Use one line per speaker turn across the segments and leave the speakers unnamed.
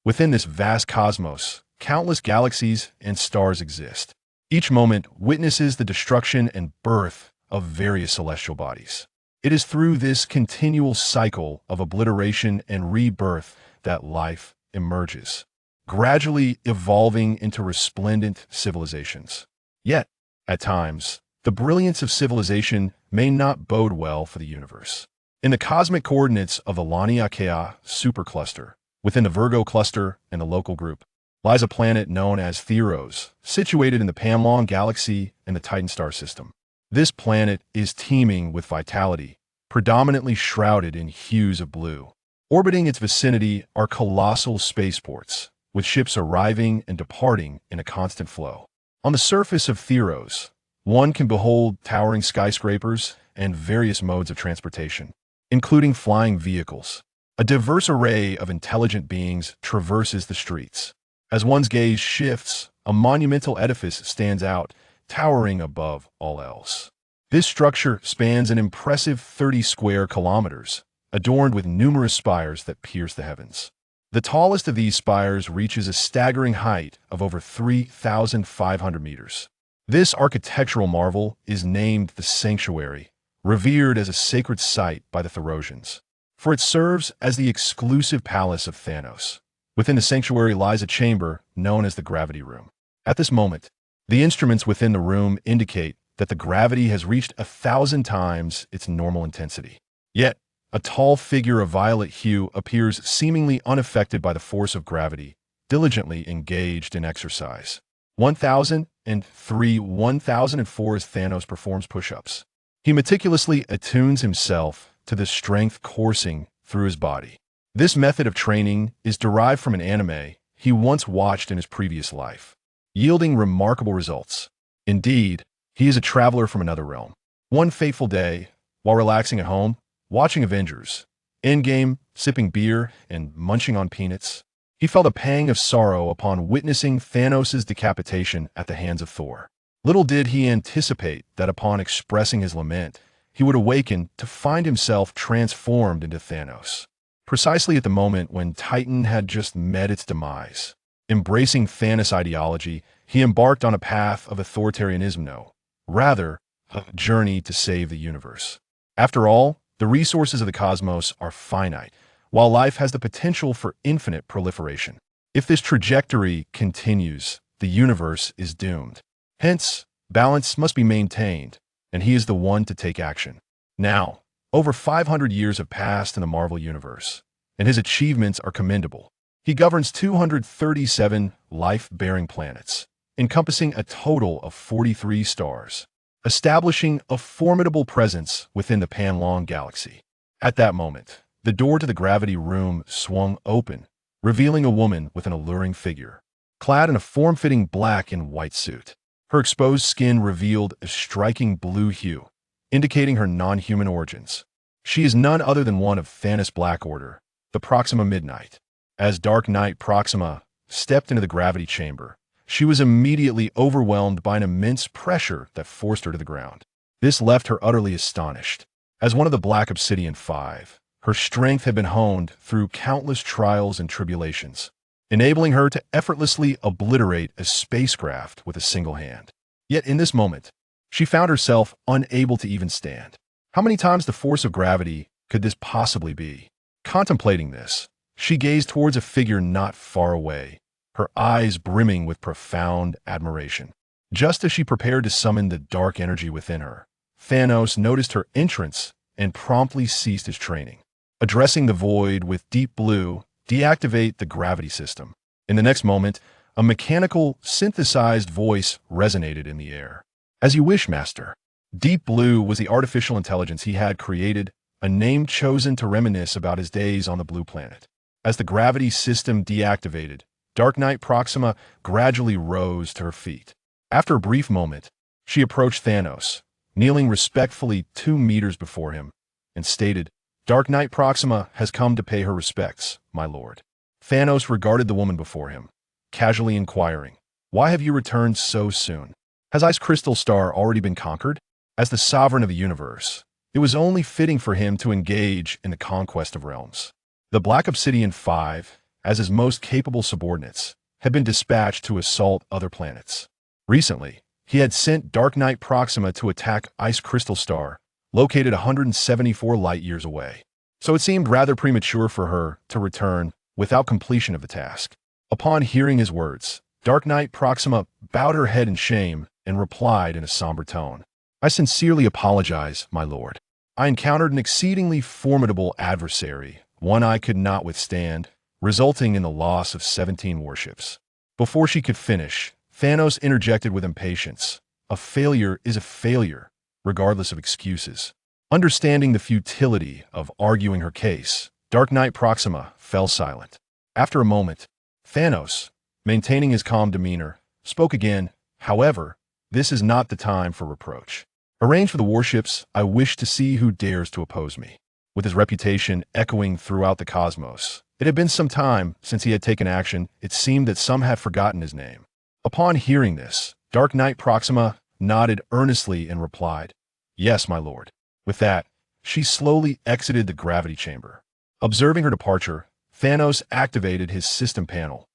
Within this vast cosmos, countless galaxies and stars exist. Each moment witnesses the destruction and birth of various celestial bodies. It is through this continual cycle of obliteration and rebirth that life emerges, gradually evolving into resplendent civilizations. Yet, at times, the brilliance of civilization may not bode well for the universe. In the cosmic coordinates of the Laniakea supercluster, within the Virgo cluster and the local group, lies a planet known as Theros, situated in the Panlong galaxy and the Titan star system. This planet is teeming with vitality, predominantly shrouded in hues of blue. Orbiting its vicinity are colossal spaceports, with ships arriving and departing in a constant flow. On the surface of Theros, one can behold towering skyscrapers and various modes of transportation, including flying vehicles. A diverse array of intelligent beings traverses the streets. As one's gaze shifts, a monumental edifice stands out, towering above all else. This structure spans an impressive 30 square kilometers, adorned with numerous spires that pierce the heavens. The tallest of these spires reaches a staggering height of over 3,500 meters. This architectural marvel is named the Sanctuary, revered as a sacred site by the Therosians, for it serves as the exclusive palace of Thanos. Within the sanctuary lies a chamber known as the gravity room. At this moment, the instruments within the room indicate that the gravity has reached 1,000 times its normal intensity. Yet, a tall figure of violet hue appears seemingly unaffected by the force of gravity, diligently engaged in exercise. 1003, 1004 as Thanos performs push-ups. He meticulously attunes himself to the strength coursing through his body. This method of training is derived from an anime he once watched in his previous life, yielding remarkable results. Indeed, he is a traveler from another realm. One fateful day, while relaxing at home, watching Avengers Endgame, sipping beer, and munching on peanuts, he felt a pang of sorrow upon witnessing Thanos' decapitation at the hands of Thor. Little did he anticipate that upon expressing his lament, he would awaken to find himself transformed into Thanos, precisely at the moment when Titan had just met its demise. Embracing Thanos ideology, he embarked on a path of authoritarianism, rather, a journey to save the universe. After all, the resources of the cosmos are finite, while life has the potential for infinite proliferation. If this trajectory continues, the universe is doomed. Hence, balance must be maintained, and he is the one to take action. Now, over 500 years have passed in the Marvel Universe, and his achievements are commendable. He governs 237 life-bearing planets, encompassing a total of 43 stars, establishing a formidable presence within the Panlong galaxy. At that moment, the door to the gravity room swung open, revealing a woman with an alluring figure, clad in a form-fitting black and white suit. Her exposed skin revealed a striking blue hue, indicating her non-human origins. She is none other than one of Thanos' Black Order, the Proxima Midnight. As Dark Knight Proxima stepped into the gravity chamber, she was immediately overwhelmed by an immense pressure that forced her to the ground. This left her utterly astonished. As one of the Black Obsidian Five, her strength had been honed through countless trials and tribulations, enabling her to effortlessly obliterate a spacecraft with a single hand. Yet in this moment, she found herself unable to even stand. How many times the force of gravity could this possibly be? Contemplating this, she gazed towards a figure not far away, her eyes brimming with profound admiration. Just as she prepared to summon the dark energy within her, Thanos noticed her entrance and promptly ceased his training. Addressing the void with Deep Blue, deactivate the gravity system. In the next moment, a mechanical, synthesized voice resonated in the air. As you wish, Master. Deep Blue was the artificial intelligence he had created, a name chosen to reminisce about his days on the Blue Planet. As the gravity system deactivated, Dark Knight Proxima gradually rose to her feet. After a brief moment, she approached Thanos, kneeling respectfully 2 meters before him, and stated, "Dark Knight Proxima has come to pay her respects, my lord." Thanos regarded the woman before him, casually inquiring, "Why have you returned so soon? Has Ice Crystal Star already been conquered?" As the sovereign of the universe, it was only fitting for him to engage in the conquest of realms. The Black Obsidian Five as his most capable subordinates, had been dispatched to assault other planets. Recently, he had sent Dark Knight Proxima to attack Ice Crystal Star, located 174 light-years away. So it seemed rather premature for her to return without completion of the task. Upon hearing his words, Dark Knight Proxima bowed her head in shame and replied in a somber tone, "I sincerely apologize, my lord. I encountered an exceedingly formidable adversary, one I could not withstand, resulting in the loss of 17 warships." Before she could finish, Thanos interjected with impatience, "A failure is a failure, regardless of excuses." Understanding the futility of arguing her case, Dark Knight Proxima fell silent. After a moment, Thanos, maintaining his calm demeanor, spoke again. "However, this is not the time for reproach. Arrange for the warships. I wish to see who dares to oppose me." With his reputation echoing throughout the cosmos, it had been some time since he had taken action. It seemed that some had forgotten his name. Upon hearing this, Dark Knight Proxima nodded earnestly and replied, "Yes, my lord." With that, she slowly exited the gravity chamber. Observing her departure, Thanos activated his system panel.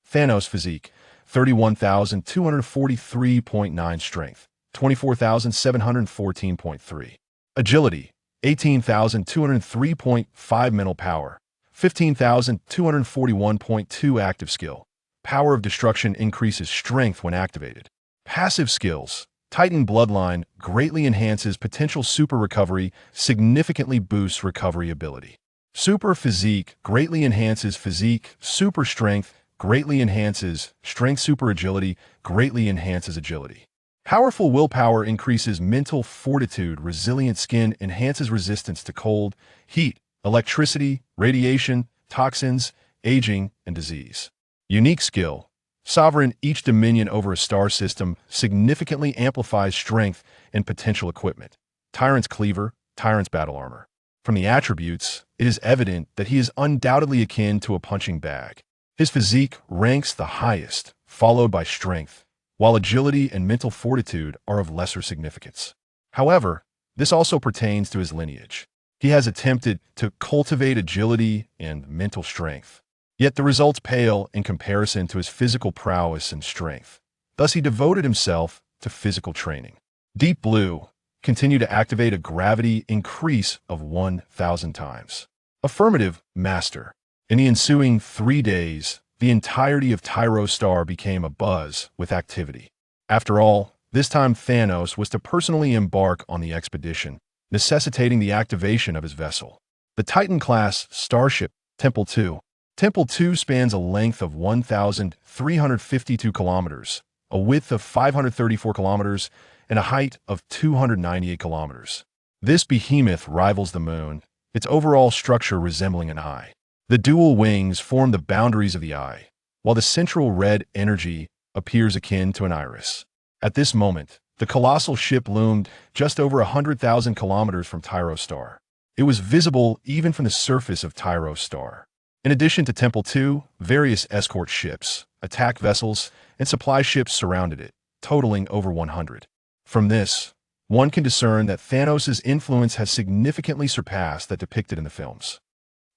Thanos physique, 31,243.9 strength, 24,714.3. Agility, 18,203.5 mental power, 15,241.2 active skill. Power of Destruction increases strength when activated. Passive skills, Titan Bloodline greatly enhances potential super recovery, significantly boosts recovery ability. Super Physique greatly enhances physique, super strength greatly enhances strength, super agility greatly enhances agility. Powerful willpower increases mental fortitude, resilient skin enhances resistance to cold, heat, electricity, radiation, toxins, aging, and disease. Unique skill, Sovereign, each dominion over a star system significantly amplifies strength and potential equipment. Tyrant's Cleaver, Tyrant's Battle Armor. From the attributes, it is evident that he is undoubtedly akin to a punching bag. His physique ranks the highest, followed by strength, while agility and mental fortitude are of lesser significance. However, this also pertains to his lineage. He has attempted to cultivate agility and mental strength, yet the results pale in comparison to his physical prowess and strength. Thus he devoted himself to physical training. Deep Blue, continue to activate a gravity increase of 1,000 times. Affirmative, Master. In the ensuing 3 days, the entirety of Tyro Star became abuzz with activity. After all, this time Thanos was to personally embark on the expedition, necessitating the activation of his vessel. The Titan-class starship, Temple 2. Temple 2 spans a length of 1,352 kilometers, a width of 534 kilometers, and a height of 298 kilometers. This behemoth rivals the moon, its overall structure resembling an eye. The dual wings form the boundaries of the eye, while the central red energy appears akin to an iris. At this moment, the colossal ship loomed just over 100,000 kilometers from Tyro Star. It was visible even from the surface of Tyro Star. In addition to Temple 2, various escort ships, attack vessels, and supply ships surrounded it, totaling over 100. From this, one can discern that Thanos' influence has significantly surpassed that depicted in the films.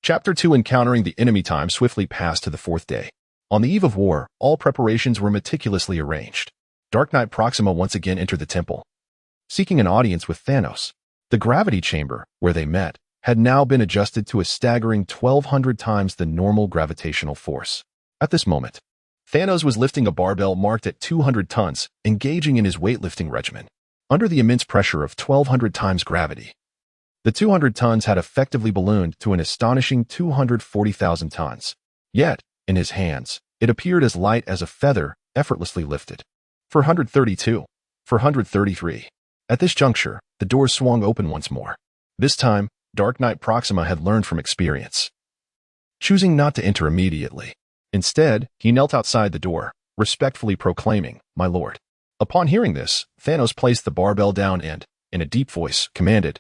Chapter 2 Encountering the Enemy time swiftly passed to the 4th day. On the eve of war, all preparations were meticulously arranged. Dark Knight Proxima once again entered the temple, seeking an audience with Thanos. The gravity chamber, where they met, had now been adjusted to a staggering 1,200 times the normal gravitational force. At this moment, Thanos was lifting a barbell marked at 200 tons, engaging in his weightlifting regimen. Under the immense pressure of 1,200 times gravity, the 200 tons had effectively ballooned to an astonishing 240,000 tons. Yet, in his hands, it appeared as light as a feather, effortlessly lifted. 432. 433. At this juncture, the doors swung open once more. This time, Dark Knight Proxima had learned from experience, choosing not to enter immediately. Instead, he knelt outside the door, respectfully proclaiming, "My lord." Upon hearing this, Thanos placed the barbell down and, in a deep voice, commanded,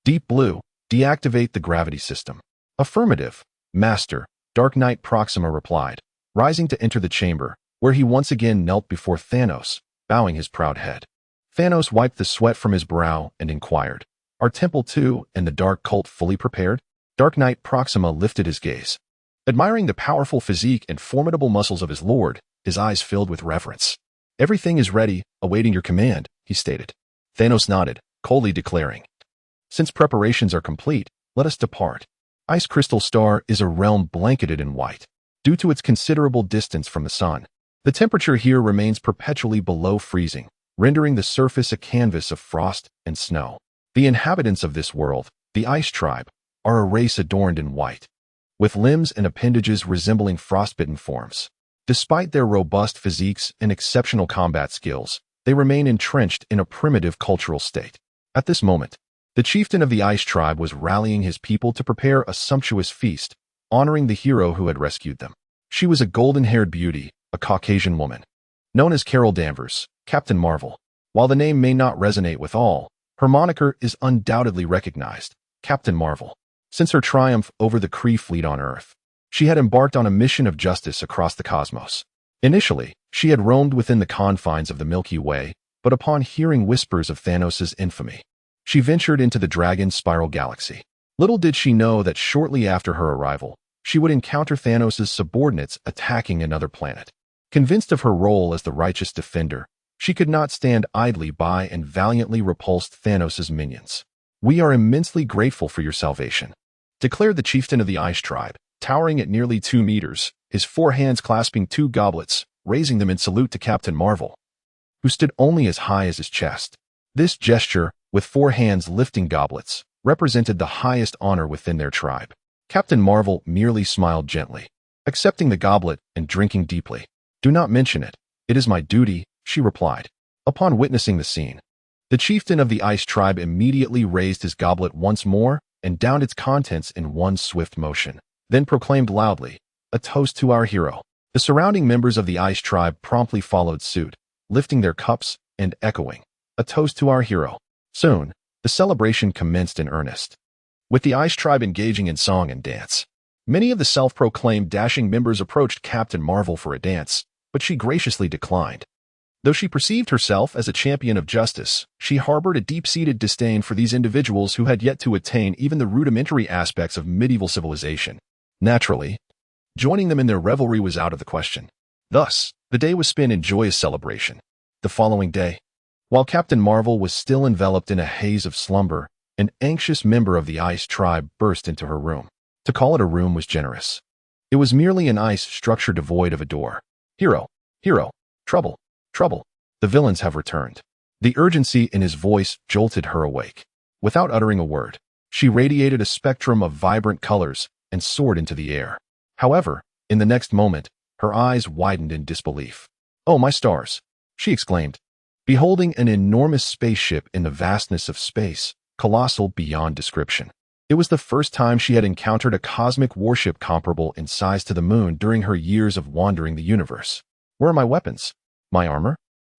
"Deep Blue, deactivate the gravity system." "Affirmative, Master," Dark Knight Proxima replied, rising to enter the chamber, where he once again knelt before Thanos, bowing his proud head. Thanos wiped the sweat from his brow and inquired, "Are Temple 2 and the Dark Cult fully prepared?" Dark Knight Proxima lifted his gaze. Admiring the powerful physique and formidable muscles of his lord, his eyes filled with reverence. "Everything is ready, awaiting your command," he stated. Thanos nodded, coldly declaring, "Since preparations are complete, let us depart." Ice Crystal Star is a realm blanketed in white. Due to its considerable distance from the sun, the temperature here remains perpetually below freezing, rendering the surface a canvas of frost and snow. The inhabitants of this world, the Ice Tribe, are a race adorned in white, with limbs and appendages resembling frostbitten forms. Despite their robust physiques and exceptional combat skills, they remain entrenched in a primitive cultural state. At this moment, the chieftain of the Ice Tribe was rallying his people to prepare a sumptuous feast, honoring the hero who had rescued them. She was a golden-haired beauty, a Caucasian woman, known as Carol Danvers, Captain Marvel. While the name may not resonate with all, her moniker is undoubtedly recognized, Captain Marvel. Since her triumph over the Kree fleet on Earth, she had embarked on a mission of justice across the cosmos. Initially, she had roamed within the confines of the Milky Way, but upon hearing whispers of Thanos' infamy, she ventured into the Dragon Spiral Galaxy. Little did she know that shortly after her arrival, she would encounter Thanos' subordinates attacking another planet. Convinced of her role as the righteous defender, she could not stand idly by and valiantly repulsed Thanos' minions. "We are immensely grateful for your salvation," declared the chieftain of the Ice Tribe, towering at nearly 2 meters, his 4 hands clasping 2 goblets, raising them in salute to Captain Marvel, who stood only as high as his chest. This gesture, with 4 hands lifting goblets, represented the highest honor within their tribe. Captain Marvel merely smiled gently, accepting the goblet and drinking deeply. "Do not mention it. It is my duty," she replied. Upon witnessing the scene, the chieftain of the Ice Tribe immediately raised his goblet once more and downed its contents in one swift motion, then proclaimed loudly, "A toast to our hero." The surrounding members of the Ice Tribe promptly followed suit, lifting their cups and echoing, "A toast to our hero." Soon, the celebration commenced in earnest, with the Ice Tribe engaging in song and dance. Many of the self-proclaimed dashing members approached Captain Marvel for a dance, but she graciously declined. Though she perceived herself as a champion of justice, she harbored a deep-seated disdain for these individuals who had yet to attain even the rudimentary aspects of medieval civilization. Naturally, joining them in their revelry was out of the question. Thus, the day was spent in joyous celebration. The following day, while Captain Marvel was still enveloped in a haze of slumber, an anxious member of the Ice Tribe burst into her room. To call it a room was generous. It was merely an ice structure devoid of a door. "Hero, hero, trouble, trouble. The villains have returned." The urgency in his voice jolted her awake. Without uttering a word, she radiated a spectrum of vibrant colors and soared into the air. However, in the next moment, her eyes widened in disbelief. "Oh, my stars!" she exclaimed, beholding an enormous spaceship in the vastness of space, colossal beyond description. It was the first time she had encountered a cosmic warship comparable in size to the moon during her years of wandering the universe. "Where are my weapons? My armor?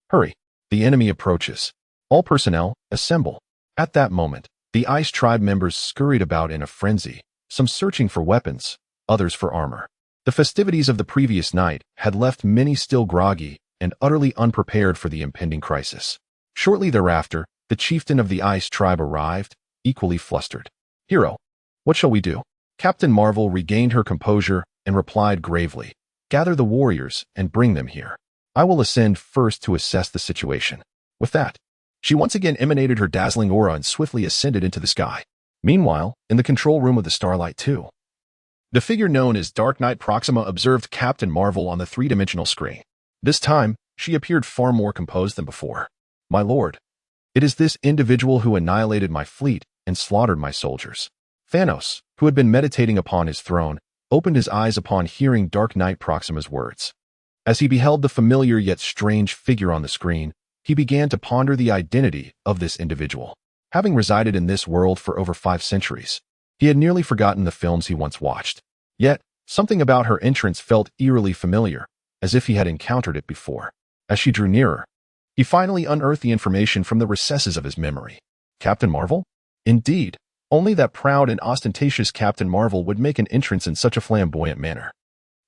Hurry! The enemy approaches. All personnel, assemble." At that moment, the Ice Tribe members scurried about in a frenzy, some searching for weapons, others for armor. The festivities of the previous night had left many still groggy and utterly unprepared for the impending crisis. Shortly thereafter, the chieftain of the Ice Tribe arrived, equally flustered. "Hero, what shall we do?" Captain Marvel regained her composure and replied gravely, "Gather the warriors and bring them here. I will ascend first to assess the situation." With that, she once again emanated her dazzling aura and swiftly ascended into the sky. Meanwhile, in the control room of the Starlight II, the figure known as Dark Knight Proxima observed Captain Marvel on the 3-dimensional screen. This time, she appeared far more composed than before. "My lord, it is this individual who annihilated my fleet and slaughtered my soldiers." Thanos, who had been meditating upon his throne, opened his eyes upon hearing Dark Knight Proxima's words. As he beheld the familiar yet strange figure on the screen, he began to ponder the identity of this individual. Having resided in this world for over 5 centuries, he had nearly forgotten the films he once watched. Yet, something about her entrance felt eerily familiar, as if he had encountered it before. As she drew nearer, he finally unearthed the information from the recesses of his memory. Captain Marvel? Indeed, only that proud and ostentatious Captain Marvel would make an entrance in such a flamboyant manner.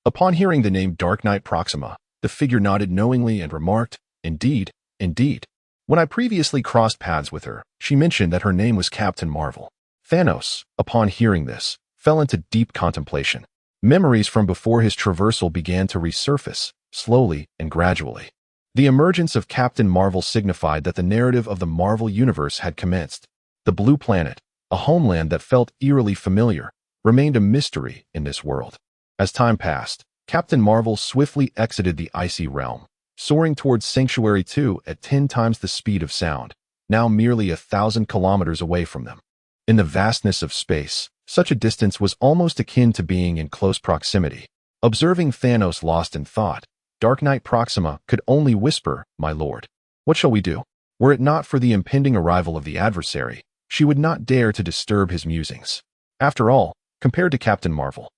Upon hearing the name Dark Knight Proxima, the figure nodded knowingly and remarked, Indeed, indeed. When I previously crossed paths with her, she mentioned that her name was Captain Marvel." Thanos, upon hearing this, fell into deep contemplation. Memories from before his traversal began to resurface, slowly and gradually. The emergence of Captain Marvel signified that the narrative of the Marvel Universe had commenced. The Blue Planet, a homeland that felt eerily familiar, remained a mystery in this world. As time passed, Captain Marvel swiftly exited the icy realm, soaring towards Sanctuary 2 at 10 times the speed of sound, now merely 1,000 kilometers away from them. In the vastness of space, such a distance was almost akin to being in close proximity. Observing Thanos lost in thought, Dark Knight Proxima could only whisper, "My lord, what shall we do?" Were it not for the impending arrival of the adversary, she would not dare to disturb his musings. After all, compared to Captain Marvel,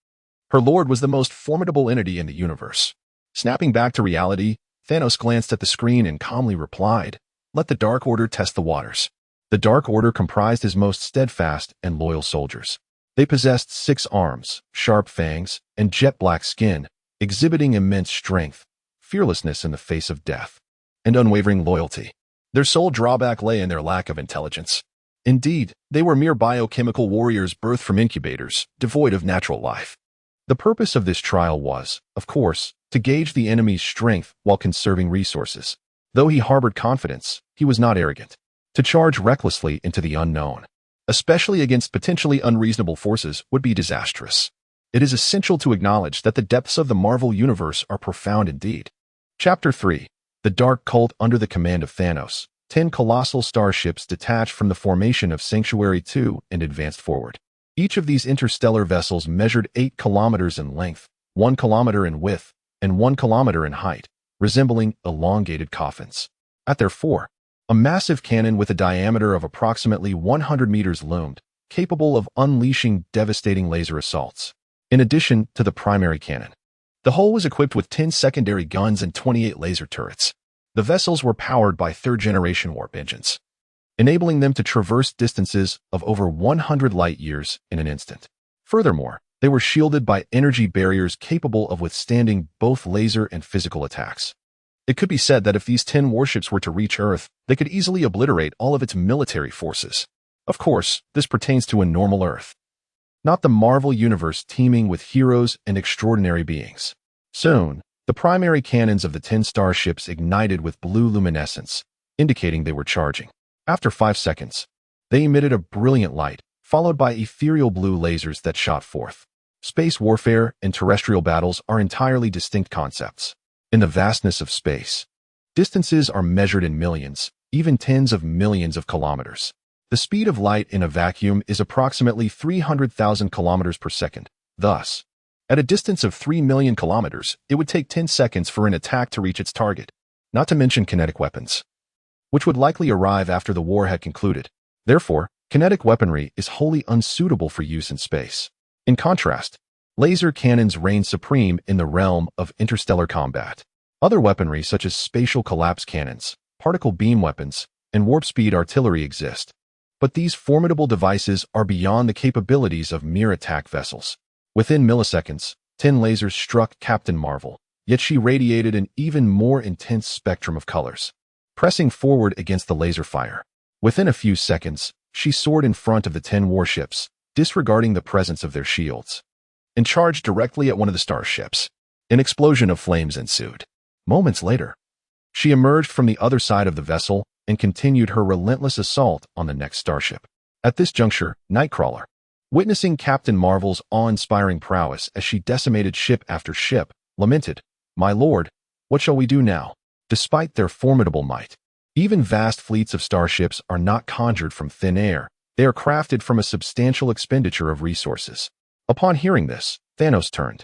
her lord was the most formidable entity in the universe. Snapping back to reality, Thanos glanced at the screen and calmly replied, "Let the Dark Order test the waters." The Dark Order comprised his most steadfast and loyal soldiers. They possessed 6 arms, sharp fangs, and jet-black skin, exhibiting immense strength, fearlessness in the face of death, and unwavering loyalty. Their sole drawback lay in their lack of intelligence. Indeed, they were mere biochemical warriors birthed from incubators, devoid of natural life. The purpose of this trial was, of course, to gauge the enemy's strength while conserving resources. Though he harbored confidence, he was not arrogant. To charge recklessly into the unknown, especially against potentially unreasonable forces, would be disastrous. It is essential to acknowledge that the depths of the Marvel Universe are profound indeed. Chapter 3. The Dark Cult under the command of Thanos. 10 colossal starships detached from the formation of Sanctuary 2 and advanced forward. Each of these interstellar vessels measured 8 kilometers in length, 1 kilometer in width, and 1 kilometer in height, resembling elongated coffins. At their fore, a massive cannon with a diameter of approximately 100 meters loomed, capable of unleashing devastating laser assaults. In addition to the primary cannon, the hull was equipped with 10 secondary guns and 28 laser turrets. The vessels were powered by third-generation warp engines, enabling them to traverse distances of over 100 light-years in an instant. Furthermore, they were shielded by energy barriers capable of withstanding both laser and physical attacks. It could be said that if these 10 warships were to reach Earth, they could easily obliterate all of its military forces. Of course, this pertains to a normal Earth, not the Marvel Universe teeming with heroes and extraordinary beings. Soon, the primary cannons of the 10 starships ignited with blue luminescence, indicating they were charging. After 5 seconds, they emitted a brilliant light, followed by ethereal blue lasers that shot forth. Space warfare and terrestrial battles are entirely distinct concepts. In the vastness of space, distances are measured in millions, even tens of millions of kilometers. The speed of light in a vacuum is approximately 300,000 kilometers per second. Thus, at a distance of 3 million kilometers, it would take 10 seconds for an attack to reach its target, not to mention kinetic weapons, which would likely arrive after the war had concluded. Therefore, kinetic weaponry is wholly unsuitable for use in space. In contrast, laser cannons reign supreme in the realm of interstellar combat. Other weaponry such as spatial collapse cannons, particle beam weapons, and warp-speed artillery exist. But these formidable devices are beyond the capabilities of mere attack vessels. Within milliseconds, 10 lasers struck Captain Marvel, yet she radiated an even more intense spectrum of colors, pressing forward against the laser fire. Within a few seconds, she soared in front of the 10 warships, disregarding the presence of their shields, and charged directly at one of the starships. An explosion of flames ensued. Moments later, she emerged from the other side of the vessel and continued her relentless assault on the next starship. At this juncture, Nightcrawler, witnessing Captain Marvel's awe-inspiring prowess as she decimated ship after ship, lamented, "My lord, what shall we do now?" Despite their formidable might, even vast fleets of starships are not conjured from thin air. They are crafted from a substantial expenditure of resources. Upon hearing this, Thanos turned,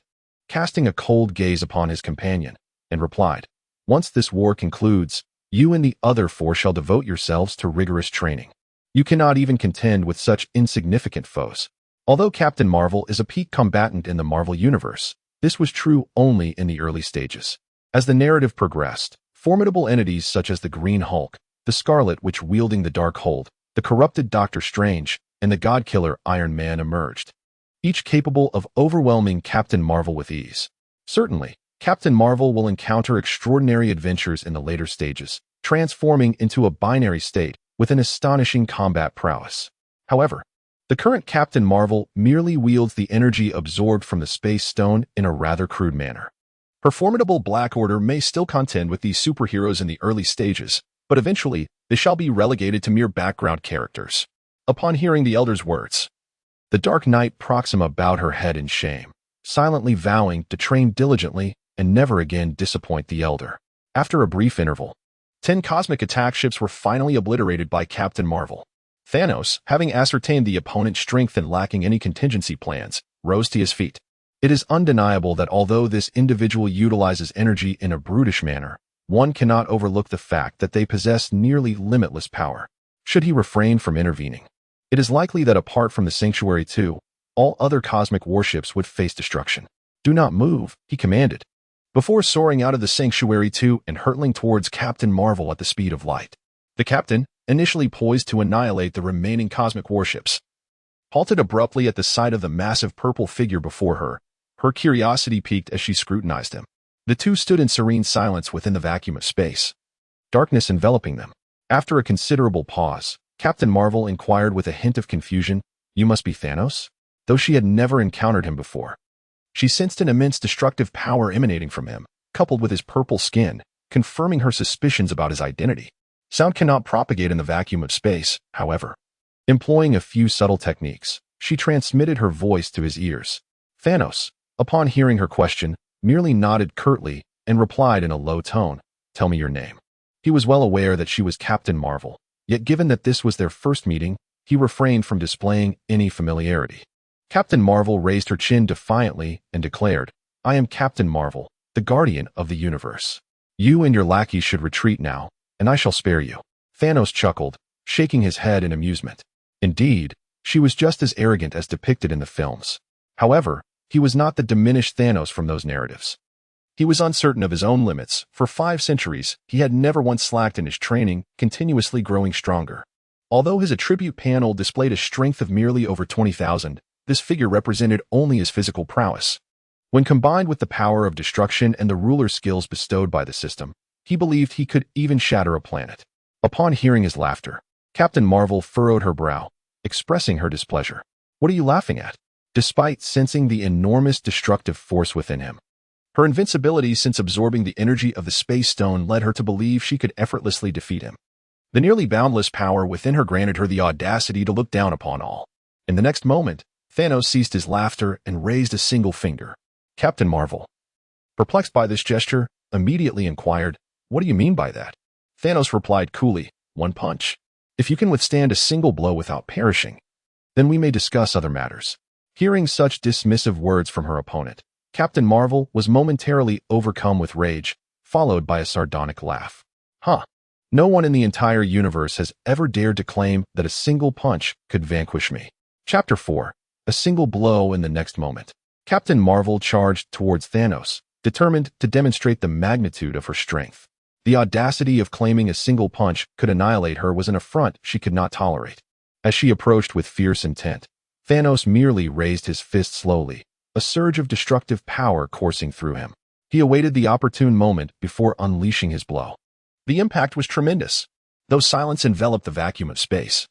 casting a cold gaze upon his companion, and replied, "Once this war concludes, you and the other 4 shall devote yourselves to rigorous training. You cannot even contend with such insignificant foes." Although Captain Marvel is a peak combatant in the Marvel Universe, this was true only in the early stages. As the narrative progressed, formidable entities such as the Green Hulk, the Scarlet Witch wielding the Dark Hold, the corrupted Doctor Strange, and the God-Killer Iron Man emerged, each capable of overwhelming Captain Marvel with ease. Certainly, Captain Marvel will encounter extraordinary adventures in the later stages, transforming into a binary state with an astonishing combat prowess. However, The current Captain Marvel merely wields the energy absorbed from the Space Stone in a rather crude manner. Her formidable Black Order may still contend with these superheroes in the early stages, but eventually they shall be relegated to mere background characters. Upon hearing the Elder's words, the Dark Knight Proxima bowed her head in shame, silently vowing to train diligently and never again disappoint the Elder. After a brief interval, 10 cosmic attack ships were finally obliterated by Captain Marvel. Thanos, having ascertained the opponent's strength and lacking any contingency plans, rose to his feet. It is undeniable that although this individual utilizes energy in a brutish manner, one cannot overlook the fact that they possess nearly limitless power. Should he refrain from intervening, it is likely that apart from the Sanctuary 2, all other cosmic warships would face destruction. "Do not move," he commanded, before soaring out of the Sanctuary 2 and hurtling towards Captain Marvel at the speed of light. The captain, initially poised to annihilate the remaining cosmic warships, halted abruptly at the sight of the massive purple figure before her. Her curiosity piqued as she scrutinized him. The two stood in serene silence within the vacuum of space, darkness enveloping them. After a considerable pause, Captain Marvel inquired with a hint of confusion, "You must be Thanos?" Though she had never encountered him before, she sensed an immense destructive power emanating from him, coupled with his purple skin, confirming her suspicions about his identity. Sound cannot propagate in the vacuum of space, however. Employing a few subtle techniques, she transmitted her voice to his ears. Thanos, upon hearing her question, merely nodded curtly and replied in a low tone, "Tell me your name." He was well aware that she was Captain Marvel, yet given that this was their first meeting, he refrained from displaying any familiarity. Captain Marvel raised her chin defiantly and declared, "I am Captain Marvel, the Guardian of the Universe. You and your lackeys should retreat now, and I shall spare you." Thanos chuckled, shaking his head in amusement. Indeed, she was just as arrogant as depicted in the films. However, he was not the diminished Thanos from those narratives. He was uncertain of his own limits. For 5 centuries, he had never once slacked in his training, continuously growing stronger. Although his attribute panel displayed a strength of merely over 20,000, this figure represented only his physical prowess. When combined with the power of destruction and the ruler skills bestowed by the system, he believed he could even shatter a planet. Upon hearing his laughter, Captain Marvel furrowed her brow, expressing her displeasure. "What are you laughing at?" Despite sensing the enormous destructive force within him, her invincibility since absorbing the energy of the Space Stone led her to believe she could effortlessly defeat him. The nearly boundless power within her granted her the audacity to look down upon all. In the next moment, Thanos ceased his laughter and raised a single finger. Captain Marvel, perplexed by this gesture, immediately inquired, "What do you mean by that?" Thanos replied coolly, "One punch. If you can withstand a single blow without perishing, then we may discuss other matters." Hearing such dismissive words from her opponent, Captain Marvel was momentarily overcome with rage, followed by a sardonic laugh. "Huh. No one in the entire universe has ever dared to claim that a single punch could vanquish me." Chapter 4. A single blow. In the next moment, Captain Marvel charged towards Thanos, determined to demonstrate the magnitude of her strength. The audacity of claiming a single punch could annihilate her was an affront she could not tolerate. As she approached with fierce intent, Thanos merely raised his fist slowly, a surge of destructive power coursing through him. He awaited the opportune moment before unleashing his blow. The impact was tremendous, though silence enveloped the vacuum of space.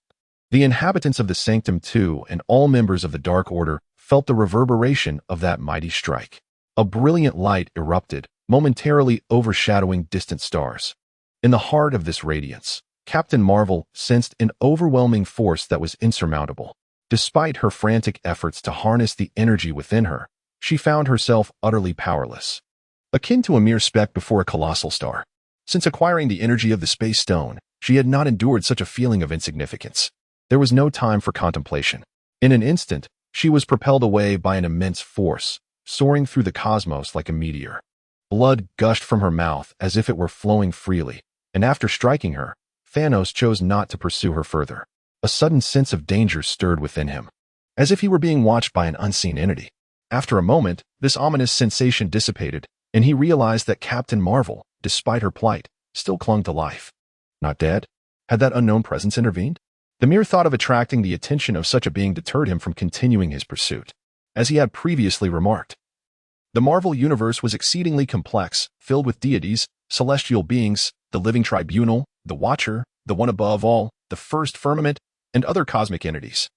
The inhabitants of the Sanctum II and all members of the Dark Order felt the reverberation of that mighty strike. A brilliant light erupted, momentarily overshadowing distant stars. In the heart of this radiance, Captain Marvel sensed an overwhelming force that was insurmountable. Despite her frantic efforts to harness the energy within her, she found herself utterly powerless, akin to a mere speck before a colossal star. Since acquiring the energy of the Space Stone, she had not endured such a feeling of insignificance. There was no time for contemplation. In an instant, she was propelled away by an immense force, soaring through the cosmos like a meteor. Blood gushed from her mouth as if it were flowing freely, and after striking her, Thanos chose not to pursue her further. A sudden sense of danger stirred within him, as if he were being watched by an unseen entity. After a moment, this ominous sensation dissipated, and he realized that Captain Marvel, despite her plight, still clung to life. Not dead? Had that unknown presence intervened? The mere thought of attracting the attention of such a being deterred him from continuing his pursuit. As he had previously remarked, the Marvel universe was exceedingly complex, filled with deities, celestial beings, the living tribunal, the Watcher, the One Above All, the First Firmament, and other cosmic entities.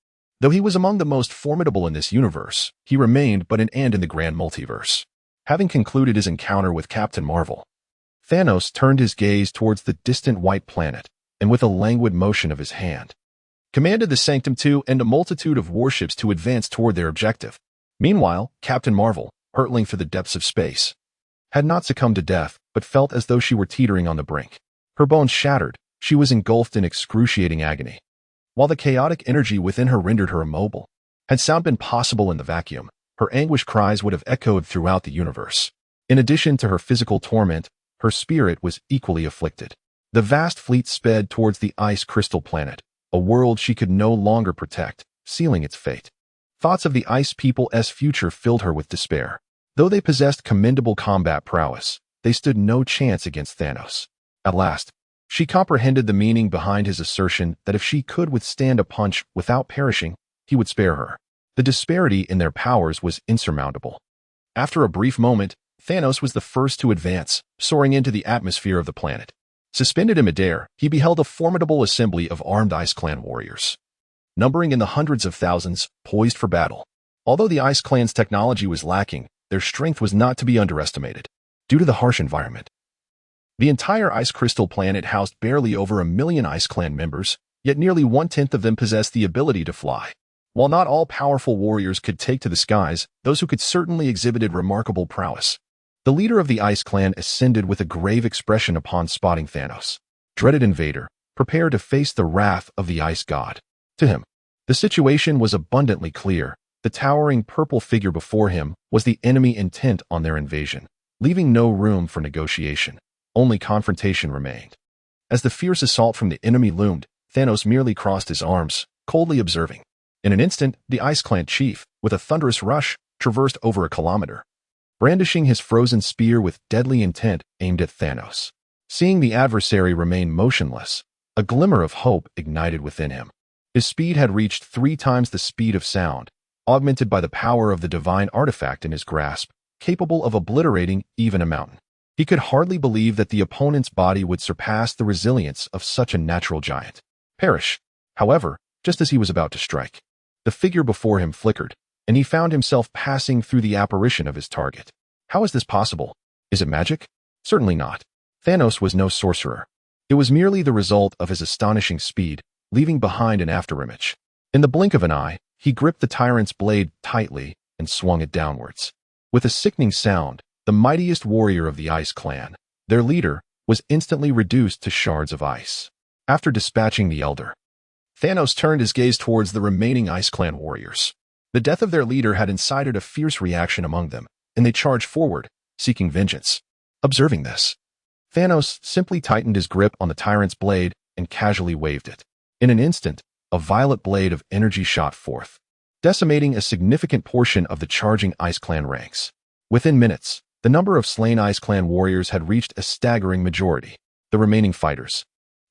Though he was among the most formidable in this universe, he remained but an ant in the grand multiverse. Having concluded his encounter with Captain Marvel, Thanos turned his gaze towards the distant white planet, and with a languid motion of his hand, commanded the Sanctum II and a multitude of warships to advance toward their objective. Meanwhile, Captain Marvel, hurtling through the depths of space, had not succumbed to death, but felt as though she were teetering on the brink. Her bones shattered, she was engulfed in excruciating agony. While the chaotic energy within her rendered her immobile, had sound been possible in the vacuum, her anguished cries would have echoed throughout the universe. In addition to her physical torment, her spirit was equally afflicted. The vast fleet sped towards the ice crystal planet, a world she could no longer protect, sealing its fate. Thoughts of the Ice People's future filled her with despair. Though they possessed commendable combat prowess, they stood no chance against Thanos. At last, she comprehended the meaning behind his assertion that if she could withstand a punch without perishing, he would spare her. The disparity in their powers was insurmountable. After a brief moment, Thanos was the first to advance, soaring into the atmosphere of the planet. Suspended in midair, he beheld a formidable assembly of armed Ice Clan warriors, numbering in the hundreds of thousands, poised for battle. Although the Ice Clan's technology was lacking, their strength was not to be underestimated. Due to the harsh environment, the entire ice crystal planet housed barely over 1 million Ice Clan members, yet nearly 1/10 of them possessed the ability to fly. While not all powerful warriors could take to the skies, those who could certainly exhibited remarkable prowess. The leader of the Ice Clan ascended with a grave expression upon spotting Thanos. Dreaded invader, prepare to face the wrath of the Ice God. To him, the situation was abundantly clear. The towering purple figure before him was the enemy intent on their invasion, leaving no room for negotiation. Only confrontation remained. As the fierce assault from the enemy loomed, Thanos merely crossed his arms, coldly observing. In an instant, the Ice Clan chief, with a thunderous rush, traversed over 1 kilometer, brandishing his frozen spear with deadly intent aimed at Thanos. Seeing the adversary remain motionless, a glimmer of hope ignited within him. His speed had reached 3 times the speed of sound, augmented by the power of the divine artifact in his grasp, capable of obliterating even a mountain. He could hardly believe that the opponent's body would surpass the resilience of such a natural giant. Perish, however, just as he was about to strike. The figure before him flickered, and he found himself passing through the apparition of his target. How is this possible? Is it magic? Certainly not. Thanos was no sorcerer. It was merely the result of his astonishing speed, leaving behind an afterimage. In the blink of an eye, he gripped the tyrant's blade tightly and swung it downwards. With a sickening sound, the mightiest warrior of the Ice Clan, their leader, was instantly reduced to shards of ice. After dispatching the elder, Thanos turned his gaze towards the remaining Ice Clan warriors. The death of their leader had incited a fierce reaction among them, and they charged forward, seeking vengeance. Observing this, Thanos simply tightened his grip on the tyrant's blade and casually waved it. In an instant, a violet blade of energy shot forth, decimating a significant portion of the charging Ice Clan ranks. Within minutes, the number of slain Ice Clan warriors had reached a staggering majority. The remaining fighters,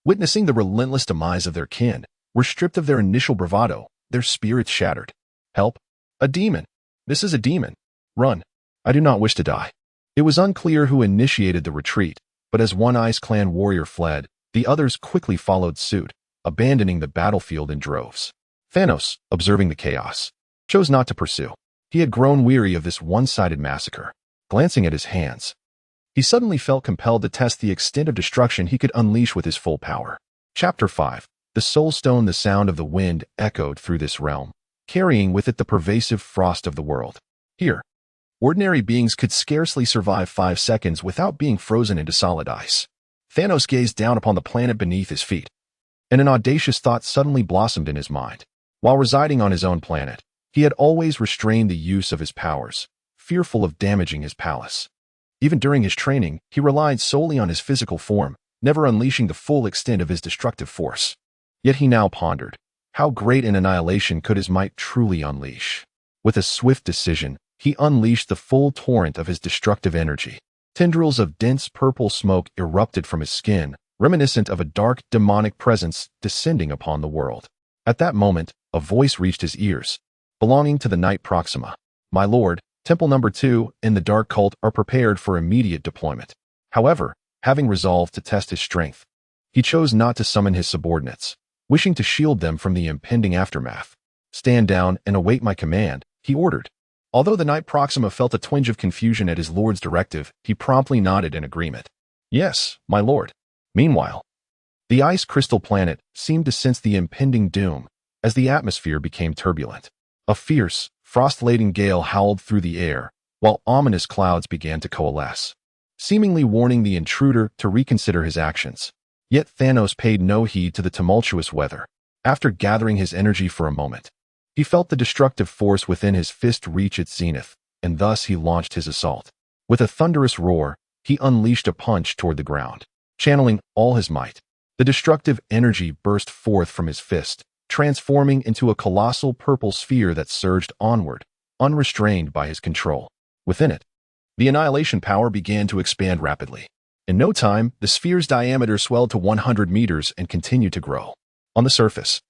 witnessing the relentless demise of their kin, were stripped of their initial bravado, their spirits shattered. Help! A demon! This is a demon! Run! I do not wish to die. It was unclear who initiated the retreat, but as one Ice Clan warrior fled, the others quickly followed suit, abandoning the battlefield in droves. Thanos, observing the chaos, chose not to pursue. He had grown weary of this one-sided massacre. Glancing at his hands, he suddenly felt compelled to test the extent of destruction he could unleash with his full power. Chapter 5. The Soul Stone. The sound of the wind echoed through this realm, carrying with it the pervasive frost of the world. Here, ordinary beings could scarcely survive 5 seconds without being frozen into solid ice. Thanos gazed down upon the planet beneath his feet, and an audacious thought suddenly blossomed in his mind. While residing on his own planet, he had always restrained the use of his powers, fearful of damaging his palace. Even during his training, he relied solely on his physical form, never unleashing the full extent of his destructive force. Yet he now pondered, how great an annihilation could his might truly unleash? With a swift decision, he unleashed the full torrent of his destructive energy. Tendrils of dense purple smoke erupted from his skin, reminiscent of a dark, demonic presence descending upon the world. At that moment, a voice reached his ears, belonging to the Knight Proxima. My lord, Temple Number 2 and the Dark Cult are prepared for immediate deployment. However, having resolved to test his strength, he chose not to summon his subordinates, wishing to shield them from the impending aftermath. "Stand down and await my command," he ordered. Although the Knight Proxima felt a twinge of confusion at his lord's directive, he promptly nodded in agreement. "Yes, my lord." Meanwhile, the ice crystal planet seemed to sense the impending doom as the atmosphere became turbulent. A fierce, frost-laden gale howled through the air, while ominous clouds began to coalesce, seemingly warning the intruder to reconsider his actions. Yet Thanos paid no heed to the tumultuous weather. After gathering his energy for a moment, he felt the destructive force within his fist reach its zenith, and thus he launched his assault. With a thunderous roar, he unleashed a punch toward the ground. Channeling all his might, the destructive energy burst forth from his fist, transforming into a colossal purple sphere that surged onward, unrestrained by his control. Within it, the annihilation power began to expand rapidly. In no time, the sphere's diameter swelled to 100 meters and continued to grow. On the surface,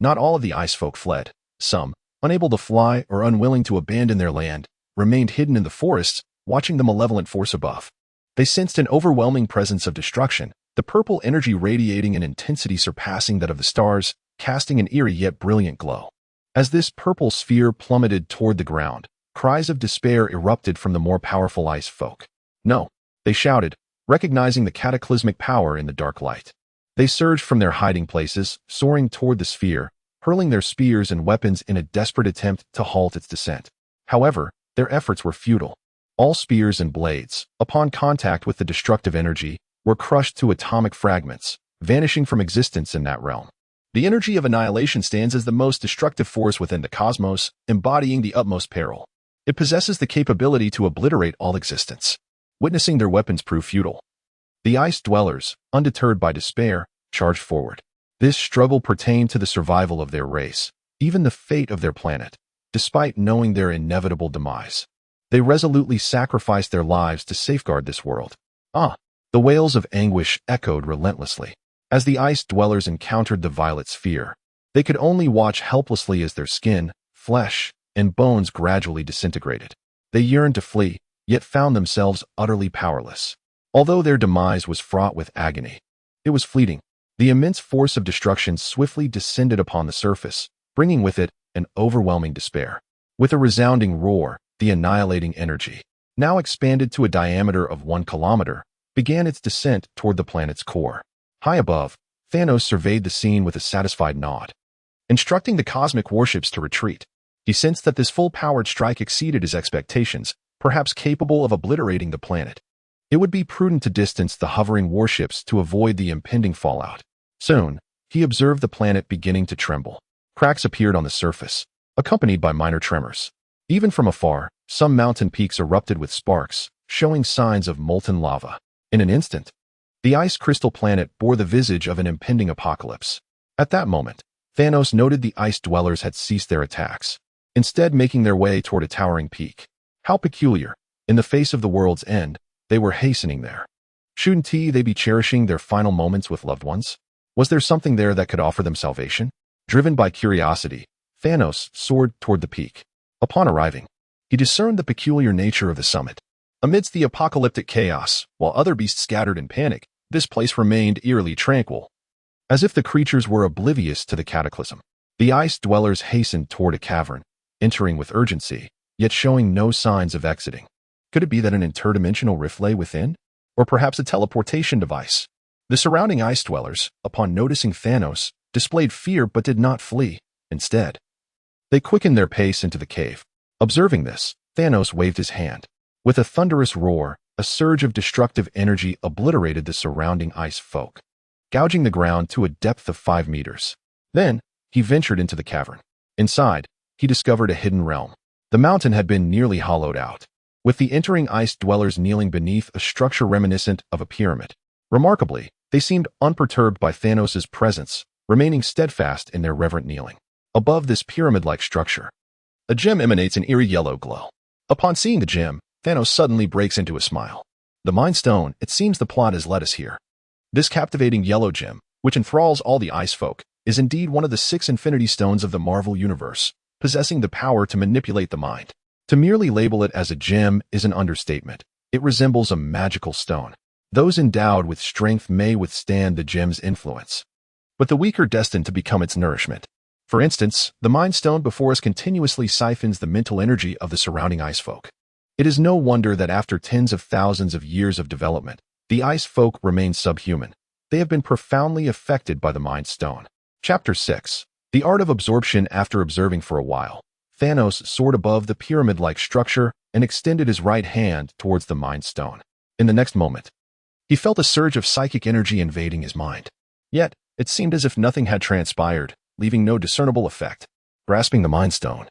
not all of the ice folk fled. Some, unable to fly or unwilling to abandon their land, remained hidden in the forests, watching the malevolent force above. They sensed an overwhelming presence of destruction, the purple energy radiating an intensity surpassing that of the stars, casting an eerie yet brilliant glow. As this purple sphere plummeted toward the ground, cries of despair erupted from the more powerful ice folk. "No," they shouted, recognizing the cataclysmic power in the dark light. They surged from their hiding places, soaring toward the sphere, hurling their spears and weapons in a desperate attempt to halt its descent. However, their efforts were futile. All spears and blades, upon contact with the destructive energy, were crushed to atomic fragments, vanishing from existence in that realm. The energy of annihilation stands as the most destructive force within the cosmos, embodying the utmost peril. It possesses the capability to obliterate all existence. Witnessing their weapons prove futile, the ice dwellers, undeterred by despair, charged forward. This struggle pertained to the survival of their race, even the fate of their planet. Despite knowing their inevitable demise, they resolutely sacrificed their lives to safeguard this world. The wails of anguish echoed relentlessly. As the ice dwellers encountered the violet sphere, they could only watch helplessly as their skin, flesh, and bones gradually disintegrated. They yearned to flee, yet found themselves utterly powerless. Although their demise was fraught with agony, it was fleeting. The immense force of destruction swiftly descended upon the surface, bringing with it an overwhelming despair. With a resounding roar, the annihilating energy, now expanded to a diameter of 1 kilometer, began its descent toward the planet's core. High above, Thanos surveyed the scene with a satisfied nod. Instructing the cosmic warships to retreat, he sensed that this full-powered strike exceeded his expectations, perhaps capable of obliterating the planet. It would be prudent to distance the hovering warships to avoid the impending fallout. Soon, he observed the planet beginning to tremble. Cracks appeared on the surface, accompanied by minor tremors. Even from afar, some mountain peaks erupted with sparks, showing signs of molten lava. In an instant, the ice crystal planet bore the visage of an impending apocalypse. At that moment, Thanos noted the ice dwellers had ceased their attacks, instead making their way toward a towering peak. How peculiar! In the face of the world's end, they were hastening there. Shouldn't they be cherishing their final moments with loved ones? Was there something there that could offer them salvation? Driven by curiosity, Thanos soared toward the peak. Upon arriving, he discerned the peculiar nature of the summit. Amidst the apocalyptic chaos, while other beasts scattered in panic, this place remained eerily tranquil, as if the creatures were oblivious to the cataclysm. The ice dwellers hastened toward a cavern, entering with urgency, yet showing no signs of exiting. Could it be that an interdimensional rift lay within? Or perhaps a teleportation device? The surrounding ice dwellers, upon noticing Thanos, displayed fear but did not flee. Instead, they quickened their pace into the cave. Observing this, Thanos waved his hand. With a thunderous roar, a surge of destructive energy obliterated the surrounding ice folk, gouging the ground to a depth of 5 meters. Then, he ventured into the cavern. Inside, he discovered a hidden realm. The mountain had been nearly hollowed out, with the entering ice dwellers kneeling beneath a structure reminiscent of a pyramid. Remarkably, they seemed unperturbed by Thanos' presence, remaining steadfast in their reverent kneeling. Above this pyramid-like structure, a gem emanates an eerie yellow glow. Upon seeing the gem, Thanos suddenly breaks into a smile. The Mind Stone, it seems the plot has led us here. This captivating yellow gem, which enthralls all the ice folk, is indeed one of the 6 Infinity Stones of the Marvel Universe, possessing the power to manipulate the mind. To merely label it as a gem is an understatement. It resembles a magical stone. Those endowed with strength may withstand the gem's influence, but the weak are destined to become its nourishment. For instance, the Mind Stone before us continuously siphons the mental energy of the surrounding ice folk. It is no wonder that after tens of thousands of years of development, the ice folk remain subhuman. They have been profoundly affected by the Mind Stone. Chapter 6. The Art of Absorption. After observing for a while, Thanos soared above the pyramid-like structure and extended his right hand towards the Mind Stone. In the next moment, he felt a surge of psychic energy invading his mind. Yet, it seemed as if nothing had transpired, leaving no discernible effect. Grasping the Mind Stone,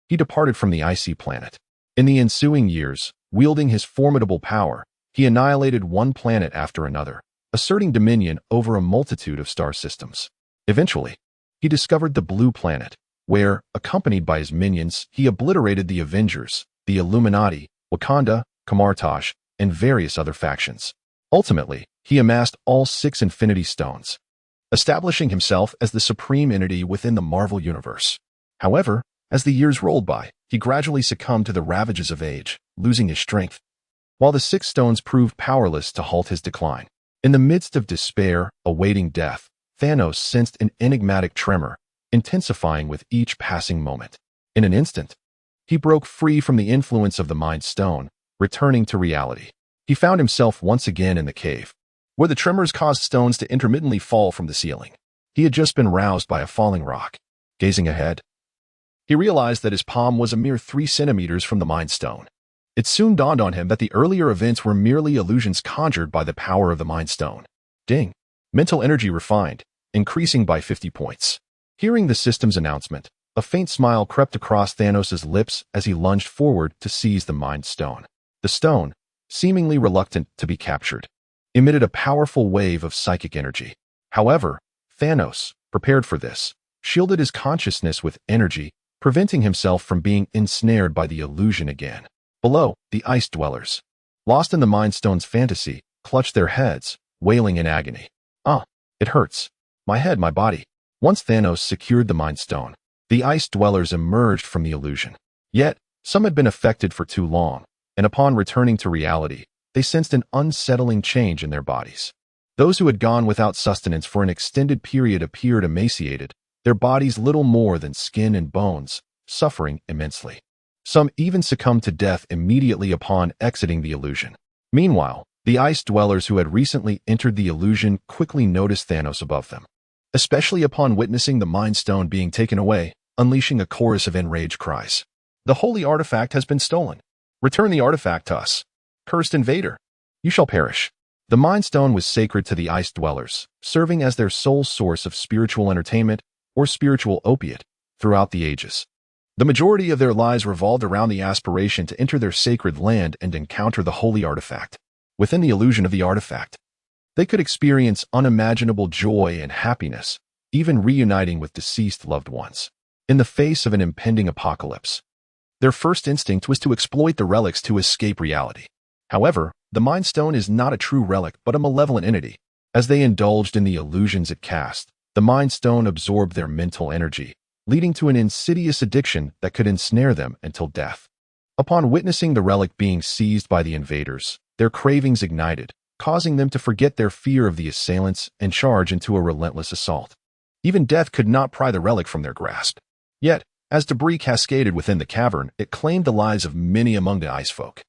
he departed from the icy planet. In the ensuing years, wielding his formidable power, he annihilated one planet after another, asserting dominion over a multitude of star systems. Eventually, he discovered the Blue Planet, where, accompanied by his minions, he obliterated the Avengers, the Illuminati, Wakanda, Kamartaj, and various other factions. Ultimately, he amassed all 6 Infinity Stones, establishing himself as the supreme entity within the Marvel Universe. However, as the years rolled by, he gradually succumbed to the ravages of age, losing his strength, while the 6 stones proved powerless to halt his decline. In the midst of despair, awaiting death, Thanos sensed an enigmatic tremor, intensifying with each passing moment. In an instant, he broke free from the influence of the Mind Stone, returning to reality. He found himself once again in the cave, where the tremors caused stones to intermittently fall from the ceiling. He had just been roused by a falling rock. Gazing ahead, he realized that his palm was a mere 3 centimeters from the Mind Stone. It soon dawned on him that the earlier events were merely illusions conjured by the power of the Mind Stone. Ding. Mental energy refined, increasing by 50 points. Hearing the system's announcement, a faint smile crept across Thanos' lips as he lunged forward to seize the Mind Stone. The stone, seemingly reluctant to be captured, emitted a powerful wave of psychic energy. However, Thanos, prepared for this, shielded his consciousness with energy, preventing himself from being ensnared by the illusion again. Below, the ice dwellers, lost in the Mind Stone's fantasy, clutched their heads, wailing in agony. "Ah, it hurts. My head, my body." Once Thanos secured the Mind Stone, the ice dwellers emerged from the illusion. Yet, some had been affected for too long, and upon returning to reality, they sensed an unsettling change in their bodies. Those who had gone without sustenance for an extended period appeared emaciated, their bodies little more than skin and bones, suffering immensely. Some even succumbed to death immediately upon exiting the illusion. Meanwhile, the ice dwellers who had recently entered the illusion quickly noticed Thanos above them, especially upon witnessing the Mind Stone being taken away, unleashing a chorus of enraged cries. "The holy artifact has been stolen. Return the artifact to us. Cursed invader, you shall perish." The Mind Stone was sacred to the ice dwellers, serving as their sole source of spiritual entertainment or spiritual opiate throughout the ages. The majority of their lives revolved around the aspiration to enter their sacred land and encounter the holy artifact. Within the illusion of the artifact, they could experience unimaginable joy and happiness, even reuniting with deceased loved ones. In the face of an impending apocalypse, their first instinct was to exploit the relics to escape reality. However, the Mind Stone is not a true relic but a malevolent entity. As they indulged in the illusions it cast, the Mind Stone absorbed their mental energy, leading to an insidious addiction that could ensnare them until death. Upon witnessing the relic being seized by the invaders, their cravings ignited, causing them to forget their fear of the assailants and charge into a relentless assault. Even death could not pry the relic from their grasp. Yet, as debris cascaded within the cavern, it claimed the lives of many among the ice folk.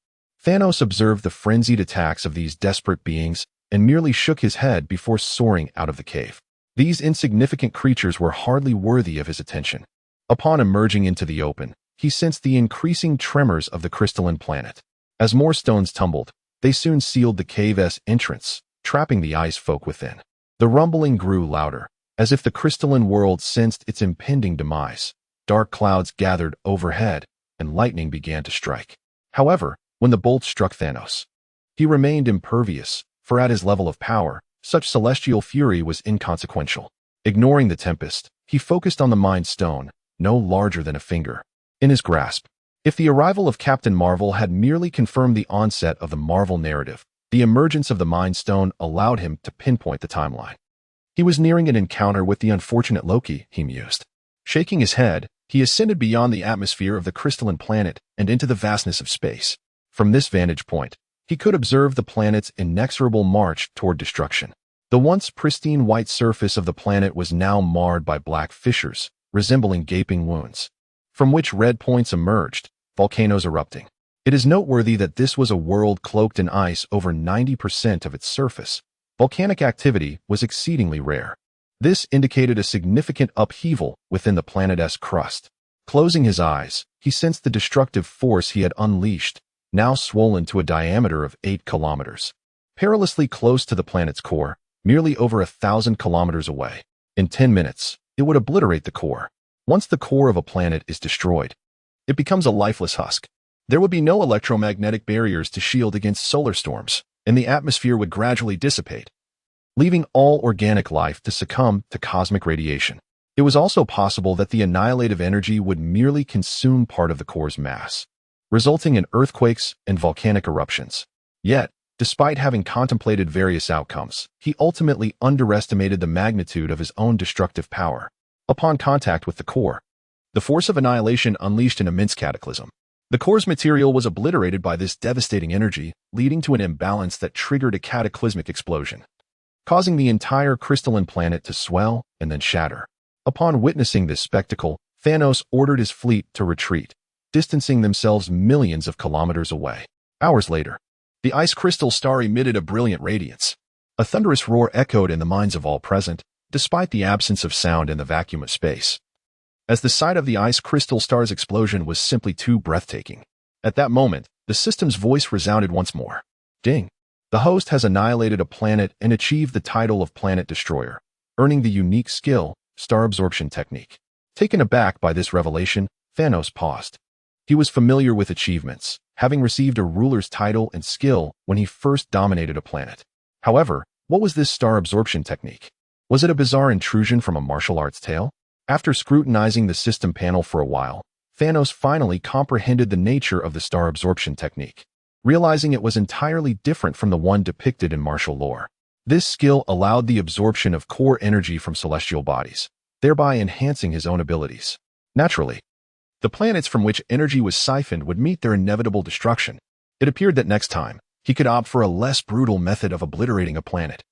Thanos observed the frenzied attacks of these desperate beings and merely shook his head before soaring out of the cave. These insignificant creatures were hardly worthy of his attention. Upon emerging into the open, he sensed the increasing tremors of the crystalline planet. As more stones tumbled, they soon sealed the cave's entrance, trapping the ice folk within. The rumbling grew louder, as if the crystalline world sensed its impending demise. Dark clouds gathered overhead, and lightning began to strike. However, when the bolt struck Thanos, he remained impervious, for at his level of power, such celestial fury was inconsequential. Ignoring the tempest, he focused on the Mind Stone, no larger than a finger, in his grasp. If the arrival of Captain Marvel had merely confirmed the onset of the Marvel narrative, the emergence of the Mind Stone allowed him to pinpoint the timeline. He was nearing an encounter with the unfortunate Loki, he mused. Shaking his head, he ascended beyond the atmosphere of the crystalline planet and into the vastness of space. From this vantage point, he could observe the planet's inexorable march toward destruction. The once pristine white surface of the planet was now marred by black fissures, resembling gaping wounds, from which red points emerged, volcanoes erupting. It is noteworthy that this was a world cloaked in ice over 90% of its surface. Volcanic activity was exceedingly rare. This indicated a significant upheaval within the planet's crust. Closing his eyes, he sensed the destructive force he had unleashed, now swollen to a diameter of 8 kilometers. Perilously close to the planet's core, merely over 1,000 kilometers away. In 10 minutes, it would obliterate the core. Once the core of a planet is destroyed, it becomes a lifeless husk. There would be no electromagnetic barriers to shield against solar storms, and the atmosphere would gradually dissipate, leaving all organic life to succumb to cosmic radiation. It was also possible that the annihilative energy would merely consume part of the core's mass, resulting in earthquakes and volcanic eruptions. Yet, despite having contemplated various outcomes, he ultimately underestimated the magnitude of his own destructive power. Upon contact with the core, the force of annihilation unleashed an immense cataclysm. The core's material was obliterated by this devastating energy, leading to an imbalance that triggered a cataclysmic explosion, causing the entire crystalline planet to swell and then shatter. Upon witnessing this spectacle, Thanos ordered his fleet to retreat, distancing themselves millions of kilometers away. Hours later, the ice crystal star emitted a brilliant radiance. A thunderous roar echoed in the minds of all present, despite the absence of sound in the vacuum of space, as the sight of the ice crystal star's explosion was simply too breathtaking. At that moment, the system's voice resounded once more. Ding! The host has annihilated a planet and achieved the title of Planet Destroyer, earning the unique skill, Star Absorption Technique. Taken aback by this revelation, Thanos paused. He was familiar with achievements, having received a ruler's title and skill when he first dominated a planet. However, what was this Star Absorption Technique? Was it a bizarre intrusion from a martial arts tale? After scrutinizing the system panel for a while, Thanos finally comprehended the nature of the Star Absorption Technique, realizing it was entirely different from the one depicted in martial lore. This skill allowed the absorption of core energy from celestial bodies, thereby enhancing his own abilities. Naturally, the planets from which energy was siphoned would meet their inevitable destruction. It appeared that next time, he could opt for a less brutal method of obliterating a planet,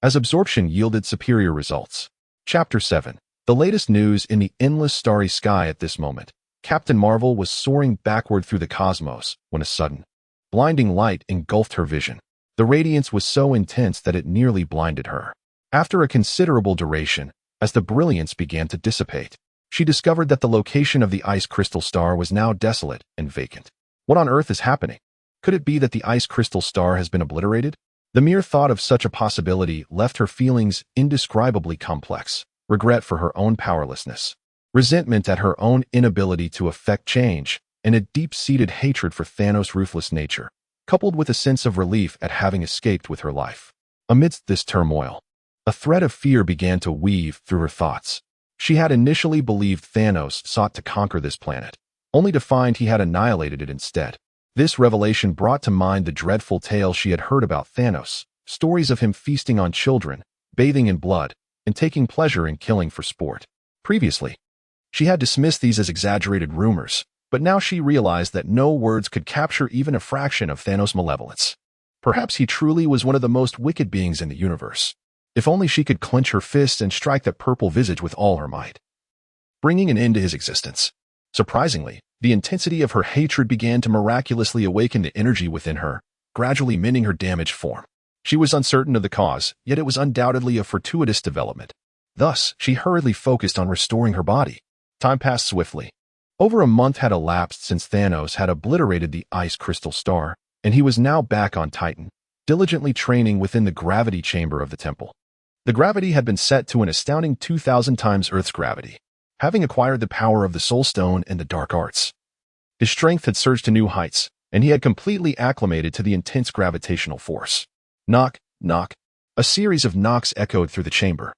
as absorption yielded superior results. Chapter 7. The latest news in the endless starry sky. At this moment, Captain Marvel was soaring backward through the cosmos when a sudden, blinding light engulfed her vision. The radiance was so intense that it nearly blinded her. After a considerable duration, as the brilliance began to dissipate, she discovered that the location of the ice crystal star was now desolate and vacant. What on earth is happening? Could it be that the ice crystal star has been obliterated? The mere thought of such a possibility left her feelings indescribably complex. Regret for her own powerlessness, resentment at her own inability to effect change, and a deep-seated hatred for Thanos' ruthless nature, coupled with a sense of relief at having escaped with her life. Amidst this turmoil, a thread of fear began to weave through her thoughts. She had initially believed Thanos sought to conquer this planet, only to find he had annihilated it instead. This revelation brought to mind the dreadful tale she had heard about Thanos, stories of him feasting on children, bathing in blood, and taking pleasure in killing for sport. Previously, she had dismissed these as exaggerated rumors, but now she realized that no words could capture even a fraction of Thanos' malevolence. Perhaps he truly was one of the most wicked beings in the universe. If only she could clench her fists and strike that purple visage with all her might, bringing an end to his existence. Surprisingly, the intensity of her hatred began to miraculously awaken the energy within her, gradually mending her damaged form. She was uncertain of the cause, yet it was undoubtedly a fortuitous development. Thus, she hurriedly focused on restoring her body. Time passed swiftly. Over a month had elapsed since Thanos had obliterated the ice crystal star, and he was now back on Titan, diligently training within the gravity chamber of the temple. The gravity had been set to an astounding 2,000 times Earth's gravity, having acquired the power of the Soul Stone and the dark arts. His strength had surged to new heights, and he had completely acclimated to the intense gravitational force. Knock, knock. A series of knocks echoed through the chamber.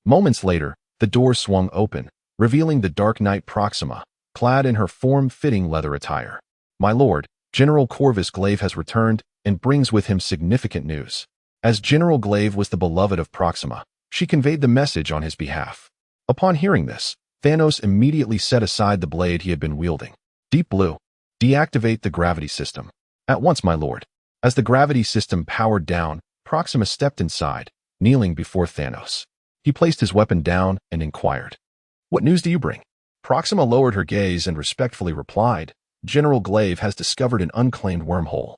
Moments later, the door swung open, revealing the Dark Knight Proxima, clad in her form-fitting leather attire. My lord, General Corvus Glaive has returned and brings with him significant news. As General Glaive was the beloved of Proxima, she conveyed the message on his behalf. Upon hearing this, Thanos immediately set aside the blade he had been wielding. Deep Blue, deactivate the gravity system. At once, my lord. As the gravity system powered down, Proxima stepped inside, kneeling before Thanos. He placed his weapon down and inquired, What news do you bring? Proxima lowered her gaze and respectfully replied, General Glaive has discovered an unclaimed wormhole.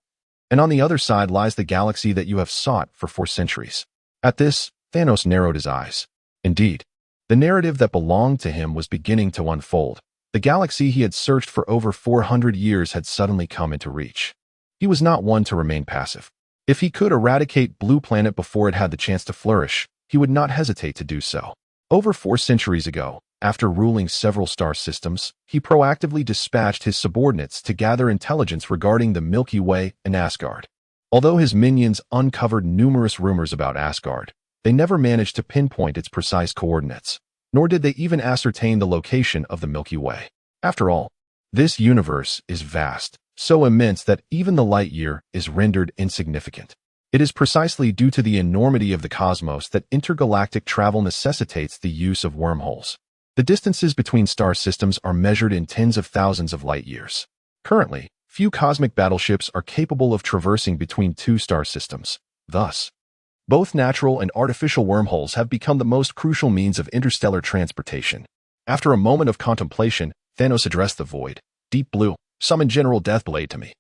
And on the other side lies the galaxy that you have sought for 4 centuries. At this, Thanos narrowed his eyes. Indeed, the narrative that belonged to him was beginning to unfold. The galaxy he had searched for over 400 years had suddenly come into reach. He was not one to remain passive. If he could eradicate Blue Planet before it had the chance to flourish, he would not hesitate to do so. Over 4 centuries ago, after ruling several star systems, he proactively dispatched his subordinates to gather intelligence regarding the Milky Way and Asgard. Although his minions uncovered numerous rumors about Asgard, they never managed to pinpoint its precise coordinates, nor did they even ascertain the location of the Milky Way. After all, this universe is vast, so immense that even the light year is rendered insignificant. It is precisely due to the enormity of the cosmos that intergalactic travel necessitates the use of wormholes. The distances between star systems are measured in tens of thousands of light years. Currently, few cosmic battleships are capable of traversing between 2 star systems. Thus, both natural and artificial wormholes have become the most crucial means of interstellar transportation. After a moment of contemplation, Thanos addressed the void. Deep Blue, summon General Deathblade to me.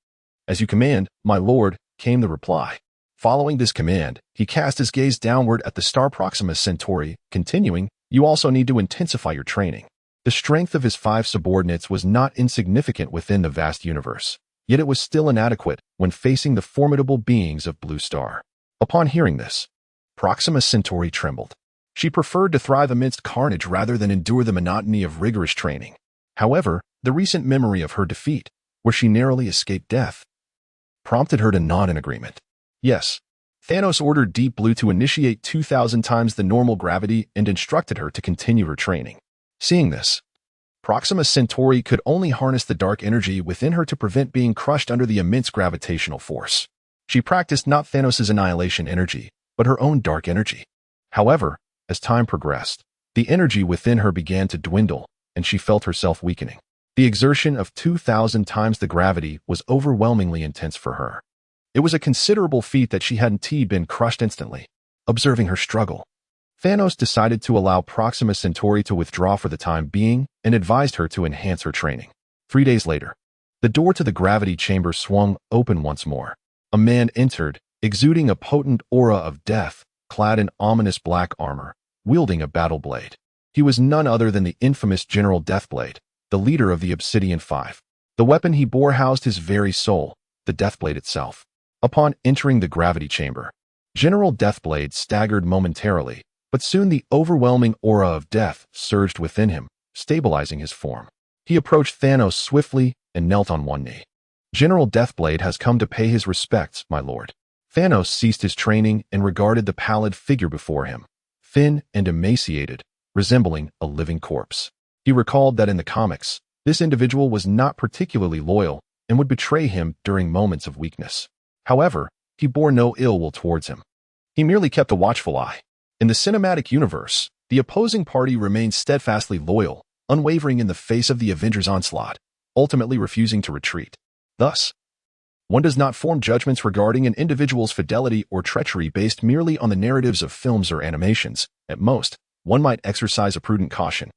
As you command, my lord, came the reply. Following this command, he cast his gaze downward at the star Proxima Centauri, continuing, you also need to intensify your training. The strength of his 5 subordinates was not insignificant within the vast universe, yet it was still inadequate when facing the formidable beings of Blue Star. Upon hearing this, Proxima Centauri trembled. She preferred to thrive amidst carnage rather than endure the monotony of rigorous training. However, the recent memory of her defeat, where she narrowly escaped death, prompted her to nod in agreement. Yes, Thanos ordered Deep Blue to initiate 2,000 times the normal gravity and instructed her to continue her training. Seeing this, Proxima Centauri could only harness the dark energy within her to prevent being crushed under the immense gravitational force. She practiced not Thanos' annihilation energy, but her own dark energy. However, as time progressed, the energy within her began to dwindle, and she felt herself weakening. The exertion of 2,000 times the gravity was overwhelmingly intense for her. It was a considerable feat that she hadn't been crushed instantly. Observing her struggle, Thanos decided to allow Proxima Centauri to withdraw for the time being and advised her to enhance her training. 3 days later, the door to the gravity chamber swung open once more. A man entered, exuding a potent aura of death, clad in ominous black armor, wielding a battle blade. He was none other than the infamous General Deathblade, the leader of the Obsidian Five. The weapon he bore housed his very soul, the Deathblade itself. Upon entering the gravity chamber, General Deathblade staggered momentarily, but soon the overwhelming aura of death surged within him, stabilizing his form. He approached Thanos swiftly and knelt on one knee. General Deathblade has come to pay his respects, my lord. Thanos ceased his training and regarded the pallid figure before him, thin and emaciated, resembling a living corpse. He recalled that in the comics, this individual was not particularly loyal and would betray him during moments of weakness. However, he bore no ill will towards him. He merely kept a watchful eye. In the cinematic universe, the opposing party remained steadfastly loyal, unwavering in the face of the Avengers' onslaught, ultimately refusing to retreat. Thus, one does not form judgments regarding an individual's fidelity or treachery based merely on the narratives of films or animations. At most, one might exercise a prudent caution.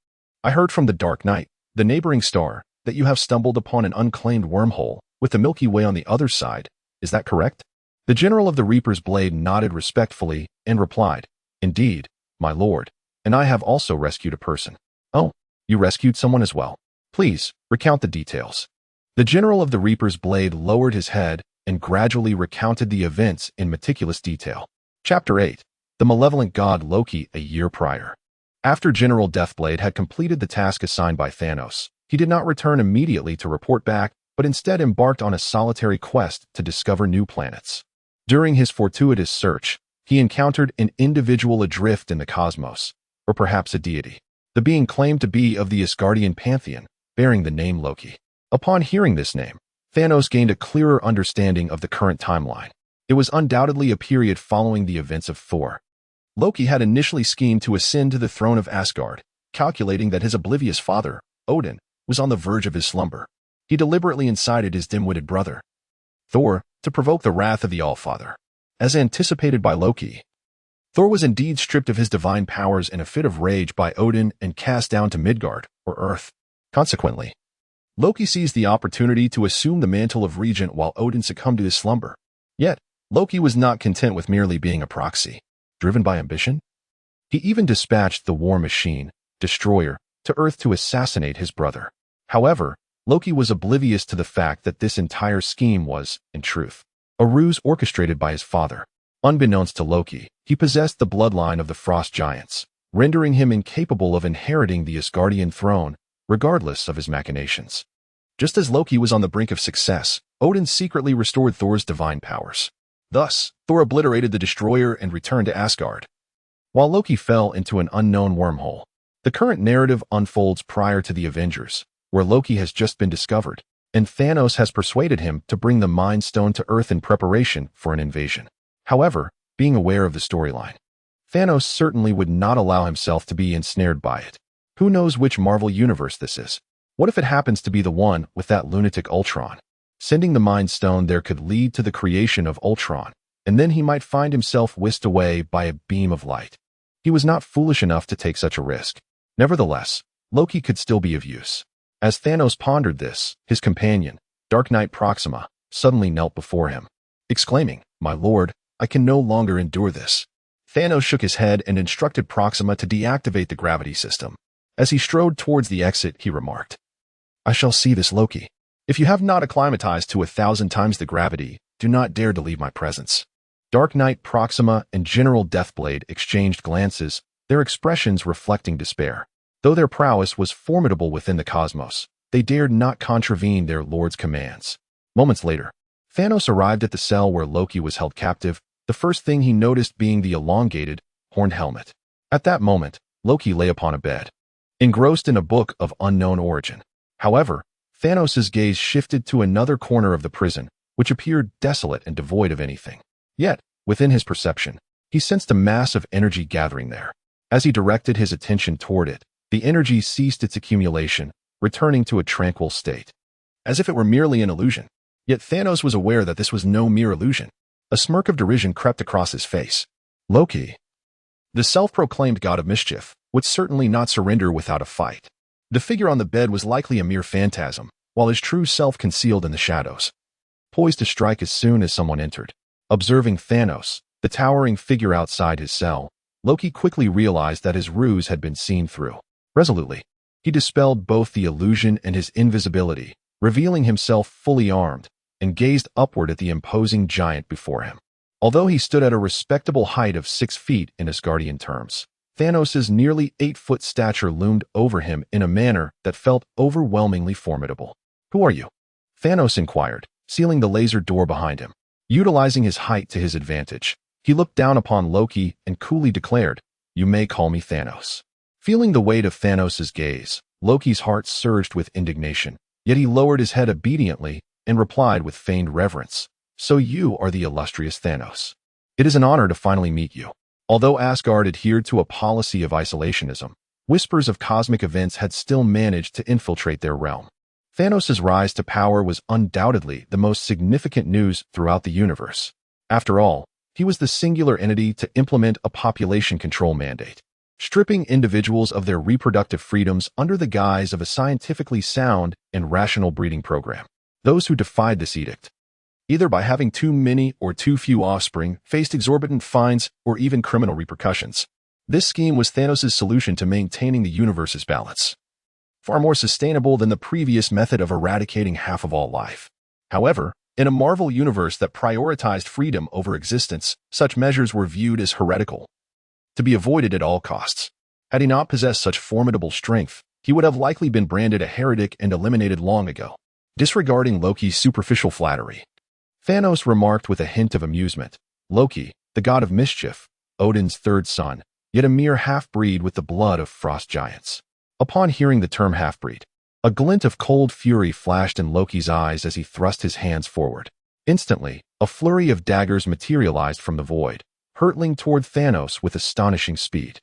I heard from the Dark Knight, the neighboring star, that you have stumbled upon an unclaimed wormhole, with the Milky Way on the other side. Is that correct? The General of the Reaper's Blade nodded respectfully and replied, Indeed, my lord, and I have also rescued a person. Oh, you rescued someone as well. Please, recount the details. The General of the Reaper's Blade lowered his head and gradually recounted the events in meticulous detail. Chapter 8. The Malevolent God Loki a year prior. After General Deathblade had completed the task assigned by Thanos, he did not return immediately to report back, but instead embarked on a solitary quest to discover new planets. During his fortuitous search, he encountered an individual adrift in the cosmos, or perhaps a deity. The being claimed to be of the Asgardian pantheon, bearing the name Loki. Upon hearing this name, Thanos gained a clearer understanding of the current timeline. It was undoubtedly a period following the events of Thor. Loki had initially schemed to ascend to the throne of Asgard, calculating that his oblivious father, Odin, was on the verge of his slumber. He deliberately incited his dim-witted brother, Thor, to provoke the wrath of the Allfather. As anticipated by Loki, Thor was indeed stripped of his divine powers in a fit of rage by Odin and cast down to Midgard, or Earth. Consequently, Loki seized the opportunity to assume the mantle of regent while Odin succumbed to his slumber. Yet, Loki was not content with merely being a proxy. Driven by ambition, he even dispatched the war machine, Destroyer, to Earth to assassinate his brother. However, Loki was oblivious to the fact that this entire scheme was, in truth, a ruse orchestrated by his father. Unbeknownst to Loki, he possessed the bloodline of the Frost Giants, rendering him incapable of inheriting the Asgardian throne, regardless of his machinations. Just as Loki was on the brink of success, Odin secretly restored Thor's divine powers. Thus, Thor obliterated the Destroyer and returned to Asgard. While Loki fell into an unknown wormhole, the current narrative unfolds prior to the Avengers, where Loki has just been discovered, and Thanos has persuaded him to bring the Mind Stone to Earth in preparation for an invasion. However, being aware of the storyline, Thanos certainly would not allow himself to be ensnared by it. Who knows which Marvel universe this is? What if it happens to be the one with that lunatic Ultron? Sending the Mind Stone there could lead to the creation of Ultron, and then he might find himself whisked away by a beam of light. He was not foolish enough to take such a risk. Nevertheless, Loki could still be of use. As Thanos pondered this, his companion, Dark Knight Proxima, suddenly knelt before him, exclaiming, "My lord, I can no longer endure this." Thanos shook his head and instructed Proxima to deactivate the gravity system. As he strode towards the exit, he remarked, "I shall see this Loki. If you have not acclimatized to 1,000 times the gravity, do not dare to leave my presence." Dark Knight Proxima and General Deathblade exchanged glances, their expressions reflecting despair. Though their prowess was formidable within the cosmos, they dared not contravene their lord's commands. Moments later, Thanos arrived at the cell where Loki was held captive, the first thing he noticed being the elongated, horned helmet. At that moment, Loki lay upon a bed, engrossed in a book of unknown origin. However, Thanos' gaze shifted to another corner of the prison, which appeared desolate and devoid of anything. Yet, within his perception, he sensed a mass of energy gathering there. As he directed his attention toward it, the energy ceased its accumulation, returning to a tranquil state, as if it were merely an illusion. Yet Thanos was aware that this was no mere illusion. A smirk of derision crept across his face. Loki, the self-proclaimed god of mischief, would certainly not surrender without a fight. The figure on the bed was likely a mere phantasm, while his true self concealed in the shadows, poised to strike as soon as someone entered. Observing Thanos, the towering figure outside his cell, Loki quickly realized that his ruse had been seen through. Resolutely, he dispelled both the illusion and his invisibility, revealing himself fully armed, and gazed upward at the imposing giant before him. Although he stood at a respectable height of 6 feet in Asgardian terms, Thanos' nearly 8-foot stature loomed over him in a manner that felt overwhelmingly formidable. "Who are you?" Thanos inquired, sealing the laser door behind him. Utilizing his height to his advantage, he looked down upon Loki and coolly declared, "You may call me Thanos." Feeling the weight of Thanos' gaze, Loki's heart surged with indignation, yet he lowered his head obediently and replied with feigned reverence, "So you are the illustrious Thanos. It is an honor to finally meet you." Although Asgard adhered to a policy of isolationism, whispers of cosmic events had still managed to infiltrate their realm. Thanos' rise to power was undoubtedly the most significant news throughout the universe. After all, he was the singular entity to implement a population control mandate, stripping individuals of their reproductive freedoms under the guise of a scientifically sound and rational breeding program. Those who defied this edict, either by having too many or too few offspring, faced exorbitant fines or even criminal repercussions. This scheme was Thanos' solution to maintaining the universe's balance, far more sustainable than the previous method of eradicating half of all life. However, in a Marvel universe that prioritized freedom over existence, such measures were viewed as heretical, to be avoided at all costs. Had he not possessed such formidable strength, he would have likely been branded a heretic and eliminated long ago. Disregarding Loki's superficial flattery, Thanos remarked with a hint of amusement, "Loki, the god of mischief, Odin's third son, yet a mere half-breed with the blood of frost giants." Upon hearing the term half-breed, a glint of cold fury flashed in Loki's eyes as he thrust his hands forward. Instantly, a flurry of daggers materialized from the void, hurtling toward Thanos with astonishing speed.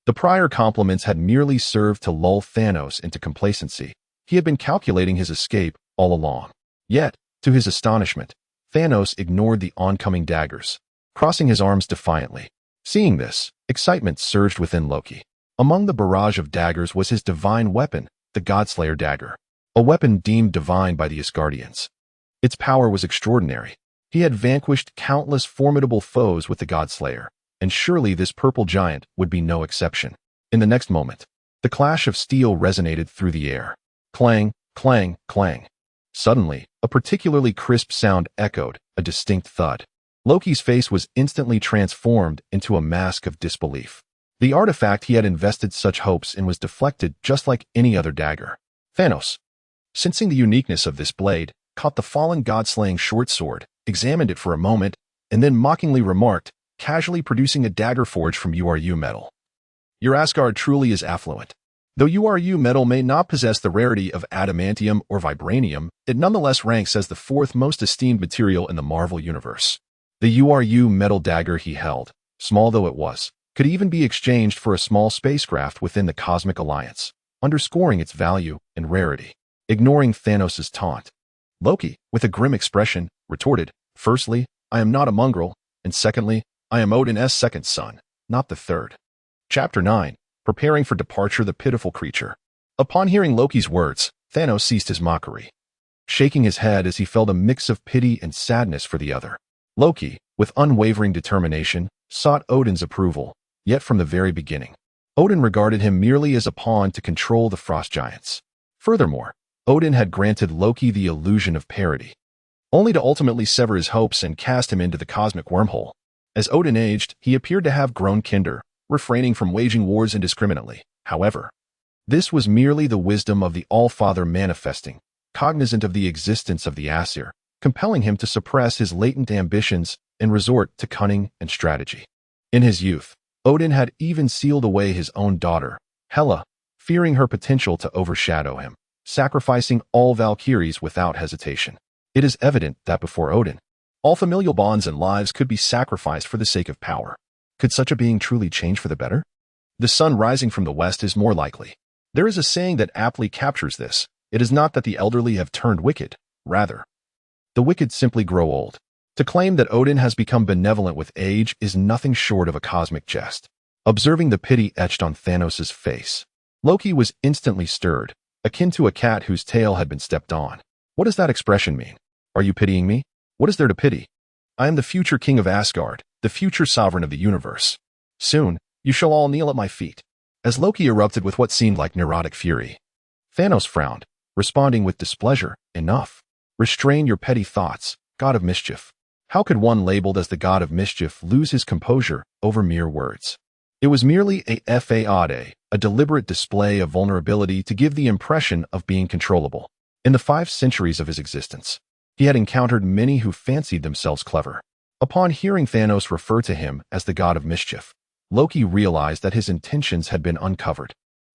The prior compliments had merely served to lull Thanos into complacency. He had been calculating his escape all along. Yet, to his astonishment, Thanos ignored the oncoming daggers, crossing his arms defiantly. Seeing this, excitement surged within Loki. Among the barrage of daggers was his divine weapon, the Godslayer dagger, a weapon deemed divine by the Asgardians. Its power was extraordinary. He had vanquished countless formidable foes with the Godslayer, and surely this purple giant would be no exception. In the next moment, the clash of steel resonated through the air. Clang, clang, clang. Suddenly, a particularly crisp sound echoed, a distinct thud. Loki's face was instantly transformed into a mask of disbelief. The artifact he had invested such hopes in was deflected just like any other dagger. Thanos, sensing the uniqueness of this blade, caught the fallen god-slaying short sword, examined it for a moment, and then mockingly remarked, casually producing a dagger forged from URU metal. Your Asgard truly is affluent. Though URU metal may not possess the rarity of adamantium or vibranium, it nonetheless ranks as the fourth most esteemed material in the Marvel Universe. The URU metal dagger he held, small though it was, could even be exchanged for a small spacecraft within the Cosmic Alliance, underscoring its value and rarity. Ignoring Thanos' taunt, Loki, with a grim expression, retorted, "Firstly, I am not a mongrel, and secondly, I am Odin's second son, not the third." Chapter 9. Preparing for departure, the pitiful creature. Upon hearing Loki's words, Thanos ceased his mockery, shaking his head as he felt a mix of pity and sadness for the other. Loki, with unwavering determination, sought Odin's approval, yet from the very beginning, Odin regarded him merely as a pawn to control the frost giants. Furthermore, Odin had granted Loki the illusion of parity, only to ultimately sever his hopes and cast him into the cosmic wormhole. As Odin aged, he appeared to have grown kinder, refraining from waging wars indiscriminately. However, this was merely the wisdom of the All-Father manifesting, cognizant of the existence of the Aesir, compelling him to suppress his latent ambitions and resort to cunning and strategy. In his youth, Odin had even sealed away his own daughter, Hela, fearing her potential to overshadow him, sacrificing all Valkyries without hesitation. It is evident that before Odin, all familial bonds and lives could be sacrificed for the sake of power. Could such a being truly change for the better? The sun rising from the west is more likely. There is a saying that aptly captures this. It is not that the elderly have turned wicked, rather, the wicked simply grow old. To claim that Odin has become benevolent with age is nothing short of a cosmic jest. Observing the pity etched on Thanos' face, Loki was instantly stirred, akin to a cat whose tail had been stepped on. What does that expression mean? Are you pitying me? What is there to pity? I am the future king of Asgard, the future sovereign of the universe. Soon, you shall all kneel at my feet. As Loki erupted with what seemed like neurotic fury, Thanos frowned, responding with displeasure. Enough. Restrain your petty thoughts, god of mischief. How could one labeled as the god of mischief lose his composure over mere words? It was merely a fade, a deliberate display of vulnerability to give the impression of being controllable. In the 5 centuries of his existence, he had encountered many who fancied themselves clever. Upon hearing Thanos refer to him as the god of mischief, Loki realized that his intentions had been uncovered.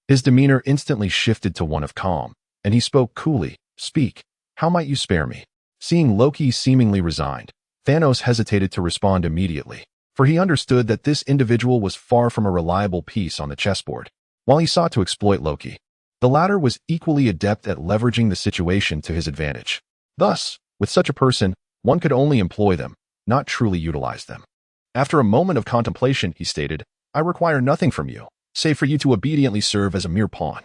His demeanor instantly shifted to one of calm, and he spoke coolly, "Speak, how might you spare me?" Seeing Loki seemingly resigned, Thanos hesitated to respond immediately, for he understood that this individual was far from a reliable piece on the chessboard. While he sought to exploit Loki, the latter was equally adept at leveraging the situation to his advantage. Thus, with such a person, one could only employ them, not truly utilize them. After a moment of contemplation, he stated, "I require nothing from you, save for you to obediently serve as a mere pawn."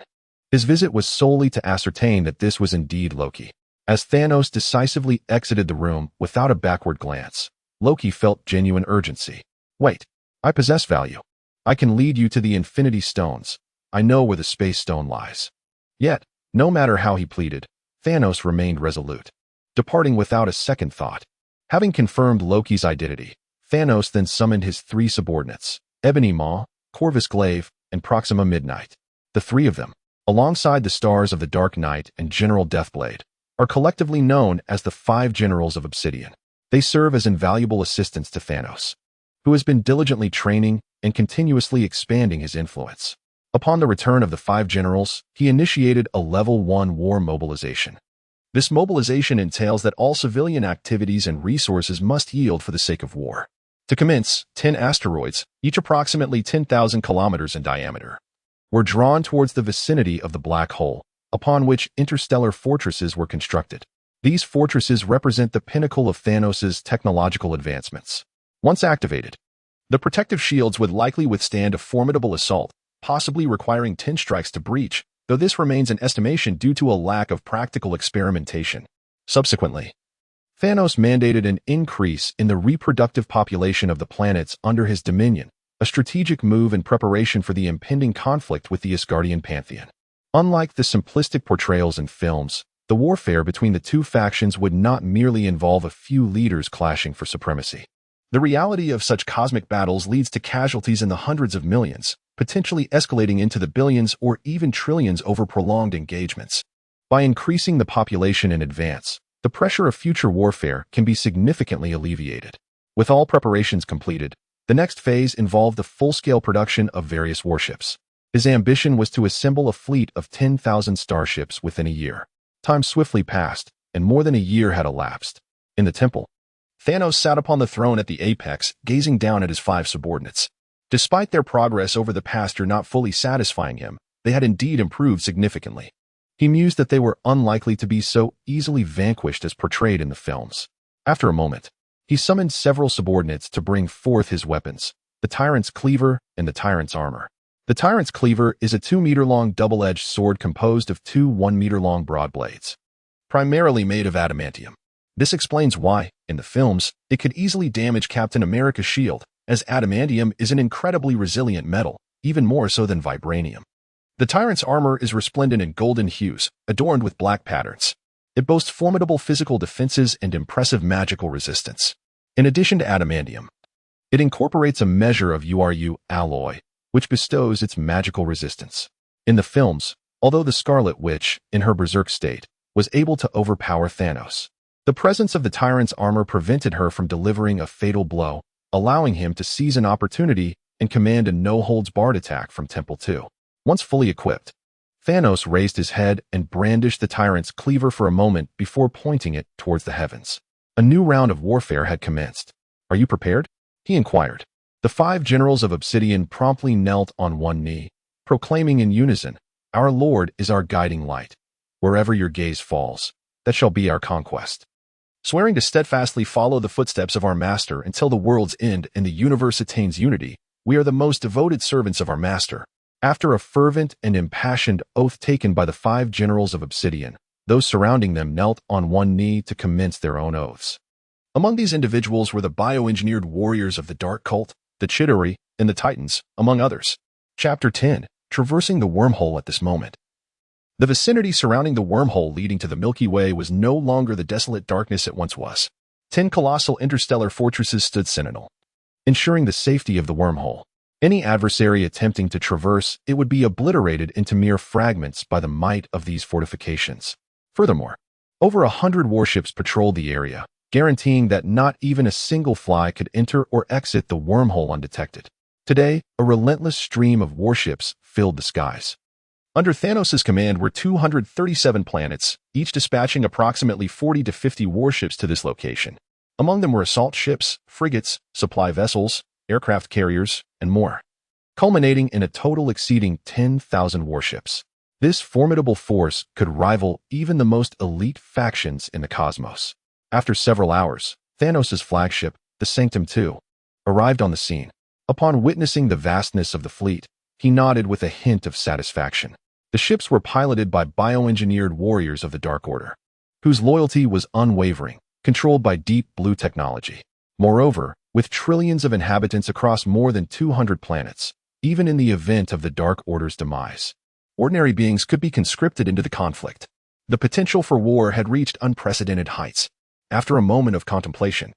His visit was solely to ascertain that this was indeed Loki. As Thanos decisively exited the room without a backward glance, Loki felt genuine urgency. "Wait, I possess value. I can lead you to the Infinity Stones. I know where the Space Stone lies." Yet, no matter how he pleaded, Thanos remained resolute, departing without a second thought. Having confirmed Loki's identity, Thanos then summoned his 3 subordinates, Ebony Maw, Corvus Glaive, and Proxima Midnight. The 3 of them, alongside the stars of the Dark Knight and General Deathblade, are collectively known as the 5 Generals of Obsidian. They serve as invaluable assistants to Thanos, who has been diligently training and continuously expanding his influence. Upon the return of the 5 generals, he initiated a Level 1 war mobilization. This mobilization entails that all civilian activities and resources must yield for the sake of war. To commence, 10 asteroids, each approximately 10,000 kilometers in diameter, were drawn towards the vicinity of the black hole, upon which interstellar fortresses were constructed. These fortresses represent the pinnacle of Thanos' technological advancements. Once activated, The protective shields would likely withstand a formidable assault, possibly requiring 10 strikes to breach, though this remains an estimation due to a lack of practical experimentation. Subsequently, Thanos mandated an increase in the reproductive population of the planets under his dominion, a strategic move in preparation for the impending conflict with the Asgardian pantheon. Unlike the simplistic portrayals in films, the warfare between the two factions would not merely involve a few leaders clashing for supremacy. The reality of such cosmic battles leads to casualties in the hundreds of millions, potentially escalating into the billions or even trillions over prolonged engagements. By increasing the population in advance, the pressure of future warfare can be significantly alleviated. With all preparations completed, the next phase involved the full-scale production of various warships. His ambition was to assemble a fleet of 10,000 starships within a year. Time swiftly passed, and more than a year had elapsed. In the temple, Thanos sat upon the throne at the apex, gazing down at his 5 subordinates. Despite their progress over the past year not fully satisfying him, they had indeed improved significantly. He mused that they were unlikely to be so easily vanquished as portrayed in the films. After a moment, he summoned several subordinates to bring forth his weapons, the Tyrant's Cleaver and the Tyrant's Armor. The Tyrant's Cleaver is a 2-meter-long double-edged sword composed of 2 1-meter-long broad blades, primarily made of adamantium. This explains why, in the films, it could easily damage Captain America's shield, as adamantium is an incredibly resilient metal, even more so than vibranium. The Tyrant's armor is resplendent in golden hues, adorned with black patterns. It boasts formidable physical defenses and impressive magical resistance. In addition to adamantium, it incorporates a measure of URU alloy, which bestows its magical resistance. In the films, although the Scarlet Witch, in her berserk state, was able to overpower Thanos, the presence of the Tyrant's armor prevented her from delivering a fatal blow, allowing him to seize an opportunity and command a no-holds-barred attack from Temple 2. Once fully equipped, Thanos raised his head and brandished the Tyrant's Cleaver for a moment before pointing it towards the heavens. A new round of warfare had commenced. "Are you prepared?" he inquired. The 5 generals of Obsidian promptly knelt on one knee, proclaiming in unison, "Our Lord is our guiding light. Wherever your gaze falls, that shall be our conquest." Swearing to steadfastly follow the footsteps of our Master until the world's end and the universe attains unity, we are the most devoted servants of our Master. After a fervent and impassioned oath taken by the 5 generals of Obsidian, those surrounding them knelt on one knee to commence their own oaths. Among these individuals were the bioengineered warriors of the Dark Cult, the Chitauri, and the Titans, among others. Chapter 10. Traversing the Wormhole. At this moment, the vicinity surrounding the wormhole leading to the Milky Way was no longer the desolate darkness it once was. 10 colossal interstellar fortresses stood sentinel, ensuring the safety of the wormhole. Any adversary attempting to traverse it would be obliterated into mere fragments by the might of these fortifications. Furthermore, over 100 warships patrolled the area, guaranteeing that not even a single fly could enter or exit the wormhole undetected. Today, a relentless stream of warships filled the skies. Under Thanos' command were 237 planets, each dispatching approximately 40 to 50 warships to this location. Among them were assault ships, frigates, supply vessels, aircraft carriers, and more, culminating in a total exceeding 10,000 warships. This formidable force could rival even the most elite factions in the cosmos. After several hours, Thanos' flagship, the Sanctum II, arrived on the scene. Upon witnessing the vastness of the fleet, he nodded with a hint of satisfaction. The ships were piloted by bioengineered warriors of the Dark Order, whose loyalty was unwavering, controlled by deep blue technology. Moreover, with trillions of inhabitants across more than 200 planets, even in the event of the Dark Order's demise, ordinary beings could be conscripted into the conflict. The potential for war had reached unprecedented heights. After a moment of contemplation,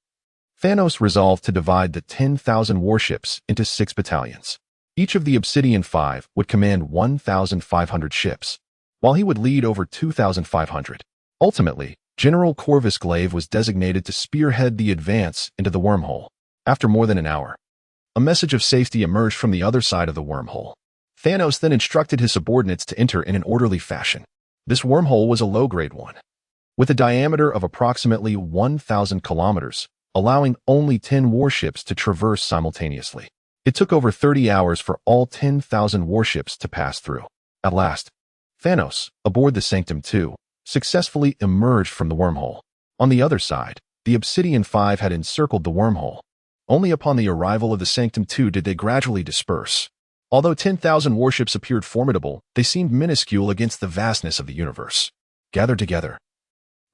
Thanos resolved to divide the 10,000 warships into 6 battalions. Each of the Obsidian 5 would command 1,500 ships, while he would lead over 2,500. Ultimately, General Corvus Glaive was designated to spearhead the advance into the wormhole. After more than an hour, a message of safety emerged from the other side of the wormhole. Thanos then instructed his subordinates to enter in an orderly fashion. This wormhole was a low-grade one, with a diameter of approximately 1,000 kilometers, allowing only 10 warships to traverse simultaneously. It took over 30 hours for all 10,000 warships to pass through. At last, Thanos, aboard the Sanctum II, successfully emerged from the wormhole. On the other side, the Obsidian 5 had encircled the wormhole. Only upon the arrival of the Sanctum II did they gradually disperse. Although 10,000 warships appeared formidable, they seemed minuscule against the vastness of the universe. Gathered together,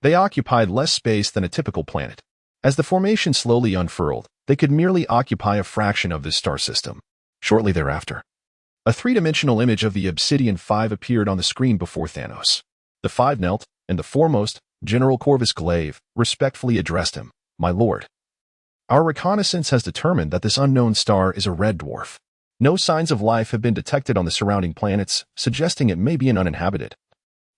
they occupied less space than a typical planet. As the formation slowly unfurled, they could merely occupy a fraction of this star system. Shortly thereafter, a three-dimensional image of the Obsidian Five appeared on the screen before Thanos. The five knelt, and the foremost, General Corvus Glaive, respectfully addressed him, "My lord, our reconnaissance has determined that this unknown star is a red dwarf. No signs of life have been detected on the surrounding planets, suggesting it may be an uninhabited,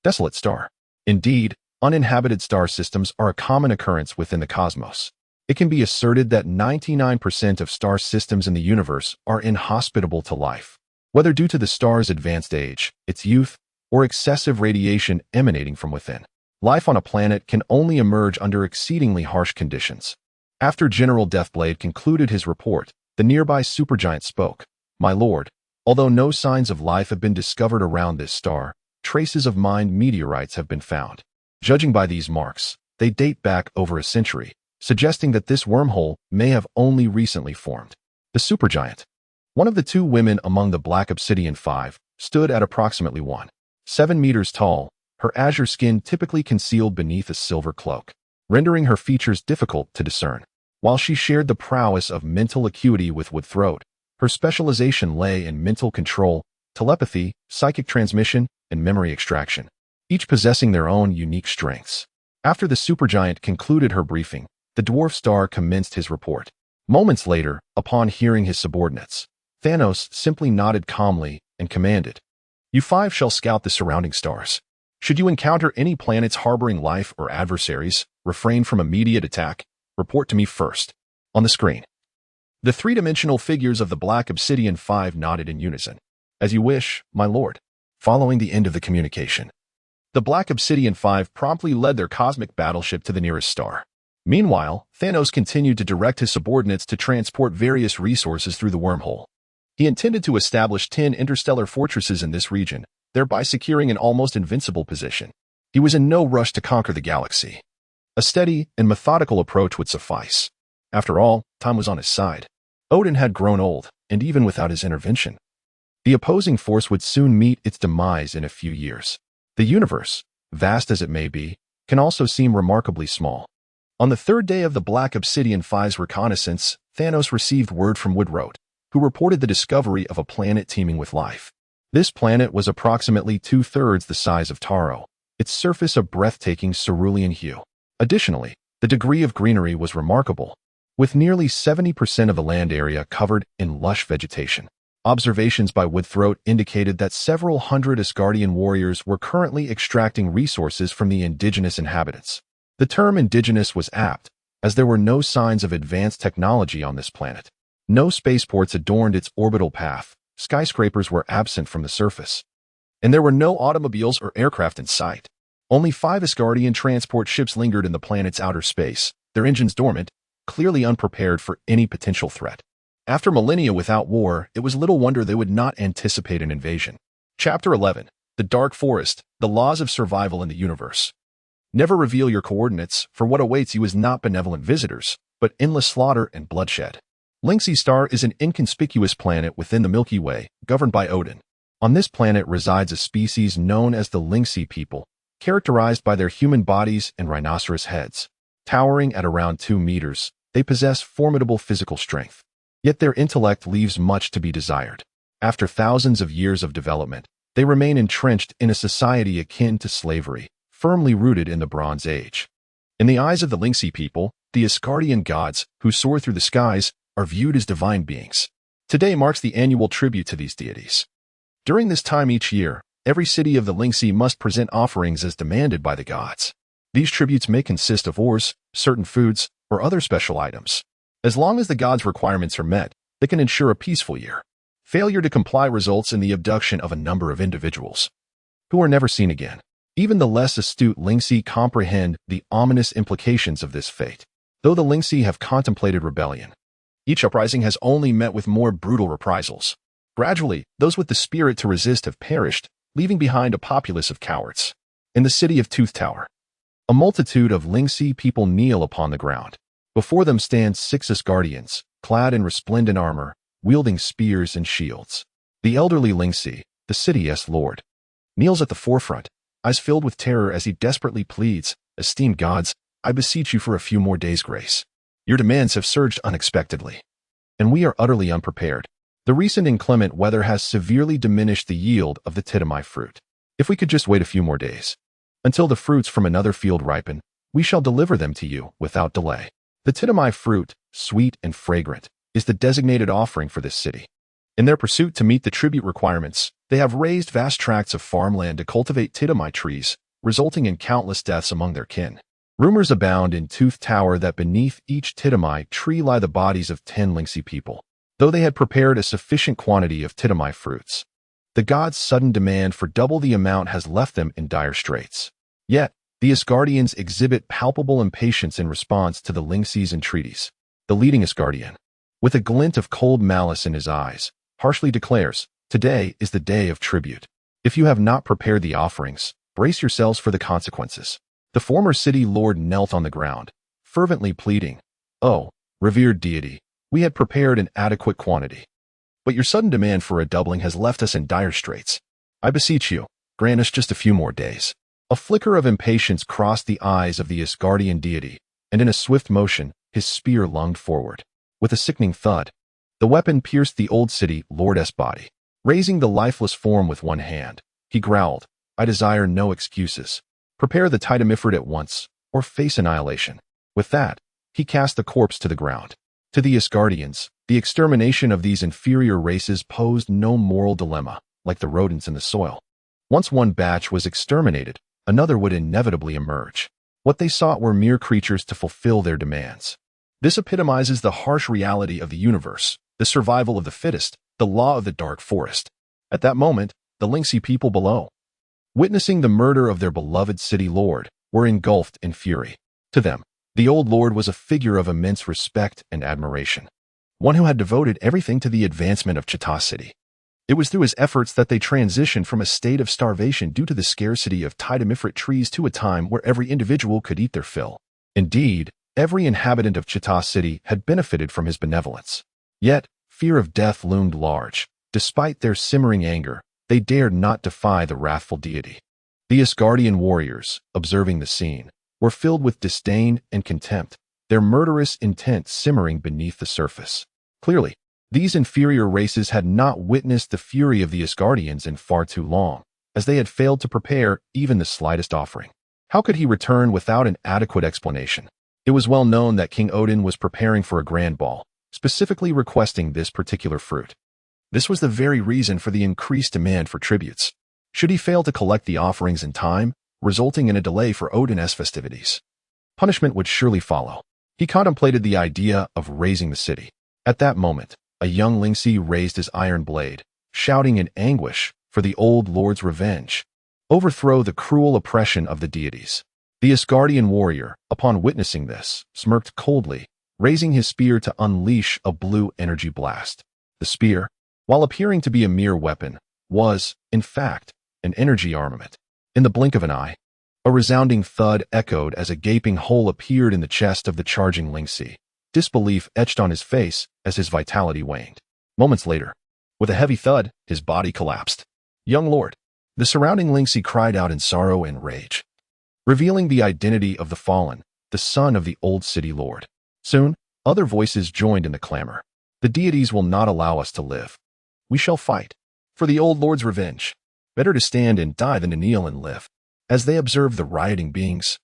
desolate star. Indeed, uninhabited star systems are a common occurrence within the cosmos. It can be asserted that 99% of star systems in the universe are inhospitable to life, whether due to the star's advanced age, its youth, or excessive radiation emanating from within. Life on a planet can only emerge under exceedingly harsh conditions." After General Deathblade concluded his report, the nearby supergiant spoke, "My lord, although no signs of life have been discovered around this star, traces of mined meteorites have been found. Judging by these marks, they date back over a century, suggesting that this wormhole may have only recently formed." The supergiant, one of the two women among the Black Obsidian Five, stood at approximately 1.7 meters tall, her azure skin typically concealed beneath a silver cloak, rendering her features difficult to discern. While she shared the prowess of mental acuity with Woodthroat, her specialization lay in mental control, telepathy, psychic transmission, and memory extraction, each possessing their own unique strengths. After the supergiant concluded her briefing, the dwarf star commenced his report. Moments later, upon hearing his subordinates, Thanos simply nodded calmly and commanded, "You five shall scout the surrounding stars. Should you encounter any planets harboring life or adversaries, refrain from immediate attack. Report to me first." On the screen, the three-dimensional figures of the Black Obsidian Five nodded in unison. "As you wish, my lord." Following the end of the communication, the Black Obsidian Five promptly led their cosmic battleship to the nearest star. Meanwhile, Thanos continued to direct his subordinates to transport various resources through the wormhole. He intended to establish 10 interstellar fortresses in this region, thereby securing an almost invincible position. He was in no rush to conquer the galaxy. A steady and methodical approach would suffice. After all, time was on his side. Odin had grown old, and even without his intervention, the opposing force would soon meet its demise in a few years. The universe, vast as it may be, can also seem remarkably small. On the third day of the Black Obsidian Five's reconnaissance, Thanos received word from Woodthroat, who reported the discovery of a planet teeming with life. This planet was approximately 2/3 the size of Taro, its surface a breathtaking cerulean hue. Additionally, the degree of greenery was remarkable, with nearly 70% of the land area covered in lush vegetation. Observations by Woodthroat indicated that several hundred Asgardian warriors were currently extracting resources from the indigenous inhabitants. The term indigenous was apt, as there were no signs of advanced technology on this planet. No spaceports adorned its orbital path, skyscrapers were absent from the surface, and there were no automobiles or aircraft in sight. Only 5 Asgardian transport ships lingered in the planet's outer space, their engines dormant, clearly unprepared for any potential threat. After millennia without war, it was little wonder they would not anticipate an invasion. Chapter 11. The Dark Forest, the Laws of Survival in the Universe. Never reveal your coordinates, for what awaits you is not benevolent visitors, but endless slaughter and bloodshed. Lingxi Star is an inconspicuous planet within the Milky Way, governed by Odin. On this planet resides a species known as the Lingxi people, characterized by their human bodies and rhinoceros heads. Towering at around 2 meters, they possess formidable physical strength. Yet their intellect leaves much to be desired. After thousands of years of development, they remain entrenched in a society akin to slavery, firmly rooted in the Bronze Age. In the eyes of the Lingxi people, the Asgardian gods, who soar through the skies, are viewed as divine beings. Today marks the annual tribute to these deities. During this time each year, every city of the Lingxi must present offerings as demanded by the gods. These tributes may consist of ores, certain foods, or other special items. As long as the gods' requirements are met, they can ensure a peaceful year. Failure to comply results in the abduction of a number of individuals, who are never seen again. Even the less astute Lingxi comprehend the ominous implications of this fate. Though the Lingxi have contemplated rebellion, each uprising has only met with more brutal reprisals. Gradually, those with the spirit to resist have perished, leaving behind a populace of cowards. In the city of Tooth Tower, a multitude of Lingxi people kneel upon the ground. Before them stand 6 Asgardians, clad in resplendent armor, wielding spears and shields. The elderly Lingxi, the city's lord, kneels at the forefront, eyes filled with terror as he desperately pleads, "Esteemed gods, I beseech you for a few more days' grace. Your demands have surged unexpectedly, and we are utterly unprepared. The recent inclement weather has severely diminished the yield of the Titamai fruit. If we could just wait a few more days, until the fruits from another field ripen, we shall deliver them to you without delay." The Titamai fruit, sweet and fragrant, is the designated offering for this city. In their pursuit to meet the tribute requirements, they have raised vast tracts of farmland to cultivate Titamai trees, resulting in countless deaths among their kin. Rumors abound in Tooth Tower that beneath each Titamai tree lie the bodies of 10 Lingxi people, though they had prepared a sufficient quantity of Titamai fruits. The gods' sudden demand for double the amount has left them in dire straits. Yet, the Asgardians exhibit palpable impatience in response to the Lingxi's entreaties. The leading Asgardian, with a glint of cold malice in his eyes, harshly declares, "Today is the day of tribute. If you have not prepared the offerings, brace yourselves for the consequences." The former city lord knelt on the ground, fervently pleading, "Oh, revered deity, we had prepared an adequate quantity, but your sudden demand for a doubling has left us in dire straits. I beseech you, grant us just a few more days." A flicker of impatience crossed the eyes of the Asgardian deity, and in a swift motion, his spear lunged forward. With a sickening thud, the weapon pierced the old city lord's body. Raising the lifeless form with one hand, he growled, "I desire no excuses. Prepare the Titamifrid at once, or face annihilation." With that, he cast the corpse to the ground. To the Asgardians, the extermination of these inferior races posed no moral dilemma, like the rodents in the soil. Once one batch was exterminated, another would inevitably emerge. What they sought were mere creatures to fulfill their demands. This epitomizes the harsh reality of the universe, the survival of the fittest, the law of the dark forest. At that moment, the Lingxi people below, witnessing the murder of their beloved city lord, were engulfed in fury. To them, the old lord was a figure of immense respect and admiration, one who had devoted everything to the advancement of Chita City. It was through his efforts that they transitioned from a state of starvation due to the scarcity of Titamifrid trees to a time where every individual could eat their fill. Indeed, every inhabitant of Chita City had benefited from his benevolence. Yet, fear of death loomed large. Despite their simmering anger, they dared not defy the wrathful deity. The Asgardian warriors, observing the scene, were filled with disdain and contempt, their murderous intent simmering beneath the surface. Clearly, these inferior races had not witnessed the fury of the Asgardians in far too long, as they had failed to prepare even the slightest offering. How could he return without an adequate explanation? It was well known that King Odin was preparing for a grand ball, specifically requesting this particular fruit. This was the very reason for the increased demand for tributes. Should he fail to collect the offerings in time, resulting in a delay for Odin's festivities, punishment would surely follow. He contemplated the idea of razing the city. At that moment, a young Lingxi raised his iron blade, shouting in anguish for the old lord's revenge. Overthrow the cruel oppression of the deities. The Asgardian warrior, upon witnessing this, smirked coldly, raising his spear to unleash a blue energy blast. The spear, while appearing to be a mere weapon, was, in fact, an energy armament. In the blink of an eye, a resounding thud echoed as a gaping hole appeared in the chest of the charging Lingxi. Disbelief etched on his face as his vitality waned. Moments later, with a heavy thud, his body collapsed. "Young lord!" The surrounding Lingxi cried out in sorrow and rage, revealing the identity of the fallen, the son of the old city lord. Soon, other voices joined in the clamor. "The deities will not allow us to live. We shall fight for the old lord's revenge. Better to stand and die than to kneel and live." As they observed the rioting beings,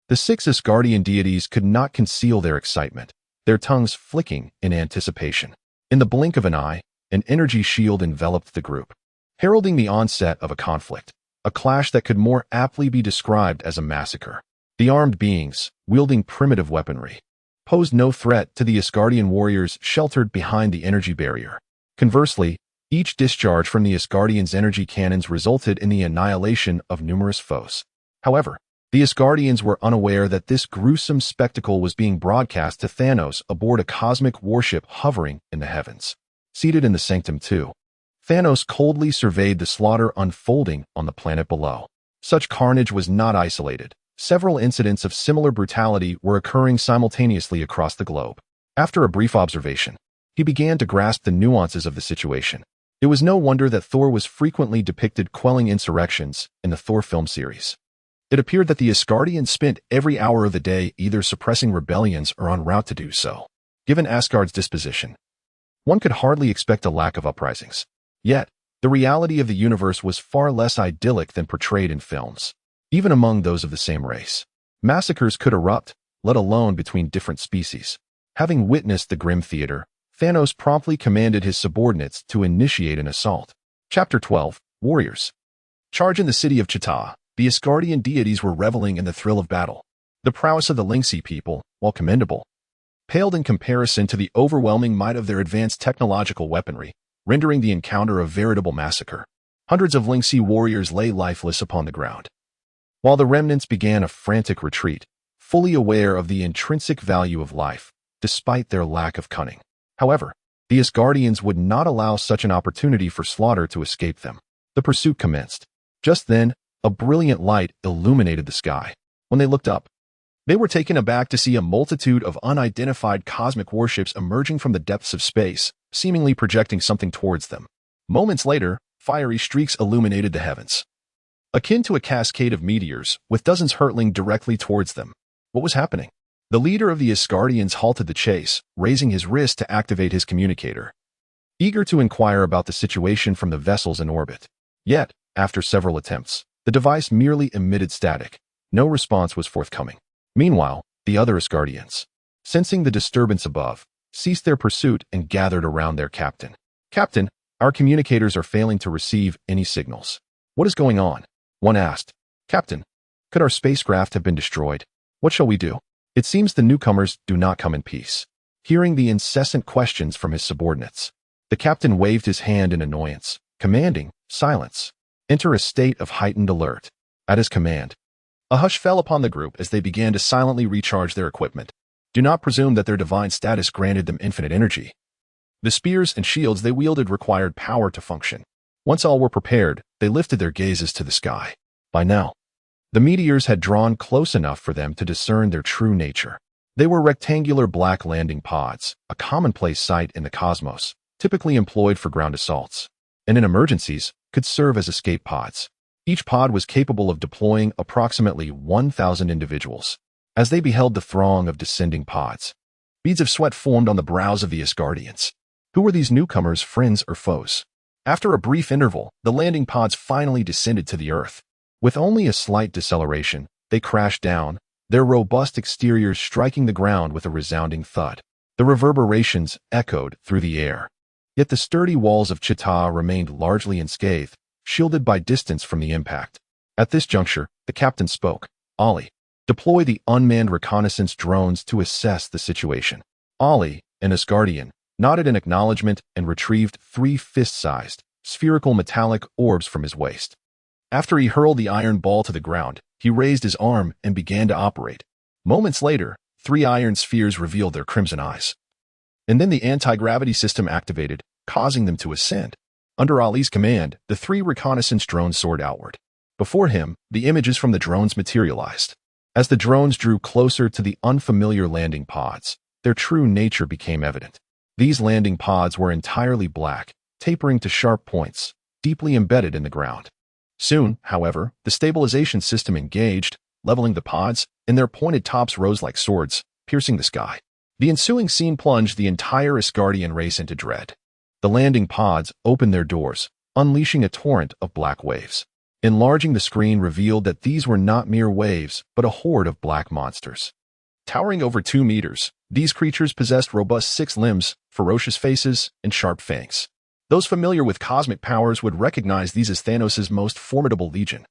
the 6 Asgardian deities could not conceal their excitement, their tongues flicking in anticipation. In the blink of an eye, an energy shield enveloped the group, heralding the onset of a conflict, a clash that could more aptly be described as a massacre. The armed beings, wielding primitive weaponry, posed no threat to the Asgardian warriors sheltered behind the energy barrier. Conversely, each discharge from the Asgardians' energy cannons resulted in the annihilation of numerous foes. However, the Asgardians were unaware that this gruesome spectacle was being broadcast to Thanos aboard a cosmic warship hovering in the heavens. Seated in the Sanctum II, Thanos coldly surveyed the slaughter unfolding on the planet below. Such carnage was not isolated. Several incidents of similar brutality were occurring simultaneously across the globe. After a brief observation, he began to grasp the nuances of the situation. It was no wonder that Thor was frequently depicted quelling insurrections in the Thor film series. It appeared that the Asgardians spent every hour of the day either suppressing rebellions or en route to do so. Given Asgard's disposition, one could hardly expect a lack of uprisings. Yet, the reality of the universe was far less idyllic than portrayed in films. Even among those of the same race, massacres could erupt, let alone between different species. Having witnessed the grim theater, Thanos promptly commanded his subordinates to initiate an assault. Chapter 12, Warriors. Charge in the city of Chita. The Asgardian deities were reveling in the thrill of battle. The prowess of the Lingxi people, while commendable, paled in comparison to the overwhelming might of their advanced technological weaponry, rendering the encounter a veritable massacre. Hundreds of Lingxi warriors lay lifeless upon the ground, while the remnants began a frantic retreat, fully aware of the intrinsic value of life, despite their lack of cunning. However, the Asgardians would not allow such an opportunity for slaughter to escape them. The pursuit commenced. Just then, a brilliant light illuminated the sky. When they looked up, they were taken aback to see a multitude of unidentified cosmic warships emerging from the depths of space, seemingly projecting something towards them. Moments later, fiery streaks illuminated the heavens, akin to a cascade of meteors, with dozens hurtling directly towards them. What was happening? The leader of the Asgardians halted the chase, raising his wrist to activate his communicator, eager to inquire about the situation from the vessels in orbit. Yet, after several attempts, the device merely emitted static. No response was forthcoming. Meanwhile, the other Asgardians, sensing the disturbance above, ceased their pursuit and gathered around their captain. "Captain, our communicators are failing to receive any signals. What is going on?" One asked. "Captain, could our spacecraft have been destroyed? What shall we do?" It seems the newcomers do not come in peace. Hearing the incessant questions from his subordinates, the captain waved his hand in annoyance, commanding, "Silence. Enter a state of heightened alert." At his command, a hush fell upon the group as they began to silently recharge their equipment. Do not presume that their divine status granted them infinite energy. The spears and shields they wielded required power to function. Once all were prepared, they lifted their gazes to the sky. By now, the meteors had drawn close enough for them to discern their true nature. They were rectangular black landing pods, a commonplace sight in the cosmos, typically employed for ground assaults, and in emergencies, could serve as escape pods. Each pod was capable of deploying approximately 1,000 individuals. As they beheld the throng of descending pods, beads of sweat formed on the brows of the Asgardians. Who were these newcomers, friends or foes? After a brief interval, the landing pods finally descended to the earth. With only a slight deceleration, they crashed down, their robust exteriors striking the ground with a resounding thud. The reverberations echoed through the air. Yet the sturdy walls of Chita remained largely unscathed, shielded by distance from the impact. At this juncture, the captain spoke. "Ollie, deploy the unmanned reconnaissance drones to assess the situation." Ollie, an Asgardian, nodded in acknowledgement and retrieved 3 fist-sized, spherical metallic orbs from his waist. After he hurled the iron ball to the ground, he raised his arm and began to operate. Moments later, 3 iron spheres revealed their crimson eyes. And then the anti-gravity system activated, causing them to ascend. Under Ollie's command, the 3 reconnaissance drones soared outward. Before him, the images from the drones materialized. As the drones drew closer to the unfamiliar landing pods, their true nature became evident. These landing pods were entirely black, tapering to sharp points, deeply embedded in the ground. Soon, however, the stabilization system engaged, leveling the pods, and their pointed tops rose like swords, piercing the sky. The ensuing scene plunged the entire Asgardian race into dread. The landing pods opened their doors, unleashing a torrent of black waves. Enlarging the screen revealed that these were not mere waves, but a horde of black monsters. Towering over 2 meters, these creatures possessed robust 6 limbs, ferocious faces, and sharp fangs. Those familiar with cosmic powers would recognize these as Thanos' most formidable legion,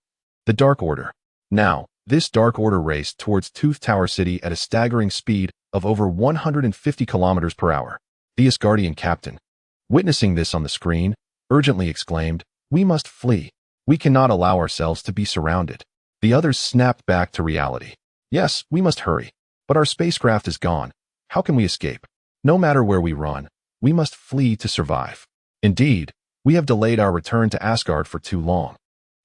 the Dark Order. Now, this Dark Order raced towards Tooth Tower City at a staggering speed of over 150 kilometers per hour. The Asgardian captain, witnessing this on the screen, urgently exclaimed, "We must flee. We cannot allow ourselves to be surrounded." The others snapped back to reality. "Yes, we must hurry. But our spacecraft is gone. How can we escape? No matter where we run, we must flee to survive. Indeed, we have delayed our return to Asgard for too long.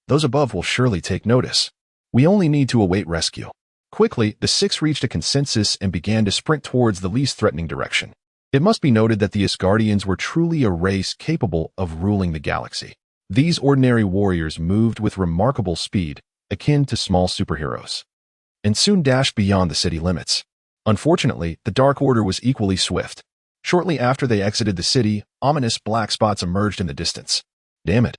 Those above will surely take notice. We only need to await rescue. Quickly, the six reached a consensus and began to sprint towards the least threatening direction. It must be noted that the Asgardians were truly a race capable of ruling the galaxy. These ordinary warriors moved with remarkable speed, akin to small superheroes, and soon dashed beyond the city limits. Unfortunately, the Dark Order was equally swift. Shortly after they exited the city, ominous black spots emerged in the distance. Damn it.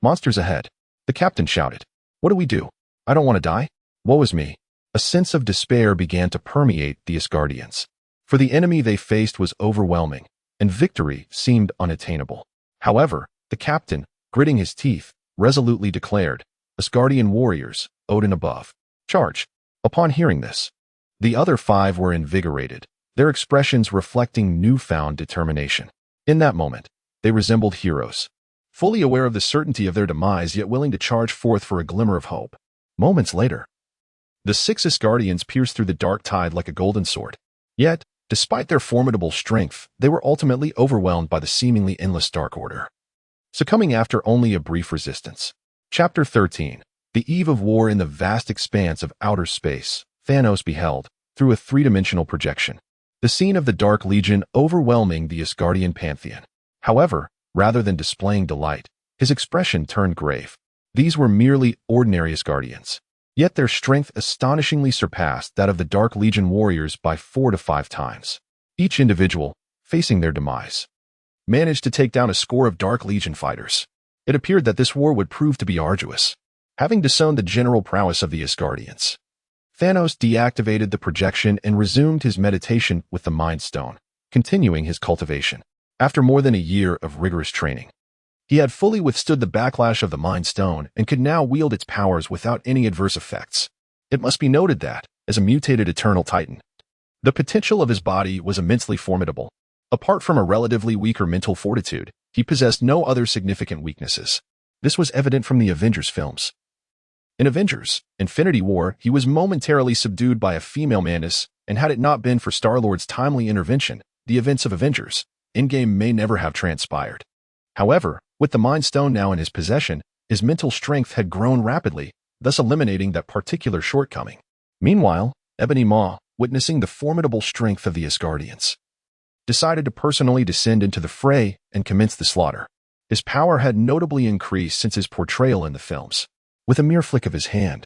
Monsters ahead. The captain shouted. What do we do? I don't want to die. Woe is me. A sense of despair began to permeate the Asgardians. For the enemy they faced was overwhelming, and victory seemed unattainable. However, the captain, gritting his teeth, resolutely declared, Asgardian warriors, Odin above. Charge. Upon hearing this, the other five were invigorated, their expressions reflecting newfound determination. In that moment, they resembled heroes, fully aware of the certainty of their demise yet willing to charge forth for a glimmer of hope. Moments later, the six Asgardians pierced through the dark tide like a golden sword. Yet, despite their formidable strength, they were ultimately overwhelmed by the seemingly endless Dark Order, succumbing after only a brief resistance. Chapter 13. The eve of war in the vast expanse of outer space, Thanos beheld, through a three-dimensional projection, the scene of the Dark Legion overwhelming the Asgardian pantheon. However, rather than displaying delight, his expression turned grave. These were merely ordinary Asgardians, yet their strength astonishingly surpassed that of the Dark Legion warriors by 4 to 5 times. Each individual, facing their demise, managed to take down a score of Dark Legion fighters. It appeared that this war would prove to be arduous. Having disowned the general prowess of the Asgardians, Thanos deactivated the projection and resumed his meditation with the Mind Stone, continuing his cultivation. After more than a year of rigorous training, he had fully withstood the backlash of the Mind Stone and could now wield its powers without any adverse effects. It must be noted that, as a mutated Eternal Titan, the potential of his body was immensely formidable. Apart from a relatively weaker mental fortitude, he possessed no other significant weaknesses. This was evident from the Avengers films. In Avengers: Infinity War, he was momentarily subdued by a female Mantis, and had it not been for Star-Lord's timely intervention, the events of Avengers: Endgame may never have transpired. However, with the Mind Stone now in his possession, his mental strength had grown rapidly, thus eliminating that particular shortcoming. Meanwhile, Ebony Maw, witnessing the formidable strength of the Asgardians, decided to personally descend into the fray and commence the slaughter. His power had notably increased since his portrayal in the films. With a mere flick of his hand,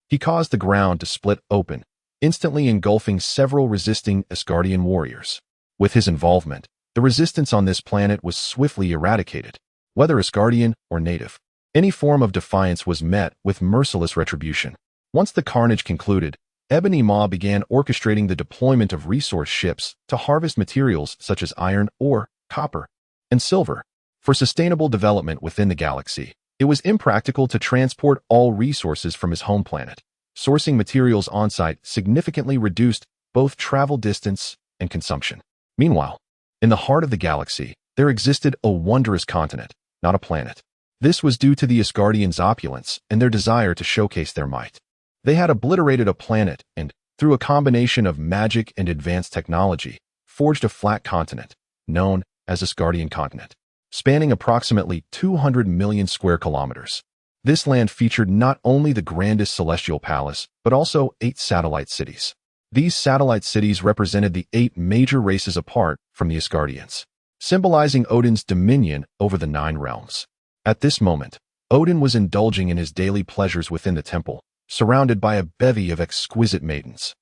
he caused the ground to split open, instantly engulfing several resisting Asgardian warriors. With his involvement, the resistance on this planet was swiftly eradicated. Whether Asgardian or native, any form of defiance was met with merciless retribution. Once the carnage concluded, Ebony Maw began orchestrating the deployment of resource ships to harvest materials such as iron, ore, copper, and silver for sustainable development within the galaxy. It was impractical to transport all resources from his home planet. Sourcing materials on-site significantly reduced both travel distance and consumption. Meanwhile, in the heart of the galaxy, there existed a wondrous continent, not a planet. This was due to the Asgardians' opulence and their desire to showcase their might. They had obliterated a planet and, through a combination of magic and advanced technology, forged a flat continent, known as Asgardian continent, spanning approximately 200 million square kilometers. This land featured not only the grandest celestial palace, but also 8 satellite cities. These satellite cities represented the 8 major races apart from the Asgardians, symbolizing Odin's dominion over the 9 realms. At this moment, Odin was indulging in his daily pleasures within the temple, surrounded by a bevy of exquisite maidens.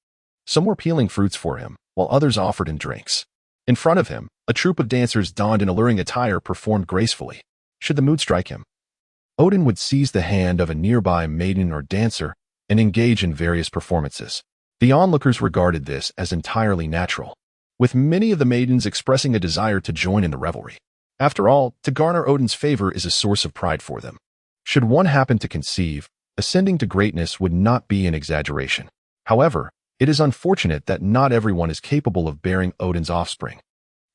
Some were peeling fruits for him, while others offered him drinks. In front of him, a troupe of dancers donned in alluring attire performed gracefully. Should the mood strike him, Odin would seize the hand of a nearby maiden or dancer and engage in various performances. The onlookers regarded this as entirely natural, with many of the maidens expressing a desire to join in the revelry. After all, to garner Odin's favor is a source of pride for them. Should one happen to conceive, ascending to greatness would not be an exaggeration. However, it is unfortunate that not everyone is capable of bearing Odin's offspring.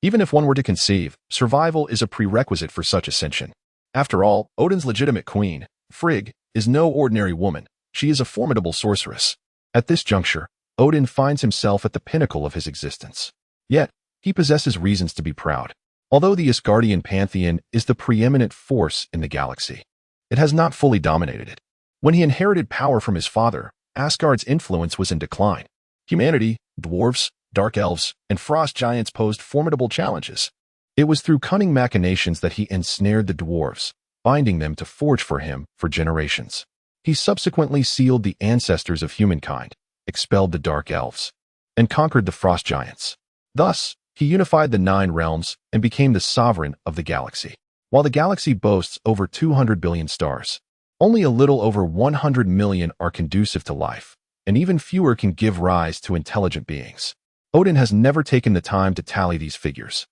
Even if one were to conceive, survival is a prerequisite for such ascension. After all, Odin's legitimate queen, Frigg, is no ordinary woman. She is a formidable sorceress. At this juncture, Odin finds himself at the pinnacle of his existence. Yet, he possesses reasons to be proud. Although the Asgardian pantheon is the preeminent force in the galaxy, it has not fully dominated it. When he inherited power from his father, Asgard's influence was in decline. Humanity, dwarves, dark elves, and frost giants posed formidable challenges. It was through cunning machinations that he ensnared the dwarves, binding them to forge for him for generations. He subsequently sealed the ancestors of humankind, expelled the dark elves, and conquered the frost giants. Thus, he unified the 9 realms and became the sovereign of the galaxy. While the galaxy boasts over 200 billion stars, only a little over 100 million are conducive to life, and even fewer can give rise to intelligent beings. Odin has never taken the time to tally these figures.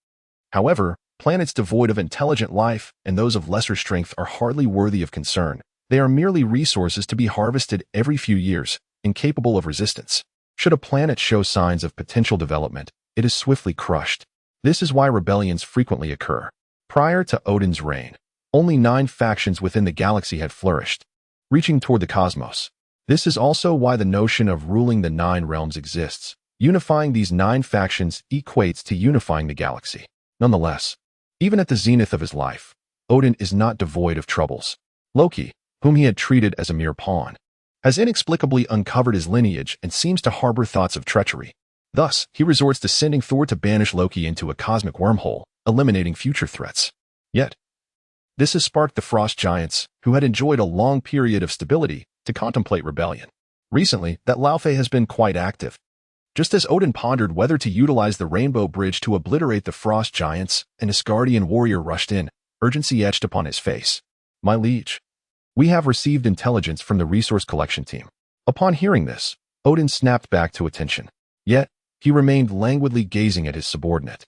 However, planets devoid of intelligent life and those of lesser strength are hardly worthy of concern. They are merely resources to be harvested every few years, incapable of resistance. Should a planet show signs of potential development, it is swiftly crushed. This is why rebellions frequently occur. Prior to Odin's reign, only 9 factions within the galaxy had flourished, reaching toward the cosmos. This is also why the notion of ruling the 9 realms exists. Unifying these 9 factions equates to unifying the galaxy. Nonetheless, even at the zenith of his life, Odin is not devoid of troubles. Loki, whom he had treated as a mere pawn, has inexplicably uncovered his lineage and seems to harbor thoughts of treachery. Thus, he resorts to sending Thor to banish Loki into a cosmic wormhole, eliminating future threats. Yet, this has sparked the frost giants, who had enjoyed a long period of stability, to contemplate rebellion. Recently, that Laufey has been quite active. Just as Odin pondered whether to utilize the Rainbow Bridge to obliterate the frost giants, an Asgardian warrior rushed in, urgency etched upon his face. "My liege, we have received intelligence from the resource collection team." Upon hearing this, Odin snapped back to attention. Yet, he remained languidly gazing at his subordinate,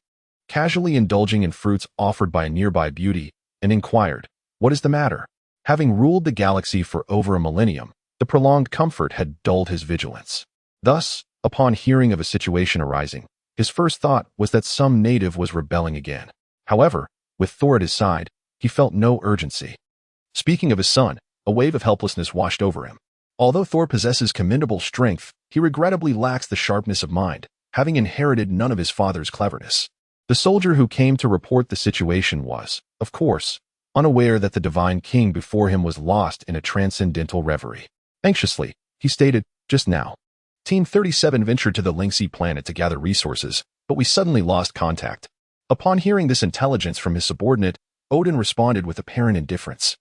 casually indulging in fruits offered by a nearby beauty, and inquired, "What is the matter?" Having ruled the galaxy for over a millennium, the prolonged comfort had dulled his vigilance. Thus, upon hearing of a situation arising, his first thought was that some native was rebelling again. However, with Thor at his side, he felt no urgency. Speaking of his son, a wave of helplessness washed over him. Although Thor possesses commendable strength, he regrettably lacks the sharpness of mind, having inherited none of his father's cleverness. The soldier who came to report the situation was, of course, unaware that the divine king before him was lost in a transcendental reverie. Anxiously, he stated, "Just now, Team 37 ventured to the Lynxy planet to gather resources, but we suddenly lost contact." Upon hearing this intelligence from his subordinate, Odin responded with apparent indifference.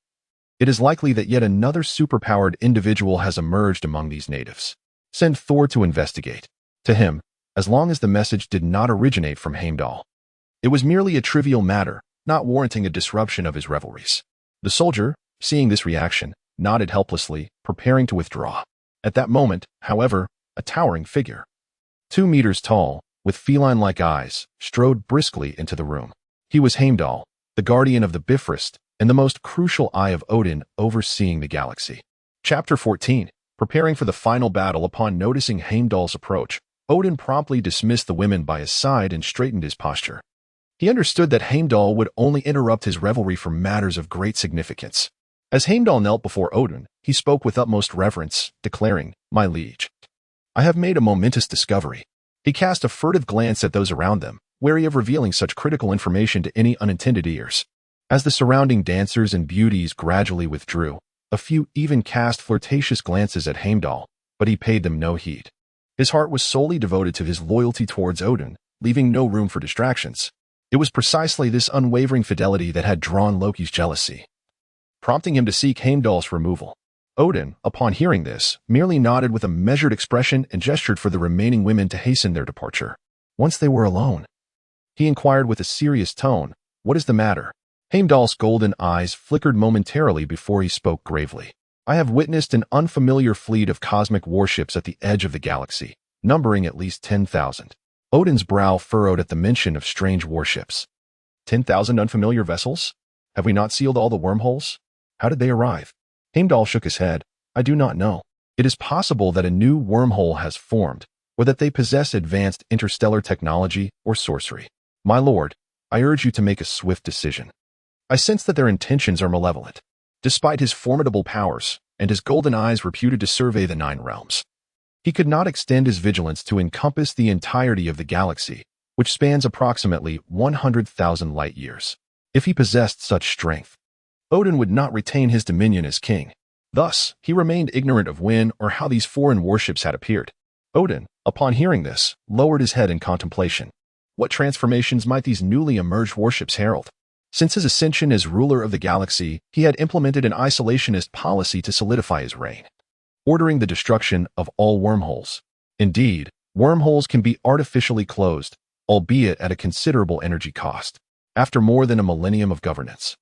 "It is likely that yet another superpowered individual has emerged among these natives. Send Thor to investigate." To him, as long as the message did not originate from Heimdall, it was merely a trivial matter, not warranting a disruption of his revelries. The soldier, seeing this reaction, nodded helplessly, preparing to withdraw. At that moment, however, a towering figure, 2 meters tall, with feline-like eyes, strode briskly into the room. He was Heimdall, the guardian of the Bifrost, and the most crucial eye of Odin overseeing the galaxy. Chapter 14. Preparing for the final battle. Upon noticing Heimdall's approach, Odin promptly dismissed the women by his side and straightened his posture. He understood that Heimdall would only interrupt his revelry for matters of great significance. As Heimdall knelt before Odin, he spoke with utmost reverence, declaring, "My liege, I have made a momentous discovery." He cast a furtive glance at those around them, wary of revealing such critical information to any unintended ears. As the surrounding dancers and beauties gradually withdrew, a few even cast flirtatious glances at Heimdall, but he paid them no heed. His heart was solely devoted to his loyalty towards Odin, leaving no room for distractions. It was precisely this unwavering fidelity that had drawn Loki's jealousy, prompting him to seek Heimdall's removal. Odin, upon hearing this, merely nodded with a measured expression and gestured for the remaining women to hasten their departure. Once they were alone, he inquired with a serious tone, "What is the matter?" Heimdall's golden eyes flickered momentarily before he spoke gravely. "I have witnessed an unfamiliar fleet of cosmic warships at the edge of the galaxy, numbering at least 10,000. Odin's brow furrowed at the mention of strange warships. 10,000 unfamiliar vessels? Have we not sealed all the wormholes? How did they arrive? Heimdall shook his head. "I do not know. It is possible that a new wormhole has formed, or that they possess advanced interstellar technology or sorcery. My lord, I urge you to make a swift decision. I sense that their intentions are malevolent." Despite his formidable powers, and his golden eyes reputed to survey the 9 realms, he could not extend his vigilance to encompass the entirety of the galaxy, which spans approximately 100,000 light-years. If he possessed such strength, Odin would not retain his dominion as king. Thus, he remained ignorant of when or how these foreign warships had appeared. Odin, upon hearing this, lowered his head in contemplation. What transformations might these newly emerged warships herald? Since his ascension as ruler of the galaxy, he had implemented an isolationist policy to solidify his reign, ordering the destruction of all wormholes. Indeed, wormholes can be artificially closed, albeit at a considerable energy cost. After more than a millennium of governance,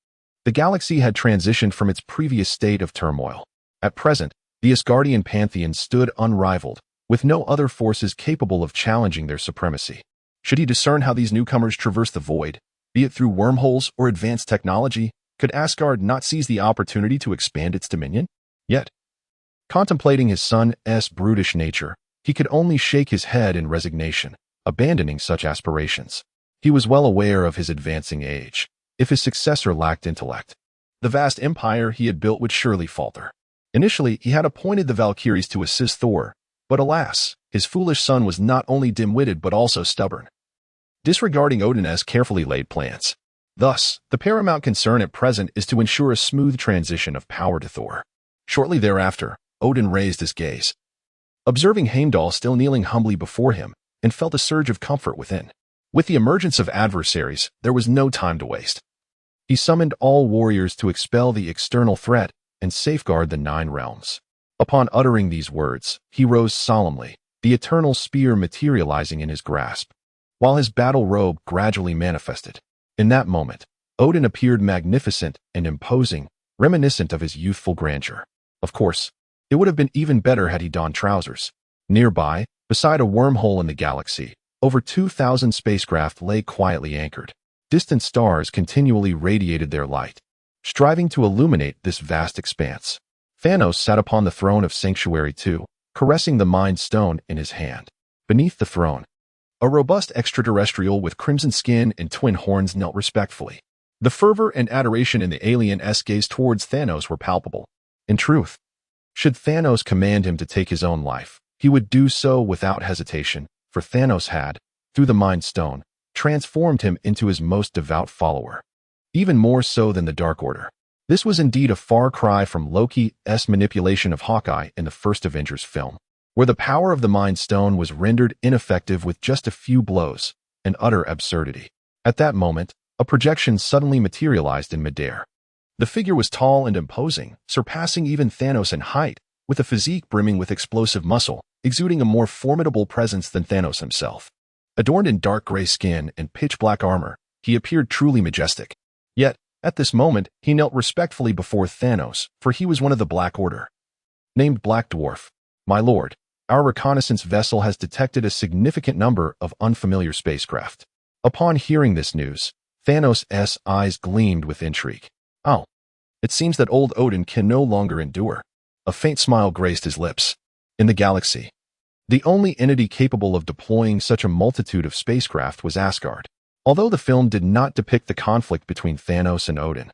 the galaxy had transitioned from its previous state of turmoil. At present, the Asgardian pantheon stood unrivaled, with no other forces capable of challenging their supremacy. Should he discern how these newcomers traverse the void, be it through wormholes or advanced technology, could Asgard not seize the opportunity to expand its dominion? Yet, contemplating his son's brutish nature, he could only shake his head in resignation, abandoning such aspirations. He was well aware of his advancing age. If his successor lacked intellect, the vast empire he had built would surely falter. Initially, he had appointed the Valkyries to assist Thor, but alas, his foolish son was not only dim-witted but also stubborn, disregarding Odin's carefully laid plans. Thus, the paramount concern at present is to ensure a smooth transition of power to Thor. Shortly thereafter, Odin raised his gaze, observing Heimdall still kneeling humbly before him, and felt a surge of comfort within. With the emergence of adversaries, there was no time to waste. He summoned all warriors to expel the external threat and safeguard the 9 realms. Upon uttering these words, he rose solemnly, the eternal spear materializing in his grasp, while his battle robe gradually manifested. In that moment, Odin appeared magnificent and imposing, reminiscent of his youthful grandeur. Of course, it would have been even better had he donned trousers. Nearby, beside a wormhole in the galaxy, over 2,000 spacecraft lay quietly anchored. Distant stars continually radiated their light, striving to illuminate this vast expanse. Thanos sat upon the throne of Sanctuary 2, caressing the Mind Stone in his hand. Beneath the throne, a robust extraterrestrial with crimson skin and twin horns knelt respectfully. The fervor and adoration in the alien's gaze towards Thanos were palpable. In truth, should Thanos command him to take his own life, he would do so without hesitation, for Thanos had, through the Mind Stone, transformed him into his most devout follower, even more so than the Dark Order. This was indeed a far cry from Loki's manipulation of Hawkeye in the first Avengers film, where the power of the Mind Stone was rendered ineffective with just a few blows, an utter absurdity. At that moment, a projection suddenly materialized in midair. The figure was tall and imposing, surpassing even Thanos in height, with a physique brimming with explosive muscle, exuding a more formidable presence than Thanos himself. Adorned in dark gray skin and pitch-black armor, he appeared truly majestic. Yet, at this moment, he knelt respectfully before Thanos, for he was one of the Black Order. Named Black Dwarf, "My lord, our reconnaissance vessel has detected a significant number of unfamiliar spacecraft." Upon hearing this news, Thanos' eyes gleamed with intrigue. Oh, it seems that old Odin can no longer endure. A faint smile graced his lips. In the galaxy, the only entity capable of deploying such a multitude of spacecraft was Asgard. Although the film did not depict the conflict between Thanos and Odin,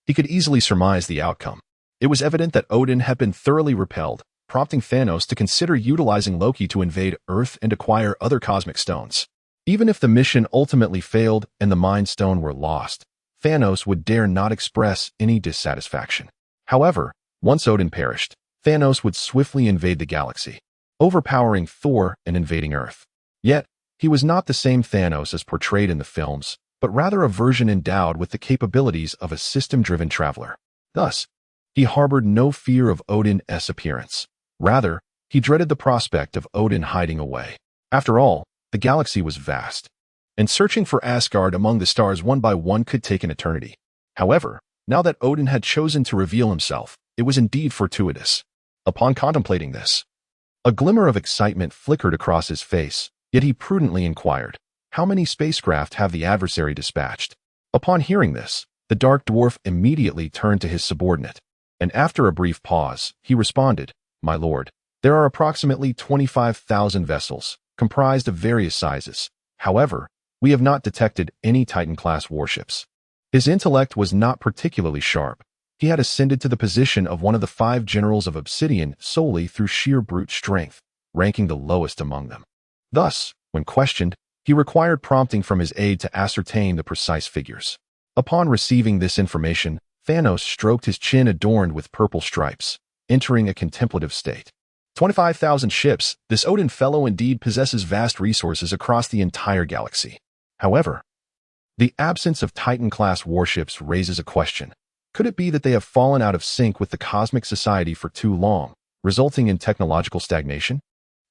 he could easily surmise the outcome. It was evident that Odin had been thoroughly repelled, prompting Thanos to consider utilizing Loki to invade Earth and acquire other cosmic stones. Even if the mission ultimately failed and the Mind Stone were lost, Thanos would dare not express any dissatisfaction. However, once Odin perished, Thanos would swiftly invade the galaxy, overpowering Thor and invading Earth. Yet, he was not the same Thanos as portrayed in the films, but rather a version endowed with the capabilities of a system-driven traveler. Thus, he harbored no fear of Odin's appearance. Rather, he dreaded the prospect of Odin hiding away. After all, the galaxy was vast, and searching for Asgard among the stars one by one could take an eternity. However, now that Odin had chosen to reveal himself, it was indeed fortuitous. Upon contemplating this, a glimmer of excitement flickered across his face, yet he prudently inquired, "How many spacecraft have the adversary dispatched?" Upon hearing this, the Dark Dwarf immediately turned to his subordinate, and after a brief pause, he responded, "My lord, there are approximately 25,000 vessels, comprised of various sizes. However, we have not detected any Titan-class warships." His intellect was not particularly sharp. He had ascended to the position of one of the 5 generals of Obsidian solely through sheer brute strength, ranking the lowest among them. Thus, when questioned, he required prompting from his aide to ascertain the precise figures. Upon receiving this information, Thanos stroked his chin adorned with purple stripes, entering a contemplative state. 25,000 ships, this Odin fellow indeed possesses vast resources across the entire galaxy. However, the absence of Titan-class warships raises a question. Could it be that they have fallen out of sync with the cosmic society for too long, resulting in technological stagnation?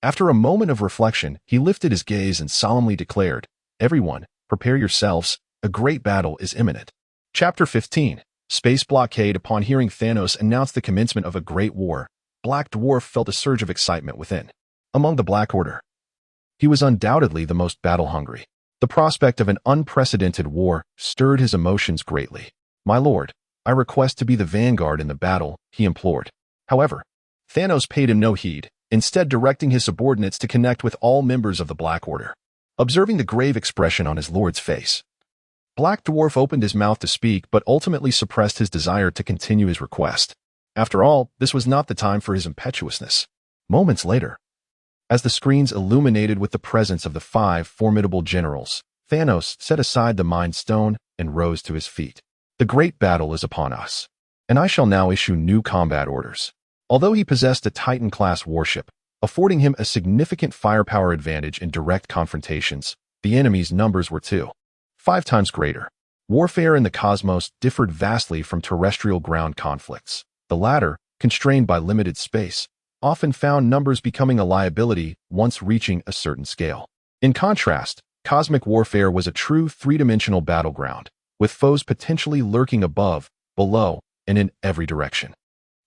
After a moment of reflection, he lifted his gaze and solemnly declared, "Everyone, prepare yourselves, a great battle is imminent." Chapter 15. Space Blockade. Upon hearing Thanos announce the commencement of a great war, Black Dwarf felt a surge of excitement within. Among the Black Order, he was undoubtedly the most battle-hungry. The prospect of an unprecedented war stirred his emotions greatly. "My lord, I request to be the vanguard in the battle," he implored. However, Thanos paid him no heed, instead directing his subordinates to connect with all members of the Black Order. Observing the grave expression on his lord's face, Black Dwarf opened his mouth to speak but ultimately suppressed his desire to continue his request. After all, this was not the time for his impetuousness. Moments later, as the screens illuminated with the presence of the 5 formidable generals, Thanos set aside the Mind Stone and rose to his feet. "The great battle is upon us, and I shall now issue new combat orders." Although he possessed a Titan-class warship, affording him a significant firepower advantage in direct confrontations, the enemy's numbers were 5 times greater. Warfare in the cosmos differed vastly from terrestrial ground conflicts. The latter, constrained by limited space, often found numbers becoming a liability once reaching a certain scale. In contrast, cosmic warfare was a true 3-dimensional battleground, with foes potentially lurking above, below, and in every direction.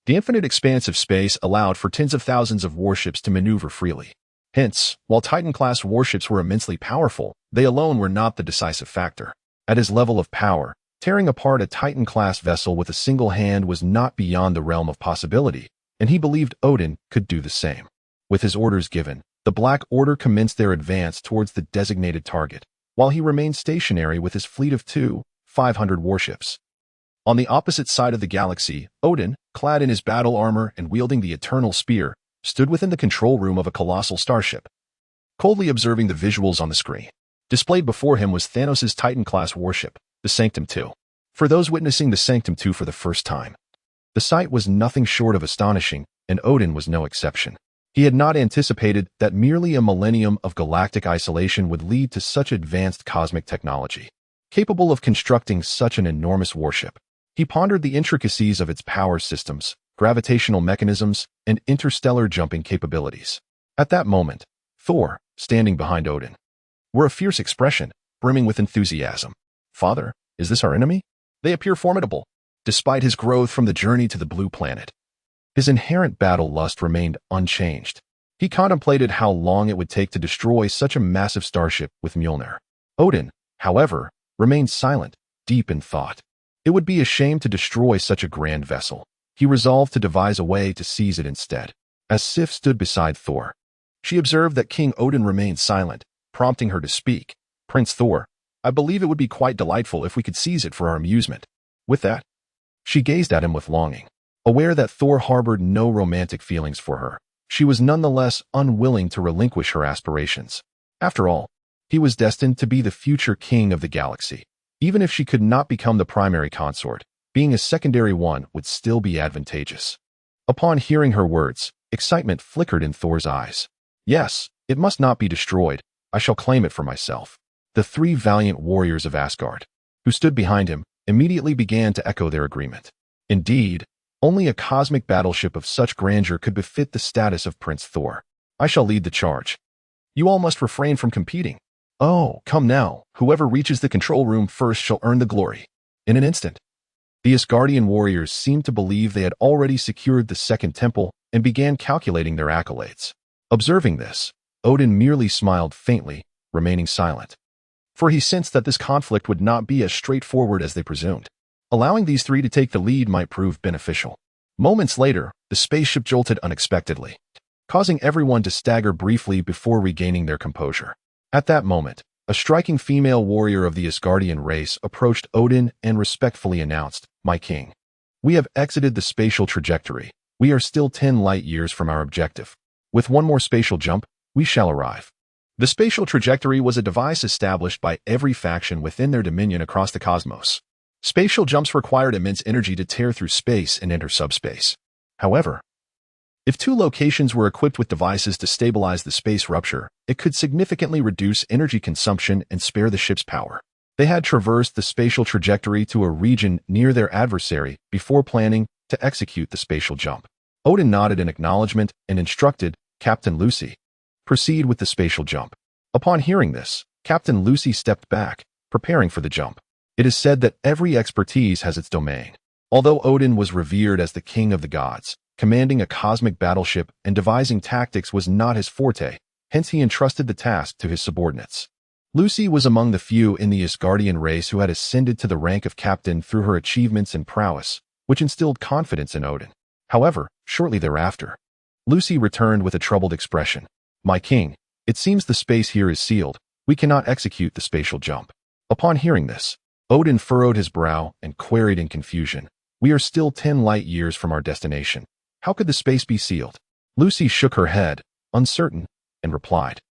The infinite expanse of space allowed for tens of thousands of warships to maneuver freely. Hence, while Titan-class warships were immensely powerful, they alone were not the decisive factor. At his level of power, tearing apart a Titan-class vessel with a single hand was not beyond the realm of possibility, and he believed Odin could do the same. With his orders given, the Black Order commenced their advance towards the designated target, while he remained stationary with his fleet of 500 warships. On the opposite side of the galaxy, Odin, clad in his battle armor and wielding the Eternal Spear, stood within the control room of a colossal starship. Coldly observing the visuals on the screen, displayed before him was Thanos' Titan-class warship, the Sanctum II. For those witnessing the Sanctum II for the first time, the sight was nothing short of astonishing, and Odin was no exception. He had not anticipated that merely a millennium of galactic isolation would lead to such advanced cosmic technology, capable of constructing such an enormous warship. He pondered the intricacies of its power systems, gravitational mechanisms, and interstellar jumping capabilities. At that moment, Thor, standing behind Odin, wore a fierce expression, brimming with enthusiasm. "Father, is this our enemy? They appear formidable." Despite his growth from the journey to the blue planet, his inherent battle lust remained unchanged. He contemplated how long it would take to destroy such a massive starship with Mjolnir. Odin, however, remained silent, deep in thought. It would be a shame to destroy such a grand vessel. He resolved to devise a way to seize it instead. As Sif stood beside Thor, she observed that King Odin remained silent, prompting her to speak. "Prince Thor, I believe it would be quite delightful if we could seize it for our amusement." With that, she gazed at him with longing. Aware that Thor harbored no romantic feelings for her, she was nonetheless unwilling to relinquish her aspirations. After all, he was destined to be the future king of the galaxy. Even if she could not become the primary consort, being a secondary one would still be advantageous. Upon hearing her words, excitement flickered in Thor's eyes. "Yes, it must not be destroyed. I shall claim it for myself." The 3 valiant warriors of Asgard, who stood behind him, immediately began to echo their agreement. Indeed, only a cosmic battleship of such grandeur could befit the status of Prince Thor. "I shall lead the charge. You all must refrain from competing. Oh, come now, whoever reaches the control room first shall earn the glory." In an instant, the Asgardian warriors seemed to believe they had already secured the second temple and began calculating their accolades. Observing this, Odin merely smiled faintly, remaining silent. For he sensed that this conflict would not be as straightforward as they presumed. Allowing these 3 to take the lead might prove beneficial. Moments later, the spaceship jolted unexpectedly, causing everyone to stagger briefly before regaining their composure. At that moment, a striking female warrior of the Asgardian race approached Odin and respectfully announced, "My king, we have exited the spatial trajectory. We are still 10 light years from our objective. With one more spatial jump, we shall arrive." The spatial trajectory was a device established by every faction within their dominion across the cosmos. Spatial jumps required immense energy to tear through space and enter subspace. However, If two locations were equipped with devices to stabilize the space rupture, it could significantly reduce energy consumption and spare the ship's power. They had traversed the spatial trajectory to a region near their adversary before planning to execute the spatial jump. Odin nodded in acknowledgement and instructed Captain Lucy, "Proceed with the spatial jump." Upon hearing this, Captain Lucy stepped back, preparing for the jump. It is said that every expertise has its domain. Although Odin was revered as the king of the gods, commanding a cosmic battleship and devising tactics was not his forte, hence he entrusted the task to his subordinates. Lucy was among the few in the Asgardian race who had ascended to the rank of captain through her achievements and prowess, which instilled confidence in Odin. However, shortly thereafter, Lucy returned with a troubled expression. "My king, it seems the space here is sealed. We cannot execute the spatial jump." Upon hearing this, Odin furrowed his brow and queried in confusion, "We are still 10 light years from our destination. How could the space be sealed?" Lucy shook her head, uncertain, and replied,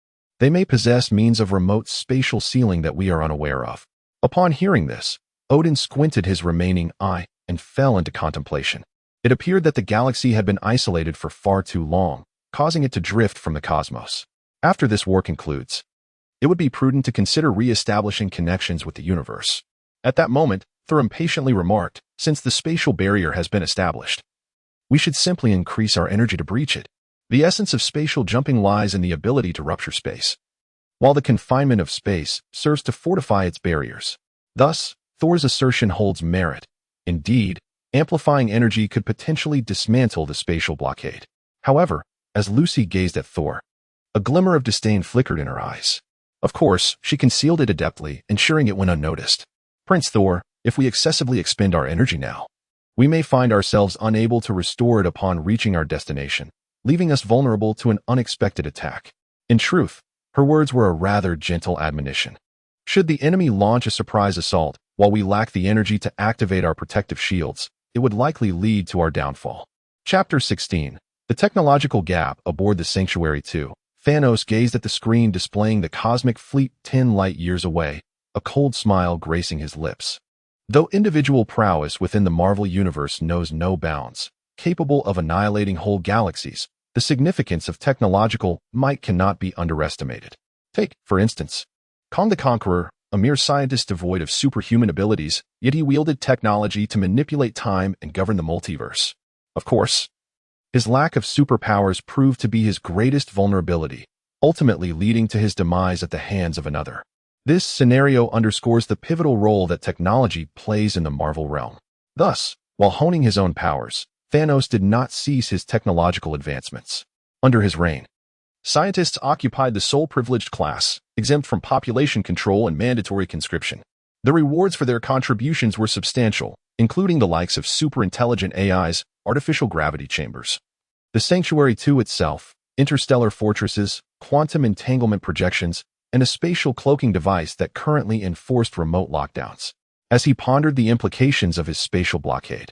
"They may possess means of remote spatial sealing that we are unaware of." Upon hearing this, Odin squinted his remaining eye and fell into contemplation. It appeared that the galaxy had been isolated for far too long, causing it to drift from the cosmos. After this war concludes, it would be prudent to consider re-establishing connections with the universe. At that moment, Thor impatiently remarked, "Since the spatial barrier has been established, we should simply increase our energy to breach it. The essence of spatial jumping lies in the ability to rupture space, while the confinement of space serves to fortify its barriers. Thus, Thor's assertion holds merit. Indeed, amplifying energy could potentially dismantle the spatial blockade." However, as Lucy gazed at Thor, a glimmer of disdain flickered in her eyes. Of course, she concealed it adeptly, ensuring it went unnoticed. "Prince Thor, if we excessively expend our energy now, we may find ourselves unable to restore it upon reaching our destination, leaving us vulnerable to an unexpected attack." In truth, her words were a rather gentle admonition. Should the enemy launch a surprise assault while we lack the energy to activate our protective shields, it would likely lead to our downfall. Chapter 16. The technological gap aboard the Sanctuary 2. Thanos gazed at the screen displaying the cosmic fleet 10 light years away, a cold smile gracing his lips. Though individual prowess within the Marvel Universe knows no bounds, capable of annihilating whole galaxies, the significance of technological might cannot be underestimated. Take, for instance, Kong the Conqueror, a mere scientist devoid of superhuman abilities, yet he wielded technology to manipulate time and govern the multiverse. Of course, his lack of superpowers proved to be his greatest vulnerability, ultimately leading to his demise at the hands of another. This scenario underscores the pivotal role that technology plays in the Marvel realm. Thus, while honing his own powers, Thanos did not cease his technological advancements. Under his reign, scientists occupied the sole privileged class, exempt from population control and mandatory conscription. The rewards for their contributions were substantial, including the likes of super-intelligent AIs, artificial gravity chambers, the Sanctuary 2 itself, interstellar fortresses, quantum entanglement projections, and a spatial cloaking device that currently enforced remote lockdowns. As he pondered the implications of his spatial blockade,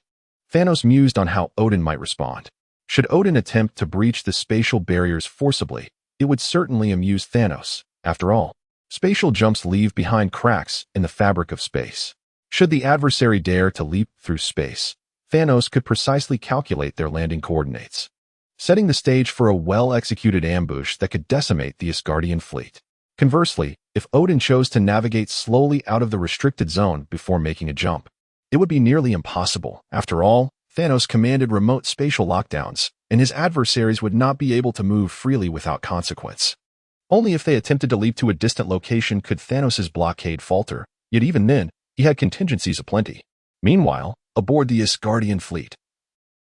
Thanos mused on how Odin might respond. Should Odin attempt to breach the spatial barriers forcibly, it would certainly amuse Thanos. After all, spatial jumps leave behind cracks in the fabric of space. Should the adversary dare to leap through space, Thanos could precisely calculate their landing coordinates, setting the stage for a well-executed ambush that could decimate the Asgardian fleet. Conversely, if Odin chose to navigate slowly out of the restricted zone before making a jump, it would be nearly impossible. After all, Thanos commanded remote spatial lockdowns, and his adversaries would not be able to move freely without consequence. Only if they attempted to leap to a distant location could Thanos' blockade falter, yet even then, he had contingencies aplenty. Meanwhile, aboard the Asgardian fleet,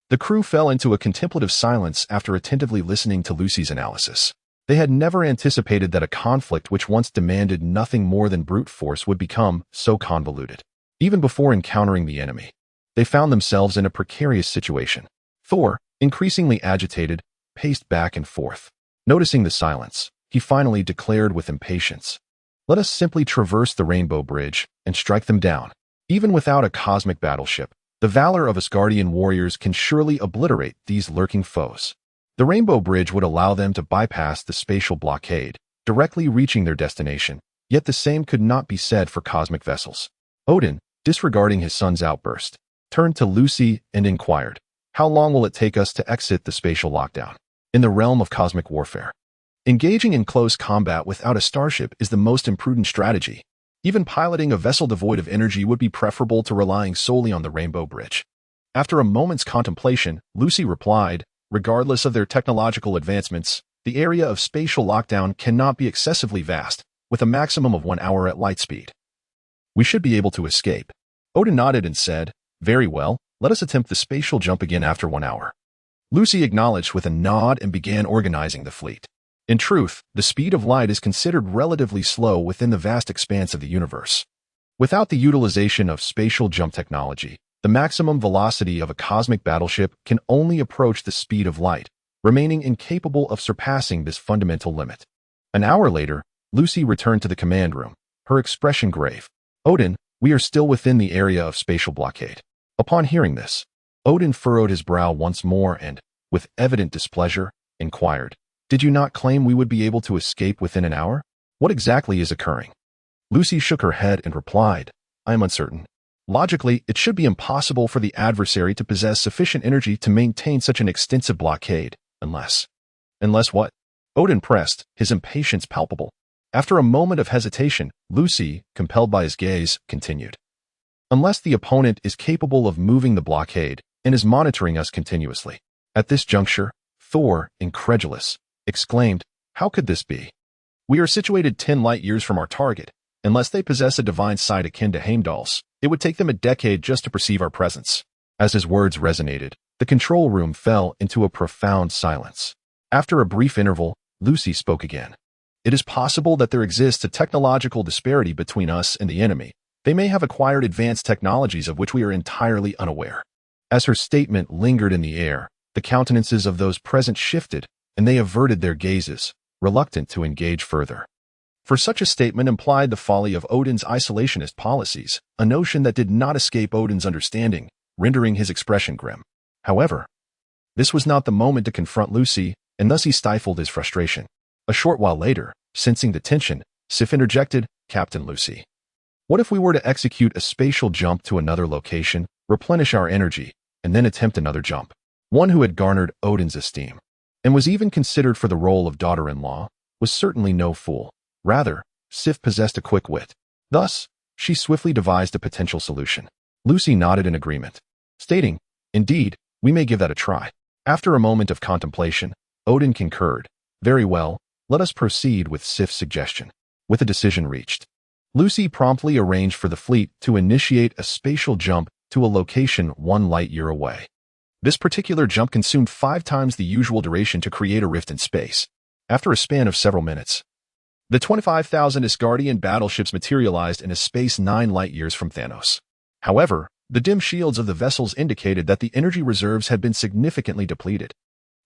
the crew fell into a contemplative silence after attentively listening to Lucy's analysis. They had never anticipated that a conflict which once demanded nothing more than brute force would become so convoluted. Even before encountering the enemy, they found themselves in a precarious situation. Thor, increasingly agitated, paced back and forth. Noticing the silence, he finally declared with impatience, "Let us simply traverse the Rainbow Bridge and strike them down. Even without a cosmic battleship, the valor of Asgardian warriors can surely obliterate these lurking foes." The Rainbow Bridge would allow them to bypass the spatial blockade, directly reaching their destination, yet the same could not be said for cosmic vessels. Odin, disregarding his son's outburst, turned to Lucy and inquired, How long will it take us to exit the spatial lockdown? In the realm of cosmic warfare, engaging in close combat without a starship is the most imprudent strategy. Even piloting a vessel devoid of energy would be preferable to relying solely on the Rainbow Bridge. After a moment's contemplation, Lucy replied, regardless of their technological advancements, the area of spatial lockdown cannot be excessively vast, with a maximum of 1 hour at light speed. We should be able to escape. Odin nodded and said, very well, let us attempt the spatial jump again after 1 hour. Lucy acknowledged with a nod and began organizing the fleet. In truth, the speed of light is considered relatively slow within the vast expanse of the universe. Without the utilization of spatial jump technology, the maximum velocity of a cosmic battleship can only approach the speed of light, remaining incapable of surpassing this fundamental limit. An hour later, Lucy returned to the command room, her expression grave. Odin, we are still within the area of spatial blockade. Upon hearing this, Odin furrowed his brow once more and, with evident displeasure, inquired, did you not claim we would be able to escape within an hour? What exactly is occurring? Lucy shook her head and replied, I am uncertain. Logically, it should be impossible for the adversary to possess sufficient energy to maintain such an extensive blockade, unless... Unless what? Odin pressed, his impatience palpable. After a moment of hesitation, Lucy, compelled by his gaze, continued. Unless the opponent is capable of moving the blockade and is monitoring us continuously. At this juncture, Thor, incredulous, exclaimed, how could this be? We are situated 10 light-years from our target. Unless they possess a divine sight akin to Heimdall's, it would take them a decade just to perceive our presence. As his words resonated, the control room fell into a profound silence. After a brief interval, Lucy spoke again. It is possible that there exists a technological disparity between us and the enemy. They may have acquired advanced technologies of which we are entirely unaware. As her statement lingered in the air, the countenances of those present shifted, and they averted their gazes, reluctant to engage further. For such a statement implied the folly of Odin's isolationist policies, a notion that did not escape Odin's understanding, rendering his expression grim. However, this was not the moment to confront Lucy, and thus he stifled his frustration. A short while later, sensing the tension, Sif interjected, Captain Lucy. What if we were to execute a spatial jump to another location, replenish our energy, and then attempt another jump? One who had garnered Odin's esteem, and was even considered for the role of daughter-in-law, was certainly no fool. Rather, Sif possessed a quick wit. Thus, she swiftly devised a potential solution. Lucy nodded in agreement, stating, indeed, we may give that a try. After a moment of contemplation, Odin concurred, very well, let us proceed with Sif's suggestion. With a decision reached, Lucy promptly arranged for the fleet to initiate a spatial jump to a location 1 light-year away. This particular jump consumed 5 times the usual duration to create a rift in space. After a span of several minutes, the 25,000 Asgardian battleships materialized in a space 9 light-years from Thanos. However, the dim shields of the vessels indicated that the energy reserves had been significantly depleted.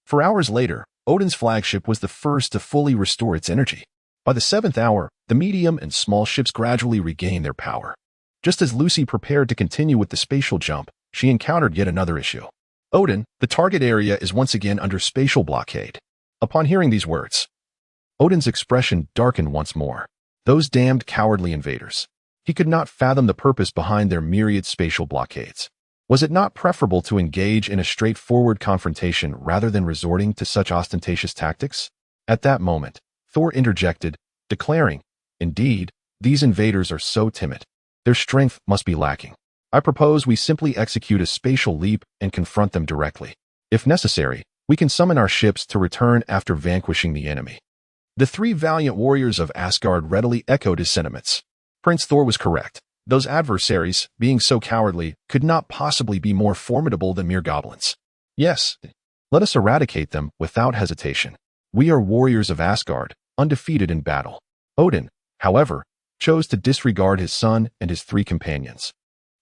4 hours later, Odin's flagship was the first to fully restore its energy. By the 7th hour, the medium and small ships gradually regained their power. Just as Lucy prepared to continue with the spatial jump, she encountered yet another issue. Odin, the target area is once again under spatial blockade. Upon hearing these words, Odin's expression darkened once more. Those damned cowardly invaders. He could not fathom the purpose behind their myriad spatial blockades. Was it not preferable to engage in a straightforward confrontation rather than resorting to such ostentatious tactics? At that moment, Thor interjected, declaring, indeed, these invaders are so timid. Their strength must be lacking. I propose we simply execute a spatial leap and confront them directly. If necessary, we can summon our ships to return after vanquishing the enemy. The 3 valiant warriors of Asgard readily echoed his sentiments. Prince Thor was correct. Those adversaries, being so cowardly, could not possibly be more formidable than mere goblins. Yes, let us eradicate them without hesitation. We are warriors of Asgard, undefeated in battle. Odin, however, chose to disregard his son and his 3 companions.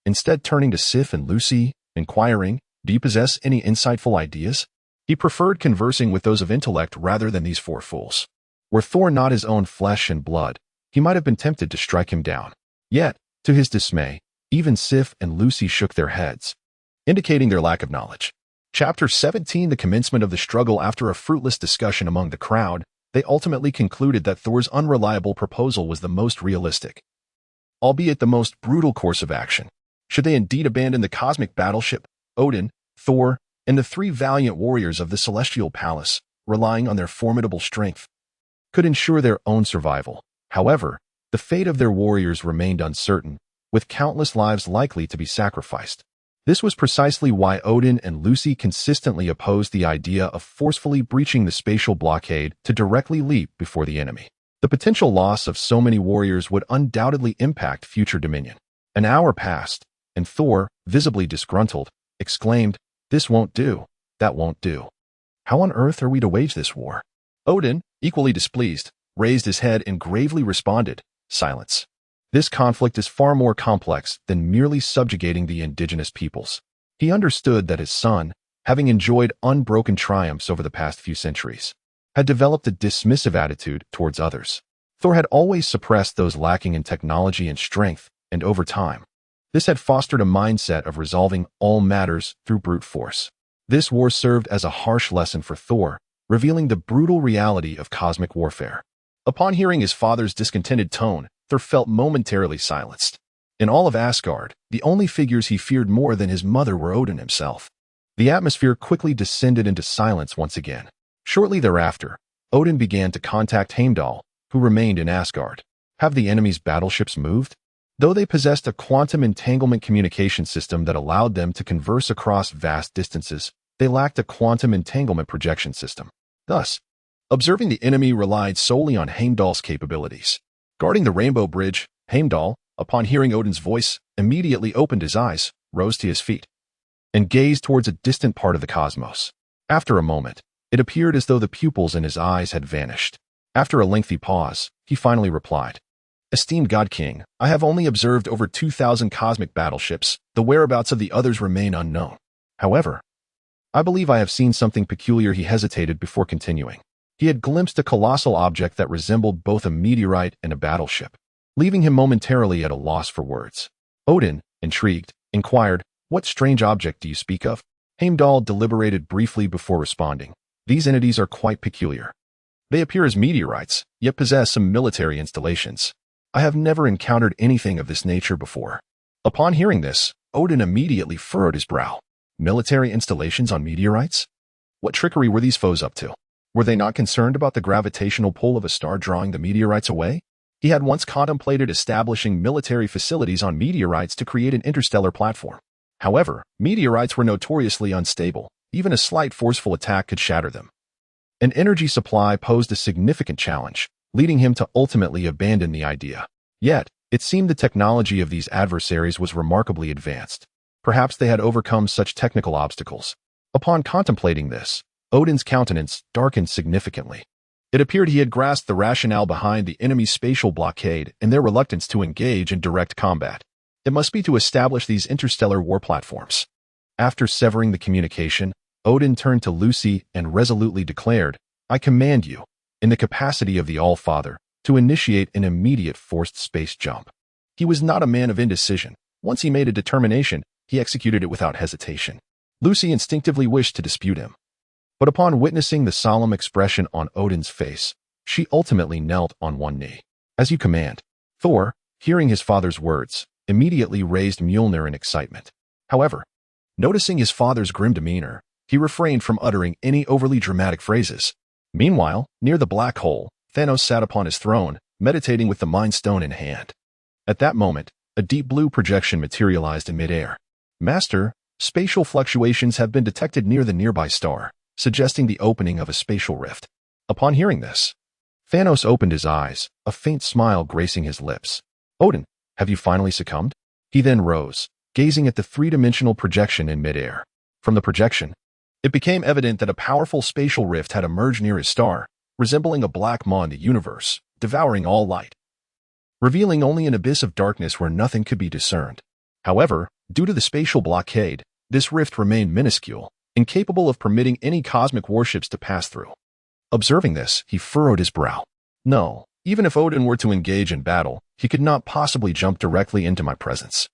Instead, turning to Sif and Lucy, inquiring, do you possess any insightful ideas? He preferred conversing with those of intellect rather than these 4 fools. Were Thor not his own flesh and blood, he might have been tempted to strike him down. Yet, to his dismay, even Sif and Lucy shook their heads, indicating their lack of knowledge. Chapter 17 The commencement of the struggle. After a fruitless discussion among the crowd, they ultimately concluded that Thor's unreliable proposal was the most realistic, albeit the most brutal course of action. Should they indeed abandon the cosmic battleship, Odin, Thor, and the three valiant warriors of the Celestial Palace, relying on their formidable strength, could ensure their own survival. However, the fate of their warriors remained uncertain, with countless lives likely to be sacrificed. This was precisely why Odin and Lucy consistently opposed the idea of forcefully breaching the spatial blockade to directly leap before the enemy. The potential loss of so many warriors would undoubtedly impact future dominion. An hour passed, and Thor, visibly disgruntled, exclaimed, "This won't do. That won't do. How on earth are we to wage this war?" Odin, equally displeased, raised his head and gravely responded, "Silence. This conflict is far more complex than merely subjugating the indigenous peoples." He understood that his son, having enjoyed unbroken triumphs over the past few centuries, had developed a dismissive attitude towards others. Thor had always suppressed those lacking in technology and strength, and over time, this had fostered a mindset of resolving all matters through brute force. This war served as a harsh lesson for Thor, revealing the brutal reality of cosmic warfare. Upon hearing his father's discontented tone, Thor felt momentarily silenced. In all of Asgard, the only figures he feared more than his mother were Odin himself. The atmosphere quickly descended into silence once again. Shortly thereafter, Odin began to contact Heimdall, who remained in Asgard. Have the enemy's battleships moved? Though they possessed a quantum entanglement communication system that allowed them to converse across vast distances, they lacked a quantum entanglement projection system. Thus, observing the enemy relied solely on Heimdall's capabilities. Guarding the Rainbow Bridge, Heimdall, upon hearing Odin's voice, immediately opened his eyes, rose to his feet, and gazed towards a distant part of the cosmos. After a moment, it appeared as though the pupils in his eyes had vanished. After a lengthy pause, he finally replied, "Esteemed God King, I have only observed over 2,000 cosmic battleships. The whereabouts of the others remain unknown. However, I believe I have seen something peculiar." He hesitated before continuing. He had glimpsed a colossal object that resembled both a meteorite and a battleship, leaving him momentarily at a loss for words. Odin, intrigued, inquired, "What strange object do you speak of?" Heimdall deliberated briefly before responding. "These entities are quite peculiar. They appear as meteorites, yet possess some military installations. I have never encountered anything of this nature before." Upon hearing this, Odin immediately furrowed his brow. Military installations on meteorites? What trickery were these foes up to? Were they not concerned about the gravitational pull of a star drawing the meteorites away? He had once contemplated establishing military facilities on meteorites to create an interstellar platform. However, meteorites were notoriously unstable. Even a slight forceful attack could shatter them. An energy supply posed a significant challenge, leading him to ultimately abandon the idea. Yet, it seemed the technology of these adversaries was remarkably advanced. Perhaps they had overcome such technical obstacles. Upon contemplating this, Odin's countenance darkened significantly. It appeared he had grasped the rationale behind the enemy's spatial blockade and their reluctance to engage in direct combat. It must be to establish these interstellar war platforms. After severing the communication, Odin turned to Lucy and resolutely declared, "I command you, in the capacity of the All-Father, to initiate an immediate forced space jump." He was not a man of indecision. Once he made a determination, he executed it without hesitation. Lucy instinctively wished to dispute him, but upon witnessing the solemn expression on Odin's face, she ultimately knelt on one knee. "As you command." Thor, hearing his father's words, immediately raised Mjolnir in excitement. However, noticing his father's grim demeanor, he refrained from uttering any overly dramatic phrases. Meanwhile, near the black hole, Thanos sat upon his throne, meditating with the Mind Stone in hand. At that moment, a deep blue projection materialized in midair. "Master, spatial fluctuations have been detected near the nearby star, suggesting the opening of a spatial rift." Upon hearing this, Thanos opened his eyes, a faint smile gracing his lips. "Odin, have you finally succumbed?" He then rose, gazing at the three-dimensional projection in midair. From the projection, it became evident that a powerful spatial rift had emerged near his star, resembling a black maw in the universe, devouring all light, revealing only an abyss of darkness where nothing could be discerned. However, due to the spatial blockade, this rift remained minuscule, incapable of permitting any cosmic warships to pass through. Observing this, he furrowed his brow. "No, even if Odin were to engage in battle, he could not possibly jump directly into my presence.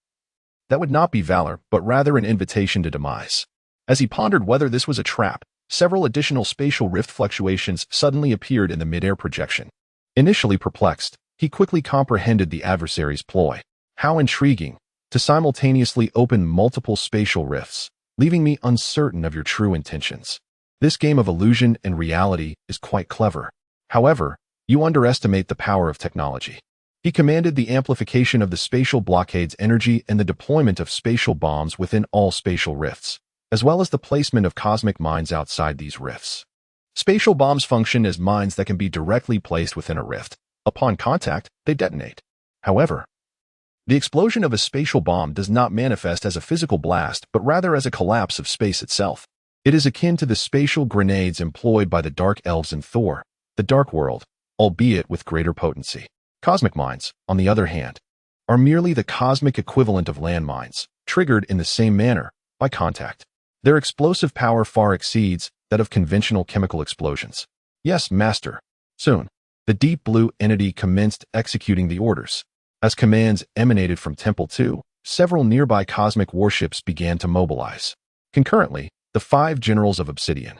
That would not be valor, but rather an invitation to demise." As he pondered whether this was a trap, several additional spatial rift fluctuations suddenly appeared in the midair projection. Initially perplexed, he quickly comprehended the adversary's ploy. How intriguing, to simultaneously open multiple spatial rifts, leaving me uncertain of your true intentions. This game of illusion and reality is quite clever. However, you underestimate the power of technology. He commanded the amplification of the spatial blockade's energy and the deployment of spatial bombs within all spatial rifts, as well as the placement of cosmic mines outside these rifts. Spatial bombs function as mines that can be directly placed within a rift. Upon contact, they detonate. However, the explosion of a spatial bomb does not manifest as a physical blast, but rather as a collapse of space itself. It is akin to the spatial grenades employed by the Dark Elves in Thor, the Dark World, albeit with greater potency. Cosmic mines, on the other hand, are merely the cosmic equivalent of landmines, triggered in the same manner, by contact. Their explosive power far exceeds that of conventional chemical explosions. Yes, Master. Soon, the deep blue entity commenced executing the orders. As commands emanated from Temple 2, several nearby cosmic warships began to mobilize. Concurrently, the 5 generals of Obsidian,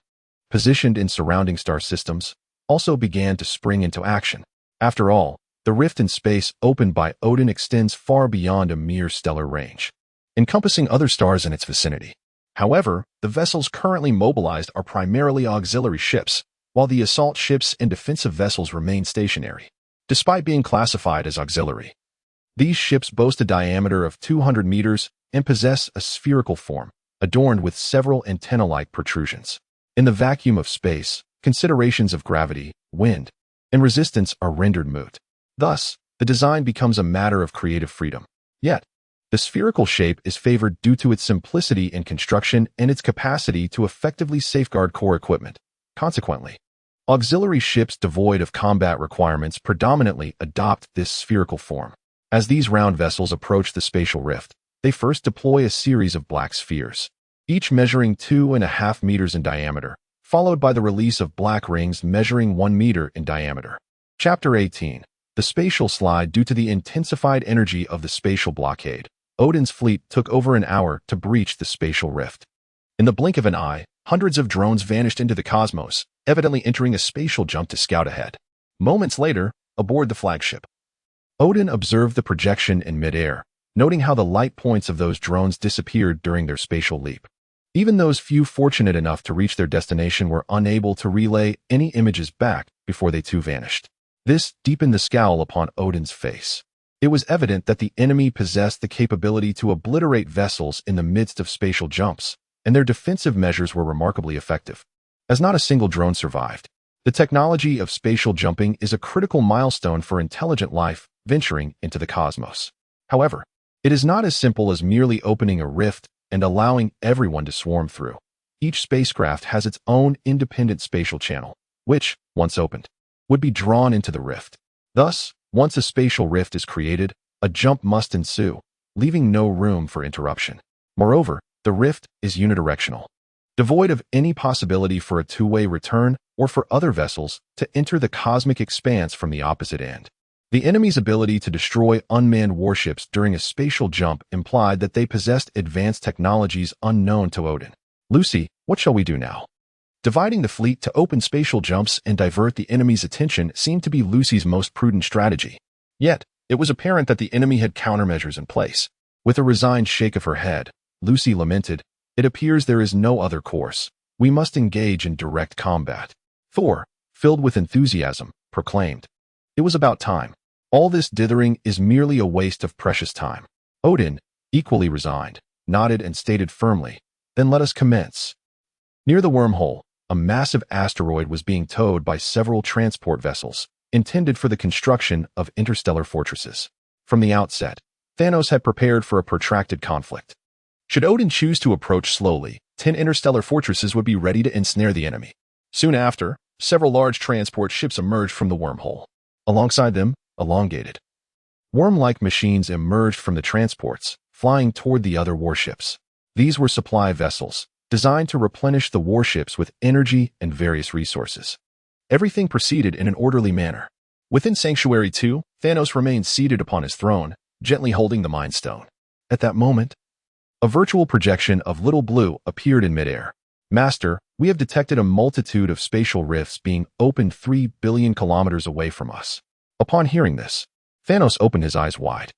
positioned in surrounding star systems, also began to spring into action. After all, the rift in space opened by Odin extends far beyond a mere stellar range, encompassing other stars in its vicinity. However, the vessels currently mobilized are primarily auxiliary ships, while the assault ships and defensive vessels remain stationary. Despite being classified as auxiliary, these ships boast a diameter of 200 meters and possess a spherical form, adorned with several antenna-like protrusions. In the vacuum of space, considerations of gravity, wind, and resistance are rendered moot. Thus, the design becomes a matter of creative freedom. Yet, the spherical shape is favored due to its simplicity in construction and its capacity to effectively safeguard core equipment. Consequently, auxiliary ships devoid of combat requirements predominantly adopt this spherical form. As these round vessels approach the spatial rift, they first deploy a series of black spheres, each measuring 2.5 meters in diameter, followed by the release of black rings measuring 1 meter in diameter. Chapter 18. The Spatial Slide. Due to the intensified energy of the spatial blockade, Odin's fleet took over an hour to breach the spatial rift. In the blink of an eye, hundreds of drones vanished into the cosmos, evidently entering a spatial jump to scout ahead. Moments later, aboard the flagship, Odin observed the projection in midair, noting how the light points of those drones disappeared during their spatial leap. Even those few fortunate enough to reach their destination were unable to relay any images back before they too vanished. This deepened the scowl upon Odin's face. It was evident that the enemy possessed the capability to obliterate vessels in the midst of spatial jumps, and their defensive measures were remarkably effective. As not a single drone survived, the technology of spatial jumping is a critical milestone for intelligent life venturing into the cosmos. However, it is not as simple as merely opening a rift and allowing everyone to swarm through. Each spacecraft has its own independent spatial channel, which, once opened, would be drawn into the rift. Thus, once a spatial rift is created, a jump must ensue, leaving no room for interruption. Moreover, the rift is unidirectional, devoid of any possibility for a two-way return or for other vessels to enter the cosmic expanse from the opposite end. The enemy's ability to destroy unmanned warships during a spatial jump implied that they possessed advanced technologies unknown to Odin. Lucy, what shall we do now? Dividing the fleet to open spatial jumps and divert the enemy's attention seemed to be Lucy's most prudent strategy. Yet, it was apparent that the enemy had countermeasures in place. With a resigned shake of her head, Lucy lamented, "It appears there is no other course. We must engage in direct combat." Thor, filled with enthusiasm, proclaimed, "It was about time. All this dithering is merely a waste of precious time." Odin, equally resigned, nodded and stated firmly, "Then let us commence." Near the wormhole, a massive asteroid was being towed by several transport vessels, intended for the construction of interstellar fortresses. From the outset, Thanos had prepared for a protracted conflict. Should Odin choose to approach slowly, 10 interstellar fortresses would be ready to ensnare the enemy. Soon after, several large transport ships emerged from the wormhole. Alongside them, elongated, worm-like machines emerged from the transports, flying toward the other warships. These were supply vessels, designed to replenish the warships with energy and various resources. Everything proceeded in an orderly manner. Within Sanctuary 2, Thanos remained seated upon his throne, gently holding the Mind Stone. At that moment, a virtual projection of Little Blue appeared in midair. "Master, we have detected a multitude of spatial rifts being opened 3 billion kilometers away from us." Upon hearing this, Thanos opened his eyes wide.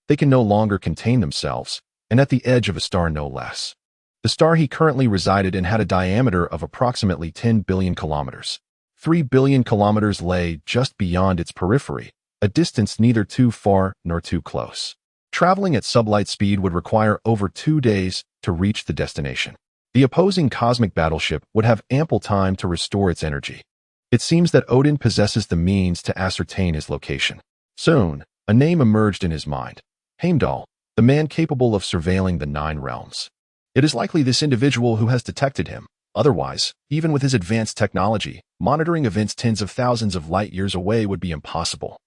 They can no longer contain themselves, and at the edge of a star no less. The star he currently resided in had a diameter of approximately 10 billion kilometers. 3 billion kilometers lay just beyond its periphery, a distance neither too far nor too close. Traveling at sublight speed would require over 2 days to reach the destination. The opposing cosmic battleship would have ample time to restore its energy. It seems that Odin possesses the means to ascertain his location. Soon, a name emerged in his mind: Heimdall, the man capable of surveilling the 9 realms. It is likely this individual who has detected him. Otherwise, even with his advanced technology, monitoring events tens of thousands of light years away would be impossible,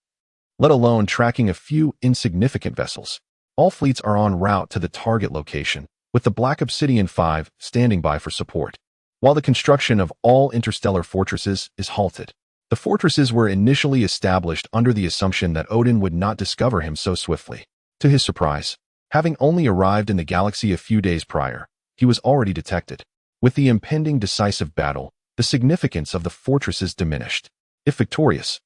let alone tracking a few insignificant vessels. All fleets are en route to the target location, with the Black Obsidian 5 standing by for support. While the construction of all interstellar fortresses is halted, the fortresses were initially established under the assumption that Odin would not discover him so swiftly. To his surprise, having only arrived in the galaxy a few days prior, he was already detected. With the impending decisive battle, the significance of the fortresses diminished. If victorious,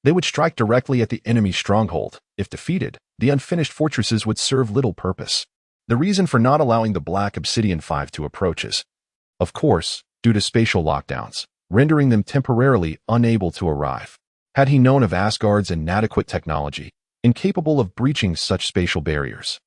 they would strike directly at the enemy's stronghold. If defeated, the unfinished fortresses would serve little purpose. The reason for not allowing the Black Obsidian 5 to approach is, of course, due to spatial lockdowns, rendering them temporarily unable to arrive. Had he known of Asgard's inadequate technology, incapable of breaching such spatial barriers,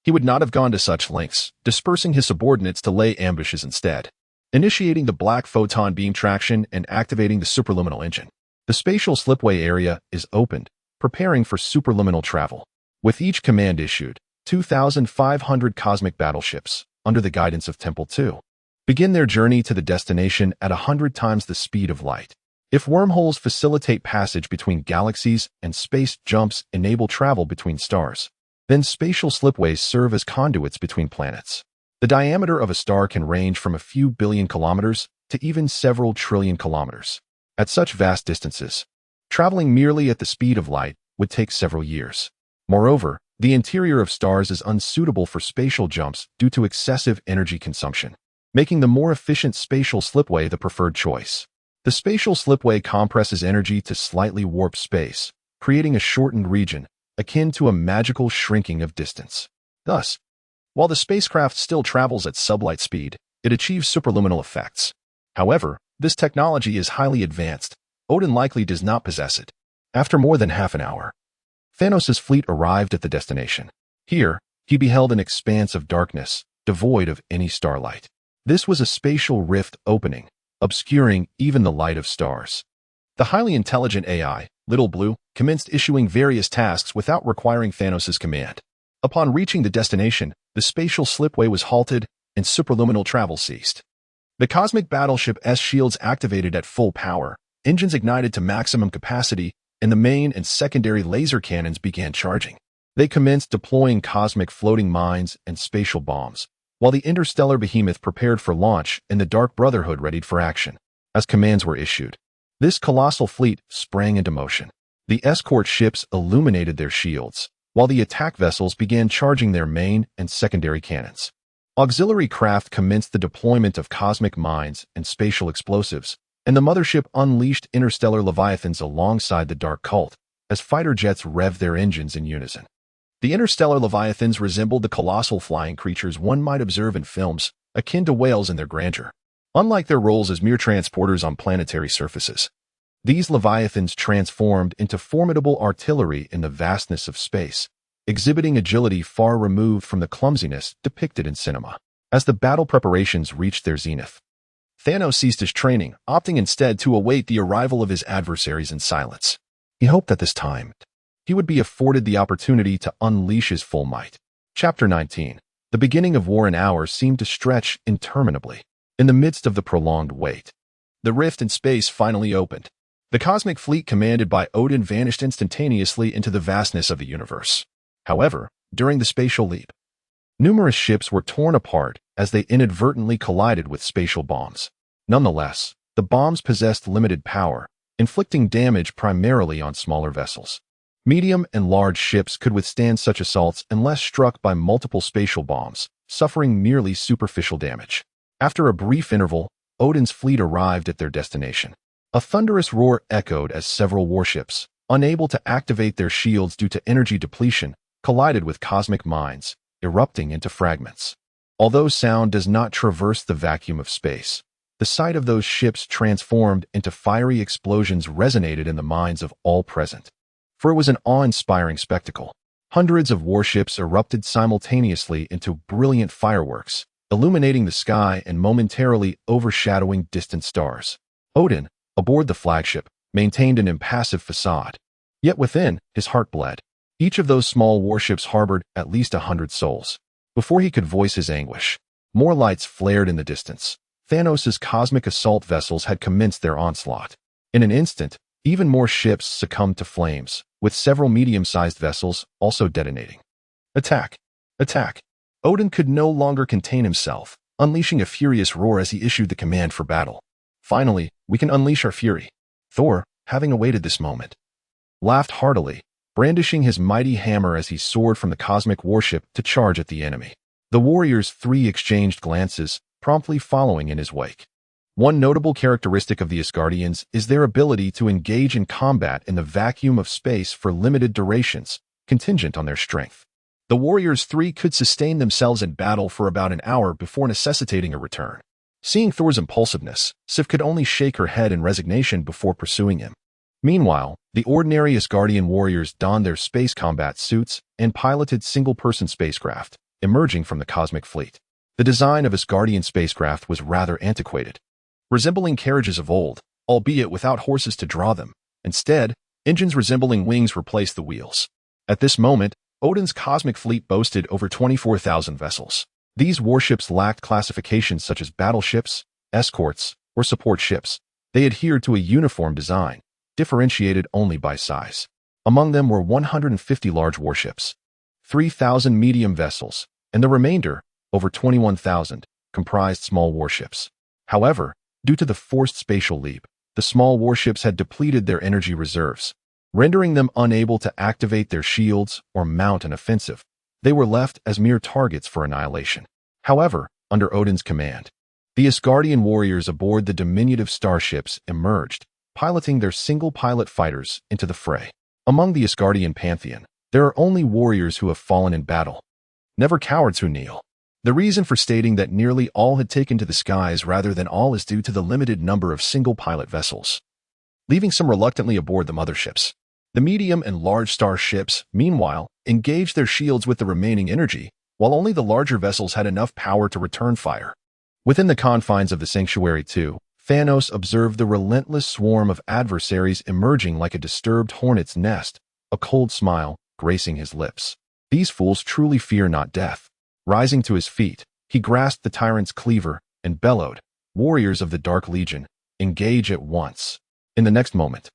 he would not have gone to such lengths, dispersing his subordinates to lay ambushes instead. Initiating the black photon beam traction and activating the superluminal engine, the spatial slipway area is opened, preparing for superluminal travel. With each command issued, 2,500 cosmic battleships, under the guidance of Temple 2, begin their journey to the destination at 100 times the speed of light. If wormholes facilitate passage between galaxies and space jumps enable travel between stars, then spatial slipways serve as conduits between planets. The diameter of a star can range from a few billion kilometers to even several trillion kilometers. At such vast distances, traveling merely at the speed of light would take several years. Moreover, the interior of stars is unsuitable for spatial jumps due to excessive energy consumption, making the more efficient spatial slipway the preferred choice. The spatial slipway compresses energy to slightly warp space, creating a shortened region, akin to a magical shrinking of distance. Thus, while the spacecraft still travels at sublight speed, it achieves superluminal effects. However, this technology is highly advanced. Odin likely does not possess it. After more than half an hour, Thanos' fleet arrived at the destination. Here, he beheld an expanse of darkness, devoid of any starlight. This was a spatial rift opening, obscuring even the light of stars. The highly intelligent AI, Little Blue, commenced issuing various tasks without requiring Thanos' command. Upon reaching the destination, the spatial slipway was halted and superluminal travel ceased. The cosmic battleship's shields activated at full power, engines ignited to maximum capacity, and the main and secondary laser cannons began charging. They commenced deploying cosmic floating mines and spatial bombs, while the interstellar behemoth prepared for launch and the Dark Brotherhood readied for action. As commands were issued, this colossal fleet sprang into motion. The escort ships illuminated their shields, while the attack vessels began charging their main and secondary cannons. Auxiliary craft commenced the deployment of cosmic mines and spatial explosives, and the mothership unleashed interstellar leviathans alongside the Dark Cult, as fighter jets revved their engines in unison. The interstellar leviathans resembled the colossal flying creatures one might observe in films, akin to whales in their grandeur. Unlike their roles as mere transporters on planetary surfaces, these leviathans transformed into formidable artillery in the vastness of space, exhibiting agility far removed from the clumsiness depicted in cinema. As the battle preparations reached their zenith, Thanos ceased his training, opting instead to await the arrival of his adversaries in silence. He hoped that this time, he would be afforded the opportunity to unleash his full might. Chapter 19. The beginning of war and hours seemed to stretch interminably. In the midst of the prolonged wait, the rift in space finally opened. The cosmic fleet commanded by Odin vanished instantaneously into the vastness of the universe. However, during the spatial leap, numerous ships were torn apart as they inadvertently collided with spatial bombs. Nonetheless, the bombs possessed limited power, inflicting damage primarily on smaller vessels. Medium and large ships could withstand such assaults unless struck by multiple spatial bombs, suffering merely superficial damage. After a brief interval, Odin's fleet arrived at their destination. A thunderous roar echoed as several warships, unable to activate their shields due to energy depletion, collided with cosmic mines, erupting into fragments. Although sound does not traverse the vacuum of space, the sight of those ships transformed into fiery explosions resonated in the minds of all present. For it was an awe-inspiring spectacle. Hundreds of warships erupted simultaneously into brilliant fireworks, illuminating the sky and momentarily overshadowing distant stars. Odin, aboard the flagship, maintained an impassive facade. Yet within, his heart bled. Each of those small warships harbored at least 100 souls. Before he could voice his anguish, more lights flared in the distance. Thanos' cosmic assault vessels had commenced their onslaught. In an instant, even more ships succumbed to flames, with several medium-sized vessels also detonating. Attack! Attack! Odin could no longer contain himself, unleashing a furious roar as he issued the command for battle. Finally, we can unleash our fury. Thor, having awaited this moment, laughed heartily, brandishing his mighty hammer as he soared from the cosmic warship to charge at the enemy. The warriors three exchanged glances, promptly following in his wake. One notable characteristic of the Asgardians is their ability to engage in combat in the vacuum of space for limited durations, contingent on their strength. The warriors three could sustain themselves in battle for about an hour before necessitating a return. Seeing Thor's impulsiveness, Sif could only shake her head in resignation before pursuing him. Meanwhile, the ordinary Asgardian warriors donned their space combat suits and piloted single-person spacecraft, emerging from the cosmic fleet. The design of Asgardian spacecraft was rather antiquated, resembling carriages of old, albeit without horses to draw them. Instead, engines resembling wings replaced the wheels. At this moment, Odin's cosmic fleet boasted over 24,000 vessels. These warships lacked classifications such as battleships, escorts, or support ships. They adhered to a uniform design, differentiated only by size. Among them were 150 large warships, 3,000 medium vessels, and the remainder, over 21,000, comprised small warships. However, due to the forced spatial leap, the small warships had depleted their energy reserves, rendering them unable to activate their shields or mount an offensive. They were left as mere targets for annihilation. However, under Odin's command, the Asgardian warriors aboard the diminutive starships emerged, piloting their single-pilot fighters into the fray. Among the Asgardian pantheon, there are only warriors who have fallen in battle, never cowards who kneel. The reason for stating that nearly all had taken to the skies rather than all is due to the limited number of single-pilot vessels, leaving some reluctantly aboard the motherships. The medium and large starships, meanwhile, engaged their shields with the remaining energy, while only the larger vessels had enough power to return fire. Within the confines of the Sanctuary too, Thanos observed the relentless swarm of adversaries emerging like a disturbed hornet's nest, a cold smile gracing his lips. These fools truly fear not death. Rising to his feet, he grasped the tyrant's cleaver and bellowed, "Warriors of the Dark Legion, engage at once." In the next moment,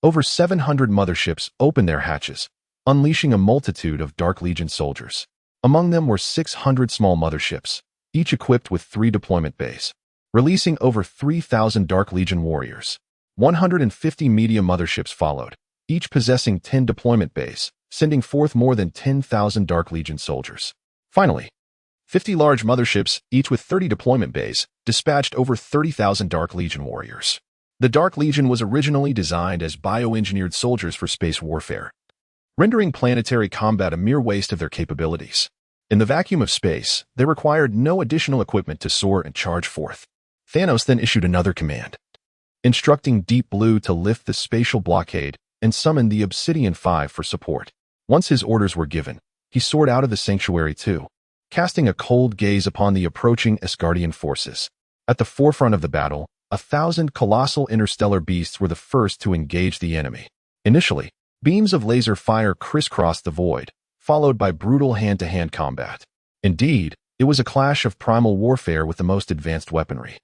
over 700 motherships opened their hatches, unleashing a multitude of Dark Legion soldiers. Among them were 600 small motherships, each equipped with 3 deployment bays, releasing over 3,000 Dark Legion warriors. 150 medium motherships followed, each possessing 10 deployment bays, sending forth more than 10,000 Dark Legion soldiers. Finally, 50 large motherships, each with 30 deployment bays, dispatched over 30,000 Dark Legion warriors. The Dark Legion was originally designed as bioengineered soldiers for space warfare, rendering planetary combat a mere waste of their capabilities. In the vacuum of space, they required no additional equipment to soar and charge forth. Thanos then issued another command, instructing Deep Blue to lift the spatial blockade and summon the Obsidian Five for support. Once his orders were given, he soared out of the Sanctuary too, casting a cold gaze upon the approaching Asgardian forces. At the forefront of the battle, 1,000 colossal interstellar beasts were the first to engage the enemy. Initially, beams of laser fire crisscrossed the void, followed by brutal hand-to-hand combat. Indeed, it was a clash of primal warfare with the most advanced weaponry.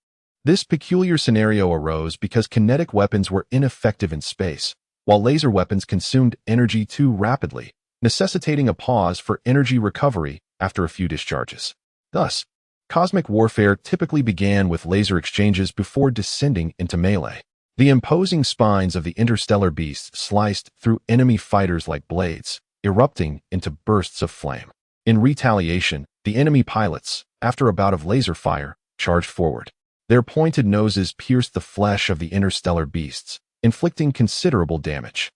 This peculiar scenario arose because kinetic weapons were ineffective in space, while laser weapons consumed energy too rapidly, necessitating a pause for energy recovery after a few discharges. Thus, cosmic warfare typically began with laser exchanges before descending into melee. The imposing spines of the interstellar beasts sliced through enemy fighters like blades, erupting into bursts of flame. In retaliation, the enemy pilots, after a bout of laser fire, charged forward. Their pointed noses pierced the flesh of the interstellar beasts, inflicting considerable damage.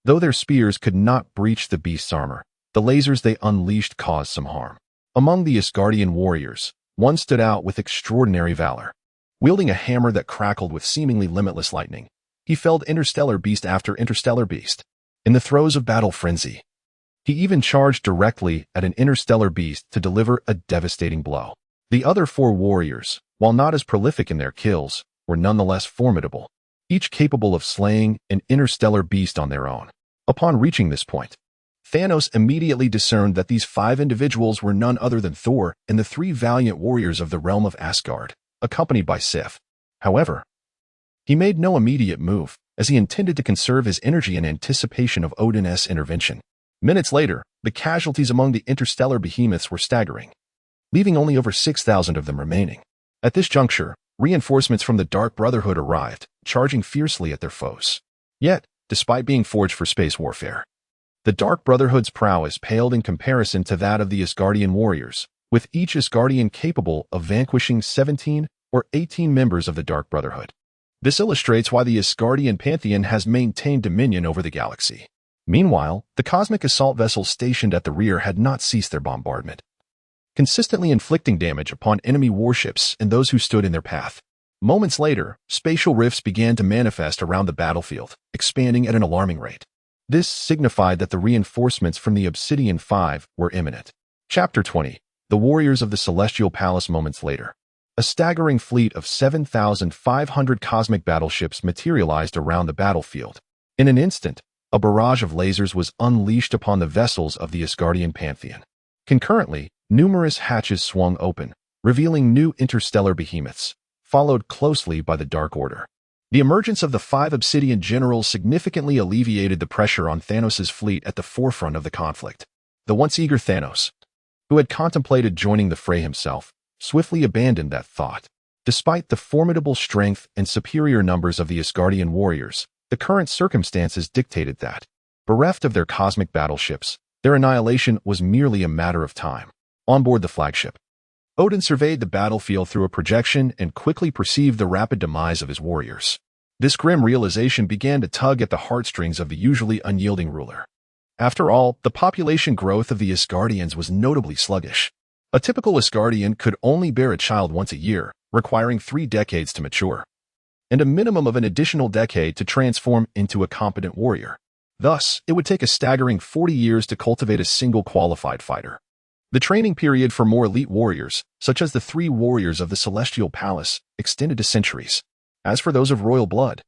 Though their spears could not breach the beast's armor, the lasers they unleashed caused some harm. Among the Asgardian warriors, One stood out with extraordinary valor. Wielding a hammer that crackled with seemingly limitless lightning, he felled interstellar beast after interstellar beast. In the throes of battle frenzy, he even charged directly at an interstellar beast to deliver a devastating blow. The other four warriors, while not as prolific in their kills, were nonetheless formidable, each capable of slaying an interstellar beast on their own. Upon reaching this point, Thanos immediately discerned that these 5 individuals were none other than Thor and the 3 valiant warriors of the realm of Asgard, accompanied by Sif. However, he made no immediate move, as he intended to conserve his energy in anticipation of Odin's intervention. Minutes later, the casualties among the interstellar behemoths were staggering, leaving only over 6,000 of them remaining. At this juncture, reinforcements from the Dark Brotherhood arrived, charging fiercely at their foes. Yet, despite being forged for space warfare, the Dark Brotherhood's prowess paled in comparison to that of the Asgardian warriors, with each Asgardian capable of vanquishing 17 or 18 members of the Dark Brotherhood. This illustrates why the Asgardian pantheon has maintained dominion over the galaxy. Meanwhile, the cosmic assault vessels stationed at the rear had not ceased their bombardment, consistently inflicting damage upon enemy warships and those who stood in their path. Moments later, spatial rifts began to manifest around the battlefield, expanding at an alarming rate. This signified that the reinforcements from the Obsidian Five were imminent. Chapter 20. The Warriors of the Celestial Palace. Moments later, a staggering fleet of 7,500 cosmic battleships materialized around the battlefield. In an instant, a barrage of lasers was unleashed upon the vessels of the Asgardian pantheon. Concurrently, numerous hatches swung open, revealing new interstellar behemoths, followed closely by the Dark Order. The emergence of the 5 Obsidian generals significantly alleviated the pressure on Thanos' fleet at the forefront of the conflict. The once eager Thanos, who had contemplated joining the fray himself, swiftly abandoned that thought. Despite the formidable strength and superior numbers of the Asgardian warriors, the current circumstances dictated that, bereft of their cosmic battleships, their annihilation was merely a matter of time. On board the flagship, Odin surveyed the battlefield through a projection and quickly perceived the rapid demise of his warriors. This grim realization began to tug at the heartstrings of the usually unyielding ruler. After all, the population growth of the Asgardians was notably sluggish. A typical Asgardian could only bear a child once a year, requiring 3 decades to mature, and a minimum of an additional decade to transform into a competent warrior. Thus, it would take a staggering 40 years to cultivate a single qualified fighter. The training period for more elite warriors, such as the 3 warriors of the Celestial Palace, extended to centuries. As for those of royal blood,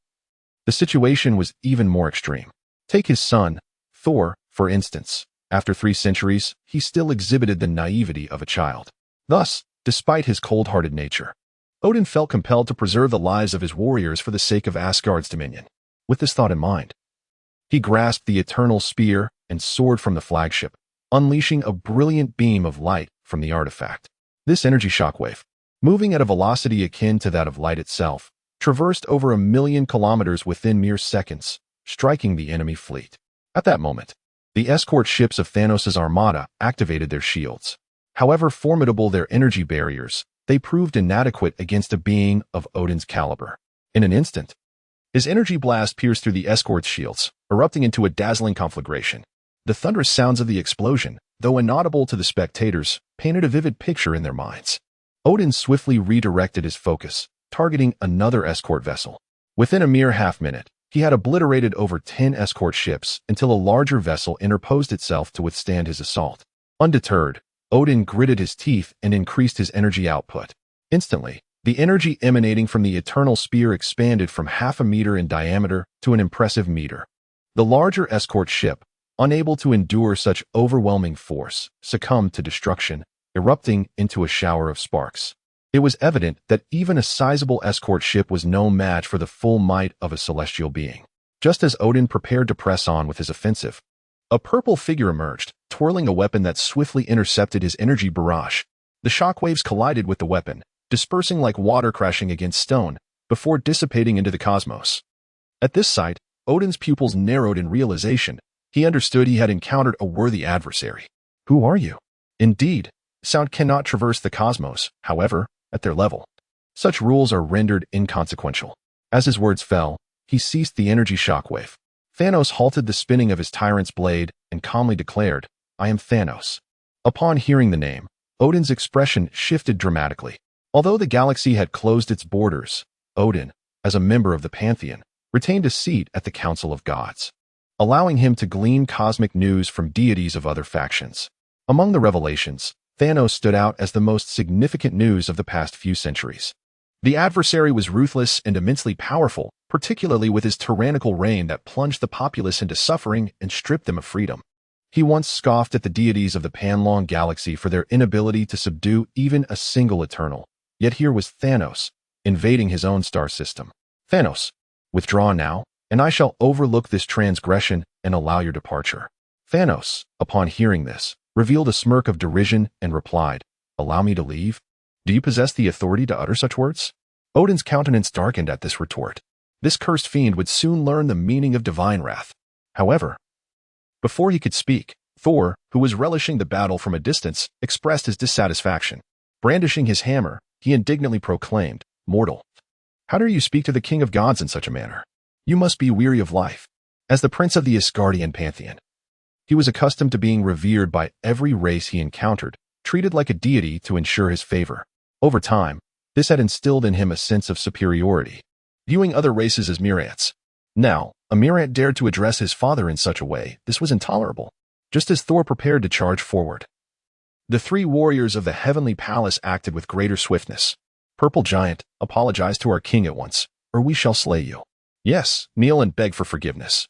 the situation was even more extreme. Take his son, Thor, for instance. After 3 centuries, he still exhibited the naivety of a child. Thus, despite his cold-hearted nature, Odin felt compelled to preserve the lives of his warriors for the sake of Asgard's dominion. With this thought in mind, he grasped the eternal spear and sword from the flagship, unleashing a brilliant beam of light from the artifact. This energy shockwave, moving at a velocity akin to that of light itself, traversed over 1,000,000 kilometers within mere seconds, striking the enemy fleet. At that moment, the escort ships of Thanos' armada activated their shields. However formidable their energy barriers, they proved inadequate against a being of Odin's caliber. In an instant, his energy blast pierced through the escort's shields, erupting into a dazzling conflagration. The thunderous sounds of the explosion, though inaudible to the spectators, painted a vivid picture in their minds. Odin swiftly redirected his focus, targeting another escort vessel. Within a mere half-minute, he had obliterated over 10 escort ships until a larger vessel interposed itself to withstand his assault. Undeterred, Odin gritted his teeth and increased his energy output. Instantly, the energy emanating from the eternal spear expanded from 0.5 meter in diameter to an impressive meter. The larger escort ship, unable to endure such overwhelming force, succumbed to destruction, erupting into a shower of sparks. It was evident that even a sizable escort ship was no match for the full might of a celestial being. Just as Odin prepared to press on with his offensive, a purple figure emerged, twirling a weapon that swiftly intercepted his energy barrage. The shockwaves collided with the weapon, dispersing like water crashing against stone, before dissipating into the cosmos. At this sight, Odin's pupils narrowed in realization. He understood he had encountered a worthy adversary. Who are you? Indeed, sound cannot traverse the cosmos, however, at their level. Such rules are rendered inconsequential. As his words fell, he ceased the energy shockwave. Thanos halted the spinning of his tyrant's blade and calmly declared, "I am Thanos." Upon hearing the name, Odin's expression shifted dramatically. Although the galaxy had closed its borders, Odin, as a member of the Pantheon, retained a seat at the Council of Gods, allowing him to glean cosmic news from deities of other factions. Among the revelations, Thanos stood out as the most significant news of the past few centuries. The adversary was ruthless and immensely powerful, particularly with his tyrannical reign that plunged the populace into suffering and stripped them of freedom. He once scoffed at the deities of the Panlong galaxy for their inability to subdue even a single Eternal. Yet here was Thanos, invading his own star system. Thanos, withdraw now, and I shall overlook this transgression and allow your departure. Thanos, upon hearing this, revealed a smirk of derision and replied, Allow me to leave? Do you possess the authority to utter such words? Odin's countenance darkened at this retort. This cursed fiend would soon learn the meaning of divine wrath. However, before he could speak, Thor, who was relishing the battle from a distance, expressed his dissatisfaction. Brandishing his hammer, he indignantly proclaimed, Mortal, how dare you speak to the king of gods in such a manner? You must be weary of life. As the prince of the Asgardian pantheon, he was accustomed to being revered by every race he encountered, treated like a deity to ensure his favor. Over time, this had instilled in him a sense of superiority, viewing other races as mere ants. Now, a mere ant dared to address his father in such a way. This was intolerable. Just as Thor prepared to charge forward, the three warriors of the heavenly palace acted with greater swiftness. Purple Giant, apologize to our king at once, or we shall slay you. Yes, kneel and beg for forgiveness.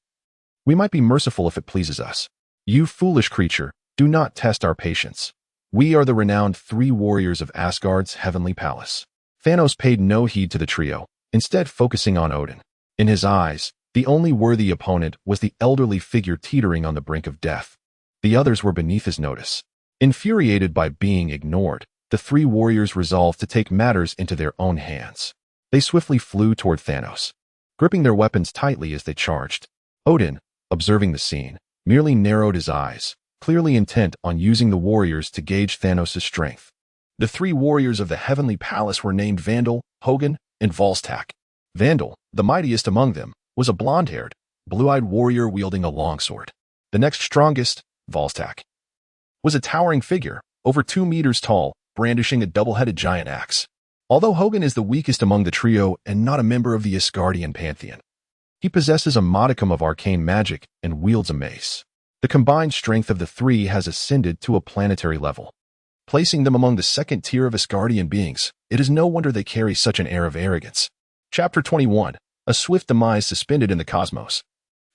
We might be merciful if it pleases us. You foolish creature, do not test our patience. We are the renowned three warriors of Asgard's heavenly palace. Thanos paid no heed to the trio, instead focusing on Odin. In his eyes, the only worthy opponent was the elderly figure teetering on the brink of death. The others were beneath his notice. Infuriated by being ignored, the three warriors resolved to take matters into their own hands. They swiftly flew toward Thanos, gripping their weapons tightly as they charged. Odin, observing the scene, merely narrowed his eyes, clearly intent on using the warriors to gauge Thanos' strength. The three warriors of the heavenly palace were named Vandal, Hogun, and Volstagg. Vandal, the mightiest among them, was a blonde-haired, blue-eyed warrior wielding a longsword. The next strongest, Volstagg, was a towering figure, over 2 meters tall, brandishing a double-headed giant axe. Although Hogun is the weakest among the trio and not a member of the Asgardian pantheon, he possesses a modicum of arcane magic and wields a mace. The combined strength of the three has ascended to a planetary level, placing them among the second tier of Asgardian beings. It is no wonder they carry such an air of arrogance. Chapter 21. A swift demise suspended in the cosmos.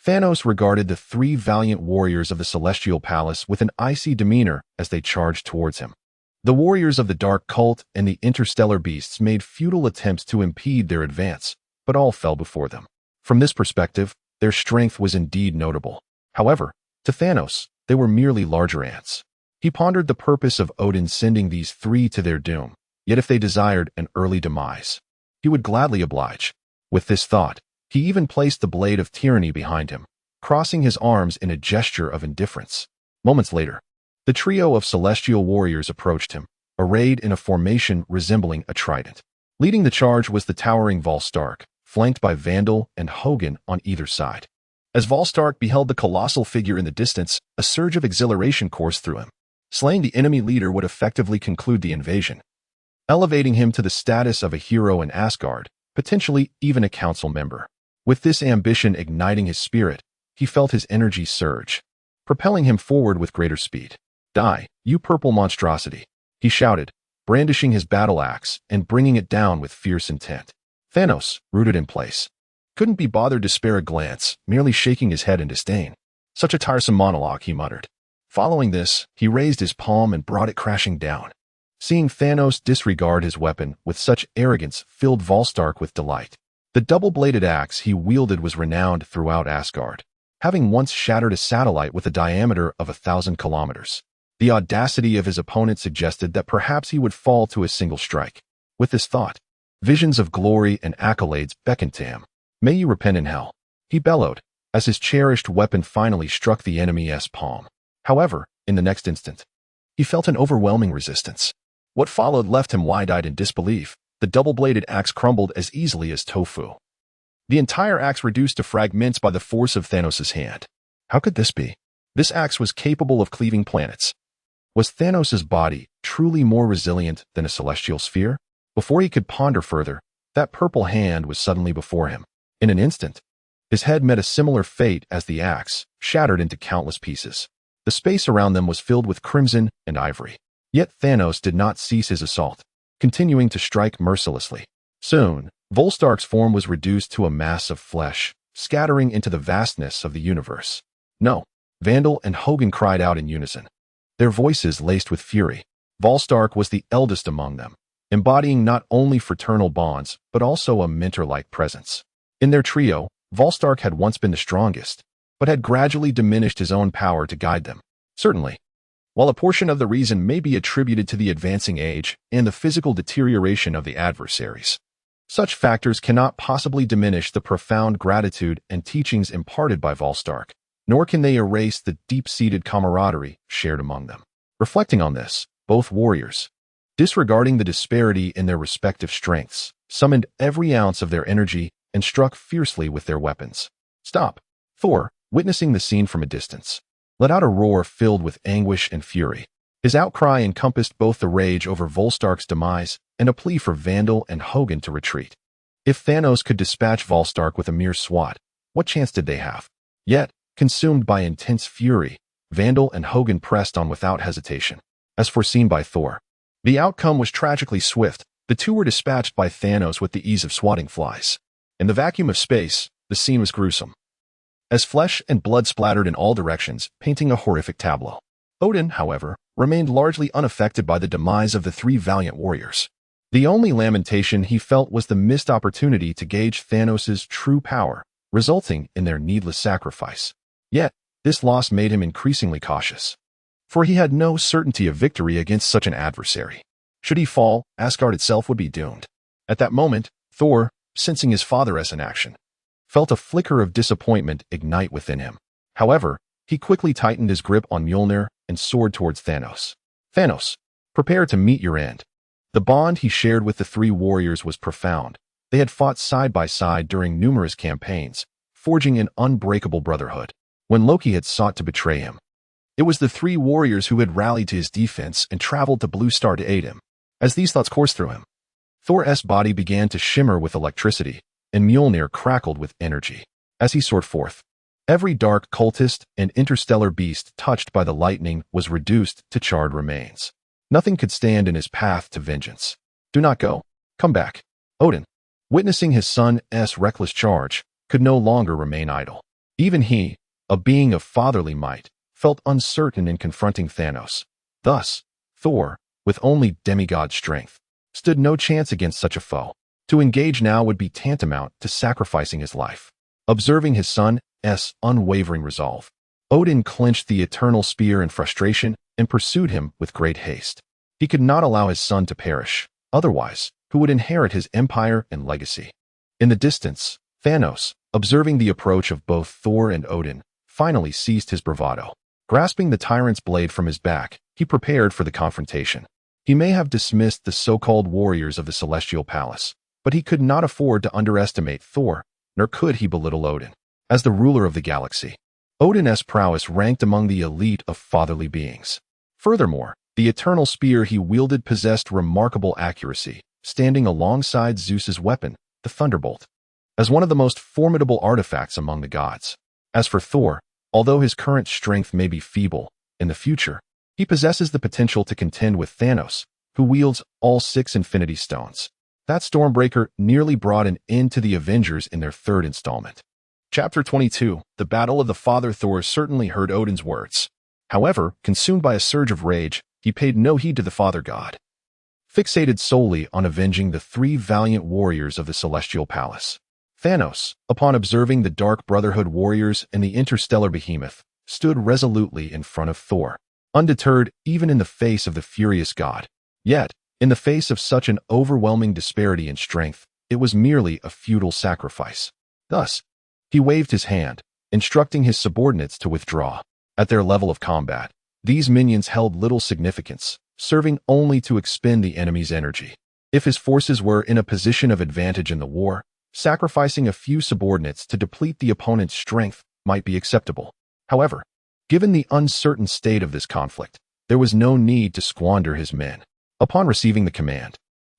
Thanos regarded the three valiant warriors of the Celestial Palace with an icy demeanor as they charged towards him. The warriors of the Dark Cult and the interstellar beasts made futile attempts to impede their advance, but all fell before them. From this perspective, their strength was indeed notable. However, to Thanos, they were merely larger ants. He pondered the purpose of Odin sending these three to their doom, yet if they desired an early demise, he would gladly oblige. With this thought, he even placed the blade of tyranny behind him, crossing his arms in a gesture of indifference. Moments later, the trio of celestial warriors approached him, arrayed in a formation resembling a trident. Leading the charge was the towering Volstagg, flanked by Vandal and Hogun on either side. As Volstagg beheld the colossal figure in the distance, a surge of exhilaration coursed through him. Slaying the enemy leader would effectively conclude the invasion, elevating him to the status of a hero in Asgard, potentially even a council member. With this ambition igniting his spirit, he felt his energy surge, propelling him forward with greater speed. Die, you purple monstrosity, he shouted, brandishing his battle axe and bringing it down with fierce intent. Thanos, rooted in place, couldn't be bothered to spare a glance, merely shaking his head in disdain. Such a tiresome monologue, he muttered. Following this, he raised his palm and brought it crashing down. Seeing Thanos disregard his weapon with such arrogance filled Volstagg with delight. The double-bladed axe he wielded was renowned throughout Asgard, having once shattered a satellite with a diameter of 1,000 kilometers. The audacity of his opponent suggested that perhaps he would fall to a single strike. With this thought, visions of glory and accolades beckoned to him. May you repent in hell, he bellowed, as his cherished weapon finally struck the enemy's palm. However, in the next instant, he felt an overwhelming resistance. What followed left him wide-eyed in disbelief. The double-bladed axe crumbled as easily as tofu. The entire axe reduced to fragments by the force of Thanos' hand. How could this be? This axe was capable of cleaving planets. Was Thanos' body truly more resilient than a celestial sphere? Before he could ponder further, that purple hand was suddenly before him. In an instant, his head met a similar fate as the axe, shattered into countless pieces. The space around them was filled with crimson and ivory. Yet Thanos did not cease his assault, continuing to strike mercilessly. Soon, Volstark's form was reduced to a mass of flesh, scattering into the vastness of the universe. No! Vandal and Hogun cried out in unison, their voices laced with fury. Volstark was the eldest among them, embodying not only fraternal bonds, but also a mentor-like presence. In their trio, Volstark had once been the strongest, but had gradually diminished his own power to guide them. Certainly, while a portion of the reason may be attributed to the advancing age and the physical deterioration of the adversaries, such factors cannot possibly diminish the profound gratitude and teachings imparted by Volstark, nor can they erase the deep-seated camaraderie shared among them. Reflecting on this, both warriors, disregarding the disparity in their respective strengths, summoned every ounce of their energy and struck fiercely with their weapons. Stop! Thor, witnessing the scene from a distance, let out a roar filled with anguish and fury. His outcry encompassed both the rage over Volstark's demise and a plea for Vandal and Hogun to retreat. If Thanos could dispatch Volstark with a mere swat, what chance did they have? Yet, consumed by intense fury, Vandal and Hogun pressed on without hesitation. As foreseen by Thor, the outcome was tragically swift. The two were dispatched by Thanos with the ease of swatting flies. In the vacuum of space, the scene was gruesome, as flesh and blood splattered in all directions, painting a horrific tableau. Odin, however, remained largely unaffected by the demise of the three valiant warriors. The only lamentation he felt was the missed opportunity to gauge Thanos' true power, resulting in their needless sacrifice. Yet, this loss made him increasingly cautious, for he had no certainty of victory against such an adversary. Should he fall, Asgard itself would be doomed. At that moment, Thor, sensing his father-esque in action, felt a flicker of disappointment ignite within him. However, he quickly tightened his grip on Mjolnir and soared towards Thanos. Thanos, prepare to meet your end. The bond he shared with the three warriors was profound. They had fought side by side during numerous campaigns, forging an unbreakable brotherhood. When Loki had sought to betray him, it was the three warriors who had rallied to his defense and traveled to Blue Star to aid him. As these thoughts coursed through him, Thor's body began to shimmer with electricity, and Mjolnir crackled with energy. As he soared forth, every dark cultist and interstellar beast touched by the lightning was reduced to charred remains. Nothing could stand in his path to vengeance. Do not go. Come back. Odin, witnessing his son's reckless charge, could no longer remain idle. Even he, a being of fatherly might, felt uncertain in confronting Thanos. Thus, Thor, with only demigod strength, stood no chance against such a foe. To engage now would be tantamount to sacrificing his life. Observing his son's unwavering resolve, Odin clenched the eternal spear in frustration and pursued him with great haste. He could not allow his son to perish, otherwise, who would inherit his empire and legacy? In the distance, Thanos, observing the approach of both Thor and Odin, finally ceased his bravado. Grasping the tyrant's blade from his back, he prepared for the confrontation. He may have dismissed the so-called warriors of the Celestial Palace, but he could not afford to underestimate Thor, nor could he belittle Odin. As the ruler of the galaxy, Odin's prowess ranked among the elite of fatherly beings. Furthermore, the eternal spear he wielded possessed remarkable accuracy, standing alongside Zeus's weapon, the thunderbolt, as one of the most formidable artifacts among the gods. As for Thor, although his current strength may be feeble, in the future, he possesses the potential to contend with Thanos, who wields all 6 Infinity Stones. That Stormbreaker nearly brought an end to the Avengers in their third installment. Chapter 22, The Battle of the Father. Thor certainly heard Odin's words. However, consumed by a surge of rage, he paid no heed to the father god, fixated solely on avenging the 3 valiant warriors of the Celestial Palace. Thanos, upon observing the Dark Brotherhood warriors and the interstellar behemoth, stood resolutely in front of Thor, undeterred even in the face of the furious god. Yet, in the face of such an overwhelming disparity in strength, it was merely a futile sacrifice. Thus, he waved his hand, instructing his subordinates to withdraw. At their level of combat, these minions held little significance, serving only to expend the enemy's energy. If his forces were in a position of advantage in the war, sacrificing a few subordinates to deplete the opponent's strength might be acceptable. However, given the uncertain state of this conflict, There was no need to squander his men. Upon receiving the command,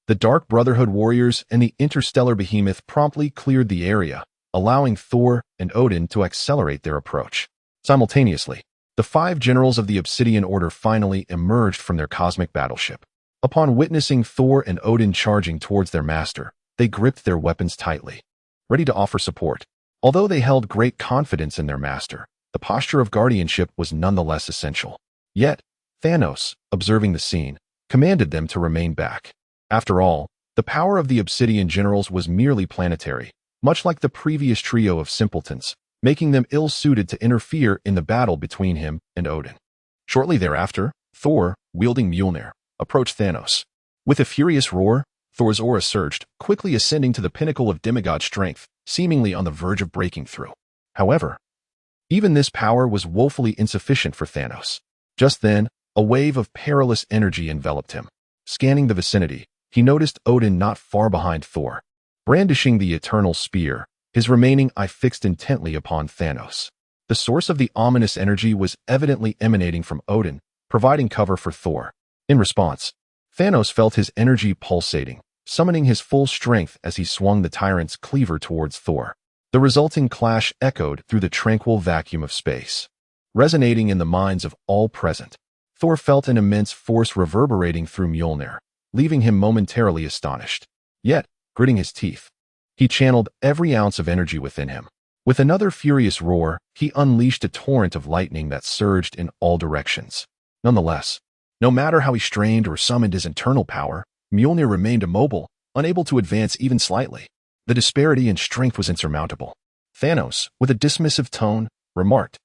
the Dark Brotherhood warriors and the interstellar behemoth promptly cleared the area, allowing Thor and Odin to accelerate their approach. Simultaneously, the 5 generals of the Obsidian Order finally emerged from their cosmic battleship. Upon witnessing Thor and Odin charging towards their master, they gripped their weapons tightly, ready to offer support. Although they held great confidence in their master, the posture of guardianship was nonetheless essential. Yet, Thanos, observing the scene, commanded them to remain back. After all, the power of the Obsidian generals was merely planetary, much like the previous trio of simpletons, making them ill-suited to interfere in the battle between him and Odin. Shortly thereafter, Thor, wielding Mjolnir, approached Thanos. With a furious roar, Thor's aura surged, quickly ascending to the pinnacle of demigod strength, seemingly on the verge of breaking through. However, even this power was woefully insufficient for Thanos. Just then, a wave of perilous energy enveloped him. Scanning the vicinity, he noticed Odin not far behind Thor. Brandishing the eternal spear, his remaining eye fixed intently upon Thanos. The source of the ominous energy was evidently emanating from Odin, providing cover for Thor. In response, Thanos felt his energy pulsating, summoning his full strength as he swung the tyrant's cleaver towards Thor. The resulting clash echoed through the tranquil vacuum of space. Resonating in the minds of all present, Thor felt an immense force reverberating through Mjolnir, leaving him momentarily astonished. Yet, gritting his teeth, he channeled every ounce of energy within him. With another furious roar, he unleashed a torrent of lightning that surged in all directions. Nonetheless, no matter how he strained or summoned his internal power, Mjolnir remained immobile, unable to advance even slightly. The disparity in strength was insurmountable. Thanos, with a dismissive tone, remarked,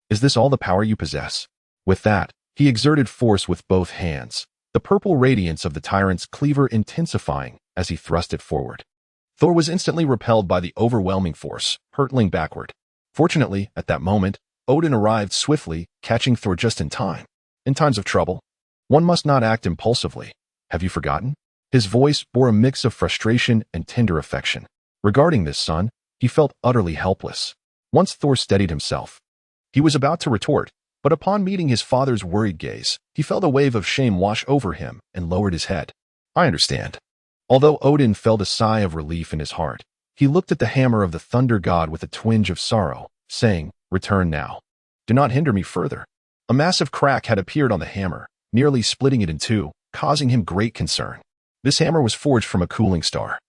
"Is this all the power you possess?" With that, he exerted force with both hands, the purple radiance of the tyrant's cleaver intensifying as he thrust it forward. Thor was instantly repelled by the overwhelming force, hurtling backward. Fortunately, at that moment, Odin arrived swiftly, catching Thor just in time. In times of trouble, one must not act impulsively. Have you forgotten? His voice bore a mix of frustration and tender affection. Regarding this son, he felt utterly helpless. Once Thor steadied himself, he was about to retort, but upon meeting his father's worried gaze, he felt a wave of shame wash over him and lowered his head. "I understand." Although Odin felt a sigh of relief in his heart, he looked at the hammer of the thunder god with a twinge of sorrow, saying, "Return now. Do not hinder me further." A massive crack had appeared on the hammer, nearly splitting it in two, causing him great concern. This hammer was forged from a cooling star,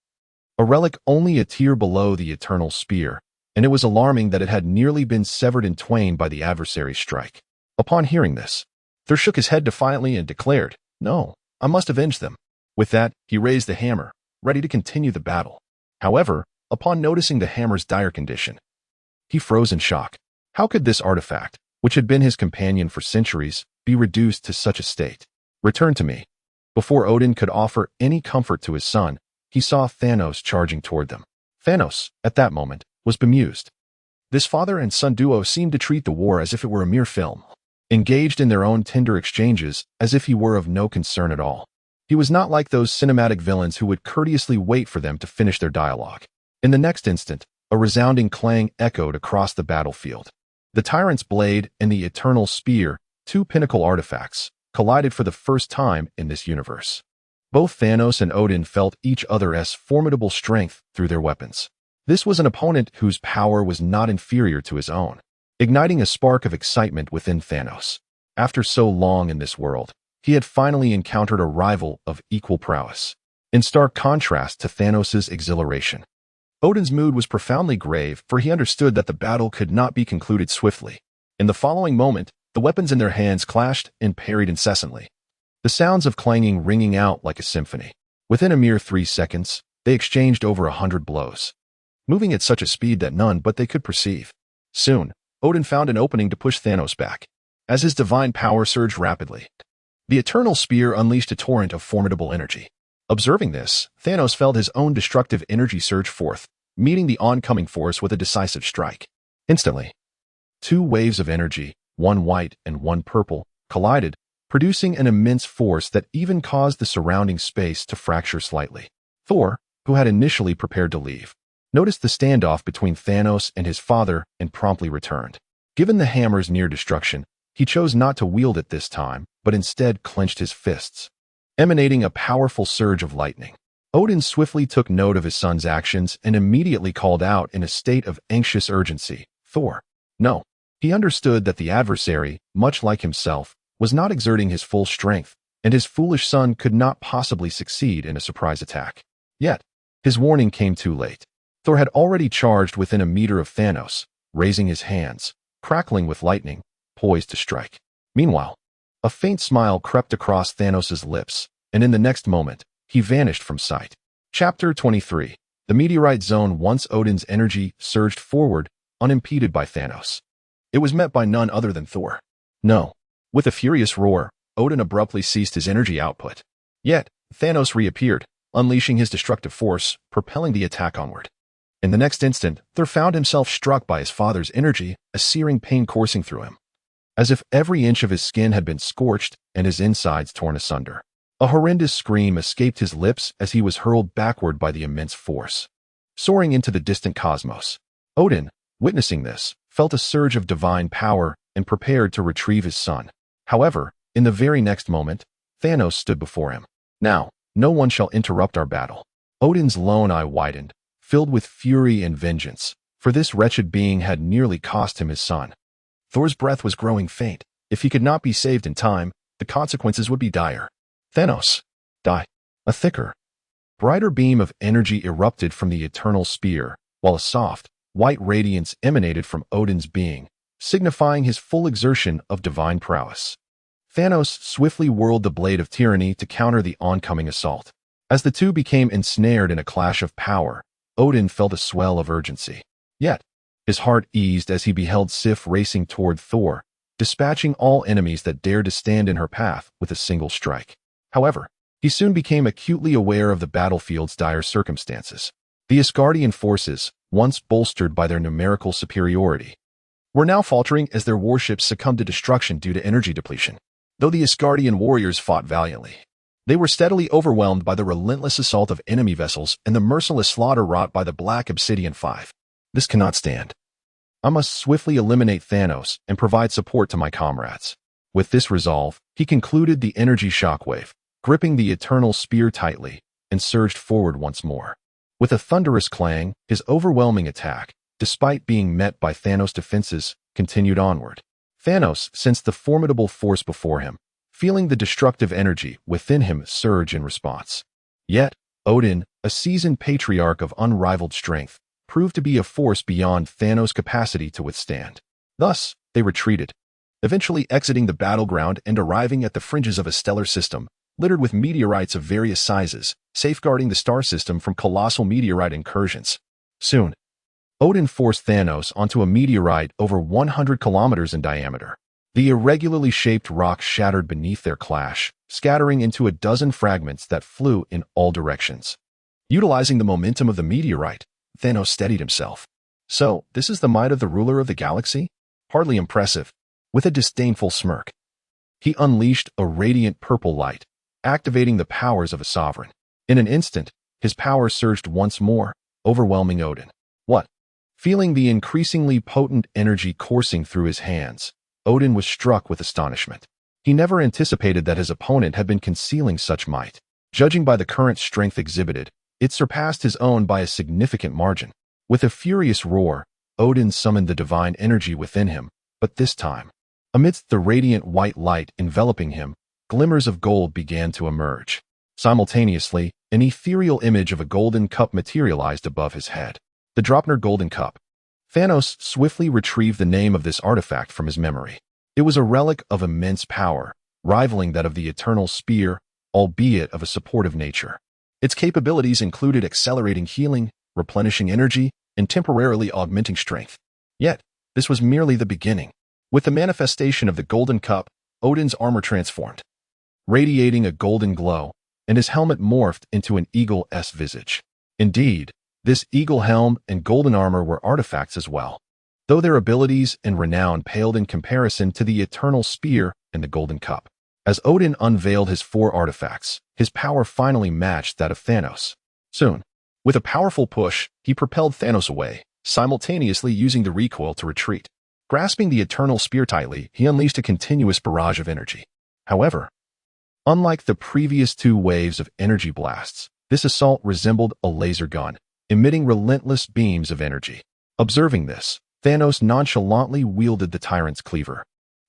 a relic only a tier below the eternal spear, and it was alarming that it had nearly been severed in twain by the adversary's strike. Upon hearing this, Thor shook his head defiantly and declared, "No, I must avenge them." With that, he raised the hammer, ready to continue the battle. However, upon noticing the hammer's dire condition, he froze in shock. How could this artifact, which had been his companion for centuries, be reduced to such a state? "Return to me." Before Odin could offer any comfort to his son, he saw Thanos charging toward them. Thanos, at that moment, was bemused. This father and son duo seemed to treat the war as if it were a mere film, engaged in their own tender exchanges as if he were of no concern at all. He was not like those cinematic villains who would courteously wait for them to finish their dialogue. In the next instant, a resounding clang echoed across the battlefield. The tyrant's blade and the eternal spear, two pinnacle artifacts, collided for the first time in this universe. Both Thanos and Odin felt each other's formidable strength through their weapons. This was an opponent whose power was not inferior to his own, igniting a spark of excitement within Thanos. After so long in this world, he had finally encountered a rival of equal prowess. In stark contrast to Thanos' exhilaration, Odin's mood was profoundly grave, for he understood that the battle could not be concluded swiftly. In the following moment, the weapons in their hands clashed and parried incessantly, the sounds of clanging ringing out like a symphony. Within a mere 3 seconds, they exchanged over 100 blows, moving at such a speed that none but they could perceive. Soon, Odin found an opening to push Thanos back. As his divine power surged rapidly, the eternal spear unleashed a torrent of formidable energy. Observing this, Thanos felt his own destructive energy surge forth, meeting the oncoming force with a decisive strike. Instantly, 2 waves of energy, one white and one purple, collided, producing an immense force that even caused the surrounding space to fracture slightly. Thor, who had initially prepared to leave, noticed the standoff between Thanos and his father and promptly returned. Given the hammer's near destruction, He chose not to wield it this time, but instead clenched his fists, emanating a powerful surge of lightning. Odin swiftly took note of his son's actions and immediately called out in a state of anxious urgency, "Thor, no." He understood that the adversary, much like himself, was not exerting his full strength, and his foolish son could not possibly succeed in a surprise attack. Yet, his warning came too late. Thor had already charged within a meter of Thanos, raising his hands, crackling with lightning, poised to strike. Meanwhile, a faint smile crept across Thanos' lips, and in the next moment, he vanished from sight. Chapter 23. The meteorite zone. Once Odin's energy surged forward, unimpeded by Thanos. It was met by none other than Thor. No. With a furious roar, Odin abruptly ceased his energy output. Yet, Thanos reappeared, unleashing his destructive force, propelling the attack onward. In the next instant, Thor found himself struck by his father's energy, a searing pain coursing through him, as if every inch of his skin had been scorched and his insides torn asunder. A horrendous scream escaped his lips as he was hurled backward by the immense force, soaring into the distant cosmos. Odin, witnessing this, felt a surge of divine power and prepared to retrieve his son. However, in the very next moment, Thanos stood before him. "Now, no one shall interrupt our battle." Odin's lone eye widened, filled with fury and vengeance, for this wretched being had nearly cost him his son. Thor's breath was growing faint. If he could not be saved in time, the consequences would be dire. "Thanos, die." A thicker, brighter beam of energy erupted from the eternal spear, while a soft, white radiance emanated from Odin's being, signifying his full exertion of divine prowess. Thanos swiftly whirled the blade of tyranny to counter the oncoming assault. As the two became ensnared in a clash of power, Odin felt a swell of urgency. Yet, his heart eased as he beheld Sif racing toward Thor, dispatching all enemies that dared to stand in her path with a single strike. However, he soon became acutely aware of the battlefield's dire circumstances. The Asgardian forces, once bolstered by their numerical superiority, were now faltering as their warships succumbed to destruction due to energy depletion. Though the Asgardian warriors fought valiantly, they were steadily overwhelmed by the relentless assault of enemy vessels and the merciless slaughter wrought by the Black Obsidian Five. "This cannot stand. I must swiftly eliminate Thanos and provide support to my comrades." With this resolve, he concluded the energy shockwave, gripping the eternal spear tightly, and surged forward once more. With a thunderous clang, his overwhelming attack, despite being met by Thanos' defenses, continued onward. Thanos sensed the formidable force before him, feeling the destructive energy within him surge in response. Yet, Odin, a seasoned patriarch of unrivaled strength, proved to be a force beyond Thanos' capacity to withstand. Thus, they retreated, eventually exiting the battleground and arriving at the fringes of a stellar system, littered with meteorites of various sizes, safeguarding the star system from colossal meteorite incursions. Soon, Odin forced Thanos onto a meteorite over 100 kilometers in diameter. The irregularly shaped rock shattered beneath their clash, scattering into a dozen fragments that flew in all directions. Utilizing the momentum of the meteorite, Thanos steadied himself. "So, this is the might of the ruler of the galaxy? Hardly impressive." With a disdainful smirk, he unleashed a radiant purple light, activating the powers of a sovereign. In an instant, his power surged once more, overwhelming Odin. "What?" Feeling the increasingly potent energy coursing through his hands, Odin was struck with astonishment. He never anticipated that his opponent had been concealing such might. Judging by the current strength exhibited, it surpassed his own by a significant margin. With a furious roar, Odin summoned the divine energy within him, but this time, amidst the radiant white light enveloping him, glimmers of gold began to emerge. Simultaneously, an ethereal image of a golden cup materialized above his head. The Dropner Golden Cup. Thanos swiftly retrieved the name of this artifact from his memory. It was a relic of immense power, rivaling that of the Eternal Spear, albeit of a supportive nature. Its capabilities included accelerating healing, replenishing energy, and temporarily augmenting strength. Yet, this was merely the beginning. With the manifestation of the Golden Cup, Odin's armor transformed, radiating a golden glow, and his helmet morphed into an eagle's visage. Indeed, this eagle helm and golden armor were artifacts as well, though their abilities and renown paled in comparison to the Eternal Spear and the Golden Cup. As Odin unveiled his four artifacts, his power finally matched that of Thanos. Soon, with a powerful push, he propelled Thanos away, simultaneously using the recoil to retreat. Grasping the eternal spear tightly, he unleashed a continuous barrage of energy. However, unlike the previous two waves of energy blasts, this assault resembled a laser gun, emitting relentless beams of energy. Observing this, Thanos nonchalantly wielded the tyrant's cleaver,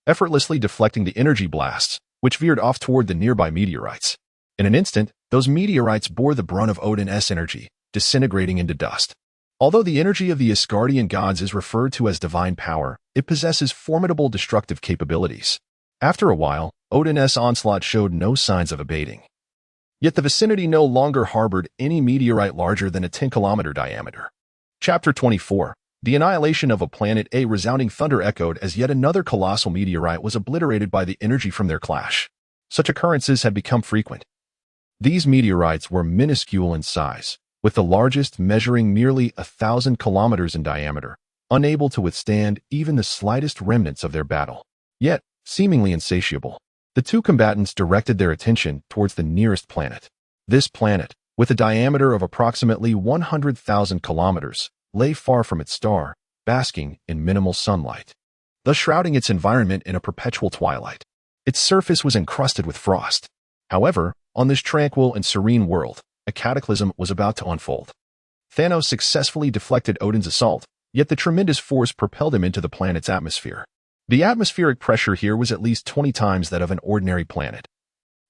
effortlessly deflecting the energy blasts, which veered off toward the nearby meteorites. In an instant, those meteorites bore the brunt of Odin's energy, disintegrating into dust. Although the energy of the Asgardian gods is referred to as divine power, it possesses formidable destructive capabilities. After a while, Odin's onslaught showed no signs of abating. Yet the vicinity no longer harbored any meteorite larger than a 10-kilometer diameter. Chapter 24. The annihilation of a planet. A resounding thunder echoed as yet another colossal meteorite was obliterated by the energy from their clash. Such occurrences had become frequent. These meteorites were minuscule in size, with the largest measuring nearly 1,000 kilometers in diameter, unable to withstand even the slightest remnants of their battle. Yet, seemingly insatiable, the two combatants directed their attention towards the nearest planet. This planet, with a diameter of approximately 100,000 kilometers, lay far from its star, basking in minimal sunlight, thus shrouding its environment in a perpetual twilight. Its surface was encrusted with frost. However, on this tranquil and serene world, a cataclysm was about to unfold. Thanos successfully deflected Odin's assault, yet the tremendous force propelled him into the planet's atmosphere. The atmospheric pressure here was at least 20 times that of an ordinary planet,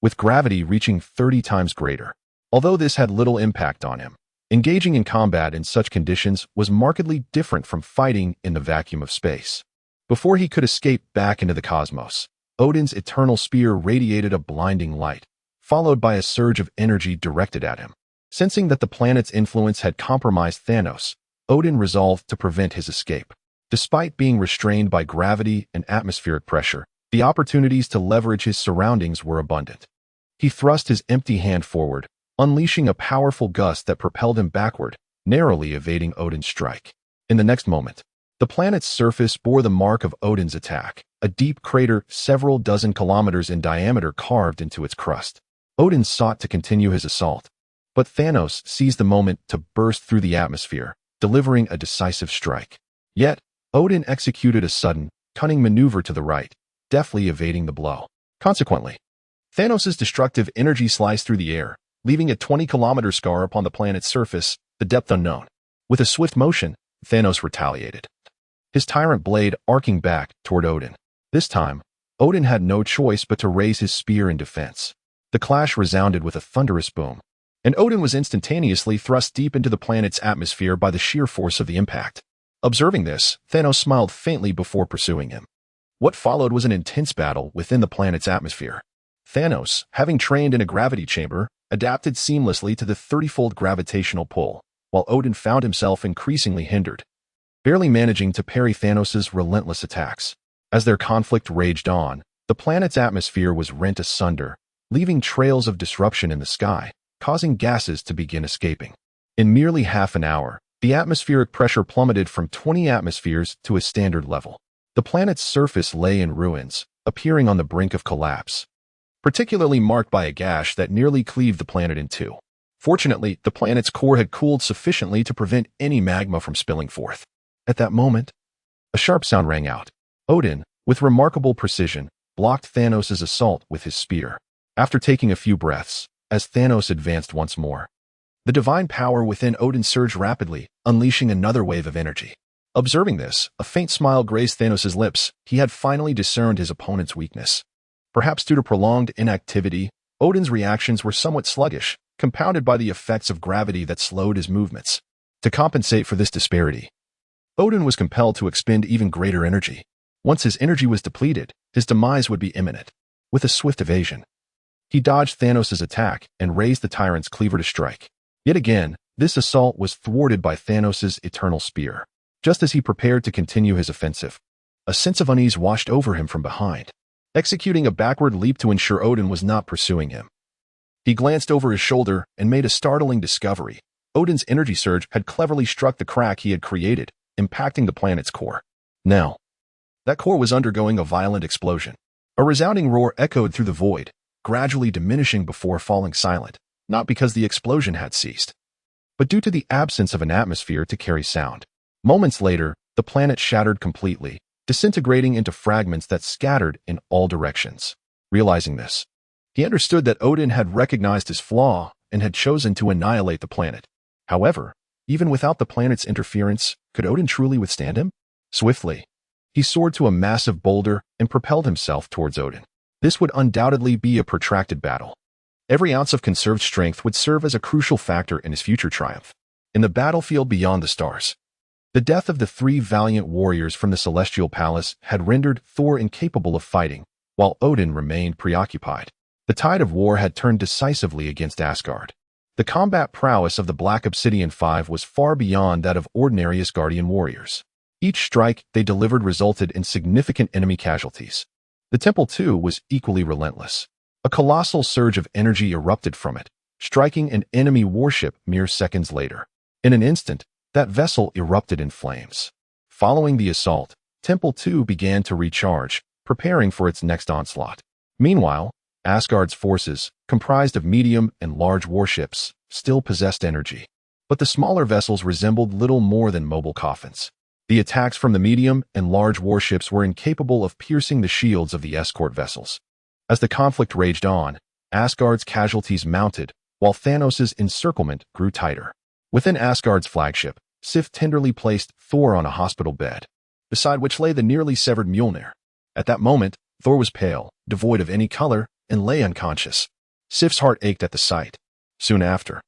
with gravity reaching 30 times greater. Although this had little impact on him, engaging in combat in such conditions was markedly different from fighting in the vacuum of space. Before he could escape back into the cosmos, Odin's eternal spear radiated a blinding light, followed by a surge of energy directed at him. Sensing that the planet's influence had compromised Thanos, Odin resolved to prevent his escape. Despite being restrained by gravity and atmospheric pressure, the opportunities to leverage his surroundings were abundant. He thrust his empty hand forward, unleashing a powerful gust that propelled him backward, narrowly evading Odin's strike. In the next moment, the planet's surface bore the mark of Odin's attack, a deep crater several dozen kilometers in diameter carved into its crust. Odin sought to continue his assault, but Thanos seized the moment to burst through the atmosphere, delivering a decisive strike. Yet, Odin executed a sudden, cunning maneuver to the right, deftly evading the blow. Consequently, Thanos' destructive energy sliced through the air, leaving a 20-kilometer scar upon the planet's surface, the depth unknown. With a swift motion, Thanos retaliated, his tyrant blade arcing back toward Odin. This time, Odin had no choice but to raise his spear in defense. The clash resounded with a thunderous boom, and Odin was instantaneously thrust deep into the planet's atmosphere by the sheer force of the impact. Observing this, Thanos smiled faintly before pursuing him. What followed was an intense battle within the planet's atmosphere. Thanos, having trained in a gravity chamber, adapted seamlessly to the 30-fold gravitational pull, while Odin found himself increasingly hindered, barely managing to parry Thanos' relentless attacks. As their conflict raged on, the planet's atmosphere was rent asunder, leaving trails of disruption in the sky, causing gases to begin escaping. In merely half an hour, the atmospheric pressure plummeted from 20 atmospheres to a standard level. The planet's surface lay in ruins, appearing on the brink of collapse, particularly marked by a gash that nearly cleaved the planet in two. Fortunately, the planet's core had cooled sufficiently to prevent any magma from spilling forth. At that moment, a sharp sound rang out. Odin, with remarkable precision, blocked Thanos' assault with his spear. After taking a few breaths, as Thanos advanced once more, the divine power within Odin surged rapidly, unleashing another wave of energy. Observing this, a faint smile graced Thanos' lips. He had finally discerned his opponent's weakness. Perhaps due to prolonged inactivity, Odin's reactions were somewhat sluggish, compounded by the effects of gravity that slowed his movements. To compensate for this disparity, Odin was compelled to expend even greater energy. Once his energy was depleted, his demise would be imminent. With a swift evasion, he dodged Thanos' attack and raised the tyrant's cleaver to strike. Yet again, this assault was thwarted by Thanos' eternal spear. Just as he prepared to continue his offensive, a sense of unease washed over him from behind. Executing a backward leap to ensure Odin was not pursuing him, he glanced over his shoulder and made a startling discovery. Odin's energy surge had cleverly struck the crack he had created, impacting the planet's core. Now, that core was undergoing a violent explosion. A resounding roar echoed through the void, gradually diminishing before falling silent, not because the explosion had ceased, but due to the absence of an atmosphere to carry sound. Moments later, the planet shattered completely, disintegrating into fragments that scattered in all directions. Realizing this, he understood that Odin had recognized his flaw and had chosen to annihilate the planet. However, even without the planet's interference, could Odin truly withstand him? Swiftly, he soared to a massive boulder and propelled himself towards Odin. This would undoubtedly be a protracted battle. Every ounce of conserved strength would serve as a crucial factor in his future triumph. In the battlefield beyond the stars, the death of the three valiant warriors from the Celestial Palace had rendered Thor incapable of fighting, while Odin remained preoccupied. The tide of war had turned decisively against Asgard. The combat prowess of the Black Obsidian Five was far beyond that of ordinary Asgardian warriors. Each strike they delivered resulted in significant enemy casualties. The temple, too, was equally relentless. A colossal surge of energy erupted from it, striking an enemy warship mere seconds later. In an instant, that vessel erupted in flames. Following the assault, Temple 2 began to recharge, preparing for its next onslaught. Meanwhile, Asgard's forces, comprised of medium and large warships, still possessed energy. But the smaller vessels resembled little more than mobile coffins. The attacks from the medium and large warships were incapable of piercing the shields of the escort vessels. As the conflict raged on, Asgard's casualties mounted, while Thanos' encirclement grew tighter. Within Asgard's flagship, Sif tenderly placed Thor on a hospital bed, beside which lay the nearly severed Mjolnir. At that moment, Thor was pale, devoid of any color, and lay unconscious. Sif's heart ached at the sight. Soon after,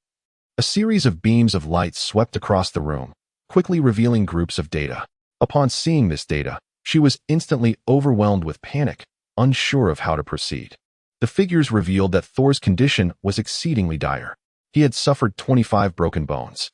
a series of beams of light swept across the room, quickly revealing groups of data. Upon seeing this data, she was instantly overwhelmed with panic, unsure of how to proceed. The figures revealed that Thor's condition was exceedingly dire. He had suffered 25 broken bones,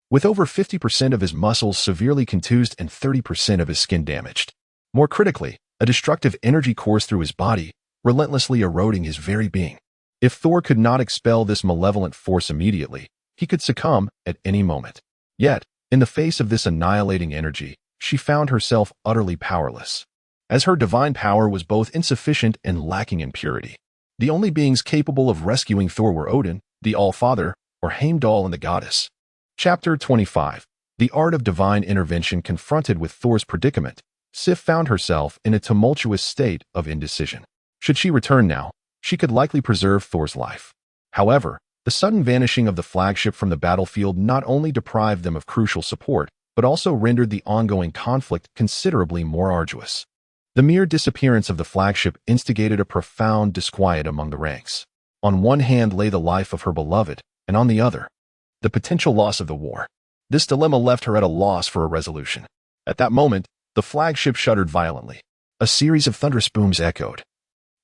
with over 50% of his muscles severely contused and 30% of his skin damaged. More critically, a destructive energy coursed through his body, relentlessly eroding his very being. If Thor could not expel this malevolent force immediately, he could succumb at any moment. Yet, in the face of this annihilating energy, she found herself utterly powerless, as her divine power was both insufficient and lacking in purity. The only beings capable of rescuing Thor were Odin, the All-Father, or Heimdall and the goddess. Chapter 25. The Art of Divine Intervention. Confronted with Thor's predicament, Sif found herself in a tumultuous state of indecision. Should she return now, she could likely preserve Thor's life. However, the sudden vanishing of the flagship from the battlefield not only deprived them of crucial support, but also rendered the ongoing conflict considerably more arduous. The mere disappearance of the flagship instigated a profound disquiet among the ranks. On one hand lay the life of her beloved, and on the other, the potential loss of the war. This dilemma left her at a loss for a resolution. At that moment, the flagship shuddered violently. A series of thunderous booms echoed,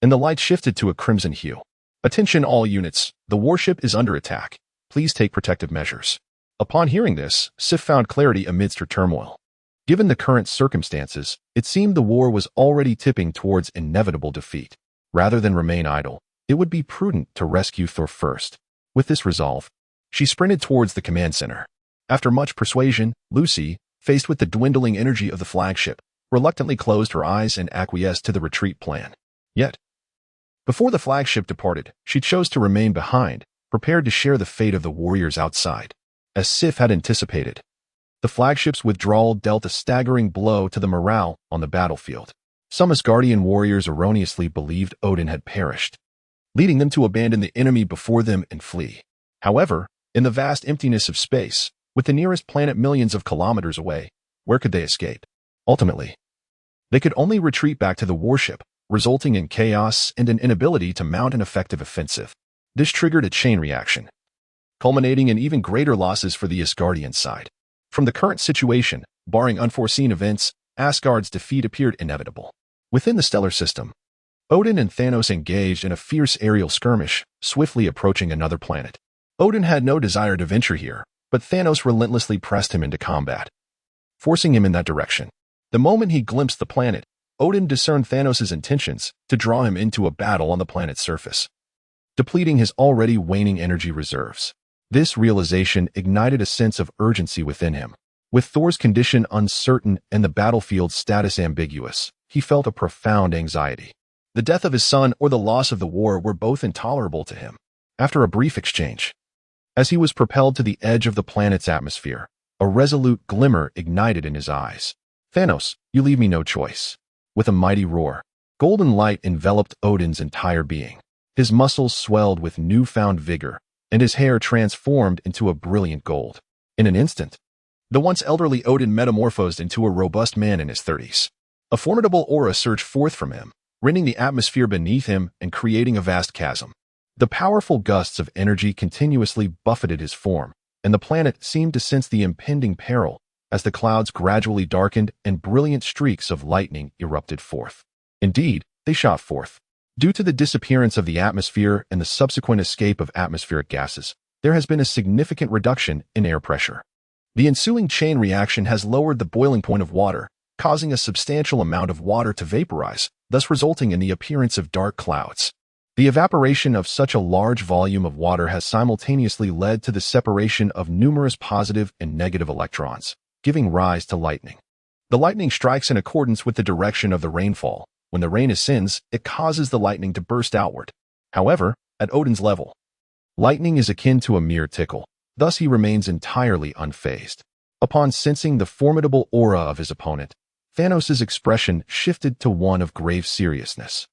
and the light shifted to a crimson hue. Attention all units, the warship is under attack. Please take protective measures. Upon hearing this, Sif found clarity amidst her turmoil. Given the current circumstances, it seemed the war was already tipping towards inevitable defeat. Rather than remain idle, it would be prudent to rescue Thor first. With this resolve, she sprinted towards the command center. After much persuasion, Lucy, faced with the dwindling energy of the flagship, reluctantly closed her eyes and acquiesced to the retreat plan. Yet, before the flagship departed, she chose to remain behind, prepared to share the fate of the warriors outside. As Sif had anticipated, the flagship's withdrawal dealt a staggering blow to the morale on the battlefield. Some Asgardian warriors erroneously believed Odin had perished, leading them to abandon the enemy before them and flee. However, in the vast emptiness of space, with the nearest planet millions of kilometers away, where could they escape? Ultimately, they could only retreat back to the warship, resulting in chaos and an inability to mount an effective offensive. This triggered a chain reaction, culminating in even greater losses for the Asgardian side. From the current situation, barring unforeseen events, Asgard's defeat appeared inevitable. Within the stellar system, Odin and Thanos engaged in a fierce aerial skirmish, swiftly approaching another planet. Odin had no desire to venture here, but Thanos relentlessly pressed him into combat, forcing him in that direction. The moment he glimpsed the planet, Odin discerned Thanos' intentions to draw him into a battle on the planet's surface, depleting his already waning energy reserves. This realization ignited a sense of urgency within him. With Thor's condition uncertain and the battlefield's status ambiguous, he felt a profound anxiety. The death of his son or the loss of the war were both intolerable to him. After a brief exchange, as he was propelled to the edge of the planet's atmosphere, a resolute glimmer ignited in his eyes. "Thanos, you leave me no choice." With a mighty roar, golden light enveloped Odin's entire being. His muscles swelled with newfound vigor, and his hair transformed into a brilliant gold. In an instant, the once elderly Odin metamorphosed into a robust man in his 30s. A formidable aura surged forth from him, rending the atmosphere beneath him and creating a vast chasm. The powerful gusts of energy continuously buffeted his form, and the planet seemed to sense the impending peril as the clouds gradually darkened and brilliant streaks of lightning erupted forth. Indeed, they shot forth. Due to the disappearance of the atmosphere and the subsequent escape of atmospheric gases, there has been a significant reduction in air pressure. The ensuing chain reaction has lowered the boiling point of water, causing a substantial amount of water to vaporize, thus resulting in the appearance of dark clouds. The evaporation of such a large volume of water has simultaneously led to the separation of numerous positive and negative electrons, giving rise to lightning. The lightning strikes in accordance with the direction of the rainfall. When the rain ascends, it causes the lightning to burst outward. However, at Odin's level, lightning is akin to a mere tickle. Thus he remains entirely unfazed. Upon sensing the formidable aura of his opponent, Thanos' expression shifted to one of grave seriousness.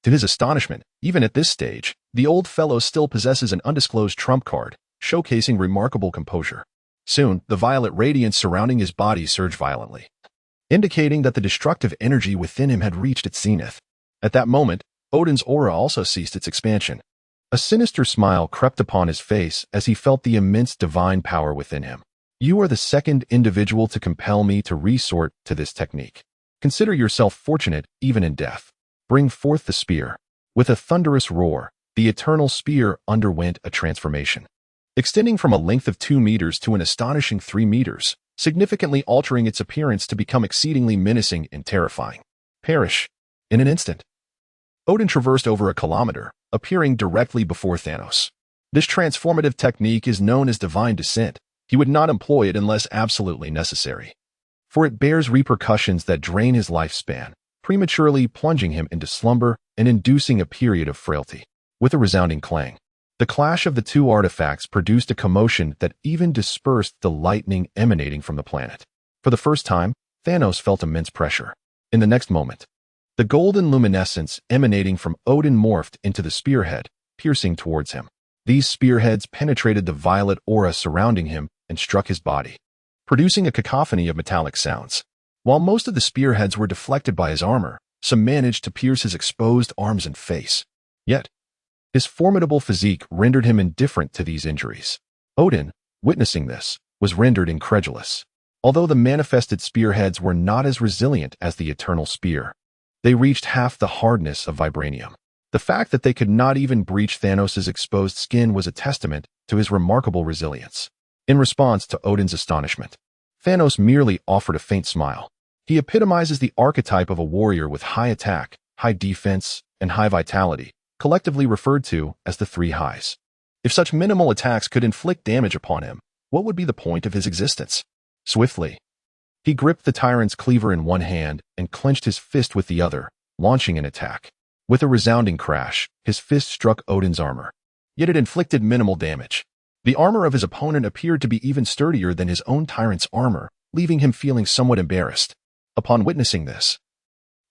To his astonishment, even at this stage, the old fellow still possesses an undisclosed trump card, showcasing remarkable composure. Soon, the violet radiance surrounding his body surged violently, indicating that the destructive energy within him had reached its zenith. At that moment, Odin's aura also ceased its expansion. A sinister smile crept upon his face as he felt the immense divine power within him. "You are the second individual to compel me to resort to this technique. Consider yourself fortunate even in death. Bring forth the spear." With a thunderous roar, the eternal spear underwent a transformation, extending from a length of 2 meters to an astonishing 3 meters, significantly altering its appearance to become exceedingly menacing and terrifying. Perish. In an instant, Odin traversed over a kilometer, appearing directly before Thanos. This transformative technique is known as divine descent. He would not employ it unless absolutely necessary, for it bears repercussions that drain his lifespan, prematurely plunging him into slumber and inducing a period of frailty. With a resounding clang, the clash of the two artifacts produced a commotion that even dispersed the lightning emanating from the planet. For the first time, Thanos felt immense pressure. In the next moment, the golden luminescence emanating from Odin morphed into the spearhead, piercing towards him. These spearheads penetrated the violet aura surrounding him and struck his body, producing a cacophony of metallic sounds. While most of the spearheads were deflected by his armor, some managed to pierce his exposed arms and face. Yet, his formidable physique rendered him indifferent to these injuries. Odin, witnessing this, was rendered incredulous. Although the manifested spearheads were not as resilient as the eternal spear, they reached half the hardness of vibranium. The fact that they could not even breach Thanos' exposed skin was a testament to his remarkable resilience. In response to Odin's astonishment, Thanos merely offered a faint smile. He epitomizes the archetype of a warrior with high attack, high defense, and high vitality, collectively referred to as the three highs. If such minimal attacks could inflict damage upon him, what would be the point of his existence? Swiftly, he gripped the tyrant's cleaver in one hand and clenched his fist with the other, launching an attack. With a resounding crash, his fist struck Odin's armor. Yet it inflicted minimal damage. The armor of his opponent appeared to be even sturdier than his own tyrant's armor, leaving him feeling somewhat embarrassed. Upon witnessing this,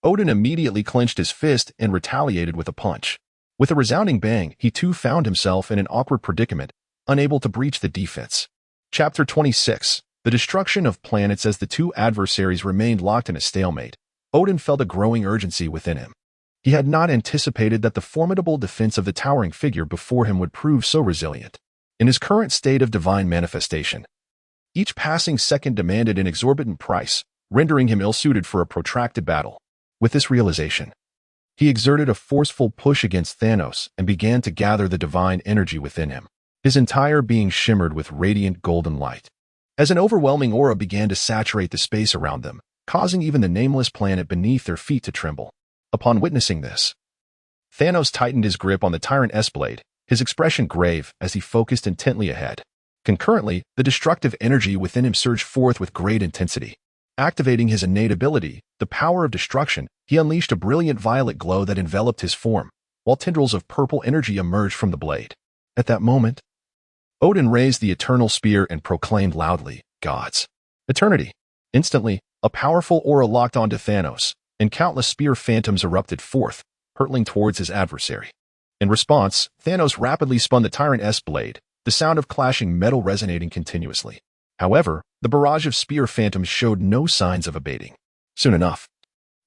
Odin immediately clenched his fist and retaliated with a punch. With a resounding bang, he too found himself in an awkward predicament, unable to breach the defense. Chapter 26. The destruction of planets. As the two adversaries remained locked in a stalemate, Odin felt a growing urgency within him. He had not anticipated that the formidable defense of the towering figure before him would prove so resilient. In his current state of divine manifestation, each passing second demanded an exorbitant price, rendering him ill-suited for a protracted battle. With this realization, he exerted a forceful push against Thanos and began to gather the divine energy within him. His entire being shimmered with radiant golden light, as an overwhelming aura began to saturate the space around them, causing even the nameless planet beneath their feet to tremble. Upon witnessing this, Thanos tightened his grip on the tyrant S-blade, his expression grave as he focused intently ahead. Concurrently, the destructive energy within him surged forth with great intensity. Activating his innate ability, the power of destruction, he unleashed a brilliant violet glow that enveloped his form, while tendrils of purple energy emerged from the blade. At that moment, Odin raised the eternal spear and proclaimed loudly, "Gods! Eternity!" Instantly, A powerful aura locked onto Thanos, and countless spear phantoms erupted forth, hurtling towards his adversary. In response, Thanos rapidly spun the Tyrant-S blade, the sound of clashing metal resonating continuously. However, the barrage of spear phantoms showed no signs of abating. Soon enough,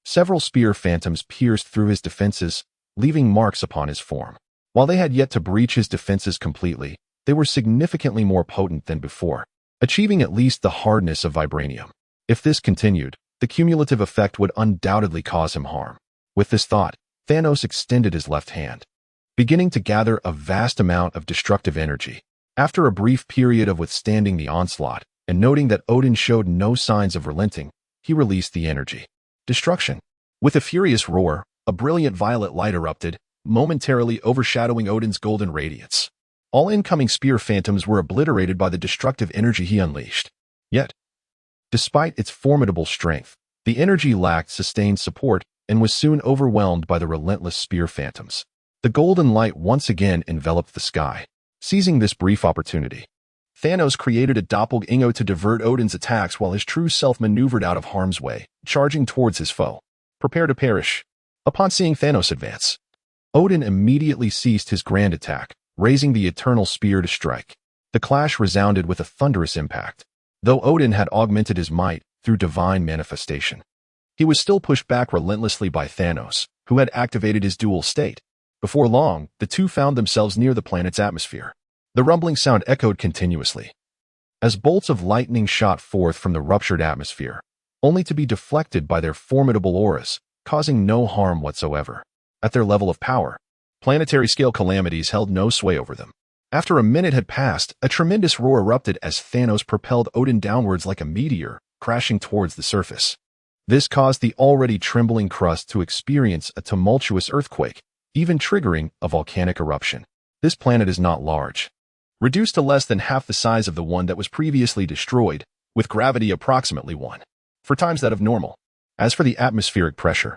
several spear phantoms pierced through his defenses, leaving marks upon his form. While they had yet to breach his defenses completely, they were significantly more potent than before, achieving at least the hardness of vibranium. If this continued, the cumulative effect would undoubtedly cause him harm. With this thought, Thanos extended his left hand, beginning to gather a vast amount of destructive energy. After a brief period of withstanding the onslaught, and noting that Odin showed no signs of relenting, he released the energy. Destruction. With a furious roar, a brilliant violet light erupted, momentarily overshadowing Odin's golden radiance. All incoming spear phantoms were obliterated by the destructive energy he unleashed. Yet, despite its formidable strength, the energy lacked sustained support and was soon overwhelmed by the relentless spear phantoms. The golden light once again enveloped the sky. Seizing this brief opportunity, Thanos created a doppelganger to divert Odin's attacks while his true self maneuvered out of harm's way, charging towards his foe. Prepare to perish. Upon seeing Thanos advance, Odin immediately ceased his grand attack, raising the eternal spear to strike. The clash resounded with a thunderous impact. Though Odin had augmented his might through divine manifestation, he was still pushed back relentlessly by Thanos, who had activated his dual state. Before long, the two found themselves near the planet's atmosphere. The rumbling sound echoed continuously, as bolts of lightning shot forth from the ruptured atmosphere, only to be deflected by their formidable auras, causing no harm whatsoever. At their level of power, planetary-scale calamities held no sway over them. After a minute had passed, a tremendous roar erupted as Thanos propelled Odin downwards like a meteor, crashing towards the surface. This caused the already trembling crust to experience a tumultuous earthquake, even triggering a volcanic eruption. This planet is not large, reduced to less than half the size of the one that was previously destroyed, with gravity approximately 1/4 times that of normal. As for the atmospheric pressure,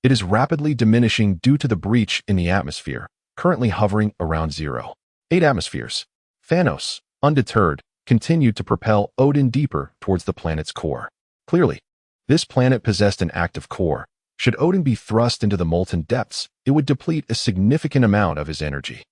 it is rapidly diminishing due to the breach in the atmosphere, currently hovering around 0.8 atmospheres. Thanos, undeterred, continued to propel Odin deeper towards the planet's core. Clearly, this planet possessed an active core. Should Odin be thrust into the molten depths, it would deplete a significant amount of his energy.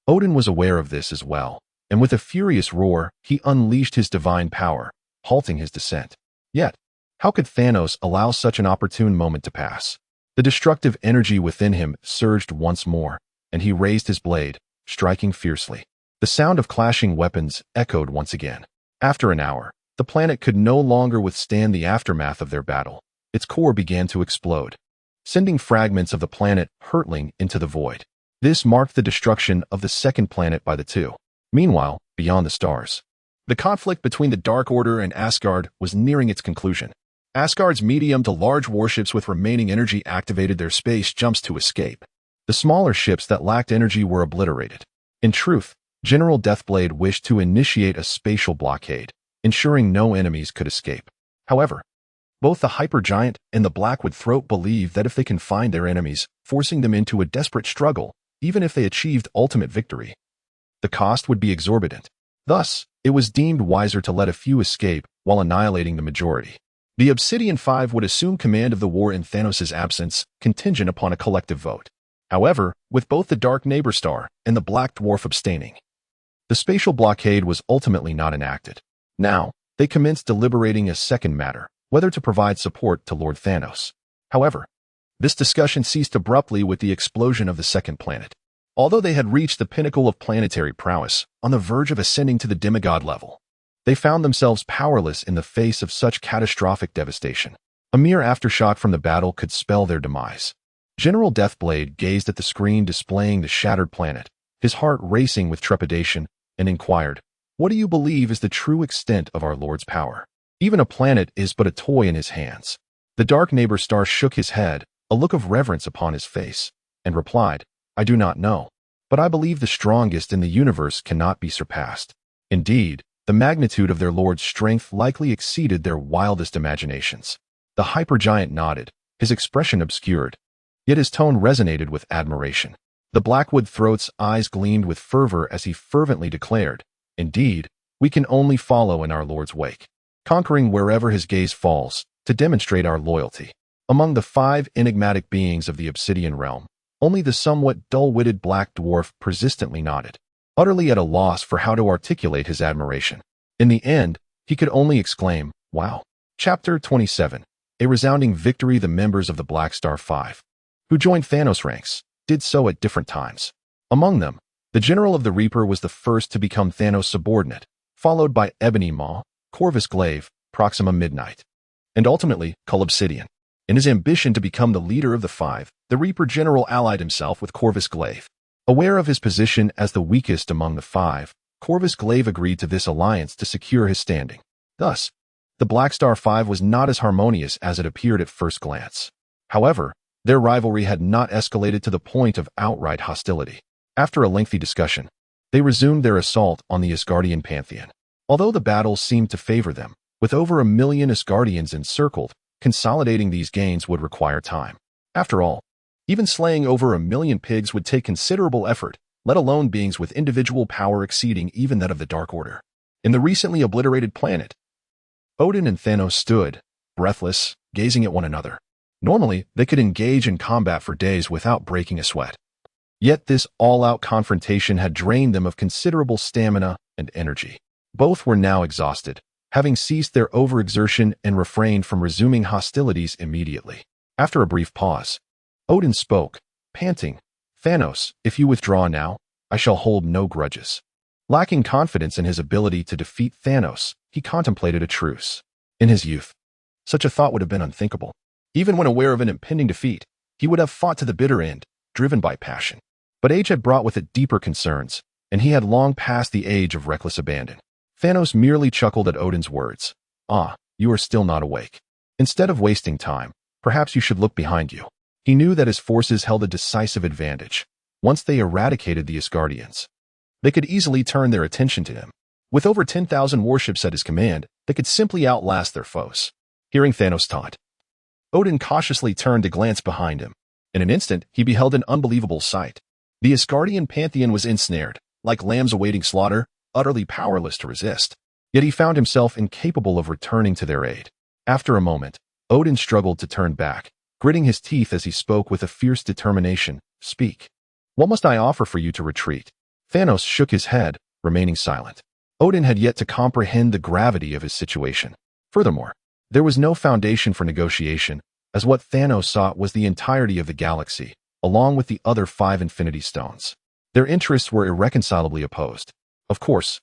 Odin was aware of this as well, and with a furious roar, he unleashed his divine power, halting his descent. Yet, how could Thanos allow such an opportune moment to pass? The destructive energy within him surged once more, and he raised his blade, striking fiercely. The sound of clashing weapons echoed once again. After an hour, the planet could no longer withstand the aftermath of their battle. Its core began to explode, sending fragments of the planet hurtling into the void. This marked the destruction of the second planet by the two. Meanwhile, beyond the stars, the conflict between the Dark Order and Asgard was nearing its conclusion. Asgard's medium to large warships with remaining energy activated their space jumps to escape. The smaller ships that lacked energy were obliterated. In truth, General Deathblade wished to initiate a spatial blockade, ensuring no enemies could escape. However, both the Hypergiant and the Blackwood Throat believe that if they can find their enemies, forcing them into a desperate struggle, even if they achieved ultimate victory, the cost would be exorbitant. Thus, it was deemed wiser to let a few escape while annihilating the majority. The Obsidian Five would assume command of the war in Thanos' absence, contingent upon a collective vote. However, with both the Dark Neighbor Star and the Black Dwarf abstaining, the spatial blockade was ultimately not enacted. Now, they commenced deliberating a second matter, whether to provide support to Lord Thanos. However, this discussion ceased abruptly with the explosion of the second planet. Although they had reached the pinnacle of planetary prowess, on the verge of ascending to the demigod level, they found themselves powerless in the face of such catastrophic devastation. A mere aftershock from the battle could spell their demise. General Deathblade gazed at the screen displaying the shattered planet, his heart racing with trepidation, and inquired, "What do you believe is the true extent of our Lord's power? Even a planet is but a toy in his hands." The Dark Neighbor Star shook his head, a look of reverence upon his face, and replied, "I do not know, but I believe the strongest in the universe cannot be surpassed." Indeed, the magnitude of their Lord's strength likely exceeded their wildest imaginations. The Hypergiant nodded, his expression obscured, yet his tone resonated with admiration. The Blackwood Throat's eyes gleamed with fervor as he fervently declared, "Indeed, we can only follow in our Lord's wake." conquering wherever his gaze falls to demonstrate our loyalty. Among the 5 enigmatic beings of the Obsidian realm, only the somewhat dull-witted black dwarf persistently nodded, utterly at a loss for how to articulate his admiration. In the end, he could only exclaim, "Wow." Chapter 27. A resounding victory. The members of the Black Star 5, who joined Thanos' ranks, did so at different times. Among them, the General of the Reaper was the first to become Thanos' subordinate, followed by Ebony Maw, Corvus Glaive, Proxima Midnight, and ultimately Cull Obsidian. In his ambition to become the leader of the 5, the Reaper General allied himself with Corvus Glaive. Aware of his position as the weakest among the 5, Corvus Glaive agreed to this alliance to secure his standing. Thus, the Black Star 5 was not as harmonious as it appeared at first glance. However, their rivalry had not escalated to the point of outright hostility. After a lengthy discussion, they resumed their assault on the Asgardian pantheon. Although the battle seemed to favor them, with over 1 million Asgardians encircled, consolidating these gains would require time. After all, even slaying over 1 million pigs would take considerable effort, let alone beings with individual power exceeding even that of the Dark Order. In the recently obliterated planet, Odin and Thanos stood, breathless, gazing at one another. Normally, they could engage in combat for days without breaking a sweat. Yet this all-out confrontation had drained them of considerable stamina and energy. Both were now exhausted, having ceased their overexertion and refrained from resuming hostilities immediately. After a brief pause, Odin spoke, panting, "Thanos, if you withdraw now, I shall hold no grudges." Lacking confidence in his ability to defeat Thanos, he contemplated a truce. In his youth, such a thought would have been unthinkable. Even when aware of an impending defeat, he would have fought to the bitter end, driven by passion. But age had brought with it deeper concerns, and he had long passed the age of reckless abandon. Thanos merely chuckled at Odin's words. "Ah, you are still not awake. Instead of wasting time, perhaps you should look behind you." He knew that his forces held a decisive advantage. Once they eradicated the Asgardians, they could easily turn their attention to him. With over 10,000 warships at his command, they could simply outlast their foes. Hearing Thanos taunt, Odin cautiously turned to glance behind him. In an instant, he beheld an unbelievable sight. The Asgardian pantheon was ensnared, like lambs awaiting slaughter, utterly powerless to resist. Yet he found himself incapable of returning to their aid. After a moment, Odin struggled to turn back, gritting his teeth as he spoke with a fierce determination. "Speak. What must I offer for you to retreat?" Thanos shook his head, remaining silent. Odin had yet to comprehend the gravity of his situation. Furthermore, there was no foundation for negotiation, as what Thanos sought was the entirety of the galaxy, along with the other 5 Infinity Stones. Their interests were irreconcilably opposed. Of course,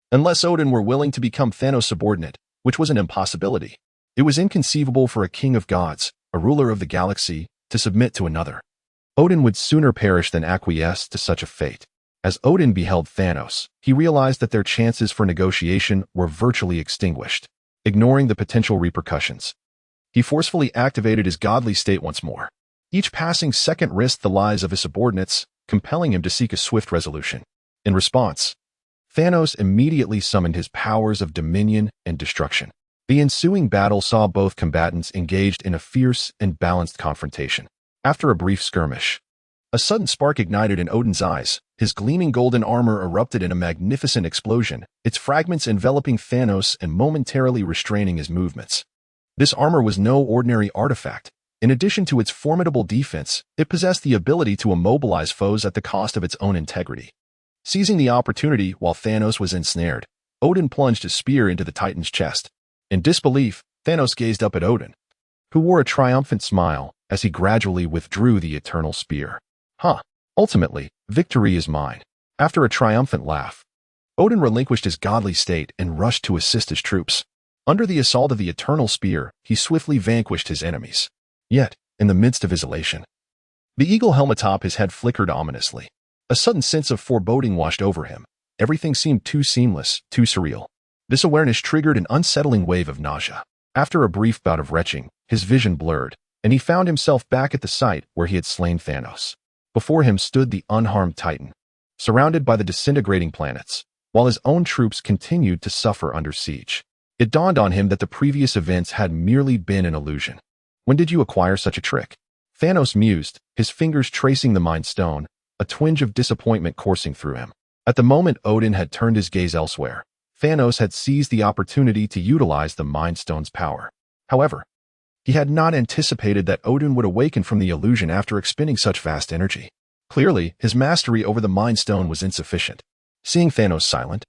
unless Odin were willing to become Thanos' subordinate, which was an impossibility. It was inconceivable for a king of gods, a ruler of the galaxy, to submit to another. Odin would sooner perish than acquiesce to such a fate. As Odin beheld Thanos, he realized that their chances for negotiation were virtually extinguished. Ignoring the potential repercussions, he forcefully activated his godly state once more. Each passing second risked the lives of his subordinates, compelling him to seek a swift resolution. In response, Thanos immediately summoned his powers of dominion and destruction. The ensuing battle saw both combatants engaged in a fierce and balanced confrontation. After a brief skirmish, a sudden spark ignited in Odin's eyes. His gleaming golden armor erupted in a magnificent explosion, its fragments enveloping Thanos and momentarily restraining his movements. This armor was no ordinary artifact. In addition to its formidable defense, it possessed the ability to immobilize foes at the cost of its own integrity. Seizing the opportunity while Thanos was ensnared, Odin plunged his spear into the Titan's chest. In disbelief, Thanos gazed up at Odin, who wore a triumphant smile as he gradually withdrew the eternal spear. Ultimately, victory is mine. After a triumphant laugh, Odin relinquished his godly state and rushed to assist his troops. Under the assault of the eternal spear, he swiftly vanquished his enemies. Yet, in the midst of his elation, the eagle helmet atop his head flickered ominously. A sudden sense of foreboding washed over him. Everything seemed too seamless, too surreal. This awareness triggered an unsettling wave of nausea. After a brief bout of retching, his vision blurred, and he found himself back at the site where he had slain Thanos. Before him stood the unharmed Titan, surrounded by the disintegrating planets, while his own troops continued to suffer under siege. It dawned on him that the previous events had merely been an illusion. When did you acquire such a trick? Thanos mused, his fingers tracing the Mind Stone, a twinge of disappointment coursing through him. At the moment Odin had turned his gaze elsewhere, Thanos had seized the opportunity to utilize the Mind Stone's power. However, he had not anticipated that Odin would awaken from the illusion after expending such vast energy. Clearly, his mastery over the Mind Stone was insufficient. Seeing Thanos silent,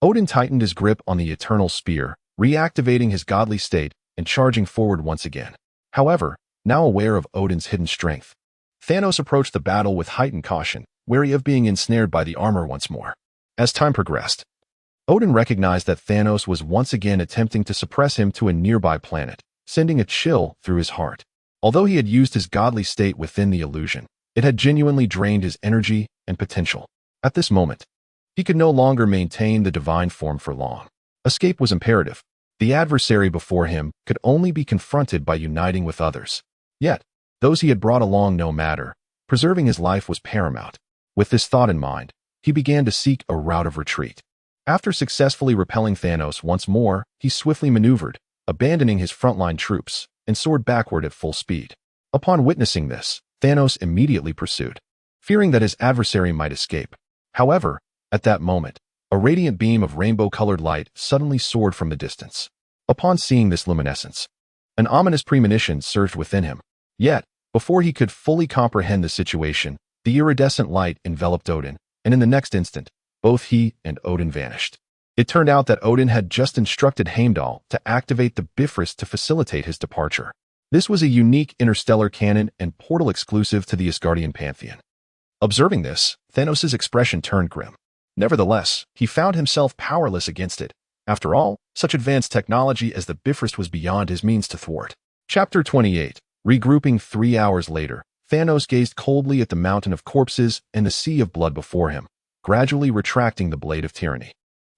Odin tightened his grip on the Eternal Spear, reactivating his godly state and charging forward once again. However, now aware of Odin's hidden strength, Thanos approached the battle with heightened caution, wary of being ensnared by the armor once more. As time progressed, Odin recognized that Thanos was once again attempting to suppress him to a nearby planet, sending a chill through his heart. Although he had used his godly state within the illusion, it had genuinely drained his energy and potential. At this moment, he could no longer maintain the divine form for long. Escape was imperative. The adversary before him could only be confronted by uniting with others. Yet, those he had brought along no matter, preserving his life was paramount. With this thought in mind, he began to seek a route of retreat. After successfully repelling Thanos once more, he swiftly maneuvered, abandoning his frontline troops, and soared backward at full speed. Upon witnessing this, Thanos immediately pursued, fearing that his adversary might escape. However, at that moment, a radiant beam of rainbow-colored light suddenly soared from the distance. Upon seeing this luminescence, an ominous premonition surged within him. Yet, before he could fully comprehend the situation, the iridescent light enveloped Odin, and in the next instant, both he and Odin vanished. It turned out that Odin had just instructed Heimdall to activate the Bifrost to facilitate his departure. This was a unique interstellar cannon and portal exclusive to the Asgardian pantheon. Observing this, Thanos' expression turned grim. Nevertheless, he found himself powerless against it. After all, such advanced technology as the Bifrost was beyond his means to thwart. Chapter 28. Regrouping 3 hours later, Thanos gazed coldly at the mountain of corpses and the sea of blood before him, gradually retracting the blade of tyranny.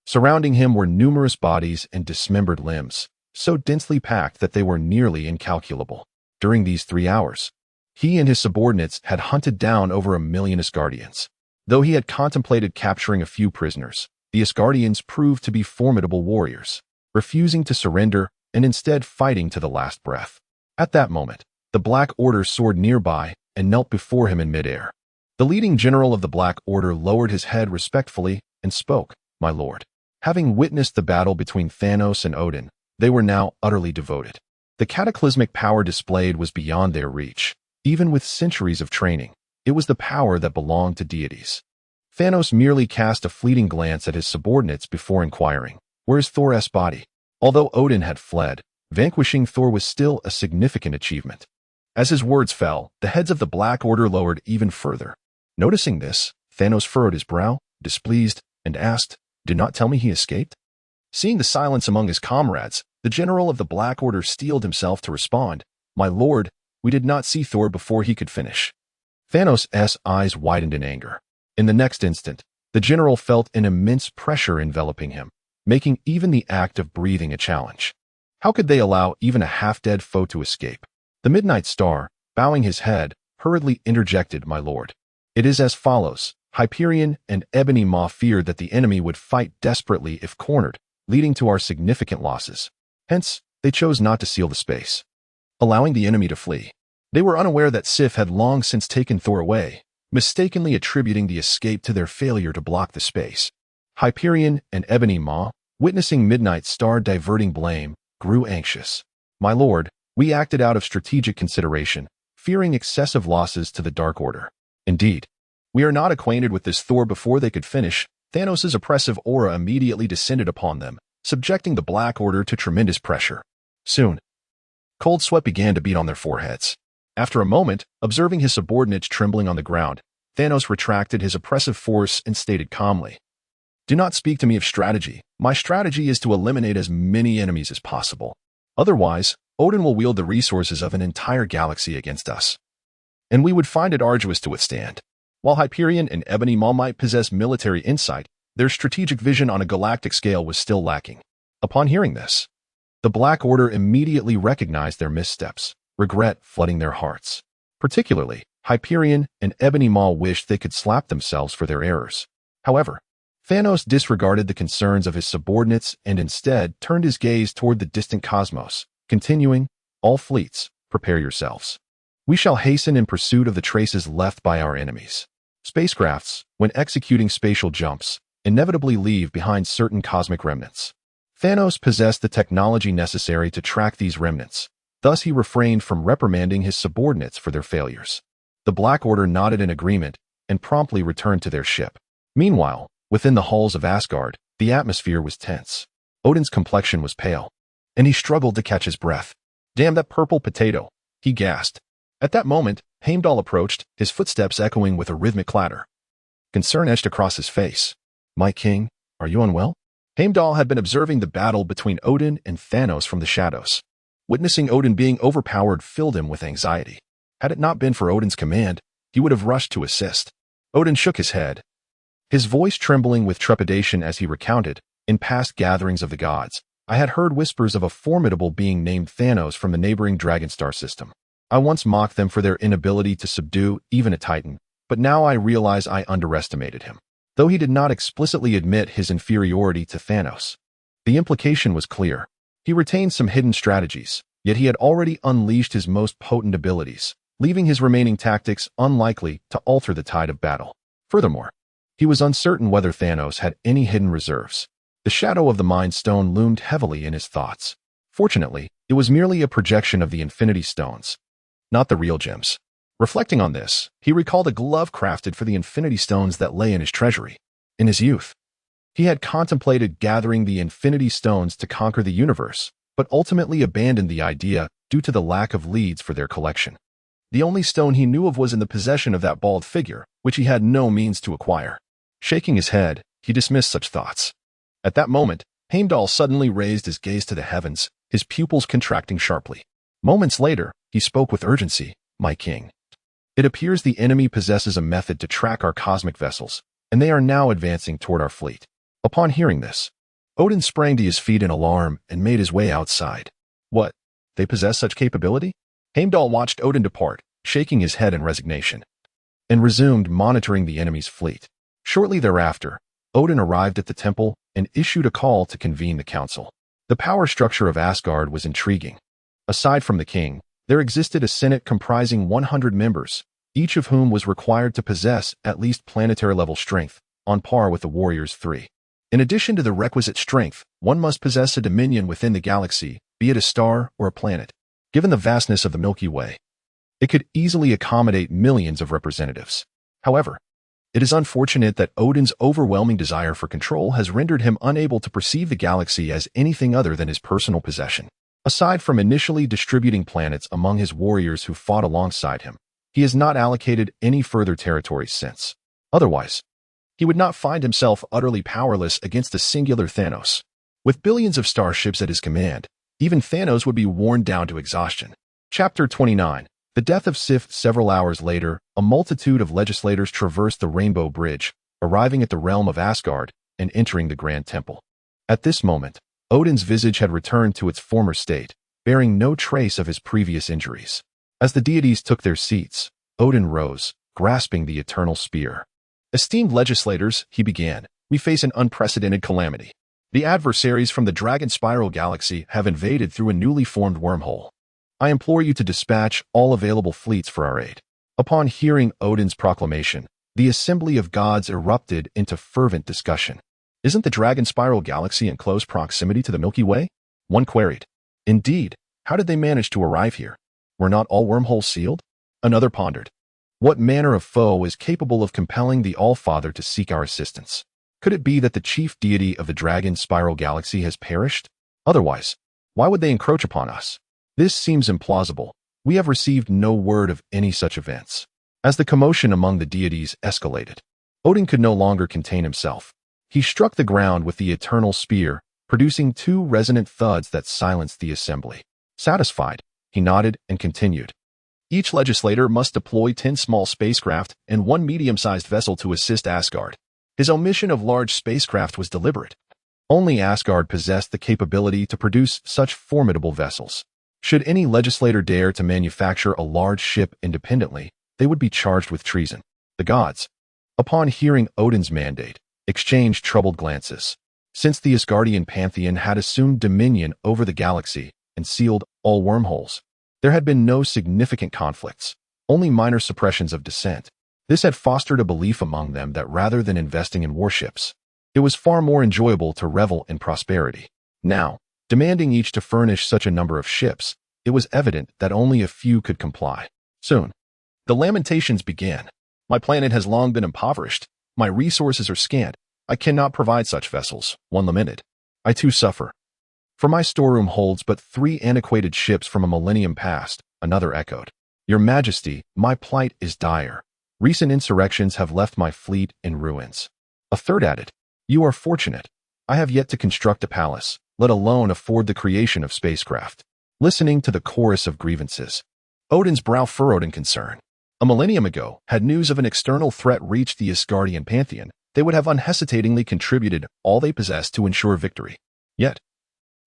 Surrounding him were numerous bodies and dismembered limbs, so densely packed that they were nearly incalculable. During these 3 hours, he and his subordinates had hunted down over 1 million Asgardians. Though he had contemplated capturing a few prisoners, the Asgardians proved to be formidable warriors, refusing to surrender and instead fighting to the last breath. At that moment, the Black Order soared nearby and knelt before him in midair. The leading general of the Black Order lowered his head respectfully and spoke, "My lord." Having witnessed the battle between Thanos and Odin, they were now utterly devoted. The cataclysmic power displayed was beyond their reach. Even with centuries of training, it was the power that belonged to deities. Thanos merely cast a fleeting glance at his subordinates before inquiring, "Where is Thor's body?" Although Odin had fled, vanquishing Thor was still a significant achievement. As his words fell, the heads of the Black Order lowered even further. Noticing this, Thanos furrowed his brow, displeased, and asked, "Do not tell me he escaped?" Seeing the silence among his comrades, the general of the Black Order steeled himself to respond, "My lord, we did not see Thor before he could finish." Thanos' eyes widened in anger. In the next instant, the general felt an immense pressure enveloping him, making even the act of breathing a challenge. How could they allow even a half-dead foe to escape? The Midnight Star, bowing his head, hurriedly interjected, "My lord. It is as follows. Hyperion and Ebony Maw feared that the enemy would fight desperately if cornered, leading to our significant losses. Hence, they chose not to seal the space, allowing the enemy to flee. They were unaware that Sif had long since taken Thor away, mistakenly attributing the escape to their failure to block the space." Hyperion and Ebony Maw, witnessing Midnight Star diverting blame, grew anxious. "My lord, we acted out of strategic consideration, fearing excessive losses to the Dark Order. Indeed, we are not acquainted with this Thor." Before they could finish, Thanos' oppressive aura immediately descended upon them, subjecting the Black Order to tremendous pressure. Soon, cold sweat began to beat on their foreheads. After a moment, observing his subordinates trembling on the ground, Thanos retracted his oppressive force and stated calmly, "Do not speak to me of strategy. My strategy is to eliminate as many enemies as possible. Otherwise, Odin will wield the resources of an entire galaxy against us, and we would find it arduous to withstand." While Hyperion and Ebony Maw might possess military insight, their strategic vision on a galactic scale was still lacking. Upon hearing this, the Black Order immediately recognized their missteps, regret flooding their hearts. Particularly, Hyperion and Ebony Maw wished they could slap themselves for their errors. However, Thanos disregarded the concerns of his subordinates and instead turned his gaze toward the distant cosmos, continuing, "All fleets, prepare yourselves. We shall hasten in pursuit of the traces left by our enemies." Spacecrafts, when executing spatial jumps, inevitably leave behind certain cosmic remnants. Thanos possessed the technology necessary to track these remnants. Thus, he refrained from reprimanding his subordinates for their failures. The Black Order nodded in agreement and promptly returned to their ship. Meanwhile, within the halls of Asgard, the atmosphere was tense. Odin's complexion was pale, and he struggled to catch his breath. "Damn that purple potato," he gasped. At that moment, Heimdall approached, his footsteps echoing with a rhythmic clatter. Concern etched across his face. "My king, are you unwell?" Heimdall had been observing the battle between Odin and Thanos from the shadows. Witnessing Odin being overpowered filled him with anxiety. Had it not been for Odin's command, he would have rushed to assist. Odin shook his head, his voice trembling with trepidation as he recounted, "In past gatherings of the gods, I had heard whispers of a formidable being named Thanos from the neighboring Dragon Star system. I once mocked them for their inability to subdue even a Titan, but now I realize I underestimated him." Though he did not explicitly admit his inferiority to Thanos, the implication was clear. He retained some hidden strategies, yet he had already unleashed his most potent abilities, leaving his remaining tactics unlikely to alter the tide of battle. Furthermore, he was uncertain whether Thanos had any hidden reserves. The shadow of the Mind Stone loomed heavily in his thoughts. Fortunately, it was merely a projection of the Infinity Stones, not the real gems. Reflecting on this, he recalled a glove crafted for the Infinity Stones that lay in his treasury. In his youth, he had contemplated gathering the Infinity Stones to conquer the universe, but ultimately abandoned the idea due to the lack of leads for their collection. The only stone he knew of was in the possession of that bald figure, which he had no means to acquire. Shaking his head, he dismissed such thoughts. At that moment, Heimdall suddenly raised his gaze to the heavens, his pupils contracting sharply. Moments later, he spoke with urgency. "My king, it appears the enemy possesses a method to track our cosmic vessels, and they are now advancing toward our fleet." Upon hearing this, Odin sprang to his feet in alarm and made his way outside. "What? They possess such capability?" Heimdall watched Odin depart, shaking his head in resignation, and resumed monitoring the enemy's fleet. Shortly thereafter, Odin arrived at the temple and issued a call to convene the council. The power structure of Asgard was intriguing. Aside from the king, there existed a senate comprising 100 members, each of whom was required to possess at least planetary-level strength, on par with the Warriors 3. In addition to the requisite strength, one must possess a dominion within the galaxy, be it a star or a planet. Given the vastness of the Milky Way, it could easily accommodate millions of representatives. However, it is unfortunate that Odin's overwhelming desire for control has rendered him unable to perceive the galaxy as anything other than his personal possession. Aside from initially distributing planets among his warriors who fought alongside him, he has not allocated any further territories since. Otherwise, he would not find himself utterly powerless against the singular Thanos. With billions of starships at his command, even Thanos would be worn down to exhaustion. Chapter 29. The death of Sif. Several hours later, a multitude of legislators traversed the Rainbow Bridge, arriving at the realm of Asgard and entering the Grand Temple. At this moment, Odin's visage had returned to its former state, bearing no trace of his previous injuries. As the deities took their seats, Odin rose, grasping the eternal spear. "Esteemed legislators," he began, "we face an unprecedented calamity. The adversaries from the Dragon Spiral Galaxy have invaded through a newly formed wormhole. I implore you to dispatch all available fleets for our aid." Upon hearing Odin's proclamation, the assembly of gods erupted into fervent discussion. "Isn't the Dragon Spiral Galaxy in close proximity to the Milky Way?" one queried. "Indeed, how did they manage to arrive here? Were not all wormholes sealed?" Another pondered. "What manner of foe is capable of compelling the All-Father to seek our assistance? Could it be that the chief deity of the Dragon Spiral Galaxy has perished? Otherwise, why would they encroach upon us? This seems implausible. We have received no word of any such events." As the commotion among the deities escalated, Odin could no longer contain himself. He struck the ground with the eternal spear, producing 2 resonant thuds that silenced the assembly. Satisfied, he nodded and continued. "Each legislator must deploy 10 small spacecraft and 1 medium-sized vessel to assist Asgard." His omission of large spacecraft was deliberate. Only Asgard possessed the capability to produce such formidable vessels. Should any legislator dare to manufacture a large ship independently, they would be charged with treason. The gods, upon hearing Odin's mandate, exchanged troubled glances. Since the Asgardian pantheon had assumed dominion over the galaxy and sealed all wormholes, there had been no significant conflicts, only minor suppressions of dissent. This had fostered a belief among them that rather than investing in warships, It was far more enjoyable to revel in prosperity. Now, demanding each to furnish such a number of ships, it was evident that only a few could comply. Soon, the lamentations began. My planet has long been impoverished. My resources are scant. I cannot provide such vessels, one lamented. I too suffer. For my storeroom holds but 3 antiquated ships from a millennium past, another echoed. Your Majesty, my plight is dire. Recent insurrections have left my fleet in ruins. A third added, you are fortunate. I have yet to construct a palace, let alone afford the creation of spacecraft. Listening to the chorus of grievances, Odin's brow furrowed in concern. A millennium ago, had news of an external threat reached the Asgardian pantheon, they would have unhesitatingly contributed all they possessed to ensure victory. Yet,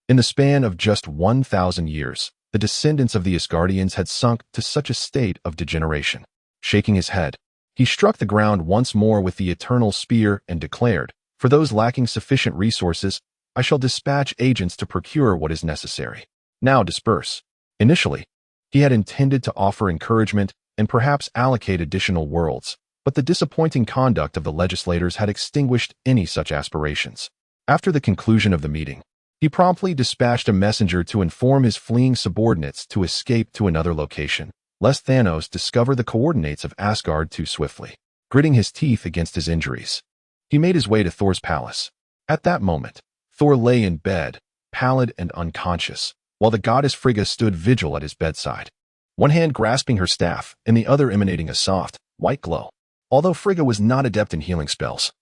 in the span of just 1,000 years, the descendants of the Asgardians had sunk to such a state of degeneration. Shaking his head, he struck the ground once more with the eternal spear and declared, for those lacking sufficient resources, I shall dispatch agents to procure what is necessary. Now disperse. Initially, he had intended to offer encouragement and perhaps allocate additional worlds, but the disappointing conduct of the legislators had extinguished any such aspirations. After the conclusion of the meeting, he promptly dispatched a messenger to inform his fleeing subordinates to escape to another location, lest Thanos discover the coordinates of Asgard too swiftly. Gritting his teeth against his injuries, he made his way to Thor's palace. At that moment, Thor lay in bed, pallid and unconscious, while the goddess Frigga stood vigil at his bedside, one hand grasping her staff and the other emanating a soft, white glow. Although Frigga was not adept in healing spells,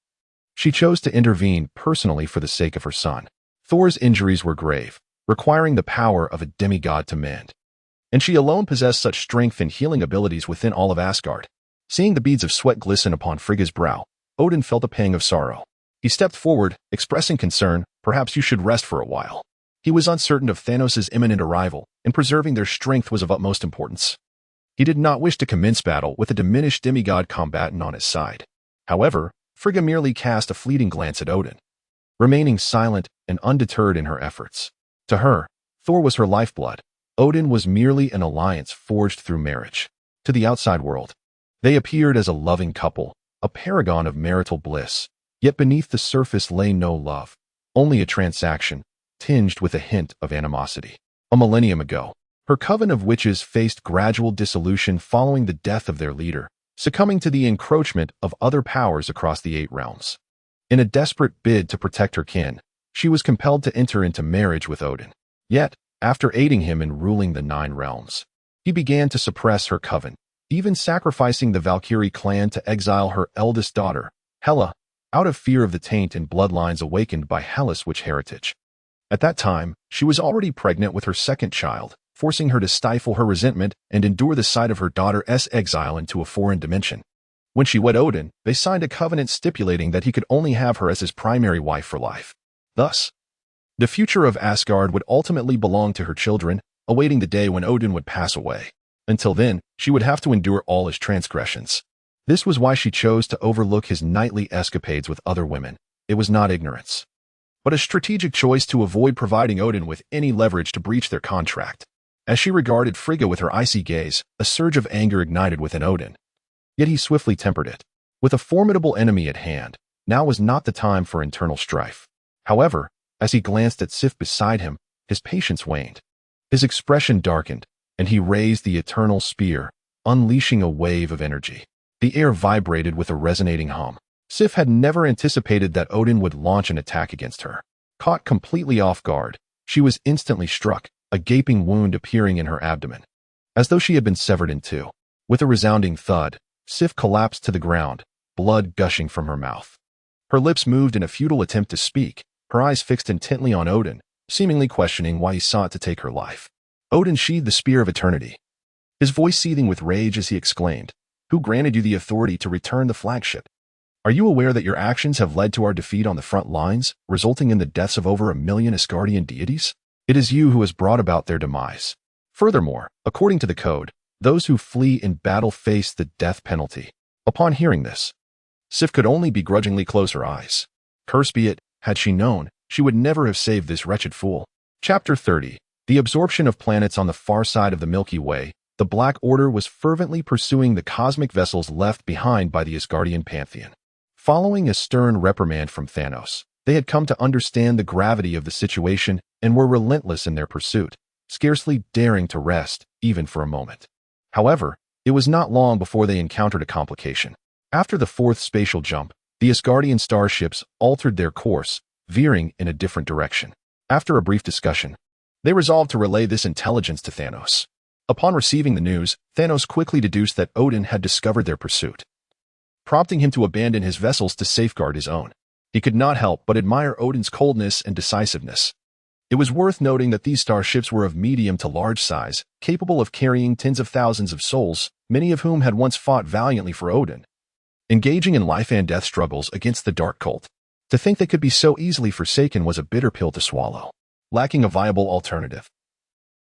she chose to intervene personally for the sake of her son. Thor's injuries were grave, requiring the power of a demigod to mend, and she alone possessed such strength and healing abilities within all of Asgard. Seeing the beads of sweat glisten upon Frigga's brow, Odin felt a pang of sorrow. He stepped forward, expressing concern, perhaps you should rest for a while. He was uncertain of Thanos' imminent arrival, and preserving their strength was of utmost importance. He did not wish to commence battle with a diminished demigod combatant on his side. However, Frigga merely cast a fleeting glance at Odin, remaining silent and undeterred in her efforts. To her, Thor was her lifeblood. Odin was merely an alliance forged through marriage. To the outside world, they appeared as a loving couple, a paragon of marital bliss. Yet beneath the surface lay no love, only a transaction, tinged with a hint of animosity. A millennium ago, her coven of witches faced gradual dissolution following the death of their leader, succumbing to the encroachment of other powers across the 8 realms. In a desperate bid to protect her kin, she was compelled to enter into marriage with Odin. Yet, after aiding him in ruling the 9 realms, he began to suppress her coven, even sacrificing the Valkyrie clan to exile her eldest daughter, Hela, out of fear of the taint and bloodlines awakened by Hela's witch heritage. At that time, she was already pregnant with her second child, forcing her to stifle her resentment and endure the sight of her daughter's exile into a foreign dimension. When she wed Odin, they signed a covenant stipulating that he could only have her as his primary wife for life. Thus, the future of Asgard would ultimately belong to her children, awaiting the day when Odin would pass away. Until then, she would have to endure all his transgressions. This was why she chose to overlook his nightly escapades with other women. It was not ignorance, but a strategic choice to avoid providing Odin with any leverage to breach their contract. As she regarded Frigga with her icy gaze, a surge of anger ignited within Odin. Yet he swiftly tempered it. With a formidable enemy at hand, now was not the time for internal strife. However, as he glanced at Sif beside him, his patience waned. His expression darkened, and he raised the eternal spear, unleashing a wave of energy. The air vibrated with a resonating hum. Sif had never anticipated that Odin would launch an attack against her. Caught completely off guard, she was instantly struck, a gaping wound appearing in her abdomen, as though she had been severed in two. With a resounding thud, Sif collapsed to the ground, blood gushing from her mouth. Her lips moved in a futile attempt to speak, her eyes fixed intently on Odin, seemingly questioning why he sought to take her life. Odin sheathed the spear of eternity, his voice seething with rage as he exclaimed, "Who granted you the authority to return the flagship? Are you aware that your actions have led to our defeat on the front lines, resulting in the deaths of over 1 million Asgardian deities? It is you who has brought about their demise. Furthermore, according to the code, those who flee in battle face the death penalty." Upon hearing this, Sif could only begrudgingly close her eyes. Curse be it, had she known, she would never have saved this wretched fool. Chapter 30. The absorption of planets on the far side of the Milky Way. The Black Order was fervently pursuing the cosmic vessels left behind by the Asgardian pantheon. Following a stern reprimand from Thanos, they had come to understand the gravity of the situation and were relentless in their pursuit, scarcely daring to rest, even for a moment. However, it was not long before they encountered a complication. After the fourth spatial jump, the Asgardian starships altered their course, veering in a different direction. After a brief discussion, they resolved to relay this intelligence to Thanos. Upon receiving the news, Thanos quickly deduced that Odin had discovered their pursuit, prompting him to abandon his vessels to safeguard his own. He could not help but admire Odin's coldness and decisiveness. It was worth noting that these starships were of medium to large size, capable of carrying tens of thousands of souls, many of whom had once fought valiantly for Odin, engaging in life and death struggles against the Dark Cult. To think they could be so easily forsaken was a bitter pill to swallow. Lacking a viable alternative,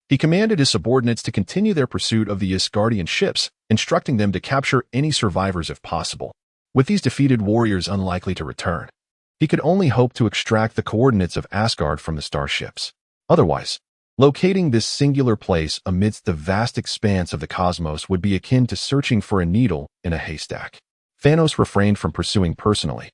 he commanded his subordinates to continue their pursuit of the Asgardian ships, instructing them to capture any survivors if possible. With these defeated warriors unlikely to return, he could only hope to extract the coordinates of Asgard from the starships. Otherwise, locating this singular place amidst the vast expanse of the cosmos would be akin to searching for a needle in a haystack. Thanos refrained from pursuing personally,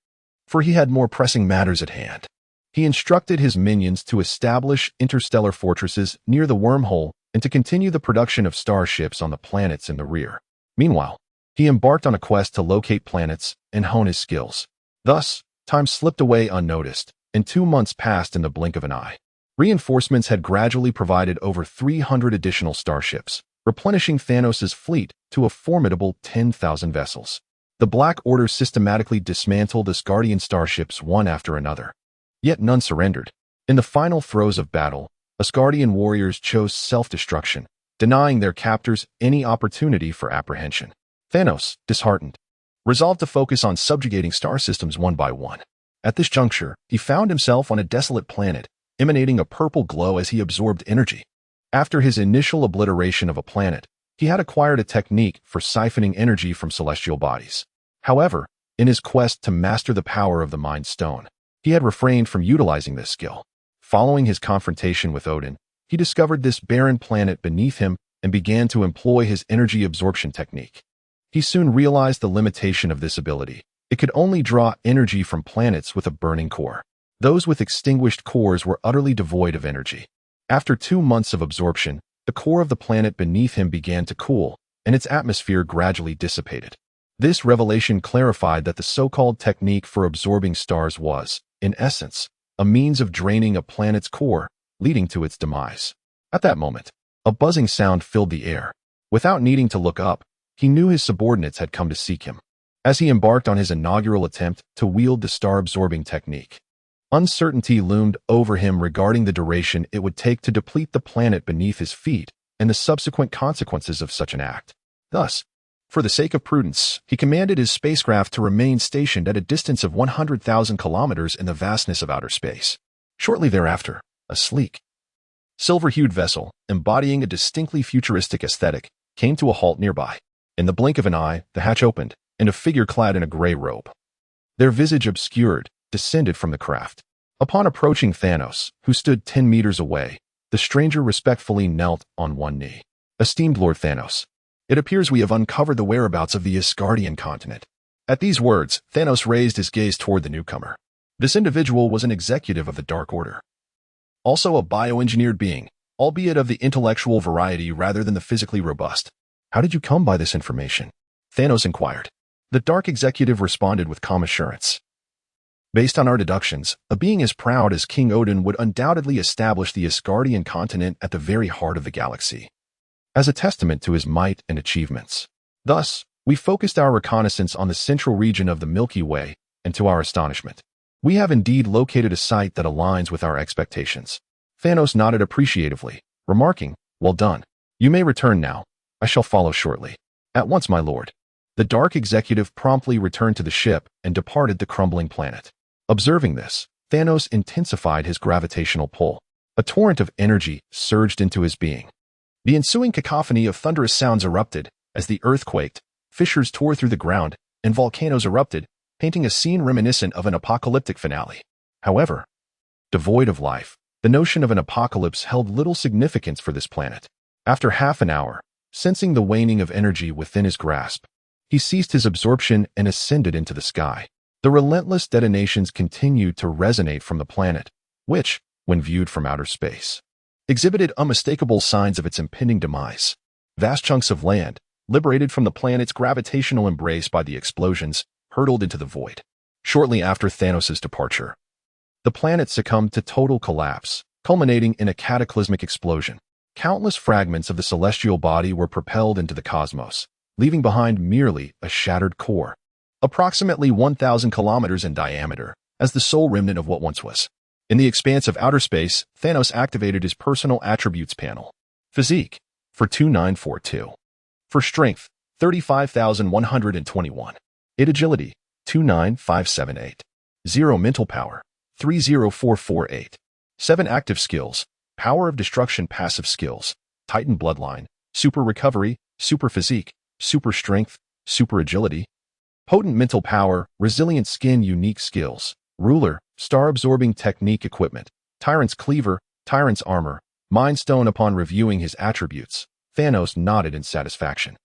for he had more pressing matters at hand. He instructed his minions to establish interstellar fortresses near the wormhole and to continue the production of starships on the planets in the rear. Meanwhile, he embarked on a quest to locate planets and hone his skills. Thus, time slipped away unnoticed, and 2 months passed in the blink of an eye. Reinforcements had gradually provided over 300 additional starships, replenishing Thanos' fleet to a formidable 10,000 vessels. The Black Order systematically dismantled Asgardian starships one after another. Yet none surrendered. In the final throes of battle, Asgardian warriors chose self-destruction, denying their captors any opportunity for apprehension. Thanos, disheartened, resolved to focus on subjugating star systems one by one. At this juncture, he found himself on a desolate planet, emanating a purple glow as he absorbed energy. After his initial obliteration of a planet, he had acquired a technique for siphoning energy from celestial bodies. However, in his quest to master the power of the Mind Stone, he had refrained from utilizing this skill. Following his confrontation with Odin, he discovered this barren planet beneath him and began to employ his energy absorption technique. He soon realized the limitation of this ability. It could only draw energy from planets with a burning core. Those with extinguished cores were utterly devoid of energy. After 2 months of absorption, the core of the planet beneath him began to cool, and its atmosphere gradually dissipated. This revelation clarified that the so-called technique for absorbing stars was, in essence, a means of draining a planet's core, leading to its demise. At that moment, a buzzing sound filled the air. Without needing to look up, he knew his subordinates had come to seek him. As he embarked on his inaugural attempt to wield the star-absorbing technique, uncertainty loomed over him regarding the duration it would take to deplete the planet beneath his feet and the subsequent consequences of such an act. Thus, for the sake of prudence, he commanded his spacecraft to remain stationed at a distance of 100,000 kilometers in the vastness of outer space. Shortly thereafter, a sleek, silver-hued vessel, embodying a distinctly futuristic aesthetic, came to a halt nearby. In the blink of an eye, the hatch opened, and a figure clad in a gray robe, their visage obscured, descended from the craft. Upon approaching Thanos, who stood 10 meters away, the stranger respectfully knelt on one knee. "Esteemed Lord Thanos, it appears we have uncovered the whereabouts of the Asgardian continent." At these words, Thanos raised his gaze toward the newcomer. This individual was an executive of the Dark Order, also a bioengineered being, albeit of the intellectual variety rather than the physically robust. "How did you come by this information?" Thanos inquired. The Dark Executive responded with calm assurance. "Based on our deductions, a being as proud as King Odin would undoubtedly establish the Asgardian continent at the very heart of the galaxy, as a testament to his might and achievements. Thus, we focused our reconnaissance on the central region of the Milky Way, and to our astonishment, we have indeed located a site that aligns with our expectations." Thanos nodded appreciatively, remarking, "Well done. You may return now. I shall follow shortly." "At once, my lord." The Dark Executive promptly returned to the ship and departed the crumbling planet. Observing this, Thanos intensified his gravitational pull. A torrent of energy surged into his being. The ensuing cacophony of thunderous sounds erupted as the earth quaked, fissures tore through the ground, and volcanoes erupted, painting a scene reminiscent of an apocalyptic finale. However, devoid of life, the notion of an apocalypse held little significance for this planet. After half an hour, sensing the waning of energy within his grasp, he ceased his absorption and ascended into the sky. The relentless detonations continued to resonate from the planet, which, when viewed from outer space, exhibited unmistakable signs of its impending demise. Vast chunks of land, liberated from the planet's gravitational embrace by the explosions, hurtled into the void. Shortly after Thanos' departure, the planet succumbed to total collapse, culminating in a cataclysmic explosion. Countless fragments of the celestial body were propelled into the cosmos, leaving behind merely a shattered core, approximately 1,000 kilometers in diameter, as the sole remnant of what once was. In the expanse of outer space, Thanos activated his personal attributes panel. Physique, for 2942. For strength, 35,121. 8 agility, 29578. 0 mental power, 30448. 7 active skills, power of destruction passive skills, Titan bloodline, super recovery, super physique, super strength, super agility. Potent mental power, resilient skin unique skills, ruler, star-absorbing technique equipment, Tyrant's cleaver, Tyrant's armor, Mind Stone. Upon reviewing his attributes, Thanos nodded in satisfaction.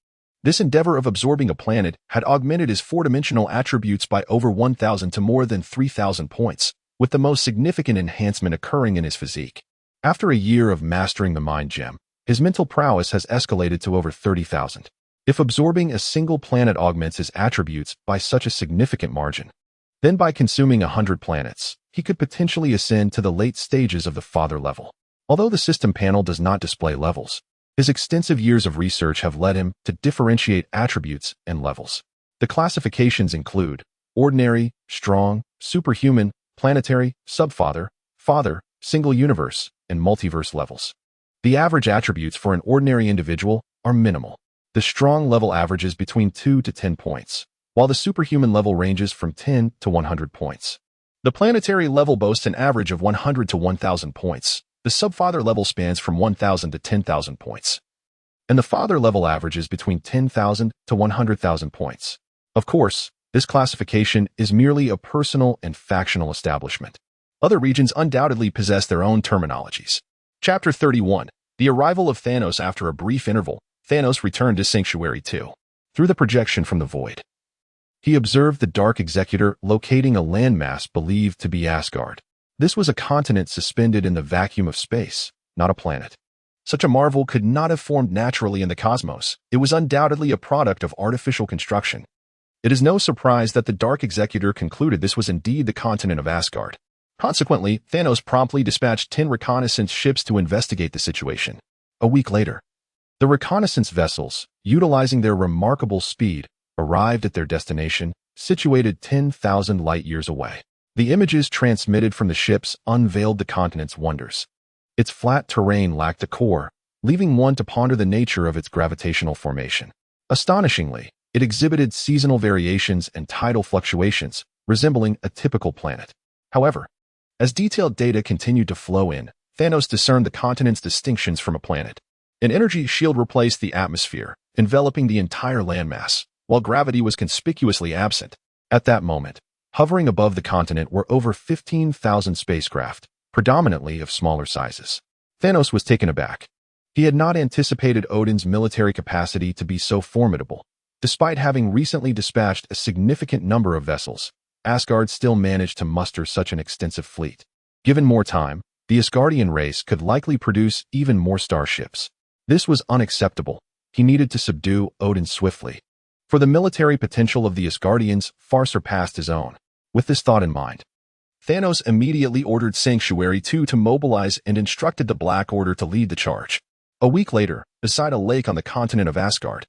This endeavor of absorbing a planet had augmented his four-dimensional attributes by over 1,000 to more than 3,000 points, with the most significant enhancement occurring in his physique. After a year of mastering the Mind Gem, his mental prowess has escalated to over 30,000. If absorbing a single planet augments his attributes by such a significant margin, then by consuming 100 planets, he could potentially ascend to the late stages of the Father level. Although the system panel does not display levels, his extensive years of research have led him to differentiate attributes and levels. The classifications include ordinary, strong, superhuman, planetary, subfather, father, single universe, and multiverse levels. The average attributes for an ordinary individual are minimal. The strong level averages between 2 to 10 points, while the superhuman level ranges from 10 to 100 points. The planetary level boasts an average of 100 to 1,000 points. The subfather level spans from 1,000 to 10,000 points, and the father level averages between 10,000 to 100,000 points. Of course, this classification is merely a personal and factional establishment. Other regions undoubtedly possess their own terminologies. Chapter 31. The arrival of Thanos. After a brief interval, Thanos returned to Sanctuary 2. Through the projection from the void, he observed the Dark Executor locating a landmass believed to be Asgard. This was a continent suspended in the vacuum of space, not a planet. Such a marvel could not have formed naturally in the cosmos. It was undoubtedly a product of artificial construction. It is no surprise that the Dark Executor concluded this was indeed the continent of Asgard. Consequently, Thanos promptly dispatched 10 reconnaissance ships to investigate the situation. A week later, the reconnaissance vessels, utilizing their remarkable speed, arrived at their destination, situated 10,000 light-years away. The images transmitted from the ships unveiled the continent's wonders. Its flat terrain lacked a core, leaving one to ponder the nature of its gravitational formation. Astonishingly, it exhibited seasonal variations and tidal fluctuations, resembling a typical planet. However, as detailed data continued to flow in, Thanos discerned the continent's distinctions from a planet. An energy shield replaced the atmosphere, enveloping the entire landmass, while gravity was conspicuously absent. At that moment, hovering above the continent were over 15,000 spacecraft, predominantly of smaller sizes. Thanos was taken aback. He had not anticipated Odin's military capacity to be so formidable. Despite having recently dispatched a significant number of vessels, Asgard still managed to muster such an extensive fleet. Given more time, the Asgardian race could likely produce even more starships. This was unacceptable. He needed to subdue Odin swiftly, for the military potential of the Asgardians far surpassed his own. With this thought in mind, Thanos immediately ordered Sanctuary 2 to mobilize and instructed the Black Order to lead the charge. A week later, beside a lake on the continent of Asgard,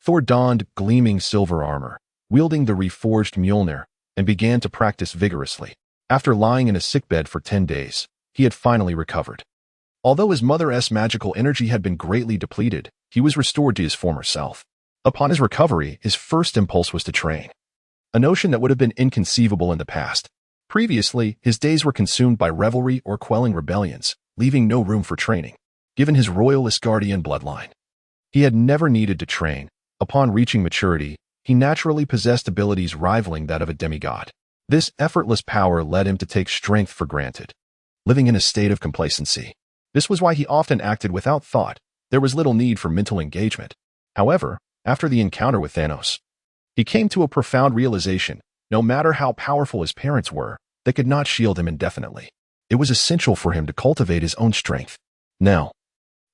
Thor donned gleaming silver armor, wielding the reforged Mjolnir, and began to practice vigorously. After lying in a sickbed for 10 days, he had finally recovered. Although his mother's magical energy had been greatly depleted, he was restored to his former self. Upon his recovery, his first impulse was to train, a notion that would have been inconceivable in the past. Previously, his days were consumed by revelry or quelling rebellions, leaving no room for training. Given his royal Asgardian bloodline, he had never needed to train. Upon reaching maturity, he naturally possessed abilities rivaling that of a demigod. This effortless power led him to take strength for granted, living in a state of complacency. This was why he often acted without thought. There was little need for mental engagement. However, after the encounter with Thanos, he came to a profound realization. No matter how powerful his parents were, they could not shield him indefinitely. It was essential for him to cultivate his own strength. Now,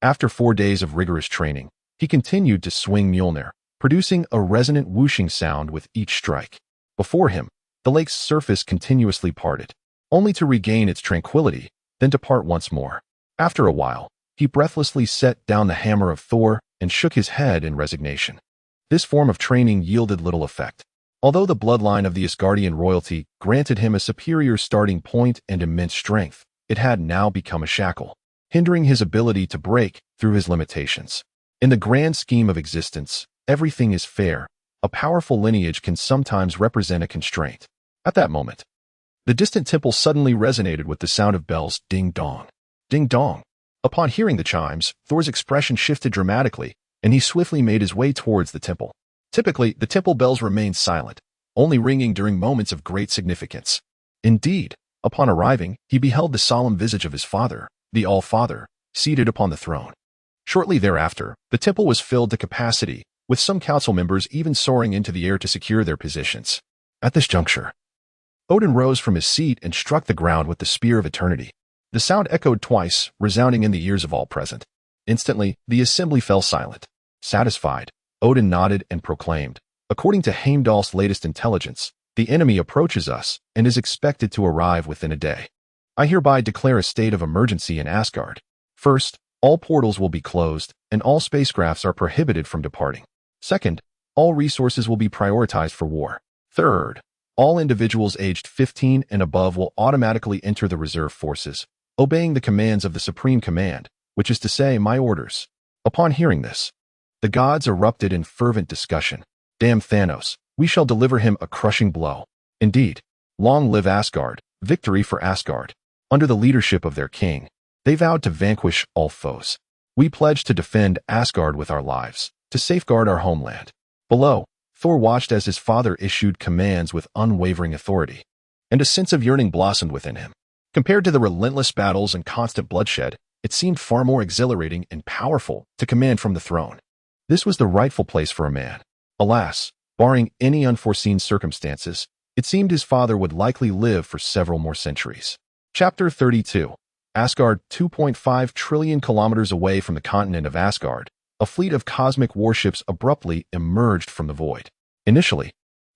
after 4 days of rigorous training, he continued to swing Mjolnir, producing a resonant whooshing sound with each strike. Before him, the lake's surface continuously parted, only to regain its tranquility, then to part once more. After a while, he breathlessly set down the hammer of Thor and shook his head in resignation. This form of training yielded little effect. Although the bloodline of the Asgardian royalty granted him a superior starting point and immense strength, it had now become a shackle, hindering his ability to break through his limitations. In the grand scheme of existence, everything is fair. A powerful lineage can sometimes represent a constraint. At that moment, the distant temple suddenly resonated with the sound of bells. Ding-dong. Ding-dong. Upon hearing the chimes, Thor's expression shifted dramatically, and he swiftly made his way towards the temple. Typically, the temple bells remained silent, only ringing during moments of great significance. Indeed, upon arriving, he beheld the solemn visage of his father, the All-Father, seated upon the throne. Shortly thereafter, the temple was filled to capacity, with some council members even soaring into the air to secure their positions. At this juncture, Odin rose from his seat and struck the ground with the Spear of Eternity. The sound echoed twice, resounding in the ears of all present. Instantly, the assembly fell silent. Satisfied, Odin nodded and proclaimed, "According to Heimdall's latest intelligence, the enemy approaches us and is expected to arrive within a day. I hereby declare a state of emergency in Asgard. First, all portals will be closed, and all spacecrafts are prohibited from departing. Second, all resources will be prioritized for war. Third, all individuals aged 15 and above will automatically enter the reserve forces, obeying the commands of the Supreme Command, which is to say, my orders." Upon hearing this, the gods erupted in fervent discussion. "Damn Thanos, we shall deliver him a crushing blow. Indeed, long live Asgard, victory for Asgard." Under the leadership of their king, they vowed to vanquish all foes. "We pledge to defend Asgard with our lives, to safeguard our homeland." Below, Thor watched as his father issued commands with unwavering authority, and a sense of yearning blossomed within him. Compared to the relentless battles and constant bloodshed, it seemed far more exhilarating and powerful to command from the throne. This was the rightful place for a man. Alas, barring any unforeseen circumstances, it seemed his father would likely live for several more centuries. Chapter 32. Asgard. 2.5 trillion kilometers away from the continent of Asgard, a fleet of cosmic warships abruptly emerged from the void. Initially,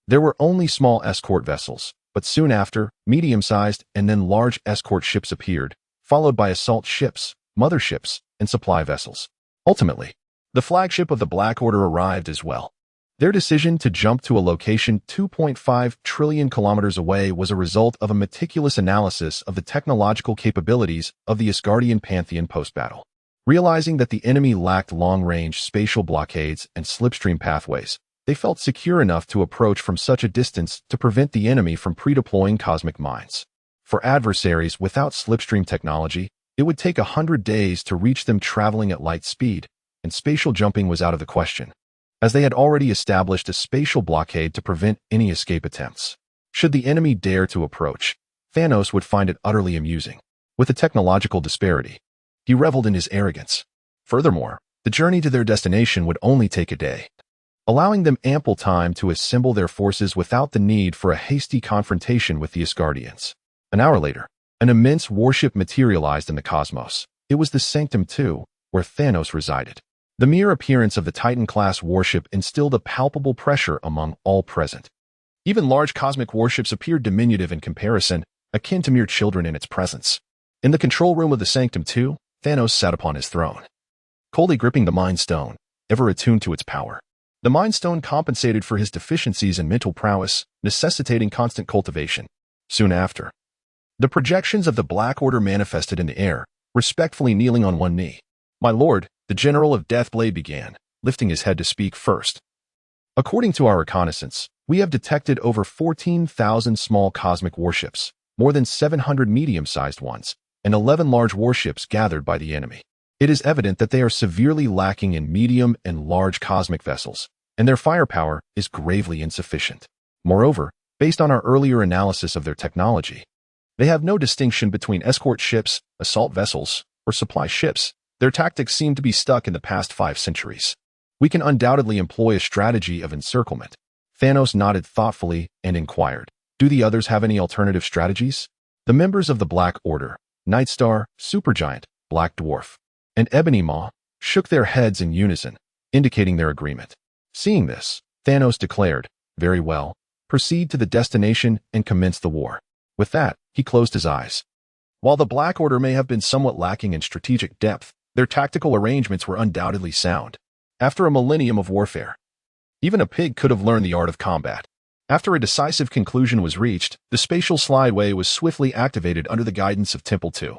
there were only small escort vessels, but soon after, medium-sized and then large escort ships appeared, followed by assault ships, motherships, and supply vessels. Ultimately, the flagship of the Black Order arrived as well. Their decision to jump to a location 2.5 trillion kilometers away was a result of a meticulous analysis of the technological capabilities of the Asgardian pantheon post-battle. Realizing that the enemy lacked long-range spatial blockades and slipstream pathways, they felt secure enough to approach from such a distance to prevent the enemy from pre-deploying cosmic mines. For adversaries without slipstream technology, it would take 100 days to reach them traveling at light speed, and spatial jumping was out of the question, as they had already established a spatial blockade to prevent any escape attempts. Should the enemy dare to approach, Thanos would find it utterly amusing. With a technological disparity, he reveled in his arrogance. Furthermore, the journey to their destination would only take a day, allowing them ample time to assemble their forces without the need for a hasty confrontation with the Asgardians. An hour later, an immense warship materialized in the cosmos. It was the Sanctum II, where Thanos resided. The mere appearance of the Titan-class warship instilled a palpable pressure among all present. Even large cosmic warships appeared diminutive in comparison, akin to mere children in its presence. In the control room of the Sanctum II, Thanos sat upon his throne, coldly gripping the Mind Stone, ever attuned to its power. The Mind Stone compensated for his deficiencies in mental prowess, necessitating constant cultivation. Soon after, the projections of the Black Order manifested in the air, respectfully kneeling on one knee. "My lord," the General of Deathblade began, lifting his head to speak first. "According to our reconnaissance, we have detected over 14,000 small cosmic warships, more than 700 medium-sized ones, and 11 large warships gathered by the enemy. It is evident that they are severely lacking in medium and large cosmic vessels, and their firepower is gravely insufficient. Moreover, based on our earlier analysis of their technology, they have no distinction between escort ships, assault vessels, or supply ships. Their tactics seem to be stuck in the past 5 centuries. We can undoubtedly employ a strategy of encirclement." Thanos nodded thoughtfully and inquired, "Do the others have any alternative strategies?" The members of the Black Order, Nightstar, Supergiant, Black Dwarf, and Ebony Maw, shook their heads in unison, indicating their agreement. Seeing this, Thanos declared, "Very well. Proceed to the destination and commence the war." With that, he closed his eyes. While the Black Order may have been somewhat lacking in strategic depth, their tactical arrangements were undoubtedly sound. After a millennium of warfare, even a pig could have learned the art of combat. After a decisive conclusion was reached, the spatial slideway was swiftly activated under the guidance of Temple 2,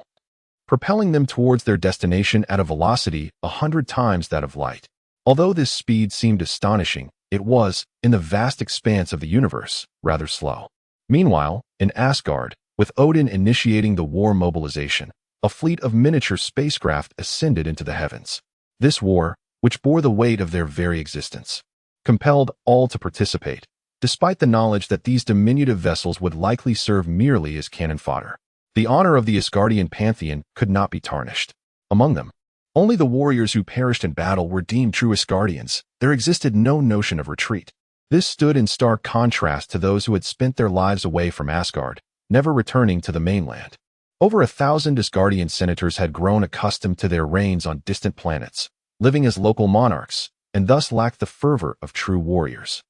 propelling them towards their destination at a velocity 100 times that of light. Although this speed seemed astonishing, it was, in the vast expanse of the universe, rather slow. Meanwhile, in Asgard, with Odin initiating the war mobilization, a fleet of miniature spacecraft ascended into the heavens. This war, which bore the weight of their very existence, compelled all to participate, despite the knowledge that these diminutive vessels would likely serve merely as cannon fodder. The honor of the Asgardian pantheon could not be tarnished. Among them, only the warriors who perished in battle were deemed true Asgardians. There existed no notion of retreat. This stood in stark contrast to those who had spent their lives away from Asgard, never returning to the mainland. Over 1,000 Asgardian senators had grown accustomed to their reigns on distant planets, living as local monarchs, and thus lacked the fervor of true warriors.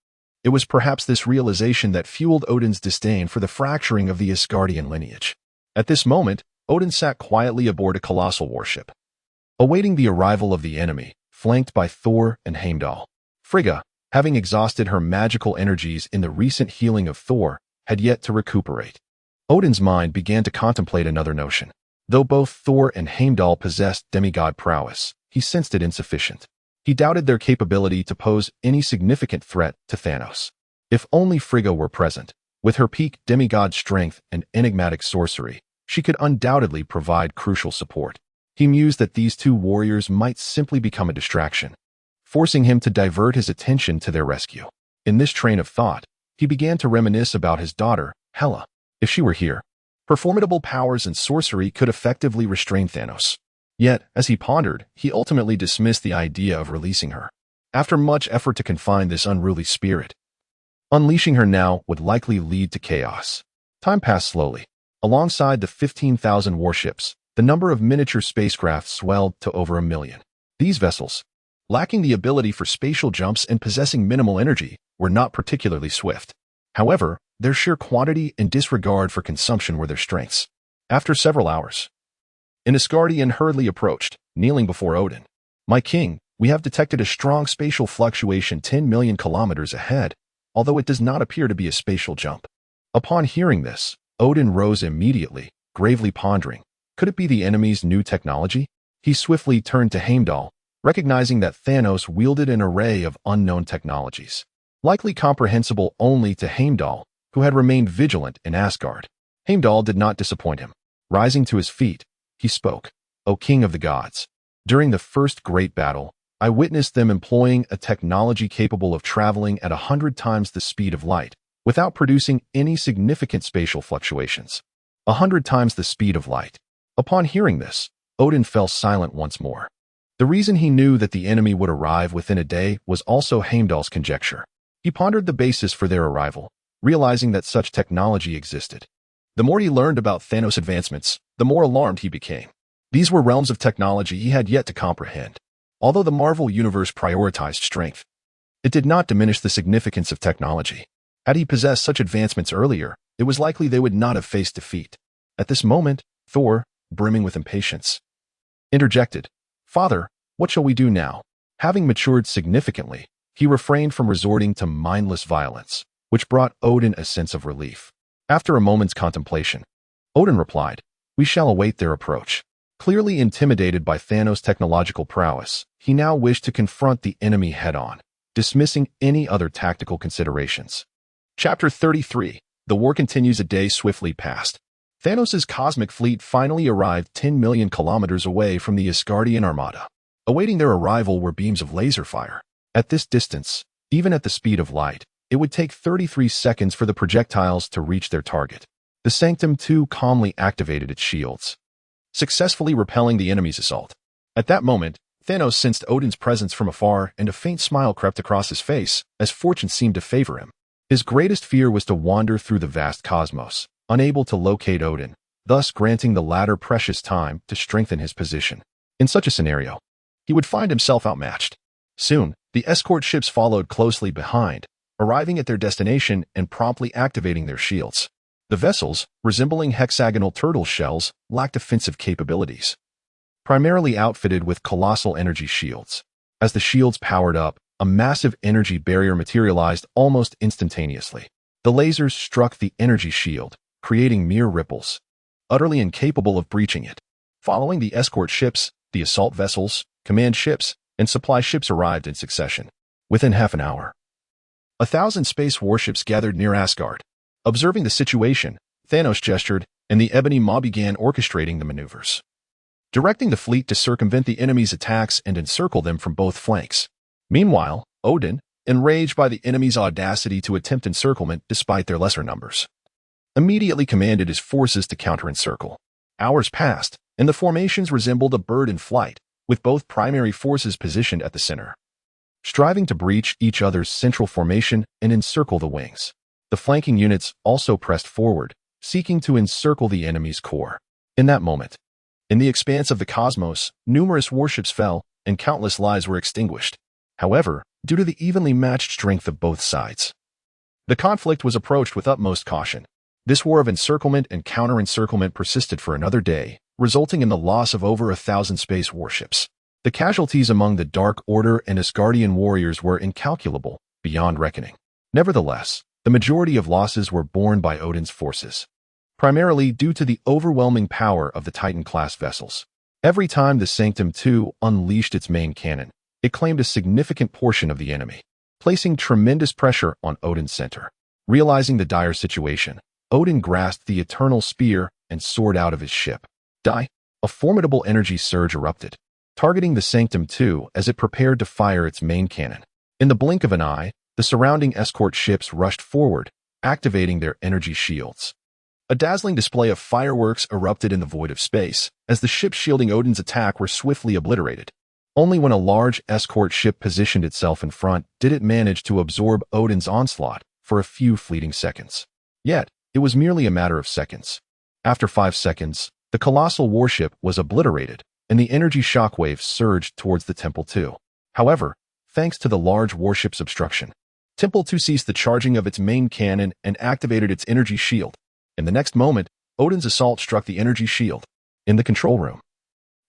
It was perhaps this realization that fueled Odin's disdain for the fracturing of the Asgardian lineage. At this moment, Odin sat quietly aboard a colossal warship, awaiting the arrival of the enemy, flanked by Thor and Heimdall. Frigga, having exhausted her magical energies in the recent healing of Thor, had yet to recuperate. Odin's mind began to contemplate another notion. Though both Thor and Heimdall possessed demigod prowess, he sensed it insufficient. He doubted their capability to pose any significant threat to Thanos. If only Frigga were present, with her peak demigod strength and enigmatic sorcery, she could undoubtedly provide crucial support. He mused that these two warriors might simply become a distraction, forcing him to divert his attention to their rescue. In this train of thought, he began to reminisce about his daughter, Hela. If she were here, her formidable powers and sorcery could effectively restrain Thanos. Yet, as he pondered, he ultimately dismissed the idea of releasing her. After much effort to confine this unruly spirit, unleashing her now would likely lead to chaos. Time passed slowly. Alongside the 15,000 warships, the number of miniature spacecraft swelled to over 1 million. These vessels, lacking the ability for spatial jumps and possessing minimal energy, were not particularly swift. However, their sheer quantity and disregard for consumption were their strengths. After several hours, an Asgardian hurriedly approached, kneeling before Odin. "My king, we have detected a strong spatial fluctuation 10 million kilometers ahead, although it does not appear to be a spatial jump." Upon hearing this, Odin rose immediately, gravely pondering. Could it be the enemy's new technology? He swiftly turned to Heimdall, recognizing that Thanos wielded an array of unknown technologies, likely comprehensible only to Heimdall, who had remained vigilant in Asgard. Heimdall did not disappoint him. Rising to his feet, he spoke, "O King of the Gods, during the first great battle, I witnessed them employing a technology capable of traveling at 100 times the speed of light, without producing any significant spatial fluctuations. 100 times the speed of light." Upon hearing this, Odin fell silent once more. The reason he knew that the enemy would arrive within a day was also Heimdall's conjecture. He pondered the basis for their arrival, realizing that such technology existed. The more he learned about Thanos' advancements, the more alarmed he became. These were realms of technology he had yet to comprehend. Although the Marvel Universe prioritized strength, it did not diminish the significance of technology. Had he possessed such advancements earlier, it was likely they would not have faced defeat. At this moment, Thor, brimming with impatience, interjected, "Father, what shall we do now?" Having matured significantly, he refrained from resorting to mindless violence, which brought Odin a sense of relief. After a moment's contemplation, Odin replied, "We shall await their approach." Clearly intimidated by Thanos' technological prowess, he now wished to confront the enemy head-on, dismissing any other tactical considerations. Chapter 33. The war continues. A day swiftly passed. Thanos' cosmic fleet finally arrived 10 million kilometers away from the Asgardian armada. Awaiting their arrival were beams of laser fire. At this distance, even at the speed of light, it would take 33 seconds for the projectiles to reach their target. The Sanctum too calmly activated its shields, successfully repelling the enemy's assault. At that moment, Thanos sensed Odin's presence from afar, and a faint smile crept across his face, as fortune seemed to favor him. His greatest fear was to wander through the vast cosmos, unable to locate Odin, thus granting the latter precious time to strengthen his position. In such a scenario, he would find himself outmatched. Soon, the escort ships followed closely behind, arriving at their destination and promptly activating their shields. The vessels, resembling hexagonal turtle shells, lacked offensive capabilities, primarily outfitted with colossal energy shields. As the shields powered up, a massive energy barrier materialized almost instantaneously. The lasers struck the energy shield, creating mere ripples, utterly incapable of breaching it. Following the escort ships, the assault vessels, command ships, and supply ships arrived in succession. Within half an hour, 1,000 space warships gathered near Asgard. Observing the situation, Thanos gestured, and the Ebony Maw began orchestrating the maneuvers, directing the fleet to circumvent the enemy's attacks and encircle them from both flanks. Meanwhile, Odin, enraged by the enemy's audacity to attempt encirclement despite their lesser numbers, immediately commanded his forces to counter-encircle. Hours passed, and the formations resembled a bird in flight, with both primary forces positioned at the center, striving to breach each other's central formation and encircle the wings. The flanking units also pressed forward, seeking to encircle the enemy's core. In that moment, in the expanse of the cosmos, numerous warships fell, and countless lives were extinguished. However, due to the evenly matched strength of both sides, the conflict was approached with utmost caution. This war of encirclement and counter-encirclement persisted for another day, resulting in the loss of over 1,000 space warships. The casualties among the Dark Order and Asgardian warriors were incalculable, beyond reckoning. Nevertheless, the majority of losses were borne by Odin's forces, primarily due to the overwhelming power of the Titan-class vessels. Every time the Sanctum II unleashed its main cannon, it claimed a significant portion of the enemy, placing tremendous pressure on Odin's center. Realizing the dire situation, Odin grasped the Eternal Spear and soared out of his ship. A formidable energy surge erupted, targeting the Sanctum II as it prepared to fire its main cannon. In the blink of an eye, the surrounding escort ships rushed forward, activating their energy shields. A dazzling display of fireworks erupted in the void of space, as the ships shielding Odin's attack were swiftly obliterated. Only when a large escort ship positioned itself in front did it manage to absorb Odin's onslaught for a few fleeting seconds. Yet, it was merely a matter of seconds. After 5 seconds, the colossal warship was obliterated, and the energy shockwave surged towards the Temple II. However, thanks to the large warship's obstruction, Temple II ceased the charging of its main cannon and activated its energy shield. In the next moment, Odin's assault struck the energy shield. In the control room,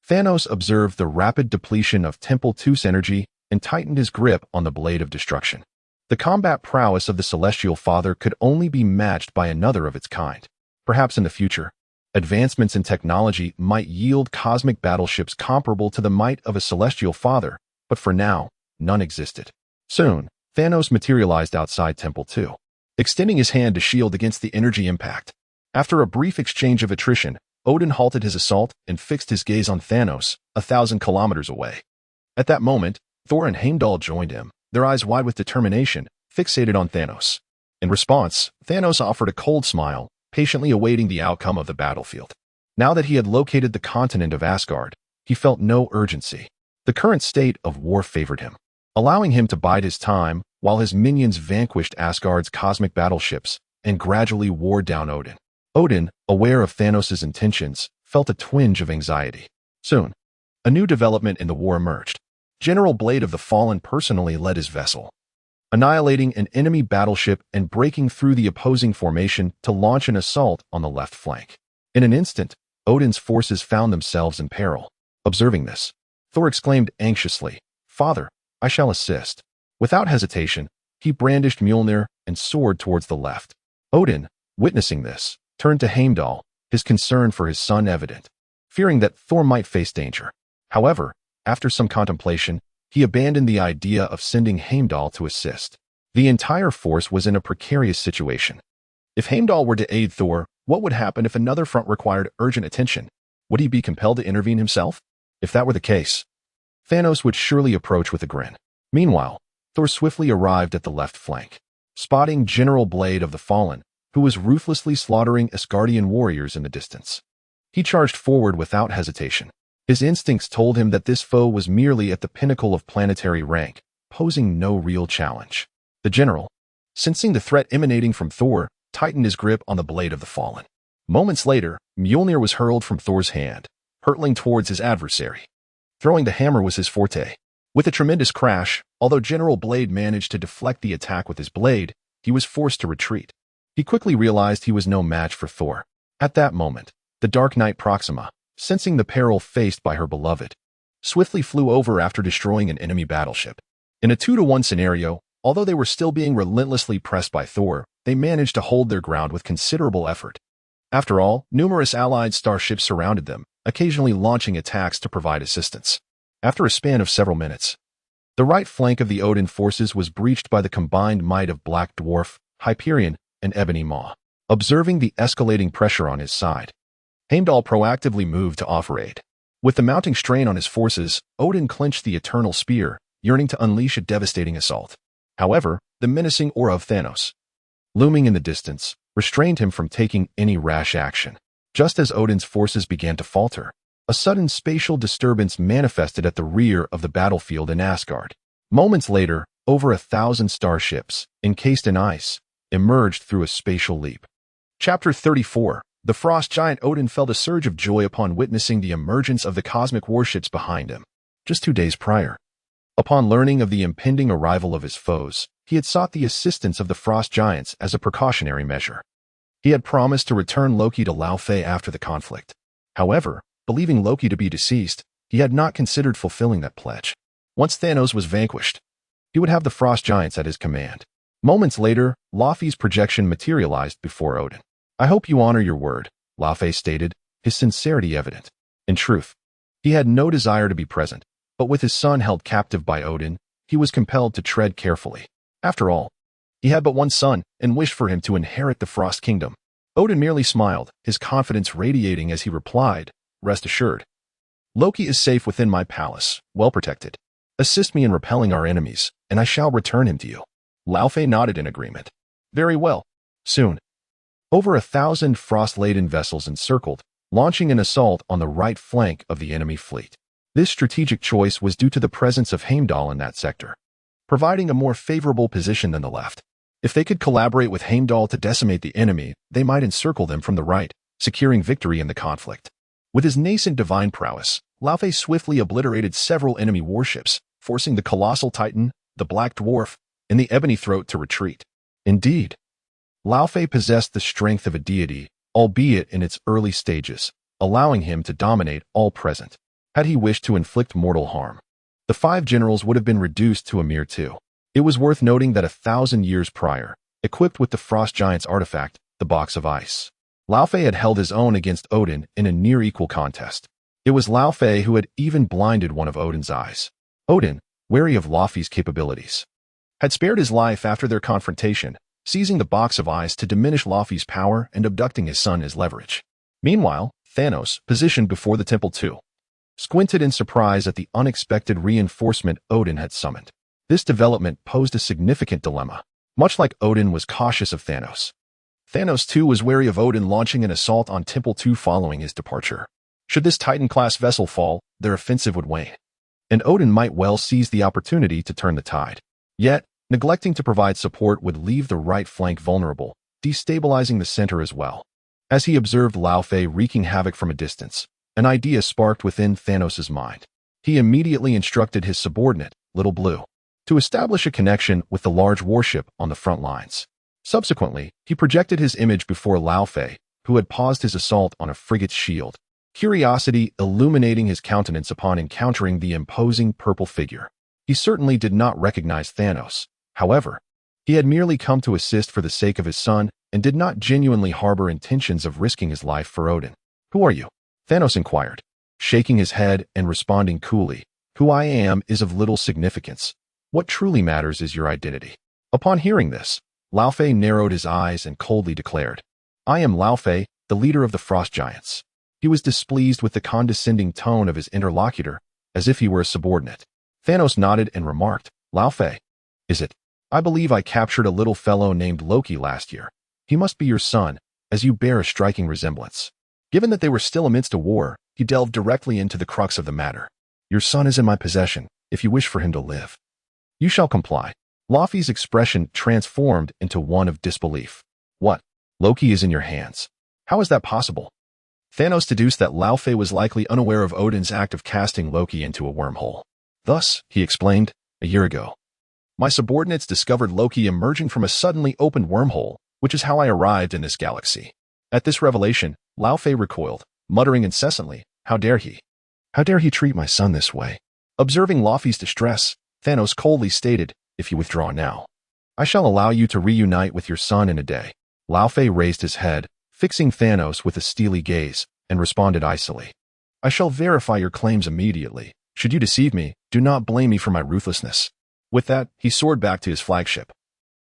Thanos observed the rapid depletion of Temple II's energy and tightened his grip on the blade of destruction. The combat prowess of the Celestial Father could only be matched by another of its kind. Perhaps in the future, advancements in technology might yield cosmic battleships comparable to the might of a Celestial Father, but for now, none existed. Soon, Thanos materialized outside Temple II, extending his hand to shield against the energy impact. After a brief exchange of attrition, Odin halted his assault and fixed his gaze on Thanos, 1,000 kilometers away. At that moment, Thor and Heimdall joined him, their eyes wide with determination, fixated on Thanos. In response, Thanos offered a cold smile, patiently awaiting the outcome of the battlefield. Now that he had located the continent of Asgard, he felt no urgency. The current state of war favored him, allowing him to bide his time while his minions vanquished Asgard's cosmic battleships and gradually wore down Odin. Odin, aware of Thanos' intentions, felt a twinge of anxiety. Soon, a new development in the war emerged. General Blade of the Fallen personally led his vessel, annihilating an enemy battleship and breaking through the opposing formation to launch an assault on the left flank. In an instant, Odin's forces found themselves in peril. Observing this, Thor exclaimed anxiously, "Father, I shall assist." Without hesitation, he brandished Mjolnir and soared towards the left. Odin, witnessing this, turned to Heimdall, his concern for his son evident, fearing that Thor might face danger. However, after some contemplation, he abandoned the idea of sending Heimdall to assist. The entire force was in a precarious situation. If Heimdall were to aid Thor, what would happen if another front required urgent attention? Would he be compelled to intervene himself? If that were the case, Thanos would surely approach with a grin. Meanwhile, Thor swiftly arrived at the left flank, spotting General Blade of the Fallen, who was ruthlessly slaughtering Asgardian warriors in the distance. He charged forward without hesitation. His instincts told him that this foe was merely at the pinnacle of planetary rank, posing no real challenge. The general, Sensing the threat emanating from Thor, tightened his grip on the blade of the fallen. Moments later, Mjolnir was hurled from Thor's hand, hurtling towards his adversary. Throwing the hammer was his forte. With a tremendous crash, although General Blade managed to deflect the attack with his blade, he was forced to retreat. He quickly realized he was no match for Thor. At that moment, the Dark Knight Proxima, sensing the peril faced by her beloved, swiftly flew over after destroying an enemy battleship. In a 2-to-1 scenario, although they were still being relentlessly pressed by Thor, they managed to hold their ground with considerable effort. After all, numerous allied starships surrounded them, occasionally launching attacks to provide assistance. After a span of several minutes, the right flank of the Odin forces was breached by the combined might of Black Dwarf, Hyperion, and Ebony Maw. Observing the escalating pressure on his side, Heimdall proactively moved to offer aid. With the mounting strain on his forces, Odin clenched the Eternal Spear, yearning to unleash a devastating assault. However, the menacing aura of Thanos, looming in the distance, restrained him from taking any rash action. Just as Odin's forces began to falter, a sudden spatial disturbance manifested at the rear of the battlefield in Asgard. Moments later, over 1,000 starships, encased in ice, emerged through a spatial leap. Chapter 34. The frost giant Odin felt a surge of joy upon witnessing the emergence of the cosmic warships behind him. Just 2 days prior, upon learning of the impending arrival of his foes, he had sought the assistance of the frost giants as a precautionary measure. He had promised to return Loki to Laufey after the conflict. However, believing Loki to be deceased, he had not considered fulfilling that pledge. Once Thanos was vanquished, he would have the frost giants at his command. Moments later, Laufey's projection materialized before Odin. "I hope you honor your word," Laufey stated, his sincerity evident. In truth, he had no desire to be present, but with his son held captive by Odin, he was compelled to tread carefully. After all, he had but one son and wished for him to inherit the Frost Kingdom. Odin merely smiled, his confidence radiating as he replied, "Rest assured. Loki is safe within my palace, well protected. Assist me in repelling our enemies, and I shall return him to you." Laufey nodded in agreement. "Very well. Soon." Over 1,000 frost-laden vessels encircled, launching an assault on the right flank of the enemy fleet. This strategic choice was due to the presence of Heimdall in that sector, providing a more favorable position than the left. If they could collaborate with Heimdall to decimate the enemy, they might encircle them from the right, securing victory in the conflict. With his nascent divine prowess, Laufey swiftly obliterated several enemy warships, forcing the Colossal Titan, the Black Dwarf, and the Ebony Throat to retreat. Indeed, Laufey possessed the strength of a deity, albeit in its early stages, allowing him to dominate all present. Had he wished to inflict mortal harm, the 5 generals would have been reduced to a mere 2. It was worth noting that 1,000 years prior, equipped with the Frost Giant's artifact, the Box of Ice, Laufey had held his own against Odin in a near-equal contest. It was Laufey who had even blinded one of Odin's eyes. Odin, wary of Laufey's capabilities, had spared his life after their confrontation, seizing the Box of Ice to diminish Laufey's power and abducting his son as leverage. Meanwhile, Thanos, positioned before the Temple II, squinted in surprise at the unexpected reinforcement Odin had summoned. This development posed a significant dilemma. Much like Odin was cautious of Thanos, Thanos too was wary of Odin launching an assault on Temple II following his departure. Should this Titan-class vessel fall, their offensive would wane, and Odin might well seize the opportunity to turn the tide. Yet, neglecting to provide support would leave the right flank vulnerable, destabilizing the center as well. As he observed Laufey wreaking havoc from a distance, an idea sparked within Thanos' mind. He immediately instructed his subordinate, Little Blue, to establish a connection with the large warship on the front lines. Subsequently, he projected his image before Laufey, who had paused his assault on a frigate's shield, curiosity illuminating his countenance upon encountering the imposing purple figure. He certainly did not recognize Thanos. However, he had merely come to assist for the sake of his son and did not genuinely harbor intentions of risking his life for Odin. "Who are you?" Thanos inquired, shaking his head and responding coolly. "Who I am is of little significance. What truly matters is your identity." Upon hearing this, Laufey narrowed his eyes and coldly declared, "I am Laufey, the leader of the Frost Giants." He was displeased with the condescending tone of his interlocutor, as if he were a subordinate. Thanos nodded and remarked, "Laufey, is it? I believe I captured a little fellow named Loki last year. He must be your son, as you bear a striking resemblance." Given that they were still amidst a war, he delved directly into the crux of the matter. "Your son is in my possession, if you wish for him to live. You shall comply." Laufey's expression transformed into one of disbelief. What? Loki is in your hands. How is that possible? Thanos deduced that Laufey was likely unaware of Odin's act of casting Loki into a wormhole. Thus, he explained, a year ago, my subordinates discovered Loki emerging from a suddenly opened wormhole, which is how I arrived in this galaxy. At this revelation, Laufey recoiled, muttering incessantly, how dare he? How dare he treat my son this way? Observing Laufey's distress, Thanos coldly stated, if you withdraw now, I shall allow you to reunite with your son in a day. Laufey raised his head, fixing Thanos with a steely gaze, and responded icily, I shall verify your claims immediately. Should you deceive me, do not blame me for my ruthlessness. With that, he soared back to his flagship,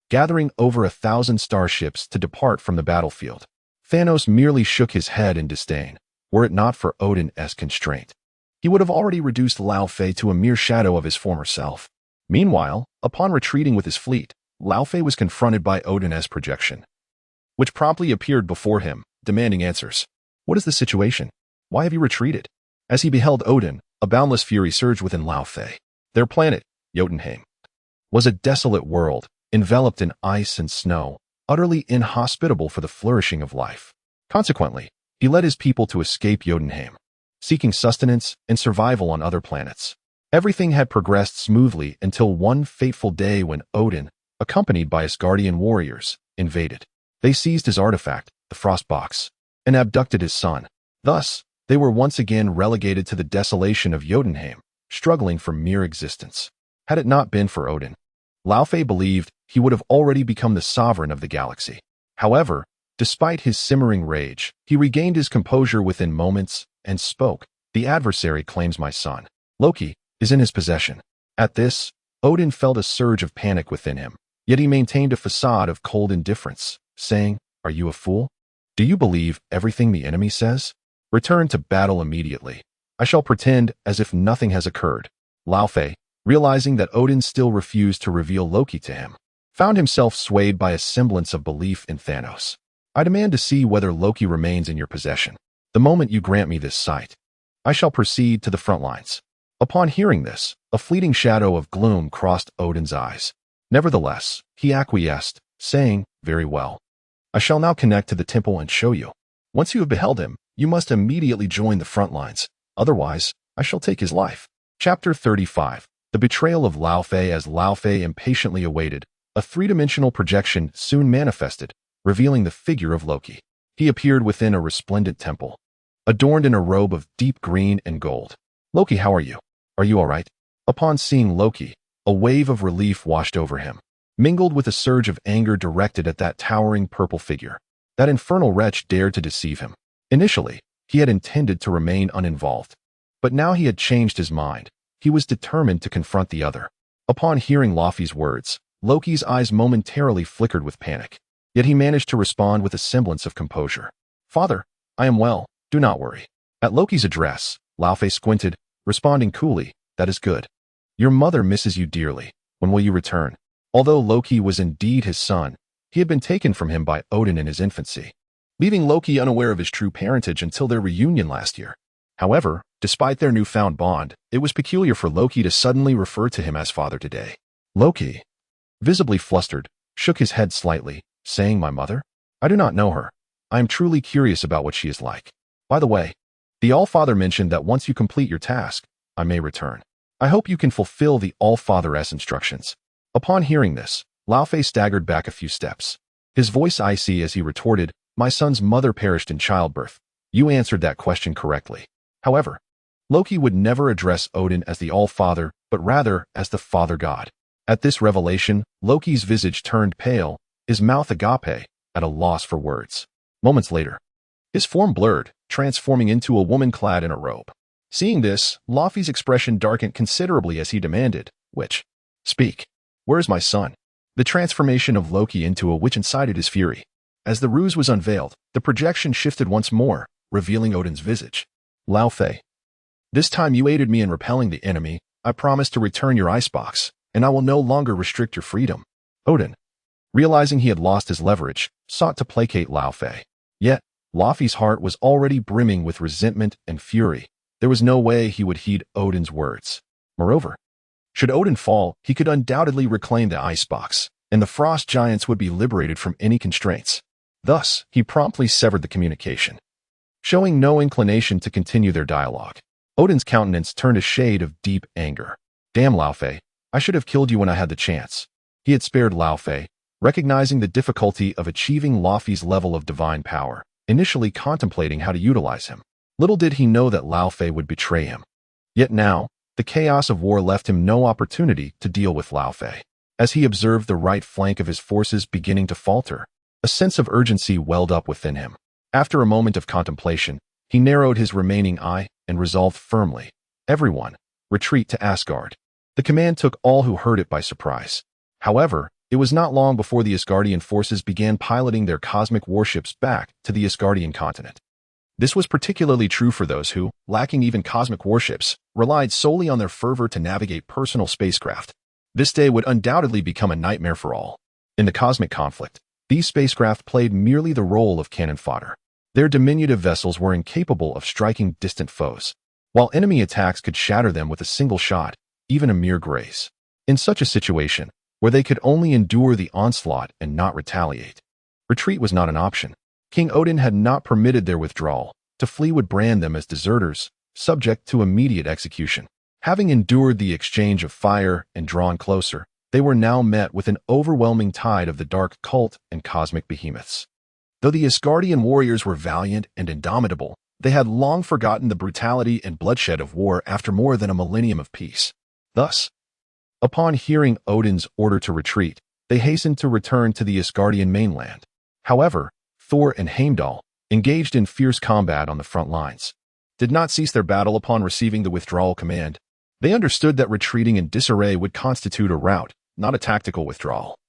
gathering over 1,000 starships to depart from the battlefield. Thanos merely shook his head in disdain. Were it not for Odin's constraint, he would have already reduced Laufey to a mere shadow of his former self. Meanwhile, upon retreating with his fleet, Laufey was confronted by Odin's projection, which promptly appeared before him, demanding answers. What is the situation? Why have you retreated? As he beheld Odin, a boundless fury surged within Laufey. Their planet, Jotunheim, was a desolate world, enveloped in ice and snow, utterly inhospitable for the flourishing of life. Consequently, he led his people to escape Jotunheim, seeking sustenance and survival on other planets. Everything had progressed smoothly until one fateful day when Odin, accompanied by his guardian warriors, invaded. They seized his artifact, the Frost Box, and abducted his son. Thus, they were once again relegated to the desolation of Jotunheim, struggling for mere existence. Had it not been for Odin, Laufey believed he would have already become the sovereign of the galaxy. However, despite his simmering rage, he regained his composure within moments and spoke, the adversary claims my son. Loki is in his possession. At this, Odin felt a surge of panic within him, yet he maintained a facade of cold indifference, saying, are you a fool? Do you believe everything the enemy says? Return to battle immediately. I shall pretend as if nothing has occurred. Laufey, realizing that Odin still refused to reveal Loki to him, found himself swayed by a semblance of belief in Thanos. I demand to see whether Loki remains in your possession. The moment you grant me this sight, I shall proceed to the front lines. Upon hearing this, a fleeting shadow of gloom crossed Odin's eyes. Nevertheless, he acquiesced, saying, very well. I shall now connect to the temple and show you. Once you have beheld him, you must immediately join the front lines. Otherwise, I shall take his life. Chapter 35. The betrayal of Laufey. As Laufey impatiently awaited, a three-dimensional projection soon manifested, revealing the figure of Loki. He appeared within a resplendent temple, adorned in a robe of deep green and gold. Loki, how are you? Are you all right? Upon seeing Loki, a wave of relief washed over him, mingled with a surge of anger directed at that towering purple figure. That infernal wretch dared to deceive him. Initially, he had intended to remain uninvolved, but now he had changed his mind. He was determined to confront the other. Upon hearing Laufey's words, Loki's eyes momentarily flickered with panic. Yet he managed to respond with a semblance of composure. Father, I am well, do not worry. At Loki's address, Laufey squinted, responding coolly, that is good. Your mother misses you dearly. When will you return? Although Loki was indeed his son, he had been taken from him by Odin in his infancy, leaving Loki unaware of his true parentage until their reunion last year. However, despite their newfound bond, it was peculiar for Loki to suddenly refer to him as father today. Loki, visibly flustered, shook his head slightly, saying, my mother? I do not know her. I am truly curious about what she is like. By the way, the All-Father mentioned that once you complete your task, I may return. I hope you can fulfill the All-Father's instructions. Upon hearing this, Laufey staggered back a few steps, his voice icy as he retorted, my son's mother perished in childbirth. You answered that question correctly. However, Loki would never address Odin as the All-Father, but rather as the Father God. At this revelation, Loki's visage turned pale, his mouth agape, at a loss for words. Moments later, his form blurred, transforming into a woman clad in a robe. Seeing this, Laufey's expression darkened considerably as he demanded, which? Speak. Where is my son? The transformation of Loki into a witch incited his fury. As the ruse was unveiled, the projection shifted once more, revealing Odin's visage. Laufey, this time you aided me in repelling the enemy. I promise to return your icebox, and I will no longer restrict your freedom. Odin, realizing he had lost his leverage, sought to placate Laufey. Yet, Laufey's heart was already brimming with resentment and fury. There was no way he would heed Odin's words. Moreover, Should Odin fall, he could undoubtedly reclaim the icebox, and the frost giants would be liberated from any constraints. Thus, he promptly severed the communication, showing no inclination to continue their dialogue. Odin's countenance turned a shade of deep anger. Damn, Laufey, I should have killed you when I had the chance. He had spared Laufey, recognizing the difficulty of achieving Laufey's level of divine power, initially contemplating how to utilize him. Little did he know that Laufey would betray him. Yet now, the chaos of war left him no opportunity to deal with Laufey. As he observed the right flank of his forces beginning to falter, a sense of urgency welled up within him. After a moment of contemplation, he narrowed his remaining eye and resolved firmly, "Everyone, retreat to Asgard." The command took all who heard it by surprise. However, it was not long before the Asgardian forces began piloting their cosmic warships back to the Asgardian continent. This was particularly true for those who, lacking even cosmic warships, relied solely on their fervor to navigate personal spacecraft. This day would undoubtedly become a nightmare for all. In the cosmic conflict, these spacecraft played merely the role of cannon fodder. Their diminutive vessels were incapable of striking distant foes, while enemy attacks could shatter them with a single shot, even a mere graze. In such a situation, where they could only endure the onslaught and not retaliate, retreat was not an option. King Odin had not permitted their withdrawal. To flee would brand them as deserters, subject to immediate execution. Having endured the exchange of fire and drawn closer, they were now met with an overwhelming tide of the dark cult and cosmic behemoths. Though the Asgardian warriors were valiant and indomitable, they had long forgotten the brutality and bloodshed of war after more than a millennium of peace. Thus, upon hearing Odin's order to retreat, they hastened to return to the Asgardian mainland. However, Thor and Heimdall, engaged in fierce combat on the front lines, did not cease their battle upon receiving the withdrawal command. They understood that retreating in disarray would constitute a rout, not a tactical withdrawal.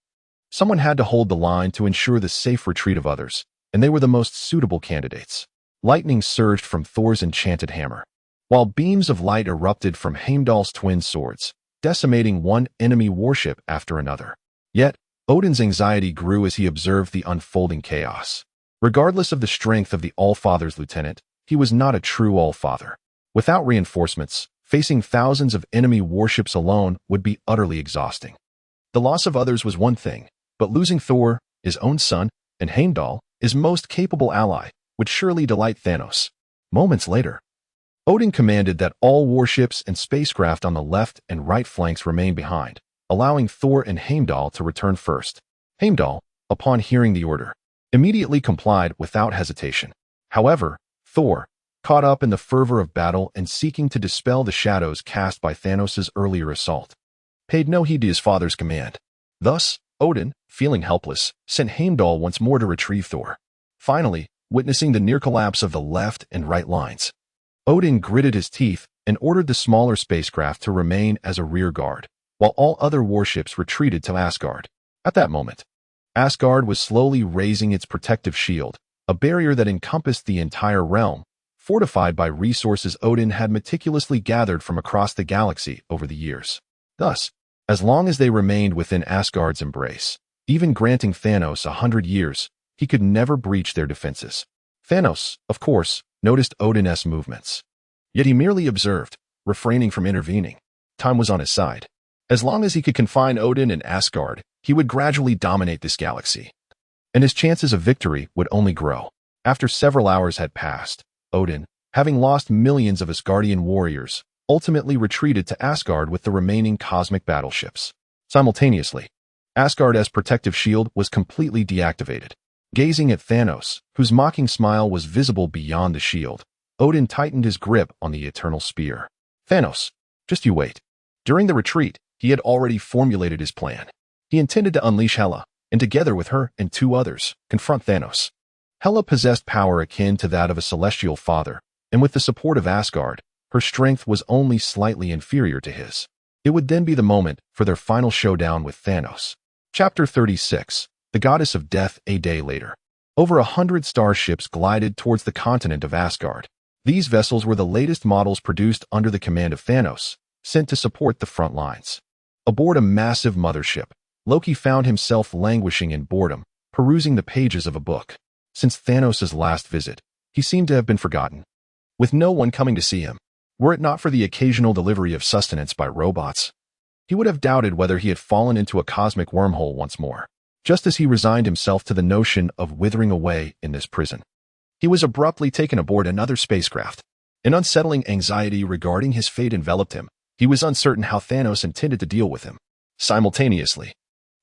Someone had to hold the line to ensure the safe retreat of others, and they were the most suitable candidates. Lightning surged from Thor's enchanted hammer, while beams of light erupted from Heimdall's twin swords, decimating one enemy warship after another. Yet, Odin's anxiety grew as he observed the unfolding chaos. Regardless of the strength of the All-Father's lieutenant, he was not a true All-Father. Without reinforcements, facing thousands of enemy warships alone would be utterly exhausting. The loss of others was one thing, but losing Thor, his own son, and Heimdall, his most capable ally, would surely delight Thanos. Moments later, Odin commanded that all warships and spacecraft on the left and right flanks remain behind, allowing Thor and Heimdall to return first. Heimdall, upon hearing the order, immediately complied without hesitation. However, Thor, caught up in the fervor of battle and seeking to dispel the shadows cast by Thanos' earlier assault, paid no heed to his father's command. Thus, Odin, feeling helpless, sent Heimdall once more to retrieve Thor. Finally, witnessing the near collapse of the left and right lines, Odin gritted his teeth and ordered the smaller spacecraft to remain as a rear guard, while all other warships retreated to Asgard. At that moment, Asgard was slowly raising its protective shield, a barrier that encompassed the entire realm, fortified by resources Odin had meticulously gathered from across the galaxy over the years. Thus, as long as they remained within Asgard's embrace, even granting Thanos 100 years, he could never breach their defenses. Thanos, of course, noticed Odin's movements. Yet he merely observed, refraining from intervening. Time was on his side. As long as he could confine Odin and Asgard, he would gradually dominate this galaxy, and his chances of victory would only grow. After several hours had passed, Odin, having lost millions of Asgardian warriors, ultimately retreated to Asgard with the remaining cosmic battleships. Simultaneously, Asgard's protective shield was completely deactivated. Gazing at Thanos, whose mocking smile was visible beyond the shield, Odin tightened his grip on the eternal spear. "Thanos, just you wait." During the retreat, he had already formulated his plan. He intended to unleash Hela, and together with her and two others, confront Thanos. Hela possessed power akin to that of a celestial father, and with the support of Asgard, her strength was only slightly inferior to his. It would then be the moment for their final showdown with Thanos. Chapter 36. The Goddess of Death. A day later, over 100 starships glided towards the continent of Asgard. These vessels were the latest models produced under the command of Thanos, sent to support the front lines. Aboard a massive mothership, Loki found himself languishing in boredom, perusing the pages of a book. Since Thanos' last visit, he seemed to have been forgotten, with no one coming to see him, were it not for the occasional delivery of sustenance by robots. he would have doubted whether he had fallen into a cosmic wormhole once more. Just as he resigned himself to the notion of withering away in this prison, he was abruptly taken aboard another spacecraft. An unsettling anxiety regarding his fate enveloped him. He was uncertain how Thanos intended to deal with him. Simultaneously,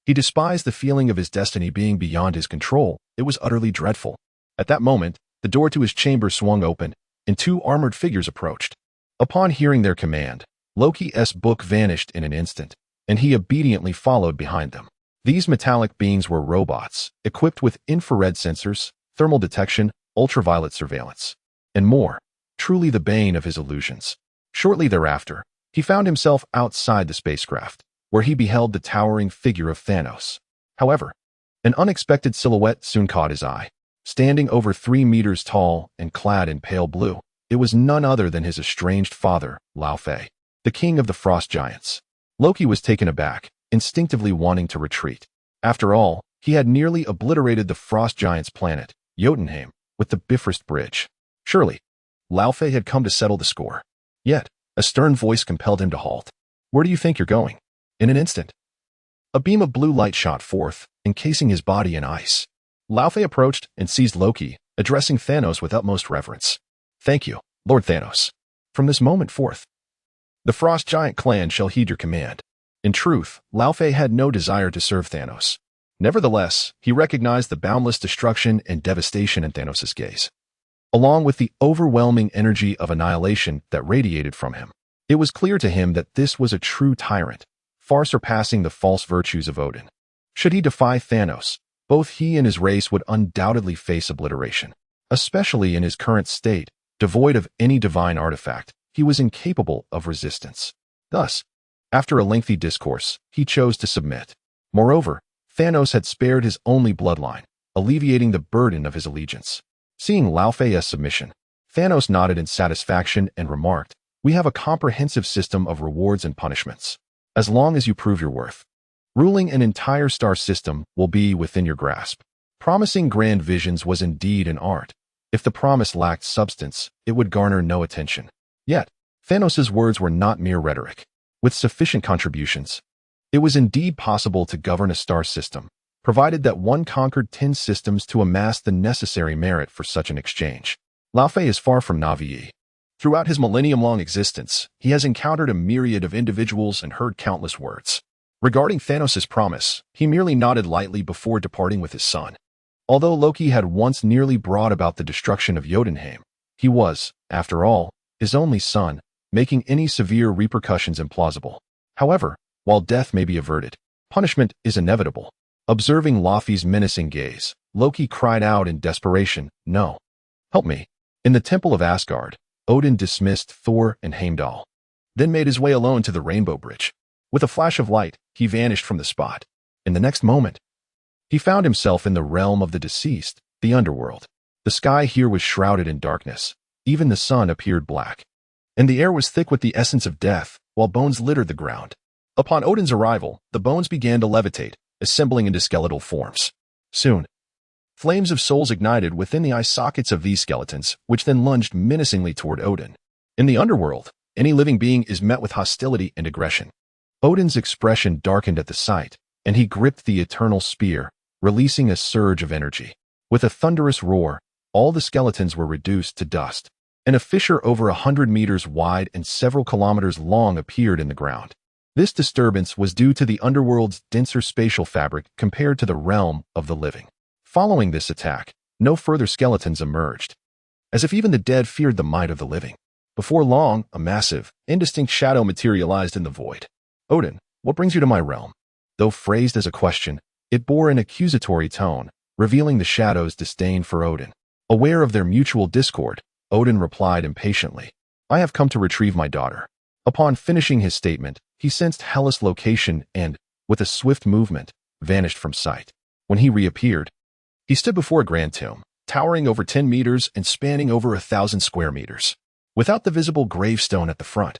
he despised the feeling of his destiny being beyond his control. It was utterly dreadful. At that moment, the door to his chamber swung open, and two armored figures approached. Upon hearing their command, Loki's book vanished in an instant, and he obediently followed behind them. These metallic beings were robots, equipped with infrared sensors, thermal detection, ultraviolet surveillance, and more, truly the bane of his illusions. Shortly thereafter, he found himself outside the spacecraft, where he beheld the towering figure of Thanos. However, an unexpected silhouette soon caught his eye. Standing over 3 meters tall and clad in pale blue, it was none other than his estranged father, Laufey, the king of the frost giants. Loki was taken aback, instinctively wanting to retreat. After all, he had nearly obliterated the frost giants' planet, Jotunheim, with the Bifrost Bridge. Surely, Laufey had come to settle the score. Yet, a stern voice compelled him to halt. "Where do you think you're going?" In an instant, a beam of blue light shot forth, encasing his body in ice. Laufey approached and seized Loki, addressing Thanos with utmost reverence. "Thank you, Lord Thanos. From this moment forth, the Frost Giant clan shall heed your command." In truth, Laufey had no desire to serve Thanos. Nevertheless, he recognized the boundless destruction and devastation in Thanos' gaze, along with the overwhelming energy of annihilation that radiated from him. It was clear to him that this was a true tyrant, far surpassing the false virtues of Odin. Should he defy Thanos, both he and his race would undoubtedly face obliteration. Especially in his current state, devoid of any divine artifact, he was incapable of resistance. Thus, after a lengthy discourse, he chose to submit. Moreover, Thanos had spared his only bloodline, alleviating the burden of his allegiance. Seeing Laufey's submission, Thanos nodded in satisfaction and remarked, "We have a comprehensive system of rewards and punishments. As long as you prove your worth, ruling an entire star system will be within your grasp." Promising grand visions was indeed an art. If the promise lacked substance, it would garner no attention. Yet, Thanos' words were not mere rhetoric. With sufficient contributions, it was indeed possible to govern a star system, provided that one conquered 10 systems to amass the necessary merit for such an exchange. Laufey is far from naive. Throughout his millennium-long existence, he has encountered a myriad of individuals and heard countless words. Regarding Thanos' promise, he merely nodded lightly before departing with his son. Although Loki had once nearly brought about the destruction of Jotunheim, he was, after all, his only son, making any severe repercussions implausible. However, while death may be averted, punishment is inevitable. Observing Laufey's menacing gaze, Loki cried out in desperation, "No! Help me!" In the temple of Asgard, Odin dismissed Thor and Heimdall, then made his way alone to the Rainbow Bridge. With a flash of light, he vanished from the spot. In the next moment, he found himself in the realm of the deceased, the underworld. The sky here was shrouded in darkness. Even the sun appeared black, and the air was thick with the essence of death, while bones littered the ground. Upon Odin's arrival, the bones began to levitate, assembling into skeletal forms. Soon, flames of souls ignited within the eye sockets of these skeletons, which then lunged menacingly toward Odin. In the underworld, any living being is met with hostility and aggression. Odin's expression darkened at the sight, and he gripped the eternal spear, releasing a surge of energy. With a thunderous roar, all the skeletons were reduced to dust, and a fissure over 100 meters wide and several kilometers long appeared in the ground. This disturbance was due to the underworld's denser spatial fabric compared to the realm of the living. Following this attack, no further skeletons emerged, as if even the dead feared the might of the living. Before long, a massive, indistinct shadow materialized in the void. "Odin, what brings you to my realm?" Though phrased as a question, it bore an accusatory tone, revealing the shadow's disdain for Odin. Aware of their mutual discord, Odin replied impatiently, "I have come to retrieve my daughter." Upon finishing his statement, he sensed Hellas' location and, with a swift movement, vanished from sight. When he reappeared, he stood before a grand tomb, towering over 10 meters and spanning over 1,000 square meters. Without the visible gravestone at the front,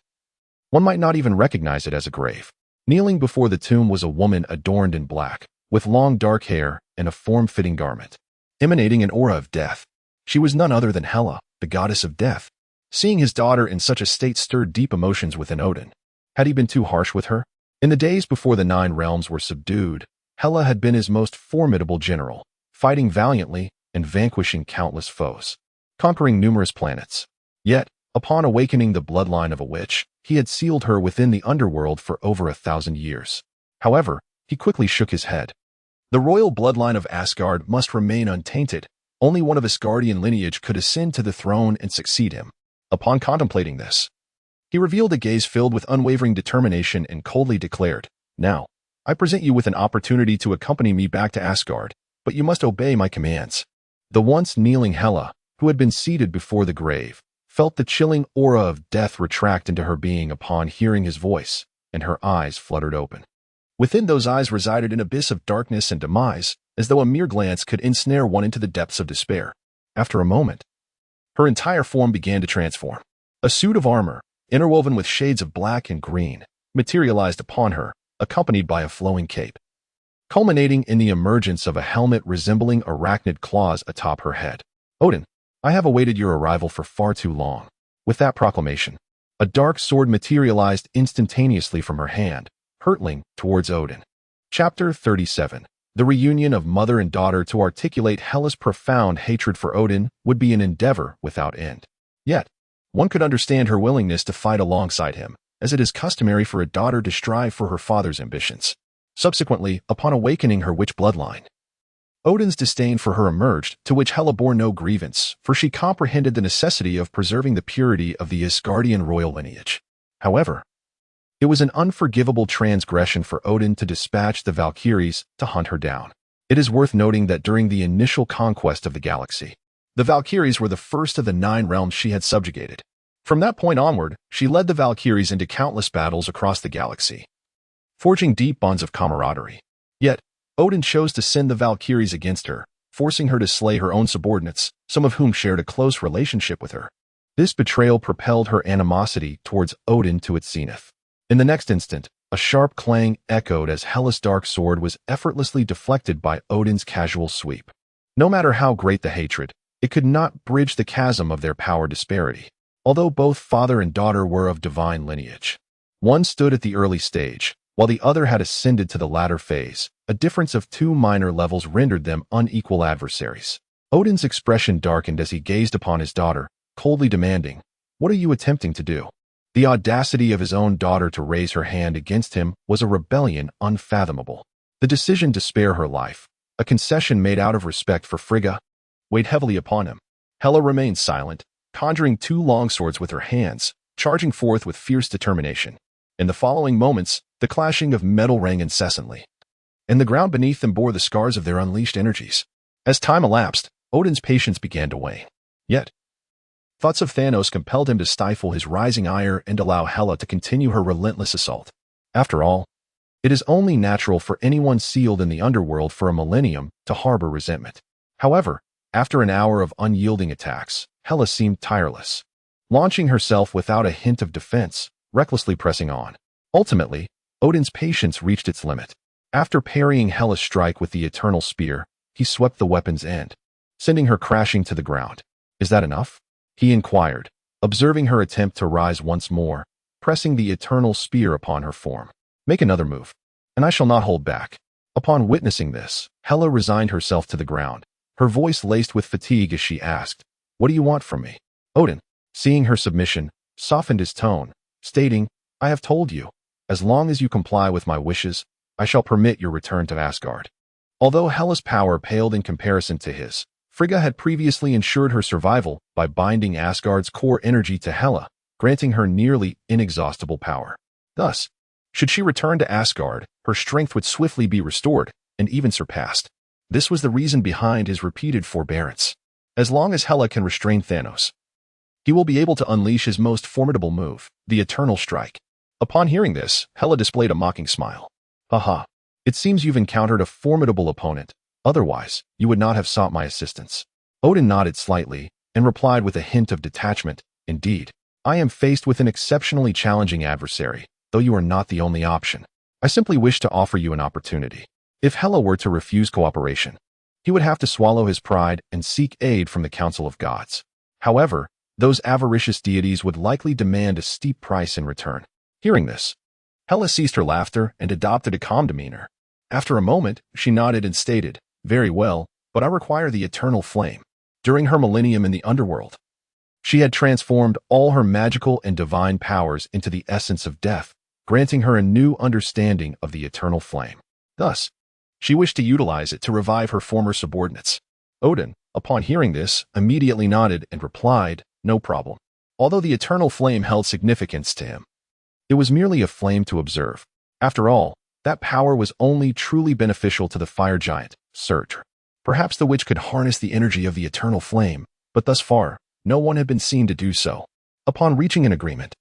one might not even recognize it as a grave. Kneeling before the tomb was a woman adorned in black, with long dark hair and a form-fitting garment, emanating an aura of death. She was none other than Hela, the goddess of death. Seeing his daughter in such a state stirred deep emotions within Odin. Had he been too harsh with her? In the days before the Nine Realms were subdued, Hela had been his most formidable general, fighting valiantly and vanquishing countless foes, conquering numerous planets. Yet, upon awakening the bloodline of a witch, he had sealed her within the underworld for over 1,000 years. However, he quickly shook his head. The royal bloodline of Asgard must remain untainted. Only one of Asgardian lineage could ascend to the throne and succeed him. Upon contemplating this, he revealed a gaze filled with unwavering determination and coldly declared, "Now, I present you with an opportunity to accompany me back to Asgard, but you must obey my commands." The once kneeling Hela, who had been seated before the grave, felt the chilling aura of death retract into her being upon hearing his voice, and her eyes fluttered open. Within those eyes resided an abyss of darkness and demise, as though a mere glance could ensnare one into the depths of despair. After a moment, her entire form began to transform. A suit of armor, interwoven with shades of black and green, materialized upon her, accompanied by a flowing cape, culminating in the emergence of a helmet resembling arachnid claws atop her head. "Odin, I have awaited your arrival for far too long." With that proclamation, a dark sword materialized instantaneously from her hand, hurtling towards Odin. Chapter 37. The reunion of mother and daughter. To articulate Hela's profound hatred for Odin would be an endeavor without end. Yet, one could understand her willingness to fight alongside him, as it is customary for a daughter to strive for her father's ambitions. Subsequently, upon awakening her witch bloodline, Odin's disdain for her emerged, to which Hela bore no grievance, for she comprehended the necessity of preserving the purity of the Asgardian royal lineage. However, it was an unforgivable transgression for Odin to dispatch the Valkyries to hunt her down. It is worth noting that during the initial conquest of the galaxy, the Valkyries were the first of the 9 realms she had subjugated. From that point onward, she led the Valkyries into countless battles across the galaxy, forging deep bonds of camaraderie. Yet, Odin chose to send the Valkyries against her, forcing her to slay her own subordinates, some of whom shared a close relationship with her. This betrayal propelled her animosity towards Odin to its zenith. In the next instant, a sharp clang echoed as Hela's dark sword was effortlessly deflected by Odin's casual sweep. No matter how great the hatred, it could not bridge the chasm of their power disparity. Although both father and daughter were of divine lineage, one stood at the early stage, while the other had ascended to the latter phase. A difference of 2 minor levels rendered them unequal adversaries. Odin's expression darkened as he gazed upon his daughter, coldly demanding, "What are you attempting to do?" The audacity of his own daughter to raise her hand against him was a rebellion unfathomable. The decision to spare her life, a concession made out of respect for Frigga, weighed heavily upon him. Hela remained silent, conjuring 2 longswords with her hands, charging forth with fierce determination. In the following moments, the clashing of metal rang incessantly, and the ground beneath them bore the scars of their unleashed energies. As time elapsed, Odin's patience began to wane. Yet, thoughts of Thanos compelled him to stifle his rising ire and allow Hela to continue her relentless assault. After all, it is only natural for anyone sealed in the underworld for a millennium to harbor resentment. However, after an hour of unyielding attacks, Hela seemed tireless, launching herself without a hint of defense, recklessly pressing on. Ultimately, Odin's patience reached its limit. After parrying Hela's strike with the eternal spear, he swept the weapon's end, sending her crashing to the ground. "Is that enough?" he inquired, observing her attempt to rise once more, pressing the eternal spear upon her form. "Make another move, and I shall not hold back." Upon witnessing this, Hela resigned herself to the ground, her voice laced with fatigue as she asked, "What do you want from me?" Odin, seeing her submission, softened his tone, stating, "I have told you, as long as you comply with my wishes, I shall permit your return to Asgard." Although Hela's power paled in comparison to his, Frigga had previously ensured her survival by binding Asgard's core energy to Hela, granting her nearly inexhaustible power. Thus, should she return to Asgard, her strength would swiftly be restored and even surpassed. This was the reason behind his repeated forbearance. As long as Hela can restrain Thanos, he will be able to unleash his most formidable move, the Eternal Strike. Upon hearing this, Hela displayed a mocking smile. "Haha, it seems you've encountered a formidable opponent. Otherwise, you would not have sought my assistance." Odin nodded slightly and replied with a hint of detachment, "Indeed, I am faced with an exceptionally challenging adversary, though you are not the only option. I simply wish to offer you an opportunity." If Hela were to refuse cooperation, he would have to swallow his pride and seek aid from the Council of Gods. However, those avaricious deities would likely demand a steep price in return. Hearing this, Hela ceased her laughter and adopted a calm demeanor. After a moment, she nodded and stated, "Very well, but I require the eternal flame." During her millennium in the underworld, she had transformed all her magical and divine powers into the essence of death, granting her a new understanding of the eternal flame. Thus, she wished to utilize it to revive her former subordinates. Odin, upon hearing this, immediately nodded and replied, "No problem." Although the eternal flame held significance to him, it was merely a flame to observe. After all, that power was only truly beneficial to the fire giant, Surtur. Perhaps the witch could harness the energy of the eternal flame, but thus far, no one had been seen to do so. Upon reaching an agreement,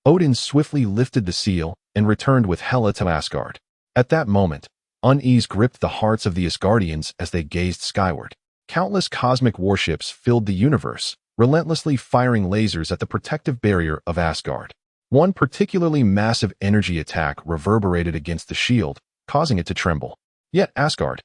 Odin swiftly lifted the seal and returned with Hela to Asgard. At that moment, unease gripped the hearts of the Asgardians as they gazed skyward. Countless cosmic warships filled the universe, relentlessly firing lasers at the protective barrier of Asgard. One particularly massive energy attack reverberated against the shield, causing it to tremble. Yet Asgard,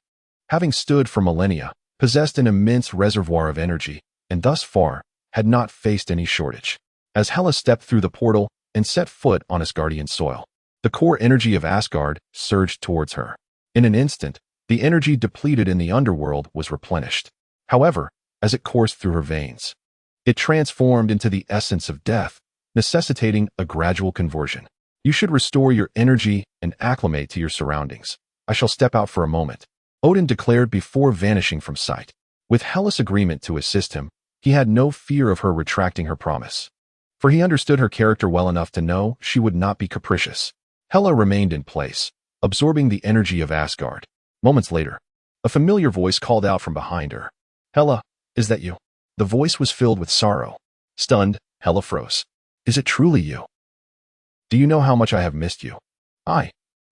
having stood for millennia, possessed an immense reservoir of energy, and thus far, had not faced any shortage. As Hela stepped through the portal and set foot on Asgardian soil, the core energy of Asgard surged towards her. In an instant, the energy depleted in the underworld was replenished. However, as it coursed through her veins, it transformed into the essence of death, necessitating a gradual conversion. "You should restore your energy and acclimate to your surroundings. I shall step out for a moment," Odin declared before vanishing from sight. With Hela's agreement to assist him, he had no fear of her retracting her promise, for he understood her character well enough to know she would not be capricious. Hela remained in place, absorbing the energy of Asgard. Moments later, a familiar voice called out from behind her. "Hela, is that you?" The voice was filled with sorrow. Stunned, Hela froze. "Is it truly you? Do you know how much I have missed you? I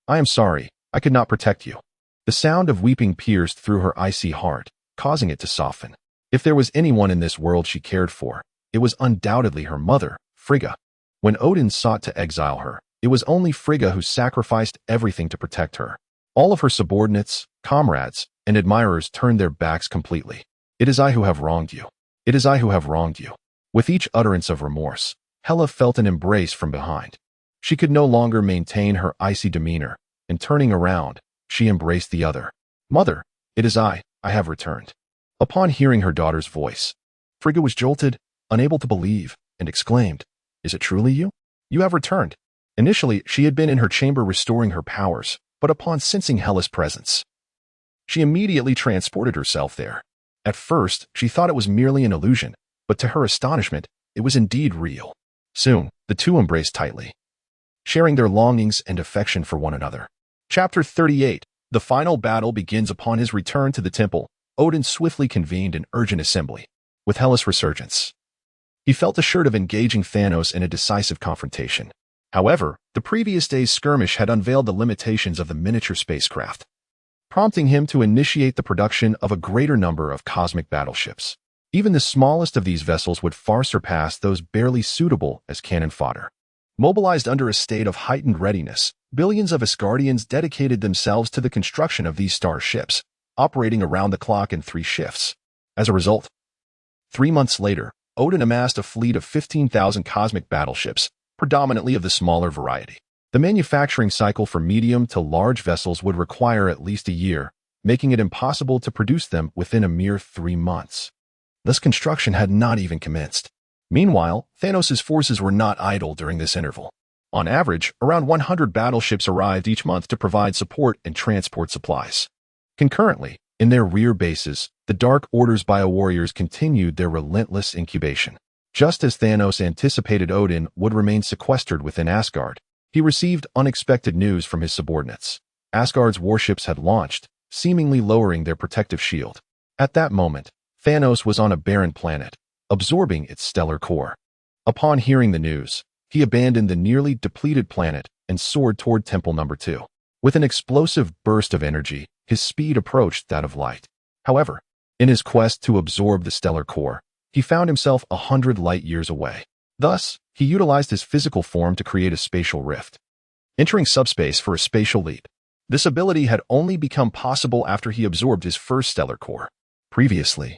am sorry, I could not protect you." The sound of weeping pierced through her icy heart, causing it to soften. If there was anyone in this world she cared for, it was undoubtedly her mother, Frigga. When Odin sought to exile her, it was only Frigga who sacrificed everything to protect her. All of her subordinates, comrades, and admirers turned their backs completely. "It is I who have wronged you. It is I who have wronged you." With each utterance of remorse, Hela felt an embrace from behind. She could no longer maintain her icy demeanor, and turning around, she embraced the other. "Mother, it is I have returned." Upon hearing her daughter's voice, Frigga was jolted, unable to believe, and exclaimed, "Is it truly you? You have returned." Initially, she had been in her chamber restoring her powers, but upon sensing Hela's presence, she immediately transported herself there. At first, she thought it was merely an illusion, but to her astonishment, it was indeed real. Soon, the two embraced tightly, sharing their longings and affection for one another. Chapter 38. The final battle begins. Upon his return to the temple, Odin swiftly convened an urgent assembly. With Hela's resurgence, he felt assured of engaging Thanos in a decisive confrontation. However, the previous day's skirmish had unveiled the limitations of the miniature spacecraft, prompting him to initiate the production of a greater number of cosmic battleships. Even the smallest of these vessels would far surpass those barely suitable as cannon fodder. Mobilized under a state of heightened readiness, billions of Asgardians dedicated themselves to the construction of these starships, operating around the clock in 3 shifts. As a result, 3 months later, Odin amassed a fleet of 15,000 cosmic battleships, predominantly of the smaller variety. The manufacturing cycle for medium to large vessels would require at least a year, making it impossible to produce them within a mere 3 months. Thus construction had not even commenced. Meanwhile, Thanos' forces were not idle during this interval. On average, around 100 battleships arrived each month to provide support and transport supplies. Concurrently, in their rear bases, the Dark Order's biowarriors continued their relentless incubation. Just as Thanos anticipated Odin would remain sequestered within Asgard, he received unexpected news from his subordinates. Asgard's warships had launched, seemingly lowering their protective shield. At that moment, Thanos was on a barren planet, absorbing its stellar core. Upon hearing the news, he abandoned the nearly depleted planet and soared toward Temple Number 2. With an explosive burst of energy, his speed approached that of light. However, in his quest to absorb the stellar core, he found himself 100 light-years away. Thus, he utilized his physical form to create a spatial rift, entering subspace for a spatial leap. This ability had only become possible after he absorbed his first stellar core. Previously,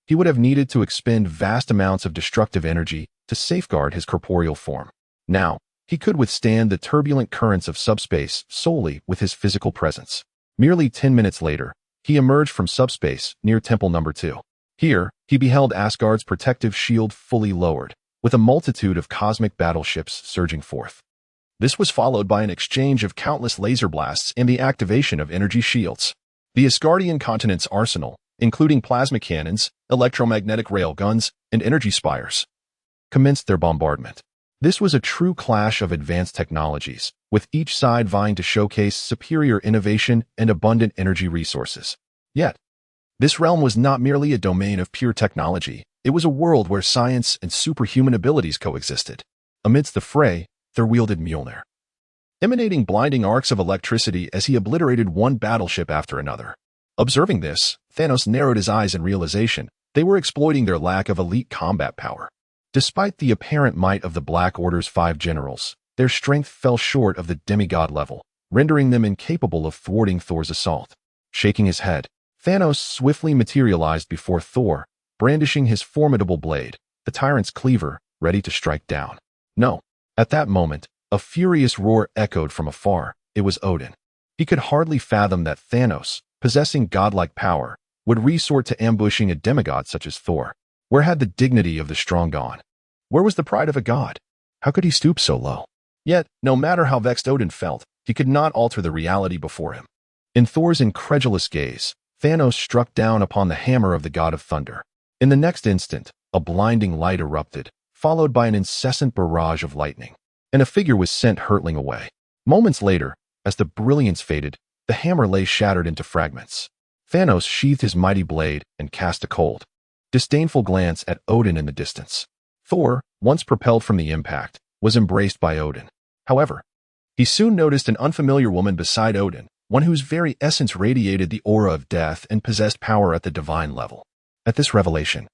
he would have needed to expend vast amounts of destructive energy to safeguard his corporeal form. Now, He could withstand the turbulent currents of subspace solely with his physical presence. Merely 10 minutes later, he emerged from subspace near Temple Number 2. Here, he beheld Asgard's protective shield fully lowered, with a multitude of cosmic battleships surging forth. This was followed by an exchange of countless laser blasts and the activation of energy shields. The Asgardian continent's arsenal, including plasma cannons, electromagnetic railguns, and energy spires, commenced their bombardment. This was a true clash of advanced technologies, with each side vying to showcase superior innovation and abundant energy resources. Yet, this realm was not merely a domain of pure technology, it was a world where science and superhuman abilities coexisted. Amidst the fray, Thor wielded Mjolnir, emanating blinding arcs of electricity as he obliterated one battleship after another. Observing this, Thanos narrowed his eyes in realization they were exploiting their lack of elite combat power. Despite the apparent might of the Black Order's 5 generals, their strength fell short of the demigod level, rendering them incapable of thwarting Thor's assault. Shaking his head, Thanos swiftly materialized before Thor, brandishing his formidable blade, the tyrant's cleaver, ready to strike down. No. At that moment, a furious roar echoed from afar. It was Odin. He could hardly fathom that Thanos, possessing godlike power, would resort to ambushing a demigod such as Thor. Where had the dignity of the strong gone? Where was the pride of a god? How could he stoop so low? Yet, no matter how vexed Odin felt, he could not alter the reality before him. In Thor's incredulous gaze, Thanos struck down upon the hammer of the god of thunder. In the next instant, a blinding light erupted, followed by an incessant barrage of lightning, and a figure was sent hurtling away. Moments later, as the brilliance faded, the hammer lay shattered into fragments. Thanos sheathed his mighty blade and cast a cold, disdainful glance at Odin in the distance. Thor, once propelled from the impact, was embraced by Odin. However, he soon noticed an unfamiliar woman beside Odin, one whose very essence radiated the aura of death and possessed power at the divine level. At this revelation,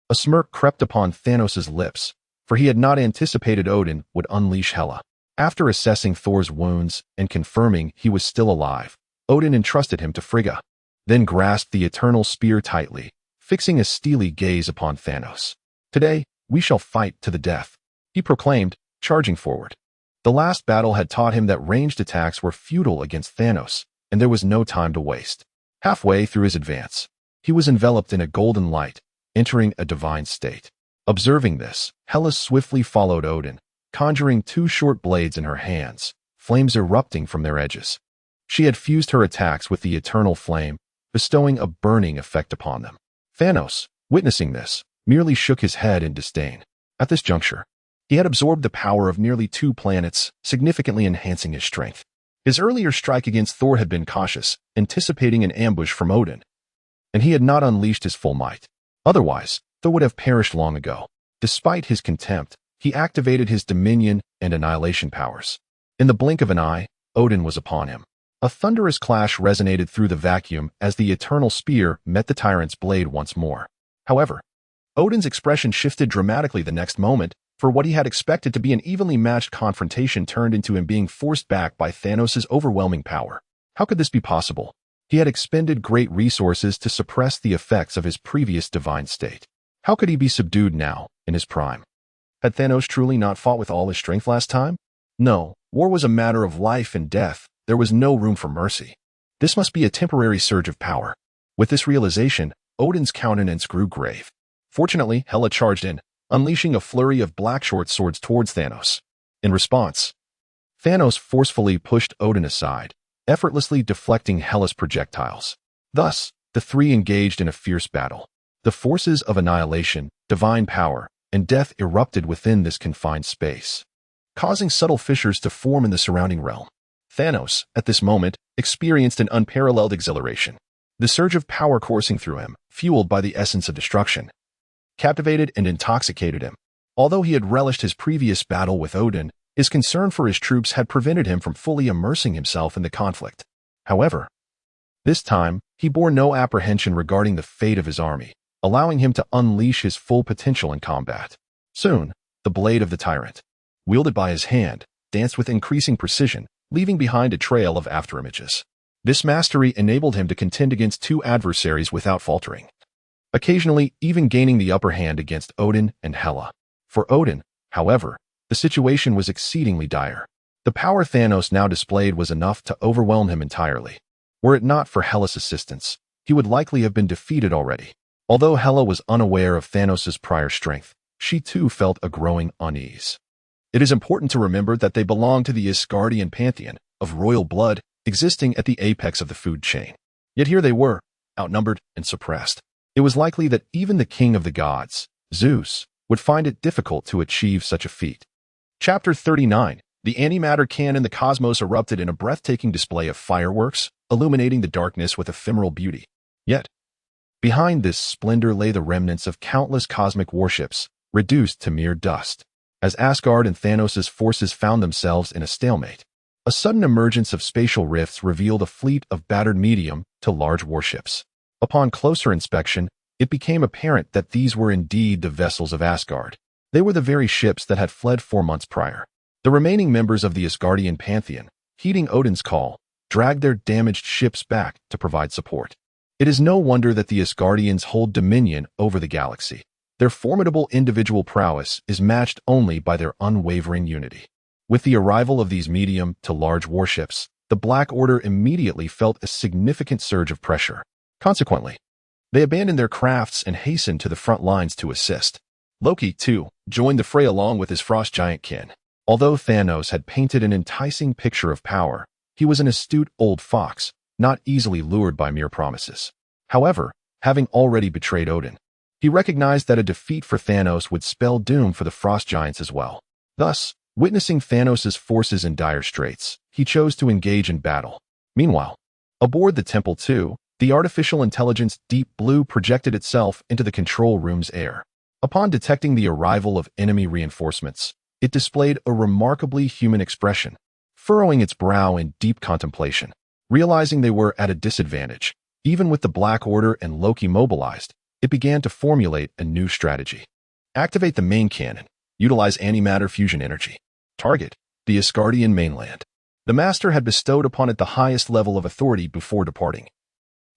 a smirk crept upon Thanos' lips, for he had not anticipated Odin would unleash Hela. After assessing Thor's wounds and confirming he was still alive, Odin entrusted him to Frigga, then grasped the eternal spear tightly, fixing a steely gaze upon Thanos. "Today, we shall fight to the death," he proclaimed, charging forward. The last battle had taught him that ranged attacks were futile against Thanos, and there was no time to waste. Halfway through his advance, he was enveloped in a golden light, entering a divine state. Observing this, Hela swiftly followed Odin, conjuring 2 short blades in her hands, flames erupting from their edges. She had fused her attacks with the eternal flame, bestowing a burning effect upon them. Thanos, witnessing this, merely shook his head in disdain. At this juncture, he had absorbed the power of nearly 2 planets, significantly enhancing his strength. His earlier strike against Thor had been cautious, anticipating an ambush from Odin, and he had not unleashed his full might. Otherwise, Thor would have perished long ago. Despite his contempt, he activated his dominion and annihilation powers. In the blink of an eye, Odin was upon him. A thunderous clash resonated through the vacuum as the eternal spear met the tyrant's blade once more. However, Odin's expression shifted dramatically the next moment, for what he had expected to be an evenly matched confrontation turned into him being forced back by Thanos' overwhelming power. How could this be possible? He had expended great resources to suppress the effects of his previous divine state. How could he be subdued now, in his prime? Had Thanos truly not fought with all his strength last time? No, war was a matter of life and death. There was no room for mercy. This must be a temporary surge of power. With this realization, Odin's countenance grew grave. Fortunately, Hela charged in, unleashing a flurry of black short swords towards Thanos. In response, Thanos forcefully pushed Odin aside, effortlessly deflecting Hela's projectiles. Thus, the three engaged in a fierce battle. The forces of annihilation, divine power, and death erupted within this confined space, causing subtle fissures to form in the surrounding realm. Thanos, at this moment, experienced an unparalleled exhilaration. The surge of power coursing through him, fueled by the essence of destruction, captivated and intoxicated him. Although he had relished his previous battle with Odin, his concern for his troops had prevented him from fully immersing himself in the conflict. However, this time, he bore no apprehension regarding the fate of his army, allowing him to unleash his full potential in combat. Soon, the blade of the tyrant, wielded by his hand, danced with increasing precision, leaving behind a trail of afterimages. This mastery enabled him to contend against 2 adversaries without faltering, occasionally even gaining the upper hand against Odin and Hela. For Odin, however, The situation was exceedingly dire. The power Thanos now displayed was enough to overwhelm him entirely. Were it not for Hela's assistance, he would likely have been defeated already. Although Hela was unaware of Thanos' prior strength, she too felt a growing unease. It is important to remember that they belong to the Asgardian pantheon of royal blood existing at the apex of the food chain. Yet here they were, outnumbered and suppressed. It was likely that even the king of the gods, Zeus, would find it difficult to achieve such a feat. Chapter 39. The antimatter cannon. The cosmos erupted in a breathtaking display of fireworks, illuminating the darkness with ephemeral beauty. Yet, behind this splendor lay the remnants of countless cosmic warships, reduced to mere dust. As Asgard and Thanos' forces found themselves in a stalemate, a sudden emergence of spatial rifts revealed a fleet of battered medium to large warships. Upon closer inspection, it became apparent that these were indeed the vessels of Asgard. They were the very ships that had fled 4 months prior. The remaining members of the Asgardian pantheon, heeding Odin's call, dragged their damaged ships back to provide support. It is no wonder that the Asgardians hold dominion over the galaxy. Their formidable individual prowess is matched only by their unwavering unity. With the arrival of these medium to large warships, the Black Order immediately felt a significant surge of pressure. Consequently, they abandoned their crafts and hastened to the front lines to assist. Loki, too, joined the fray along with his frost giant kin. Although Thanos had painted an enticing picture of power, he was an astute old fox, not easily lured by mere promises. However, having already betrayed Odin, he recognized that a defeat for Thanos would spell doom for the frost giants as well. Thus, witnessing Thanos' forces in dire straits, he chose to engage in battle. Meanwhile, aboard the Temple 2, the artificial intelligence Deep Blue projected itself into the control room's air. Upon detecting the arrival of enemy reinforcements, it displayed a remarkably human expression, furrowing its brow in deep contemplation. Realizing they were at a disadvantage, even with the Black Order and Loki mobilized, it began to formulate a new strategy. Activate the main cannon. Utilize antimatter fusion energy. Target the Asgardian mainland. The Master had bestowed upon it the highest level of authority before departing,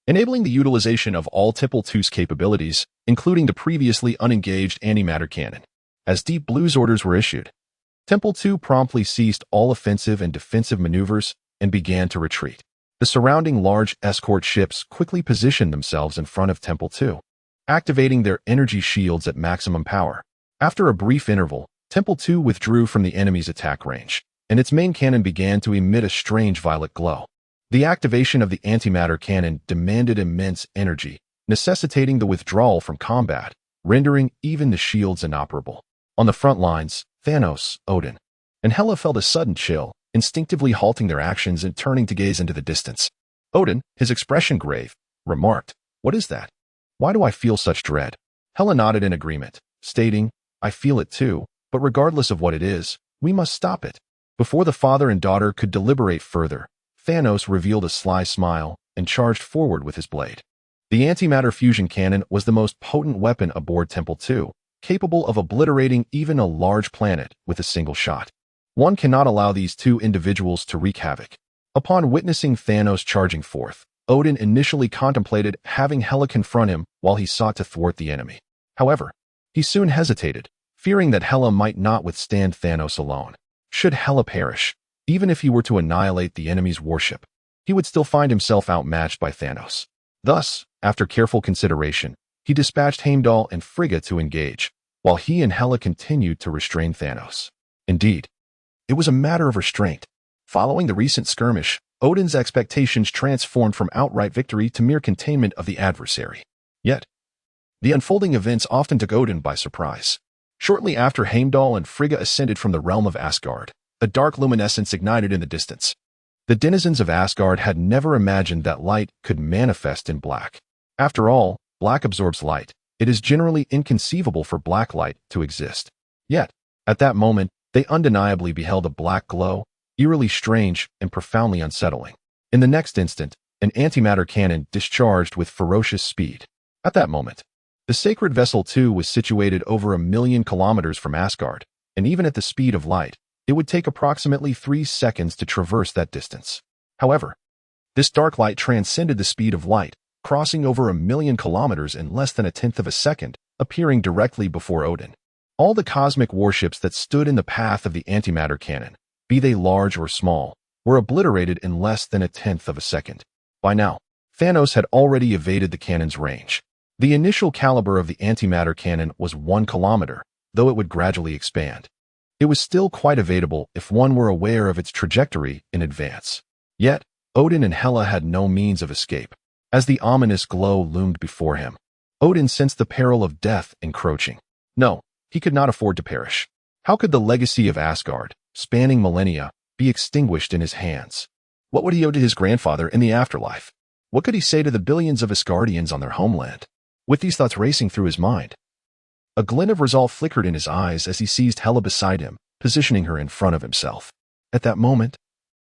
enabling the utilization of all Temple 2's capabilities, including the previously unengaged antimatter cannon. As Deep Blue's orders were issued, Temple 2 promptly ceased all offensive and defensive maneuvers and began to retreat. The surrounding large escort ships quickly positioned themselves in front of Temple 2, activating their energy shields at maximum power. After a brief interval, Temple 2 withdrew from the enemy's attack range, and its main cannon began to emit a strange violet glow. The activation of the antimatter cannon demanded immense energy, necessitating the withdrawal from combat, rendering even the shields inoperable. On the front lines, Thanos, Odin, and Hela felt a sudden chill, instinctively halting their actions and turning to gaze into the distance. Odin, his expression grave, remarked, "What is that? Why do I feel such dread?" Hela nodded in agreement, stating, "I feel it too, but regardless of what it is, we must stop it." Before the father and daughter could deliberate further, Thanos revealed a sly smile and charged forward with his blade. The antimatter fusion cannon was the most potent weapon aboard Temple 2, capable of obliterating even a large planet with a single shot. One cannot allow these two individuals to wreak havoc. Upon witnessing Thanos charging forth, Odin initially contemplated having Hela confront him while he sought to thwart the enemy. However, he soon hesitated, fearing that Hela might not withstand Thanos alone. Should Hela perish, even if he were to annihilate the enemy's warship, he would still find himself outmatched by Thanos. Thus, after careful consideration, he dispatched Heimdall and Frigga to engage, while he and Hela continued to restrain Thanos. Indeed, it was a matter of restraint. Following the recent skirmish, Odin's expectations transformed from outright victory to mere containment of the adversary. Yet, the unfolding events often took Odin by surprise. Shortly after Heimdall and Frigga ascended from the realm of Asgard, a dark luminescence ignited in the distance. The denizens of Asgard had never imagined that light could manifest in black. After all, black absorbs light. It is generally inconceivable for black light to exist. Yet, at that moment, they undeniably beheld a black glow, eerily strange and profoundly unsettling. In the next instant, an antimatter cannon discharged with ferocious speed. At that moment, the sacred vessel 2 was situated over 1,000,000 kilometers from Asgard, and even at the speed of light, it would take approximately 3 seconds to traverse that distance. However, this dark light transcended the speed of light, crossing over 1,000,000 kilometers in less than 1/10 of a second, appearing directly before Odin. All the cosmic warships that stood in the path of the antimatter cannon, be they large or small, were obliterated in less than a tenth of a second. By now, Thanos had already evaded the cannon's range. The initial caliber of the antimatter cannon was 1 kilometer, though it would gradually expand. It was still quite evadable if one were aware of its trajectory in advance. Yet, Odin and Hela had no means of escape. As the ominous glow loomed before him, Odin sensed the peril of death encroaching. No, he could not afford to perish. How could the legacy of Asgard, spanning millennia, be extinguished in his hands? What would he owe to his grandfather in the afterlife? What could he say to the billions of Asgardians on their homeland? With these thoughts racing through his mind, a glint of resolve flickered in his eyes as he seized Hela beside him, positioning her in front of himself. At that moment,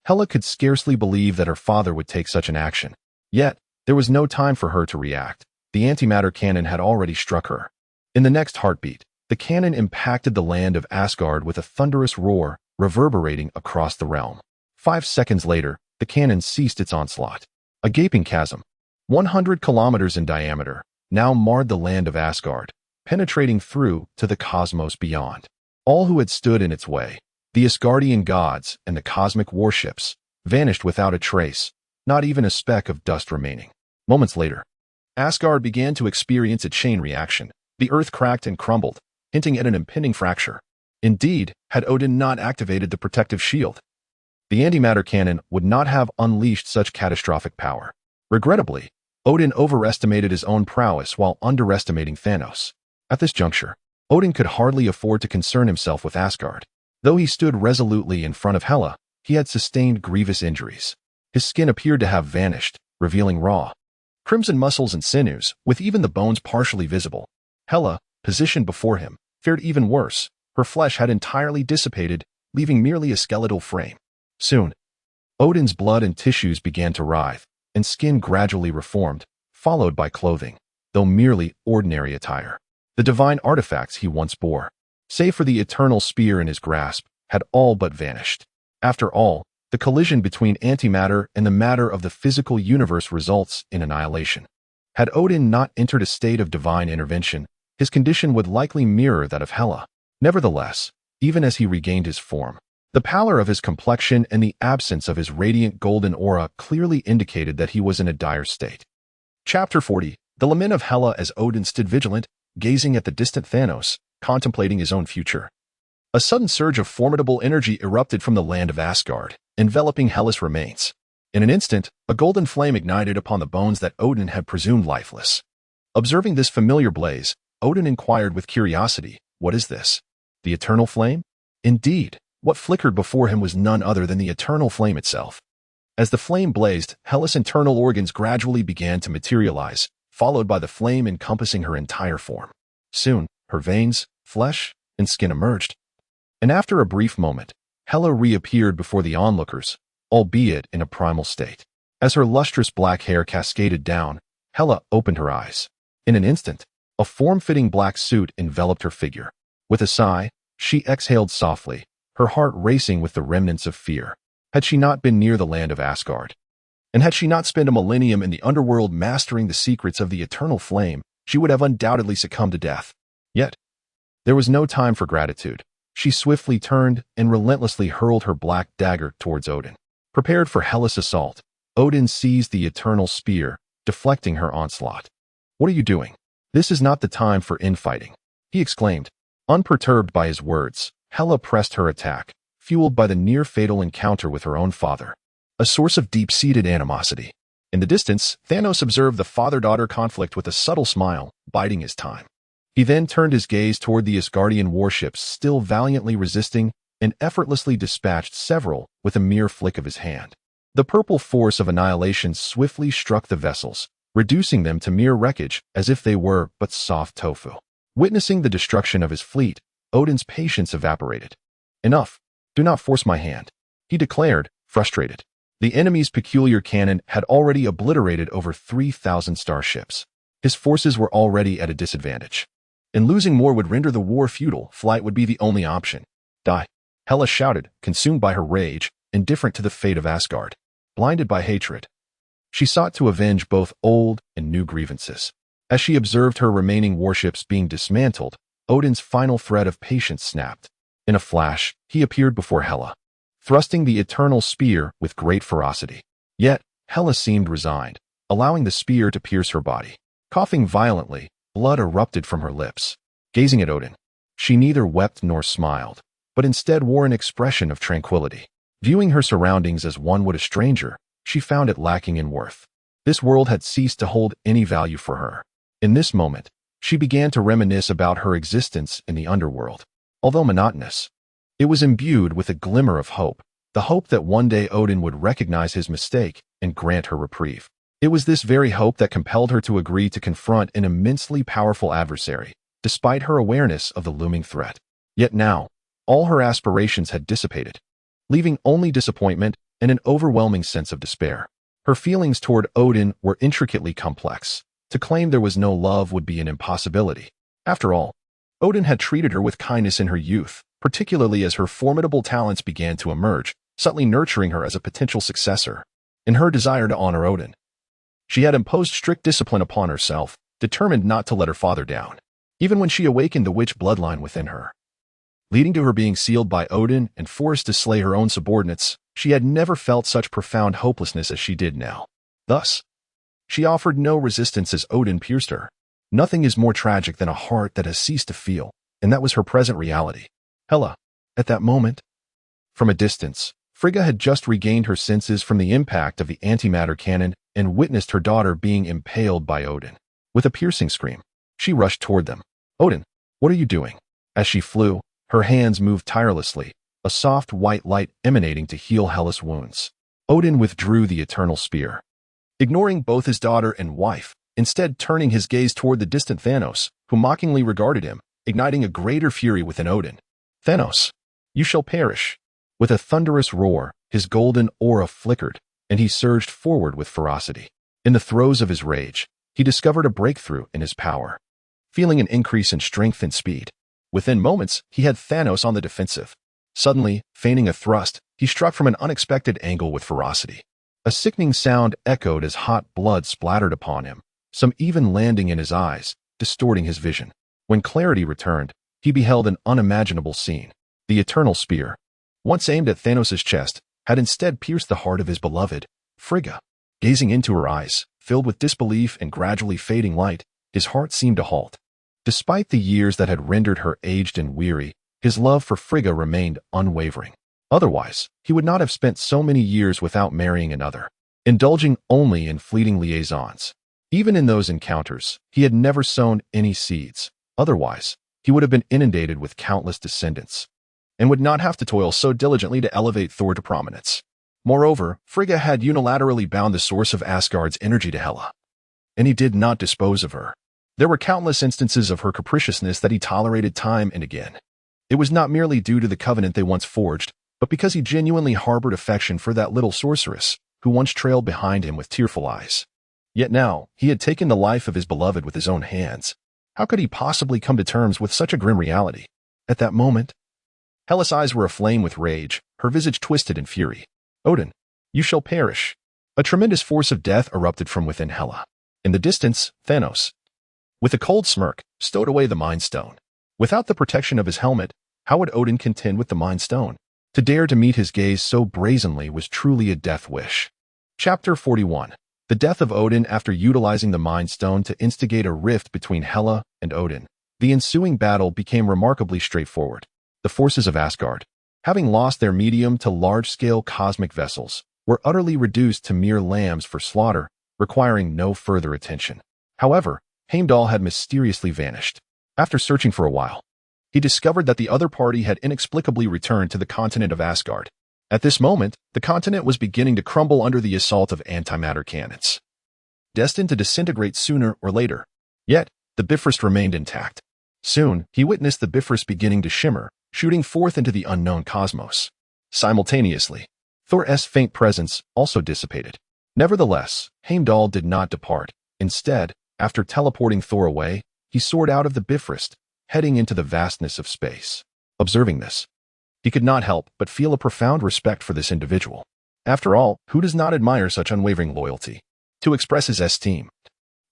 Hela could scarcely believe that her father would take such an action. Yet, there was no time for her to react. The antimatter cannon had already struck her. In the next heartbeat, the cannon impacted the land of Asgard with a thunderous roar, reverberating across the realm. 5 seconds later, the cannon ceased its onslaught. A gaping chasm, 100 kilometers in diameter, now marred the land of Asgard, penetrating through to the cosmos beyond. All who had stood in its way, the Asgardian gods and the cosmic warships, vanished without a trace, not even a speck of dust remaining. Moments later, Asgard began to experience a chain reaction. The earth cracked and crumbled, hinting at an impending fracture. Indeed, had Odin not activated the protective shield, the antimatter cannon would not have unleashed such catastrophic power. Regrettably, Odin overestimated his own prowess while underestimating Thanos. At this juncture, Odin could hardly afford to concern himself with Asgard. Though he stood resolutely in front of Hela, he had sustained grievous injuries. His skin appeared to have vanished, revealing raw, crimson muscles and sinews, with even the bones partially visible. Hela, positioned before him, fared even worse. Her flesh had entirely dissipated, leaving merely a skeletal frame. Soon, Odin's blood and tissues began to writhe, and skin gradually reformed, followed by clothing, though merely ordinary attire. The divine artifacts he once bore, save for the eternal spear in his grasp, had all but vanished. After all, the collision between antimatter and the matter of the physical universe results in annihilation. Had Odin not entered a state of divine intervention, his condition would likely mirror that of Hela. Nevertheless, even as he regained his form, the pallor of his complexion and the absence of his radiant golden aura clearly indicated that he was in a dire state. Chapter 40. The Lament of Hela. As Odin stood vigilant, gazing at the distant Thanos, contemplating his own future, a sudden surge of formidable energy erupted from the land of Asgard, enveloping Hela's remains. In an instant, a golden flame ignited upon the bones that Odin had presumed lifeless. Observing this familiar blaze, Odin inquired with curiosity, "What is this? The eternal flame?" Indeed, what flickered before him was none other than the eternal flame itself. As the flame blazed, Hela's internal organs gradually began to materialize, followed by the flame encompassing her entire form. Soon, her veins, flesh, and skin emerged. And after a brief moment, Hela reappeared before the onlookers, albeit in a primal state. As her lustrous black hair cascaded down, Hela opened her eyes. In an instant, a form-fitting black suit enveloped her figure. With a sigh, she exhaled softly, her heart racing with the remnants of fear. Had she not been near the land of Asgard, and had she not spent a millennium in the underworld mastering the secrets of the eternal flame, she would have undoubtedly succumbed to death. Yet, there was no time for gratitude. She swiftly turned and relentlessly hurled her black dagger towards Odin. Prepared for Hela's assault, Odin seized the eternal spear, deflecting her onslaught. "What are you doing? This is not the time for infighting," he exclaimed. Unperturbed by his words, Hela pressed her attack, fueled by the near-fatal encounter with her own father, a source of deep-seated animosity. In the distance, Thanos observed the father-daughter conflict with a subtle smile, biding his time. He then turned his gaze toward the Asgardian warships still valiantly resisting and effortlessly dispatched several with a mere flick of his hand. The purple force of annihilation swiftly struck the vessels, reducing them to mere wreckage as if they were but soft tofu. Witnessing the destruction of his fleet, Odin's patience evaporated. "Enough. Do not force my hand," he declared, frustrated. The enemy's peculiar cannon had already obliterated over 3,000 starships. His forces were already at a disadvantage, and losing more would render the war futile. Flight would be the only option. "Die," Hela shouted, consumed by her rage, indifferent to the fate of Asgard. Blinded by hatred, she sought to avenge both old and new grievances. As she observed her remaining warships being dismantled, Odin's final thread of patience snapped. In a flash, he appeared before Hela, thrusting the eternal spear with great ferocity. Yet, Hela seemed resigned, allowing the spear to pierce her body. Coughing violently, blood erupted from her lips. Gazing at Odin, she neither wept nor smiled, but instead wore an expression of tranquility. Viewing her surroundings as one would a stranger, she found it lacking in worth. This world had ceased to hold any value for her. In this moment, she began to reminisce about her existence in the underworld. Although monotonous, it was imbued with a glimmer of hope, the hope that one day Odin would recognize his mistake and grant her reprieve. It was this very hope that compelled her to agree to confront an immensely powerful adversary, despite her awareness of the looming threat. Yet now, all her aspirations had dissipated, leaving only disappointment and an overwhelming sense of despair. Her feelings toward Odin were intricately complex. To claim there was no love would be an impossibility. After all, Odin had treated her with kindness in her youth, particularly as her formidable talents began to emerge, subtly nurturing her as a potential successor. In her desire to honor Odin, she had imposed strict discipline upon herself, determined not to let her father down, even when she awakened the witch bloodline within her. Leading to her being sealed by Odin and forced to slay her own subordinates, she had never felt such profound hopelessness as she did now. Thus, she offered no resistance as Odin pierced her. Nothing is more tragic than a heart that has ceased to feel, and that was her present reality. Hela, at that moment, from a distance, Frigga had just regained her senses from the impact of the antimatter cannon and witnessed her daughter being impaled by Odin. With a piercing scream, she rushed toward them. Odin, what are you doing? As she flew, her hands moved tirelessly, a soft white light emanating to heal Hela's wounds. Odin withdrew the eternal spear, ignoring both his daughter and wife, instead turning his gaze toward the distant Thanos, who mockingly regarded him, igniting a greater fury within Odin. Thanos, you shall perish. With a thunderous roar, his golden aura flickered, and he surged forward with ferocity. In the throes of his rage, he discovered a breakthrough in his power, feeling an increase in strength and speed. Within moments, he had Thanos on the defensive. Suddenly, feigning a thrust, he struck from an unexpected angle with ferocity. A sickening sound echoed as hot blood splattered upon him, some even landing in his eyes, distorting his vision. When clarity returned, he beheld an unimaginable scene. The eternal spear, once aimed at Thanos' chest, had instead pierced the heart of his beloved, Frigga. Gazing into her eyes, filled with disbelief and gradually fading light, his heart seemed to halt. Despite the years that had rendered her aged and weary, his love for Frigga remained unwavering. Otherwise, he would not have spent so many years without marrying another, indulging only in fleeting liaisons. Even in those encounters, he had never sown any seeds. Otherwise, he would have been inundated with countless descendants, and would not have to toil so diligently to elevate Thor to prominence. Moreover, Frigga had unilaterally bound the source of Asgard's energy to Hela, and he did not dispose of her. There were countless instances of her capriciousness that he tolerated time and again. It was not merely due to the covenant they once forged, but because he genuinely harbored affection for that little sorceress, who once trailed behind him with tearful eyes. Yet now, he had taken the life of his beloved with his own hands. How could he possibly come to terms with such a grim reality? At that moment, Hela's eyes were aflame with rage, her visage twisted in fury. Odin, you shall perish. A tremendous force of death erupted from within Hela. In the distance, Thanos, with a cold smirk, stowed away the Mind Stone. Without the protection of his helmet, how would Odin contend with the Mind Stone? To dare to meet his gaze so brazenly was truly a death wish. Chapter 41. The death of Odin after utilizing the Mind Stone to instigate a rift between Hela and Odin. The ensuing battle became remarkably straightforward. The forces of Asgard, having lost their medium to large-scale cosmic vessels, were utterly reduced to mere lambs for slaughter, requiring no further attention. However, Heimdall had mysteriously vanished. After searching for a while, he discovered that the other party had inexplicably returned to the continent of Asgard. At this moment, the continent was beginning to crumble under the assault of antimatter cannons, destined to disintegrate sooner or later. Yet, the Bifrost remained intact. Soon, he witnessed the Bifrost beginning to shimmer, shooting forth into the unknown cosmos. Simultaneously, Thor's faint presence also dissipated. Nevertheless, Heimdall did not depart. Instead, after teleporting Thor away, he soared out of the Bifrost, heading into the vastness of space. Observing this, he could not help but feel a profound respect for this individual. After all, who does not admire such unwavering loyalty? To express his esteem,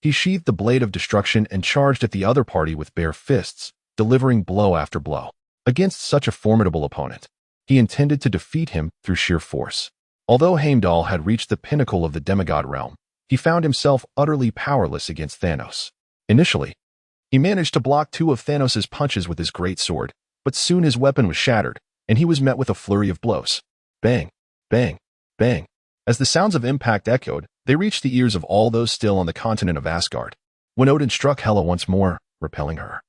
he sheathed the blade of destruction and charged at the other party with bare fists, delivering blow after blow. Against such a formidable opponent, he intended to defeat him through sheer force. Although Heimdall had reached the pinnacle of the demigod realm, he found himself utterly powerless against Thanos. Initially, he managed to block 2 of Thanos' punches with his great sword, but soon his weapon was shattered, and he was met with a flurry of blows. Bang, bang, bang. As the sounds of impact echoed, they reached the ears of all those still on the continent of Asgard. When Odin struck Hela once more, repelling her,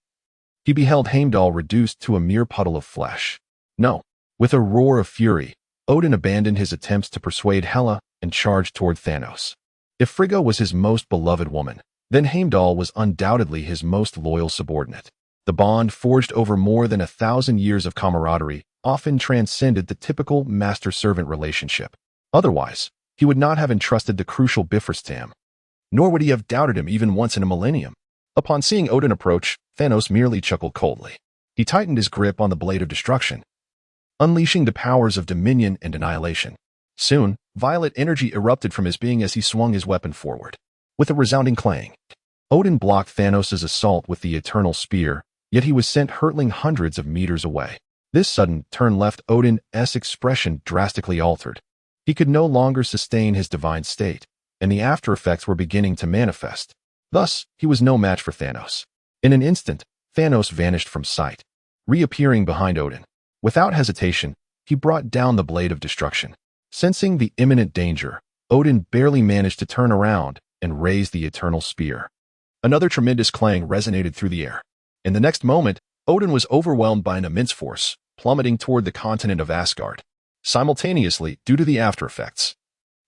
he beheld Heimdall reduced to a mere puddle of flesh. No. With a roar of fury, Odin abandoned his attempts to persuade Hela and charged toward Thanos. If Frigga was his most beloved woman, then Heimdall was undoubtedly his most loyal subordinate. The bond forged over more than 1,000 years of camaraderie often transcended the typical master-servant relationship. Otherwise, he would not have entrusted the crucial Bifrost to him. Nor would he have doubted him even once in a millennium. Upon seeing Odin approach, Thanos merely chuckled coldly. He tightened his grip on the blade of destruction, unleashing the powers of dominion and annihilation. Soon, violet energy erupted from his being as he swung his weapon forward. With a resounding clang, Odin blocked Thanos' assault with the eternal spear, yet he was sent hurtling hundreds of meters away. This sudden turn left Odin's expression drastically altered. He could no longer sustain his divine state, and the after-effects were beginning to manifest. Thus, he was no match for Thanos. In an instant, Thanos vanished from sight, reappearing behind Odin. Without hesitation, he brought down the blade of destruction. Sensing the imminent danger, Odin barely managed to turn around and raise the eternal spear. Another tremendous clang resonated through the air. In the next moment, Odin was overwhelmed by an immense force, plummeting toward the continent of Asgard. Simultaneously, due to the after-effects,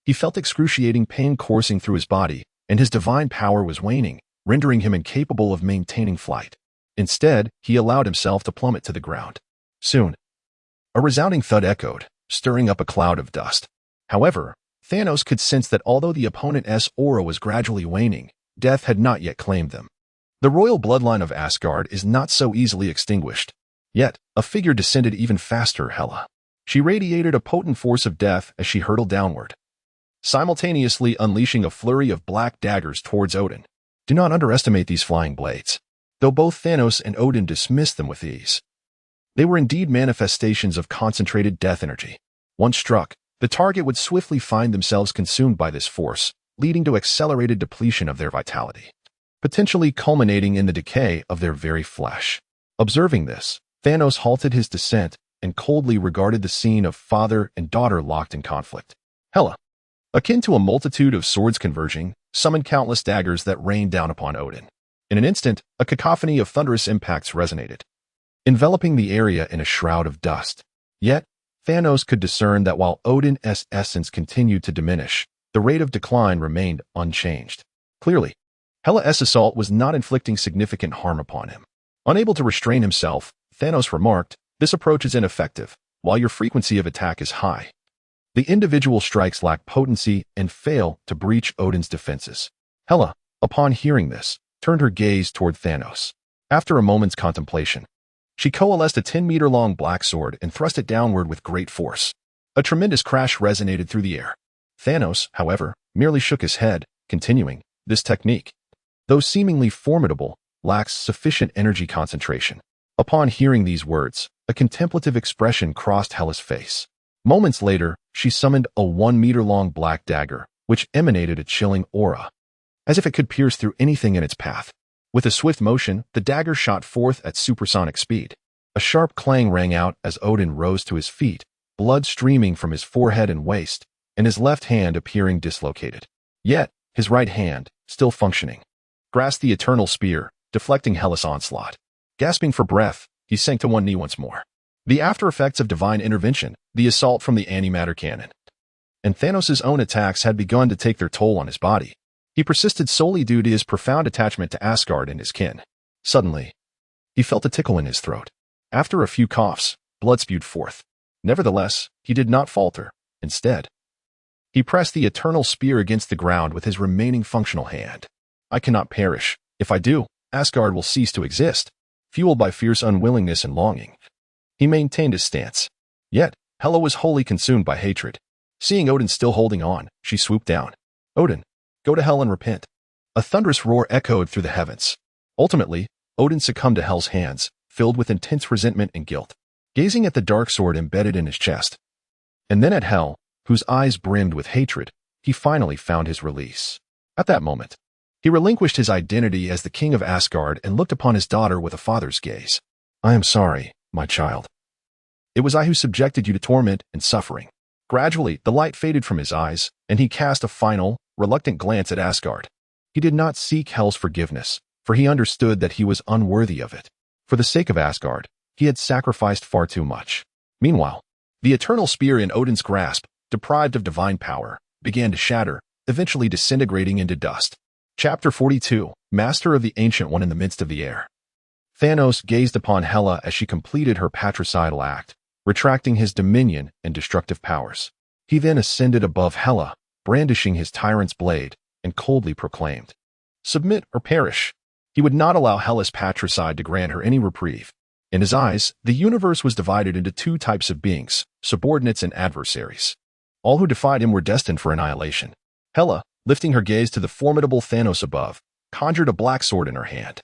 he felt excruciating pain coursing through his body, and his divine power was waning, rendering him incapable of maintaining flight. Instead, he allowed himself to plummet to the ground. Soon, a resounding thud echoed, stirring up a cloud of dust. However, Thanos could sense that although the opponent's aura was gradually waning, death had not yet claimed them. The royal bloodline of Asgard is not so easily extinguished. Yet, a figure descended even faster, Hela. She radiated a potent force of death as she hurtled downward, simultaneously unleashing a flurry of black daggers towards Odin. Do not underestimate these flying blades. Though both Thanos and Odin dismissed them with ease, they were indeed manifestations of concentrated death energy. Once struck, the target would swiftly find themselves consumed by this force, leading to accelerated depletion of their vitality, potentially culminating in the decay of their very flesh. Observing this, Thanos halted his descent and coldly regarded the scene of father and daughter locked in conflict. Hela, akin to a multitude of swords converging, summoned countless daggers that rained down upon Odin. In an instant, a cacophony of thunderous impacts resonated, enveloping the area in a shroud of dust. Yet, Thanos could discern that while Odin's essence continued to diminish, the rate of decline remained unchanged. Clearly, Hela's assault was not inflicting significant harm upon him. Unable to restrain himself, Thanos remarked, "This approach is ineffective, while your frequency of attack is high. The individual strikes lack potency and fail to breach Odin's defenses." Hela, upon hearing this, turned her gaze toward Thanos. After a moment's contemplation, she coalesced a 10-meter-long black sword and thrust it downward with great force. A tremendous crash resonated through the air. Thanos, however, merely shook his head, continuing, "This technique, though seemingly formidable, lacks sufficient energy concentration." Upon hearing these words, a contemplative expression crossed Hela's face. Moments later, she summoned a 1-meter-long black dagger, which emanated a chilling aura, as if it could pierce through anything in its path. With a swift motion, the dagger shot forth at supersonic speed. A sharp clang rang out as Odin rose to his feet, blood streaming from his forehead and waist, and his left hand appearing dislocated. Yet, his right hand, still functioning, grasped the eternal spear, deflecting Hela's onslaught. Gasping for breath, he sank to one knee once more. The after-effects of divine intervention, the assault from the antimatter cannon, and Thanos' own attacks had begun to take their toll on his body. He persisted solely due to his profound attachment to Asgard and his kin. Suddenly, he felt a tickle in his throat. After a few coughs, blood spewed forth. Nevertheless, he did not falter. Instead, he pressed the eternal spear against the ground with his remaining functional hand. "I cannot perish. If I do, Asgard will cease to exist." Fueled by fierce unwillingness and longing, he maintained his stance. Yet, Hela was wholly consumed by hatred. Seeing Odin still holding on, she swooped down. "Odin, go to hell and repent." A thunderous roar echoed through the heavens. Ultimately, Odin succumbed to Hell's hands, filled with intense resentment and guilt, gazing at the dark sword embedded in his chest. And then at Hel, whose eyes brimmed with hatred, he finally found his release. At that moment, he relinquished his identity as the king of Asgard and looked upon his daughter with a father's gaze. "I am sorry, my child. It was I who subjected you to torment and suffering." Gradually, the light faded from his eyes, and he cast a final, reluctant glance at Asgard. He did not seek Hel's forgiveness, for he understood that he was unworthy of it. For the sake of Asgard, he had sacrificed far too much. Meanwhile, the eternal spear in Odin's grasp, deprived of divine power, began to shatter, eventually disintegrating into dust. Chapter 42, Master of the Ancient One in the Midst of the Air. Thanos gazed upon Hela as she completed her patricidal act, retracting his dominion and destructive powers. He then ascended above Hela, brandishing his tyrant's blade, and coldly proclaimed, "Submit or perish." He would not allow Hela's patricide to grant her any reprieve. In his eyes, the universe was divided into two types of beings, subordinates and adversaries. All who defied him were destined for annihilation. Hela, lifting her gaze to the formidable Thanos above, conjured a black sword in her hand.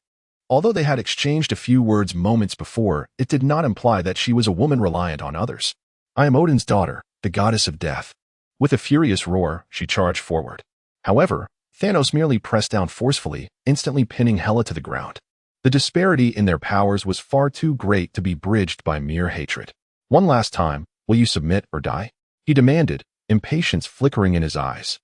Although they had exchanged a few words moments before, it did not imply that she was a woman reliant on others. "I am Odin's daughter, the goddess of death." With a furious roar, she charged forward. However, Thanos merely pressed down forcefully, instantly pinning Hela to the ground. The disparity in their powers was far too great to be bridged by mere hatred. "One last time, will you submit or die?" he demanded, impatience flickering in his eyes.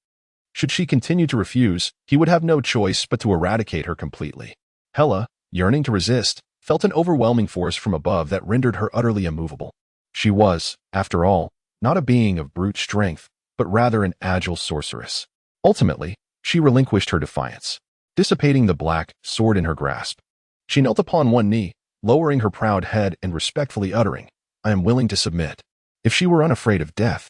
Should she continue to refuse, he would have no choice but to eradicate her completely. Hela, yearning to resist, felt an overwhelming force from above that rendered her utterly immovable. She was, after all, not a being of brute strength, but rather an agile sorceress. Ultimately, she relinquished her defiance, dissipating the black sword in her grasp. She knelt upon one knee, lowering her proud head and respectfully uttering, "I am willing to submit." If she were unafraid of death,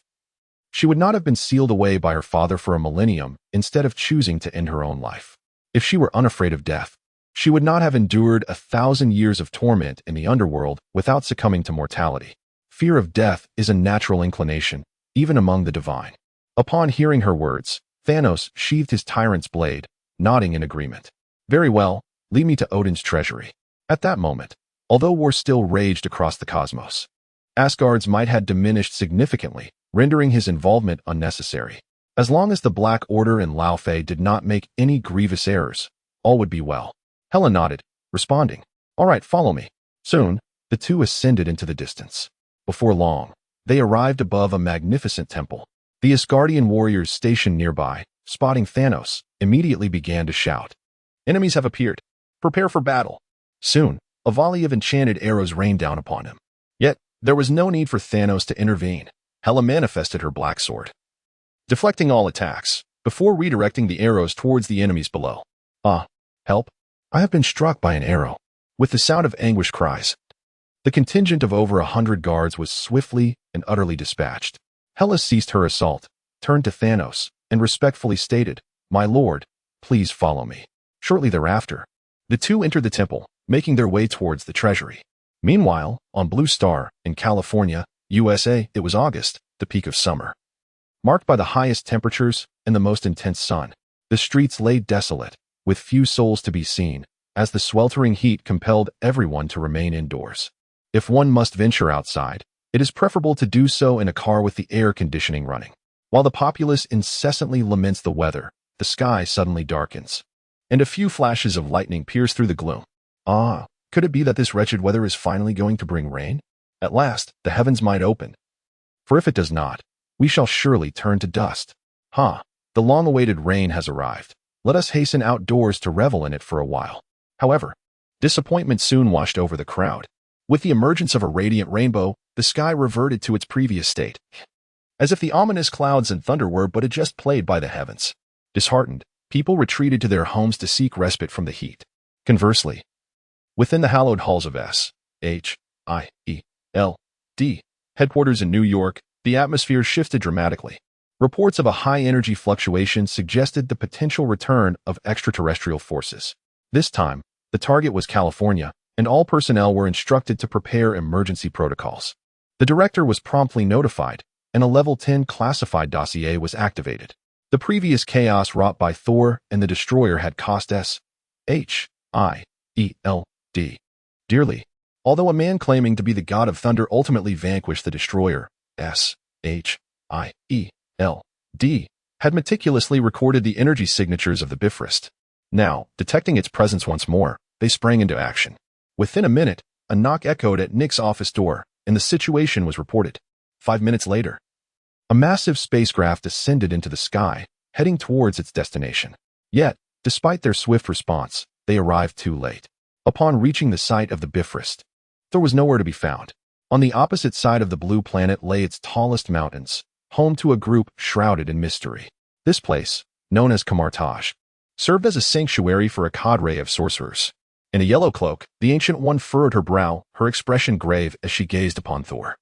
she would not have been sealed away by her father for a millennium instead of choosing to end her own life. If she were unafraid of death, she would not have endured 1,000 years of torment in the underworld without succumbing to mortality. Fear of death is a natural inclination, even among the divine. Upon hearing her words, Thanos sheathed his tyrant's blade, nodding in agreement. "Very well, lead me to Odin's treasury." At that moment, although war still raged across the cosmos, Asgard's might had diminished significantly, rendering his involvement unnecessary. As long as the Black Order and Laufey did not make any grievous errors, all would be well. Hela nodded, responding, "All right, follow me." Soon, the two ascended into the distance. Before long, they arrived above a magnificent temple. The Asgardian warriors stationed nearby, spotting Thanos, immediately began to shout, "Enemies have appeared. Prepare for battle." Soon, a volley of enchanted arrows rained down upon him. Yet, there was no need for Thanos to intervene. Hela manifested her black sword, deflecting all attacks, before redirecting the arrows towards the enemies below. "Ah, help! I have been struck by an arrow." With the sound of anguish cries, the contingent of over 100 guards was swiftly and utterly dispatched. Hela ceased her assault, turned to Thanos, and respectfully stated, "My lord, please follow me." Shortly thereafter, the two entered the temple, making their way towards the treasury. Meanwhile, on Blue Star, in California, USA, it was August, the peak of summer. Marked by the highest temperatures and the most intense sun, the streets lay desolate, with few souls to be seen, as the sweltering heat compelled everyone to remain indoors. If one must venture outside, it is preferable to do so in a car with the air conditioning running. While the populace incessantly laments the weather, the sky suddenly darkens, and a few flashes of lightning pierce through the gloom. Ah, could it be that this wretched weather is finally going to bring rain? At last, the heavens might open. For if it does not, we shall surely turn to dust. The long-awaited rain has arrived. Let us hasten outdoors to revel in it for a while. However, disappointment soon washed over the crowd. With the emergence of a radiant rainbow, the sky reverted to its previous state, as if the ominous clouds and thunder were but a just played by the heavens. Disheartened, people retreated to their homes to seek respite from the heat. Conversely, within the hallowed halls of SHIELD headquarters in New York, the atmosphere shifted dramatically. Reports of a high-energy fluctuation suggested the potential return of extraterrestrial forces. This time, the target was California, and all personnel were instructed to prepare emergency protocols. The director was promptly notified, and a Level 10 classified dossier was activated. The previous chaos wrought by Thor and the Destroyer had cost SHIELD dearly. Although a man claiming to be the god of thunder ultimately vanquished the destroyer, Shield, had meticulously recorded the energy signatures of the Bifrost. Now, detecting its presence once more, they sprang into action. Within a minute, a knock echoed at Nick's office door, and the situation was reported. 5 minutes later, a massive spacecraft ascended into the sky, heading towards its destination. Yet, despite their swift response, they arrived too late. Upon reaching the site of the Bifrost, Thor was nowhere to be found. On the opposite side of the blue planet lay its tallest mountains, home to a group shrouded in mystery. This place, known as Kamartaj, served as a sanctuary for a cadre of sorcerers. In a yellow cloak, the Ancient One furrowed her brow, her expression grave as she gazed upon Thor.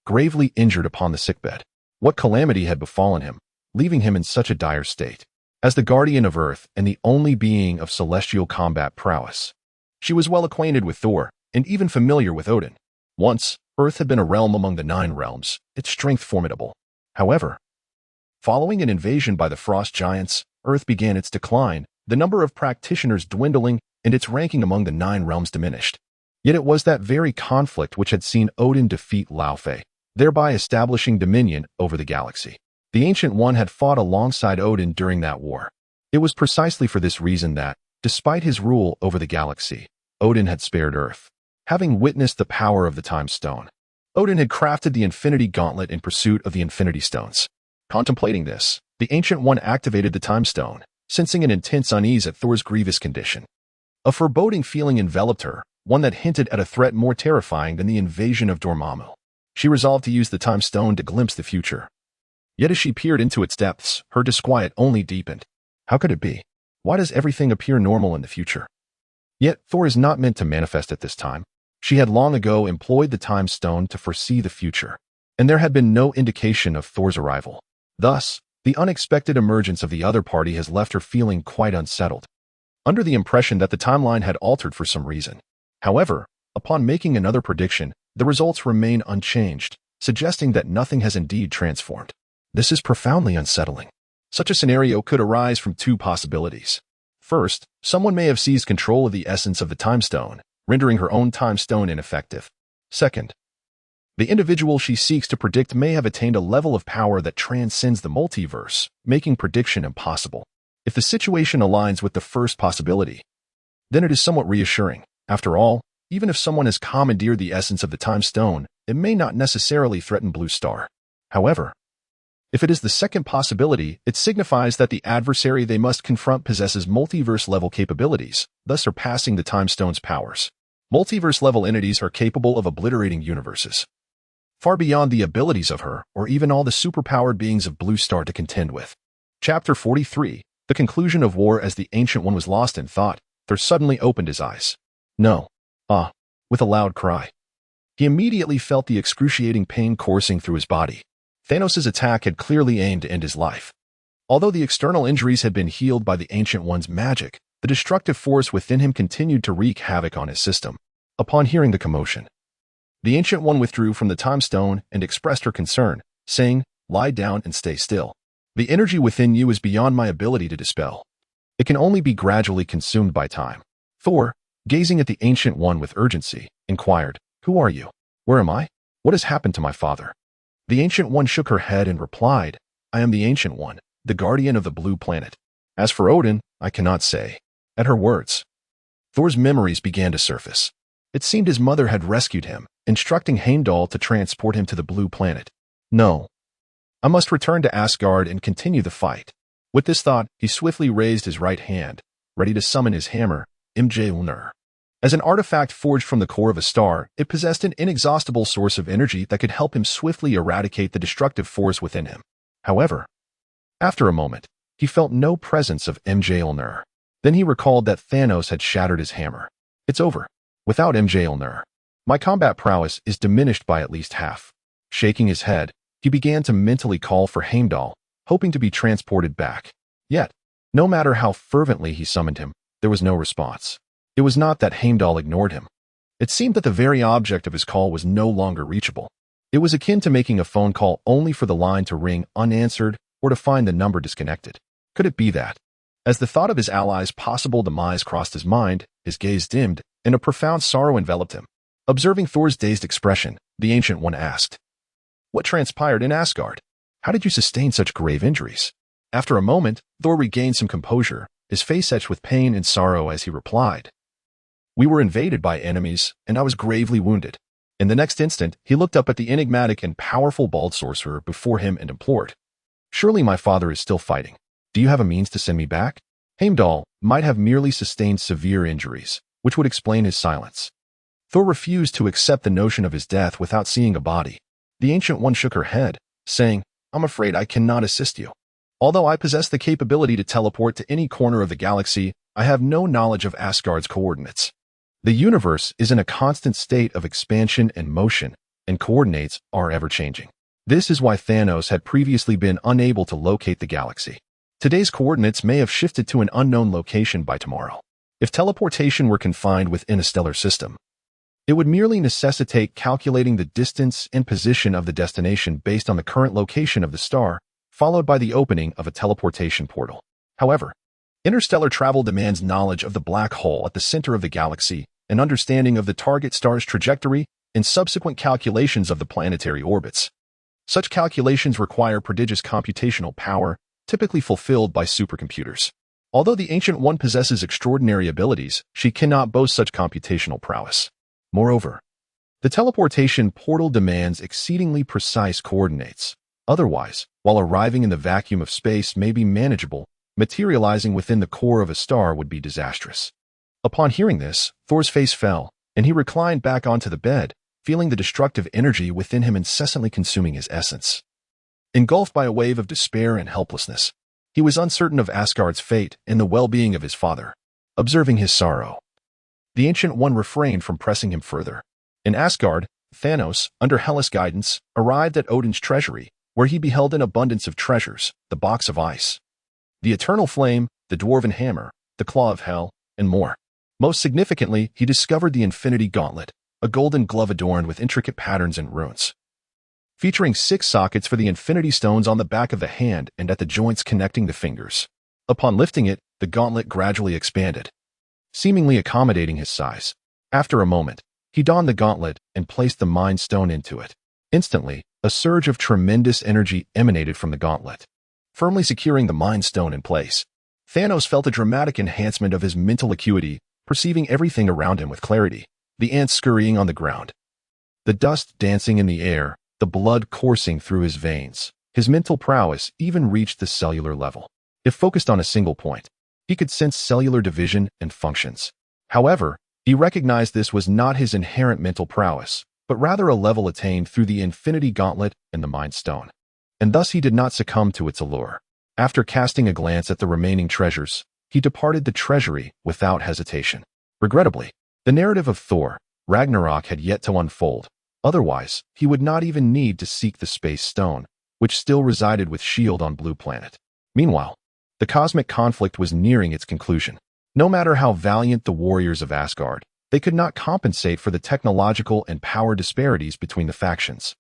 Gravely injured upon the sickbed, what calamity had befallen him, leaving him in such a dire state? As the guardian of Earth and the only being of celestial combat prowess, she was well acquainted with Thor, and even familiar with Odin. Once, Earth had been a realm among the 9 realms, its strength formidable. However, following an invasion by the frost giants, Earth began its decline, the number of practitioners dwindling, and its ranking among the 9 realms diminished. Yet it was that very conflict which had seen Odin defeat Laufey, thereby establishing dominion over the galaxy. The Ancient One had fought alongside Odin during that war. It was precisely for this reason that, despite his rule over the galaxy, Odin had spared Earth. Having witnessed the power of the Time Stone, Odin had crafted the Infinity Gauntlet in pursuit of the Infinity Stones. Contemplating this, the Ancient One activated the Time Stone, sensing an intense unease at Thor's grievous condition. A foreboding feeling enveloped her, one that hinted at a threat more terrifying than the invasion of Dormammu. She resolved to use the Time Stone to glimpse the future. Yet as she peered into its depths, her disquiet only deepened. How could it be? Why does everything appear normal in the future? Yet Thor is not meant to manifest at this time. She had long ago employed the Time Stone to foresee the future, and there had been no indication of Thor's arrival. Thus, the unexpected emergence of the other party has left her feeling quite unsettled, under the impression that the timeline had altered for some reason. However, upon making another prediction, the results remain unchanged, suggesting that nothing has indeed transformed. This is profoundly unsettling. Such a scenario could arise from 2 possibilities. First, someone may have seized control of the essence of the Time Stone, rendering her own Time Stone ineffective. Second, the individual she seeks to predict may have attained a level of power that transcends the multiverse, making prediction impossible. If the situation aligns with the first possibility, then it is somewhat reassuring. After all, even if someone has commandeered the essence of the Time Stone, it may not necessarily threaten Blue Star. However, if it is the second possibility, it signifies that the adversary they must confront possesses multiverse-level capabilities, thus surpassing the Time Stone's powers. Multiverse-level entities are capable of obliterating universes, far beyond the abilities of her or even all the superpowered beings of Blue Star to contend with. Chapter 43, The Conclusion of War. As the Ancient One was lost in thought, Thor suddenly opened his eyes. No. With a loud cry. He immediately felt the excruciating pain coursing through his body. Thanos' attack had clearly aimed to end his life. Although the external injuries had been healed by the Ancient One's magic, the destructive force within him continued to wreak havoc on his system. Upon hearing the commotion, the Ancient One withdrew from the Time Stone and expressed her concern, saying, "Lie down and stay still. The energy within you is beyond my ability to dispel. It can only be gradually consumed by time." Thor, gazing at the Ancient One with urgency, inquired, "Who are you? Where am I? What has happened to my father?" The Ancient One shook her head and replied, "I am the Ancient One, the guardian of the blue planet. As for Odin, I cannot say." At her words, Thor's memories began to surface. It seemed his mother had rescued him, instructing Heimdall to transport him to the blue planet. No. I must return to Asgard and continue the fight. With this thought, he swiftly raised his right hand, ready to summon his hammer, Mjolnir. As an artifact forged from the core of a star, it possessed an inexhaustible source of energy that could help him swiftly eradicate the destructive force within him. However, after a moment, he felt no presence of Mjolnir. Then he recalled that Thanos had shattered his hammer. It's over. Without Mjolnir, my combat prowess is diminished by at least half. Shaking his head, he began to mentally call for Heimdall, hoping to be transported back. Yet, no matter how fervently he summoned him, there was no response. It was not that Heimdall ignored him. It seemed that the very object of his call was no longer reachable. It was akin to making a phone call only for the line to ring unanswered or to find the number disconnected. Could it be that? As the thought of his ally's possible demise crossed his mind, his gaze dimmed, and a profound sorrow enveloped him. Observing Thor's dazed expression, the Ancient One asked, "What transpired in Asgard? How did you sustain such grave injuries?" After a moment, Thor regained some composure, his face etched with pain and sorrow as he replied, "We were invaded by enemies, and I was gravely wounded." In the next instant, he looked up at the enigmatic and powerful bald sorcerer before him and implored, "Surely my father is still fighting. Do you have a means to send me back?" Heimdall might have merely sustained severe injuries, which would explain his silence. Thor refused to accept the notion of his death without seeing a body. The Ancient One shook her head, saying, "I'm afraid I cannot assist you. Although I possess the capability to teleport to any corner of the galaxy, I have no knowledge of Asgard's coordinates. The universe is in a constant state of expansion and motion, and coordinates are ever-changing. This is why Thanos had previously been unable to locate the galaxy. Today's coordinates may have shifted to an unknown location by tomorrow. If teleportation were confined within a stellar system, it would merely necessitate calculating the distance and position of the destination based on the current location of the star, followed by the opening of a teleportation portal. However, interstellar travel demands knowledge of the black hole at the center of the galaxy, an understanding of the target star's trajectory, and subsequent calculations of the planetary orbits. Such calculations require prodigious computational power, typically fulfilled by supercomputers. Although the Ancient One possesses extraordinary abilities, she cannot boast such computational prowess. Moreover, the teleportation portal demands exceedingly precise coordinates. Otherwise, while arriving in the vacuum of space may be manageable, materializing within the core of a star would be disastrous. Upon hearing this, Thor's face fell, and he reclined back onto the bed, feeling the destructive energy within him incessantly consuming his essence. Engulfed by a wave of despair and helplessness, he was uncertain of Asgard's fate and the well-being of his father. Observing his sorrow, the Ancient One refrained from pressing him further. In Asgard, Thanos, under Hela's guidance, arrived at Odin's treasury, where he beheld an abundance of treasures, the box of ice, the eternal flame, the dwarven hammer, the claw of hell, and more. Most significantly, he discovered the Infinity Gauntlet, a golden glove adorned with intricate patterns and runes, featuring 6 sockets for the Infinity Stones on the back of the hand and at the joints connecting the fingers. Upon lifting it, the gauntlet gradually expanded, seemingly accommodating his size. After a moment, he donned the gauntlet and placed the Mind Stone into it. Instantly, a surge of tremendous energy emanated from the gauntlet, firmly securing the Mind Stone in place. Thanos felt a dramatic enhancement of his mental acuity, perceiving everything around him with clarity. The ants scurrying on the ground, the dust dancing in the air, the blood coursing through his veins. His mental prowess even reached the cellular level. If focused on a single point, he could sense cellular division and functions. However, he recognized this was not his inherent mental prowess, but rather a level attained through the Infinity Gauntlet and the Mind Stone. And thus he did not succumb to its allure. After casting a glance at the remaining treasures, he departed the treasury without hesitation. Regrettably, the narrative of Thor, Ragnarok had yet to unfold. Otherwise, he would not even need to seek the Space Stone, which still resided with S.H.I.E.L.D. on Blue Planet. Meanwhile, the cosmic conflict was nearing its conclusion. No matter how valiant the warriors of Asgard, they could not compensate for the technological and power disparities between the factions.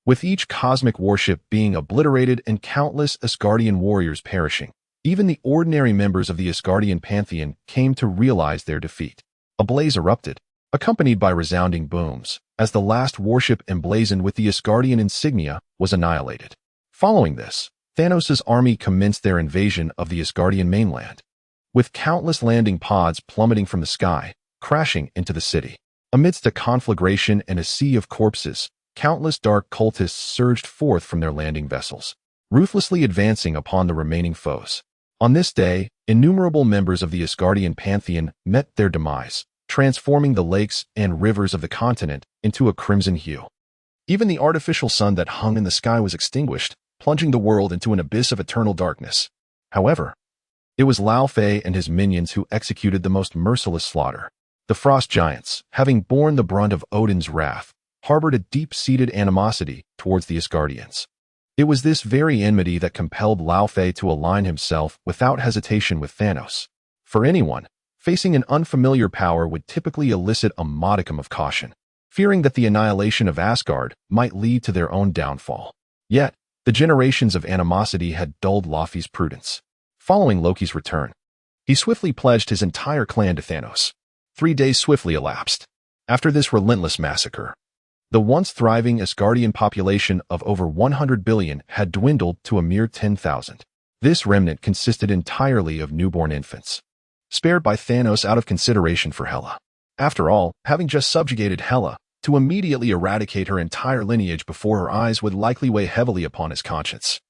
With each cosmic warship being obliterated and countless Asgardian warriors perishing, even the ordinary members of the Asgardian pantheon came to realize their defeat. A blaze erupted, accompanied by resounding booms, as the last warship emblazoned with the Asgardian insignia was annihilated. Following this, Thanos' army commenced their invasion of the Asgardian mainland, with countless landing pods plummeting from the sky, crashing into the city. Amidst a conflagration and a sea of corpses, countless dark cultists surged forth from their landing vessels, ruthlessly advancing upon the remaining foes. On this day, innumerable members of the Asgardian pantheon met their demise, transforming the lakes and rivers of the continent into a crimson hue. Even the artificial sun that hung in the sky was extinguished, plunging the world into an abyss of eternal darkness. However, it was Laufey and his minions who executed the most merciless slaughter. The frost giants, having borne the brunt of Odin's wrath, harbored a deep-seated animosity towards the Asgardians. It was this very enmity that compelled Laufey to align himself without hesitation with Thanos. For anyone facing an unfamiliar power would typically elicit a modicum of caution, fearing that the annihilation of Asgard might lead to their own downfall. Yet, the generations of animosity had dulled Laufey's prudence. Following Loki's return, he swiftly pledged his entire clan to Thanos. 3 days swiftly elapsed. After this relentless massacre, the once thriving Asgardian population of over 100 billion had dwindled to a mere 10,000. This remnant consisted entirely of newborn infants, spared by Thanos out of consideration for Hela. After all, having just subjugated Hela, to immediately eradicate her entire lineage before her eyes would likely weigh heavily upon his conscience.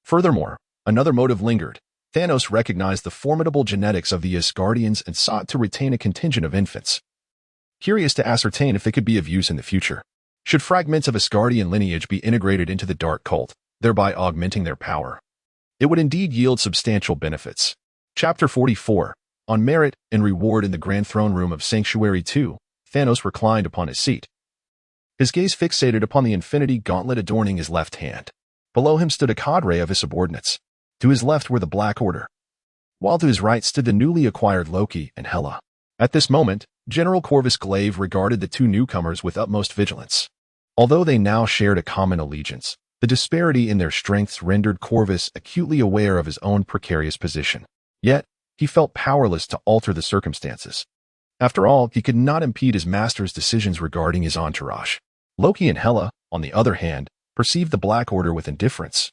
Furthermore, another motive lingered. Thanos recognized the formidable genetics of the Asgardians and sought to retain a contingent of infants, curious to ascertain if they could be of use in the future. Should fragments of Asgardian lineage be integrated into the dark cult, thereby augmenting their power, it would indeed yield substantial benefits. Chapter 44. On merit and reward. In the Grand Throne Room of Sanctuary 2, Thanos reclined upon his seat, his gaze fixated upon the infinity gauntlet adorning his left hand. Below him stood a cadre of his subordinates. To his left were the Black Order, while to his right stood the newly acquired Loki and Hela. At this moment, General Corvus Glaive regarded the two newcomers with utmost vigilance. Although they now shared a common allegiance, the disparity in their strengths rendered Corvus acutely aware of his own precarious position. Yet, he felt powerless to alter the circumstances. After all, he could not impede his master's decisions regarding his entourage. Loki and Hela, on the other hand, perceived the Black Order with indifference,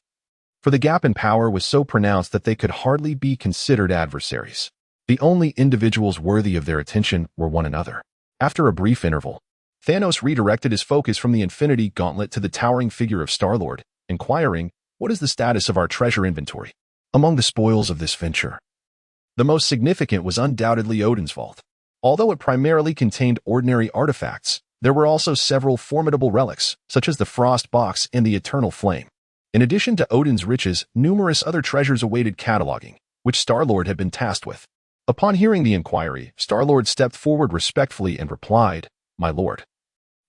for the gap in power was so pronounced that they could hardly be considered adversaries. The only individuals worthy of their attention were one another. After a brief interval, Thanos redirected his focus from the Infinity Gauntlet to the towering figure of Star-Lord, inquiring, "What is the status of our treasure inventory?" Among the spoils of this venture, the most significant was undoubtedly Odin's vault. Although it primarily contained ordinary artifacts, there were also several formidable relics, such as the Frost Box and the Eternal Flame. In addition to Odin's riches, numerous other treasures awaited cataloging, which Star-Lord had been tasked with. Upon hearing the inquiry, Star-Lord stepped forward respectfully and replied, "My lord,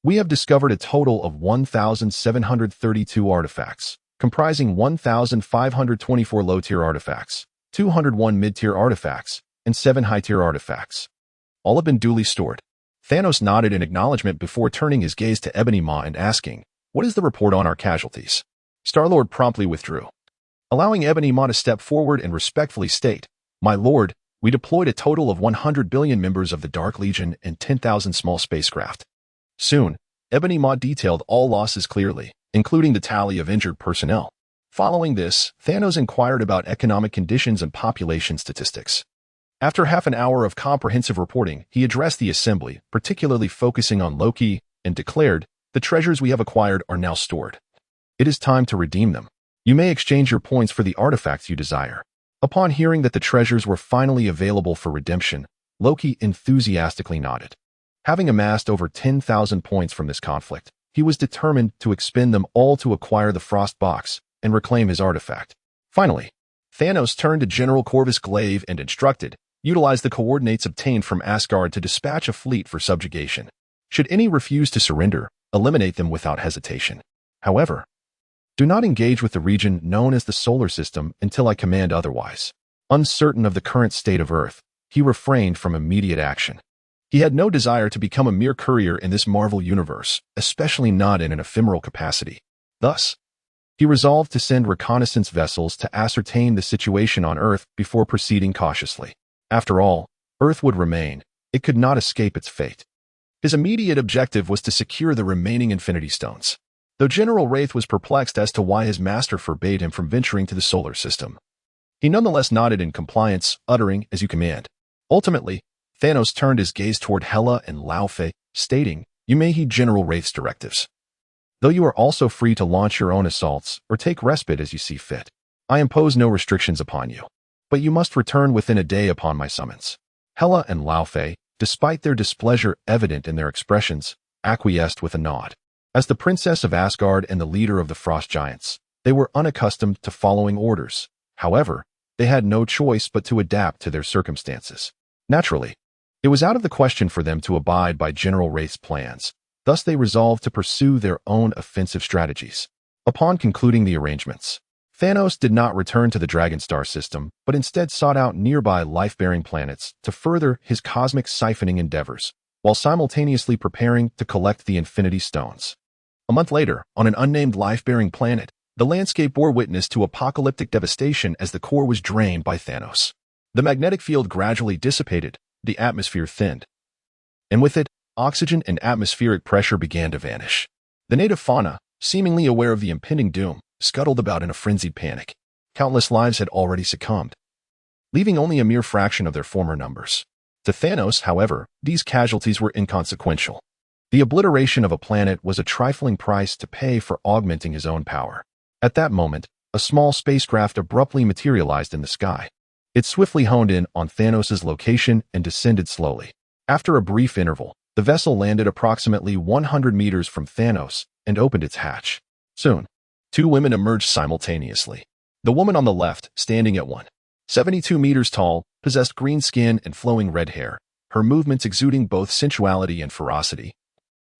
we have discovered a total of 1,732 artifacts, comprising 1,524 low-tier artifacts, 201 mid-tier artifacts, and 7 high-tier artifacts. All have been duly stored." Thanos nodded in acknowledgement before turning his gaze to Ebony Maw and asking, "What is the report on our casualties?" Star-Lord promptly withdrew, allowing Ebony Maw to step forward and respectfully state, "My lord, we deployed a total of 100 billion members of the Dark Legion and 10,000 small spacecraft." Soon, Ebony Maw detailed all losses clearly, including the tally of injured personnel. Following this, Thanos inquired about economic conditions and population statistics. After half an hour of comprehensive reporting, he addressed the assembly, particularly focusing on Loki, and declared, "The treasures we have acquired are now stored. It is time to redeem them. You may exchange your points for the artifacts you desire." Upon hearing that the treasures were finally available for redemption, Loki enthusiastically nodded. Having amassed over 10,000 points from this conflict, he was determined to expend them all to acquire the Frost Box and reclaim his artifact. Finally, Thanos turned to General Corvus Glaive and instructed, "Utilize the coordinates obtained from Asgard to dispatch a fleet for subjugation. Should any refuse to surrender, eliminate them without hesitation. However, do not engage with the region known as the Solar System until I command otherwise." Uncertain of the current state of Earth, he refrained from immediate action. He had no desire to become a mere courier in this Marvel universe, especially not in an ephemeral capacity. Thus, he resolved to send reconnaissance vessels to ascertain the situation on Earth before proceeding cautiously. After all, Earth would remain. It could not escape its fate. His immediate objective was to secure the remaining Infinity Stones. Though General Wraith was perplexed as to why his master forbade him from venturing to the solar system, he nonetheless nodded in compliance, uttering, "As you command." Ultimately, Thanos turned his gaze toward Hela and Laufey, stating, "You may heed General Wraith's directives, though you are also free to launch your own assaults or take respite as you see fit. I impose no restrictions upon you, but you must return within a day upon my summons." Hela and Laufey, despite their displeasure evident in their expressions, acquiesced with a nod. As the princess of Asgard and the leader of the Frost Giants, they were unaccustomed to following orders. However, they had no choice but to adapt to their circumstances. Naturally, it was out of the question for them to abide by General Wraith's plans. Thus they resolved to pursue their own offensive strategies. Upon concluding the arrangements, Thanos did not return to the Dragonstar system, but instead sought out nearby life-bearing planets to further his cosmic siphoning endeavors, while simultaneously preparing to collect the Infinity Stones. A month later, on an unnamed life-bearing planet, the landscape bore witness to apocalyptic devastation as the core was drained by Thanos. The magnetic field gradually dissipated, the atmosphere thinned, and with it, oxygen and atmospheric pressure began to vanish. The native fauna, seemingly aware of the impending doom, scuttled about in a frenzied panic. Countless lives had already succumbed, leaving only a mere fraction of their former numbers. To Thanos, however, these casualties were inconsequential. The obliteration of a planet was a trifling price to pay for augmenting his own power. At that moment, a small spacecraft abruptly materialized in the sky. It swiftly honed in on Thanos' location and descended slowly. After a brief interval, the vessel landed approximately 100 meters from Thanos and opened its hatch. Soon, two women emerged simultaneously. The woman on the left, standing at 172 meters tall, possessed green skin and flowing red hair, her movements exuding both sensuality and ferocity,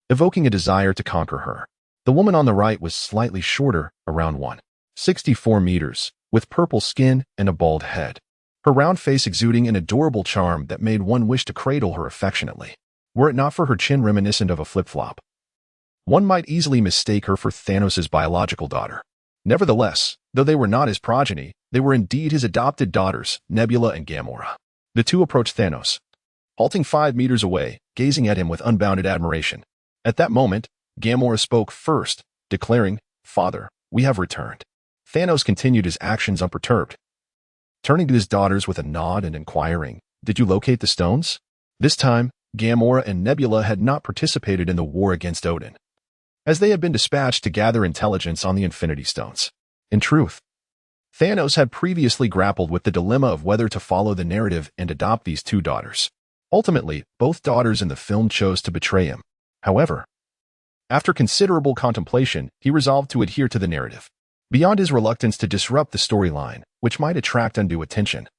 evoking a desire to conquer her. The woman on the right was slightly shorter, around 164 meters, with purple skin and a bald head, her round face exuding an adorable charm that made one wish to cradle her affectionately. Were it not for her chin reminiscent of a flip-flop, one might easily mistake her for Thanos' biological daughter. Nevertheless, though they were not his progeny, they were indeed his adopted daughters, Nebula and Gamora. The two approached Thanos, halting 5 meters away, gazing at him with unbounded admiration. At that moment, Gamora spoke first, declaring, "Father, we have returned." Thanos continued his actions unperturbed, turning to his daughters with a nod and inquiring, "Did you locate the stones?" This time, Gamora and Nebula had not participated in the war against Odin, as they had been dispatched to gather intelligence on the Infinity Stones. In truth, Thanos had previously grappled with the dilemma of whether to follow the narrative and adopt these two daughters. Ultimately, both daughters in the film chose to betray him. However, after considerable contemplation, he resolved to adhere to the narrative. Beyond his reluctance to disrupt the storyline, which might attract undue attention,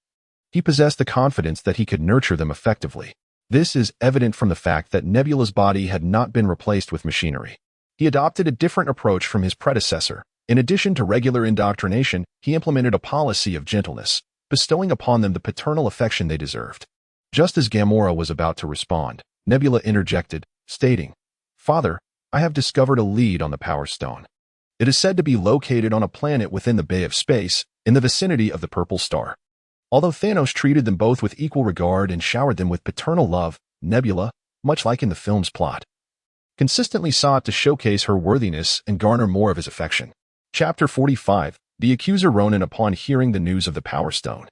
he possessed the confidence that he could nurture them effectively. This is evident from the fact that Nebula's body had not been replaced with machinery. He adopted a different approach from his predecessor. In addition to regular indoctrination, he implemented a policy of gentleness, bestowing upon them the paternal affection they deserved. Just as Gamora was about to respond, Nebula interjected, stating, "Father, I have discovered a lead on the Power Stone. It is said to be located on a planet within the Bay of Space, in the vicinity of the Purple Star." Although Thanos treated them both with equal regard and showered them with paternal love, Nebula, much like in the film's plot, consistently sought to showcase her worthiness and garner more of his affection. Chapter 45, The Accuser Ronan. Upon hearing the news of the Power Stone,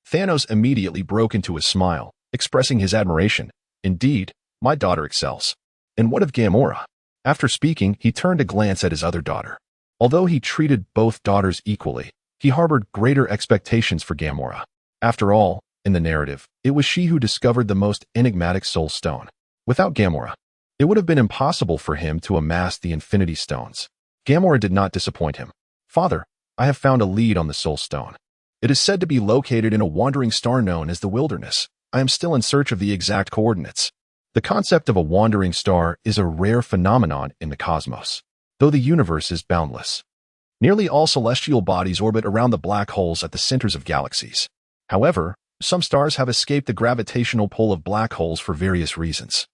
Thanos immediately broke into a smile, expressing his admiration. "Indeed, my daughter excels. And what of Gamora?" After speaking, he turned to glance at his other daughter. Although he treated both daughters equally, he harbored greater expectations for Gamora. After all, in the narrative, it was she who discovered the most enigmatic Soul Stone. Without Gamora, it would have been impossible for him to amass the Infinity Stones. Gamora did not disappoint him. "Father, I have found a lead on the Soul Stone. It is said to be located in a wandering star known as the Wilderness. I am still in search of the exact coordinates." The concept of a wandering star is a rare phenomenon in the cosmos, though the universe is boundless. Nearly all celestial bodies orbit around the black holes at the centers of galaxies. However, some stars have escaped the gravitational pull of black holes for various reasons,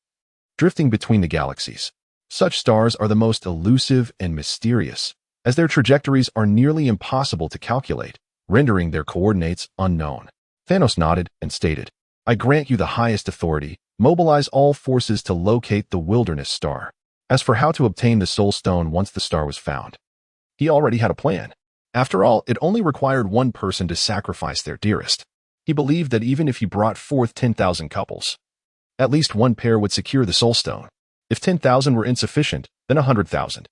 drifting between the galaxies. Such stars are the most elusive and mysterious, as their trajectories are nearly impossible to calculate, rendering their coordinates unknown. Thanos nodded and stated, "I grant you the highest authority. Mobilize all forces to locate the Wilderness Star." As for how to obtain the Soul Stone once the star was found, he already had a plan. After all, it only required one person to sacrifice their dearest. He believed that even if he brought forth 10,000 couples, at least one pair would secure the Soul Stone. If 10,000 were insufficient, then 100,000.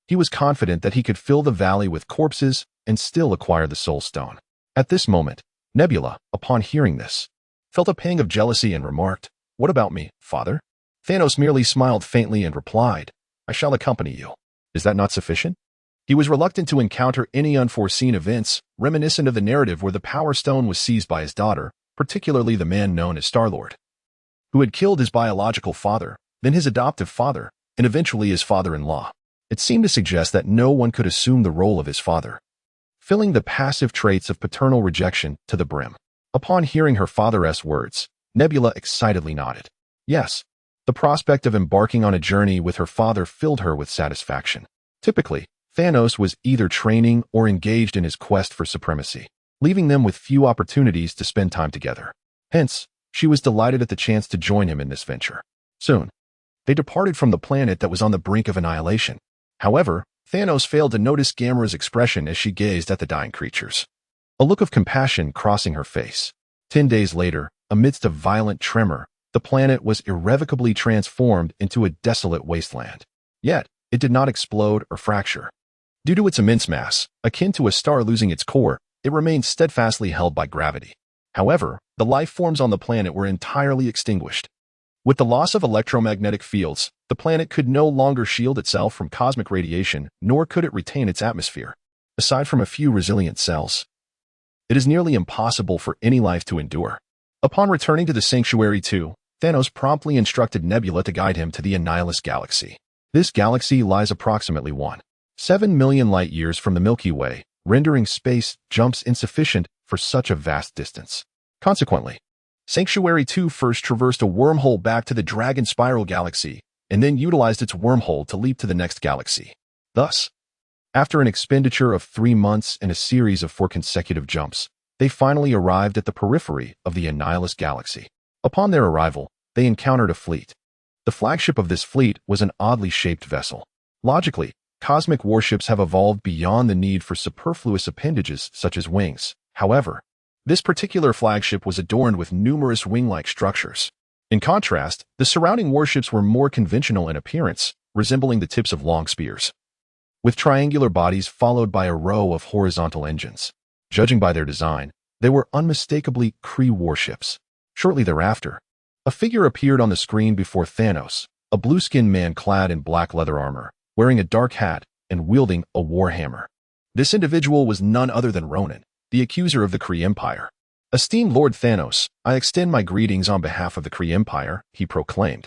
He was confident that he could fill the valley with corpses and still acquire the Soul Stone. At this moment, Nebula, upon hearing this, felt a pang of jealousy and remarked, "What about me, father?" Thanos merely smiled faintly and replied, "I shall accompany you." Is that not sufficient? He was reluctant to encounter any unforeseen events, reminiscent of the narrative where the Power Stone was seized by his daughter, particularly the man known as Star-Lord, who had killed his biological father, then his adoptive father, and eventually his father-in-law. It seemed to suggest that no one could assume the role of his father, filling the passive traits of paternal rejection to the brim. Upon hearing her father's words, Nebula excitedly nodded. Yes, the prospect of embarking on a journey with her father filled her with satisfaction. Typically, Thanos was either training or engaged in his quest for supremacy, leaving them with few opportunities to spend time together. Hence, she was delighted at the chance to join him in this venture. Soon, they departed from the planet that was on the brink of annihilation. However, Thanos failed to notice Gamera's expression as she gazed at the dying creatures. A look of compassion crossing her face. 10 days later, amidst a violent tremor, the planet was irrevocably transformed into a desolate wasteland. Yet, it did not explode or fracture. Due to its immense mass, akin to a star losing its core, it remained steadfastly held by gravity. However, the life forms on the planet were entirely extinguished. With the loss of electromagnetic fields, the planet could no longer shield itself from cosmic radiation, nor could it retain its atmosphere. Aside from a few resilient cells, it is nearly impossible for any life to endure. Upon returning to the Sanctuary 2, Thanos promptly instructed Nebula to guide him to the Annihilus Galaxy. This galaxy lies approximately 1.7 million light-years from the Milky Way, rendering space jumps insufficient for such a vast distance. Consequently, Sanctuary 2 first traversed a wormhole back to the Dragon Spiral Galaxy, and then utilized its wormhole to leap to the next galaxy. Thus, after an expenditure of 3 months and a series of 4 consecutive jumps, they finally arrived at the periphery of the Annihilus Galaxy. Upon their arrival, they encountered a fleet. The flagship of this fleet was an oddly shaped vessel. Logically, cosmic warships have evolved beyond the need for superfluous appendages such as wings. However, this particular flagship was adorned with numerous wing-like structures. In contrast, the surrounding warships were more conventional in appearance, resembling the tips of long spears, with triangular bodies followed by a row of horizontal engines. Judging by their design, they were unmistakably Kree warships. Shortly thereafter, a figure appeared on the screen before Thanos, a blue-skinned man clad in black leather armor, wearing a dark hat and wielding a warhammer. This individual was none other than Ronan, the accuser of the Kree Empire. "Esteemed Lord Thanos, I extend my greetings on behalf of the Kree Empire," he proclaimed,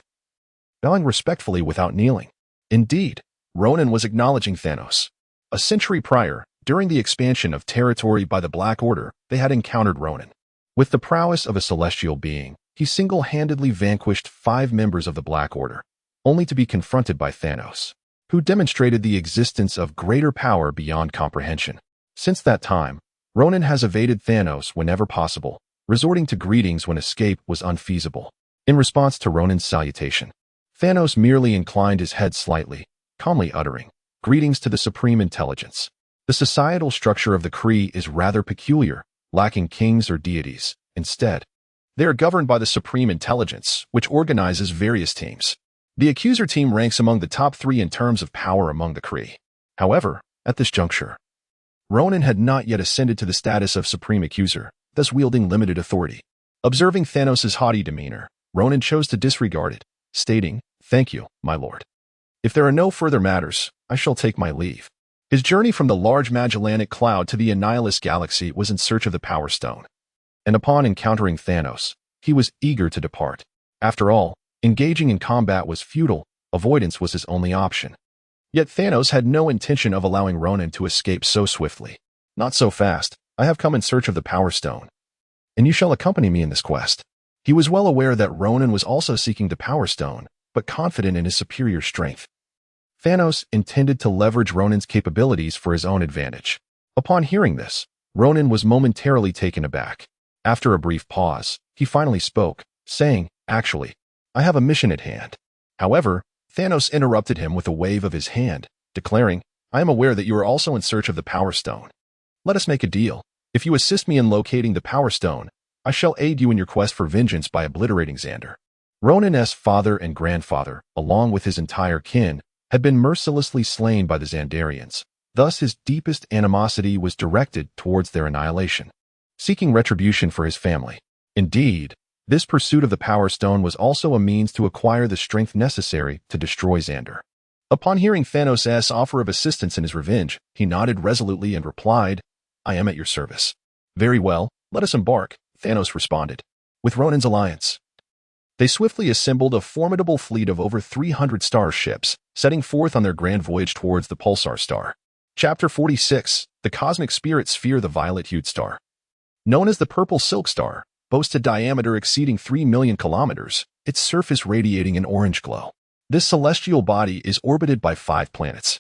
bowing respectfully without kneeling. Indeed, Ronan was acknowledging Thanos. A century prior, during the expansion of territory by the Black Order, they had encountered Ronan. With the prowess of a celestial being, he single-handedly vanquished 5 members of the Black Order, only to be confronted by Thanos, who demonstrated the existence of greater power beyond comprehension. Since that time, Ronan has evaded Thanos whenever possible, resorting to greetings when escape was unfeasible. In response to Ronan's salutation, Thanos merely inclined his head slightly, calmly uttering, "Greetings to the Supreme Intelligence." The societal structure of the Kree is rather peculiar, lacking kings or deities. Instead, they are governed by the Supreme Intelligence, which organizes various teams. The Accuser team ranks among the top 3 in terms of power among the Kree. However, at this juncture, Ronan had not yet ascended to the status of Supreme Accuser, thus wielding limited authority. Observing Thanos' haughty demeanor, Ronan chose to disregard it, stating, "Thank you, my lord. If there are no further matters, I shall take my leave." His journey from the large Magellanic Cloud to the Annihilus Galaxy was in search of the Power Stone, and upon encountering Thanos, he was eager to depart. After all, engaging in combat was futile, avoidance was his only option. Yet Thanos had no intention of allowing Ronan to escape so swiftly. "Not so fast. I have come in search of the Power Stone, and you shall accompany me in this quest." He was well aware that Ronan was also seeking the Power Stone, but confident in his superior strength. Thanos intended to leverage Ronan's capabilities for his own advantage. Upon hearing this, Ronan was momentarily taken aback. After a brief pause, he finally spoke, saying, "Actually, I have a mission at hand." However, Thanos interrupted him with a wave of his hand, declaring, "I am aware that you are also in search of the Power Stone. Let us make a deal. If you assist me in locating the Power Stone, I shall aid you in your quest for vengeance by obliterating Xander." Ronan's father and grandfather, along with his entire kin, had been mercilessly slain by the Xandarians. Thus his deepest animosity was directed towards their annihilation, seeking retribution for his family. Indeed, this pursuit of the Power Stone was also a means to acquire the strength necessary to destroy Xander. Upon hearing Thanos' offer of assistance in his revenge, he nodded resolutely and replied, "I am at your service." "Very well, let us embark," Thanos responded. With Ronan's alliance, they swiftly assembled a formidable fleet of over 300 starships, setting forth on their grand voyage towards the Pulsar Star. Chapter 46, The Cosmic Spirits Fear the Violet-Hued Star. Known as the Purple Silk Star, boasts a diameter exceeding 3 million kilometers, its surface radiating an orange glow. This celestial body is orbited by 5 planets.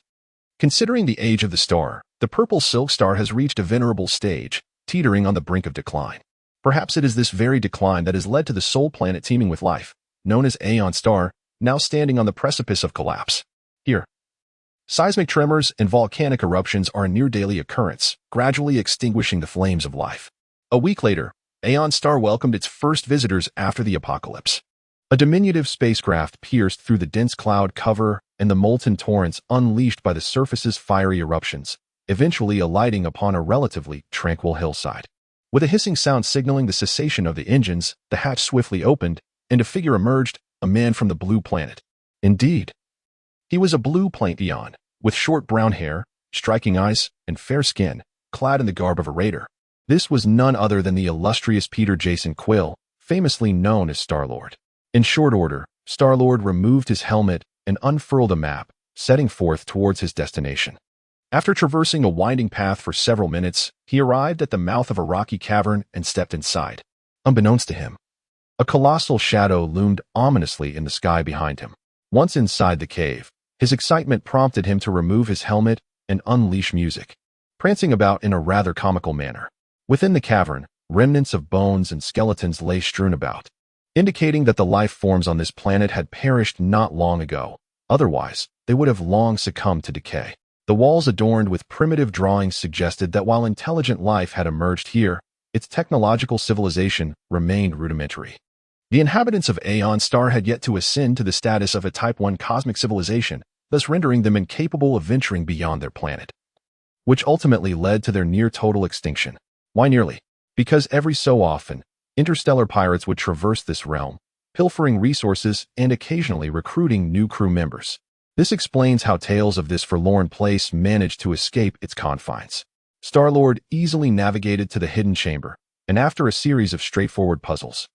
Considering the age of the star, the Purple Silk Star has reached a venerable stage, teetering on the brink of decline. Perhaps it is this very decline that has led to the sole planet teeming with life, known as Aeon Star, now standing on the precipice of collapse. Here, seismic tremors and volcanic eruptions are a near-daily occurrence, gradually extinguishing the flames of life. A week later, Aeon Star welcomed its first visitors after the apocalypse. A diminutive spacecraft pierced through the dense cloud cover and the molten torrents unleashed by the surface's fiery eruptions, eventually alighting upon a relatively tranquil hillside. With a hissing sound signaling the cessation of the engines, the hatch swiftly opened, and a figure emerged, a man from the blue planet. Indeed, he was a blue planet Aeon, with short brown hair, striking eyes, and fair skin, clad in the garb of a raider. This was none other than the illustrious Peter Jason Quill, famously known as Star-Lord. In short order, Star-Lord removed his helmet and unfurled a map, setting forth towards his destination. After traversing a winding path for several minutes, he arrived at the mouth of a rocky cavern and stepped inside. Unbeknownst to him, a colossal shadow loomed ominously in the sky behind him. Once inside the cave, his excitement prompted him to remove his helmet and unleash music, prancing about in a rather comical manner. Within the cavern, remnants of bones and skeletons lay strewn about, indicating that the life forms on this planet had perished not long ago. Otherwise, they would have long succumbed to decay. The walls adorned with primitive drawings suggested that while intelligent life had emerged here, its technological civilization remained rudimentary. The inhabitants of Aeon Star had yet to ascend to the status of a Type 1 cosmic civilization, thus rendering them incapable of venturing beyond their planet, which ultimately led to their near-total extinction. Why nearly? Because every so often, interstellar pirates would traverse this realm, pilfering resources and occasionally recruiting new crew members. This explains how tales of this forlorn place managed to escape its confines. Star-Lord easily navigated to the hidden chamber, and after a series of straightforward puzzles,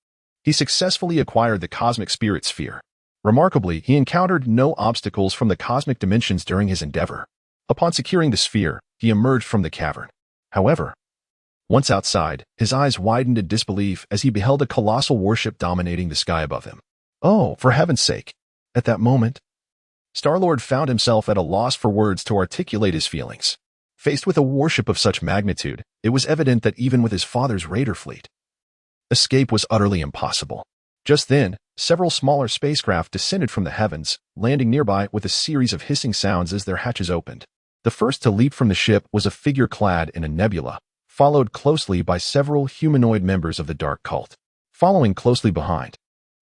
he successfully acquired the cosmic spirit sphere. Remarkably, he encountered no obstacles from the cosmic dimensions during his endeavor. Upon securing the sphere, he emerged from the cavern. However, once outside, his eyes widened in disbelief as he beheld a colossal warship dominating the sky above him. Oh, for heaven's sake! At that moment, Star-Lord found himself at a loss for words to articulate his feelings. Faced with a warship of such magnitude, it was evident that even with his father's raider fleet, escape was utterly impossible. Just then, several smaller spacecraft descended from the heavens, landing nearby with a series of hissing sounds as their hatches opened. The first to leap from the ship was a figure clad in a nebula, followed closely by several humanoid members of the Dark Cult. Following closely behind,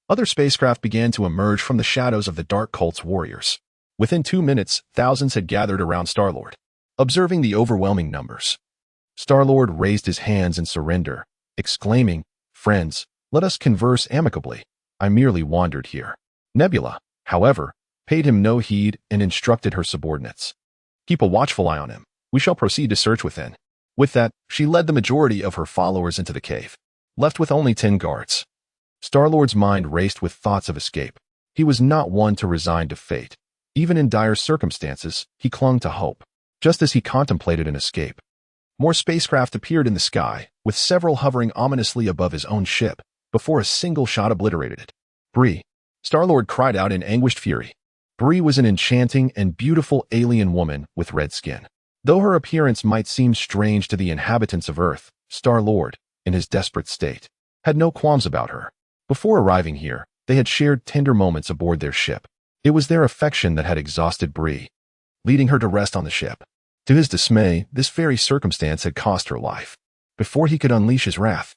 other spacecraft began to emerge from the shadows of the Dark Cult's warriors. Within 2 minutes, thousands had gathered around Star-Lord. Observing the overwhelming numbers, Star-Lord raised his hands in surrender, exclaiming, "Friends, let us converse amicably. I merely wandered here." Nebula, however, paid him no heed and instructed her subordinates. "Keep a watchful eye on him. We shall proceed to search within." With that, she led the majority of her followers into the cave, left with only 10 guards. Star-Lord's mind raced with thoughts of escape. He was not one to resign to fate. Even in dire circumstances, he clung to hope. Just as he contemplated an escape, more spacecraft appeared in the sky, with several hovering ominously above his own ship, before a single shot obliterated it. "Bree!" Star-Lord cried out in anguished fury. Bree was an enchanting and beautiful alien woman with red skin. Though her appearance might seem strange to the inhabitants of Earth, Star-Lord, in his desperate state, had no qualms about her. Before arriving here, they had shared tender moments aboard their ship. It was their affection that had exhausted Bree, leading her to rest on the ship. To his dismay, this very circumstance had cost her life. Before he could unleash his wrath,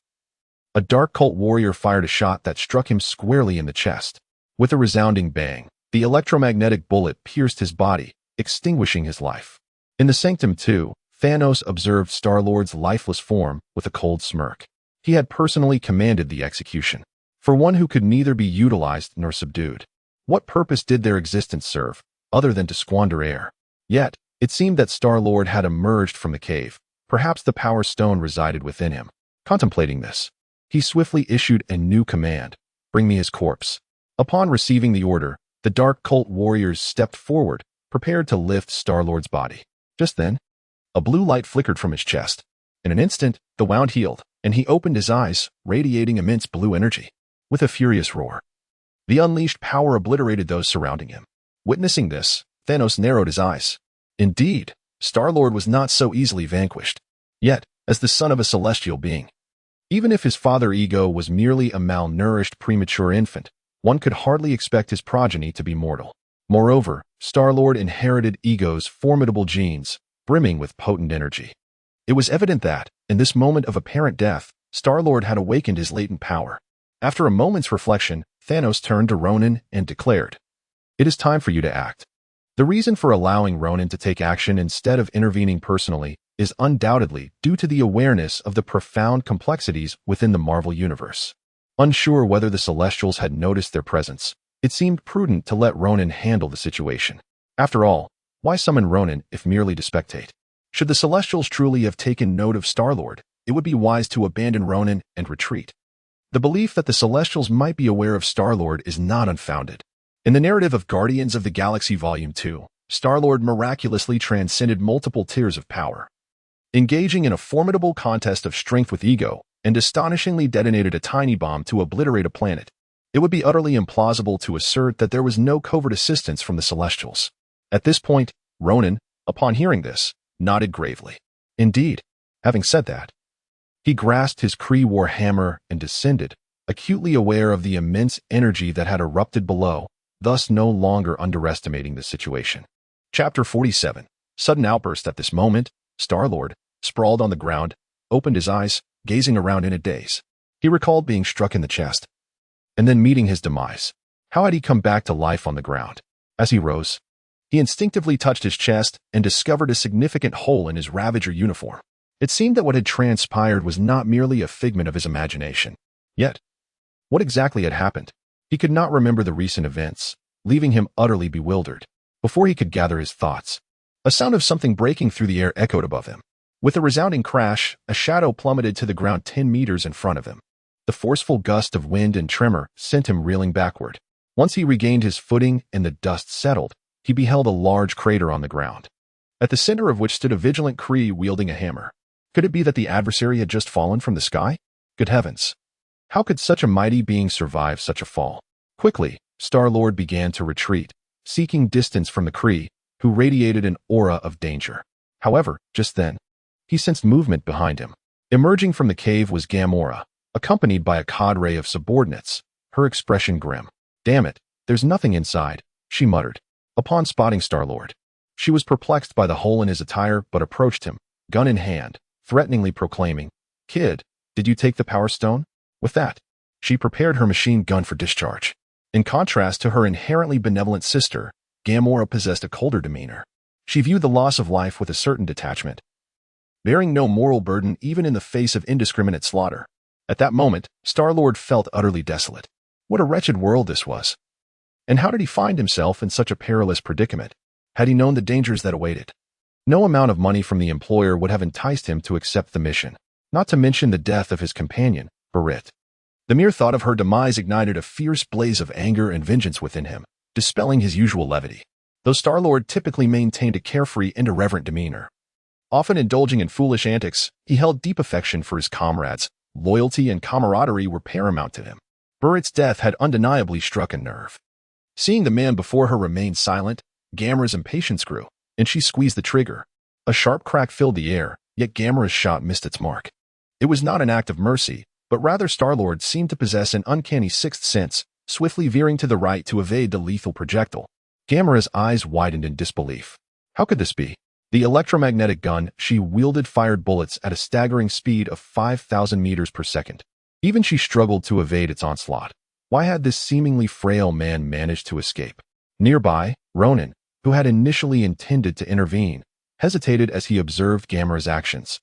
a Dark Cult warrior fired a shot that struck him squarely in the chest. With a resounding bang, the electromagnetic bullet pierced his body, extinguishing his life. In the sanctum, too, Thanos observed Star-Lord's lifeless form with a cold smirk. He had personally commanded the execution. For one who could neither be utilized nor subdued, what purpose did their existence serve, other than to squander air? Yet, it seemed that Star-Lord had emerged from the cave. Perhaps the Power Stone resided within him. Contemplating this, he swiftly issued a new command: "Bring me his corpse." Upon receiving the order, the Dark Cult warriors stepped forward, prepared to lift Star-Lord's body. Just then, a blue light flickered from his chest. In an instant, the wound healed, and he opened his eyes, radiating immense blue energy. With a furious roar, the unleashed power obliterated those surrounding him. Witnessing this, Thanos narrowed his eyes. Indeed, Star-Lord was not so easily vanquished. Yet, as the son of a celestial being, even if his father ego was merely a malnourished premature infant, one could hardly expect his progeny to be mortal. Moreover, Star-Lord inherited Ego's formidable genes, brimming with potent energy. It was evident that, in this moment of apparent death, Star-Lord had awakened his latent power. After a moment's reflection, Thanos turned to Ronan and declared, "It is time for you to act." The reason for allowing Ronan to take action instead of intervening personally is undoubtedly due to the awareness of the profound complexities within the Marvel Universe. Unsure whether the Celestials had noticed their presence, it seemed prudent to let Ronan handle the situation. After all, why summon Ronan if merely to spectate? Should the Celestials truly have taken note of Star-Lord, it would be wise to abandon Ronan and retreat. The belief that the Celestials might be aware of Star-Lord is not unfounded. In the narrative of Guardians of the Galaxy Volume 2, Star-Lord miraculously transcended multiple tiers of power. Engaging in a formidable contest of strength with Ego, and astonishingly detonated a tiny bomb to obliterate a planet. It would be utterly implausible to assert that there was no covert assistance from the Celestials. At this point, Ronan, upon hearing this, nodded gravely. Indeed, having said that, he grasped his Kree war hammer and descended, acutely aware of the immense energy that had erupted below, thus no longer underestimating the situation. Chapter 47. Sudden outburst. At this moment, Star-Lord, sprawled on the ground, opened his eyes, gazing around in a daze. He recalled being struck in the chest, and then meeting his demise. How had he come back to life on the ground? As he rose, he instinctively touched his chest and discovered a significant hole in his Ravager uniform. It seemed that what had transpired was not merely a figment of his imagination. Yet, what exactly had happened? He could not remember the recent events, leaving him utterly bewildered. Before he could gather his thoughts, a sound of something breaking through the air echoed above him. With a resounding crash, a shadow plummeted to the ground 10 meters in front of him. The forceful gust of wind and tremor sent him reeling backward. Once he regained his footing and the dust settled, he beheld a large crater on the ground, at the center of which stood a vigilant Kree wielding a hammer. Could it be that the adversary had just fallen from the sky? Good heavens! How could such a mighty being survive such a fall? Quickly, Star-Lord began to retreat, seeking distance from the Kree, who radiated an aura of danger. However, just then, he sensed movement behind him. Emerging from the cave was Gamora, accompanied by a cadre of subordinates, her expression grim. "Damn it, there's nothing inside," she muttered. Upon spotting Star-Lord, she was perplexed by the hole in his attire but approached him, gun in hand, threateningly proclaiming, "Kid, did you take the Power Stone?" With that, she prepared her machine gun for discharge. In contrast to her inherently benevolent sister, Gamora possessed a colder demeanor. She viewed the loss of life with a certain detachment, bearing no moral burden even in the face of indiscriminate slaughter. At that moment, Star-Lord felt utterly desolate. What a wretched world this was. And how did he find himself in such a perilous predicament? Had he known the dangers that awaited? No amount of money from the employer would have enticed him to accept the mission, not to mention the death of his companion, Berit. The mere thought of her demise ignited a fierce blaze of anger and vengeance within him, dispelling his usual levity. Though Star-Lord typically maintained a carefree and irreverent demeanor, often indulging in foolish antics, he held deep affection for his comrades. Loyalty and camaraderie were paramount to him. Berit's death had undeniably struck a nerve. Seeing the man before her remain silent, Gamora's impatience grew, and she squeezed the trigger. A sharp crack filled the air, yet Gamora's shot missed its mark. It was not an act of mercy, but rather Star-Lord seemed to possess an uncanny sixth sense, swiftly veering to the right to evade the lethal projectile. Gamora's eyes widened in disbelief. How could this be? The electromagnetic gun she wielded fired bullets at a staggering speed of 5,000 meters per second. Even she struggled to evade its onslaught. Why had this seemingly frail man managed to escape? Nearby, Ronan, who had initially intended to intervene, hesitated as he observed Gamora's actions,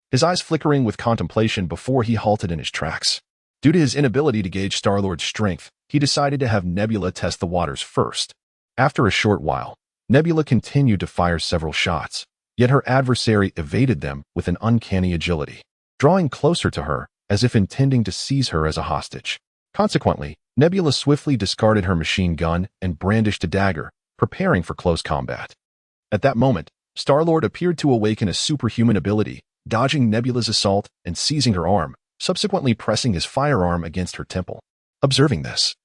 his eyes flickering with contemplation before he halted in his tracks. Due to his inability to gauge Star-Lord's strength, he decided to have Nebula test the waters first. After a short while, Nebula continued to fire several shots, yet her adversary evaded them with an uncanny agility, drawing closer to her as if intending to seize her as a hostage. Consequently, Nebula swiftly discarded her machine gun and brandished a dagger, preparing for close combat. At that moment, Star-Lord appeared to awaken a superhuman ability, dodging Nebula's assault and seizing her arm, subsequently pressing his firearm against her temple. Observing this,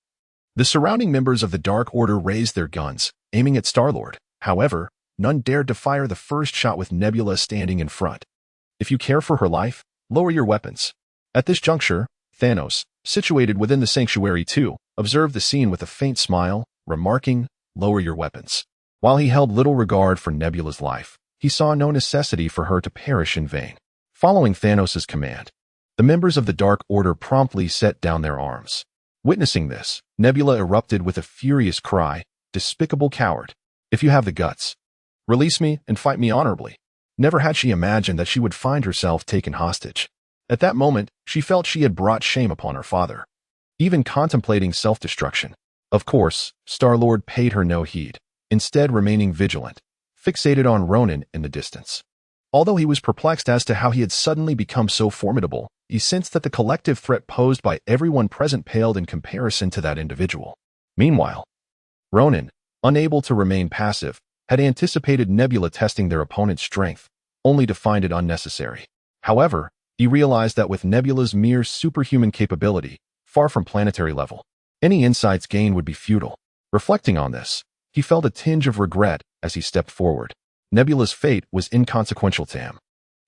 the surrounding members of the Dark Order raised their guns, aiming at Star-Lord. However, none dared to fire the first shot with Nebula standing in front. If you care for her life, lower your weapons. At this juncture, Thanos, situated within the sanctuary too, observed the scene with a faint smile, remarking, "Lower your weapons." While he held little regard for Nebula's life, he saw no necessity for her to perish in vain. Following Thanos' command, the members of the Dark Order promptly set down their arms. Witnessing this, Nebula erupted with a furious cry, "Despicable coward! If you have the guts, release me and fight me honorably." Never had she imagined that she would find herself taken hostage. At that moment, she felt she had brought shame upon her father, even contemplating self-destruction. Of course, Star-Lord paid her no heed, instead remaining vigilant, fixated on Ronan in the distance. Although he was perplexed as to how he had suddenly become so formidable, he sensed that the collective threat posed by everyone present paled in comparison to that individual. Meanwhile, Ronan, unable to remain passive, had anticipated Nebula testing their opponent's strength, only to find it unnecessary. However, he realized that with Nebula's mere superhuman capability, far from planetary level, any insights gained would be futile. Reflecting on this, he felt a tinge of regret as he stepped forward. Nebula's fate was inconsequential to him.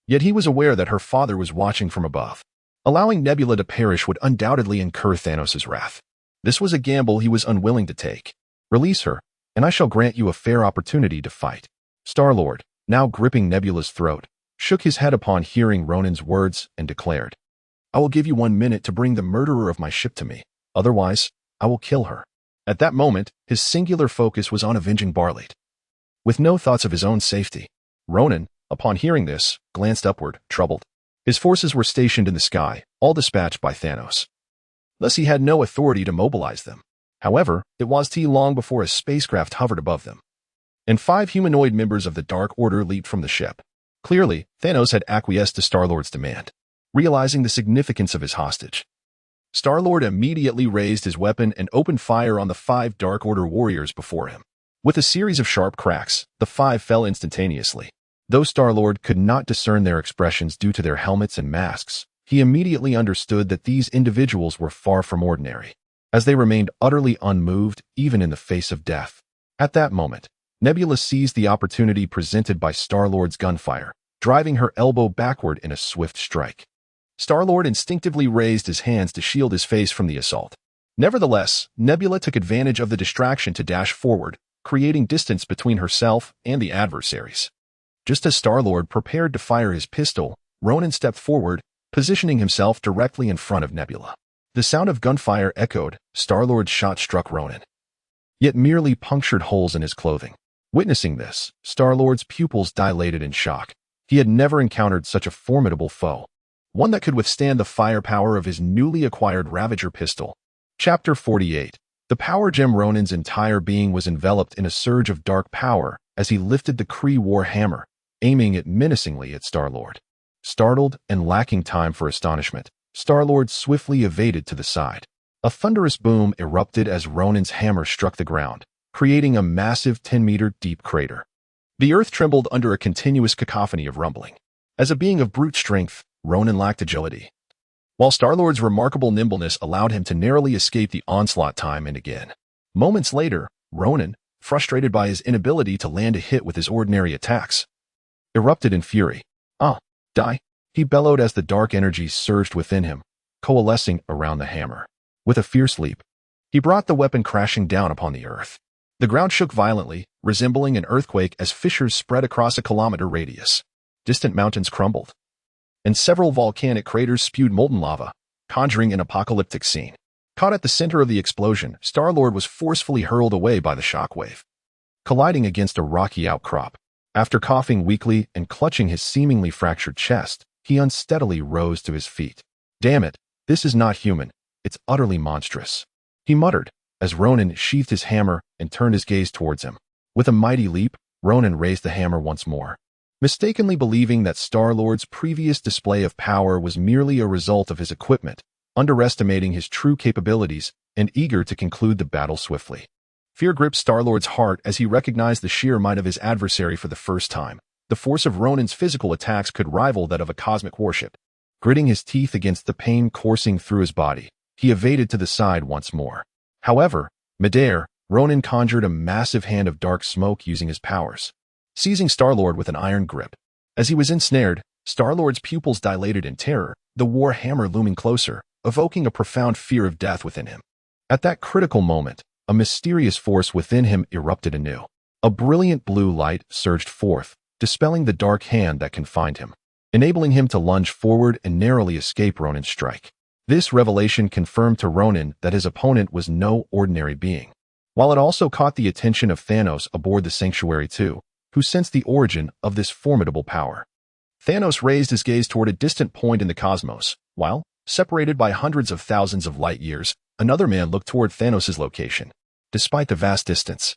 Yet he was aware that her father was watching from above. Allowing Nebula to perish would undoubtedly incur Thanos' wrath. This was a gamble he was unwilling to take. "Release her, and I shall grant you a fair opportunity to fight." Star-Lord, now gripping Nebula's throat, shook his head upon hearing Ronan's words and declared, "I will give you 1 minute to bring the murderer of my ship to me. Otherwise, I will kill her." At that moment, his singular focus was on avenging Barlate. With no thoughts of his own safety, Ronan, upon hearing this, glanced upward, troubled. His forces were stationed in the sky, all dispatched by Thanos. Thus he had no authority to mobilize them. However, it was long before a spacecraft hovered above them, and 5 humanoid members of the Dark Order leaped from the ship. Clearly, Thanos had acquiesced to Star-Lord's demand. Realizing the significance of his hostage, Star-Lord immediately raised his weapon and opened fire on the 5 Dark Order warriors before him. With a series of sharp cracks, the 5 fell instantaneously. Though Star-Lord could not discern their expressions due to their helmets and masks, he immediately understood that these individuals were far from ordinary, as they remained utterly unmoved even in the face of death. At that moment, Nebula seized the opportunity presented by Star-Lord's gunfire, driving her elbow backward in a swift strike. Star-Lord instinctively raised his hands to shield his face from the assault. Nevertheless, Nebula took advantage of the distraction to dash forward, creating distance between herself and the adversaries. Just as Star-Lord prepared to fire his pistol, Ronan stepped forward, positioning himself directly in front of Nebula. The sound of gunfire echoed. Star-Lord's shot struck Ronan, yet merely punctured holes in his clothing. Witnessing this, Star-Lord's pupils dilated in shock. He had never encountered such a formidable foe, one that could withstand the firepower of his newly acquired Ravager pistol. Chapter 48. The power gem. Ronan's entire being was enveloped in a surge of dark power as he lifted the Kree war hammer, aiming it menacingly at Star-Lord. Startled and lacking time for astonishment, Star-Lord swiftly evaded to the side. A thunderous boom erupted as Ronan's hammer struck the ground, creating a massive 10-meter-deep crater. The earth trembled under a continuous cacophony of rumbling. As a being of brute strength, Ronan lacked agility, while Star-Lord's remarkable nimbleness allowed him to narrowly escape the onslaught time and again. Moments later, Ronan, frustrated by his inability to land a hit with his ordinary attacks, erupted in fury. Die!" he bellowed as the dark energy surged within him, coalescing around the hammer. With a fierce leap, he brought the weapon crashing down upon the earth. The ground shook violently, resembling an earthquake as fissures spread across a kilometer radius. Distant mountains crumbled, and several volcanic craters spewed molten lava, conjuring an apocalyptic scene. Caught at the center of the explosion, Star-Lord was forcefully hurled away by the shockwave, colliding against a rocky outcrop. After coughing weakly and clutching his seemingly fractured chest, he unsteadily rose to his feet. "Damn it, this is not human. It's utterly monstrous," he muttered, as Ronan sheathed his hammer and turned his gaze towards him. With a mighty leap, Ronan raised the hammer once more, mistakenly believing that Star-Lord's previous display of power was merely a result of his equipment, underestimating his true capabilities and eager to conclude the battle swiftly. Fear gripped Star-Lord's heart as he recognized the sheer might of his adversary for the first time. The force of Ronan's physical attacks could rival that of a cosmic warship. Gritting his teeth against the pain coursing through his body, he evaded to the side once more. However, midair, Ronan conjured a massive hand of dark smoke using his powers, seizing Star-Lord with an iron grip. As he was ensnared, Star-Lord's pupils dilated in terror, the war hammer looming closer, evoking a profound fear of death within him. At that critical moment, a mysterious force within him erupted anew. A brilliant blue light surged forth, dispelling the dark hand that confined him, enabling him to lunge forward and narrowly escape Ronan's strike. This revelation confirmed to Ronan that his opponent was no ordinary being, while it also caught the attention of Thanos aboard the Sanctuary too, who sensed the origin of this formidable power. Thanos raised his gaze toward a distant point in the cosmos, while, separated by hundreds of thousands of light years, another man looked toward Thanos' location. Despite the vast distance,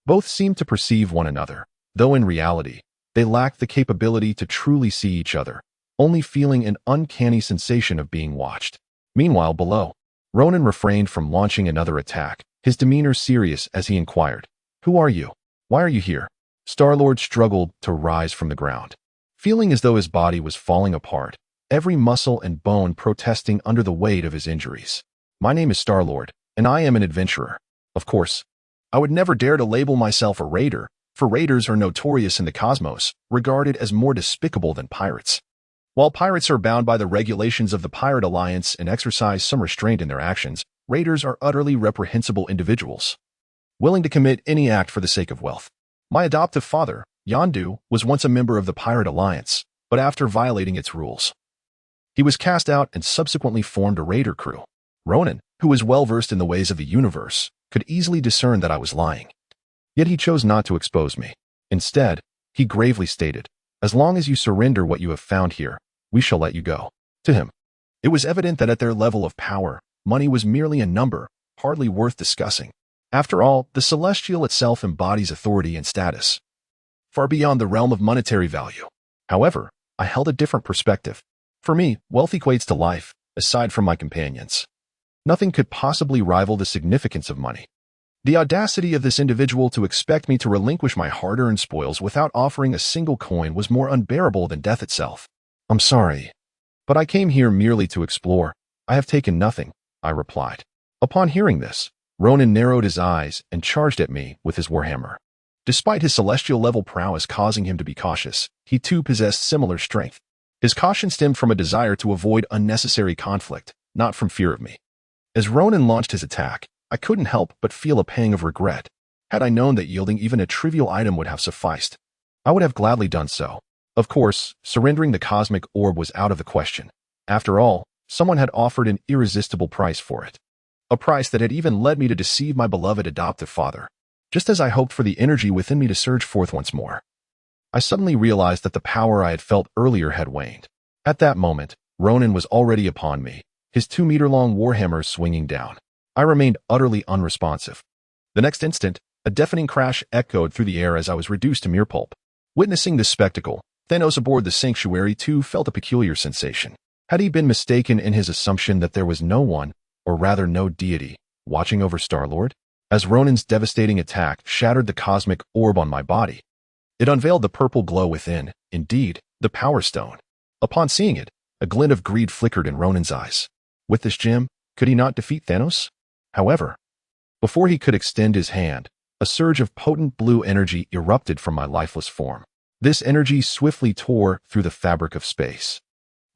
both seemed to perceive one another, though in reality, they lacked the capability to truly see each other, only feeling an uncanny sensation of being watched. Meanwhile, below, Ronan refrained from launching another attack, his demeanor serious as he inquired, "Who are you? Why are you here?" Star-Lord struggled to rise from the ground, feeling as though his body was falling apart, every muscle and bone protesting under the weight of his injuries. "My name is Star-Lord, and I am an adventurer. Of course, I would never dare to label myself a raider, for raiders are notorious in the cosmos, regarded as more despicable than pirates. While pirates are bound by the regulations of the Pirate Alliance and exercise some restraint in their actions, raiders are utterly reprehensible individuals, willing to commit any act for the sake of wealth. My adoptive father, Yondu, was once a member of the Pirate Alliance, but after violating its rules, he was cast out and subsequently formed a raider crew." Ronan, who was well-versed in the ways of the universe, could easily discern that I was lying. Yet he chose not to expose me. Instead, he gravely stated, "As long as you surrender what you have found here, we shall let you go." To him, it was evident that at their level of power, money was merely a number, hardly worth discussing. After all, the Celestial itself embodies authority and status, far beyond the realm of monetary value. However, I held a different perspective. For me, wealth equates to life, aside from my companions. Nothing could possibly rival the significance of money. The audacity of this individual to expect me to relinquish my hard-earned spoils without offering a single coin was more unbearable than death itself. "I'm sorry, but I came here merely to explore. I have taken nothing," I replied. Upon hearing this, Ronan narrowed his eyes and charged at me with his warhammer. Despite his celestial-level prowess causing him to be cautious, he too possessed similar strength. His caution stemmed from a desire to avoid unnecessary conflict, not from fear of me. As Ronan launched his attack, I couldn't help but feel a pang of regret. Had I known that yielding even a trivial item would have sufficed, I would have gladly done so. Of course, surrendering the cosmic orb was out of the question. After all, someone had offered an irresistible price for it. A price that had even led me to deceive my beloved adoptive father. Just as I hoped for the energy within me to surge forth once more, I suddenly realized that the power I had felt earlier had waned. At that moment, Ronan was already upon me, his 2-meter-long warhammer swinging down. I remained utterly unresponsive. The next instant, a deafening crash echoed through the air as I was reduced to mere pulp. Witnessing this spectacle, Thanos aboard the Sanctuary too felt a peculiar sensation. Had he been mistaken in his assumption that there was no one, or rather no deity, watching over Star-Lord? As Ronan's devastating attack shattered the cosmic orb on my body, it unveiled the purple glow within, indeed, the Power Stone. Upon seeing it, a glint of greed flickered in Ronan's eyes. With this gem, could he not defeat Thanos? However, before he could extend his hand, a surge of potent blue energy erupted from my lifeless form. This energy swiftly tore through the fabric of space,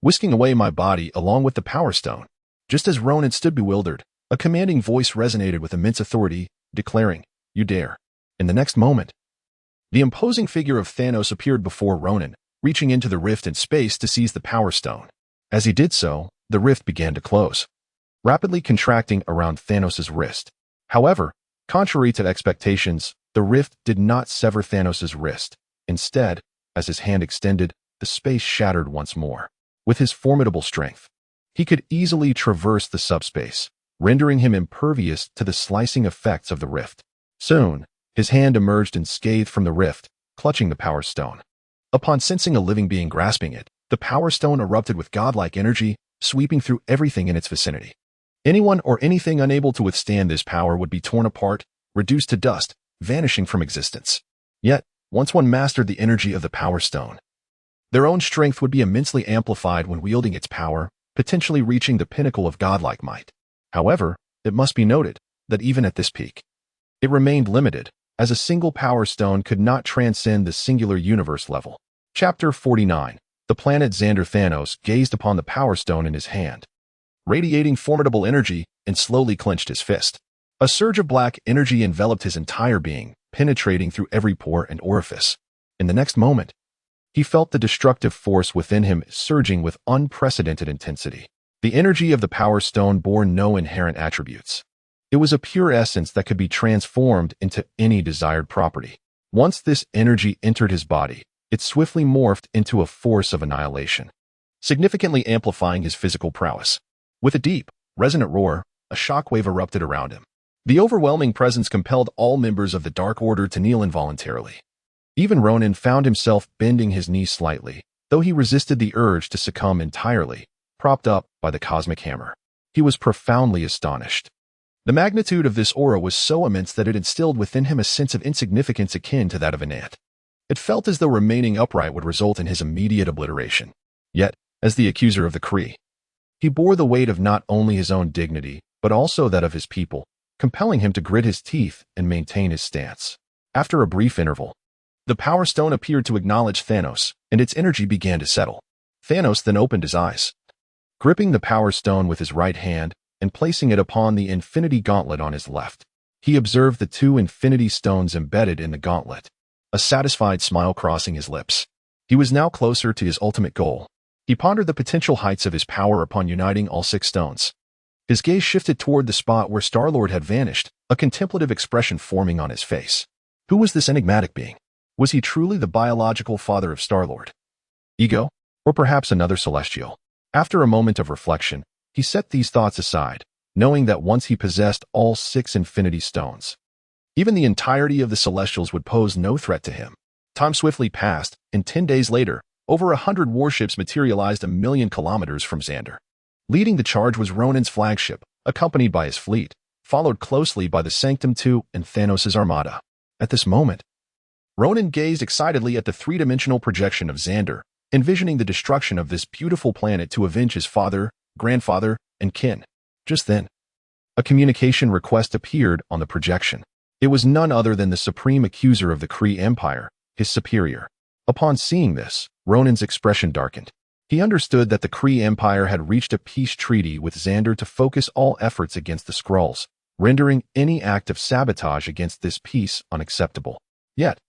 whisking away my body along with the Power Stone. Just as Ronan stood bewildered, a commanding voice resonated with immense authority, declaring, "You dare." In the next moment, the imposing figure of Thanos appeared before Ronan, reaching into the rift in space to seize the Power Stone. As he did so, the rift began to close, rapidly contracting around Thanos' wrist. However, contrary to expectations, the rift did not sever Thanos' wrist. Instead, as his hand extended, the space shattered once more. With his formidable strength, he could easily traverse the subspace, rendering him impervious to the slicing effects of the rift. Soon, his hand emerged unscathed from the rift, clutching the Power Stone. Upon sensing a living being grasping it, the Power Stone erupted with godlike energy, sweeping through everything in its vicinity. Anyone or anything unable to withstand this power would be torn apart, reduced to dust, vanishing from existence. Yet, once one mastered the energy of the Power Stone, their own strength would be immensely amplified when wielding its power, potentially reaching the pinnacle of godlike might. However, it must be noted that even at this peak, it remained limited, as a single Power Stone could not transcend the singular universe level. Chapter 49. The planet Xander. Thanos gazed upon the Power Stone in his hand, radiating formidable energy, and slowly clenched his fist. A surge of black energy enveloped his entire being, penetrating through every pore and orifice. In the next moment, he felt the destructive force within him surging with unprecedented intensity. The energy of the Power Stone bore no inherent attributes. It was a pure essence that could be transformed into any desired property. Once this energy entered his body, it swiftly morphed into a force of annihilation, significantly amplifying his physical prowess. With a deep, resonant roar, a shockwave erupted around him. The overwhelming presence compelled all members of the Dark Order to kneel involuntarily. Even Ronan found himself bending his knees slightly, though he resisted the urge to succumb entirely, propped up by the cosmic hammer. He was profoundly astonished. The magnitude of this aura was so immense that it instilled within him a sense of insignificance akin to that of an ant. It felt as though remaining upright would result in his immediate obliteration. Yet, as the accuser of the Kree, he bore the weight of not only his own dignity, but also that of his people, compelling him to grit his teeth and maintain his stance. After a brief interval, the Power Stone appeared to acknowledge Thanos, and its energy began to settle. Thanos then opened his eyes. Gripping the Power Stone with his right hand and placing it upon the Infinity Gauntlet on his left, he observed the two Infinity Stones embedded in the gauntlet, a satisfied smile crossing his lips. He was now closer to his ultimate goal. He pondered the potential heights of his power upon uniting all 6 stones. His gaze shifted toward the spot where Star-Lord had vanished, a contemplative expression forming on his face. Who was this enigmatic being? Was he truly the biological father of Star-Lord? Ego? Or perhaps another Celestial? After a moment of reflection, he set these thoughts aside, knowing that once he possessed all 6 Infinity Stones, even the entirety of the Celestials would pose no threat to him. Time swiftly passed, and 10 days later, over 100 warships materialized 1,000,000 kilometers from Xandar. Leading the charge was Ronan's flagship, accompanied by his fleet, followed closely by the Sanctum II and Thanos' armada. At this moment, Ronan gazed excitedly at the three-dimensional projection of Xandar, envisioning the destruction of this beautiful planet to avenge his father, grandfather, and kin. Just then, a communication request appeared on the projection. It was none other than the supreme accuser of the Kree Empire, his superior. Upon seeing this, Ronan's expression darkened. He understood that the Kree Empire had reached a peace treaty with Xandar to focus all efforts against the Skrulls, rendering any act of sabotage against this peace unacceptable. Yet,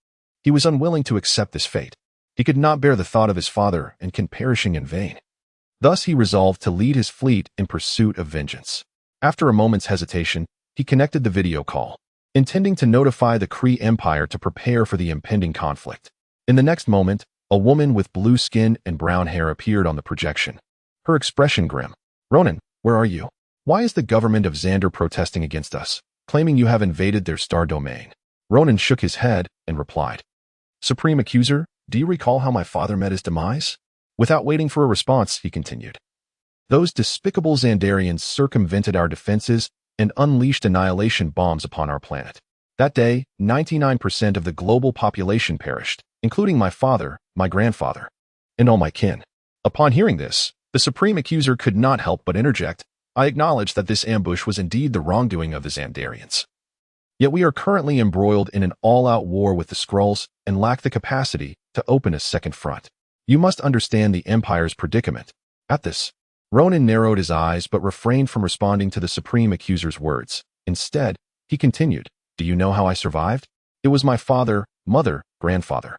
he was unwilling to accept this fate. He could not bear the thought of his father and Kin perishing in vain. Thus he resolved to lead his fleet in pursuit of vengeance. After a moment's hesitation, he connected the video call, intending to notify the Kree Empire to prepare for the impending conflict. In the next moment, a woman with blue skin and brown hair appeared on the projection, her expression grim. "Ronan, where are you? Why is the government of Xandar protesting against us, claiming you have invaded their star domain?" Ronan shook his head and replied, "Supreme Accuser, do you recall how my father met his demise?" Without waiting for a response, he continued, "Those despicable Xandarians circumvented our defenses and unleashed annihilation bombs upon our planet. That day, 99% of the global population perished, including my father, my grandfather, and all my kin." Upon hearing this, the Supreme Accuser could not help but interject, "I acknowledge that this ambush was indeed the wrongdoing of the Xandarians. Yet we are currently embroiled in an all-out war with the Skrulls and lack the capacity to open a second front. You must understand the Empire's predicament." At this, Ronan narrowed his eyes but refrained from responding to the Supreme Accuser's words. Instead, he continued, "Do you know how I survived? It was my father, mother, grandfather,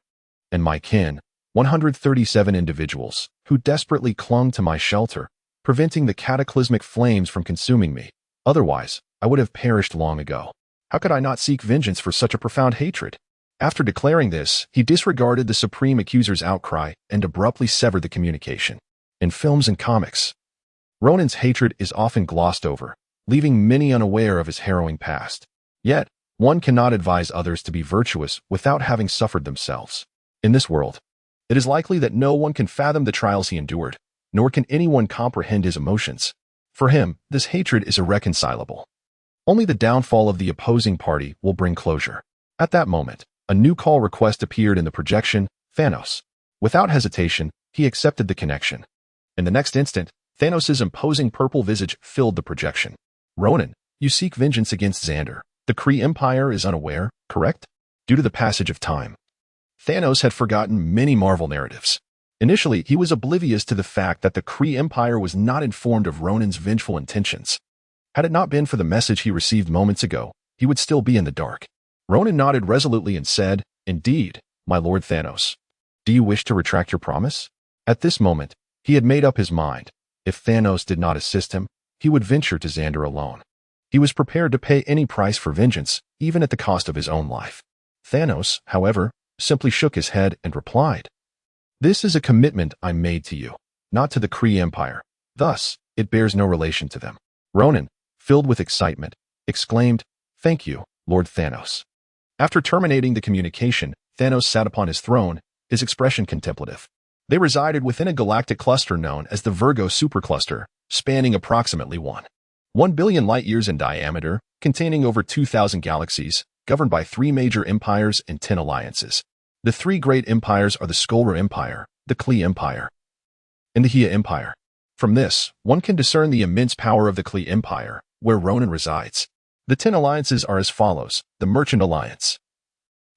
and my kin, 137 individuals, who desperately clung to my shelter, preventing the cataclysmic flames from consuming me. Otherwise, I would have perished long ago. How could I not seek vengeance for such a profound hatred?" After declaring this, he disregarded the Supreme Accuser's outcry and abruptly severed the communication. In films and comics, Ronan's hatred is often glossed over, leaving many unaware of his harrowing past. Yet, one cannot advise others to be virtuous without having suffered themselves. In this world, it is likely that no one can fathom the trials he endured, nor can anyone comprehend his emotions. For him, this hatred is irreconcilable. Only the downfall of the opposing party will bring closure. At that moment, a new call request appeared in the projection, Thanos. Without hesitation, he accepted the connection. In the next instant, Thanos' imposing purple visage filled the projection. "Ronan, you seek vengeance against Xandar. The Kree Empire is unaware, correct?" Due to the passage of time, Thanos had forgotten many Marvel narratives. Initially, he was oblivious to the fact that the Kree Empire was not informed of Ronan's vengeful intentions. Had it not been for the message he received moments ago, he would still be in the dark. Ronan nodded resolutely and said, "Indeed, my Lord Thanos. Do you wish to retract your promise?" At this moment, he had made up his mind. If Thanos did not assist him, he would venture to Xandar alone. He was prepared to pay any price for vengeance, even at the cost of his own life. Thanos, however, simply shook his head and replied, "This is a commitment I made to you, not to the Kree Empire. Thus, it bears no relation to them." Ronan, filled with excitement, exclaimed, "Thank you, Lord Thanos." After terminating the communication, Thanos sat upon his throne, his expression contemplative. They resided within a galactic cluster known as the Virgo supercluster, spanning approximately 1 billion light-years in diameter, containing over 2,000 galaxies, governed by 3 major empires and 10 alliances. The 3 great empires are the Skolra Empire, the Klee Empire, and the Hia Empire. From this, one can discern the immense power of the Klee Empire, where Ronan resides. The 10 alliances are as follows: the Merchant Alliance,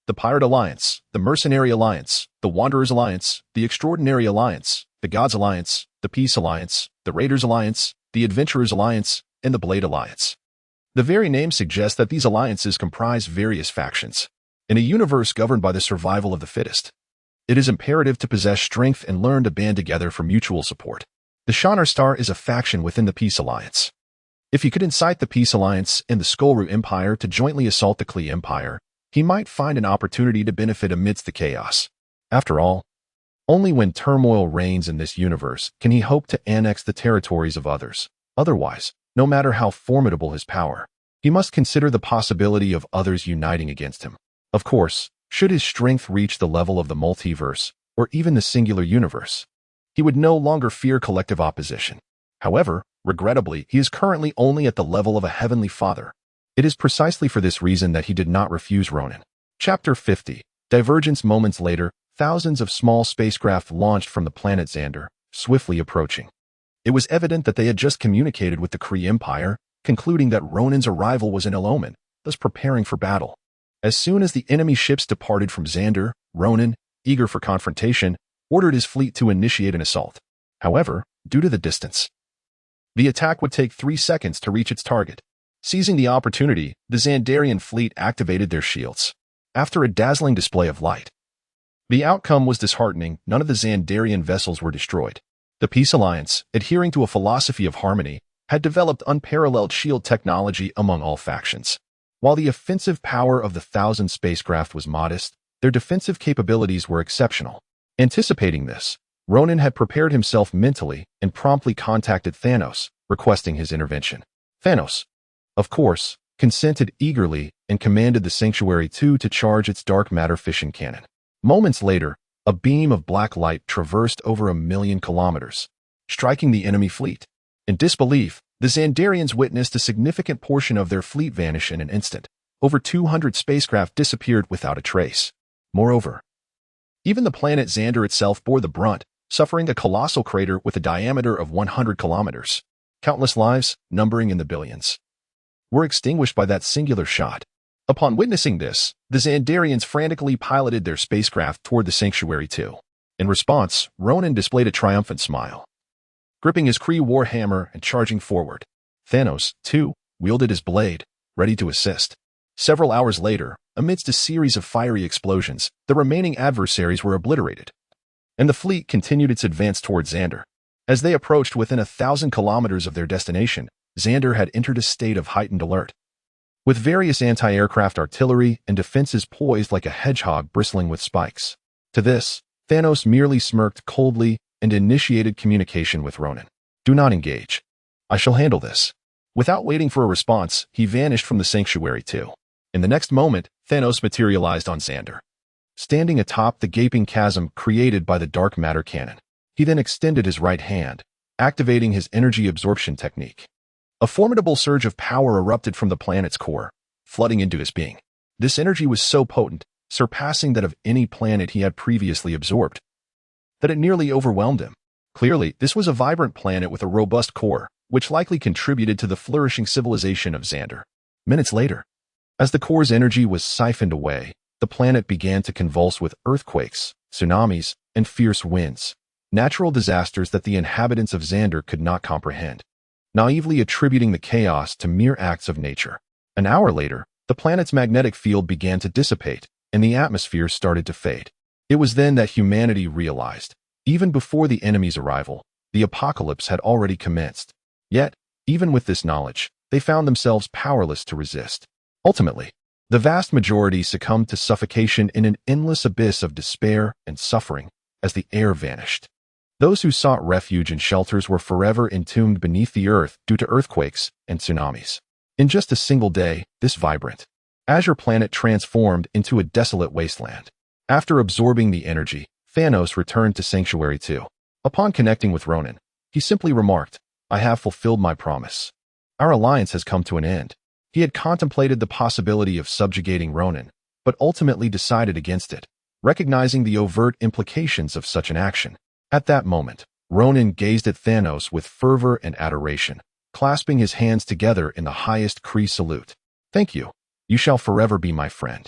the Pirate Alliance, the Mercenary Alliance, the Wanderers Alliance, the Extraordinary Alliance, the Gods Alliance, the Peace Alliance, the Raiders Alliance, the Adventurers Alliance, and the Blade Alliance. The very name suggests that these alliances comprise various factions. In a universe governed by the survival of the fittest, it is imperative to possess strength and learn to band together for mutual support. The Shinar Star is a faction within the Peace Alliance. If he could incite the Peace Alliance and the Skolru Empire to jointly assault the Klee Empire, he might find an opportunity to benefit amidst the chaos. After all, only when turmoil reigns in this universe can he hope to annex the territories of others. Otherwise, no matter how formidable his power, he must consider the possibility of others uniting against him. Of course, should his strength reach the level of the multiverse, or even the singular universe, he would no longer fear collective opposition. However, regrettably, he is currently only at the level of a heavenly father. It is precisely for this reason that he did not refuse Ronan. Chapter 50. Divergence. Moments later, thousands of small spacecraft launched from the planet Xandar, swiftly approaching. It was evident that they had just communicated with the Kree Empire, concluding that Ronan's arrival was an ill omen, thus preparing for battle. As soon as the enemy ships departed from Xandar, Ronan, eager for confrontation, ordered his fleet to initiate an assault. However, due to the distance, the attack would take 3 seconds to reach its target. Seizing the opportunity, the Xandarian fleet activated their shields. After a dazzling display of light, the outcome was disheartening. None of the Xandarian vessels were destroyed. The Peace Alliance, adhering to a philosophy of harmony, had developed unparalleled shield technology among all factions. While the offensive power of the 1,000 spacecraft was modest, their defensive capabilities were exceptional. Anticipating this, Ronan had prepared himself mentally and promptly contacted Thanos, requesting his intervention. Thanos, of course, consented eagerly and commanded the Sanctuary 2 to charge its dark matter fission cannon. Moments later, a beam of black light traversed over 1,000,000 kilometers, striking the enemy fleet. In disbelief, the Xandarians witnessed a significant portion of their fleet vanish in an instant. Over 200 spacecraft disappeared without a trace. Moreover, even the planet Xandar itself bore the brunt, suffering a colossal crater with a diameter of 100 kilometers. Countless lives, numbering in the billions, were extinguished by that singular shot. Upon witnessing this, the Xandarians frantically piloted their spacecraft toward the Sanctuary 2. In response, Ronan displayed a triumphant smile. Gripping his Kree war hammer and charging forward, Thanos, too, wielded his blade, ready to assist. Several hours later, amidst a series of fiery explosions, the remaining adversaries were obliterated, and the fleet continued its advance towards Xandar. As they approached within 1,000 kilometers of their destination, Xandar had entered a state of heightened alert, with various anti-aircraft artillery and defenses poised like a hedgehog bristling with spikes. To this, Thanos merely smirked coldly and initiated communication with Ronan. "Do not engage. I shall handle this." Without waiting for a response, he vanished from the Sanctuary 2. In the next moment, Thanos materialized on Xandar, standing atop the gaping chasm created by the dark matter cannon. He then extended his right hand, activating his energy absorption technique. A formidable surge of power erupted from the planet's core, flooding into his being. This energy was so potent, surpassing that of any planet he had previously absorbed, that it nearly overwhelmed him. Clearly, this was a vibrant planet with a robust core, which likely contributed to the flourishing civilization of Xandar. Minutes later, as the core's energy was siphoned away, the planet began to convulse with earthquakes, tsunamis, and fierce winds. natural disasters that the inhabitants of Xander could not comprehend, naively attributing the chaos to mere acts of nature. An hour later, the planet's magnetic field began to dissipate, and the atmosphere started to fade. It was then that humanity realized, even before the enemy's arrival, the apocalypse had already commenced. Yet, even with this knowledge, they found themselves powerless to resist. Ultimately, the vast majority succumbed to suffocation in an endless abyss of despair and suffering as the air vanished. Those who sought refuge in shelters were forever entombed beneath the earth due to earthquakes and tsunamis. In just a single day, this vibrant, azure planet transformed into a desolate wasteland. After absorbing the energy, Thanos returned to Sanctuary 2. Upon connecting with Ronan, he simply remarked, "I have fulfilled my promise. Our alliance has come to an end." He had contemplated the possibility of subjugating Ronan, but ultimately decided against it, recognizing the overt implications of such an action. At that moment, Ronan gazed at Thanos with fervor and adoration, clasping his hands together in the highest Kree salute. "Thank you. You shall forever be my friend."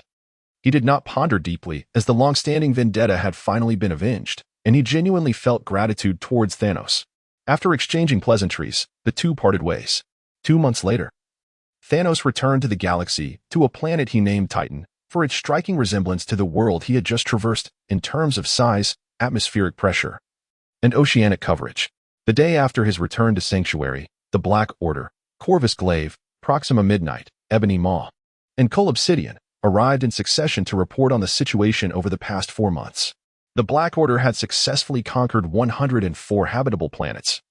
He did not ponder deeply, as the long-standing vendetta had finally been avenged, and he genuinely felt gratitude towards Thanos. After exchanging pleasantries, the two parted ways. 2 months later, Thanos returned to the galaxy, to a planet he named Titan, for its striking resemblance to the world he had just traversed in terms of size, atmospheric pressure, and oceanic coverage. The day after his return to Sanctuary, the Black Order, Corvus Glaive, Proxima Midnight, Ebony Maw, and Cull Obsidian arrived in succession to report on the situation over the past 4 months. The Black Order had successfully conquered 104 habitable planets,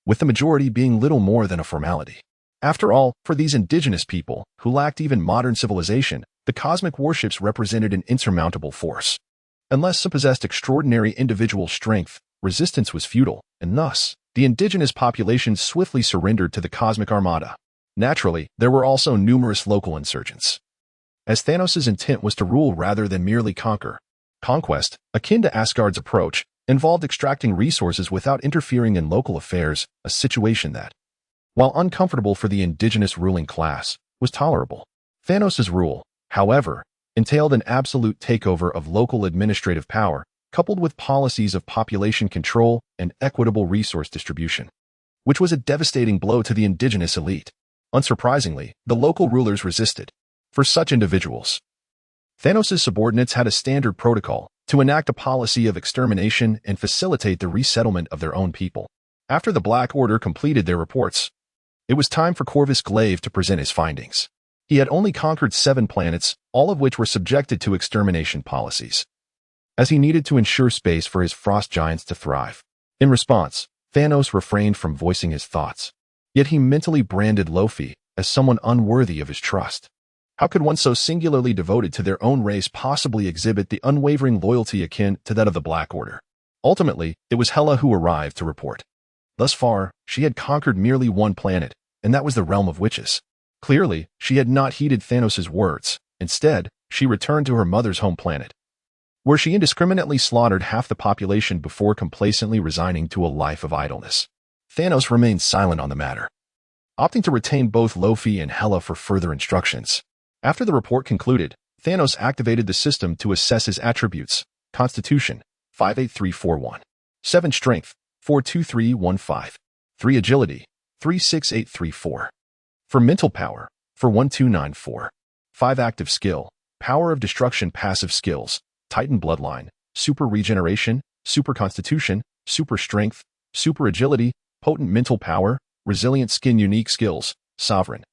with the majority being little more than a formality. After all, for these indigenous people, who lacked even modern civilization, the cosmic warships represented an insurmountable force. Unless some possessed extraordinary individual strength, resistance was futile, and thus, the indigenous population swiftly surrendered to the cosmic armada. Naturally, there were also numerous local insurgents. As Thanos' intent was to rule rather than merely conquer, conquest, akin to Asgard's approach, involved extracting resources without interfering in local affairs, a situation that, while uncomfortable for the indigenous ruling class, was tolerable. Thanos' rule, however, entailed an absolute takeover of local administrative power, coupled with policies of population control and equitable resource distribution, which was a devastating blow to the indigenous elite. Unsurprisingly, the local rulers resisted. For such individuals, Thanos' subordinates had a standard protocol to enact a policy of extermination and facilitate the resettlement of their own people. After the Black Order completed their reports, it was time for Corvus Glaive to present his findings. He had only conquered 7 planets, all of which were subjected to extermination policies, as he needed to ensure space for his frost giants to thrive. In response, Thanos refrained from voicing his thoughts, yet he mentally branded Luffy as someone unworthy of his trust. How could one so singularly devoted to their own race possibly exhibit the unwavering loyalty akin to that of the Black Order? Ultimately, it was Hela who arrived to report. Thus far, she had conquered merely 1 planet, and that was the realm of witches. Clearly, she had not heeded Thanos' words. Instead, she returned to her mother's home planet, where she indiscriminately slaughtered half the population before complacently resigning to a life of idleness. Thanos remained silent on the matter, opting to retain both Luffy and Hela for further instructions. After the report concluded, Thanos activated the system to assess his attributes: Constitution, 58341. 7 Strength, 42315. 3 Agility, 36834. For mental power, for 1294. 5 Active Skill, Power of Destruction passive skills, Titan Bloodline, Super Regeneration, Super Constitution, Super Strength, Super Agility, Potent Mental Power, Resilient Skin Unique Skills, Sovereign.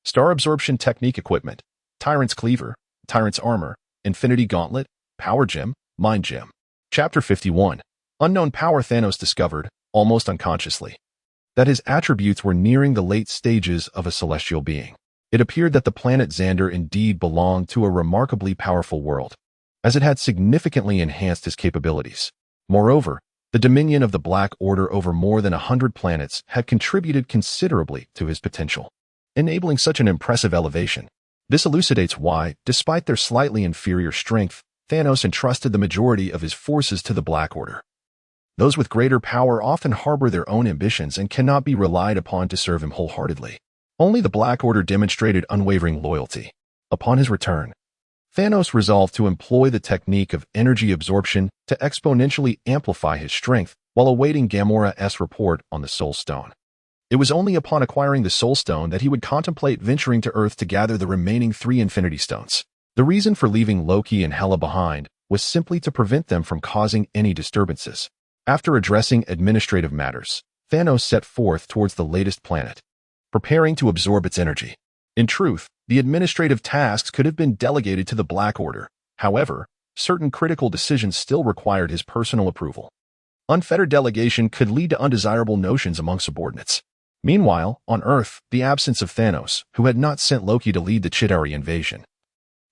Star Absorption Technique Equipment, Tyrant's Cleaver, Tyrant's Armor, Infinity Gauntlet, Power Gem, Mind Gem. Chapter 51. Unknown Power. Thanos discovered, almost unconsciously, that his attributes were nearing the late stages of a celestial being. It appeared that the planet Xander indeed belonged to a remarkably powerful world, as it had significantly enhanced his capabilities. Moreover, the dominion of the Black Order over more than 100 planets had contributed considerably to his potential, enabling such an impressive elevation. This elucidates why, despite their slightly inferior strength, Thanos entrusted the majority of his forces to the Black Order. Those with greater power often harbor their own ambitions and cannot be relied upon to serve him wholeheartedly. Only the Black Order demonstrated unwavering loyalty. Upon his return, Thanos resolved to employ the technique of energy absorption to exponentially amplify his strength while awaiting Gamora's report on the Soul Stone. It was only upon acquiring the Soul Stone that he would contemplate venturing to Earth to gather the remaining 3 Infinity Stones. The reason for leaving Loki and Hela behind was simply to prevent them from causing any disturbances. After addressing administrative matters, Thanos set forth towards the latest planet, preparing to absorb its energy. In truth, the administrative tasks could have been delegated to the Black Order. However, certain critical decisions still required his personal approval. Unfettered delegation could lead to undesirable notions among subordinates. Meanwhile, on Earth, the absence of Thanos, who had not sent Loki to lead the Chitauri invasion,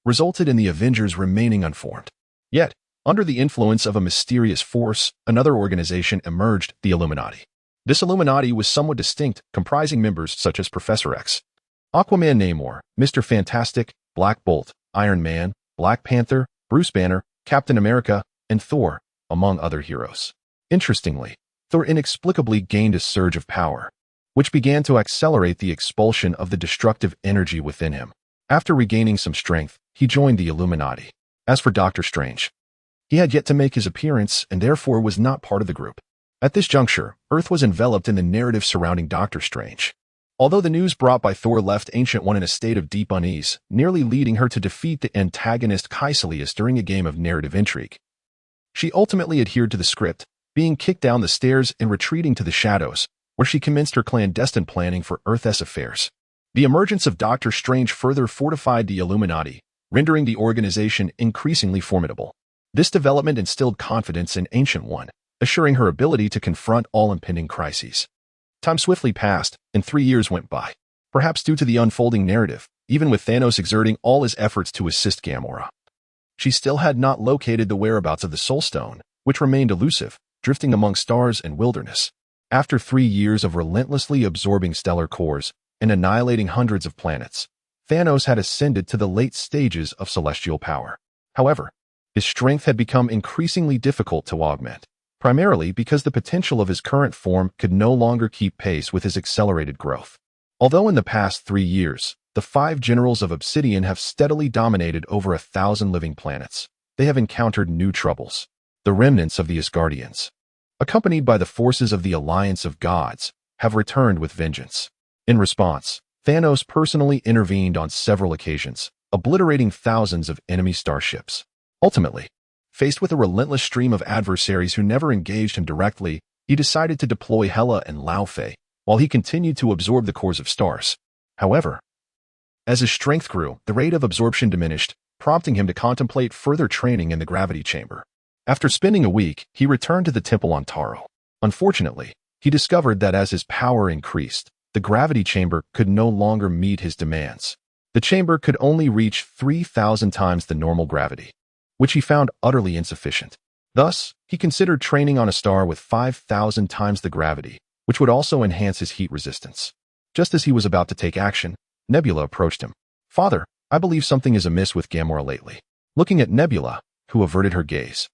resulted in the Avengers remaining unformed. Yet, under the influence of a mysterious force, another organization emerged, the Illuminati. This Illuminati was somewhat distinct, comprising members such as Professor X, Aquaman Namor, Mr. Fantastic, Black Bolt, Iron Man, Black Panther, Bruce Banner, Captain America, and Thor, among other heroes. Interestingly, Thor inexplicably gained a surge of power, which began to accelerate the expulsion of the destructive energy within him. After regaining some strength, he joined the Illuminati. As for Doctor Strange, he had yet to make his appearance and therefore was not part of the group. At this juncture, Earth was enveloped in the narrative surrounding Doctor Strange. Although the news brought by Thor left Ancient One in a state of deep unease, nearly leading her to defeat the antagonist Caecilius during a game of narrative intrigue, she ultimately adhered to the script, being kicked down the stairs and retreating to the shadows, where she commenced her clandestine planning for Earth's affairs. The emergence of Doctor Strange further fortified the Illuminati, rendering the organization increasingly formidable. This development instilled confidence in Ancient One, assuring her ability to confront all impending crises. Time swiftly passed, and 3 years went by. Perhaps due to the unfolding narrative, even with Thanos exerting all his efforts to assist Gamora, she still had not located the whereabouts of the Soul Stone, which remained elusive, drifting among stars and wilderness. After 3 years of relentlessly absorbing stellar cores and annihilating hundreds of planets, Thanos had ascended to the late stages of celestial power. However, his strength had become increasingly difficult to augment, primarily because the potential of his current form could no longer keep pace with his accelerated growth. Although in the past 3 years, the 5 generals of Obsidian have steadily dominated over 1,000 living planets, they have encountered new troubles. The remnants of the Asgardians, accompanied by the forces of the Alliance of Gods, have returned with vengeance. In response, Thanos personally intervened on several occasions, obliterating thousands of enemy starships. Ultimately, faced with a relentless stream of adversaries who never engaged him directly, he decided to deploy Hela and Laufey, while he continued to absorb the cores of stars. However, as his strength grew, the rate of absorption diminished, prompting him to contemplate further training in the gravity chamber. After spending a week, he returned to the temple on Taro. Unfortunately, he discovered that as his power increased, the gravity chamber could no longer meet his demands. The chamber could only reach 3,000 times the normal gravity, which he found utterly insufficient. Thus, he considered training on a star with 5,000 times the gravity, which would also enhance his heat resistance. Just as he was about to take action, Nebula approached him. "Father, I believe something is amiss with Gamora lately." Looking at Nebula, who averted her gaze,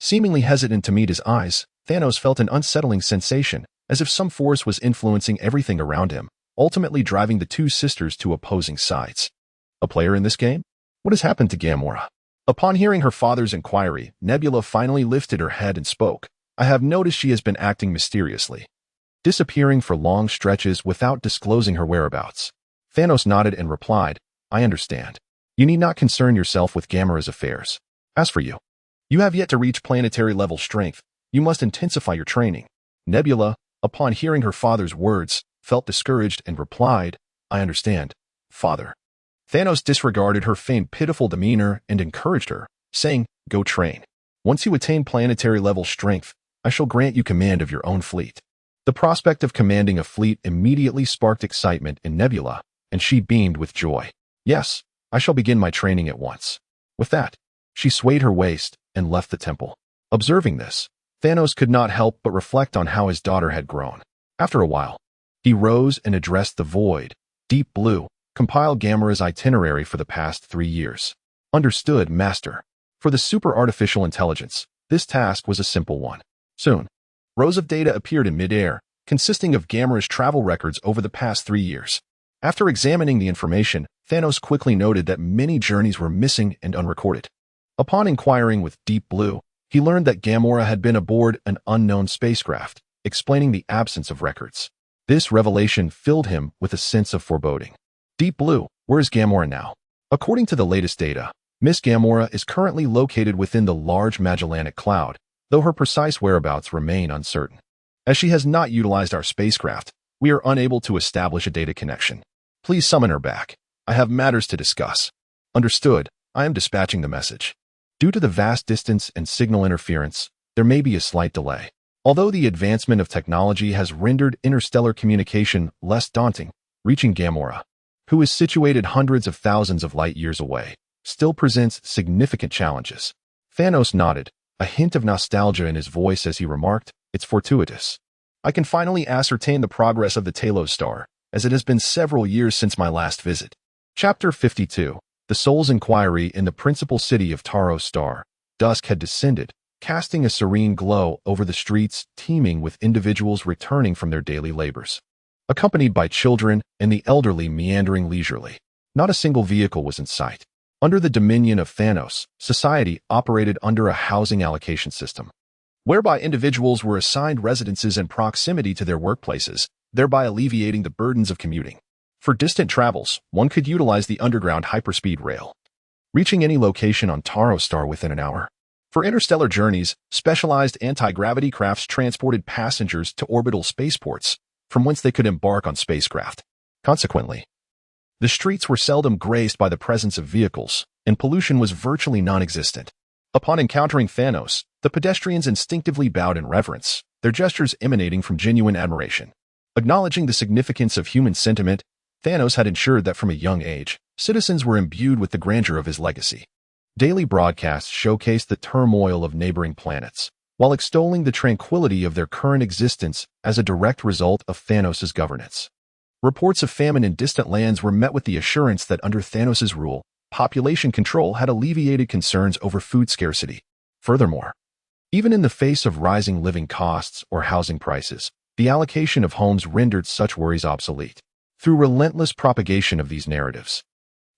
seemingly hesitant to meet his eyes, Thanos felt an unsettling sensation, as if some force was influencing everything around him, ultimately driving the two sisters to opposing sides. A player in this game? What has happened to Gamora? Upon hearing her father's inquiry, Nebula finally lifted her head and spoke. "I have noticed she has been acting mysteriously, disappearing for long stretches without disclosing her whereabouts." Thanos nodded and replied, "I understand. You need not concern yourself with Gamora's affairs. As for you, you have yet to reach planetary-level strength. You must intensify your training." Nebula, upon hearing her father's words, felt discouraged and replied, "I understand, father." Thanos disregarded her feigned pitiful demeanor and encouraged her, saying, "Go train. Once you attain planetary-level strength, I shall grant you command of your own fleet." The prospect of commanding a fleet immediately sparked excitement in Nebula, and she beamed with joy. "Yes, I shall begin my training at once." With that, she swayed her waist and left the temple. Observing this, Thanos could not help but reflect on how his daughter had grown. After a while, he rose and addressed the void. Deep Blue, compiled Gamora's itinerary for the past 3 years. Understood, Master. For the super artificial intelligence, this task was a simple one. Soon, rows of data appeared in mid-air, consisting of Gamora's travel records over the past 3 years. After examining the information, Thanos quickly noted that many journeys were missing and unrecorded. Upon inquiring with Deep Blue, he learned that Gamora had been aboard an unknown spacecraft, explaining the absence of records. This revelation filled him with a sense of foreboding. Deep Blue, where is Gamora now? According to the latest data, Miss Gamora is currently located within the Large Magellanic Cloud, though her precise whereabouts remain uncertain. As she has not utilized our spacecraft, we are unable to establish a data connection. Please summon her back. I have matters to discuss. Understood. I am dispatching the message. Due to the vast distance and signal interference, there may be a slight delay. Although the advancement of technology has rendered interstellar communication less daunting, reaching Gamora, who is situated hundreds of thousands of light years away, still presents significant challenges. Thanos nodded, a hint of nostalgia in his voice as he remarked, "It's fortuitous. I can finally ascertain the progress of the Talos star, as it has been several years since my last visit." Chapter 52. The Soul's Inquiry in the principal city of Taros Star. Dusk had descended, casting a serene glow over the streets teeming with individuals returning from their daily labors. Accompanied by children and the elderly meandering leisurely. Not a single vehicle was in sight. Under the dominion of Thanos, society operated under a housing allocation system, whereby individuals were assigned residences in proximity to their workplaces, thereby alleviating the burdens of commuting. For distant travels, one could utilize the underground hyperspeed rail, reaching any location on Taros Star within an hour. For interstellar journeys, specialized anti-gravity crafts transported passengers to orbital spaceports, from whence they could embark on spacecraft. Consequently, the streets were seldom graced by the presence of vehicles, and pollution was virtually non-existent. Upon encountering Thanos, the pedestrians instinctively bowed in reverence, their gestures emanating from genuine admiration. Acknowledging the significance of human sentiment, Thanos had ensured that from a young age, citizens were imbued with the grandeur of his legacy. Daily broadcasts showcased the turmoil of neighboring planets, while extolling the tranquility of their current existence as a direct result of Thanos' governance. Reports of famine in distant lands were met with the assurance that under Thanos' rule, population control had alleviated concerns over food scarcity. Furthermore, even in the face of rising living costs or housing prices, the allocation of homes rendered such worries obsolete. Through relentless propagation of these narratives,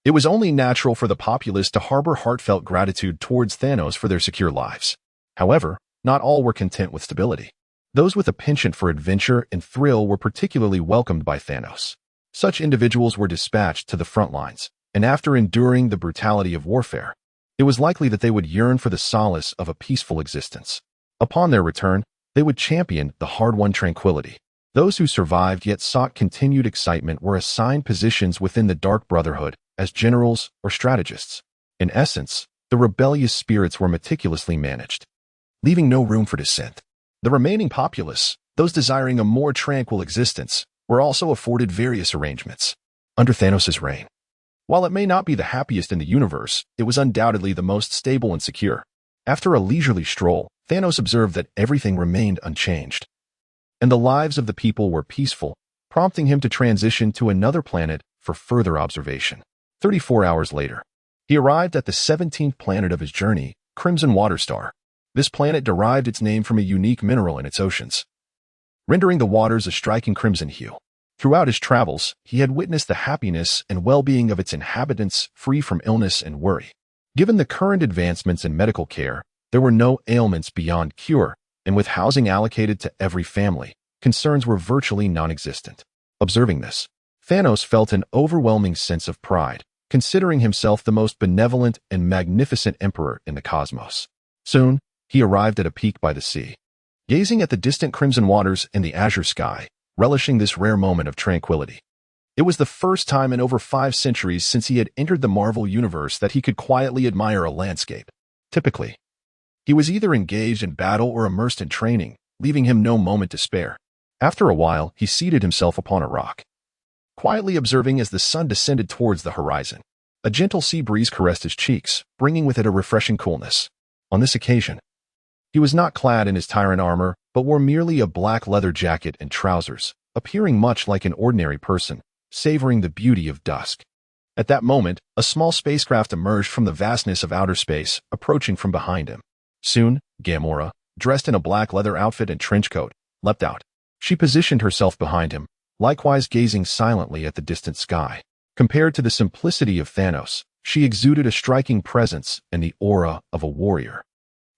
it was only natural for the populace to harbor heartfelt gratitude towards Thanos for their secure lives. However, not all were content with stability. Those with a penchant for adventure and thrill were particularly welcomed by Thanos. Such individuals were dispatched to the front lines, and after enduring the brutality of warfare, it was likely that they would yearn for the solace of a peaceful existence. Upon their return, they would champion the hard-won tranquility. Those who survived yet sought continued excitement were assigned positions within the Dark Brotherhood as generals or strategists. In essence, the rebellious spirits were meticulously managed, leaving no room for dissent. The remaining populace, those desiring a more tranquil existence, were also afforded various arrangements. Under Thanos' reign, while it may not be the happiest in the universe, it was undoubtedly the most stable and secure. After a leisurely stroll, Thanos observed that everything remained unchanged, and the lives of the people were peaceful, prompting him to transition to another planet for further observation. 34 hours later, he arrived at the 17th planet of his journey, Crimson Water Star. This planet derived its name from a unique mineral in its oceans, rendering the waters a striking crimson hue. Throughout his travels, he had witnessed the happiness and well-being of its inhabitants free from illness and worry. Given the current advancements in medical care, there were no ailments beyond cure, and with housing allocated to every family, concerns were virtually non-existent. Observing this, Thanos felt an overwhelming sense of pride, considering himself the most benevolent and magnificent emperor in the cosmos. Soon, he arrived at a peak by the sea. Gazing at the distant crimson waters and the azure sky, relishing this rare moment of tranquility. It was the first time in over 5 centuries since he had entered the Marvel universe that he could quietly admire a landscape. Typically, he was either engaged in battle or immersed in training, leaving him no moment to spare. After a while, he seated himself upon a rock, quietly observing as the sun descended towards the horizon. A gentle sea breeze caressed his cheeks, bringing with it a refreshing coolness. On this occasion, he was not clad in his tyrant armor, but wore merely a black leather jacket and trousers, appearing much like an ordinary person, savoring the beauty of dusk. At that moment, a small spacecraft emerged from the vastness of outer space, approaching from behind him. Soon, Gamora, dressed in a black leather outfit and trench coat, leapt out. She positioned herself behind him, likewise gazing silently at the distant sky. Compared to the simplicity of Thanos, she exuded a striking presence and the aura of a warrior,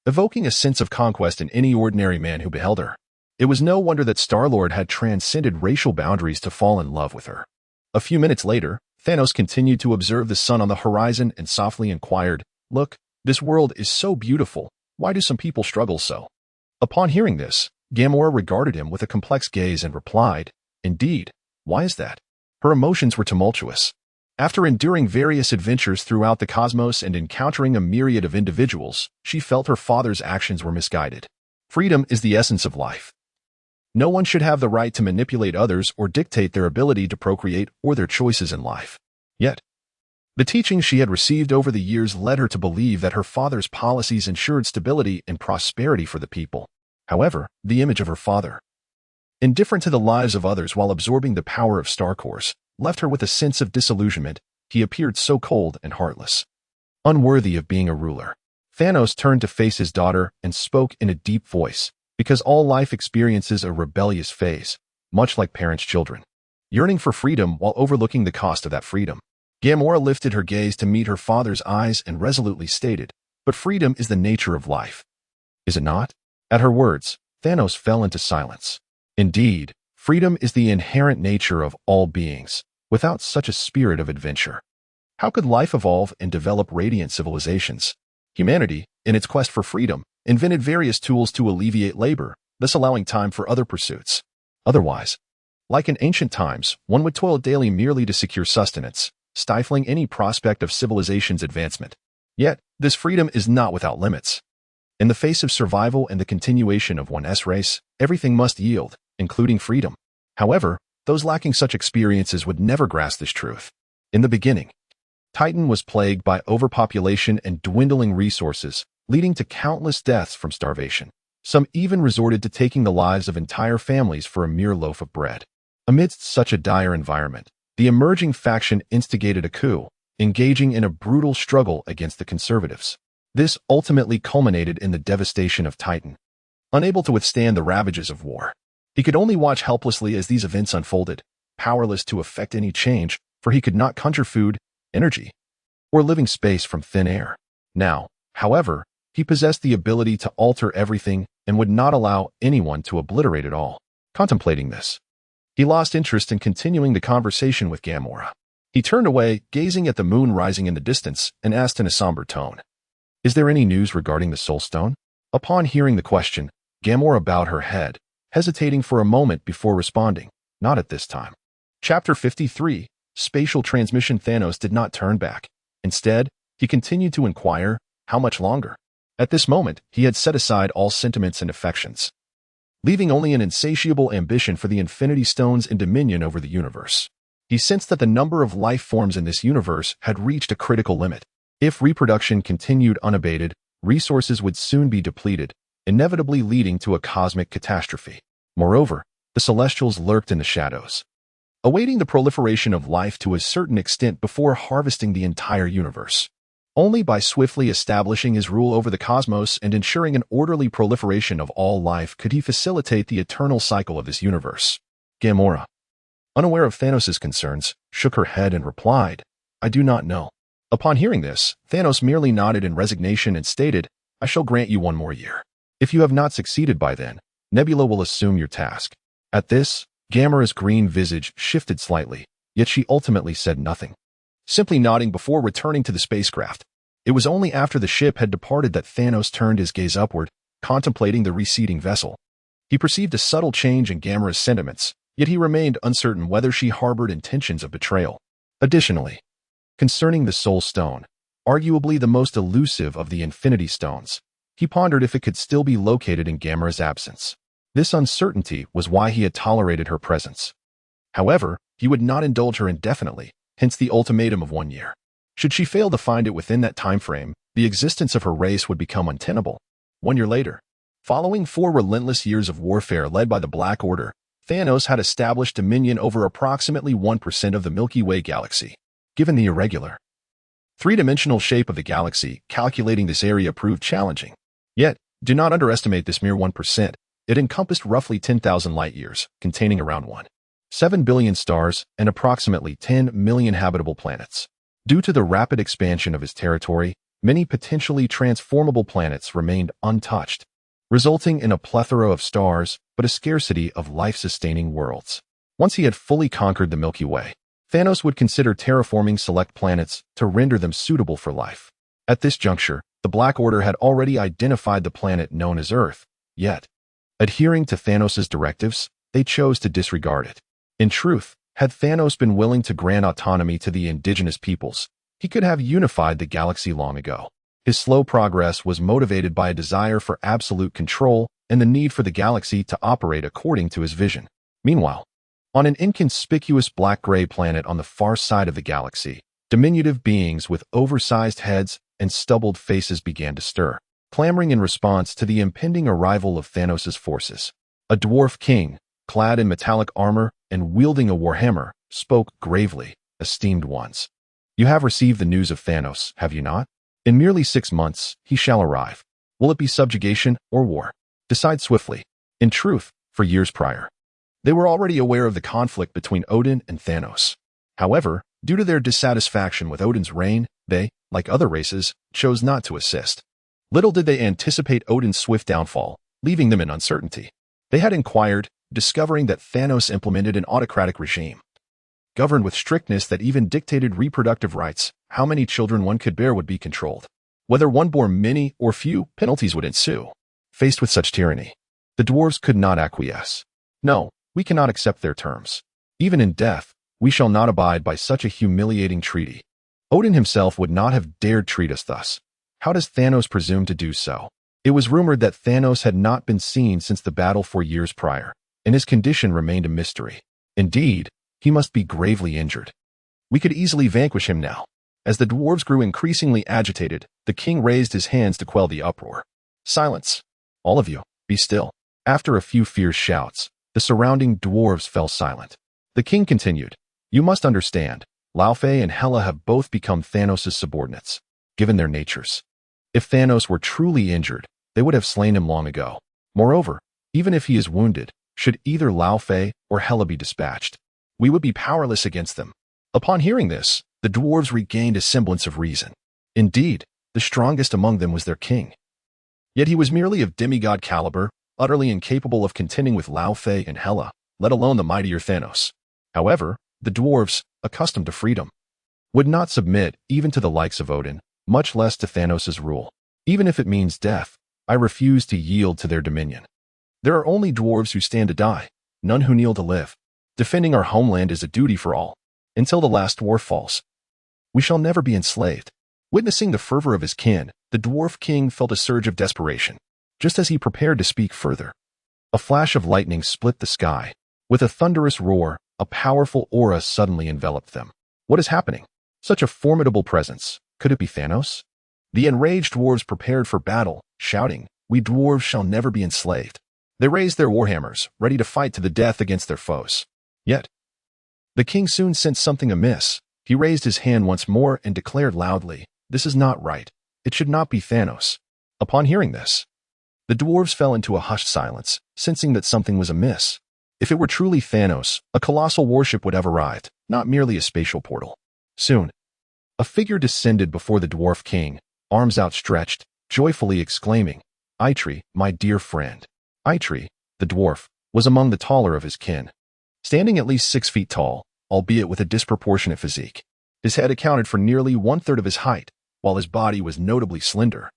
evoking a sense of conquest in any ordinary man who beheld her. It was no wonder that Star-Lord had transcended racial boundaries to fall in love with her. A few minutes later, Thanos continued to observe the sun on the horizon and softly inquired, "Look, this world is so beautiful. Why do some people struggle so?" Upon hearing this, Gamora regarded him with a complex gaze and replied, "Indeed, why is that?" Her emotions were tumultuous. After enduring various adventures throughout the cosmos and encountering a myriad of individuals, she felt her father's actions were misguided. Freedom is the essence of life. No one should have the right to manipulate others or dictate their ability to procreate or their choices in life. Yet, the teachings she had received over the years led her to believe that her father's policies ensured stability and prosperity for the people. However, the image of her father, indifferent to the lives of others while absorbing the power of Star-Course, left her with a sense of disillusionment. He appeared so cold and heartless, unworthy of being a ruler. Thanos turned to face his daughter and spoke in a deep voice, because all life experiences a rebellious phase, much like parents' children, yearning for freedom while overlooking the cost of that freedom. Gamora lifted her gaze to meet her father's eyes and resolutely stated, "But freedom is the nature of life, is it not?" At her words, Thanos fell into silence. Indeed, freedom is the inherent nature of all beings. Without such a spirit of adventure, how could life evolve and develop radiant civilizations? Humanity, in its quest for freedom, invented various tools to alleviate labor, thus allowing time for other pursuits. Otherwise, like in ancient times, one would toil daily merely to secure sustenance, stifling any prospect of civilization's advancement. Yet, this freedom is not without limits. In the face of survival and the continuation of one's race, everything must yield, including freedom. However, those lacking such experiences would never grasp this truth. In the beginning, Titan was plagued by overpopulation and dwindling resources, leading to countless deaths from starvation. Some even resorted to taking the lives of entire families for a mere loaf of bread. Amidst such a dire environment, the emerging faction instigated a coup, engaging in a brutal struggle against the conservatives. This ultimately culminated in the devastation of Titan. Unable to withstand the ravages of war, he could only watch helplessly as these events unfolded, powerless to effect any change, for he could not conjure food, energy, or living space from thin air. Now, however, he possessed the ability to alter everything and would not allow anyone to obliterate it all. Contemplating this, he lost interest in continuing the conversation with Gamora. He turned away, gazing at the moon rising in the distance, and asked in a somber tone, "Is there any news regarding the Soul Stone?" Upon hearing the question, Gamora bowed her head, hesitating for a moment before responding, "Not at this time." Chapter 53, Spatial Transmission. Thanos did not turn back. Instead, he continued to inquire, how much longer? At this moment, he had set aside all sentiments and affections, leaving only an insatiable ambition for the Infinity Stones and dominion over the universe. He sensed that the number of life forms in this universe had reached a critical limit. If reproduction continued unabated, resources would soon be depleted, inevitably leading to a cosmic catastrophe. Moreover, the Celestials lurked in the shadows, awaiting the proliferation of life to a certain extent before harvesting the entire universe. Only by swiftly establishing his rule over the cosmos and ensuring an orderly proliferation of all life could he facilitate the eternal cycle of this universe. Gamora, unaware of Thanos' concerns, shook her head and replied, "I do not know." Upon hearing this, Thanos merely nodded in resignation and stated, "I shall grant you one more year. If you have not succeeded by then, Nebula will assume your task." At this, Gamora's green visage shifted slightly, yet she ultimately said nothing, simply nodding before returning to the spacecraft. It was only after the ship had departed that Thanos turned his gaze upward, contemplating the receding vessel. He perceived a subtle change in Gamora's sentiments, yet he remained uncertain whether she harbored intentions of betrayal. Additionally, concerning the Soul Stone, arguably the most elusive of the Infinity Stones, he pondered if it could still be located in Gamora's absence. This uncertainty was why he had tolerated her presence. However, he would not indulge her indefinitely, hence the ultimatum of 1 year. Should she fail to find it within that time frame, the existence of her race would become untenable. 1 year later, following 4 relentless years of warfare led by the Black Order, Thanos had established dominion over approximately 1% of the Milky Way galaxy. Given the irregular, three-dimensional shape of the galaxy, calculating this area proved challenging. Yet, do not underestimate this mere 1%. It encompassed roughly 10,000 light-years, containing around 1 7 billion stars, and approximately 10 million habitable planets. Due to the rapid expansion of his territory, many potentially transformable planets remained untouched, resulting in a plethora of stars but a scarcity of life-sustaining worlds. Once he had fully conquered the Milky Way, Thanos would consider terraforming select planets to render them suitable for life. At this juncture, the Black Order had already identified the planet known as Earth, yet, adhering to Thanos' directives, they chose to disregard it. In truth, had Thanos been willing to grant autonomy to the indigenous peoples, he could have unified the galaxy long ago. His slow progress was motivated by a desire for absolute control and the need for the galaxy to operate according to his vision. Meanwhile, on an inconspicuous black-gray planet on the far side of the galaxy, diminutive beings with oversized heads and stubbled faces began to stir, clamoring in response to the impending arrival of Thanos' forces. A dwarf king, clad in metallic armor and wielding a warhammer, spoke gravely. "Esteemed ones, you have received the news of Thanos, have you not? In merely 6 months, he shall arrive. Will it be subjugation or war? Decide swiftly." In truth, for years prior, they were already aware of the conflict between Odin and Thanos. However, due to their dissatisfaction with Odin's reign, they, like other races, chose not to assist. Little did they anticipate Odin's swift downfall, leaving them in uncertainty. They had inquired, discovering that Thanos implemented an autocratic regime, governed with strictness that even dictated reproductive rights. How many children one could bear would be controlled. Whether one bore many or few, penalties would ensue. Faced with such tyranny, the dwarves could not acquiesce. "No, we cannot accept their terms. Even in death, we shall not abide by such a humiliating treaty. Odin himself would not have dared treat us thus. How does Thanos presume to do so?" It was rumored that Thanos had not been seen since the battle 4 years prior, and his condition remained a mystery. Indeed, he must be gravely injured. "We could easily vanquish him now." As the dwarves grew increasingly agitated, the king raised his hands to quell the uproar. "Silence! All of you, be still." After a few fierce shouts, the surrounding dwarves fell silent. The king continued, "You must understand, Laufey and Hela have both become Thanos' subordinates, given their natures. If Thanos were truly injured, they would have slain him long ago. Moreover, even if he is wounded, should either Laufey or Hela be dispatched, we would be powerless against them." Upon hearing this, the dwarves regained a semblance of reason. Indeed, the strongest among them was their king. Yet he was merely of demigod caliber, utterly incapable of contending with Laufey and Hela, let alone the mightier Thanos. However, the dwarves, accustomed to freedom, would not submit even to the likes of Odin, much less to Thanos' rule. "Even if it means death, I refuse to yield to their dominion. There are only dwarves who stand to die, none who kneel to live. Defending our homeland is a duty for all, until the last dwarf falls. We shall never be enslaved." Witnessing the fervor of his kin, the dwarf king felt a surge of desperation. Just as he prepared to speak further, a flash of lightning split the sky. With a thunderous roar, a powerful aura suddenly enveloped them. What is happening? Such a formidable presence. Could it be Thanos? The enraged dwarves prepared for battle, shouting, "We dwarves shall never be enslaved." They raised their warhammers, ready to fight to the death against their foes. Yet, the king soon sensed something amiss. He raised his hand once more and declared loudly, "This is not right. It should not be Thanos." Upon hearing this, the dwarves fell into a hushed silence, sensing that something was amiss. If it were truly Thanos, a colossal warship would have arrived, not merely a spatial portal. Soon, a figure descended before the dwarf king, arms outstretched, joyfully exclaiming, "Eitri, my dear friend." Eitri, the dwarf, was among the taller of his kin. Standing at least 6 feet tall, albeit with a disproportionate physique, his head accounted for nearly 1/3 of his height, while his body was notably slender,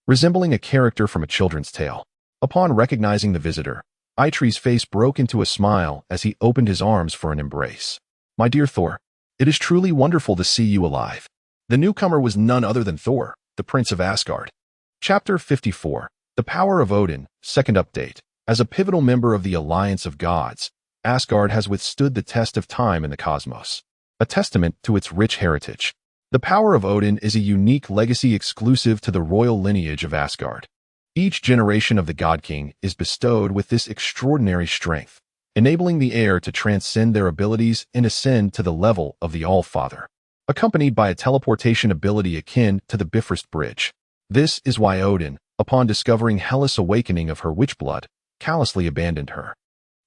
resembling a character from a children's tale. Upon recognizing the visitor, Eitri's face broke into a smile as he opened his arms for an embrace. "My dear Thor, it is truly wonderful to see you alive." The newcomer was none other than Thor, the Prince of Asgard. Chapter 54. The Power of Odin, Second Update. As a pivotal member of the Alliance of Gods, Asgard has withstood the test of time in the cosmos, a testament to its rich heritage. The power of Odin is a unique legacy exclusive to the royal lineage of Asgard. Each generation of the God King is bestowed with this extraordinary strength, enabling the heir to transcend their abilities and ascend to the level of the All-Father, accompanied by a teleportation ability akin to the Bifrost Bridge. This is why Odin, upon discovering Hela's awakening of her witch blood, callously abandoned her.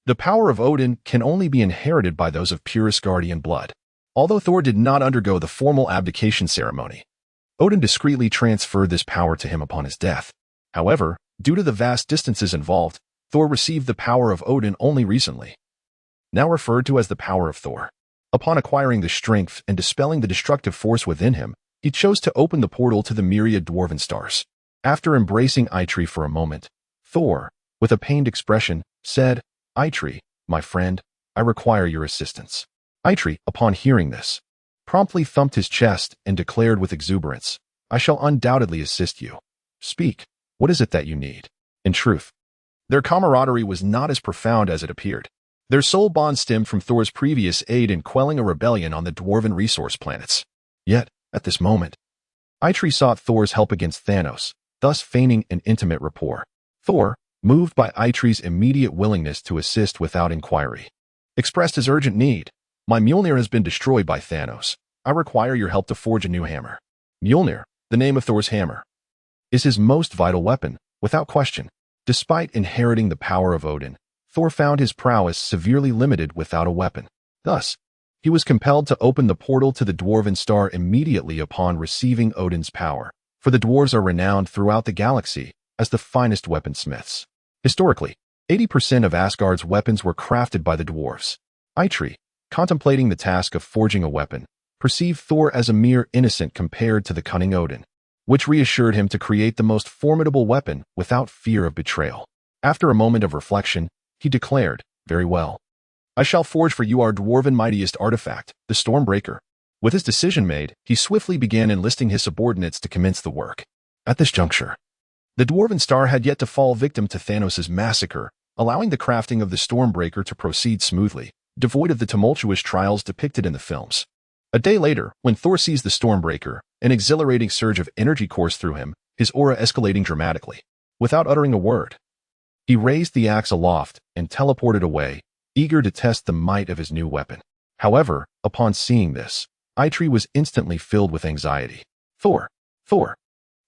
The power of Odin can only be inherited by those of pure Asgardian blood. Although Thor did not undergo the formal abdication ceremony, Odin discreetly transferred this power to him upon his death. However, due to the vast distances involved, Thor received the power of Odin only recently, now referred to as the power of Thor. Upon acquiring the strength and dispelling the destructive force within him, he chose to open the portal to the myriad dwarven stars. After embracing Eitri for a moment, Thor, with a pained expression, said, "Eitri, my friend, I require your assistance." Eitri, upon hearing this, promptly thumped his chest and declared with exuberance, "I shall undoubtedly assist you. Speak, what is it that you need?" In truth, their camaraderie was not as profound as it appeared. Their soul bond stemmed from Thor's previous aid in quelling a rebellion on the dwarven resource planets. Yet, at this moment, Eitri sought Thor's help against Thanos, thus feigning an intimate rapport. Thor, moved by Eitri's immediate willingness to assist without inquiry, expressed his urgent need. "My Mjolnir has been destroyed by Thanos. I require your help to forge a new hammer." Mjolnir, the name of Thor's hammer, is his most vital weapon, without question. Despite inheriting the power of Odin, Thor found his prowess severely limited without a weapon. Thus, he was compelled to open the portal to the Dwarven Star immediately upon receiving Odin's power, for the dwarves are renowned throughout the galaxy as the finest weaponsmiths. Historically, 80% of Asgard's weapons were crafted by the dwarves. Eitri, contemplating the task of forging a weapon, perceived Thor as a mere innocent compared to the cunning Odin, which reassured him to create the most formidable weapon without fear of betrayal. After a moment of reflection, he declared, "Very well. I shall forge for you our dwarven mightiest artifact, the Stormbreaker." With his decision made, he swiftly began enlisting his subordinates to commence the work. At this juncture, the Dwarven Star had yet to fall victim to Thanos' massacre, allowing the crafting of the Stormbreaker to proceed smoothly, devoid of the tumultuous trials depicted in the films. A day later, when Thor seized the Stormbreaker, an exhilarating surge of energy coursed through him, his aura escalating dramatically. Without uttering a word, he raised the axe aloft and teleported away, eager to test the might of his new weapon. However, upon seeing this, Eitri was instantly filled with anxiety. Thor,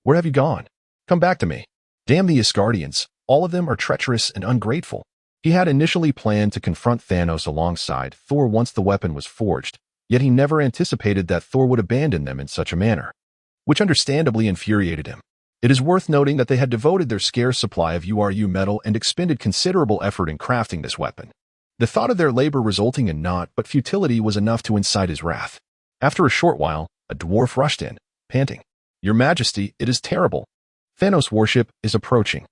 where have you gone? Come back to me. Damn the Asgardians, all of them are treacherous and ungrateful." He had initially planned to confront Thanos alongside Thor once the weapon was forged, yet he never anticipated that Thor would abandon them in such a manner, which understandably infuriated him. It is worth noting that they had devoted their scarce supply of URU metal and expended considerable effort in crafting this weapon. The thought of their labor resulting in naught but futility was enough to incite his wrath. After a short while, a dwarf rushed in, panting, "Your Majesty, it is terrible. Thanos' worship is approaching."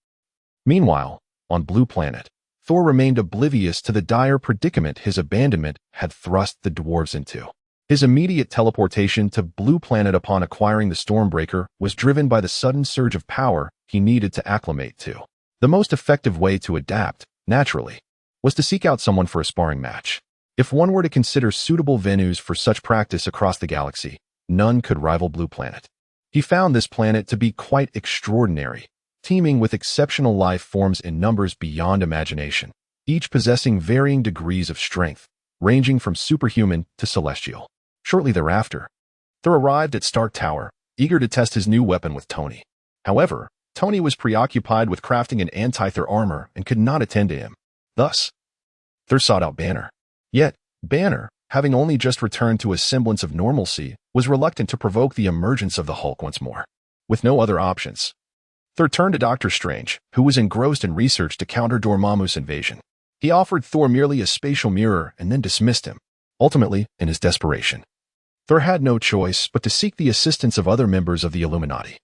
Meanwhile, on Blue Planet, Thor remained oblivious to the dire predicament his abandonment had thrust the dwarves into. His immediate teleportation to Blue Planet upon acquiring the Stormbreaker was driven by the sudden surge of power he needed to acclimate to. The most effective way to adapt, naturally, was to seek out someone for a sparring match. If one were to consider suitable venues for such practice across the galaxy, none could rival Blue Planet. He found this planet to be quite extraordinary, teeming with exceptional life forms in numbers beyond imagination, each possessing varying degrees of strength, ranging from superhuman to celestial. Shortly thereafter, Thor arrived at Stark Tower, eager to test his new weapon with Tony. However, Tony was preoccupied with crafting an anti-Thor armor and could not attend to him. Thus, Thor sought out Banner. Yet, Banner, having only just returned to a semblance of normalcy, was reluctant to provoke the emergence of the Hulk once more. With no other options, Thor turned to Doctor Strange, who was engrossed in research to counter Dormammu's invasion. He offered Thor merely a spatial mirror and then dismissed him. Ultimately, in his desperation, Thor had no choice but to seek the assistance of other members of the Illuminati.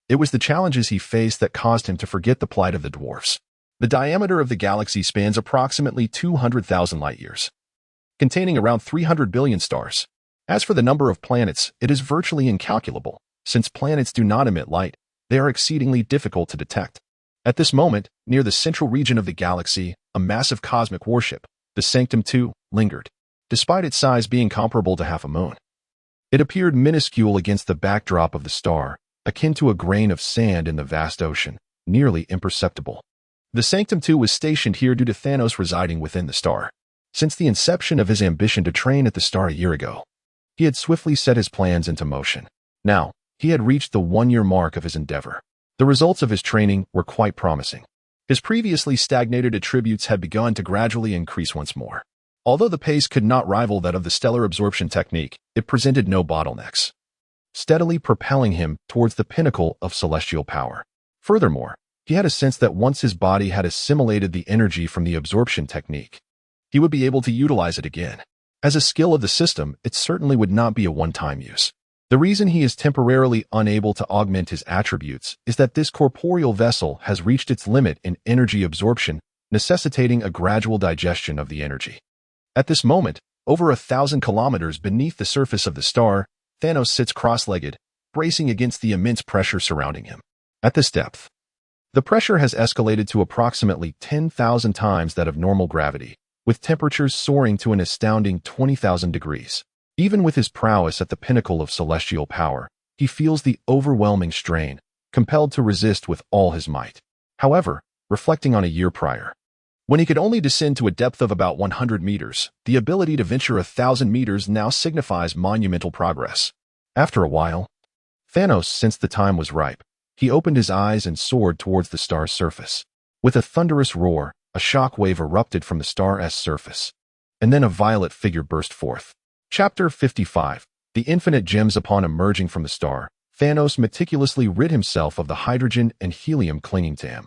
It was the challenges he faced that caused him to forget the plight of the dwarfs. The diameter of the galaxy spans approximately 200,000 light-years, containing around 300 billion stars. As for the number of planets, it is virtually incalculable. Since planets do not emit light, they are exceedingly difficult to detect. At this moment, near the central region of the galaxy, a massive cosmic warship, the Sanctum II, lingered. Despite its size being comparable to half a moon, it appeared minuscule against the backdrop of the star, akin to a grain of sand in the vast ocean, nearly imperceptible. The Sanctum II was stationed here due to Thanos residing within the star. Since the inception of his ambition to train at the star a year ago, he had swiftly set his plans into motion. Now, he had reached the one-year mark of his endeavor. The results of his training were quite promising. His previously stagnated attributes had begun to gradually increase once more. Although the pace could not rival that of the stellar absorption technique, it presented no bottlenecks, steadily propelling him towards the pinnacle of celestial power. Furthermore, he had a sense that once his body had assimilated the energy from the absorption technique, he would be able to utilize it again. As a skill of the system, it certainly would not be a one-time use. The reason he is temporarily unable to augment his attributes is that this corporeal vessel has reached its limit in energy absorption, necessitating a gradual digestion of the energy. At this moment, over 1,000 kilometers beneath the surface of the star, Thanos sits cross-legged, bracing against the immense pressure surrounding him. At this depth, the pressure has escalated to approximately 10,000 times that of normal gravity, with temperatures soaring to an astounding 20,000 degrees. Even with his prowess at the pinnacle of celestial power, he feels the overwhelming strain, compelled to resist with all his might. However, reflecting on a year prior, when he could only descend to a depth of about 100 meters, the ability to venture 1,000 meters now signifies monumental progress. After a while, Thanos sensed the time was ripe. He opened his eyes and soared towards the star's surface. With a thunderous roar, a shock wave erupted from the star's surface, and then a violet figure burst forth. Chapter 55. The Infinite Gems. Upon emerging from the star, Thanos meticulously rid himself of the hydrogen and helium clinging to him,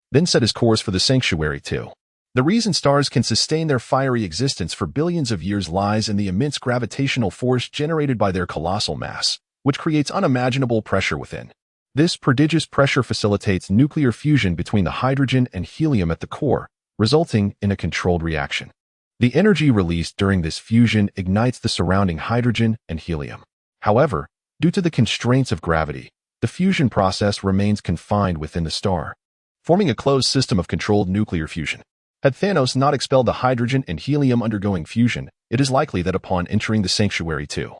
then set his course for the Sanctuary 2. The reason stars can sustain their fiery existence for billions of years lies in the immense gravitational force generated by their colossal mass, which creates unimaginable pressure within. This prodigious pressure facilitates nuclear fusion between the hydrogen and helium at the core, resulting in a controlled reaction. The energy released during this fusion ignites the surrounding hydrogen and helium. However, due to the constraints of gravity, the fusion process remains confined within the star, forming a closed system of controlled nuclear fusion. Had Thanos not expelled the hydrogen and helium undergoing fusion, it is likely that upon entering the Sanctuary 2,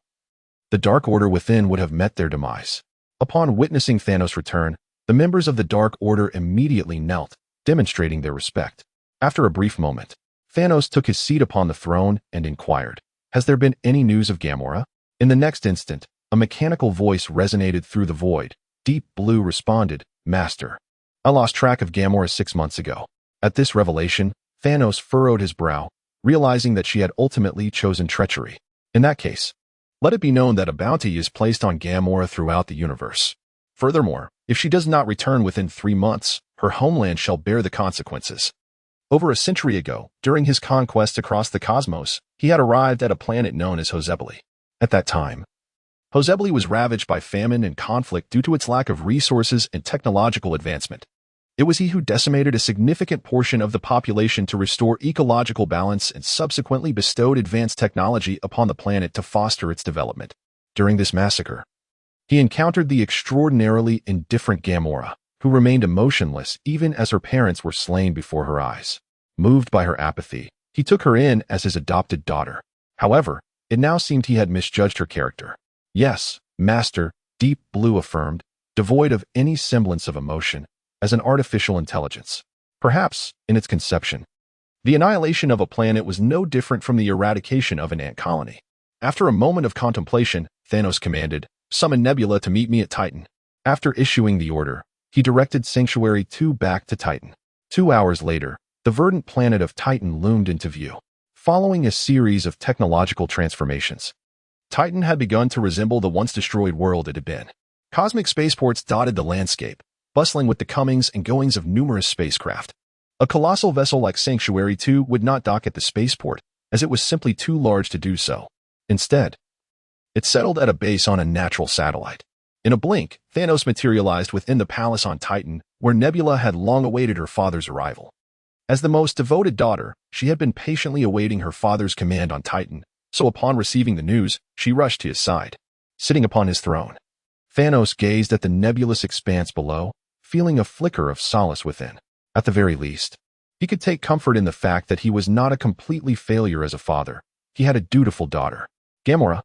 the Dark Order within would have met their demise. Upon witnessing Thanos' return, the members of the Dark Order immediately knelt, demonstrating their respect. After a brief moment, Thanos took his seat upon the throne and inquired, "Has there been any news of Gamora?" In the next instant, a mechanical voice resonated through the void. Deep Blue responded, "Master, I lost track of Gamora 6 months ago." At this revelation, Thanos furrowed his brow, realizing that she had ultimately chosen treachery. In that case, let it be known that a bounty is placed on Gamora throughout the universe. Furthermore, if she does not return within 3 months, her homeland shall bear the consequences. Over a century ago, during his conquest across the cosmos, he had arrived at a planet known as Hosebeli. At that time, Hosebeli was ravaged by famine and conflict due to its lack of resources and technological advancement. It was he who decimated a significant portion of the population to restore ecological balance and subsequently bestowed advanced technology upon the planet to foster its development. During this massacre, he encountered the extraordinarily indifferent Gamora, who remained emotionless even as her parents were slain before her eyes. Moved by her apathy, he took her in as his adopted daughter. However, it now seemed he had misjudged her character. "Yes, Master," Deep Blue affirmed, devoid of any semblance of emotion, as an artificial intelligence. Perhaps, in its conception, the annihilation of a planet was no different from the eradication of an ant colony. After a moment of contemplation, Thanos commanded, "Summon Nebula to meet me at Titan." After issuing the order, he directed Sanctuary 2 back to Titan. 2 hours later, the verdant planet of Titan loomed into view. Following a series of technological transformations, Titan had begun to resemble the once destroyed world it had been. Cosmic spaceports dotted the landscape, bustling with the comings and goings of numerous spacecraft. A colossal vessel like Sanctuary 2 would not dock at the spaceport, as it was simply too large to do so. Instead, it settled at a base on a natural satellite. In a blink, Thanos materialized within the palace on Titan, where Nebula had long awaited her father's arrival. As the most devoted daughter, she had been patiently awaiting her father's command on Titan, so upon receiving the news, she rushed to his side. Sitting upon his throne, Thanos gazed at the nebulous expanse below, feeling a flicker of solace within. At the very least, he could take comfort in the fact that he was not a completely failure as a father. He had a dutiful daughter. "Gamora,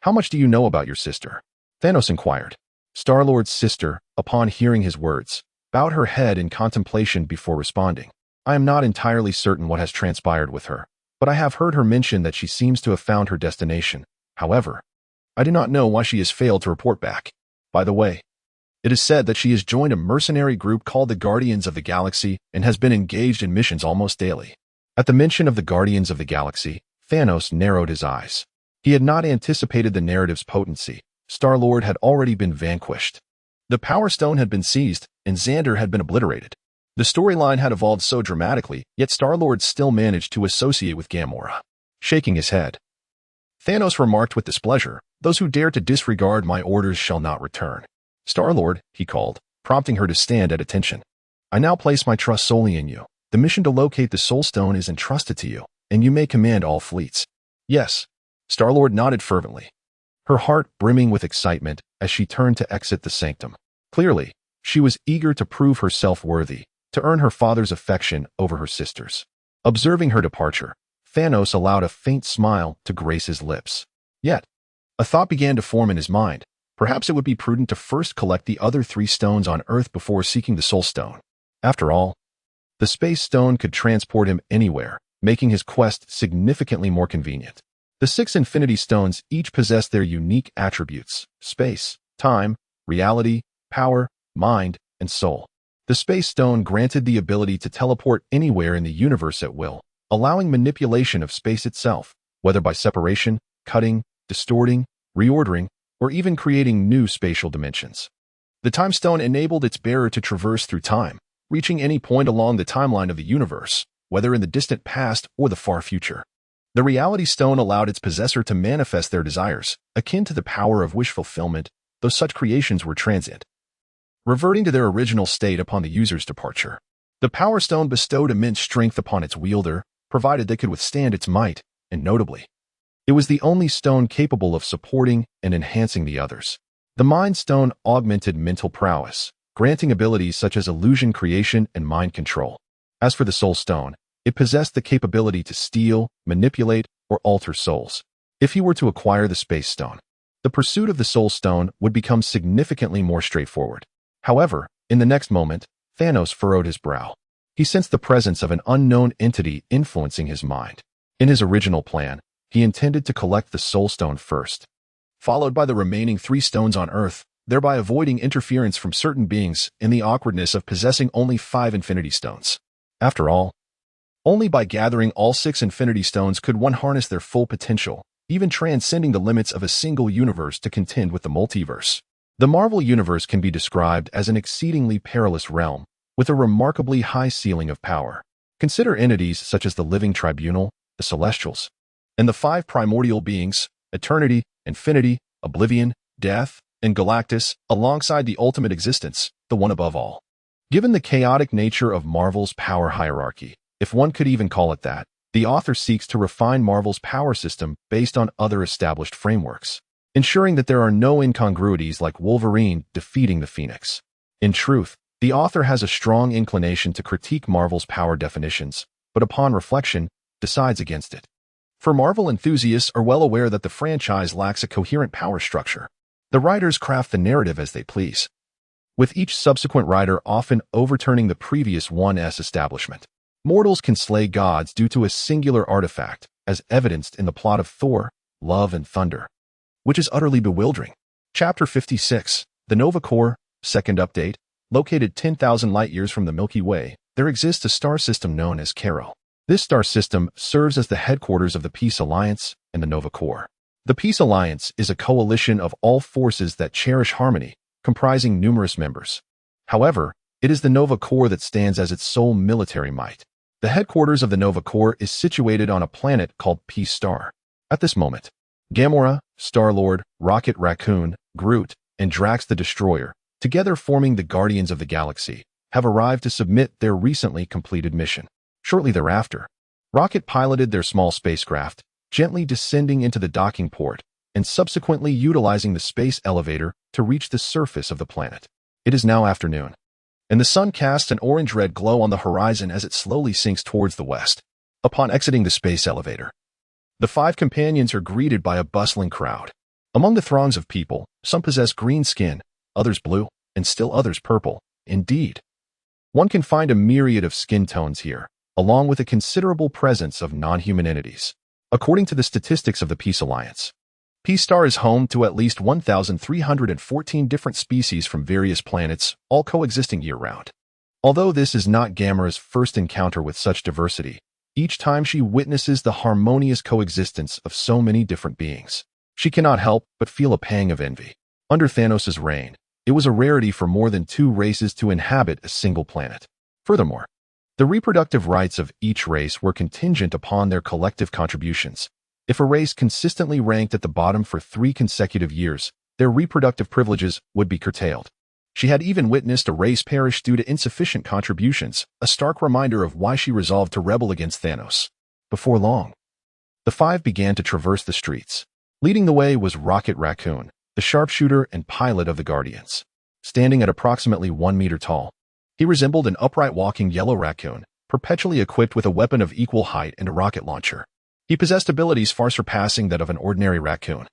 how much do you know about your sister?" Thanos inquired. Star-Lord's sister, upon hearing his words, bowed her head in contemplation before responding. "I am not entirely certain what has transpired with her, but I have heard her mention that she seems to have found her destination. However, I do not know why she has failed to report back. By the way, It is said that she has joined a mercenary group called the Guardians of the Galaxy and has been engaged in missions almost daily. At the mention of the Guardians of the Galaxy, Thanos narrowed his eyes. He had not anticipated the narrative's potency. Star-Lord had already been vanquished. The Power Stone had been seized, and Xander had been obliterated. The storyline had evolved so dramatically, yet Star-Lord still managed to associate with Gamora. Shaking his head, Thanos remarked with displeasure, "Those who dare to disregard my orders shall not return." "Star-Lord," he called, prompting her to stand at attention. "I now place my trust solely in you. The mission to locate the Soul Stone is entrusted to you, and you may command all fleets." "Yes." Star-Lord nodded fervently, her heart brimming with excitement as she turned to exit the sanctum. Clearly, she was eager to prove herself worthy, to earn her father's affection over her sister's. Observing her departure, Thanos allowed a faint smile to grace his lips. Yet, a thought began to form in his mind. Perhaps it would be prudent to first collect the other 3 stones on Earth before seeking the Soul Stone. After all, the Space Stone could transport him anywhere, making his quest significantly more convenient. The 6 Infinity Stones each possess their unique attributes: space, time, reality, power, mind, and soul. The Space Stone granted the ability to teleport anywhere in the universe at will, allowing manipulation of space itself, whether by separation, cutting, distorting, reordering, or even creating new spatial dimensions. The Time Stone enabled its bearer to traverse through time, reaching any point along the timeline of the universe, whether in the distant past or the far future. The Reality Stone allowed its possessor to manifest their desires, akin to the power of wish fulfillment, though such creations were transient, reverting to their original state upon the user's departure. The Power Stone bestowed immense strength upon its wielder, provided they could withstand its might, and notably, it was the only stone capable of supporting and enhancing the others. The Mind Stone augmented mental prowess, granting abilities such as illusion creation and mind control. As for the Soul Stone, it possessed the capability to steal, manipulate, or alter souls. If he were to acquire the Space Stone, the pursuit of the Soul Stone would become significantly more straightforward. However, in the next moment, Thanos furrowed his brow. He sensed the presence of an unknown entity influencing his mind. In his original plan, he intended to collect the Soul Stone first, followed by the remaining 3 stones on Earth, thereby avoiding interference from certain beings and the awkwardness of possessing only 5 Infinity Stones. After all, only by gathering all 6 Infinity Stones could one harness their full potential, even transcending the limits of a single universe to contend with the multiverse. The Marvel Universe can be described as an exceedingly perilous realm, with a remarkably high ceiling of power. Consider entities such as the Living Tribunal, the Celestials, and the 5 primordial beings, Eternity, Infinity, Oblivion, Death, and Galactus, alongside the ultimate existence, the one above all. Given the chaotic nature of Marvel's power hierarchy, if one could even call it that, the author seeks to refine Marvel's power system based on other established frameworks, ensuring that there are no incongruities like Wolverine defeating the Phoenix. In truth, the author has a strong inclination to critique Marvel's power definitions, but upon reflection, decides against it. For Marvel enthusiasts are well aware that the franchise lacks a coherent power structure. The writers craft the narrative as they please, with each subsequent writer often overturning the previous one's establishment. Mortals can slay gods due to a singular artifact, as evidenced in the plot of Thor, Love and Thunder, which is utterly bewildering. Chapter 56, The Nova Core, second update. Located 10,000 light-years from the Milky Way, there exists a star system known as Cairo. This star system serves as the headquarters of the Peace Alliance and the Nova Corps. The Peace Alliance is a coalition of all forces that cherish harmony, comprising numerous members. However, it is the Nova Corps that stands as its sole military might. The headquarters of the Nova Corps is situated on a planet called Peace Star. At this moment, Gamora, Star-Lord, Rocket Raccoon, Groot, and Drax the Destroyer, together forming the Guardians of the Galaxy, have arrived to submit their recently completed mission. Shortly thereafter, Rocket piloted their small spacecraft, gently descending into the docking port and subsequently utilizing the space elevator to reach the surface of the planet. It is now afternoon, and the sun casts an orange-red glow on the horizon as it slowly sinks towards the west. Upon exiting the space elevator, the 5 companions are greeted by a bustling crowd. Among the throngs of people, some possess green skin, others blue, and still others purple. Indeed, one can find a myriad of skin tones here, along with a considerable presence of non-human entities. According to the statistics of the Peace Alliance, P-Star is home to at least 1,314 different species from various planets, all coexisting year-round. Although this is not Gamora's first encounter with such diversity, each time she witnesses the harmonious coexistence of so many different beings, she cannot help but feel a pang of envy. Under Thanos' reign, it was a rarity for more than 2 races to inhabit a single planet. Furthermore, the reproductive rights of each race were contingent upon their collective contributions. If a race consistently ranked at the bottom for 3 consecutive years, their reproductive privileges would be curtailed. She had even witnessed a race perish due to insufficient contributions, a stark reminder of why she resolved to rebel against Thanos. Before long, the 5 began to traverse the streets. Leading the way was Rocket Raccoon, the sharpshooter and pilot of the Guardians. Standing at approximately 1 meter tall, he resembled an upright walking yellow raccoon, perpetually equipped with a weapon of equal height and a rocket launcher. He possessed abilities far surpassing that of an ordinary raccoon,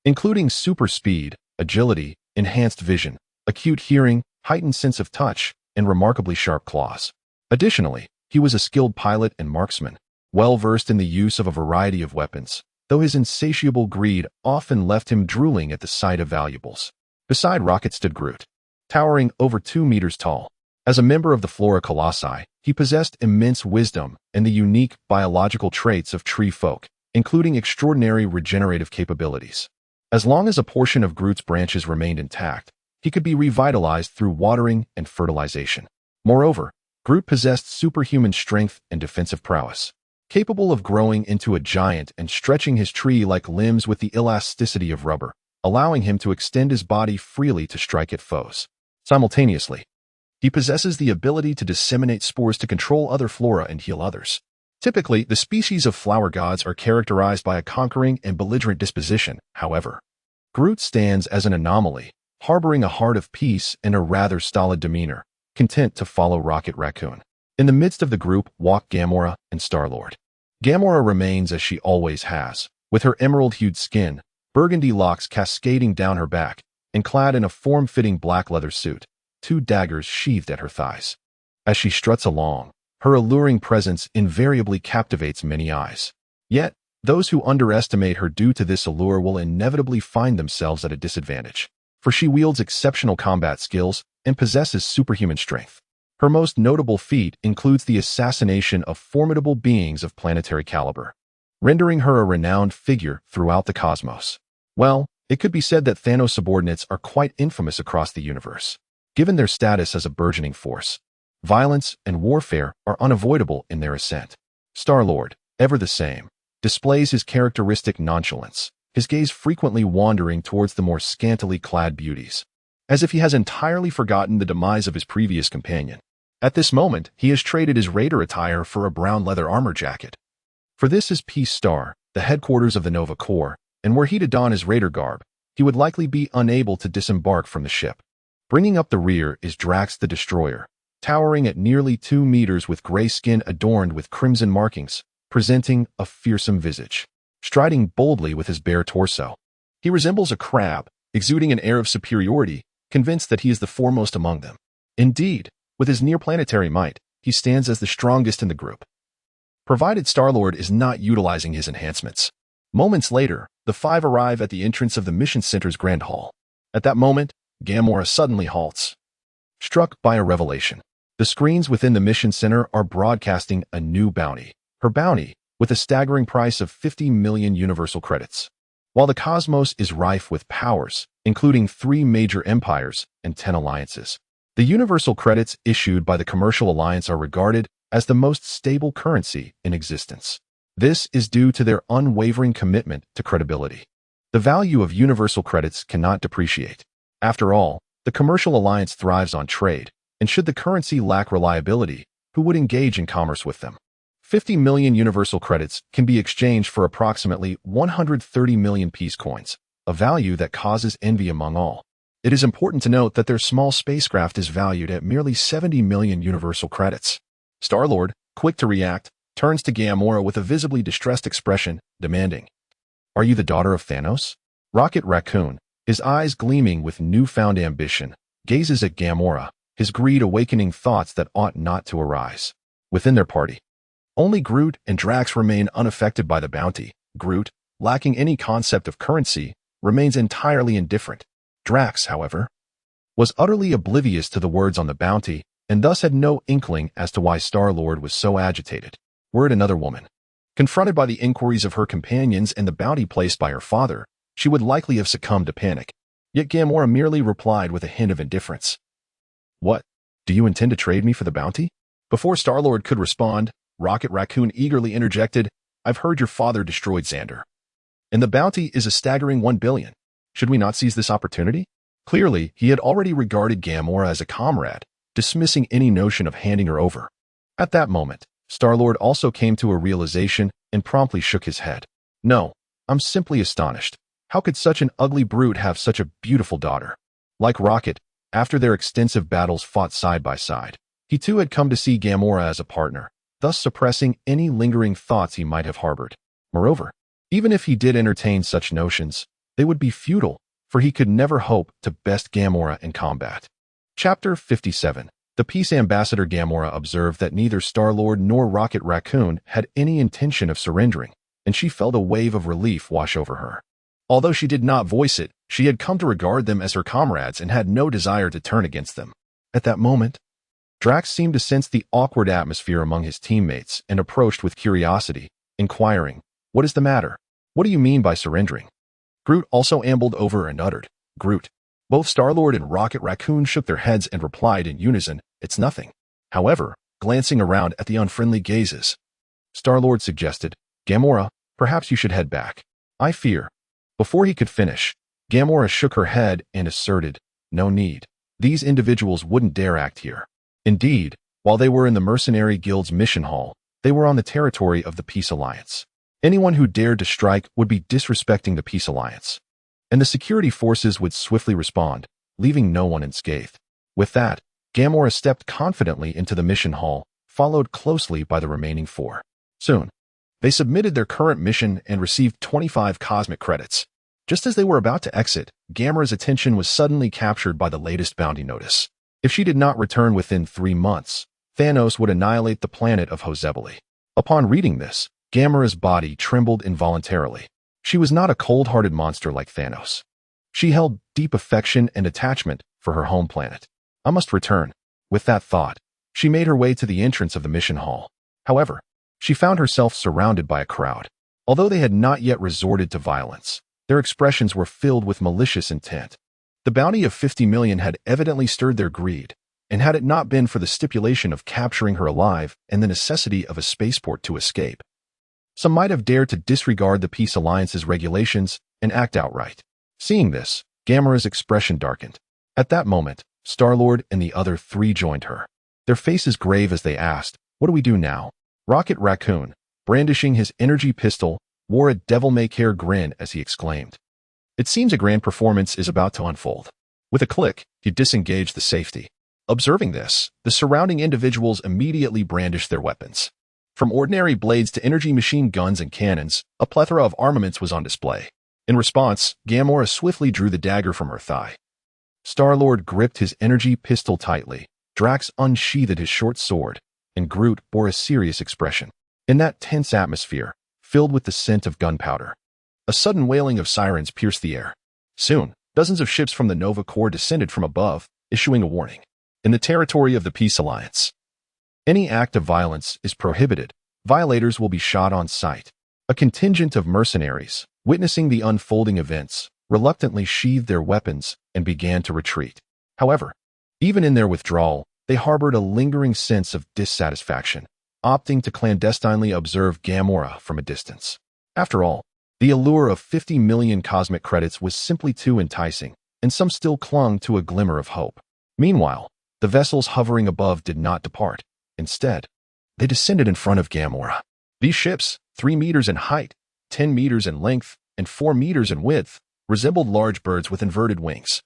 including super speed, agility, enhanced vision, acute hearing, heightened sense of touch, and remarkably sharp claws. Additionally, he was a skilled pilot and marksman, well-versed in the use of a variety of weapons, though his insatiable greed often left him drooling at the sight of valuables. Beside Rocket stood Groot, towering over 2 meters tall. As a member of the Flora Colossi, he possessed immense wisdom and the unique biological traits of tree folk, including extraordinary regenerative capabilities. As long as a portion of Groot's branches remained intact, he could be revitalized through watering and fertilization. Moreover, Groot possessed superhuman strength and defensive prowess, capable of growing into a giant and stretching his tree-like limbs with the elasticity of rubber, allowing him to extend his body freely to strike at foes. Simultaneously, he possesses the ability to disseminate spores to control other flora and heal others. Typically, the species of flower gods are characterized by a conquering and belligerent disposition. However, Groot stands as an anomaly, harboring a heart of peace and a rather stolid demeanor, content to follow Rocket Raccoon. In the midst of the group walk Gamora and Star-Lord. Gamora remains as she always has, with her emerald-hued skin, burgundy locks cascading down her back, and clad in a form-fitting black leather suit, 2 daggers sheathed at her thighs. As she struts along, her alluring presence invariably captivates many eyes. Yet, those who underestimate her due to this allure will inevitably find themselves at a disadvantage, for she wields exceptional combat skills and possesses superhuman strength. Her most notable feat includes the assassination of formidable beings of planetary caliber, rendering her a renowned figure throughout the cosmos. Well, it could be said that Thanos' subordinates are quite infamous across the universe. Given their status as a burgeoning force, violence and warfare are unavoidable in their ascent. Star-Lord, ever the same, displays his characteristic nonchalance, his gaze frequently wandering towards the more scantily clad beauties, as if he has entirely forgotten the demise of his previous companion. At this moment, he has traded his raider attire for a brown leather armor jacket. For this is P-Star, the headquarters of the Nova Corps, and were he to don his raider garb, he would likely be unable to disembark from the ship. Bringing up the rear is Drax the Destroyer, towering at nearly 2 meters with gray skin adorned with crimson markings, presenting a fearsome visage. Striding boldly with his bare torso, he resembles a crab, exuding an air of superiority, convinced that he is the foremost among them. Indeed, with his near-planetary might, he stands as the strongest in the group, provided Star-Lord is not utilizing his enhancements. Moments later, the 5 arrive at the entrance of the Mission Center's Grand Hall. At that moment, Gamora suddenly halts, struck by a revelation. The screens within the Mission Center are broadcasting a new bounty. Her bounty, with a staggering price of 50 million universal credits. While the cosmos is rife with powers, including 3 major empires and 10 alliances, the universal credits issued by the Commercial Alliance are regarded as the most stable currency in existence. This is due to their unwavering commitment to credibility. The value of universal credits cannot depreciate. After all, the Commercial Alliance thrives on trade, and should the currency lack reliability, who would engage in commerce with them? 50 million universal credits can be exchanged for approximately 130 million peace coins, a value that causes envy among all. It is important to note that their small spacecraft is valued at merely 70 million universal credits. Star-Lord, quick to react, turns to Gamora with a visibly distressed expression, demanding, "Are you the daughter of Thanos?" Rocket Raccoon, his eyes gleaming with newfound ambition, gazes at Gamora, his greed awakening thoughts that ought not to arise. Within their party, only Groot and Drax remain unaffected by the bounty. Groot, lacking any concept of currency, remains entirely indifferent. Drax, however, was utterly oblivious to the words on the bounty, and thus had no inkling as to why Star-Lord was so agitated. Were it another woman, confronted by the inquiries of her companions and the bounty placed by her father, she would likely have succumbed to panic. Yet Gamora merely replied with a hint of indifference. "What? Do you intend to trade me for the bounty?" Before Star-Lord could respond, Rocket Raccoon eagerly interjected, "I've heard your father destroyed Xander, and the bounty is a staggering 1 billion. Should we not seize this opportunity?" Clearly, he had already regarded Gamora as a comrade, dismissing any notion of handing her over. At that moment, Star-Lord also came to a realization and promptly shook his head. "No, I'm simply astonished. How could such an ugly brute have such a beautiful daughter?" Like Rocket, after their extensive battles fought side by side, he too had come to see Gamora as a partner, thus suppressing any lingering thoughts he might have harbored. Moreover, even if he did entertain such notions, they would be futile, for he could never hope to best Gamora in combat. Chapter 57. The Peace Ambassador. Gamora observed that neither Star-Lord nor Rocket Raccoon had any intention of surrendering, and she felt a wave of relief wash over her. Although she did not voice it, she had come to regard them as her comrades and had no desire to turn against them. At that moment, Drax seemed to sense the awkward atmosphere among his teammates and approached with curiosity, inquiring, "What is the matter? What do you mean by surrendering?" Groot also ambled over and uttered, "Groot." Both Star-Lord and Rocket Raccoon shook their heads and replied in unison, "It's nothing." However, glancing around at the unfriendly gazes, Star-Lord suggested, "Gamora, perhaps you should head back. I fear." Before he could finish, Gamora shook her head and asserted, "No need. These individuals wouldn't dare act here." Indeed, while they were in the Mercenary Guild's mission hall, they were on the territory of the Peace Alliance. Anyone who dared to strike would be disrespecting the Peace Alliance, and the security forces would swiftly respond, leaving no one unscathed. With that, Gamora stepped confidently into the mission hall, followed closely by the remaining 4. Soon, they submitted their current mission and received 25 cosmic credits. Just as they were about to exit, Gamora's attention was suddenly captured by the latest bounty notice. If she did not return within 3 months, Thanos would annihilate the planet of Hozebeli. Upon reading this, Gamora's body trembled involuntarily. She was not a cold-hearted monster like Thanos. She held deep affection and attachment for her home planet. "I must return." With that thought, she made her way to the entrance of the mission hall. However, she found herself surrounded by a crowd. Although they had not yet resorted to violence, their expressions were filled with malicious intent. The bounty of 50 million had evidently stirred their greed, and had it not been for the stipulation of capturing her alive and the necessity of a spaceport to escape, some might have dared to disregard the Peace Alliance's regulations and act outright. Seeing this, Gamora's expression darkened. At that moment, Star-Lord and the other 3 joined her, their faces grave as they asked, "What do we do now?" Rocket Raccoon, brandishing his energy pistol, wore a devil-may-care grin as he exclaimed, "It seems a grand performance is about to unfold." With a click, he disengaged the safety. Observing this, the surrounding individuals immediately brandished their weapons. From ordinary blades to energy machine guns and cannons, a plethora of armaments was on display. In response, Gamora swiftly drew the dagger from her thigh. Star-Lord gripped his energy pistol tightly, Drax unsheathed his short sword, and Groot bore a serious expression. In that tense atmosphere, filled with the scent of gunpowder, a sudden wailing of sirens pierced the air. Soon, dozens of ships from the Nova Corps descended from above, issuing a warning. In the territory of the Peace Alliance, any act of violence is prohibited. Violators will be shot on sight. A contingent of mercenaries, witnessing the unfolding events, reluctantly sheathed their weapons and began to retreat. However, even in their withdrawal, they harbored a lingering sense of dissatisfaction, opting to clandestinely observe Gamora from a distance. After all, the allure of 50 million cosmic credits was simply too enticing, and some still clung to a glimmer of hope. Meanwhile, the vessels hovering above did not depart. Instead, they descended in front of Gamora. These ships, 3 meters in height, 10 meters in length, and 4 meters in width, resembled large birds with inverted wings.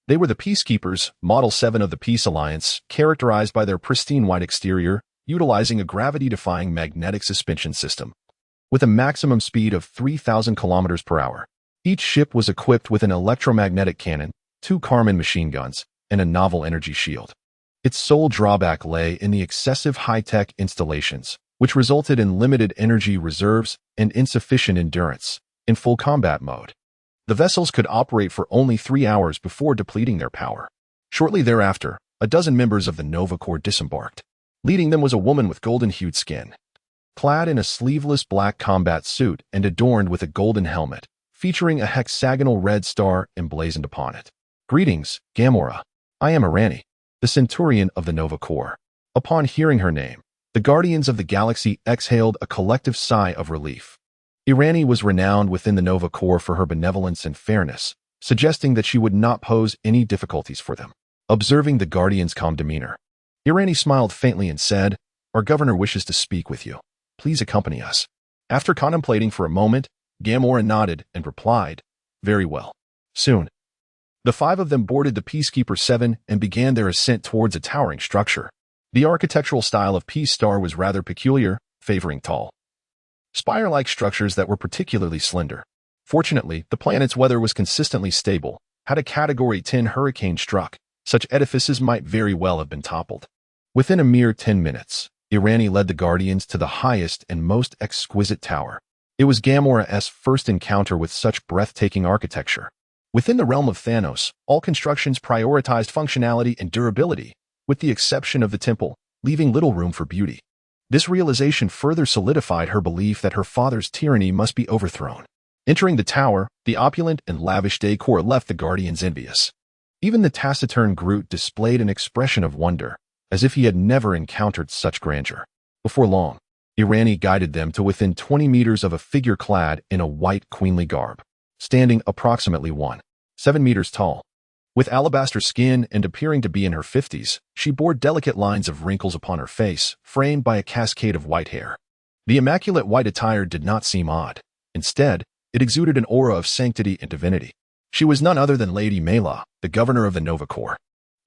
They were the Peacekeepers, Model 7 of the Peace Alliance, characterized by their pristine white exterior, utilizing a gravity-defying magnetic suspension system. With a maximum speed of 3,000 kilometers per hour, each ship was equipped with an electromagnetic cannon, 2 Karman machine guns, and a novel energy shield. Its sole drawback lay in the excessive high-tech installations, which resulted in limited energy reserves and insufficient endurance, in full combat mode. The vessels could operate for only 3 hours before depleting their power. Shortly thereafter, a dozen members of the Nova Corps disembarked. Leading them was a woman with golden-hued skin, clad in a sleeveless black combat suit and adorned with a golden helmet, featuring a hexagonal red star emblazoned upon it. "Greetings, Gamora. I am Irani, the Centurion of the Nova Corps." Upon hearing her name, the Guardians of the Galaxy exhaled a collective sigh of relief. Irani was renowned within the Nova Corps for her benevolence and fairness, suggesting that she would not pose any difficulties for them. Observing the Guardians' calm demeanor, Irani smiled faintly and said, "Our governor wishes to speak with you. Please accompany us." After contemplating for a moment, Gamora nodded and replied, "Very well." Soon, the 5 of them boarded the Peacekeeper 7 and began their ascent towards a towering structure. The architectural style of Peace Star was rather peculiar, favoring tall, spire-like structures that were particularly slender. Fortunately, the planet's weather was consistently stable. Had a Category 10 hurricane struck, such edifices might very well have been toppled. Within a mere 10 minutes, Irani led the Guardians to the highest and most exquisite tower. It was Gamora's first encounter with such breathtaking architecture. Within the realm of Thanos, all constructions prioritized functionality and durability, with the exception of the temple, leaving little room for beauty. This realization further solidified her belief that her father's tyranny must be overthrown. Entering the tower, the opulent and lavish decor left the Guardians envious. Even the taciturn Groot displayed an expression of wonder, as if he had never encountered such grandeur. Before long, Irani guided them to within 20 meters of a figure clad in a white queenly garb, standing approximately 7 meters tall. With alabaster skin and appearing to be in her 50s, she bore delicate lines of wrinkles upon her face, framed by a cascade of white hair. The immaculate white attire did not seem odd. Instead, it exuded an aura of sanctity and divinity. She was none other than Lady Mela, the governor of the Nova Corps.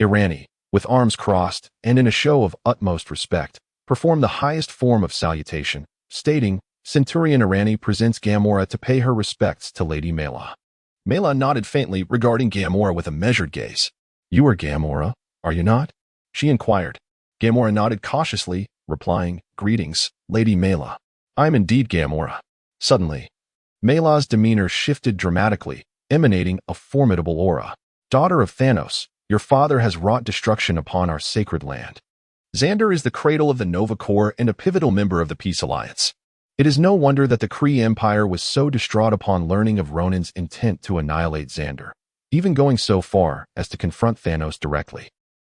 Irani, with arms crossed and in a show of utmost respect, performed the highest form of salutation, stating, "Centurion Irani presents Gamora to pay her respects to Lady Mela." Mela nodded faintly, regarding Gamora with a measured gaze. "You are Gamora, are you not?" she inquired. Gamora nodded cautiously, replying, "Greetings, Lady Mela. I am indeed Gamora." Suddenly, Mela's demeanor shifted dramatically, emanating a formidable aura. "Daughter of Thanos, your father has wrought destruction upon our sacred land. Xandar is the cradle of the Nova Corps and a pivotal member of the Peace Alliance. It is no wonder that the Kree Empire was so distraught upon learning of Ronin's intent to annihilate Xandar, even going so far as to confront Thanos directly,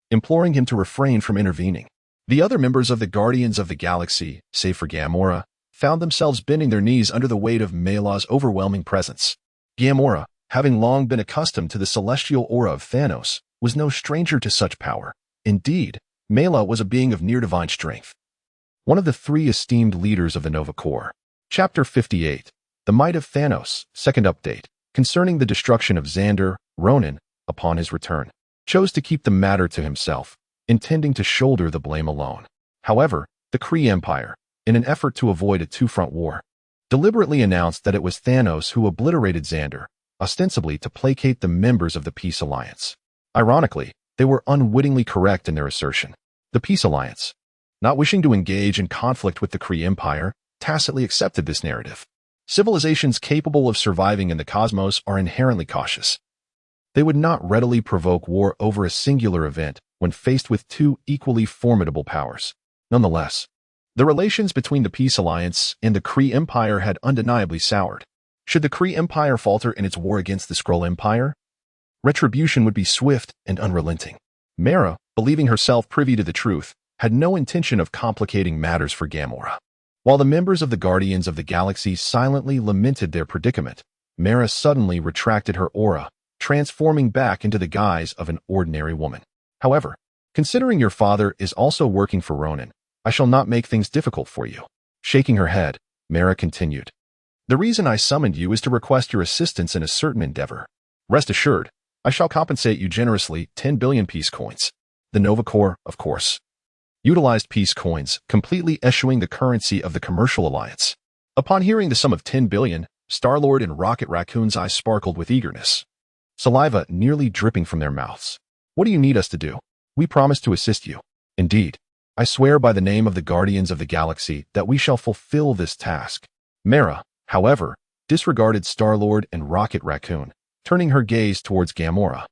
imploring him to refrain from intervening. The other members of the Guardians of the Galaxy, save for Gamora, found themselves bending their knees under the weight of Mela's overwhelming presence. Gamora, having long been accustomed to the celestial aura of Thanos, was no stranger to such power. Indeed, Mela was a being of near-divine strength. One of the 3 esteemed leaders of the Nova Corps. Chapter 58. The Might of Thanos. Second update. Concerning the destruction of Xandar, Ronin, upon his return, chose to keep the matter to himself, intending to shoulder the blame alone. However, the Kree Empire, in an effort to avoid a two-front war, deliberately announced that it was Thanos who obliterated Xandar, ostensibly to placate the members of the Peace Alliance. Ironically, they were unwittingly correct in their assertion. The Peace Alliance, not wishing to engage in conflict with the Kree Empire, tacitly accepted this narrative. Civilizations capable of surviving in the cosmos are inherently cautious. They would not readily provoke war over a singular event when faced with 2 equally formidable powers. Nonetheless, the relations between the Peace Alliance and the Kree Empire had undeniably soured. Should the Kree Empire falter in its war against the Skrull Empire, retribution would be swift and unrelenting. Mera, believing herself privy to the truth, had no intention of complicating matters for Gamora. While the members of the Guardians of the Galaxy silently lamented their predicament, Mera suddenly retracted her aura, transforming back into the guise of an ordinary woman. "However, considering your father is also working for Ronin, I shall not make things difficult for you." Shaking her head, Mera continued, "The reason I summoned you is to request your assistance in a certain endeavor. Rest assured, I shall compensate you generously 10 billion peace coins. The Nova Corps, of course, utilized peace coins, completely eschewing the currency of the Commercial Alliance." Upon hearing the sum of 10 billion, Star-Lord and Rocket Raccoon's eyes sparkled with eagerness, saliva nearly dripping from their mouths. "What do you need us to do? We promise to assist you. Indeed, I swear by the name of the Guardians of the Galaxy that we shall fulfill this task." Mera, however, disregarded Star-Lord and Rocket Raccoon, turning her gaze towards Gamora,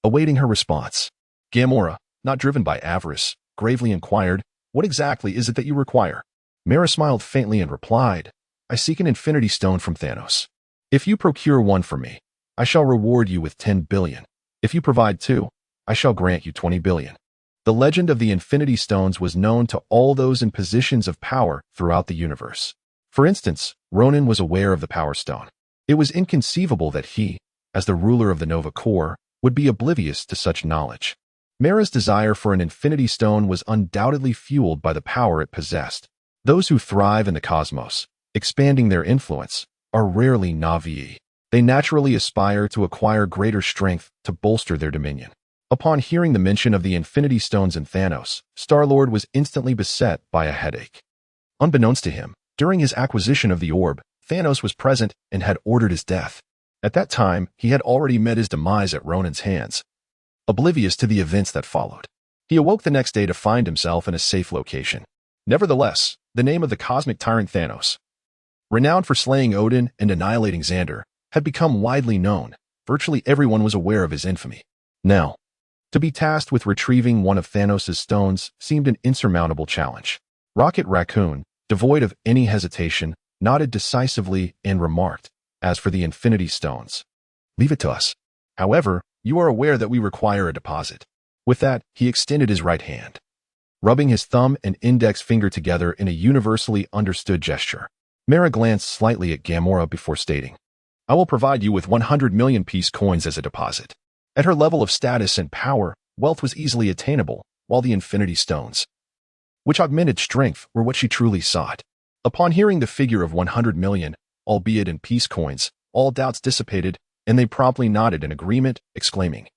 awaiting her response. Gamora, not driven by avarice, gravely inquired, "What exactly is it that you require?" Mera smiled faintly and replied, "I seek an Infinity Stone from Thanos. If you procure one for me, I shall reward you with 10 billion. If you provide two, I shall grant you 20 billion. The legend of the Infinity Stones was known to all those in positions of power throughout the universe. For instance, Ronan was aware of the Power Stone. It was inconceivable that he, as the ruler of the Nova Corps, would be oblivious to such knowledge. Mera's desire for an Infinity Stone was undoubtedly fueled by the power it possessed. Those who thrive in the cosmos, expanding their influence, are rarely Na'vi. They naturally aspire to acquire greater strength to bolster their dominion. Upon hearing the mention of the Infinity Stones and Thanos, Star-Lord was instantly beset by a headache. Unbeknownst to him, during his acquisition of the orb, Thanos was present and had ordered his death. At that time, he had already met his demise at Ronan's hands, oblivious to the events that followed. He awoke the next day to find himself in a safe location. Nevertheless, the name of the cosmic tyrant Thanos, renowned for slaying Odin and annihilating Xander, had become widely known. Virtually everyone was aware of his infamy. Now, to be tasked with retrieving one of Thanos' stones seemed an insurmountable challenge. Rocket Raccoon, devoid of any hesitation, nodded decisively and remarked, "As for the Infinity Stones, leave it to us. However, you are aware that we require a deposit." With that, he extended his right hand, rubbing his thumb and index finger together in a universally understood gesture. Mera glanced slightly at Gamora before stating, "I will provide you with 100 million piece coins as a deposit." At her level of status and power, wealth was easily attainable, while the Infinity Stones, which augmented strength, were what she truly sought. Upon hearing the figure of 100 million, albeit in piece coins, all doubts dissipated, and they promptly nodded in agreement, exclaiming,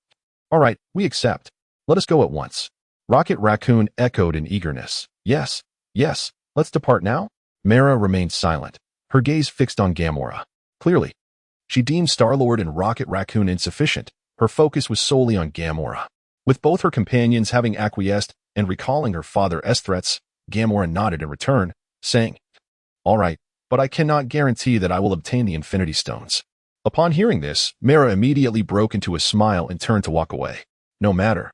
"All right, we accept. Let us go at once." Rocket Raccoon echoed in eagerness, "Yes, yes, let's depart now." Mera remained silent, her gaze fixed on Gamora. Clearly, she deemed Star-Lord and Rocket Raccoon insufficient. Her focus was solely on Gamora. With both her companions having acquiesced and recalling her father's threats, Gamora nodded in return, saying, "All right, but I cannot guarantee that I will obtain the Infinity Stones." Upon hearing this, Mera immediately broke into a smile and turned to walk away. "No matter.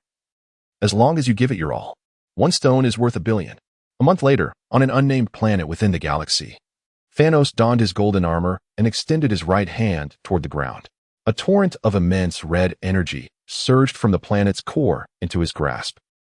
As long as you give it your all. One stone is worth 1 billion. A month later, on an unnamed planet within the galaxy, Thanos donned his golden armor and extended his right hand toward the ground. A torrent of immense red energy surged from the planet's core into his grasp.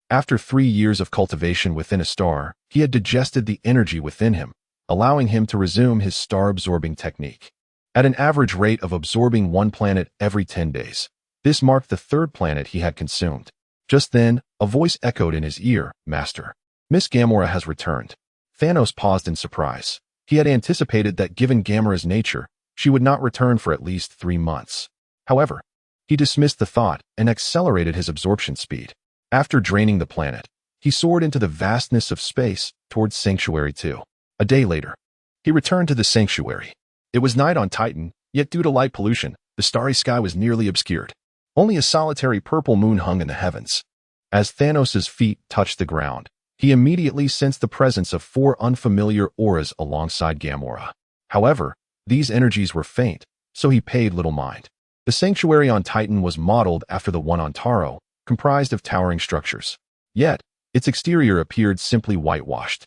After 3 years of cultivation within a star, he had digested the energy within him, allowing him to resume his star-absorbing technique. At an average rate of absorbing one planet every 10 days, this marked the 3rd planet he had consumed. Just then, a voice echoed in his ear, "Master, Miss Gamora has returned." Thanos paused in surprise. He had anticipated that given Gamora's nature, she would not return for at least 3 months. However, he dismissed the thought and accelerated his absorption speed. After draining the planet, he soared into the vastness of space towards Sanctuary 2. A day later, he returned to the Sanctuary. It was night on Titan, yet due to light pollution, the starry sky was nearly obscured. Only a solitary purple moon hung in the heavens. As Thanos' feet touched the ground, he immediately sensed the presence of 4 unfamiliar auras alongside Gamora. However, these energies were faint, so he paid little mind. The sanctuary on Titan was modeled after the one on Taro, comprised of towering structures. Yet, its exterior appeared simply whitewashed,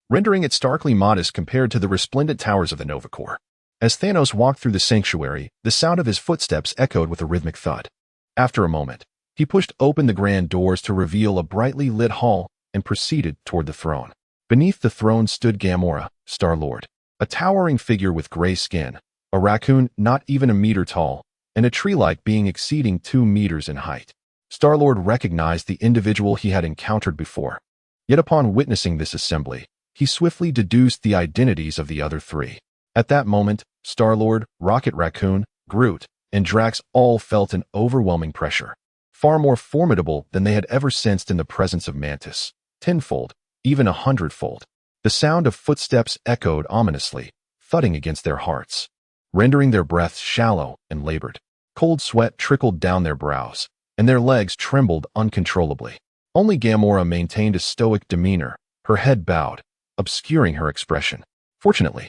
rendering it starkly modest compared to the resplendent towers of the Nova Corps. As Thanos walked through the sanctuary, the sound of his footsteps echoed with a rhythmic thud. After a moment, he pushed open the grand doors to reveal a brightly lit hall and proceeded toward the throne. Beneath the throne stood Gamora, Star-Lord, a towering figure with gray skin, a raccoon not even a meter tall, and a tree-like being exceeding 2 meters in height. Star-Lord recognized the individual he had encountered before. Yet upon witnessing this assembly, he swiftly deduced the identities of the other 3. At that moment, Star-Lord, Rocket Raccoon, Groot, and Drax all felt an overwhelming pressure, far more formidable than they had ever sensed in the presence of Mantis, tenfold, even 100-fold. The sound of footsteps echoed ominously, thudding against their hearts, rendering their breaths shallow and labored. Cold sweat trickled down their brows, and their legs trembled uncontrollably. Only Gamora maintained a stoic demeanor, her head bowed, obscuring her expression. Fortunately,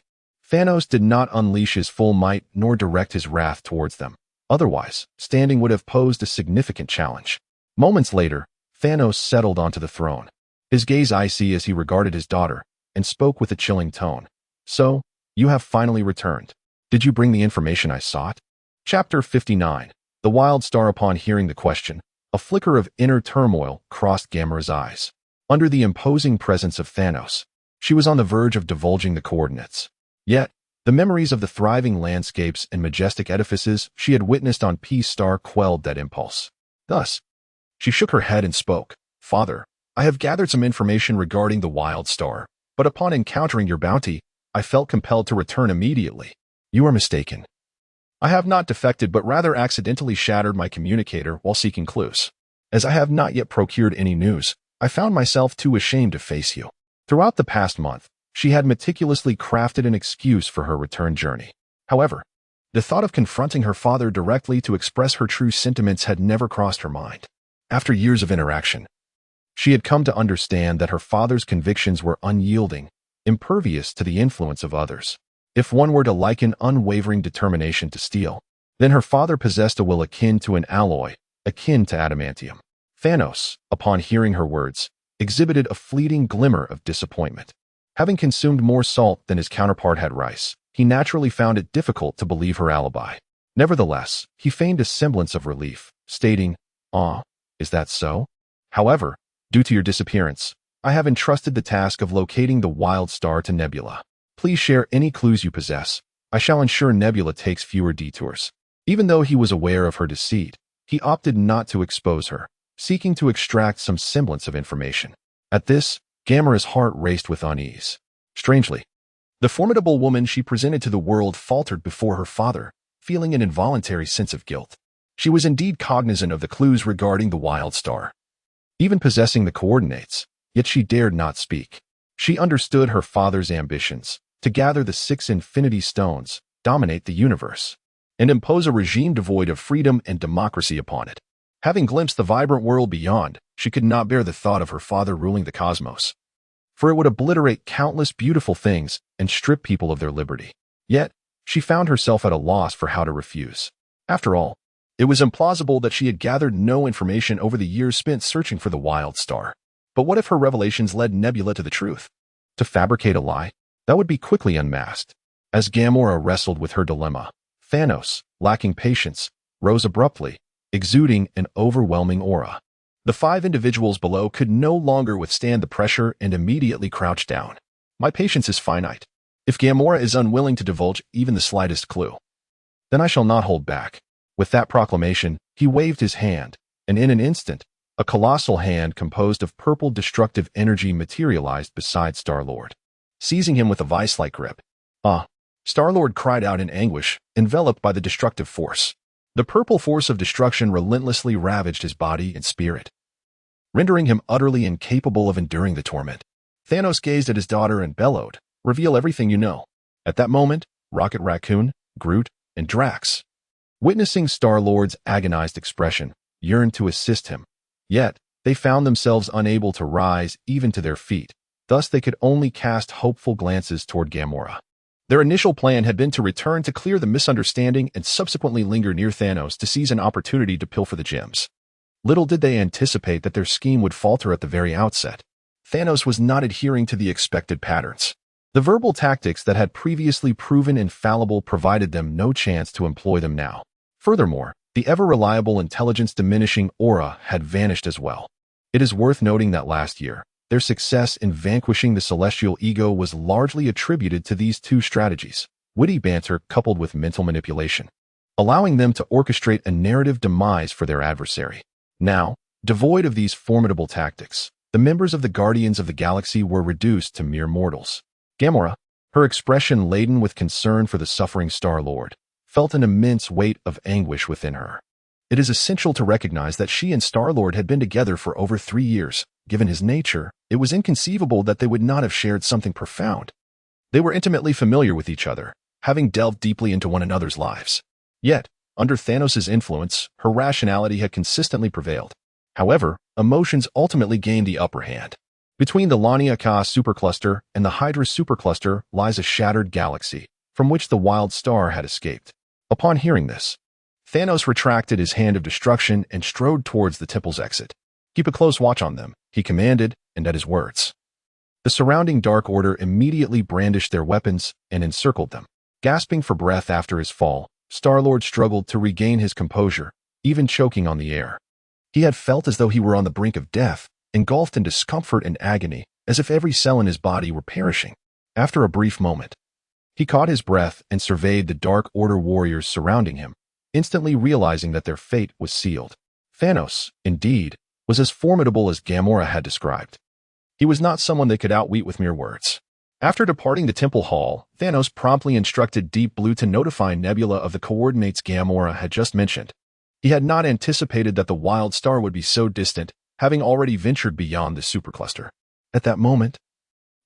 Thanos did not unleash his full might nor direct his wrath towards them. Otherwise, standing would have posed a significant challenge. Moments later, Thanos settled onto the throne, his gaze icy as he regarded his daughter, and spoke with a chilling tone. "So, you have finally returned. Did you bring the information I sought?" Chapter 59. The Wild Star. Upon hearing the question, a flicker of inner turmoil crossed Gamora's eyes. Under the imposing presence of Thanos, she was on the verge of divulging the coordinates. Yet, the memories of the thriving landscapes and majestic edifices she had witnessed on Peace Star quelled that impulse. Thus, she shook her head and spoke. "Father, I have gathered some information regarding the Wild Star, but upon encountering your bounty, I felt compelled to return immediately." "You are mistaken. I have not defected but rather accidentally shattered my communicator while seeking clues. As I have not yet procured any news, I found myself too ashamed to face you." Throughout the past month, she had meticulously crafted an excuse for her return journey. However, the thought of confronting her father directly to express her true sentiments had never crossed her mind. After years of interaction, she had come to understand that her father's convictions were unyielding, impervious to the influence of others. If one were to liken unwavering determination to steel, then her father possessed a will akin to an alloy, akin to adamantium. Thanos, upon hearing her words, exhibited a fleeting glimmer of disappointment. Having consumed more salt than his counterpart had rice, he naturally found it difficult to believe her alibi. Nevertheless, he feigned a semblance of relief, stating, "Ah, is that so? However, due to your disappearance, I have entrusted the task of locating the Wild Star to Nebula. Please share any clues you possess. I shall ensure Nebula takes fewer detours." Even though he was aware of her deceit, he opted not to expose her, seeking to extract some semblance of information. At this, Gamora's heart raced with unease. Strangely, the formidable woman she presented to the world faltered before her father, feeling an involuntary sense of guilt. She was indeed cognizant of the clues regarding the Wild Star, even possessing the coordinates, yet she dared not speak. She understood her father's ambitions to gather the 6 Infinity Stones, dominate the universe, and impose a regime devoid of freedom and democracy upon it. Having glimpsed the vibrant world beyond, she could not bear the thought of her father ruling the cosmos, for it would obliterate countless beautiful things and strip people of their liberty. Yet, she found herself at a loss for how to refuse. After all, it was implausible that she had gathered no information over the years spent searching for the Wild Star. But what if her revelations led Nebula to the truth? To fabricate a lie? That would be quickly unmasked. As Gamora wrestled with her dilemma, Thanos, lacking patience, rose abruptly, exuding an overwhelming aura. The 5 individuals below could no longer withstand the pressure and immediately crouched down. "My patience is finite. If Gamora is unwilling to divulge even the slightest clue, then I shall not hold back." With that proclamation, he waved his hand, and in an instant, a colossal hand composed of purple destructive energy materialized beside Star-Lord, seizing him with a vice-like grip. "Ah!" Star-Lord cried out in anguish, enveloped by the destructive force. The purple force of destruction relentlessly ravaged his body and spirit, rendering him utterly incapable of enduring the torment. Thanos gazed at his daughter and bellowed, "Reveal everything you know." At that moment, Rocket Raccoon, Groot, and Drax, witnessing Star-Lord's agonized expression, yearned to assist him. Yet, they found themselves unable to rise even to their feet. Thus, they could only cast hopeful glances toward Gamora. Their initial plan had been to return to clear the misunderstanding and subsequently linger near Thanos to seize an opportunity to pilfer the gems. Little did they anticipate that their scheme would falter at the very outset. Thanos was not adhering to the expected patterns. The verbal tactics that had previously proven infallible provided them no chance to employ them now. Furthermore, the ever-reliable intelligence-diminishing aura had vanished as well. It is worth noting that last year, their success in vanquishing the celestial ego was largely attributed to these two strategies, witty banter coupled with mental manipulation, allowing them to orchestrate a narrative demise for their adversary. Now, devoid of these formidable tactics, the members of the Guardians of the Galaxy were reduced to mere mortals. Gamora, her expression laden with concern for the suffering Star-Lord, felt an immense weight of anguish within her. It is essential to recognize that she and Star-Lord had been together for over 3 years. Given his nature, it was inconceivable that they would not have shared something profound. They were intimately familiar with each other, having delved deeply into one another's lives. Yet, under Thanos' influence, her rationality had consistently prevailed. However, emotions ultimately gained the upper hand. Between the Laniakea supercluster and the Hydra supercluster lies a shattered galaxy, from which the wild star had escaped. Upon hearing this, Thanos retracted his hand of destruction and strode towards the temple's exit. "Keep a close watch on them," he commanded, and at his words, the surrounding Dark Order immediately brandished their weapons and encircled them. Gasping for breath after his fall, Star-Lord struggled to regain his composure, even choking on the air. He had felt as though he were on the brink of death, engulfed in discomfort and agony, as if every cell in his body were perishing. After a brief moment, he caught his breath and surveyed the Dark Order warriors surrounding him, instantly realizing that their fate was sealed. Thanos, indeed, was as formidable as Gamora had described. He was not someone they could outwit with mere words. After departing the temple hall, Thanos promptly instructed Deep Blue to notify Nebula of the coordinates Gamora had just mentioned. He had not anticipated that the wild star would be so distant, having already ventured beyond the supercluster. At that moment,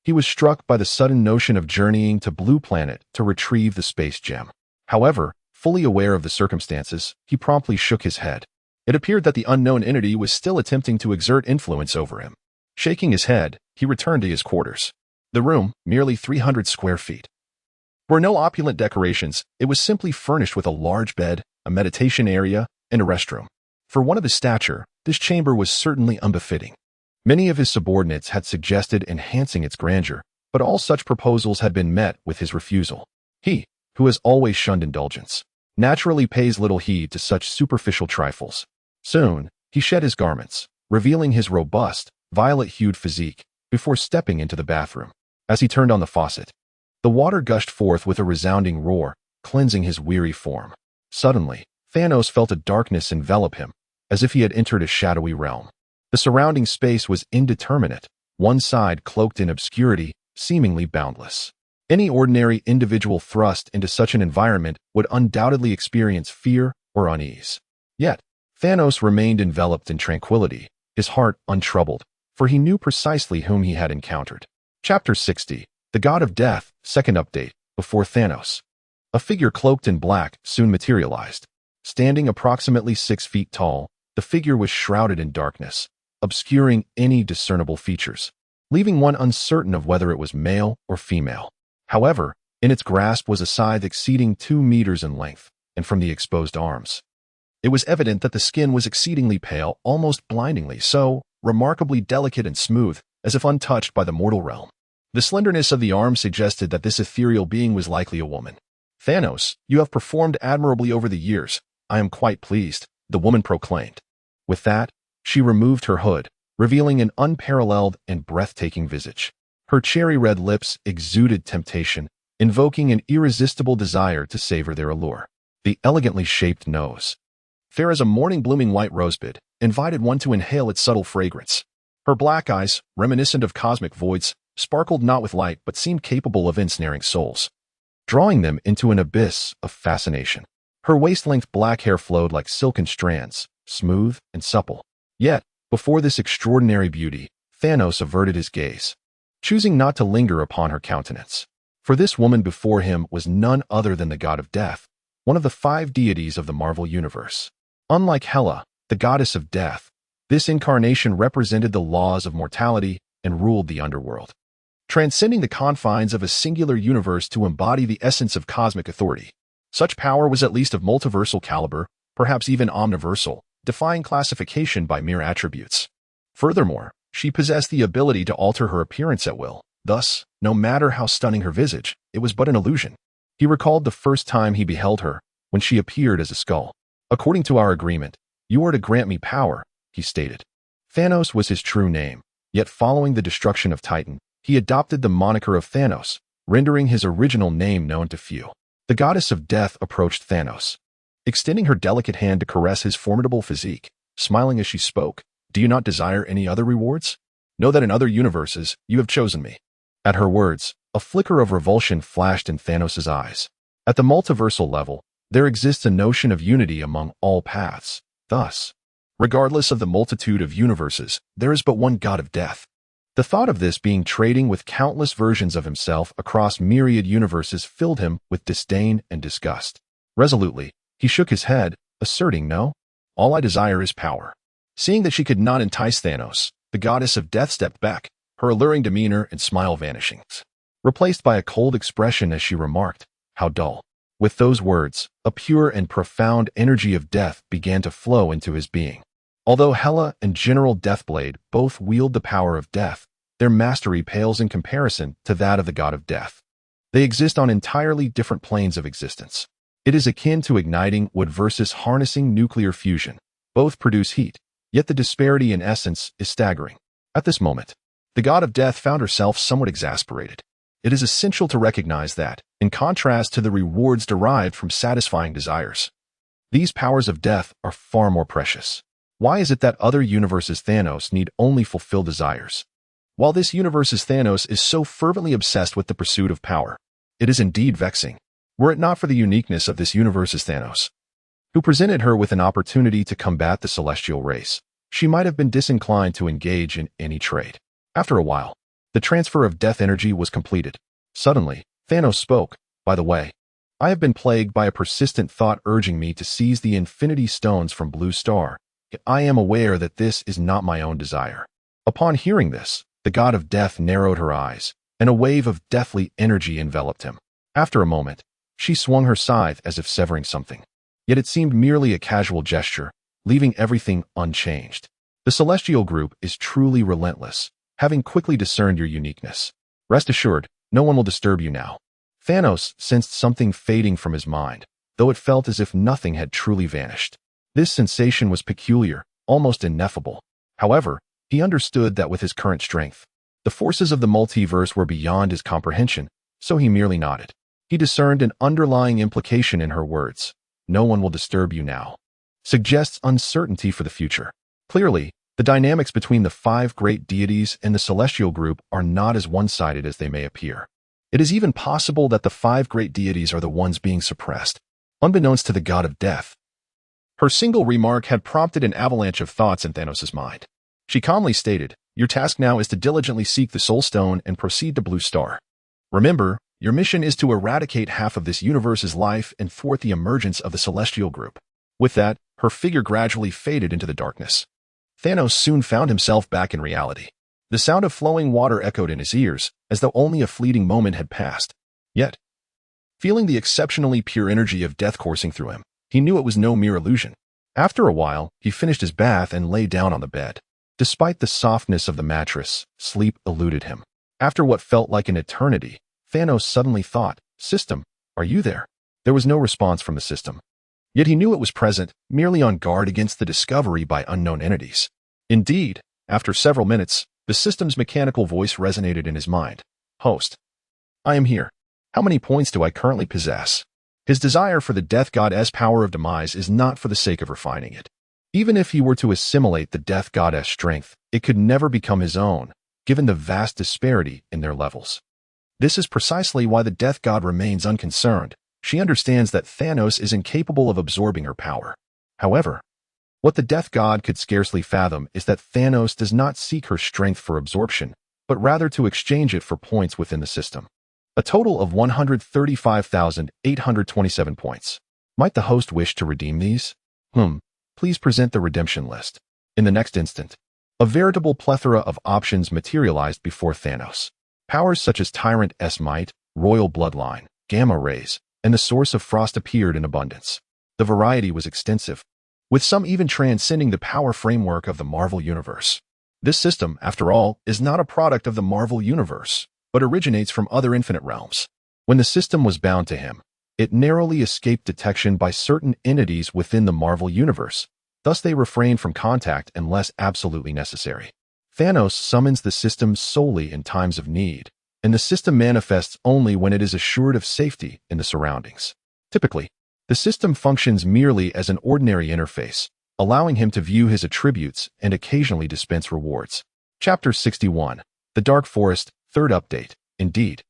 he was struck by the sudden notion of journeying to Blue Planet to retrieve the space gem. However, fully aware of the circumstances, he promptly shook his head. It appeared that the unknown entity was still attempting to exert influence over him. Shaking his head, he returned to his quarters. The room, merely 300 square feet, were no opulent decorations. It was simply furnished with a large bed, a meditation area, and a restroom. For one of his stature, this chamber was certainly unbefitting. Many of his subordinates had suggested enhancing its grandeur, but all such proposals had been met with his refusal. He, who has always shunned indulgence, naturally pays little heed to such superficial trifles. Soon, he shed his garments, revealing his robust, violet-hued physique, before stepping into the bathroom. As he turned on the faucet, the water gushed forth with a resounding roar, cleansing his weary form. Suddenly, Thanos felt a darkness envelop him, as if he had entered a shadowy realm. The surrounding space was indeterminate, one side cloaked in obscurity, seemingly boundless. Any ordinary individual thrust into such an environment would undoubtedly experience fear or unease. Yet, Thanos remained enveloped in tranquility, his heart untroubled, for he knew precisely whom he had encountered. Chapter 60, The God of Death, Second Update, Before Thanos. A figure cloaked in black soon materialized. Standing approximately 6 feet tall, the figure was shrouded in darkness, obscuring any discernible features, leaving one uncertain of whether it was male or female. However, in its grasp was a scythe exceeding 2 meters in length, and from the exposed arms, it was evident that the skin was exceedingly pale, almost blindingly so, remarkably delicate and smooth, as if untouched by the mortal realm. The slenderness of the arms suggested that this ethereal being was likely a woman. "Thanos, you have performed admirably over the years. I am quite pleased," the woman proclaimed. With that, she removed her hood, revealing an unparalleled and breathtaking visage. Her cherry-red lips exuded temptation, invoking an irresistible desire to savor their allure. The elegantly shaped nose, fair as a morning-blooming white rosebud, invited one to inhale its subtle fragrance. Her black eyes, reminiscent of cosmic voids, sparkled not with light but seemed capable of ensnaring souls, drawing them into an abyss of fascination. Her waist-length black hair flowed like silken strands, smooth and supple. Yet, before this extraordinary beauty, Thanos averted his gaze, choosing not to linger upon her countenance. For this woman before him was none other than the God of Death, one of the 5 deities of the Marvel Universe. Unlike Hela, the goddess of death, this incarnation represented the laws of mortality and ruled the underworld, transcending the confines of a singular universe to embody the essence of cosmic authority. Such power was at least of multiversal caliber, perhaps even omniversal, defying classification by mere attributes. Furthermore, she possessed the ability to alter her appearance at will. Thus, no matter how stunning her visage, it was but an illusion. He recalled the first time he beheld her, when she appeared as a skull. "According to our agreement, you are to grant me power," he stated. Thanos was his true name, yet following the destruction of Titan, he adopted the moniker of Thanos, rendering his original name known to few. The goddess of death approached Thanos, extending her delicate hand to caress his formidable physique, smiling as she spoke. "Do you not desire any other rewards? Know that in other universes, you have chosen me." At her words, a flicker of revulsion flashed in Thanos' eyes. At the multiversal level, there exists a notion of unity among all paths. Thus, regardless of the multitude of universes, there is but one God of death. The thought of this being trading with countless versions of himself across myriad universes filled him with disdain and disgust. Resolutely, he shook his head, asserting, "No, all I desire is power." Seeing that she could not entice Thanos, the goddess of death stepped back, her alluring demeanor and smile vanishing, replaced by a cold expression as she remarked, How dull. With those words, a pure and profound energy of death began to flow into his being. Although Hela and General Deathblade both wield the power of death, their mastery pales in comparison to that of the god of death. They exist on entirely different planes of existence. It is akin to igniting wood versus harnessing nuclear fusion. Both produce heat, yet the disparity in essence is staggering. At this moment, the god of death found herself somewhat exasperated. It is essential to recognize that, in contrast to the rewards derived from satisfying desires, these powers of death are far more precious. Why is it that other universes' Thanos need only fulfill desires, while this universe's Thanos is so fervently obsessed with the pursuit of power? It is indeed vexing. Were it not for the uniqueness of this universe's Thanos, who presented her with an opportunity to combat the celestial race, she might have been disinclined to engage in any trade. After a while, the transfer of death energy was completed. Suddenly, Thanos spoke. By the way, I have been plagued by a persistent thought urging me to seize the Infinity Stones from Blue Star. Yet I am aware that this is not my own desire. Upon hearing this, the god of death narrowed her eyes, and a wave of deathly energy enveloped him. After a moment, she swung her scythe as if severing something. Yet it seemed merely a casual gesture, leaving everything unchanged. The celestial group is truly relentless, having quickly discerned your uniqueness. Rest assured, no one will disturb you now. Thanos sensed something fading from his mind, though it felt as if nothing had truly vanished. This sensation was peculiar, almost ineffable. However, he understood that with his current strength, the forces of the multiverse were beyond his comprehension, so he merely nodded. He discerned an underlying implication in her words. No one will disturb you now. Suggests uncertainty for the future. Clearly, the dynamics between the 5 great deities and the celestial group are not as one-sided as they may appear. It is even possible that the 5 great deities are the ones being suppressed, unbeknownst to the god of death. Her single remark had prompted an avalanche of thoughts in Thanos' mind. She calmly stated, "Your task now is to diligently seek the Soul Stone and proceed to Blue Star. Remember, your mission is to eradicate half of this universe's life and thwart the emergence of the celestial group." With that, her figure gradually faded into the darkness. Thanos soon found himself back in reality. The sound of flowing water echoed in his ears, as though only a fleeting moment had passed. Yet, feeling the exceptionally pure energy of death coursing through him, he knew it was no mere illusion. After a while, he finished his bath and lay down on the bed. Despite the softness of the mattress, sleep eluded him. After what felt like an eternity, Thanos suddenly thought, "System, are you there?" There was no response from the system. Yet he knew it was present, merely on guard against the discovery by unknown entities. Indeed, after several minutes, the system's mechanical voice resonated in his mind. "Host, I am here. How many points do I currently possess?" His desire for the death goddess' power of demise is not for the sake of refining it. Even if he were to assimilate the death goddess' strength, it could never become his own, given the vast disparity in their levels. This is precisely why the death god remains unconcerned. She understands that Thanos is incapable of absorbing her power. However, what the death god could scarcely fathom is that Thanos does not seek her strength for absorption, but rather to exchange it for points within the system. A total of 135,827 points. Might the host wish to redeem these? Please present the redemption list. In the next instant, a veritable plethora of options materialized before Thanos. Powers such as Tyrant Might, Royal Bloodline, Gamma Rays, and the Source of Frost appeared in abundance. The variety was extensive, with some even transcending the power framework of the Marvel Universe. This system, after all, is not a product of the Marvel Universe, but originates from other infinite realms. When the system was bound to him, it narrowly escaped detection by certain entities within the Marvel Universe, thus they refrained from contact unless absolutely necessary. Thanos summons the system solely in times of need, and the system manifests only when it is assured of safety in the surroundings. Typically, the system functions merely as an ordinary interface, allowing him to view his attributes and occasionally dispense rewards. Chapter 61, The Dark Forest, Third Update. Indeed,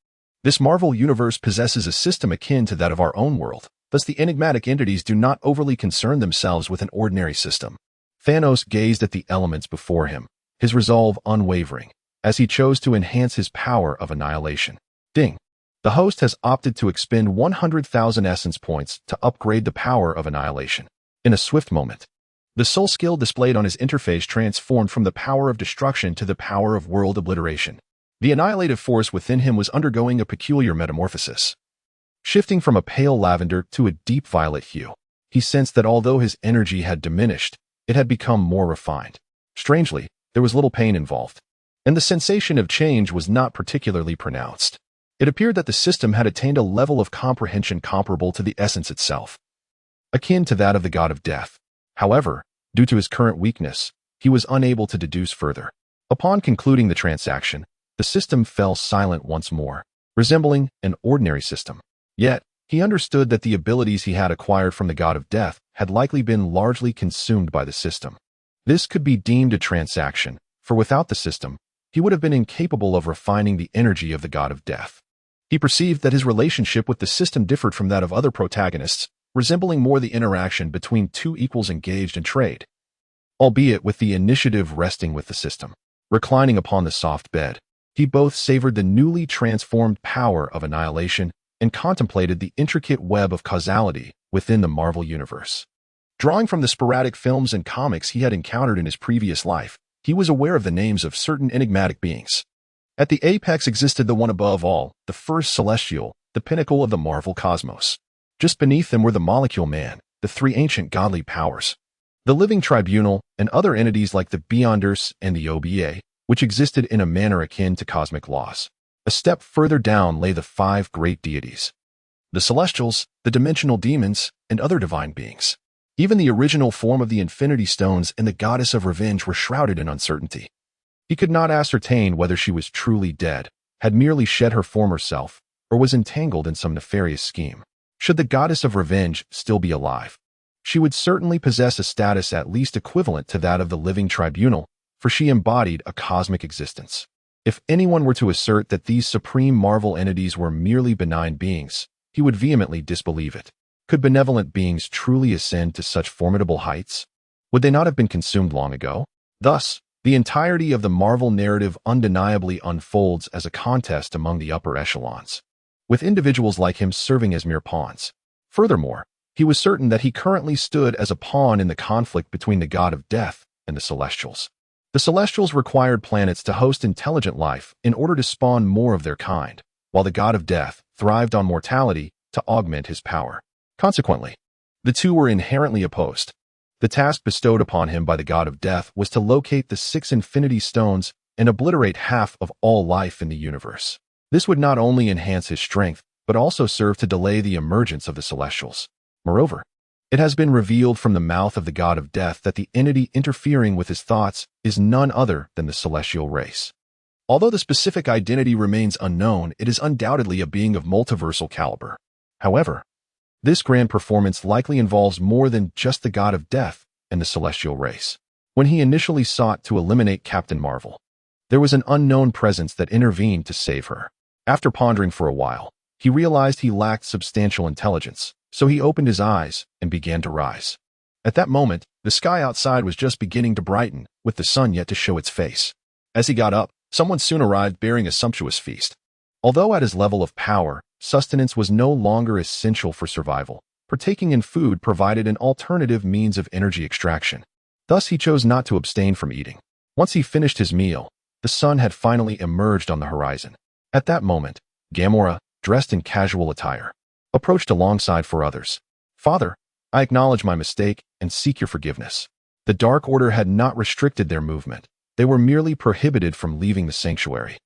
this Marvel universe possesses a system akin to that of our own world, thus the enigmatic entities do not overly concern themselves with an ordinary system. Thanos gazed at the elements before him, his resolve unwavering, as he chose to enhance his power of annihilation. Ding! The host has opted to expend 100,000 essence points to upgrade the power of annihilation. In a swift moment, the soul skill displayed on his interface transformed from the power of destruction to the power of world obliteration. The annihilative force within him was undergoing a peculiar metamorphosis. shifting from a pale lavender to a deep violet hue. He sensed that although his energy had diminished, it had become more refined. Strangely, there was little pain involved, and the sensation of change was not particularly pronounced. It appeared that the system had attained a level of comprehension comparable to the essence itself, akin to that of the god of death. However, due to his current weakness, he was unable to deduce further. Upon concluding the transaction, the system fell silent once more, resembling an ordinary system. Yet, he understood that the abilities he had acquired from the god of death had likely been largely consumed by the system. This could be deemed a transaction, for without the system, he would have been incapable of refining the energy of the god of death. He perceived that his relationship with the system differed from that of other protagonists, resembling more the interaction between two equals engaged in trade, albeit with the initiative resting with the system. Reclining upon the soft bed, he both savored the newly transformed power of annihilation and contemplated the intricate web of causality within the Marvel Universe. Drawing from the sporadic films and comics he had encountered in his previous life, he was aware of the names of certain enigmatic beings. At the apex existed the one above all, the first celestial, the pinnacle of the Marvel cosmos. Just beneath them were the molecule man, the three ancient godly powers, the living tribunal, and other entities like the Beyonders and the OBA, which existed in a manner akin to cosmic laws. A step further down lay the five great deities, the celestials, the dimensional demons, and other divine beings. Even the original form of the Infinity Stones and the goddess of revenge were shrouded in uncertainty. He could not ascertain whether she was truly dead, had merely shed her former self, or was entangled in some nefarious scheme. Should the goddess of revenge still be alive, she would certainly possess a status at least equivalent to that of the living tribunal, for she embodied a cosmic existence. If anyone were to assert that these supreme Marvel entities were merely benign beings, he would vehemently disbelieve it. Could benevolent beings truly ascend to such formidable heights? Would they not have been consumed long ago? Thus, the entirety of the Marvel narrative undeniably unfolds as a contest among the upper echelons, with individuals like him serving as mere pawns. Furthermore, he was certain that he currently stood as a pawn in the conflict between the god of death and the Celestials. The Celestials required planets to host intelligent life in order to spawn more of their kind, while the god of death thrived on mortality to augment his power. Consequently, the two were inherently opposed. The task bestowed upon him by the god of death was to locate the 6 Infinity Stones and obliterate half of all life in the universe. This would not only enhance his strength, but also serve to delay the emergence of the Celestials. Moreover, it has been revealed from the mouth of the god of death that the entity interfering with his thoughts is none other than the celestial race. Although the specific identity remains unknown, it is undoubtedly a being of multiversal caliber. However, this grand performance likely involves more than just the god of death and the celestial race. When he initially sought to eliminate Captain Marvel, there was an unknown presence that intervened to save her. After pondering for a while, he realized he lacked substantial intelligence, so he opened his eyes and began to rise. At that moment, the sky outside was just beginning to brighten, with the sun yet to show its face. As he got up, someone soon arrived bearing a sumptuous feast. Although at his level of power, sustenance was no longer essential for survival, partaking in food provided an alternative means of energy extraction. Thus he chose not to abstain from eating. Once he finished his meal, the sun had finally emerged on the horizon. At that moment, Gamora, dressed in casual attire, approached alongside 4 others. "Father, I acknowledge my mistake and seek your forgiveness." The Dark Order had not restricted their movement. They were merely prohibited from leaving the sanctuary.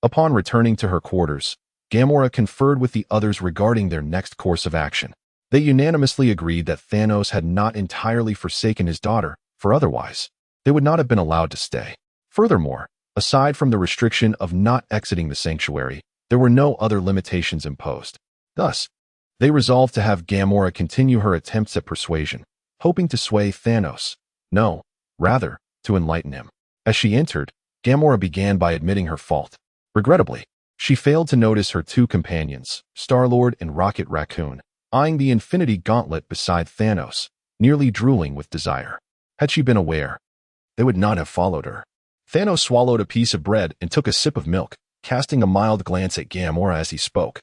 Upon returning to her quarters, Gamora conferred with the others regarding their next course of action. They unanimously agreed that Thanos had not entirely forsaken his daughter, for otherwise, they would not have been allowed to stay. Furthermore, aside from the restriction of not exiting the sanctuary, there were no other limitations imposed. Thus, they resolved to have Gamora continue her attempts at persuasion, hoping to sway Thanos. No, rather, to enlighten him. As she entered, Gamora began by admitting her fault. Regrettably, she failed to notice her 2 companions, Star-Lord and Rocket Raccoon, eyeing the Infinity Gauntlet beside Thanos, nearly drooling with desire. Had she been aware, they would not have followed her. Thanos swallowed a piece of bread and took a sip of milk, casting a mild glance at Gamora as he spoke.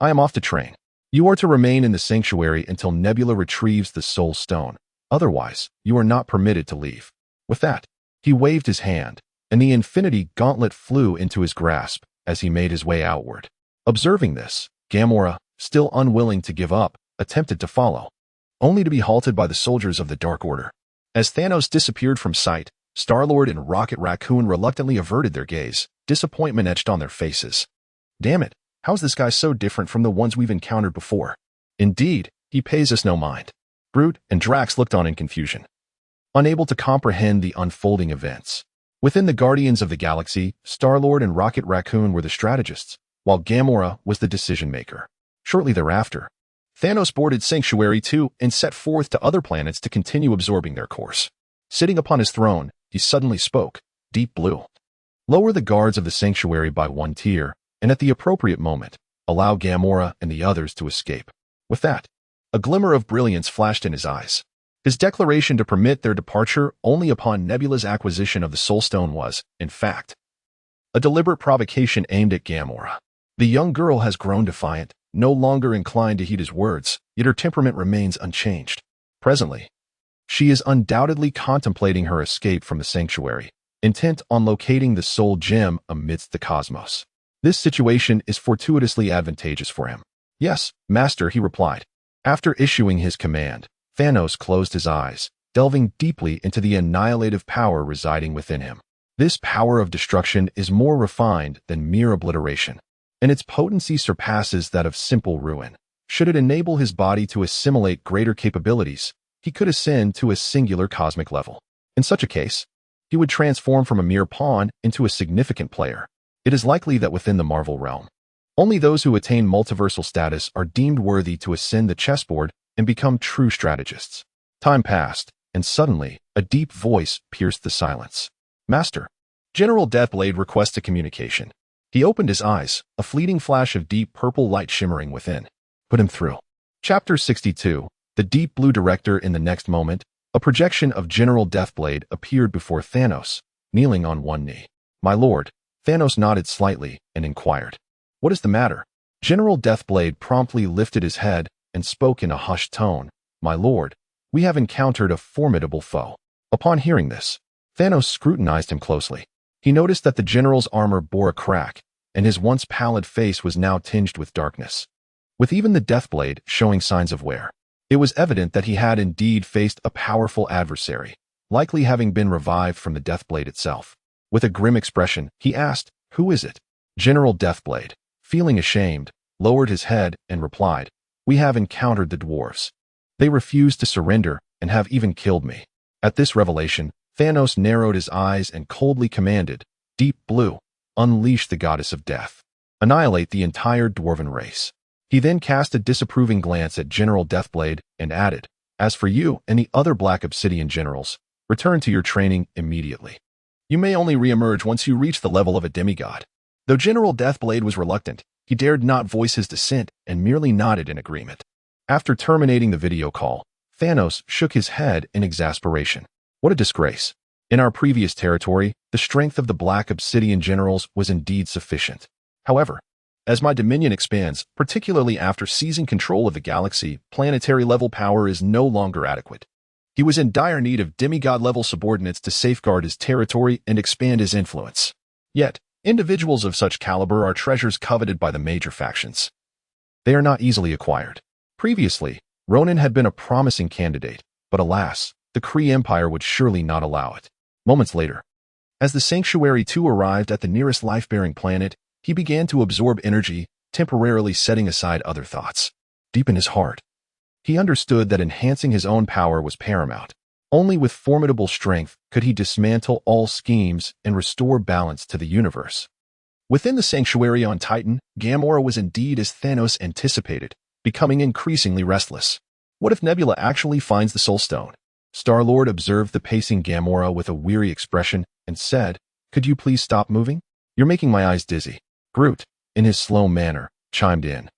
"I am off to train. You are to remain in the sanctuary until Nebula retrieves the Soul Stone. Otherwise, you are not permitted to leave." With that, he waved his hand, and the Infinity Gauntlet flew into his grasp as he made his way outward. Observing this, Gamora, still unwilling to give up, attempted to follow, only to be halted by the soldiers of the Dark Order. As Thanos disappeared from sight, Star-Lord and Rocket Raccoon reluctantly averted their gaze, disappointment etched on their faces. Damn it, how's this guy so different from the ones we've encountered before? Indeed, he pays us no mind. Groot and Drax looked on in confusion, unable to comprehend the unfolding events. Within the Guardians of the Galaxy, Star-Lord and Rocket Raccoon were the strategists, while Gamora was the decision-maker. Shortly thereafter, Thanos boarded Sanctuary 2 and set forth to other planets to continue absorbing their course. Sitting upon his throne, he suddenly spoke, Deep Blue. Lower the guards of the Sanctuary by one tier, and at the appropriate moment, allow Gamora and the others to escape. With that, a glimmer of brilliance flashed in his eyes. His declaration to permit their departure only upon Nebula's acquisition of the Soul Stone was, in fact, a deliberate provocation aimed at Gamora. The young girl has grown defiant, no longer inclined to heed his words, yet her temperament remains unchanged. Presently, she is undoubtedly contemplating her escape from the Sanctuary, intent on locating the Soul Gem amidst the cosmos. This situation is fortuitously advantageous for him. Yes, Master, he replied. After issuing his command, Thanos closed his eyes, delving deeply into the annihilative power residing within him. This power of destruction is more refined than mere obliteration, and its potency surpasses that of simple ruin. Should it enable his body to assimilate greater capabilities, he could ascend to a singular cosmic level. In such a case, he would transform from a mere pawn into a significant player. It is likely that within the Marvel realm, only those who attain multiversal status are deemed worthy to ascend the chessboard and become true strategists. Time passed, and suddenly, a deep voice pierced the silence. Master, General Deathblade requests a communication. He opened his eyes, a fleeting flash of deep purple light shimmering within. Put him through. Chapter 62. The Deep Blue Director. In the next moment, a projection of General Deathblade appeared before Thanos, kneeling on one knee. My lord, Thanos nodded slightly and inquired. What is the matter? General Deathblade promptly lifted his head and spoke in a hushed tone. My lord, we have encountered a formidable foe. Upon hearing this, Thanos scrutinized him closely. He noticed that the general's armor bore a crack, and his once pallid face was now tinged with darkness, with even the Deathblade showing signs of wear. It was evident that he had indeed faced a powerful adversary, likely having been revived from the Deathblade itself. With a grim expression, he asked, Who is it? General Deathblade, feeling ashamed, lowered his head and replied, We have encountered the dwarves. They refused to surrender and have even killed me. At this revelation, Thanos narrowed his eyes and coldly commanded, Deep Blue, unleash the goddess of death. Annihilate the entire dwarven race. He then cast a disapproving glance at General Deathblade and added, As for you and the other Black Obsidian generals, return to your training immediately. You may only re-emerge once you reach the level of a demigod. Though General Deathblade was reluctant, he dared not voice his dissent and merely nodded in agreement. After terminating the video call, Thanos shook his head in exasperation. What a disgrace. In our previous territory, the strength of the Black Obsidian generals was indeed sufficient. However, as my dominion expands, particularly after seizing control of the galaxy, planetary-level power is no longer adequate. He was in dire need of demigod-level subordinates to safeguard his territory and expand his influence. Yet, individuals of such caliber are treasures coveted by the major factions. They are not easily acquired. Previously, Ronan had been a promising candidate, but alas, the Kree Empire would surely not allow it. Moments later, as the Sanctuary 2 arrived at the nearest life-bearing planet, he began to absorb energy, temporarily setting aside other thoughts. Deep in his heart, he understood that enhancing his own power was paramount. Only with formidable strength could he dismantle all schemes and restore balance to the universe. Within the Sanctuary on Titan, Gamora was indeed as Thanos anticipated, becoming increasingly restless. What if Nebula actually finds the Soul Stone? Star-Lord observed the pacing Gamora with a weary expression and said, Could you please stop moving? You're making my eyes dizzy. Groot, in his slow manner, chimed in.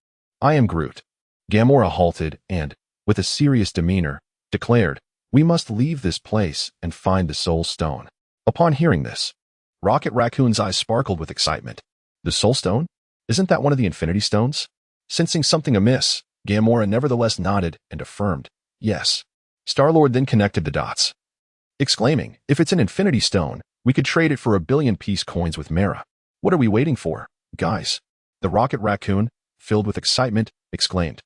I am Groot. Gamora halted and, with a serious demeanor, declared, We must leave this place and find the Soul Stone. Upon hearing this, Rocket Raccoon's eyes sparkled with excitement. The Soul Stone? Isn't that one of the Infinity Stones? Sensing something amiss, Gamora nevertheless nodded and affirmed, Yes. Star-Lord then connected the dots, exclaiming, If it's an Infinity Stone, we could trade it for 1 billion piece coins with Mera. What are we waiting for, guys? The Rocket Raccoon, filled with excitement, exclaimed.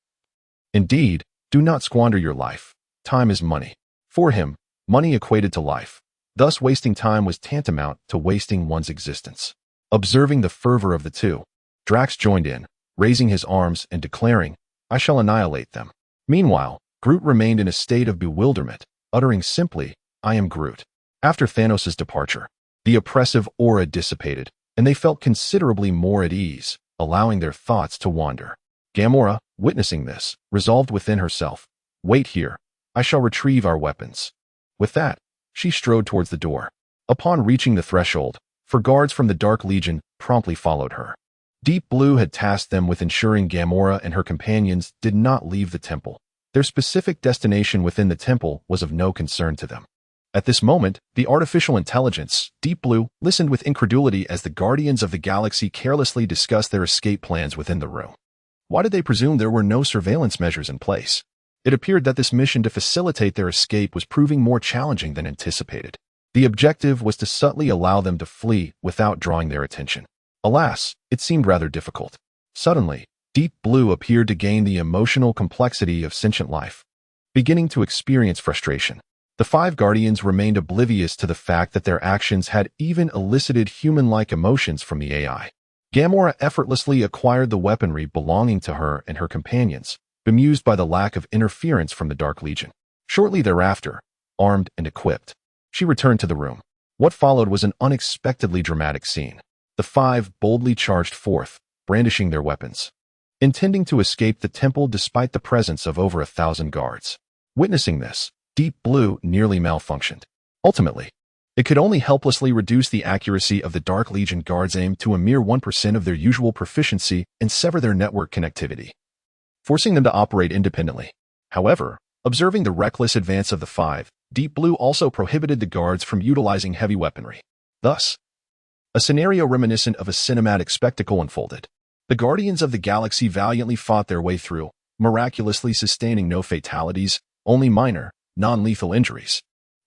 Indeed, do not squander your life. Time is money. For him, money equated to life. Thus, wasting time was tantamount to wasting one's existence. Observing the fervor of the two, Drax joined in, raising his arms and declaring, I shall annihilate them. Meanwhile, Groot remained in a state of bewilderment, uttering simply, I am Groot. After Thanos' departure, the oppressive aura dissipated, and they felt considerably more at ease, allowing their thoughts to wander. Gamora, witnessing this, resolved within herself, wait here, I shall retrieve our weapons. With that, she strode towards the door. Upon reaching the threshold, 4 guards from the Dark Legion promptly followed her. Deep Blue had tasked them with ensuring Gamora and her companions did not leave the temple. Their specific destination within the temple was of no concern to them. At this moment, the artificial intelligence, Deep Blue, listened with incredulity as the Guardians of the Galaxy carelessly discussed their escape plans within the room. Why did they presume there were no surveillance measures in place? It appeared that this mission to facilitate their escape was proving more challenging than anticipated. The objective was to subtly allow them to flee without drawing their attention. Alas, it seemed rather difficult. Suddenly, Deep Blue appeared to gain the emotional complexity of sentient life. Beginning to experience frustration, the 5 Guardians remained oblivious to the fact that their actions had even elicited human-like emotions from the AI. Gamora effortlessly acquired the weaponry belonging to her and her companions, bemused by the lack of interference from the Dark Legion. Shortly thereafter, armed and equipped, she returned to the room. What followed was an unexpectedly dramatic scene. The 5 boldly charged forth, brandishing their weapons, intending to escape the temple despite the presence of over 1,000 guards. Witnessing this, Deep Blue nearly malfunctioned. Ultimately, it could only helplessly reduce the accuracy of the Dark Legion guards' aim to a mere 1% of their usual proficiency and sever their network connectivity, forcing them to operate independently. However, observing the reckless advance of the 5, Deep Blue also prohibited the guards from utilizing heavy weaponry. Thus, a scenario reminiscent of a cinematic spectacle unfolded. The Guardians of the Galaxy valiantly fought their way through, miraculously sustaining no fatalities, only minor, non-lethal injuries.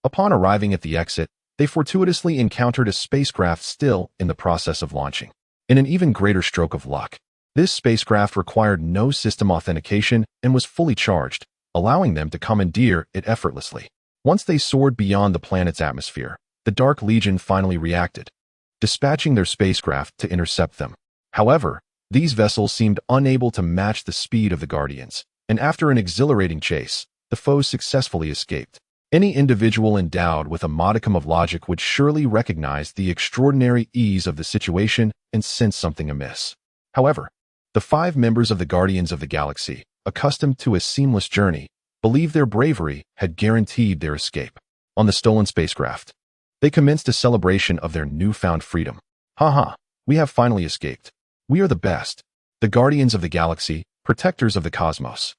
Upon arriving at the exit, they fortuitously encountered a spacecraft still in the process of launching. In an even greater stroke of luck, this spacecraft required no system authentication and was fully charged, allowing them to commandeer it effortlessly. Once they soared beyond the planet's atmosphere, the Dark Legion finally reacted, dispatching their spacecraft to intercept them. However, these vessels seemed unable to match the speed of the Guardians, and after an exhilarating chase, the foes successfully escaped. Any individual endowed with a modicum of logic would surely recognize the extraordinary ease of the situation and sense something amiss. However, the 5 members of the Guardians of the Galaxy, accustomed to a seamless journey, believed their bravery had guaranteed their escape. On the stolen spacecraft, they commenced a celebration of their newfound freedom. Haha, we have finally escaped. We are the best. The Guardians of the Galaxy, protectors of the cosmos.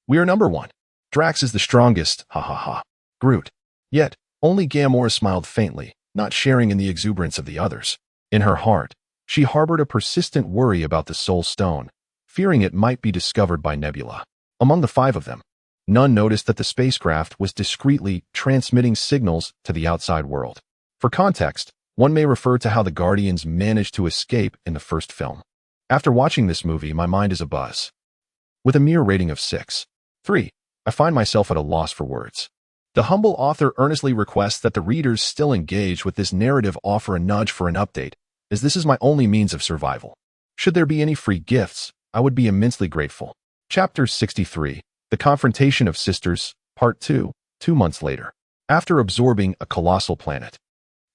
We are number 1. Drax is the strongest, ha ha ha. Groot. Yet, only Gamora smiled faintly, not sharing in the exuberance of the others. In her heart, she harbored a persistent worry about the Soul Stone, fearing it might be discovered by Nebula. Among the 5 of them, none noticed that the spacecraft was discreetly transmitting signals to the outside world. For context, one may refer to how the Guardians managed to escape in the first film. After watching this movie, my mind is abuzz. With a mere rating of 6.3, I find myself at a loss for words. The humble author earnestly requests that the readers still engaged with this narrative offer a nudge for an update, as this is my only means of survival. Should there be any free gifts, I would be immensely grateful. Chapter 63, The Confrontation of Sisters, Part 2, 2 months later. After absorbing a colossal planet,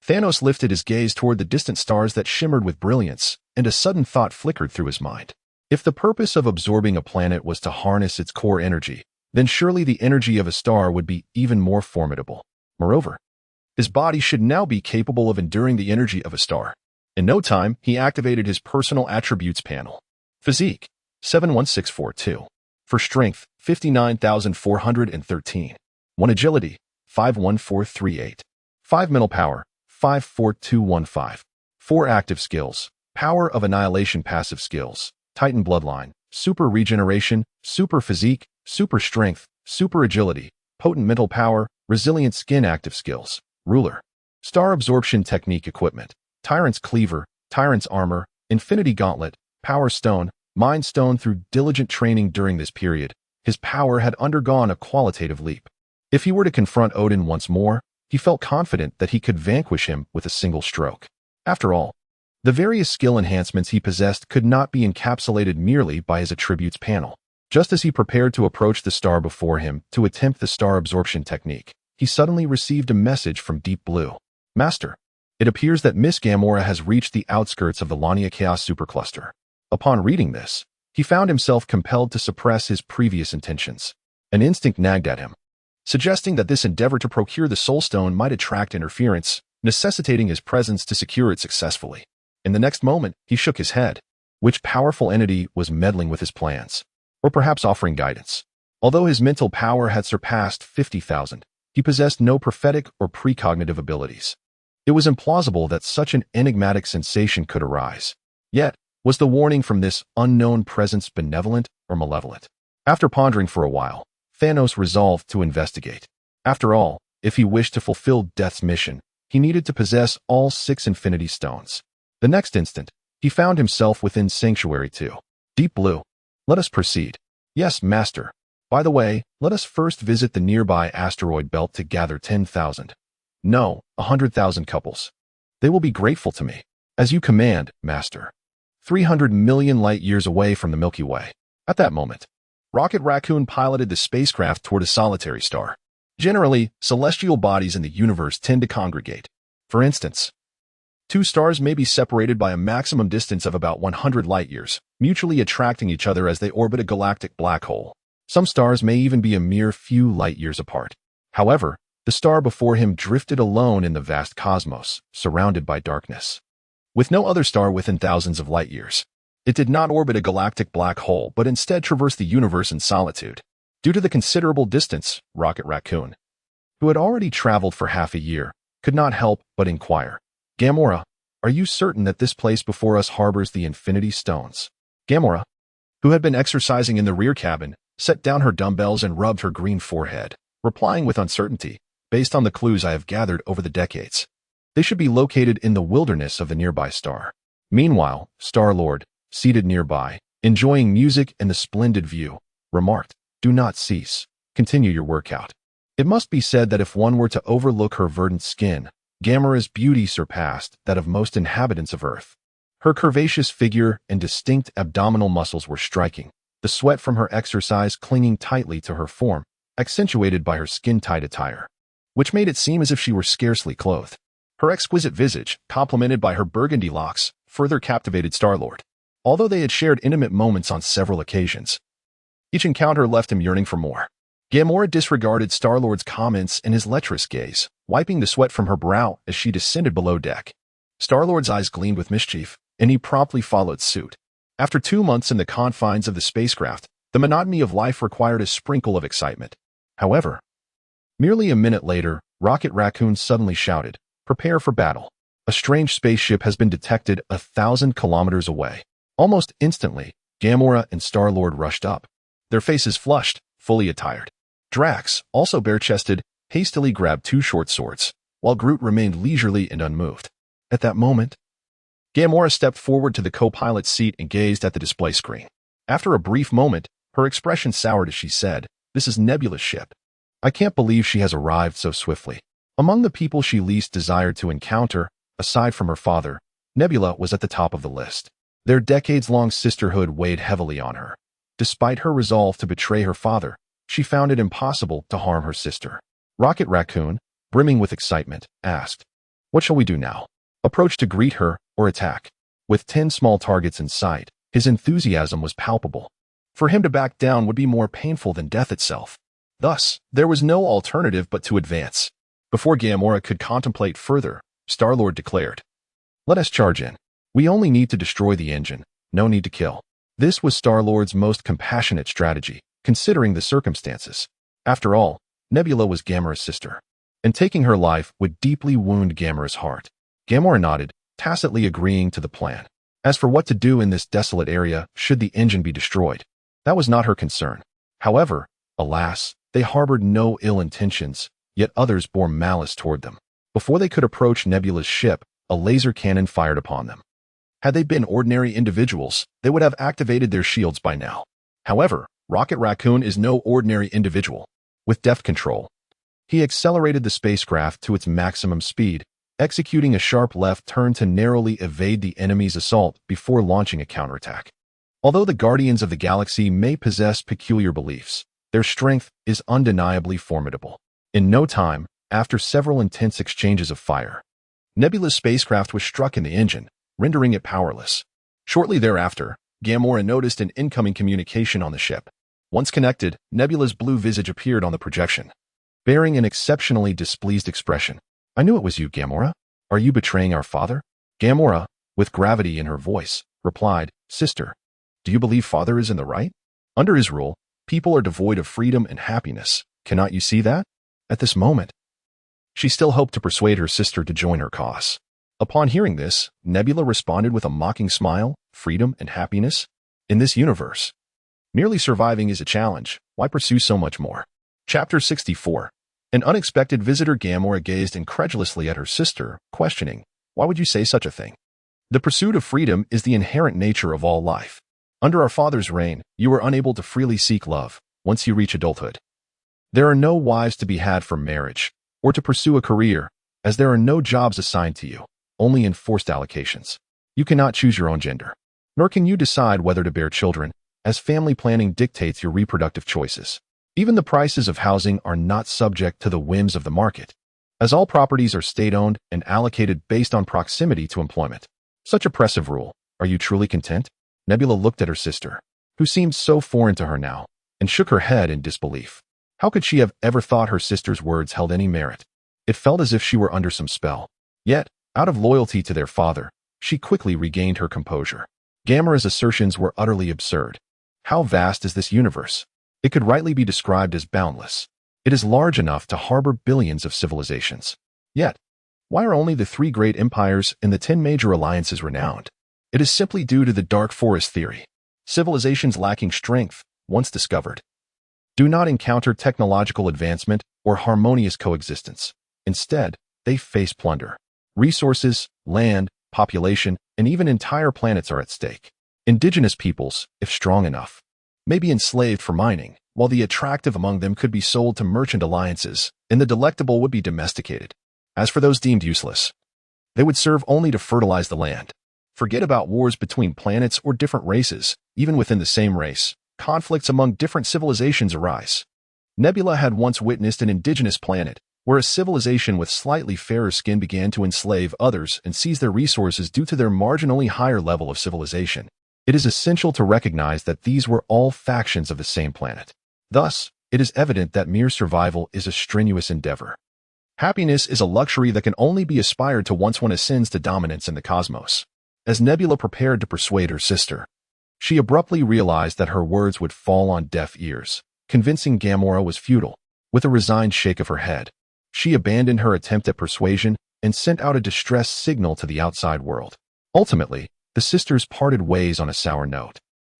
Thanos lifted his gaze toward the distant stars that shimmered with brilliance, and a sudden thought flickered through his mind. If the purpose of absorbing a planet was to harness its core energy, then surely the energy of a star would be even more formidable. Moreover, his body should now be capable of enduring the energy of a star. In no time, he activated his personal attributes panel. Physique, 71642. For strength, 59,413. 1 agility, 51438. 5 mental power, 54215. 4 active skills. Power of Annihilation passive skills. Titan Bloodline, Super Regeneration, Super Physique, Super Strength, Super Agility, Potent Mental Power, Resilient Skin active skills. Ruler. Star Absorption Technique equipment. Tyrant's Cleaver, Tyrant's Armor, Infinity Gauntlet, Power Stone, Mind Stone, through diligent training during this period, his power had undergone a qualitative leap. If he were to confront Odin once more, he felt confident that he could vanquish him with a single stroke. After all, the various skill enhancements he possessed could not be encapsulated merely by his attributes panel. Just as he prepared to approach the star before him to attempt the star absorption technique, he suddenly received a message from Deep Blue. Master, it appears that Miss Gamora has reached the outskirts of the Lania Chaos Supercluster. Upon reading this, he found himself compelled to suppress his previous intentions. An instinct nagged at him, suggesting that this endeavor to procure the Soul Stone might attract interference, necessitating his presence to secure it successfully. In the next moment, he shook his head. Which powerful entity was meddling with his plans? Or perhaps offering guidance? Although his mental power had surpassed 50,000, he possessed no prophetic or precognitive abilities. It was implausible that such an enigmatic sensation could arise. Yet, was the warning from this unknown presence benevolent or malevolent? After pondering for a while, Thanos resolved to investigate. After all, if he wished to fulfill Death's mission, he needed to possess all 6 Infinity Stones. The next instant, he found himself within Sanctuary 2. Deep Blue. Let us proceed. Yes, Master. By the way, let us first visit the nearby asteroid belt to gather 10,000. No, 100,000 couples. They will be grateful to me. As you command, Master. 300 million light-years away from the Milky Way. At that moment, Rocket Raccoon piloted the spacecraft toward a solitary star. Generally, celestial bodies in the universe tend to congregate. For instance, 2 stars may be separated by a maximum distance of about 100 light-years, mutually attracting each other as they orbit a galactic black hole. Some stars may even be a mere few light-years apart. However, the star before him drifted alone in the vast cosmos, surrounded by darkness. With no other star within thousands of light-years, it did not orbit a galactic black hole, but instead traversed the universe in solitude. Due to the considerable distance, Rocket Raccoon, who had already traveled for half a year, could not help but inquire, Gamora, are you certain that this place before us harbors the Infinity Stones? Gamora, who had been exercising in the rear cabin, set down her dumbbells and rubbed her green forehead, replying with uncertainty, based on the clues I have gathered over the decades. They should be located in the wilderness of the nearby star. Meanwhile, Star-Lord, seated nearby, enjoying music and the splendid view, remarked, do not cease. Continue your workout. It must be said that if one were to overlook her verdant skin, Gamora's beauty surpassed that of most inhabitants of Earth. Her curvaceous figure and distinct abdominal muscles were striking, the sweat from her exercise clinging tightly to her form, accentuated by her skin-tight attire, which made it seem as if she were scarcely clothed. Her exquisite visage, complemented by her burgundy locks, further captivated Star-Lord. Although they had shared intimate moments on several occasions, each encounter left him yearning for more. Gamora disregarded Star-Lord's comments and his lecherous gaze, wiping the sweat from her brow as she descended below deck. Star-Lord's eyes gleamed with mischief, and he promptly followed suit. After 2 months in the confines of the spacecraft, the monotony of life required a sprinkle of excitement. However, merely a minute later, Rocket Raccoon suddenly shouted, prepare for battle. A strange spaceship has been detected 1,000 kilometers away. Almost instantly, Gamora and Star-Lord rushed up, their faces flushed, fully attired. Drax, also bare-chested, hastily grabbed 2 short swords, while Groot remained leisurely and unmoved. At that moment, Gamora stepped forward to the co-pilot's seat and gazed at the display screen. After a brief moment, her expression soured as she said, this is Nebula's ship. I can't believe she has arrived so swiftly. Among the people she least desired to encounter, aside from her father, Nebula was at the top of the list. Their decades-long sisterhood weighed heavily on her. Despite her resolve to betray her father, she found it impossible to harm her sister. Rocket Raccoon, brimming with excitement, asked, what shall we do now? Approach to greet her or attack? With 10 small targets in sight, his enthusiasm was palpable. For him to back down would be more painful than death itself. Thus, there was no alternative but to advance. Before Gamora could contemplate further, Star-Lord declared, let us charge in. We only need to destroy the engine, no need to kill. This was Star-Lord's most compassionate strategy, considering the circumstances. After all, Nebula was Gamora's sister, and taking her life would deeply wound Gamora's heart. Gamora nodded, tacitly agreeing to the plan. As for what to do in this desolate area should the engine be destroyed, that was not her concern. However, alas, they harbored no ill intentions, yet others bore malice toward them. Before they could approach Nebula's ship, a laser cannon fired upon them. Had they been ordinary individuals, they would have activated their shields by now. However, Rocket Raccoon is no ordinary individual. With deft control, he accelerated the spacecraft to its maximum speed, executing a sharp left turn to narrowly evade the enemy's assault before launching a counterattack. Although the Guardians of the Galaxy may possess peculiar beliefs, their strength is undeniably formidable. In no time, after several intense exchanges of fire, Nebula's spacecraft was struck in the engine, rendering it powerless. Shortly thereafter, Gamora noticed an incoming communication on the ship. Once connected, Nebula's blue visage appeared on the projection, bearing an exceptionally displeased expression. "I knew it was you, Gamora. Are you betraying our father?" Gamora, with gravity in her voice, replied, "Sister, do you believe father is in the right? Under his rule, people are devoid of freedom and happiness. Cannot you see that?" At this moment, she still hoped to persuade her sister to join her cause. Upon hearing this, Nebula responded with a mocking smile. "Freedom and happiness? In this universe, merely surviving is a challenge. Why pursue so much more?" Chapter 64. An unexpected visitor. Gamora gazed incredulously at her sister, questioning, "Why would you say such a thing?" "The pursuit of freedom is the inherent nature of all life. Under our father's reign, you were unable to freely seek love. Once you reach adulthood, there are no wives to be had for marriage, or to pursue a career, as there are no jobs assigned to you, only enforced allocations. You cannot choose your own gender, nor can you decide whether to bear children, as family planning dictates your reproductive choices. Even the prices of housing are not subject to the whims of the market, as all properties are state-owned and allocated based on proximity to employment. Such oppressive rule. Are you truly content?" Nebula looked at her sister, who seemed so foreign to her now, and shook her head in disbelief. How could she have ever thought her sister's words held any merit? It felt as if she were under some spell. Yet, out of loyalty to their father, she quickly regained her composure. Gamora's assertions were utterly absurd. How vast is this universe? It could rightly be described as boundless. It is large enough to harbor billions of civilizations. Yet, why are only the 3 great empires and the 10 major alliances renowned? It is simply due to the dark forest theory. Civilizations lacking strength, once discovered, do not encounter technological advancement or harmonious coexistence. Instead, they face plunder. Resources, land, population, and even entire planets are at stake. Indigenous peoples, if strong enough, may be enslaved for mining, while the attractive among them could be sold to merchant alliances, and the delectable would be domesticated. As for those deemed useless, they would serve only to fertilize the land. Forget about wars between planets or different races. Even within the same race, conflicts among different civilizations arise. Nebula had once witnessed an indigenous planet, where a civilization with slightly fairer skin began to enslave others and seize their resources due to their marginally higher level of civilization. It is essential to recognize that these were all factions of the same planet. Thus, it is evident that mere survival is a strenuous endeavor. Happiness is a luxury that can only be aspired to once one ascends to dominance in the cosmos. As Nebula prepared to persuade her sister, she abruptly realized that her words would fall on deaf ears. Convincing Gamora was futile. With a resigned shake of her head, she abandoned her attempt at persuasion and sent out a distress signal to the outside world. Ultimately, the sisters parted ways on a sour note,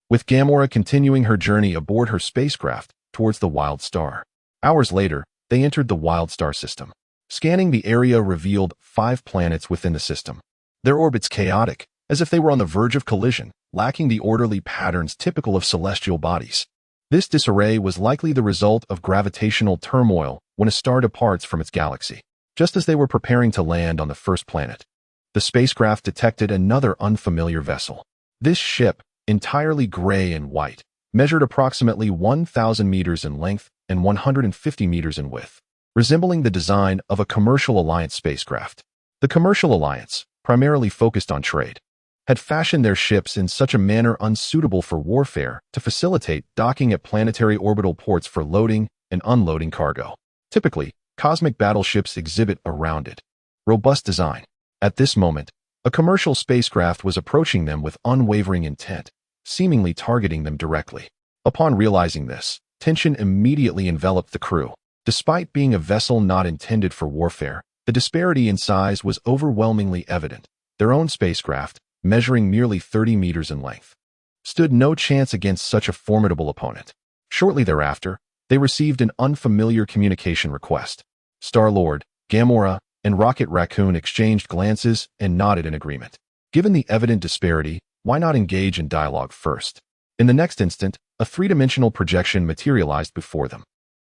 with Gamora continuing her journey aboard her spacecraft towards the Wild Star. Hours later, they entered the Wild Star system. Scanning the area revealed 5 planets within the system. Their orbits chaotic, as if they were on the verge of collision, lacking the orderly patterns typical of celestial bodies. This disarray was likely the result of gravitational turmoil when a star departs from its galaxy. Just as they were preparing to land on the first planet, the spacecraft detected another unfamiliar vessel. This ship, entirely gray and white, measured approximately 1,000 meters in length and 150 meters in width, resembling the design of a commercial alliance spacecraft. The commercial alliance, primarily focused on trade, had fashioned their ships in such a manner unsuitable for warfare to facilitate docking at planetary orbital ports for loading and unloading cargo. Typically, cosmic battleships exhibit a rounded, robust design. At this moment, a commercial spacecraft was approaching them with unwavering intent, seemingly targeting them directly. Upon realizing this, tension immediately enveloped the crew. Despite being a vessel not intended for warfare, the disparity in size was overwhelmingly evident. Their own spacecraft, measuring merely 30 meters in length, stood no chance against such a formidable opponent. Shortly thereafter, they received an unfamiliar communication request. Star-Lord, Gamora, and Rocket Raccoon exchanged glances and nodded in agreement. Given the evident disparity, why not engage in dialogue first? In the next instant, a three-dimensional projection materialized before them.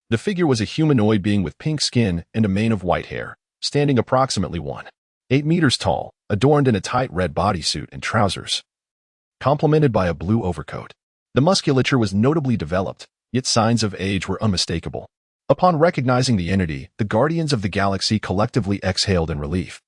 The figure was a humanoid being with pink skin and a mane of white hair, standing approximately 1.8 meters tall, adorned in a tight red bodysuit and trousers, complemented by a blue overcoat. The musculature was notably developed, yet signs of age were unmistakable. Upon recognizing the entity, the Guardians of the Galaxy collectively exhaled in relief.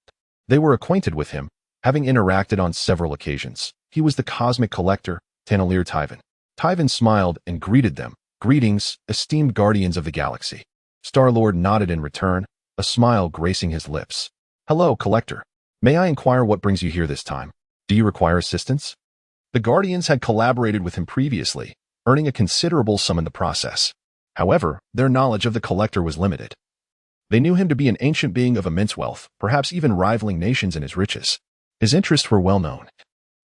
They were acquainted with him, having interacted on several occasions. He was the Cosmic Collector, Tanelier Tyvan. Tyvan smiled and greeted them. Greetings, esteemed Guardians of the Galaxy. Star-Lord nodded in return, a smile gracing his lips. Hello, Collector. May I inquire what brings you here this time? Do you require assistance? The Guardians had collaborated with him previously, earning a considerable sum in the process. However, their knowledge of the Collector was limited. They knew him to be an ancient being of immense wealth, perhaps even rivaling nations in his riches. His interests were well known,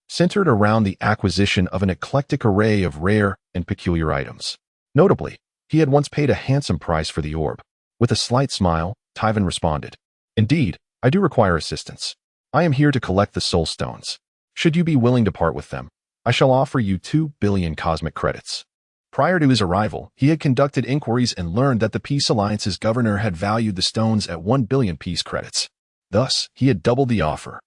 centered around the acquisition of an eclectic array of rare and peculiar items. Notably, he had once paid a handsome price for the orb. With a slight smile, Tyvan responded, Indeed, I do require assistance. I am here to collect the Soul Stones. Should you be willing to part with them, I shall offer you 2 billion cosmic credits. Prior to his arrival, he had conducted inquiries and learned that the Peace Alliance's governor had valued the stones at 1 billion peace credits. Thus, he had doubled the offer.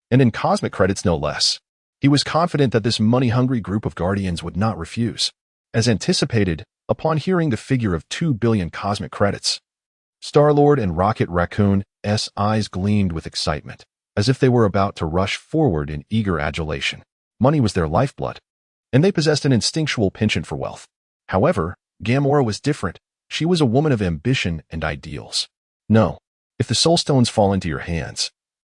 And in cosmic credits no less. He was confident that this money-hungry group of Guardians would not refuse. As anticipated, upon hearing the figure of 2 billion cosmic credits, Star-Lord and Rocket Raccoon's eyes gleamed with excitement, as if they were about to rush forward in eager adulation. Money was their lifeblood, and they possessed an instinctual penchant for wealth. However, Gamora was different. She was a woman of ambition and ideals. No, if the Soul Stones fall into your hands,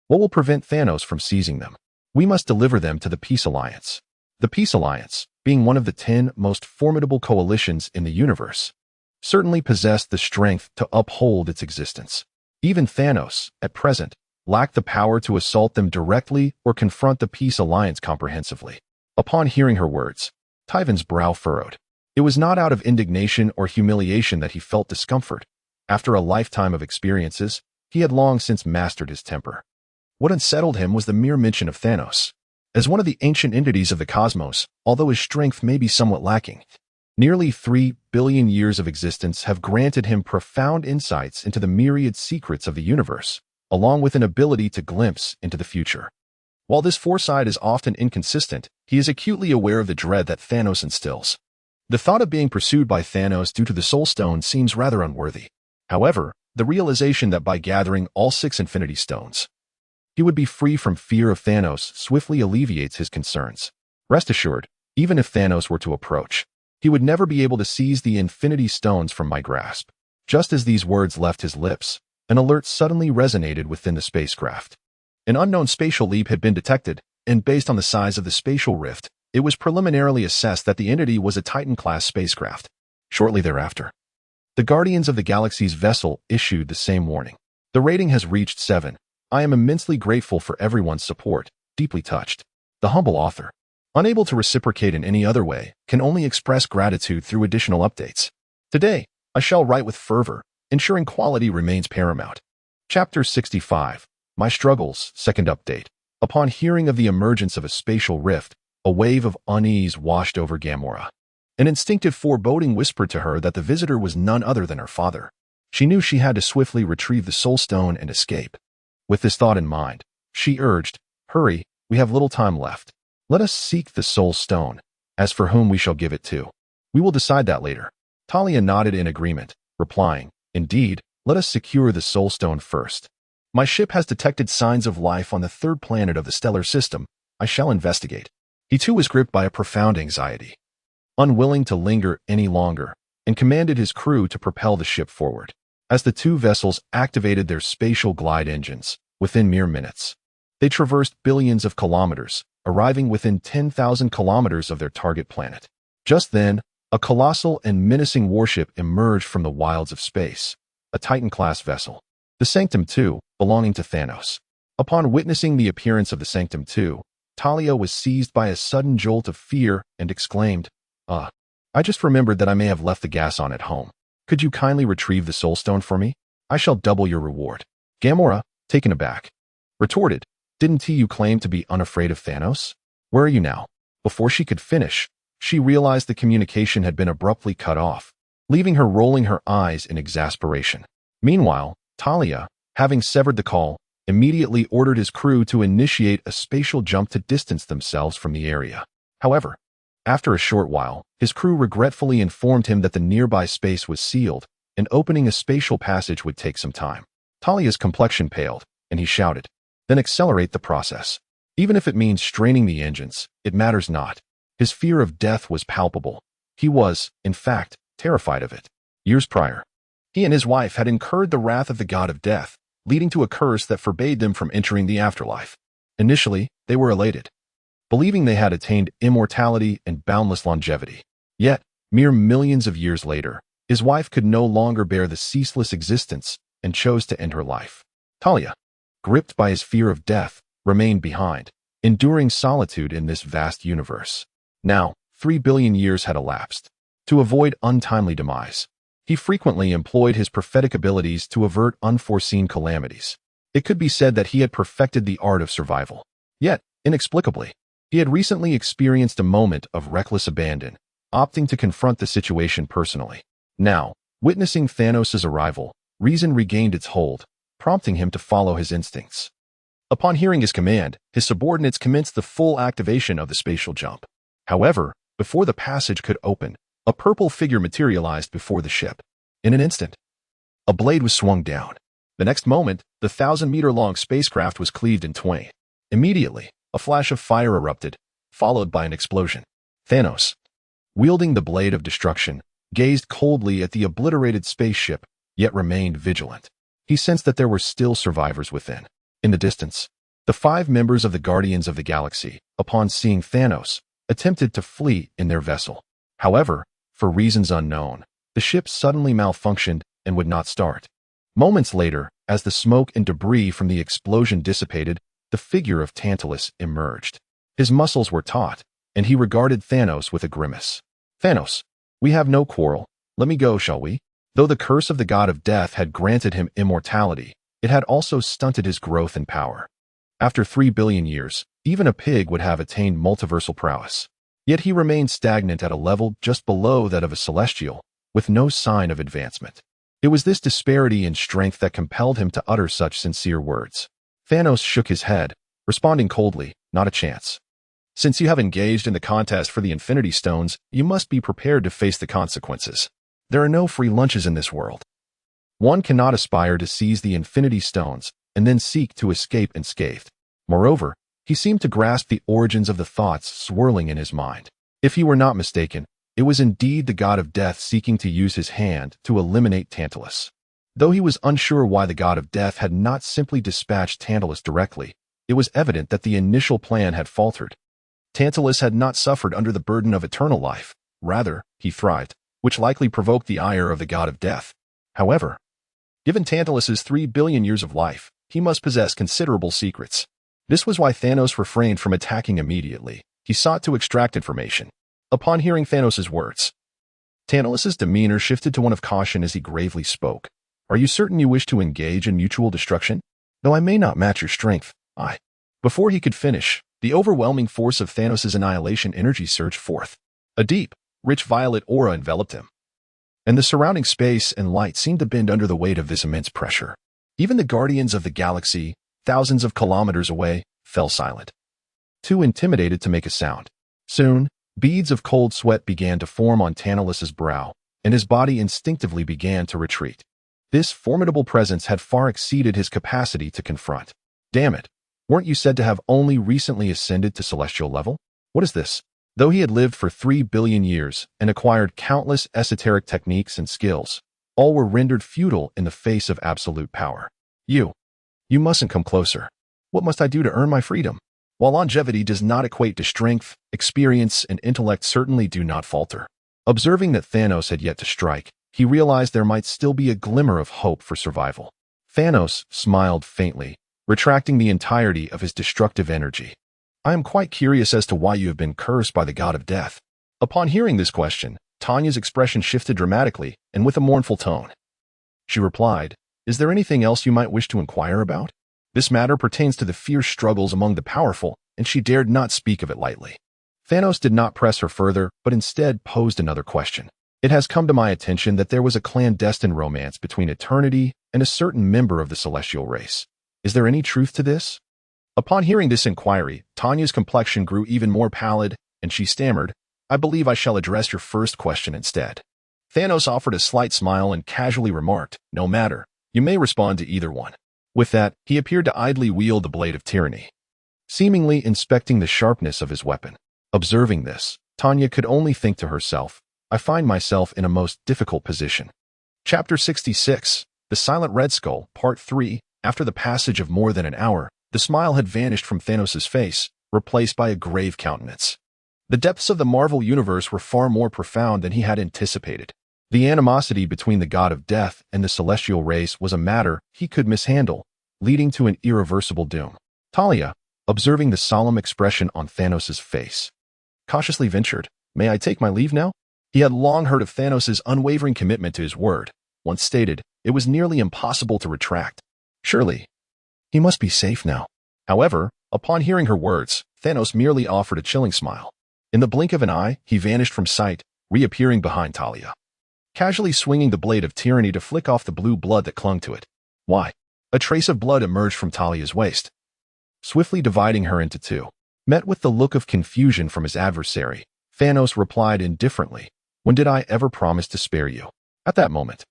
what will prevent Thanos from seizing them? We must deliver them to the Peace Alliance. The Peace Alliance, being one of the 10 most formidable coalitions in the universe, certainly possessed the strength to uphold its existence. Even Thanos, at present, lacked the power to assault them directly or confront the Peace Alliance comprehensively. Upon hearing her words, Tyvan's brow furrowed. It was not out of indignation or humiliation that he felt discomfort. After a lifetime of experiences, he had long since mastered his temper. What unsettled him was the mere mention of Thanos. As one of the ancient entities of the cosmos, although his strength may be somewhat lacking, nearly 3 billion years of existence have granted him profound insights into the myriad secrets of the universe, along with an ability to glimpse into the future. While this foresight is often inconsistent, he is acutely aware of the dread that Thanos instills. The thought of being pursued by Thanos due to the Soul Stone seems rather unworthy. However, the realization that by gathering all 6 Infinity Stones, he would be free from fear of Thanos swiftly alleviates his concerns. Rest assured, even if Thanos were to approach, he would never be able to seize the Infinity Stones from my grasp. Just as these words left his lips, an alert suddenly resonated within the spacecraft. An unknown spatial leap had been detected, and based on the size of the spatial rift, it was preliminarily assessed that the entity was a Titan-class spacecraft. Shortly thereafter, the Guardians of the Galaxy's vessel issued the same warning. The rating has reached 7. I am immensely grateful for everyone's support, deeply touched. The humble author, unable to reciprocate in any other way, can only express gratitude through additional updates. Today, I shall write with fervor, ensuring quality remains paramount. Chapter 65. My Struggles, Second Update. Upon hearing of the emergence of a spatial rift, a wave of unease washed over Gamora. An instinctive foreboding whispered to her that the visitor was none other than her father. She knew she had to swiftly retrieve the Soul Stone and escape. With this thought in mind, she urged, Hurry, we have little time left. Let us seek the Soul Stone. As for whom we shall give it to, we will decide that later. Talia nodded in agreement, replying, Indeed, let us secure the Soul Stone first. My ship has detected signs of life on the 3rd planet of the stellar system. I shall investigate. He too was gripped by a profound anxiety, unwilling to linger any longer, and commanded his crew to propel the ship forward. As the 2 vessels activated their spatial glide engines, within mere minutes, they traversed billions of kilometers, arriving within 10,000 kilometers of their target planet. Just then, a colossal and menacing warship emerged from the wilds of space, a Titan-class vessel. The Sanctum II, belonging to Thanos. Upon witnessing the appearance of the Sanctum II, Talia was seized by a sudden jolt of fear and exclaimed, I just remembered that I may have left the gas on at home. Could you kindly retrieve the Soul Stone for me? I shall double your reward. Gamora, taken aback, retorted, Didn't you claim to be unafraid of Thanos? Where are you now? Before she could finish, she realized the communication had been abruptly cut off, leaving her rolling her eyes in exasperation. Meanwhile, Talia, having severed the call, immediately ordered his crew to initiate a spatial jump to distance themselves from the area. However, after a short while, his crew regretfully informed him that the nearby space was sealed, and opening a spatial passage would take some time. Talia's complexion paled, and he shouted, "Then accelerate the process. Even if it means straining the engines, it matters not." His fear of death was palpable. He was, in fact, terrified of it. Years prior, he and his wife had incurred the wrath of the god of death, leading to a curse that forbade them from entering the afterlife. Initially, they were elated, believing they had attained immortality and boundless longevity. Yet, mere millions of years later, his wife could no longer bear the ceaseless existence and chose to end her life. Talia, gripped by his fear of death, remained behind, enduring solitude in this vast universe. Now, 3 billion years had elapsed. To avoid untimely demise, he frequently employed his prophetic abilities to avert unforeseen calamities. It could be said that he had perfected the art of survival. Yet, inexplicably, he had recently experienced a moment of reckless abandon, opting to confront the situation personally. Now, witnessing Thanos' arrival, reason regained its hold, prompting him to follow his instincts. Upon hearing his command, his subordinates commenced the full activation of the spatial jump. However, before the passage could open, a purple figure materialized before the ship. In an instant, a blade was swung down. The next moment, the 1,000-meter-long spacecraft was cleaved in twain. Immediately, a flash of fire erupted, followed by an explosion. Thanos, wielding the blade of destruction, gazed coldly at the obliterated spaceship, yet remained vigilant. He sensed that there were still survivors within. In the distance, the 5 members of the Guardians of the Galaxy, upon seeing Thanos, attempted to flee in their vessel. However, for reasons unknown, the ship suddenly malfunctioned and would not start. Moments later, as the smoke and debris from the explosion dissipated, the figure of Tantalus emerged. His muscles were taut, and he regarded Thanos with a grimace. "Thanos, we have no quarrel. Let me go, shall we?" Though the curse of the god of death had granted him immortality, it had also stunted his growth and power. After 3 billion years, even a pig would have attained multiversal prowess. Yet he remained stagnant at a level just below that of a celestial, with no sign of advancement. It was this disparity in strength that compelled him to utter such sincere words. Thanos shook his head, responding coldly, "Not a chance. Since you have engaged in the contest for the Infinity Stones, you must be prepared to face the consequences. There are no free lunches in this world. One cannot aspire to seize the Infinity Stones and then seek to escape unscathed." Moreover, he seemed to grasp the origins of the thoughts swirling in his mind. If he were not mistaken, it was indeed the god of death seeking to use his hand to eliminate Tantalus. Though he was unsure why the god of death had not simply dispatched Tantalus directly, it was evident that the initial plan had faltered. Tantalus had not suffered under the burden of eternal life. Rather, he thrived, which likely provoked the ire of the god of death. However, given Tantalus's 3 billion years of life, he must possess considerable secrets. This was why Thanos refrained from attacking immediately. He sought to extract information. Upon hearing Thanos' words, Tantalus' demeanor shifted to one of caution as he gravely spoke. "Are you certain you wish to engage in mutual destruction? Though I may not match your strength, I—" Before he could finish, the overwhelming force of Thanos' annihilation energy surged forth. A deep, rich violet aura enveloped him, and the surrounding space and light seemed to bend under the weight of this immense pressure. Even the Guardians of the Galaxy, thousands of kilometers away, fell silent, too intimidated to make a sound. Soon, beads of cold sweat began to form on Tantalus' brow, and his body instinctively began to retreat. This formidable presence had far exceeded his capacity to confront. "Damn it, weren't you said to have only recently ascended to celestial level? What is this?" Though he had lived for 3 billion years and acquired countless esoteric techniques and skills, all were rendered futile in the face of absolute power. You mustn't come closer. What must I do to earn my freedom?" While longevity does not equate to strength, experience and intellect certainly do not falter. Observing that Thanos had yet to strike, he realized there might still be a glimmer of hope for survival. Thanos smiled faintly, retracting the entirety of his destructive energy. "I am quite curious as to why you have been cursed by the god of death." Upon hearing this question, Tanya's expression shifted dramatically and with a mournful tone. She replied, "Is there anything else you might wish to inquire about?" This matter pertains to the fierce struggles among the powerful, and she dared not speak of it lightly. Thanos did not press her further, but instead posed another question. It has come to my attention that there was a clandestine romance between Eternity and a certain member of the celestial race. Is there any truth to this? Upon hearing this inquiry, Tanya's complexion grew even more pallid, and she stammered, I believe I shall address your first question instead. Thanos offered a slight smile and casually remarked, no matter, you may respond to either one. With that, he appeared to idly wield the blade of tyranny, seemingly inspecting the sharpness of his weapon. Observing this, Tanya could only think to herself, I find myself in a most difficult position. Chapter 66, The Silent Red Skull, Part 3. After the passage of more than an hour, the smile had vanished from Thanos' face, replaced by a grave countenance. The depths of the Marvel Universe were far more profound than he had anticipated. The animosity between the god of death and the celestial race was a matter he could mishandle, leading to an irreversible doom. Talia, observing the solemn expression on Thanos' face, cautiously ventured, May I take my leave now? He had long heard of Thanos' unwavering commitment to his word. Once stated, it was nearly impossible to retract. Surely, he must be safe now. However, upon hearing her words, Thanos merely offered a chilling smile. In the blink of an eye, he vanished from sight, reappearing behind Talia, casually swinging the blade of tyranny to flick off the blue blood that clung to it. Why? A trace of blood emerged from Talia's waist, swiftly dividing her into two. Met with the look of confusion from his adversary, Thanos replied indifferently, When did I ever promise to spare you? At that moment,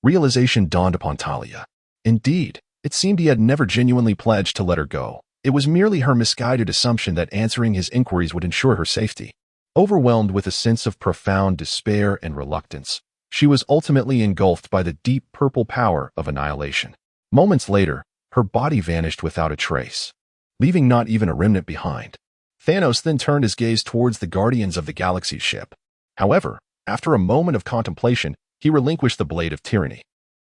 realization dawned upon Talia. Indeed, it seemed he had never genuinely pledged to let her go. It was merely her misguided assumption that answering his inquiries would ensure her safety. Overwhelmed with a sense of profound despair and reluctance, she was ultimately engulfed by the deep purple power of annihilation. Moments later, her body vanished without a trace, leaving not even a remnant behind. Thanos then turned his gaze towards the Guardians of the Galaxy ship. However, after a moment of contemplation, he relinquished the blade of tyranny.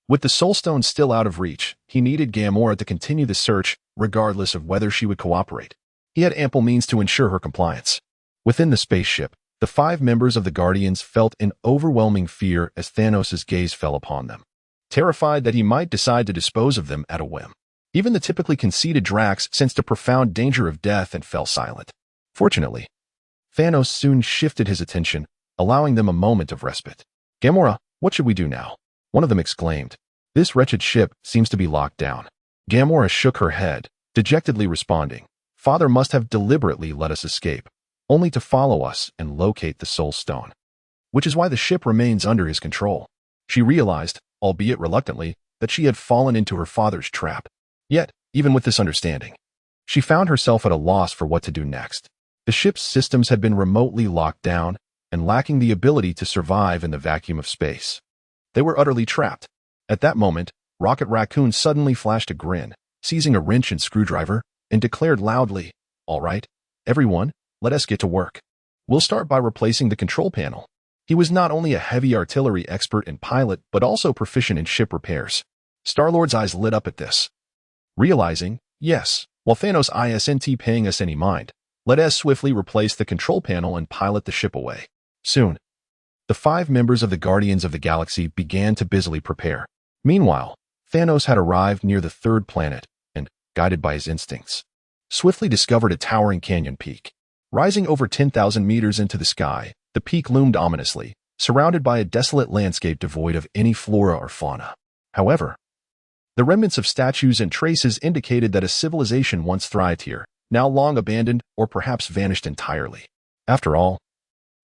With the Soul Stone still out of reach, he needed Gamora to continue the search, regardless of whether she would cooperate. He had ample means to ensure her compliance. Within the spaceship, the 5 members of the Guardians felt an overwhelming fear as Thanos' gaze fell upon them, terrified that he might decide to dispose of them at a whim. Even the typically conceited Drax sensed a profound danger of death and fell silent. Fortunately, Thanos soon shifted his attention, allowing them a moment of respite. Gamora, what should we do now? One of them exclaimed. This wretched ship seems to be locked down. Gamora shook her head, dejectedly responding, Father must have deliberately let us escape, only to follow us and locate the Soul Stone, which is why the ship remains under his control. She realized, albeit reluctantly, that she had fallen into her father's trap. Yet, even with this understanding, she found herself at a loss for what to do next. The ship's systems had been remotely locked down and lacking the ability to survive in the vacuum of space. They were utterly trapped. At that moment, Rocket Raccoon suddenly flashed a grin, seizing a wrench and screwdriver, and declared loudly, All right, everyone, let us get to work. We'll start by replacing the control panel. He was not only a heavy artillery expert and pilot, but also proficient in ship repairs. Star-Lord's eyes lit up at this, realizing, yes, while Thanos isn't paying us any mind, let us swiftly replace the control panel and pilot the ship away. Soon, the 5 members of the Guardians of the Galaxy began to busily prepare. Meanwhile, Thanos had arrived near the 3rd planet and, guided by his instincts, swiftly discovered a towering canyon peak. Rising over 10,000 meters into the sky, the peak loomed ominously, surrounded by a desolate landscape devoid of any flora or fauna. However, the remnants of statues and traces indicated that a civilization once thrived here, now long abandoned or perhaps vanished entirely. After all,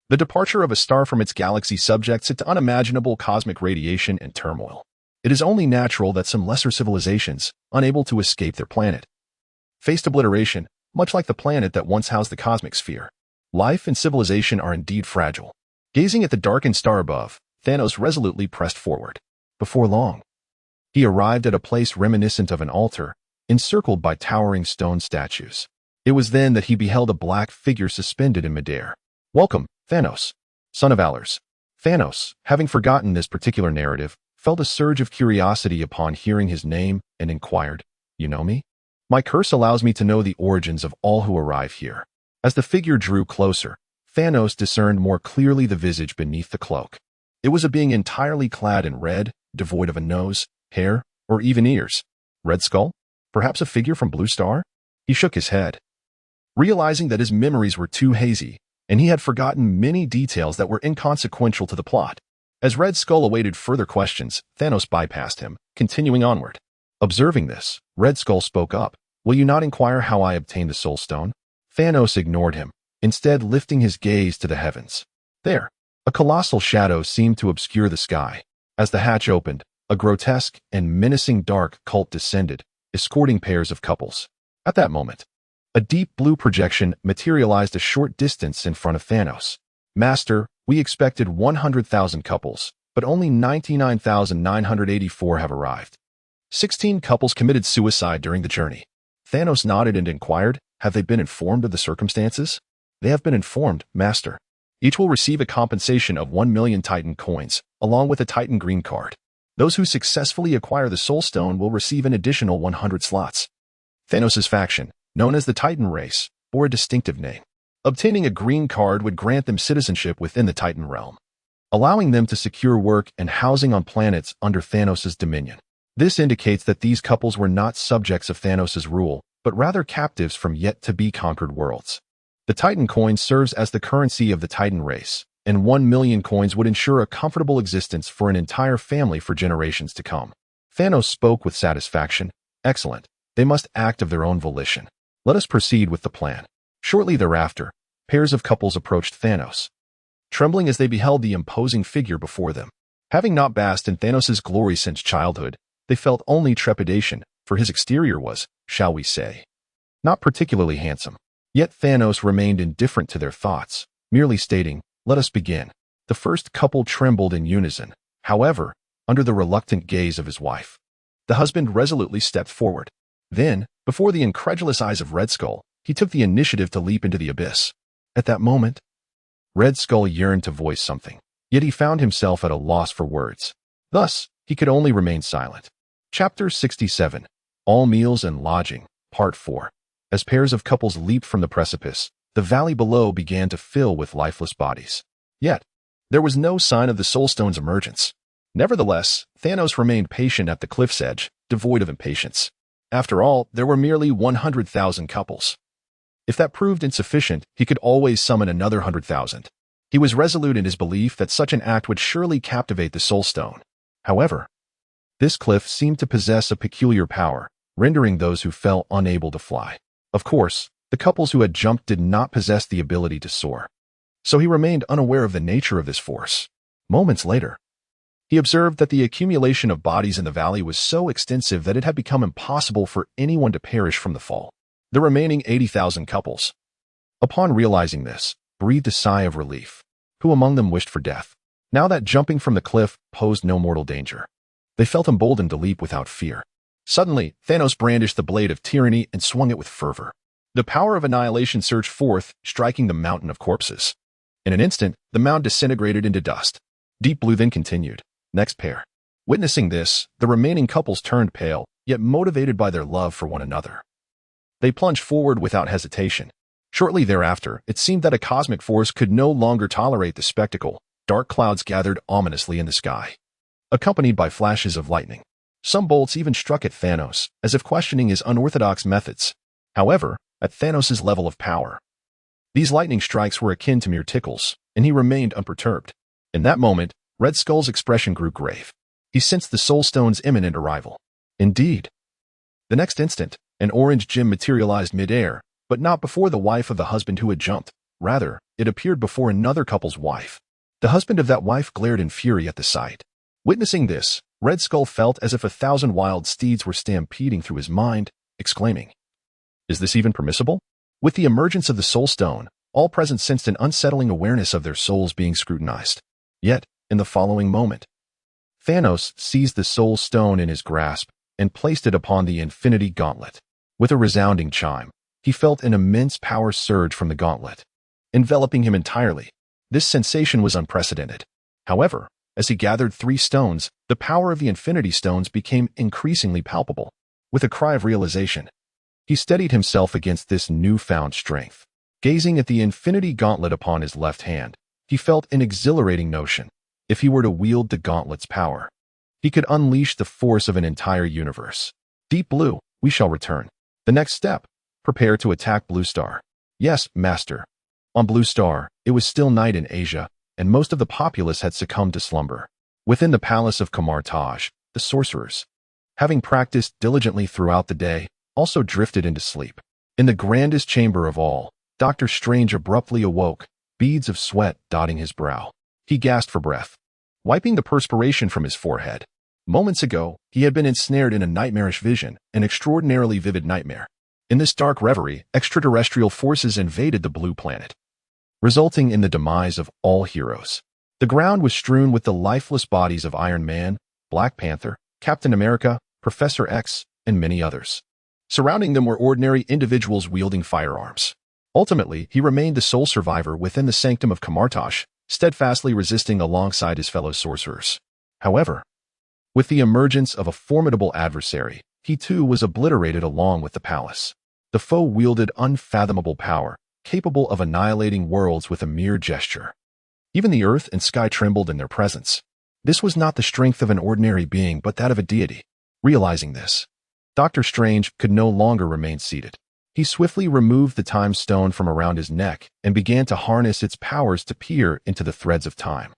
the departure of a star from its galaxy subjects it to unimaginable cosmic radiation and turmoil. It is only natural that some lesser civilizations, unable to escape their planet, faced obliteration, much like the planet that once housed the cosmic sphere. Life and civilization are indeed fragile. Gazing at the darkened star above, Thanos resolutely pressed forward. Before long, he arrived at a place reminiscent of an altar, encircled by towering stone statues. It was then that he beheld a black figure suspended in midair. Welcome, Thanos, son of Valors. Thanos, having forgotten this particular narrative, felt a surge of curiosity upon hearing his name and inquired, You know me? My curse allows me to know the origins of all who arrive here. As the figure drew closer, Thanos discerned more clearly the visage beneath the cloak. It was a being entirely clad in red, devoid of a nose, hair, or even ears. Red Skull? Perhaps a figure from Blue Star? He shook his head, realizing that his memories were too hazy, and he had forgotten many details that were inconsequential to the plot. As Red Skull awaited further questions, Thanos bypassed him, continuing onward. Observing this, Red Skull spoke up. Will you not inquire how I obtained the Soul Stone? Thanos ignored him, instead lifting his gaze to the heavens. There, a colossal shadow seemed to obscure the sky. As the hatch opened, a grotesque and menacing dark cult descended, escorting pairs of couples. At that moment, a deep blue projection materialized a short distance in front of Thanos. Master, we expected 100,000 couples, but only 99,984 have arrived. 16 couples committed suicide during the journey. Thanos nodded and inquired, have they been informed of the circumstances? They have been informed, Master. Each will receive a compensation of 1 million Titan coins, along with a Titan green card. Those who successfully acquire the Soul Stone will receive an additional 100 slots. Thanos' faction, known as the Titan race, bore a distinctive name. Obtaining a green card would grant them citizenship within the Titan realm, allowing them to secure work and housing on planets under Thanos' dominion. This indicates that these couples were not subjects of Thanos' rule, but rather captives from yet-to-be-conquered worlds. The Titan coin serves as the currency of the Titan race, and 1 million coins would ensure a comfortable existence for an entire family for generations to come. Thanos spoke with satisfaction. Excellent. They must act of their own volition. Let us proceed with the plan. Shortly thereafter, pairs of couples approached Thanos, trembling as they beheld the imposing figure before them. Having not basked in Thanos' glory since childhood, they felt only trepidation, for his exterior was, shall we say, not particularly handsome. Yet Thanos remained indifferent to their thoughts, merely stating, let us begin. The first couple trembled in unison, however, under the reluctant gaze of his wife. The husband resolutely stepped forward. Then, before the incredulous eyes of Red Skull, he took the initiative to leap into the abyss. At that moment, Red Skull yearned to voice something, yet he found himself at a loss for words. Thus, he could only remain silent. Chapter 67. All Meals and Lodging, Part 4. As pairs of couples leaped from the precipice, the valley below began to fill with lifeless bodies. Yet, there was no sign of the Soul Stone's emergence. Nevertheless, Thanos remained patient at the cliff's edge, devoid of impatience. After all, there were merely 100,000 couples. If that proved insufficient, he could always summon another 100,000. He was resolute in his belief that such an act would surely captivate the Soul Stone. However, this cliff seemed to possess a peculiar power, rendering those who fell unable to fly. Of course, the couples who had jumped did not possess the ability to soar. So he remained unaware of the nature of this force. Moments later, he observed that the accumulation of bodies in the valley was so extensive that it had become impossible for anyone to perish from the fall. The remaining 80,000 couples, upon realizing this, breathed a sigh of relief. Who among them wished for death? Now that jumping from the cliff posed no mortal danger, they felt emboldened to leap without fear. Suddenly, Thanos brandished the blade of tyranny and swung it with fervor. The power of annihilation surged forth, striking the mountain of corpses. In an instant, the mound disintegrated into dust. Deep Blue then continued. Next pair. Witnessing this, the remaining couples turned pale, yet motivated by their love for one another. They plunged forward without hesitation. Shortly thereafter, it seemed that a cosmic force could no longer tolerate the spectacle. Dark clouds gathered ominously in the sky, accompanied by flashes of lightning. Some bolts even struck at Thanos, as if questioning his unorthodox methods. However, at Thanos' level of power, these lightning strikes were akin to mere tickles, and he remained unperturbed. In that moment, Red Skull's expression grew grave. He sensed the Soul Stone's imminent arrival. Indeed. The next instant, an orange gem materialized mid-air, but not before the wife of the husband who had jumped. Rather, it appeared before another couple's wife. The husband of that wife glared in fury at the sight. Witnessing this, Red Skull felt as if 1,000 wild steeds were stampeding through his mind, exclaiming, "Is this even permissible?" With the emergence of the Soul Stone, all present sensed an unsettling awareness of their souls being scrutinized. Yet, in the following moment, Thanos seized the Soul Stone in his grasp and placed it upon the Infinity Gauntlet. With a resounding chime, he felt an immense power surge from the gauntlet, enveloping him entirely. This sensation was unprecedented. However, as he gathered 3 stones, the power of the Infinity Stones became increasingly palpable. With a cry of realization, he steadied himself against this newfound strength. Gazing at the Infinity Gauntlet upon his left hand, he felt an exhilarating notion. If he were to wield the gauntlet's power, he could unleash the force of an entire universe. Deep Blue, We shall return. The next step. Prepare to attack Blue Star. Yes, master. On Blue Star, it was still night in Asia, and most of the populace had succumbed to slumber. Within the palace of Kamar Taj, the sorcerers, having practiced diligently throughout the day, also drifted into sleep. In the grandest chamber of all, Dr. Strange abruptly awoke, beads of sweat dotting his brow. He gasped for breath, wiping the perspiration from his forehead. Moments ago, he had been ensnared in a nightmarish vision, an extraordinarily vivid nightmare. In this dark reverie, extraterrestrial forces invaded the blue planet, resulting in the demise of all heroes. The ground was strewn with the lifeless bodies of Iron Man, Black Panther, Captain America, Professor X, and many others. Surrounding them were ordinary individuals wielding firearms. Ultimately, he remained the sole survivor within the sanctum of Kamartash, steadfastly resisting alongside his fellow sorcerers. However, with the emergence of a formidable adversary, he too was obliterated along with the palace. The foe wielded unfathomable power, capable of annihilating worlds with a mere gesture. Even the earth and sky trembled in their presence. This was not the strength of an ordinary being but that of a deity. Realizing this, Dr. Strange could no longer remain seated. He swiftly removed the time stone from around his neck and began to harness its powers to peer into the threads of time.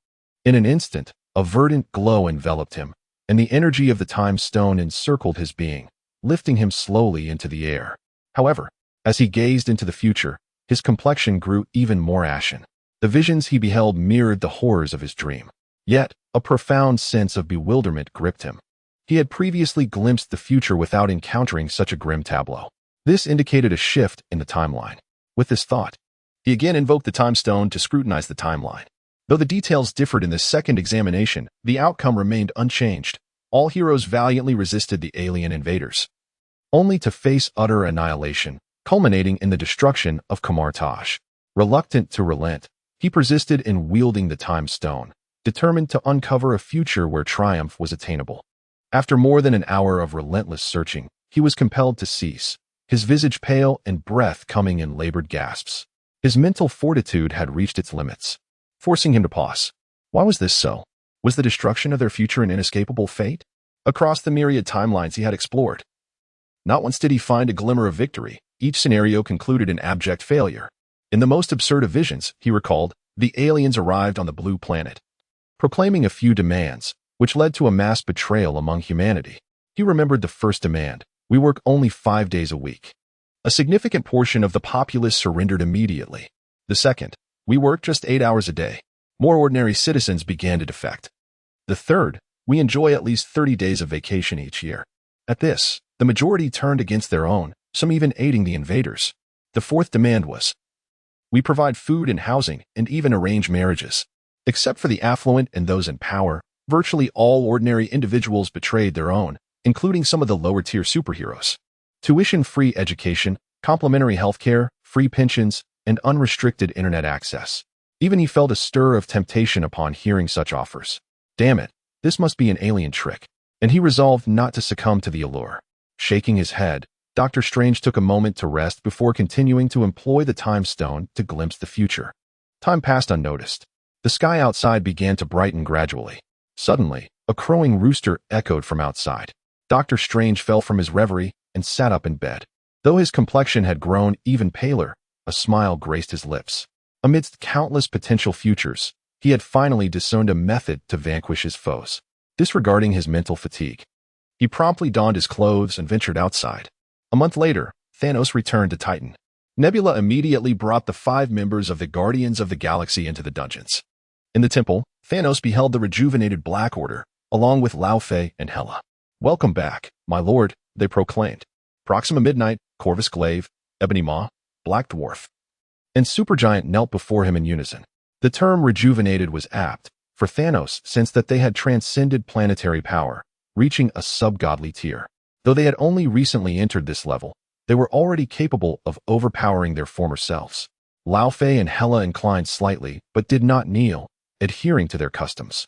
In an instant, a verdant glow enveloped him, and the energy of the time stone encircled his being, lifting him slowly into the air. However, as he gazed into the future, his complexion grew even more ashen. The visions he beheld mirrored the horrors of his dream. Yet, a profound sense of bewilderment gripped him. He had previously glimpsed the future without encountering such a grim tableau. This indicated a shift in the timeline. With this thought, he again invoked the time stone to scrutinize the timeline. Though the details differed in this second examination, the outcome remained unchanged. All heroes valiantly resisted the alien invaders, only to face utter annihilation, culminating in the destruction of Kamartash. Reluctant to relent, he persisted in wielding the time stone, determined to uncover a future where triumph was attainable. After more than an hour of relentless searching, he was compelled to cease, his visage pale and breath coming in labored gasps. His mental fortitude had reached its limits, forcing him to pause. Why was this so? Was the destruction of their future an inescapable fate? Across the myriad timelines he had explored, not once did he find a glimmer of victory. Each scenario concluded in abject failure. In the most absurd of visions, he recalled, the aliens arrived on the blue planet, proclaiming a few demands, which led to a mass betrayal among humanity. He remembered the first demand: we work only 5 days a week. A significant portion of the populace surrendered immediately. The second: we work just 8 hours a day. More ordinary citizens began to defect. The third: we enjoy at least 30 days of vacation each year. At this, the majority turned against their own, some even aiding the invaders. The fourth demand was: we provide food and housing and even arrange marriages. Except for the affluent and those in power, virtually all ordinary individuals betrayed their own, including some of the lower-tier superheroes. Tuition-free education, complimentary healthcare, free pensions, and unrestricted internet access. Even he felt a stir of temptation upon hearing such offers. Damn it, this must be an alien trick. And he resolved not to succumb to the allure. Shaking his head, Dr. Strange took a moment to rest before continuing to employ the time stone to glimpse the future. Time passed unnoticed. The sky outside began to brighten gradually. Suddenly, a crowing rooster echoed from outside. Dr. Strange fell from his reverie and sat up in bed. Though his complexion had grown even paler, a smile graced his lips. Amidst countless potential futures, he had finally discerned a method to vanquish his foes. Disregarding his mental fatigue, he promptly donned his clothes and ventured outside. A month later, Thanos returned to Titan. Nebula immediately brought the 5 members of the Guardians of the Galaxy into the dungeons. In the temple, Thanos beheld the rejuvenated Black Order, along with Lao Fei and Hela. "Welcome back, my lord," they proclaimed. Proxima Midnight, Corvus Glaive, Ebony Maw, Black Dwarf, and Supergiant knelt before him in unison. The term rejuvenated was apt, for Thanos sensed that they had transcended planetary power, reaching a sub-godly tier. Though they had only recently entered this level, they were already capable of overpowering their former selves. Lao Fei and Hela inclined slightly, but did not kneel, adhering to their customs.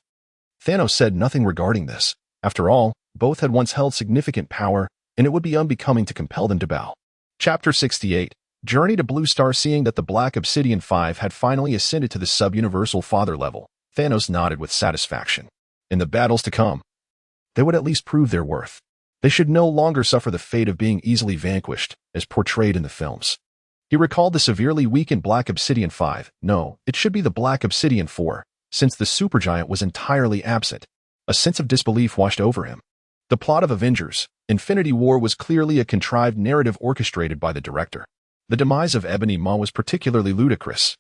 Thanos said nothing regarding this. After all, both had once held significant power, and it would be unbecoming to compel them to bow. Chapter 68. Journey to Blue Star. Seeing that the Black Obsidian 5 had finally ascended to the sub-universal father level, Thanos nodded with satisfaction. In the battles to come, they would at least prove their worth. They should no longer suffer the fate of being easily vanquished, as portrayed in the films. He recalled the severely weakened Black Obsidian 5. No, it should be the Black Obsidian 4, since the supergiant was entirely absent. A sense of disbelief washed over him. The plot of Avengers: Infinity War was clearly a contrived narrative orchestrated by the director. The demise of Ebony Maw was particularly ludicrous.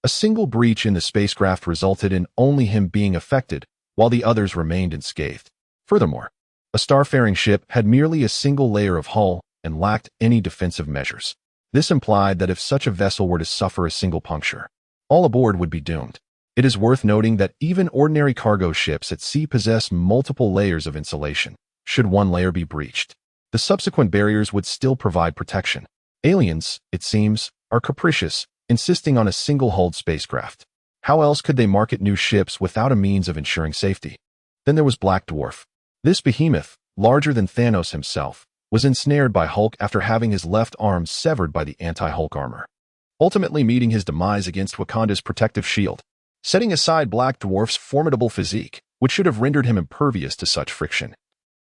A single breach in the spacecraft resulted in only him being affected, while the others remained unscathed. Furthermore, a starfaring ship had merely a single layer of hull and lacked any defensive measures. This implied that if such a vessel were to suffer a single puncture, all aboard would be doomed. It is worth noting that even ordinary cargo ships at sea possess multiple layers of insulation. Should one layer be breached, the subsequent barriers would still provide protection. Aliens, it seems, are capricious, insisting on a single-hulled spacecraft. How else could they market new ships without a means of ensuring safety? Then there was Black Dwarf. This behemoth, larger than Thanos himself, was ensnared by Hulk after having his left arm severed by the anti-Hulk armor, ultimately meeting his demise against Wakanda's protective shield. Setting aside Black Dwarf's formidable physique, which should have rendered him impervious to such friction.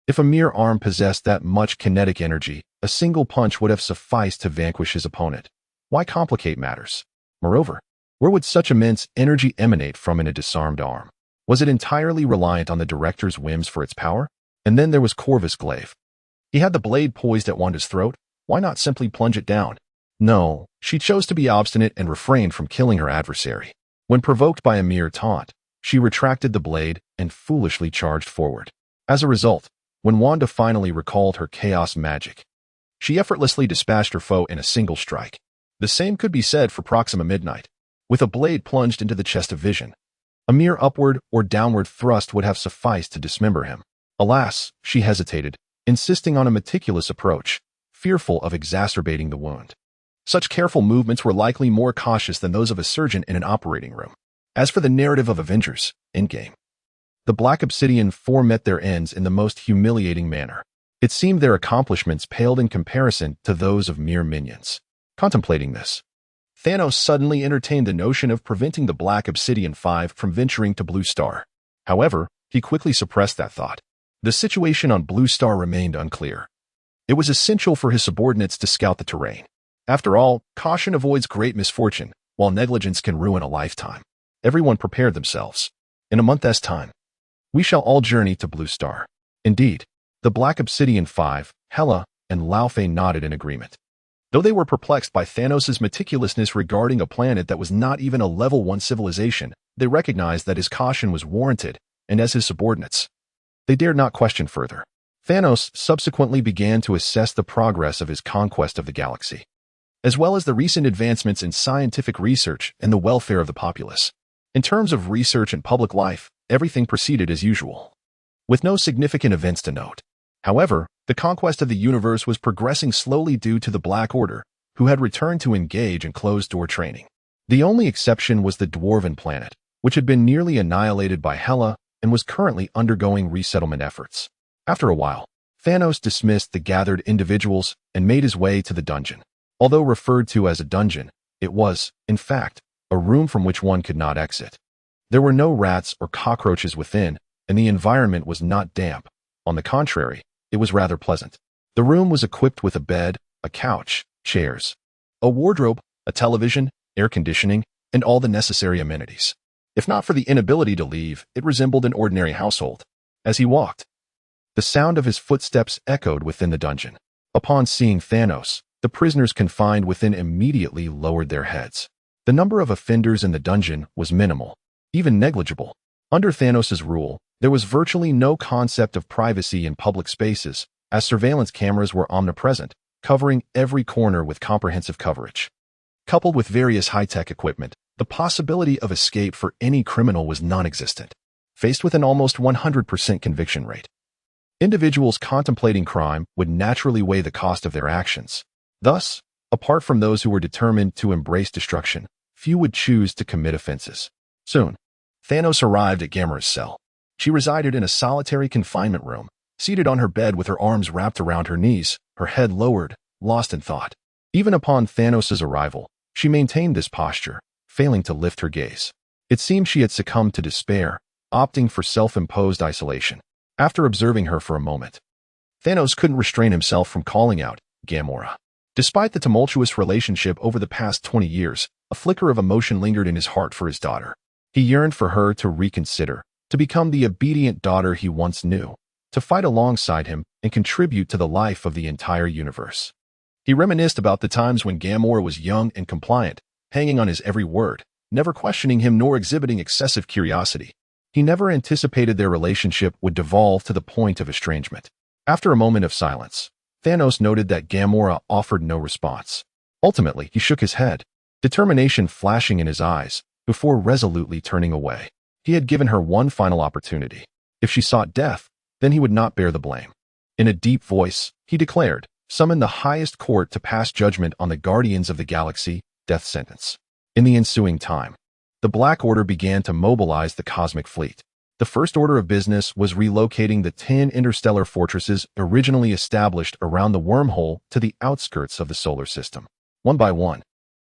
If a mere arm possessed that much kinetic energy, a single punch would have sufficed to vanquish his opponent. Why complicate matters? Moreover, where would such immense energy emanate from in a disarmed arm? Was it entirely reliant on the director's whims for its power? And then there was Corvus Glaive. He had the blade poised at Wanda's throat. Why not simply plunge it down? No, she chose to be obstinate and refrained from killing her adversary. When provoked by a mere taunt, she retracted the blade and foolishly charged forward. As a result, when Wanda finally recalled her chaos magic, she effortlessly dispatched her foe in a single strike. The same could be said for Proxima Midnight. With a blade plunged into the chest of Vision, a mere upward or downward thrust would have sufficed to dismember him. Alas, she hesitated, insisting on a meticulous approach, fearful of exacerbating the wound. Such careful movements were likely more cautious than those of a surgeon in an operating room. As for the narrative of Avengers: Endgame, the Black Obsidian 4 met their ends in the most humiliating manner. It seemed their accomplishments paled in comparison to those of mere minions. Contemplating this, Thanos suddenly entertained the notion of preventing the Black Obsidian 5 from venturing to Blue Star. However, he quickly suppressed that thought. The situation on Blue Star remained unclear. It was essential for his subordinates to scout the terrain. After all, caution avoids great misfortune, while negligence can ruin a lifetime. Everyone prepared themselves. In a month's time, we shall all journey to Blue Star. Indeed, the Black Obsidian 5, Hela, and Lao Fei nodded in agreement. Though they were perplexed by Thanos' meticulousness regarding a planet that was not even a level 1 civilization, they recognized that his caution was warranted, and as his subordinates, they dared not question further. Thanos subsequently began to assess the progress of his conquest of the galaxy, as well as the recent advancements in scientific research and the welfare of the populace. In terms of research and public life, everything proceeded as usual, with no significant events to note. However, the conquest of the universe was progressing slowly due to the Black Order, who had returned to engage in closed-door training. The only exception was the Dwarven planet, which had been nearly annihilated by Hela and was currently undergoing resettlement efforts. After a while, Thanos dismissed the gathered individuals and made his way to the dungeon. Although referred to as a dungeon, it was, in fact, a room from which one could not exit. There were no rats or cockroaches within, and the environment was not damp. On the contrary, it was rather pleasant. The room was equipped with a bed, a couch, chairs, a wardrobe, a television, air conditioning, and all the necessary amenities. If not for the inability to leave, it resembled an ordinary household. As he walked, the sound of his footsteps echoed within the dungeon. Upon seeing Thanos, the prisoners confined within immediately lowered their heads. The number of offenders in the dungeon was minimal, even negligible. Under Thanos' rule, there was virtually no concept of privacy in public spaces, as surveillance cameras were omnipresent, covering every corner with comprehensive coverage. Coupled with various high-tech equipment, the possibility of escape for any criminal was non-existent. Faced with an almost 100% conviction rate, individuals contemplating crime would naturally weigh the cost of their actions. Thus, apart from those who were determined to embrace destruction, few would choose to commit offenses. Soon, Thanos arrived at Gamera's cell. She resided in a solitary confinement room, seated on her bed with her arms wrapped around her knees, her head lowered, lost in thought. Even upon Thanos' arrival, she maintained this posture, failing to lift her gaze. It seemed she had succumbed to despair, opting for self-imposed isolation. After observing her for a moment, Thanos couldn't restrain himself from calling out, Gamora. Despite the tumultuous relationship over the past 20 years, a flicker of emotion lingered in his heart for his daughter. He yearned for her to reconsider, to become the obedient daughter he once knew, to fight alongside him and contribute to the life of the entire universe. He reminisced about the times when Gamora was young and compliant, hanging on his every word, never questioning him nor exhibiting excessive curiosity. He never anticipated their relationship would devolve to the point of estrangement. After a moment of silence, Thanos noted that Gamora offered no response. Ultimately, he shook his head, determination flashing in his eyes, before resolutely turning away. He had given her one final opportunity. If she sought death, then he would not bear the blame. In a deep voice, he declared, "Summon the highest court to pass judgment on the Guardians of the Galaxy, death sentence." In the ensuing time, the Black Order began to mobilize the cosmic fleet. The first order of business was relocating the 10 interstellar fortresses originally established around the wormhole to the outskirts of the solar system. One by one,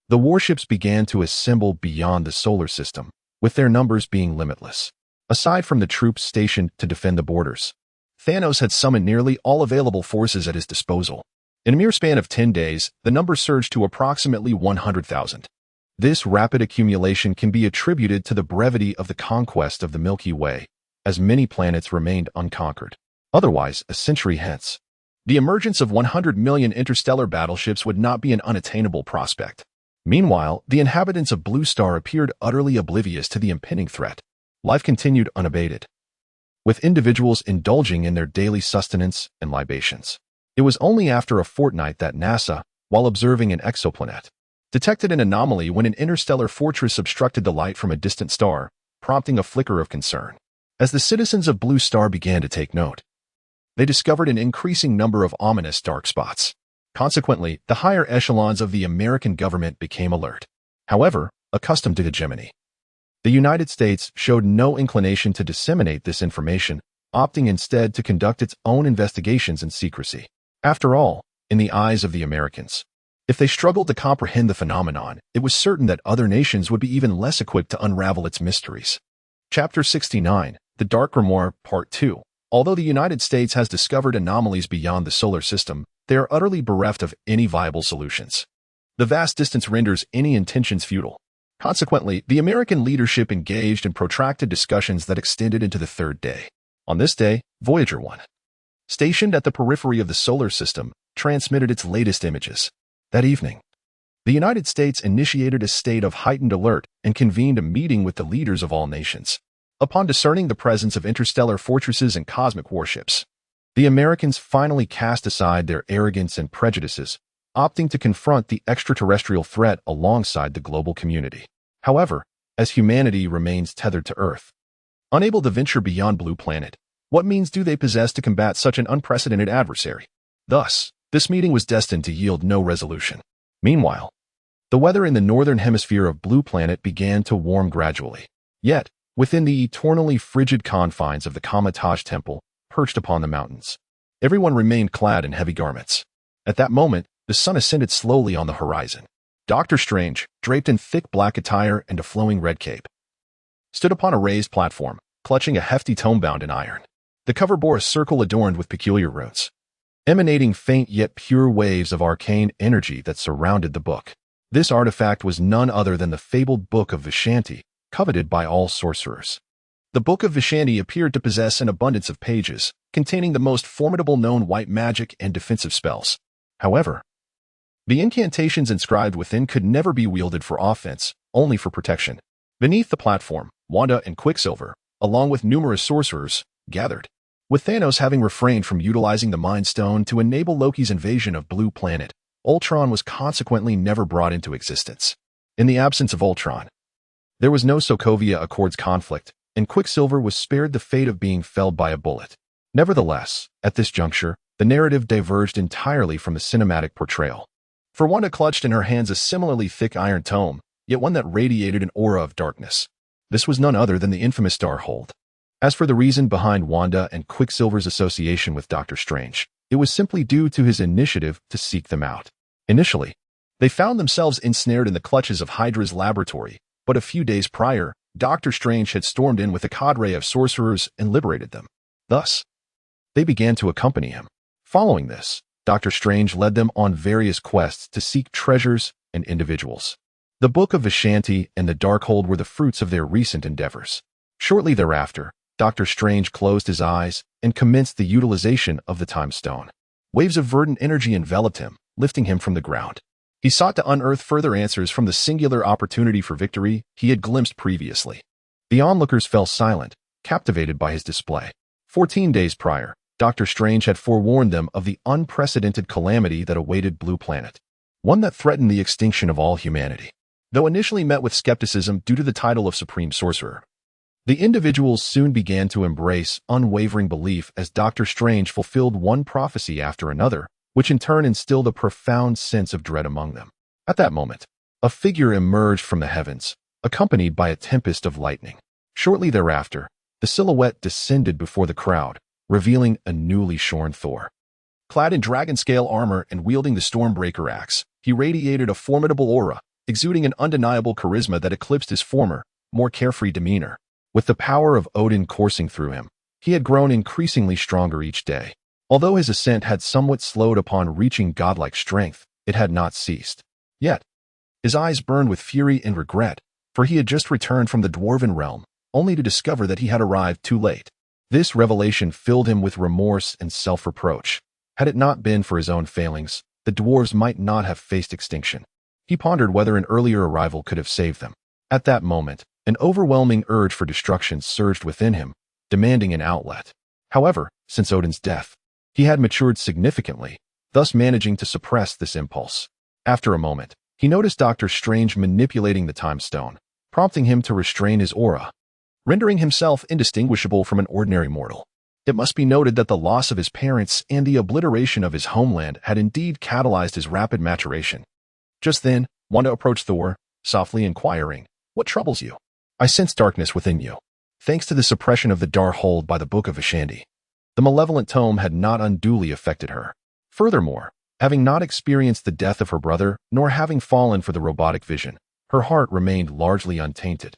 the warships began to assemble beyond the solar system, with their numbers being limitless. Aside from the troops stationed to defend the borders, Thanos had summoned nearly all available forces at his disposal. In a mere span of 10 days, the number surged to approximately 100,000. This rapid accumulation can be attributed to the brevity of the conquest of the Milky Way, as many planets remained unconquered. Otherwise, a century hence, the emergence of 100 million interstellar battleships would not be an unattainable prospect. Meanwhile, the inhabitants of Blue Star appeared utterly oblivious to the impending threat. Life continued unabated, with individuals indulging in their daily sustenance and libations. It was only after a fortnight that NASA, while observing an exoplanet, detected an anomaly when an interstellar fortress obstructed the light from a distant star, prompting a flicker of concern. As the citizens of Blue Star began to take note, they discovered an increasing number of ominous dark spots. Consequently, the higher echelons of the American government became alert. However, accustomed to hegemony, the United States showed no inclination to disseminate this information, opting instead to conduct its own investigations in secrecy. After all, in the eyes of the Americans, if they struggled to comprehend the phenomenon, it was certain that other nations would be even less equipped to unravel its mysteries. Chapter 69, The Dark Grimoire, Part 2. Although the United States has discovered anomalies beyond the solar system, they are utterly bereft of any viable solutions. The vast distance renders any intentions futile. Consequently, the American leadership engaged in protracted discussions that extended into the third day. On this day, Voyager 1, stationed at the periphery of the solar system, transmitted its latest images. That evening, the United States initiated a state of heightened alert and convened a meeting with the leaders of all nations. Upon discerning the presence of interstellar fortresses and cosmic warships, the Americans finally cast aside their arrogance and prejudices, opting to confront the extraterrestrial threat alongside the global community. However, as humanity remains tethered to Earth, unable to venture beyond Blue Planet, what means do they possess to combat such an unprecedented adversary? Thus, this meeting was destined to yield no resolution. Meanwhile, the weather in the northern hemisphere of Blue Planet began to warm gradually. Yet, within the eternally frigid confines of the Kamatage Temple, perched upon the mountains, everyone remained clad in heavy garments. At that moment, the sun ascended slowly on the horizon. Doctor Strange, draped in thick black attire and a flowing red cape, stood upon a raised platform, clutching a hefty tome bound in iron. The cover bore a circle adorned with peculiar runes, emanating faint yet pure waves of arcane energy that surrounded the book. This artifact was none other than the fabled Book of Vishanti, coveted by all sorcerers. The Book of Vishanti appeared to possess an abundance of pages, containing the most formidable known white magic and defensive spells. However, the incantations inscribed within could never be wielded for offense, only for protection. Beneath the platform, Wanda and Quicksilver, along with numerous sorcerers, gathered. With Thanos having refrained from utilizing the Mind Stone to enable Loki's invasion of Blue Planet, Ultron was consequently never brought into existence. In the absence of Ultron, there was no Sokovia Accords conflict, and Quicksilver was spared the fate of being felled by a bullet. Nevertheless, at this juncture, the narrative diverged entirely from the cinematic portrayal. For Wanda clutched in her hands a similarly thick iron tome, yet one that radiated an aura of darkness. This was none other than the infamous Darkhold. As for the reason behind Wanda and Quicksilver's association with Doctor Strange, it was simply due to his initiative to seek them out. Initially, they found themselves ensnared in the clutches of Hydra's laboratory, but a few days prior, Doctor Strange had stormed in with a cadre of sorcerers and liberated them. Thus, they began to accompany him. Following this, Doctor Strange led them on various quests to seek treasures and individuals. The Book of Vishanti and the Darkhold were the fruits of their recent endeavors. Shortly thereafter, Doctor Strange closed his eyes and commenced the utilization of the Time Stone. Waves of verdant energy enveloped him, lifting him from the ground. He sought to unearth further answers from the singular opportunity for victory he had glimpsed previously. The onlookers fell silent, captivated by his display. 14 days prior, Doctor Strange had forewarned them of the unprecedented calamity that awaited Blue Planet, one that threatened the extinction of all humanity. Though initially met with skepticism due to the title of Supreme Sorcerer, the individuals soon began to embrace unwavering belief as Doctor Strange fulfilled one prophecy after another, which in turn instilled a profound sense of dread among them. At that moment, a figure emerged from the heavens, accompanied by a tempest of lightning. Shortly thereafter, the silhouette descended before the crowd, revealing a newly shorn Thor. Clad in dragon-scale armor and wielding the Stormbreaker axe, he radiated a formidable aura, exuding an undeniable charisma that eclipsed his former, more carefree demeanor. With the power of Odin coursing through him, he had grown increasingly stronger each day. Although his ascent had somewhat slowed upon reaching godlike strength, it had not ceased. Yet, his eyes burned with fury and regret, for he had just returned from the Dwarven realm, only to discover that he had arrived too late. This revelation filled him with remorse and self-reproach. Had it not been for his own failings, the dwarves might not have faced extinction. He pondered whether an earlier arrival could have saved them. At that moment, an overwhelming urge for destruction surged within him, demanding an outlet. However, since Odin's death, he had matured significantly, thus managing to suppress this impulse. After a moment, he noticed Doctor Strange manipulating the Time Stone, prompting him to restrain his aura, rendering himself indistinguishable from an ordinary mortal. It must be noted that the loss of his parents and the obliteration of his homeland had indeed catalyzed his rapid maturation. Just then, Wanda approached Thor, softly inquiring, "What troubles you?" "I sense darkness within you. Thanks to the suppression of the Darkhold by the Book of Vishanti." The malevolent tome had not unduly affected her. Furthermore, having not experienced the death of her brother, nor having fallen for the robotic vision, her heart remained largely untainted,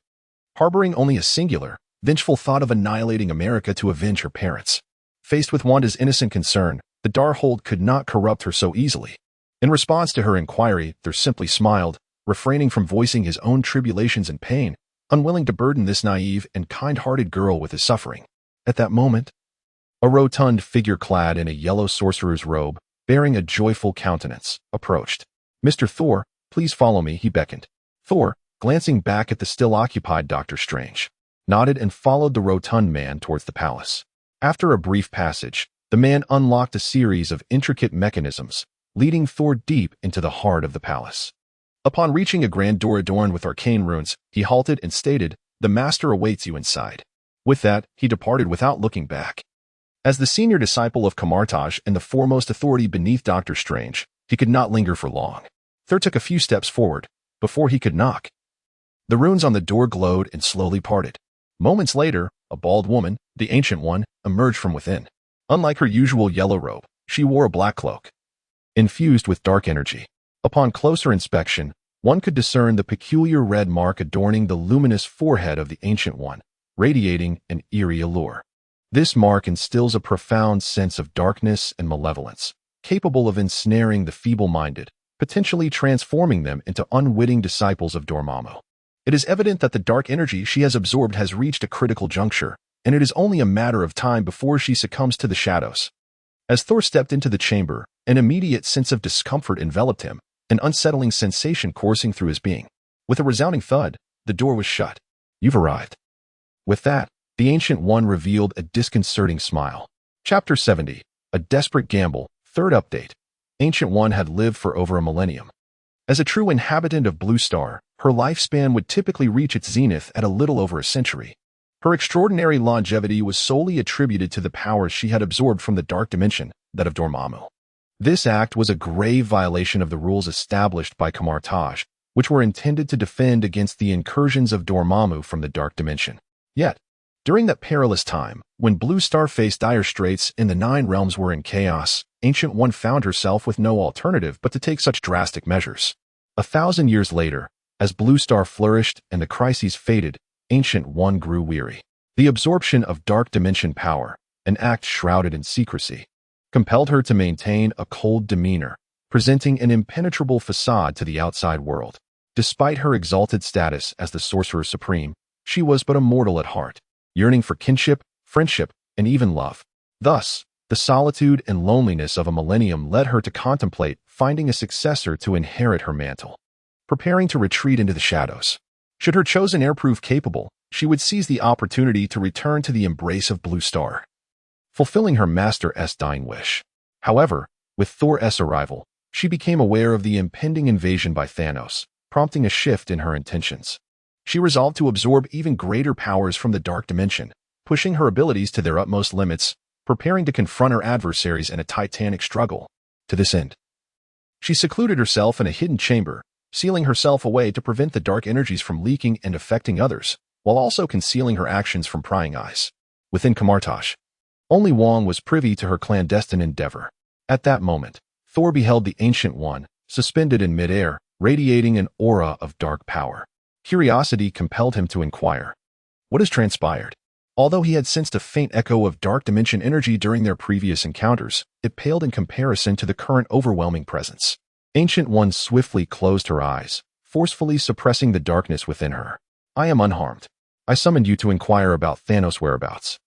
harboring only a singular, vengeful thought of annihilating America to avenge her parents. Faced with Wanda's innocent concern, the Darkhold could not corrupt her so easily. In response to her inquiry, Thor simply smiled, refraining from voicing his own tribulations and pain, unwilling to burden this naive and kind-hearted girl with his suffering. At that moment, a rotund figure clad in a yellow sorcerer's robe, bearing a joyful countenance, approached. "Mr. Thor, please follow me," he beckoned. Thor, glancing back at the still-occupied Doctor Strange, nodded and followed the rotund man towards the palace. After a brief passage, the man unlocked a series of intricate mechanisms, leading Thor deep into the heart of the palace. Upon reaching a grand door adorned with arcane runes, he halted and stated, "The master awaits you inside." With that, he departed without looking back. As the senior disciple of Kamartaj and the foremost authority beneath Doctor Strange, he could not linger for long. Thor took a few steps forward, before he could knock. The runes on the door glowed and slowly parted. Moments later, a bald woman, the Ancient One, emerged from within. Unlike her usual yellow robe, she wore a black cloak, infused with dark energy. Upon closer inspection, one could discern the peculiar red mark adorning the luminous forehead of the Ancient One, radiating an eerie allure. This mark instills a profound sense of darkness and malevolence, capable of ensnaring the feeble-minded, potentially transforming them into unwitting disciples of Dormammu. It is evident that the dark energy she has absorbed has reached a critical juncture, and it is only a matter of time before she succumbs to the shadows. As Thor stepped into the chamber, an immediate sense of discomfort enveloped him, an unsettling sensation coursing through his being. With a resounding thud, the door was shut. "You've arrived." With that, the Ancient One revealed a disconcerting smile. Chapter 70, A Desperate Gamble, Third Update. Ancient One had lived for over a millennium. As a true inhabitant of Blue Star, her lifespan would typically reach its zenith at a little over a century. Her extraordinary longevity was solely attributed to the powers she had absorbed from the dark dimension, that of Dormammu. This act was a grave violation of the rules established by Kamartaj, which were intended to defend against the incursions of Dormammu from the dark dimension. Yet, during that perilous time, when Blue Star faced dire straits and the Nine Realms were in chaos, Ancient One found herself with no alternative but to take such drastic measures. 1,000 years later, as Blue Star flourished and the crises faded, Ancient One grew weary. The absorption of dark dimension power, an act shrouded in secrecy, compelled her to maintain a cold demeanor, presenting an impenetrable facade to the outside world. Despite her exalted status as the Sorcerer Supreme, she was but a mortal at heart, yearning for kinship, friendship, and even love. Thus, the solitude and loneliness of a millennium led her to contemplate finding a successor to inherit her mantle. Preparing to retreat into the shadows. Should her chosen heir prove capable, she would seize the opportunity to return to the embrace of Blue Star, fulfilling her master's dying wish. However, with Thor's arrival, she became aware of the impending invasion by Thanos, prompting a shift in her intentions. She resolved to absorb even greater powers from the dark dimension, pushing her abilities to their utmost limits, preparing to confront her adversaries in a titanic struggle. To this end, she secluded herself in a hidden chamber, sealing herself away to prevent the dark energies from leaking and affecting others, while also concealing her actions from prying eyes. Within Kamartaj, only Wong was privy to her clandestine endeavor. At that moment, Thor beheld the Ancient One, suspended in midair, radiating an aura of dark power. Curiosity compelled him to inquire, "What has transpired?" Although he had sensed a faint echo of dark dimension energy during their previous encounters, it paled in comparison to the current overwhelming presence. Ancient One swiftly closed her eyes, forcefully suppressing the darkness within her. "I am unharmed. I summoned you to inquire about Thanos' whereabouts."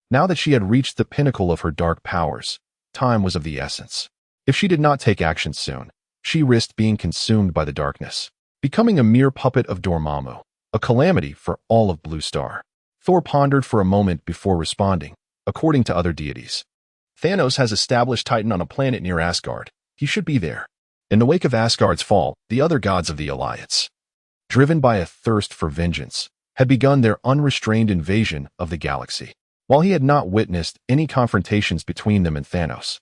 Now that she had reached the pinnacle of her dark powers, time was of the essence. If she did not take action soon, she risked being consumed by the darkness, becoming a mere puppet of Dormammu, a calamity for all of Blue Star. Thor pondered for a moment before responding. According to other deities, Thanos has established Titan on a planet near Asgard. He should be there. In the wake of Asgard's fall, the other gods of the Alliance, driven by a thirst for vengeance, had begun their unrestrained invasion of the galaxy. While he had not witnessed any confrontations between them and Thanos,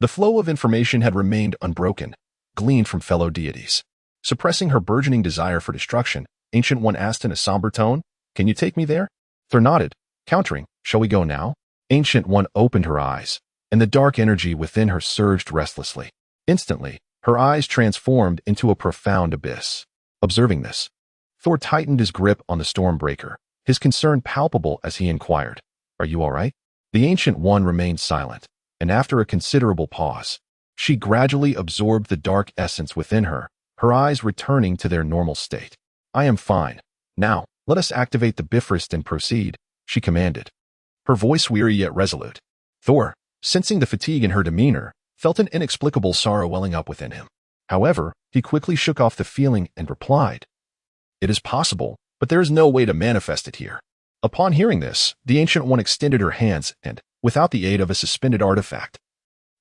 the flow of information had remained unbroken, gleaned from fellow deities. Suppressing her burgeoning desire for destruction, Ancient One asked in a somber tone, "Can you take me there?" Thor nodded, countering, "Shall we go now?" Ancient One opened her eyes, and the dark energy within her surged restlessly. Instantly, her eyes transformed into a profound abyss. Observing this, Thor tightened his grip on the Stormbreaker, his concern palpable as he inquired, "Are you all right?" The Ancient One remained silent, and after a considerable pause, she gradually absorbed the dark essence within her, her eyes returning to their normal state. "I am fine. Now, let us activate the Bifrost and proceed," she commanded, her voice weary yet resolute. Thor, sensing the fatigue in her demeanor, felt an inexplicable sorrow welling up within him. However, he quickly shook off the feeling and replied, "It is possible, but there is no way to manifest it here." Upon hearing this, the Ancient One extended her hands and, without the aid of a suspended artifact,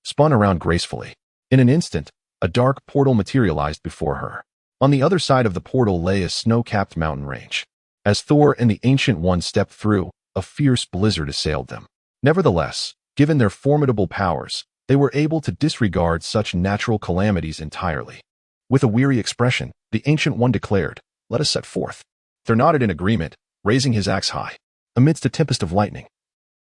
spun around gracefully. In an instant, a dark portal materialized before her. On the other side of the portal lay a snow-capped mountain range. As Thor and the Ancient One stepped through, a fierce blizzard assailed them. Nevertheless, given their formidable powers, they were able to disregard such natural calamities entirely. With a weary expression, the Ancient One declared, "Let us set forth." Thor nodded in agreement, raising his axe high. Amidst a tempest of lightning,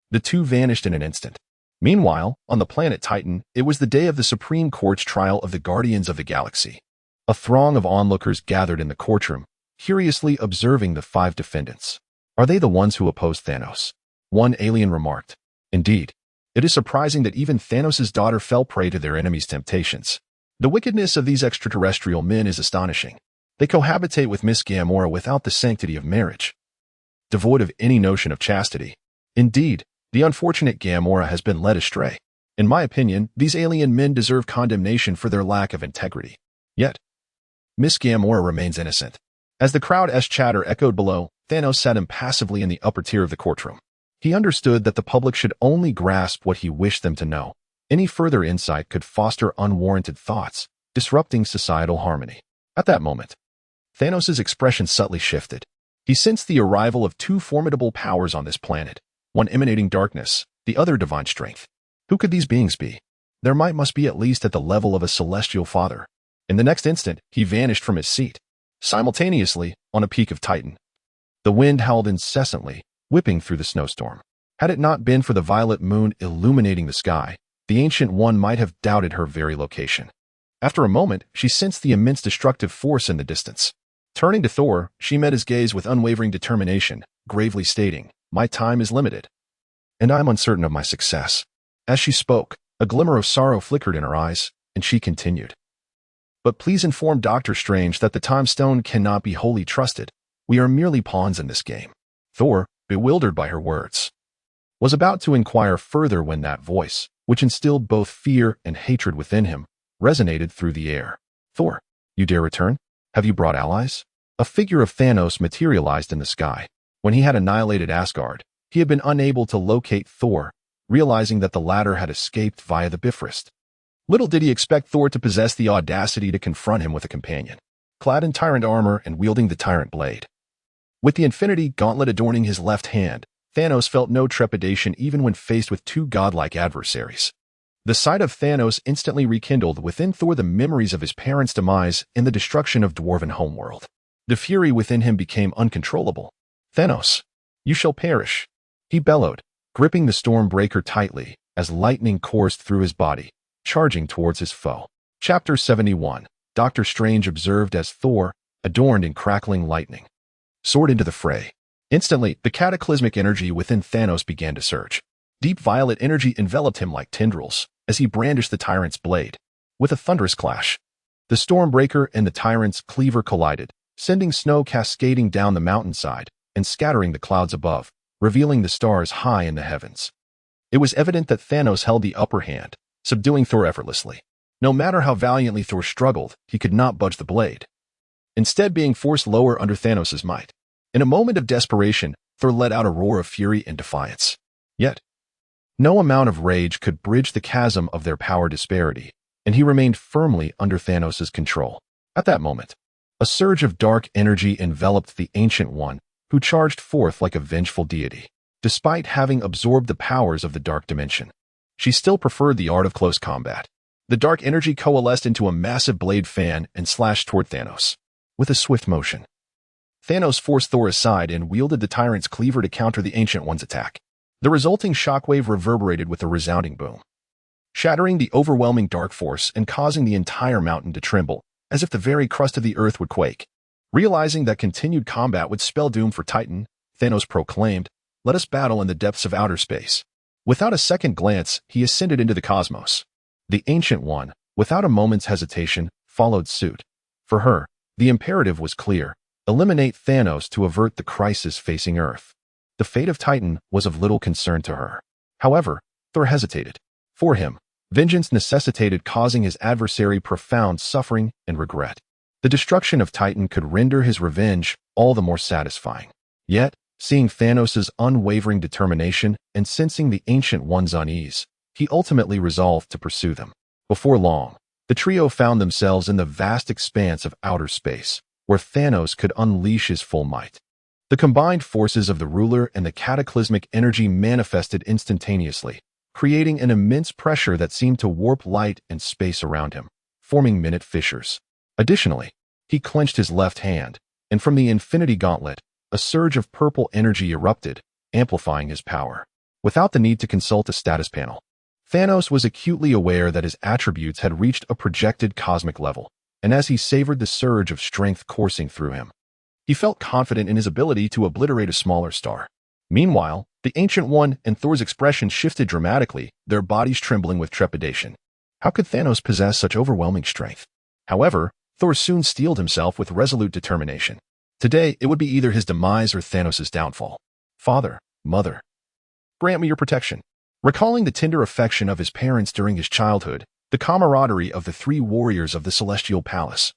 the two vanished in an instant. Meanwhile, on the planet Titan, it was the day of the Supreme Court's trial of the Guardians of the Galaxy. A throng of onlookers gathered in the courtroom, curiously observing the 5 defendants. "Are they the ones who opposed Thanos?" one alien remarked. "Indeed. It is surprising that even Thanos' daughter fell prey to their enemies' temptations. The wickedness of these extraterrestrial men is astonishing. They cohabitate with Miss Gamora without the sanctity of marriage, devoid of any notion of chastity. Indeed, the unfortunate Gamora has been led astray. In my opinion, these alien men deserve condemnation for their lack of integrity. Yet, Miss Gamora remains innocent." As the crowd's chatter echoed below, Thanos sat impassively in the upper tier of the courtroom. He understood that the public should only grasp what he wished them to know. Any further insight could foster unwarranted thoughts, disrupting societal harmony. At that moment, Thanos' expression subtly shifted. He sensed the arrival of 2 formidable powers on this planet, one emanating darkness, the other divine strength. Who could these beings be? Their might must be at least at the level of a celestial father. In the next instant, he vanished from his seat. Simultaneously, on a peak of Titan, the wind howled incessantly, whipping through the snowstorm. Had it not been for the violet moon illuminating the sky, the Ancient One might have doubted her very location. After a moment, she sensed the immense destructive force in the distance. Turning to Thor, she met his gaze with unwavering determination, gravely stating, "My time is limited, and I am uncertain of my success." As she spoke, A glimmer of sorrow flickered in her eyes, and she continued. But please inform Doctor Strange that the Time Stone cannot be wholly trusted. We are merely pawns in this game. Thor, bewildered by her words, was about to inquire further when that voice, which instilled both fear and hatred within him, resonated through the air. Thor, you dare return? Have you brought allies? A figure of Thanos materialized in the sky. When he had annihilated Asgard, he had been unable to locate Thor, realizing that the latter had escaped via the Bifrost. Little did he expect Thor to possess the audacity to confront him with a companion, clad in tyrant armor and wielding the tyrant blade. With the Infinity Gauntlet adorning his left hand, Thanos felt no trepidation even when faced with two godlike adversaries. The sight of Thanos instantly rekindled within Thor the memories of his parents' demise in the destruction of Dwarven homeworld. The fury within him became uncontrollable. Thanos, you shall perish, he bellowed, gripping the Stormbreaker tightly as lightning coursed through his body, charging towards his foe. Chapter 71. Doctor Strange observed as Thor, adorned in crackling lightning, soared into the fray. Instantly, the cataclysmic energy within Thanos began to surge. Deep violet energy enveloped him like tendrils as he brandished the tyrant's blade. With a thunderous clash, the Stormbreaker and the tyrant's cleaver collided, sending snow cascading down the mountainside and scattering the clouds above, revealing the stars high in the heavens. It was evident that Thanos held the upper hand, subduing Thor effortlessly. No matter how valiantly Thor struggled, he could not budge the blade, instead being forced lower under Thanos' might. In a moment of desperation, Thor let out a roar of fury and defiance. Yet, no amount of rage could bridge the chasm of their power disparity, and he remained firmly under Thanos' control. At that moment, a surge of dark energy enveloped the Ancient One, who charged forth like a vengeful deity. Despite having absorbed the powers of the dark dimension, she still preferred the art of close combat. The dark energy coalesced into a massive blade fan and slashed toward Thanos. With a swift motion, Thanos forced Thor aside and wielded the tyrant's cleaver to counter the Ancient One's attack. The resulting shockwave reverberated with a resounding boom, shattering the overwhelming dark force and causing the entire mountain to tremble, as if the very crust of the earth would quake. Realizing that continued combat would spell doom for Titan, Thanos proclaimed, "Let us battle in the depths of outer space." Without a second glance, he ascended into the cosmos. The Ancient One, without a moment's hesitation, followed suit. For her, the imperative was clear: eliminate Thanos to avert the crisis facing Earth. The fate of Titan was of little concern to her. However, Thor hesitated. For him, vengeance necessitated causing his adversary profound suffering and regret. The destruction of Titan could render his revenge all the more satisfying. Yet, seeing Thanos' unwavering determination and sensing the Ancient One's unease, he ultimately resolved to pursue them. Before long, the trio found themselves in the vast expanse of outer space, where Thanos could unleash his full might. The combined forces of the ruler and the cataclysmic energy manifested instantaneously, creating an immense pressure that seemed to warp light and space around him, forming minute fissures. Additionally, he clenched his left hand, and from the Infinity Gauntlet, a surge of purple energy erupted, amplifying his power. Without the need to consult a status panel, Thanos was acutely aware that his attributes had reached a projected cosmic level, and as he savored the surge of strength coursing through him, he felt confident in his ability to obliterate a smaller star. Meanwhile, the Ancient One and Thor's expression shifted dramatically, their bodies trembling with trepidation. How could Thanos possess such overwhelming strength? However, Thor soon steeled himself with resolute determination. Today, it would be either his demise or Thanos' downfall. Father, Mother, grant me your protection. Recalling the tender affection of his parents during his childhood, the camaraderie of the three warriors of the Celestial Palace,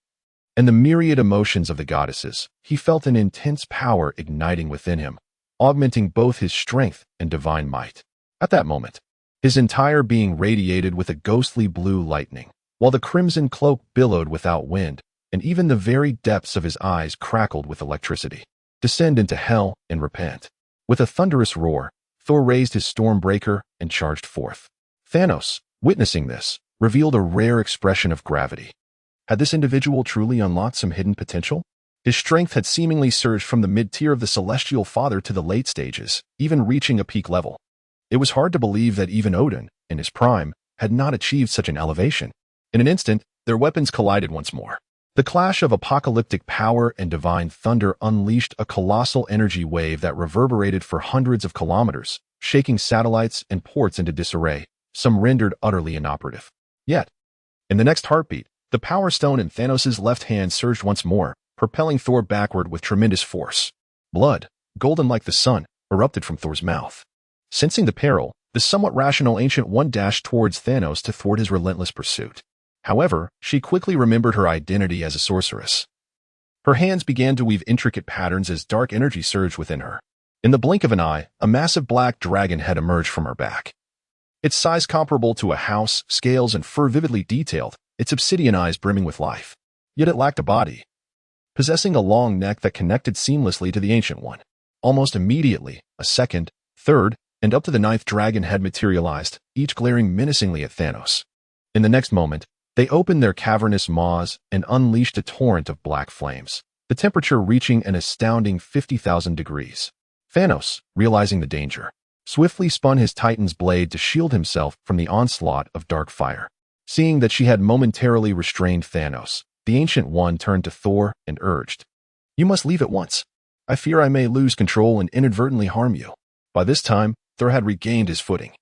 and the myriad emotions of the goddesses, he felt an intense power igniting within him, augmenting both his strength and divine might. At that moment, his entire being radiated with a ghostly blue lightning, while the crimson cloak billowed without wind, and even the very depths of his eyes crackled with electricity. Descend into hell and repent. With a thunderous roar, Thor raised his Stormbreaker and charged forth. Thanos, witnessing this, revealed a rare expression of gravity. Had this individual truly unlocked some hidden potential? His strength had seemingly surged from the mid-tier of the Celestial Father to the late stages, even reaching a peak level. It was hard to believe that even Odin, in his prime, had not achieved such an elevation. In an instant, their weapons collided once more. The clash of apocalyptic power and divine thunder unleashed a colossal energy wave that reverberated for hundreds of kilometers, shaking satellites and ports into disarray, some rendered utterly inoperative. Yet, in the next heartbeat, the Power Stone in Thanos' left hand surged once more, propelling Thor backward with tremendous force. Blood, golden like the sun, erupted from Thor's mouth. Sensing the peril, the somewhat rational Ancient One dashed towards Thanos to thwart his relentless pursuit. However, she quickly remembered her identity as a sorceress. Her hands began to weave intricate patterns as dark energy surged within her. In the blink of an eye, a massive black dragon head emerged from her back. Its size comparable to a house, scales and fur vividly detailed, its obsidian eyes brimming with life. Yet it lacked a body, possessing a long neck that connected seamlessly to the Ancient One. Almost immediately, a second, third, and up to the ninth dragon head materialized, each glaring menacingly at Thanos. In the next moment, they opened their cavernous maws and unleashed a torrent of black flames, the temperature reaching an astounding 50,000 degrees. Thanos, realizing the danger, swiftly spun his Titan's blade to shield himself from the onslaught of dark fire. Seeing that she had momentarily restrained Thanos, the Ancient One turned to Thor and urged, "You must leave at once. I fear I may lose control and inadvertently harm you." By this time, Thor had regained his footing.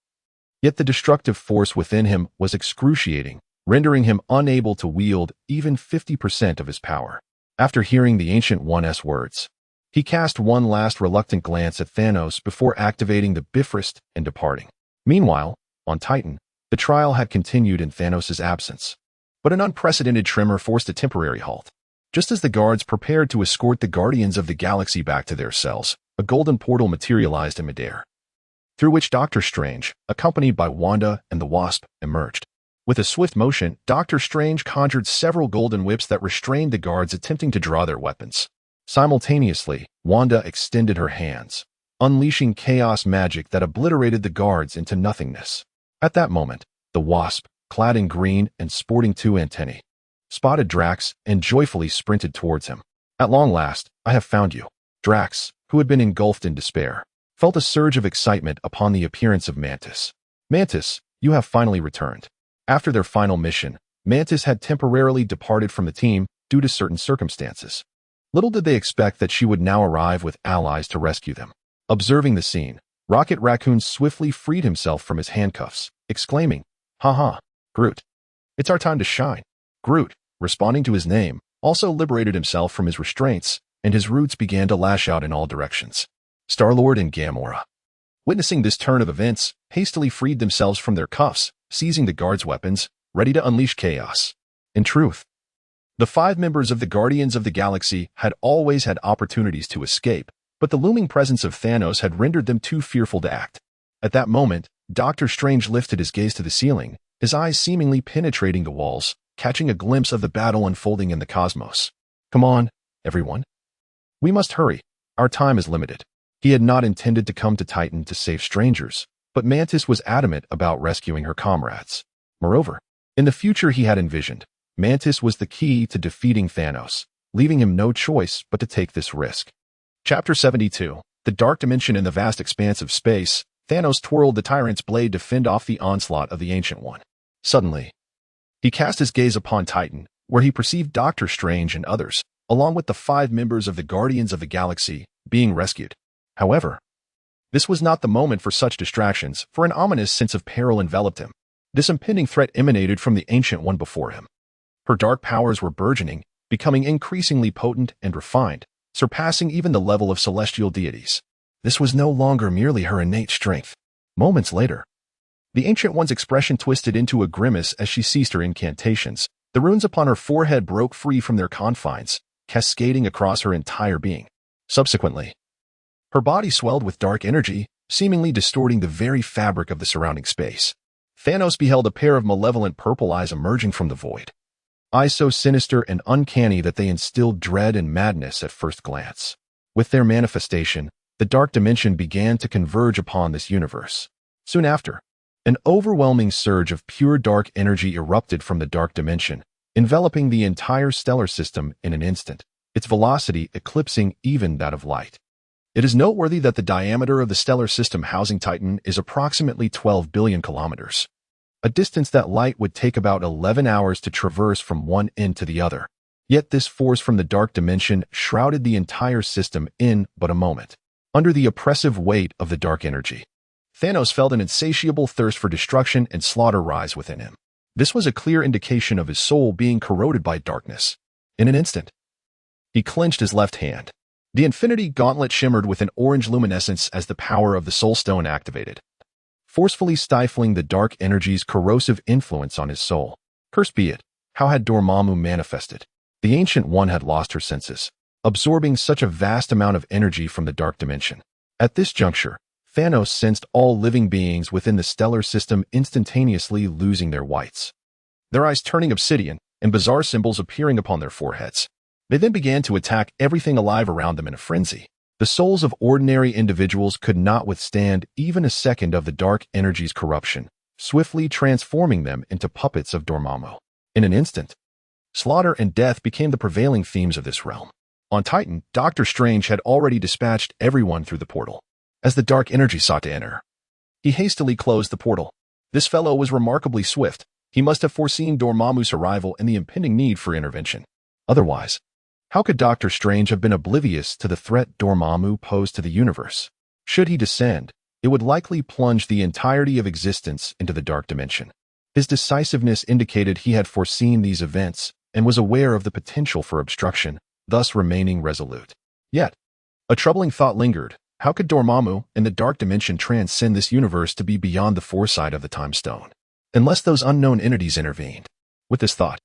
Yet the destructive force within him was excruciating, rendering him unable to wield even 50% of his power. After hearing the Ancient One's words, he cast one last reluctant glance at Thanos before activating the Bifrost and departing. Meanwhile, on Titan, the trial had continued in Thanos' absence. But an unprecedented tremor forced a temporary halt. Just as the guards prepared to escort the Guardians of the Galaxy back to their cells, a golden portal materialized in midair, through which Doctor Strange, accompanied by Wanda and the Wasp, emerged. With a swift motion, Doctor Strange conjured several golden whips that restrained the guards attempting to draw their weapons. Simultaneously, Wanda extended her hands, unleashing chaos magic that obliterated the guards into nothingness. At that moment, the Wasp, clad in green and sporting two antennae, spotted Drax and joyfully sprinted towards him. "At long last, I have found you." Drax, who had been engulfed in despair, felt a surge of excitement upon the appearance of Mantis. "Mantis, you have finally returned." After their final mission, Mantis had temporarily departed from the team due to certain circumstances. Little did they expect that she would now arrive with allies to rescue them. Observing the scene, Rocket Raccoon swiftly freed himself from his handcuffs, exclaiming, "Ha, Groot. It's our time to shine." Groot, responding to his name, also liberated himself from his restraints, and his roots began to lash out in all directions. Star-Lord and Gamora, witnessing this turn of events, hastily freed themselves from their cuffs, seizing the guards' weapons, ready to unleash chaos. In truth, the 5 members of the Guardians of the Galaxy had always had opportunities to escape, but the looming presence of Thanos had rendered them too fearful to act. At that moment, Doctor Strange lifted his gaze to the ceiling, his eyes seemingly penetrating the walls, catching a glimpse of the battle unfolding in the cosmos. "Come on, everyone. We must hurry. Our time is limited." He had not intended to come to Titan to save strangers, but Mantis was adamant about rescuing her comrades. Moreover, in the future he had envisioned, Mantis was the key to defeating Thanos, leaving him no choice but to take this risk. Chapter 72. The Dark Dimension. In the vast expanse of space, Thanos twirled the tyrant's blade to fend off the onslaught of the Ancient One. Suddenly, he cast his gaze upon Titan, where he perceived Doctor Strange and others, along with the 5 members of the Guardians of the Galaxy, being rescued. However, this was not the moment for such distractions, for an ominous sense of peril enveloped him. This impending threat emanated from the Ancient One before him. Her dark powers were burgeoning, becoming increasingly potent and refined, surpassing even the level of celestial deities. This was no longer merely her innate strength. Moments later, the Ancient One's expression twisted into a grimace as she ceased her incantations. The runes upon her forehead broke free from their confines, cascading across her entire being. Subsequently, her body swelled with dark energy, seemingly distorting the very fabric of the surrounding space. Thanos beheld a pair of malevolent purple eyes emerging from the void. Eyes so sinister and uncanny that they instilled dread and madness at first glance. With their manifestation, the dark dimension began to converge upon this universe. Soon after, an overwhelming surge of pure dark energy erupted from the dark dimension, enveloping the entire stellar system in an instant, its velocity eclipsing even that of light. It is noteworthy that the diameter of the stellar system housing Titan is approximately 12 billion kilometers, a distance that light would take about 11 hours to traverse from one end to the other. Yet this force from the dark dimension shrouded the entire system in but a moment. Under the oppressive weight of the dark energy, Thanos felt an insatiable thirst for destruction and slaughter rise within him. This was a clear indication of his soul being corroded by darkness. In an instant, he clenched his left hand. The Infinity Gauntlet shimmered with an orange luminescence as the power of the Soul Stone activated, forcefully stifling the dark energy's corrosive influence on his soul. Cursed be it, how had Dormammu manifested? The Ancient One had lost her senses, absorbing such a vast amount of energy from the dark dimension. At this juncture, Thanos sensed all living beings within the stellar system instantaneously losing their whites, their eyes turning obsidian and bizarre symbols appearing upon their foreheads. They then began to attack everything alive around them in a frenzy. The souls of ordinary individuals could not withstand even a second of the dark energy's corruption, swiftly transforming them into puppets of Dormammu. In an instant, slaughter and death became the prevailing themes of this realm. On Titan, Doctor Strange had already dispatched everyone through the portal. As the dark energy sought to enter, he hastily closed the portal. This fellow was remarkably swift. He must have foreseen Dormammu's arrival and the impending need for intervention. Otherwise, how could Doctor Strange have been oblivious to the threat Dormammu posed to the universe? Should he descend, it would likely plunge the entirety of existence into the dark dimension. His decisiveness indicated he had foreseen these events and was aware of the potential for obstruction, thus remaining resolute. Yet, a troubling thought lingered. How could Dormammu and the dark dimension transcend this universe to be beyond the foresight of the Time Stone, unless those unknown entities intervened? With this thought,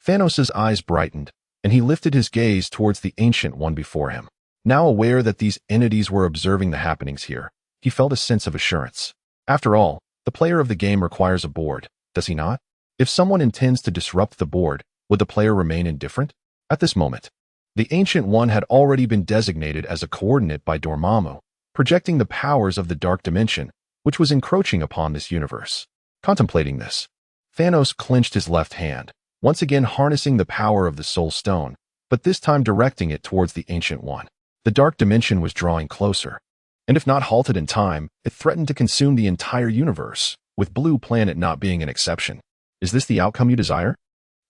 Thanos' eyes brightened, and he lifted his gaze towards the Ancient One before him. Now aware that these entities were observing the happenings here, he felt a sense of assurance. After all, the player of the game requires a board, does he not? If someone intends to disrupt the board, would the player remain indifferent? At this moment, the Ancient One had already been designated as a coordinate by Dormammu, projecting the powers of the dark dimension, which was encroaching upon this universe. Contemplating this, Thanos clenched his left hand, once again harnessing the power of the Soul Stone, but this time directing it towards the Ancient One. The dark dimension was drawing closer, and if not halted in time, it threatened to consume the entire universe, with Blue Planet not being an exception. Is this the outcome you desire?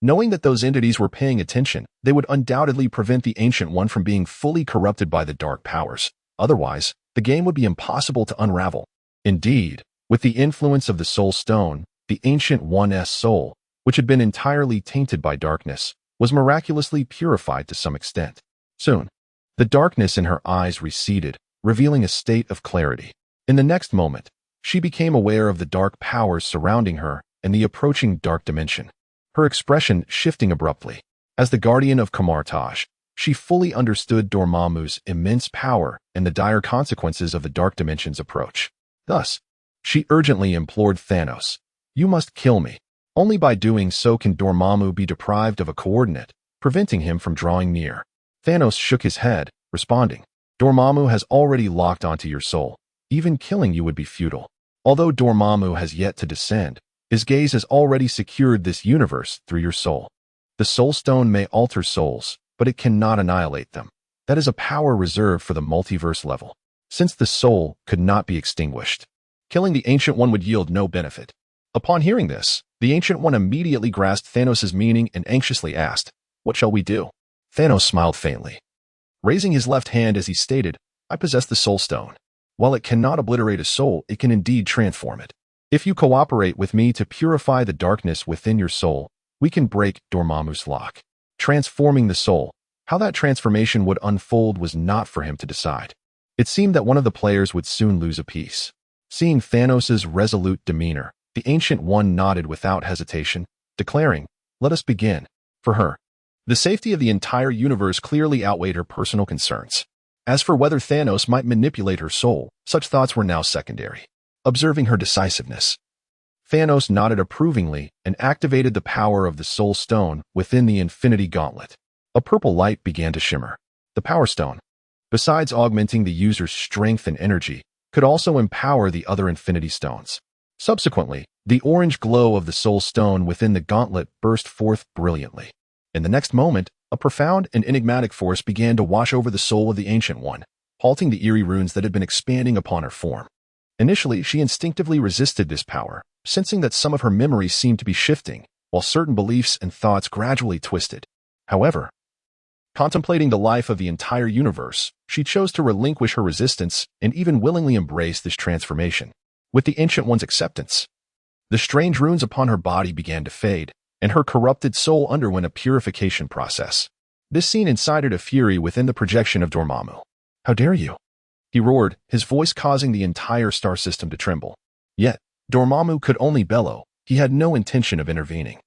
Knowing that those entities were paying attention, they would undoubtedly prevent the Ancient One from being fully corrupted by the dark powers. Otherwise, the game would be impossible to unravel. Indeed, with the influence of the Soul Stone, the Ancient One's soul, which had been entirely tainted by darkness, was miraculously purified to some extent. Soon, the darkness in her eyes receded, revealing a state of clarity. In the next moment, she became aware of the dark powers surrounding her and the approaching dark dimension, her expression shifting abruptly. As the guardian of Kamartaj, she fully understood Dormammu's immense power and the dire consequences of the dark dimension's approach. Thus, she urgently implored Thanos, "You must kill me." Only by doing so can Dormammu be deprived of a coordinate, preventing him from drawing near. Thanos shook his head, responding, "Dormammu has already locked onto your soul. Even killing you would be futile." Although Dormammu has yet to descend, his gaze has already secured this universe through your soul. The Soul Stone may alter souls, but it cannot annihilate them. That is a power reserved for the multiverse level. Since the soul could not be extinguished, killing the Ancient One would yield no benefit. Upon hearing this, the Ancient One immediately grasped Thanos' meaning and anxiously asked, "What shall we do?" Thanos smiled faintly, raising his left hand as he stated, "I possess the Soul Stone. While it cannot obliterate a soul, it can indeed transform it. If you cooperate with me to purify the darkness within your soul, we can break Dormammu's lock." Transforming the soul, how that transformation would unfold was not for him to decide. It seemed that one of the players would soon lose a piece. Seeing Thanos' resolute demeanor, the Ancient One nodded without hesitation, declaring, "Let us begin." For her, the safety of the entire universe clearly outweighed her personal concerns. As for whether Thanos might manipulate her soul, such thoughts were now secondary. Observing her decisiveness, Thanos nodded approvingly and activated the power of the Soul Stone within the Infinity Gauntlet. A purple light began to shimmer. The Power Stone, besides augmenting the user's strength and energy, could also empower the other Infinity Stones. Subsequently, the orange glow of the Soul Stone within the gauntlet burst forth brilliantly. In the next moment, a profound and enigmatic force began to wash over the soul of the Ancient One, halting the eerie runes that had been expanding upon her form. Initially, she instinctively resisted this power, sensing that some of her memories seemed to be shifting, while certain beliefs and thoughts gradually twisted. However, contemplating the life of the entire universe, she chose to relinquish her resistance and even willingly embrace this transformation. With the Ancient One's acceptance, the strange runes upon her body began to fade, and her corrupted soul underwent a purification process. This scene incited a fury within the projection of Dormammu. "How dare you?" he roared, his voice causing the entire star system to tremble. Yet, Dormammu could only bellow. He had no intention of intervening.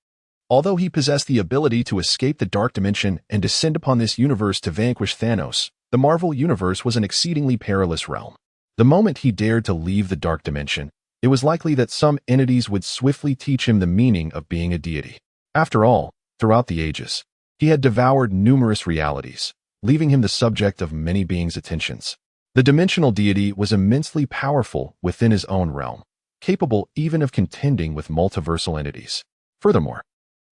Although he possessed the ability to escape the Dark Dimension and descend upon this universe to vanquish Thanos, the Marvel Universe was an exceedingly perilous realm. The moment he dared to leave the Dark Dimension, it was likely that some entities would swiftly teach him the meaning of being a deity. After all, throughout the ages, he had devoured numerous realities, leaving him the subject of many beings' attentions. The dimensional deity was immensely powerful within his own realm, capable even of contending with multiversal entities. Furthermore,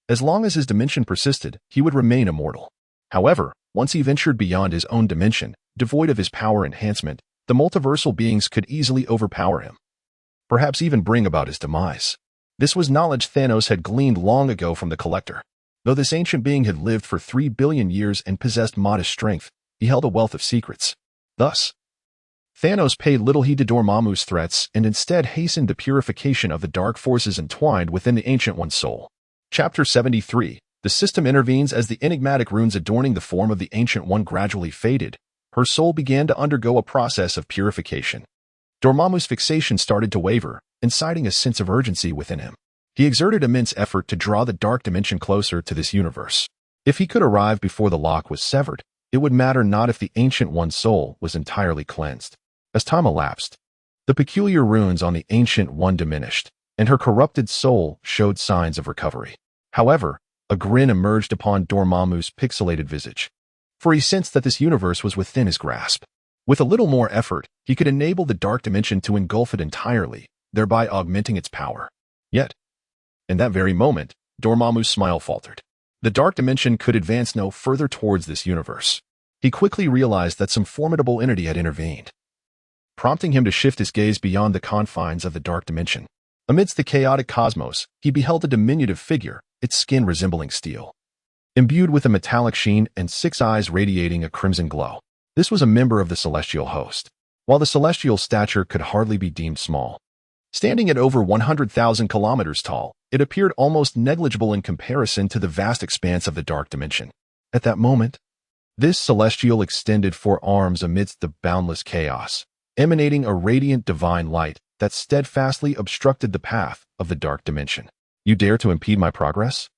as long as his dimension persisted, he would remain immortal. However, once he ventured beyond his own dimension, devoid of his power enhancement, the multiversal beings could easily overpower him, perhaps even bring about his demise. This was knowledge Thanos had gleaned long ago from the Collector. Though this ancient being had lived for 3 billion years and possessed modest strength, he held a wealth of secrets. Thus, Thanos paid little heed to Dormammu's threats and instead hastened the purification of the dark forces entwined within the Ancient One's soul. Chapter 73. The system intervenes as the enigmatic runes adorning the form of the Ancient One gradually faded. Her soul began to undergo a process of purification. Dormammu's fixation started to waver, inciting a sense of urgency within him. He exerted immense effort to draw the Dark Dimension closer to this universe. If he could arrive before the lock was severed, it would matter not if the Ancient One's soul was entirely cleansed. As time elapsed, the peculiar runes on the Ancient One diminished, and her corrupted soul showed signs of recovery. However, a grin emerged upon Dormammu's pixelated visage, for he sensed that this universe was within his grasp. With a little more effort, he could enable the Dark Dimension to engulf it entirely, thereby augmenting its power. Yet, in that very moment, Dormammu's smile faltered. The Dark Dimension could advance no further towards this universe. He quickly realized that some formidable entity had intervened, prompting him to shift his gaze beyond the confines of the Dark Dimension. Amidst the chaotic cosmos, he beheld a diminutive figure, its skin resembling steel, imbued with a metallic sheen and 6 eyes radiating a crimson glow. This was a member of the celestial host. While the celestial stature could hardly be deemed small, standing at over 100,000 kilometers tall, it appeared almost negligible in comparison to the vast expanse of the Dark Dimension. At that moment, this celestial extended 4 arms amidst the boundless chaos, emanating a radiant divine light that steadfastly obstructed the path of the Dark Dimension. "You dare to impede my progress?"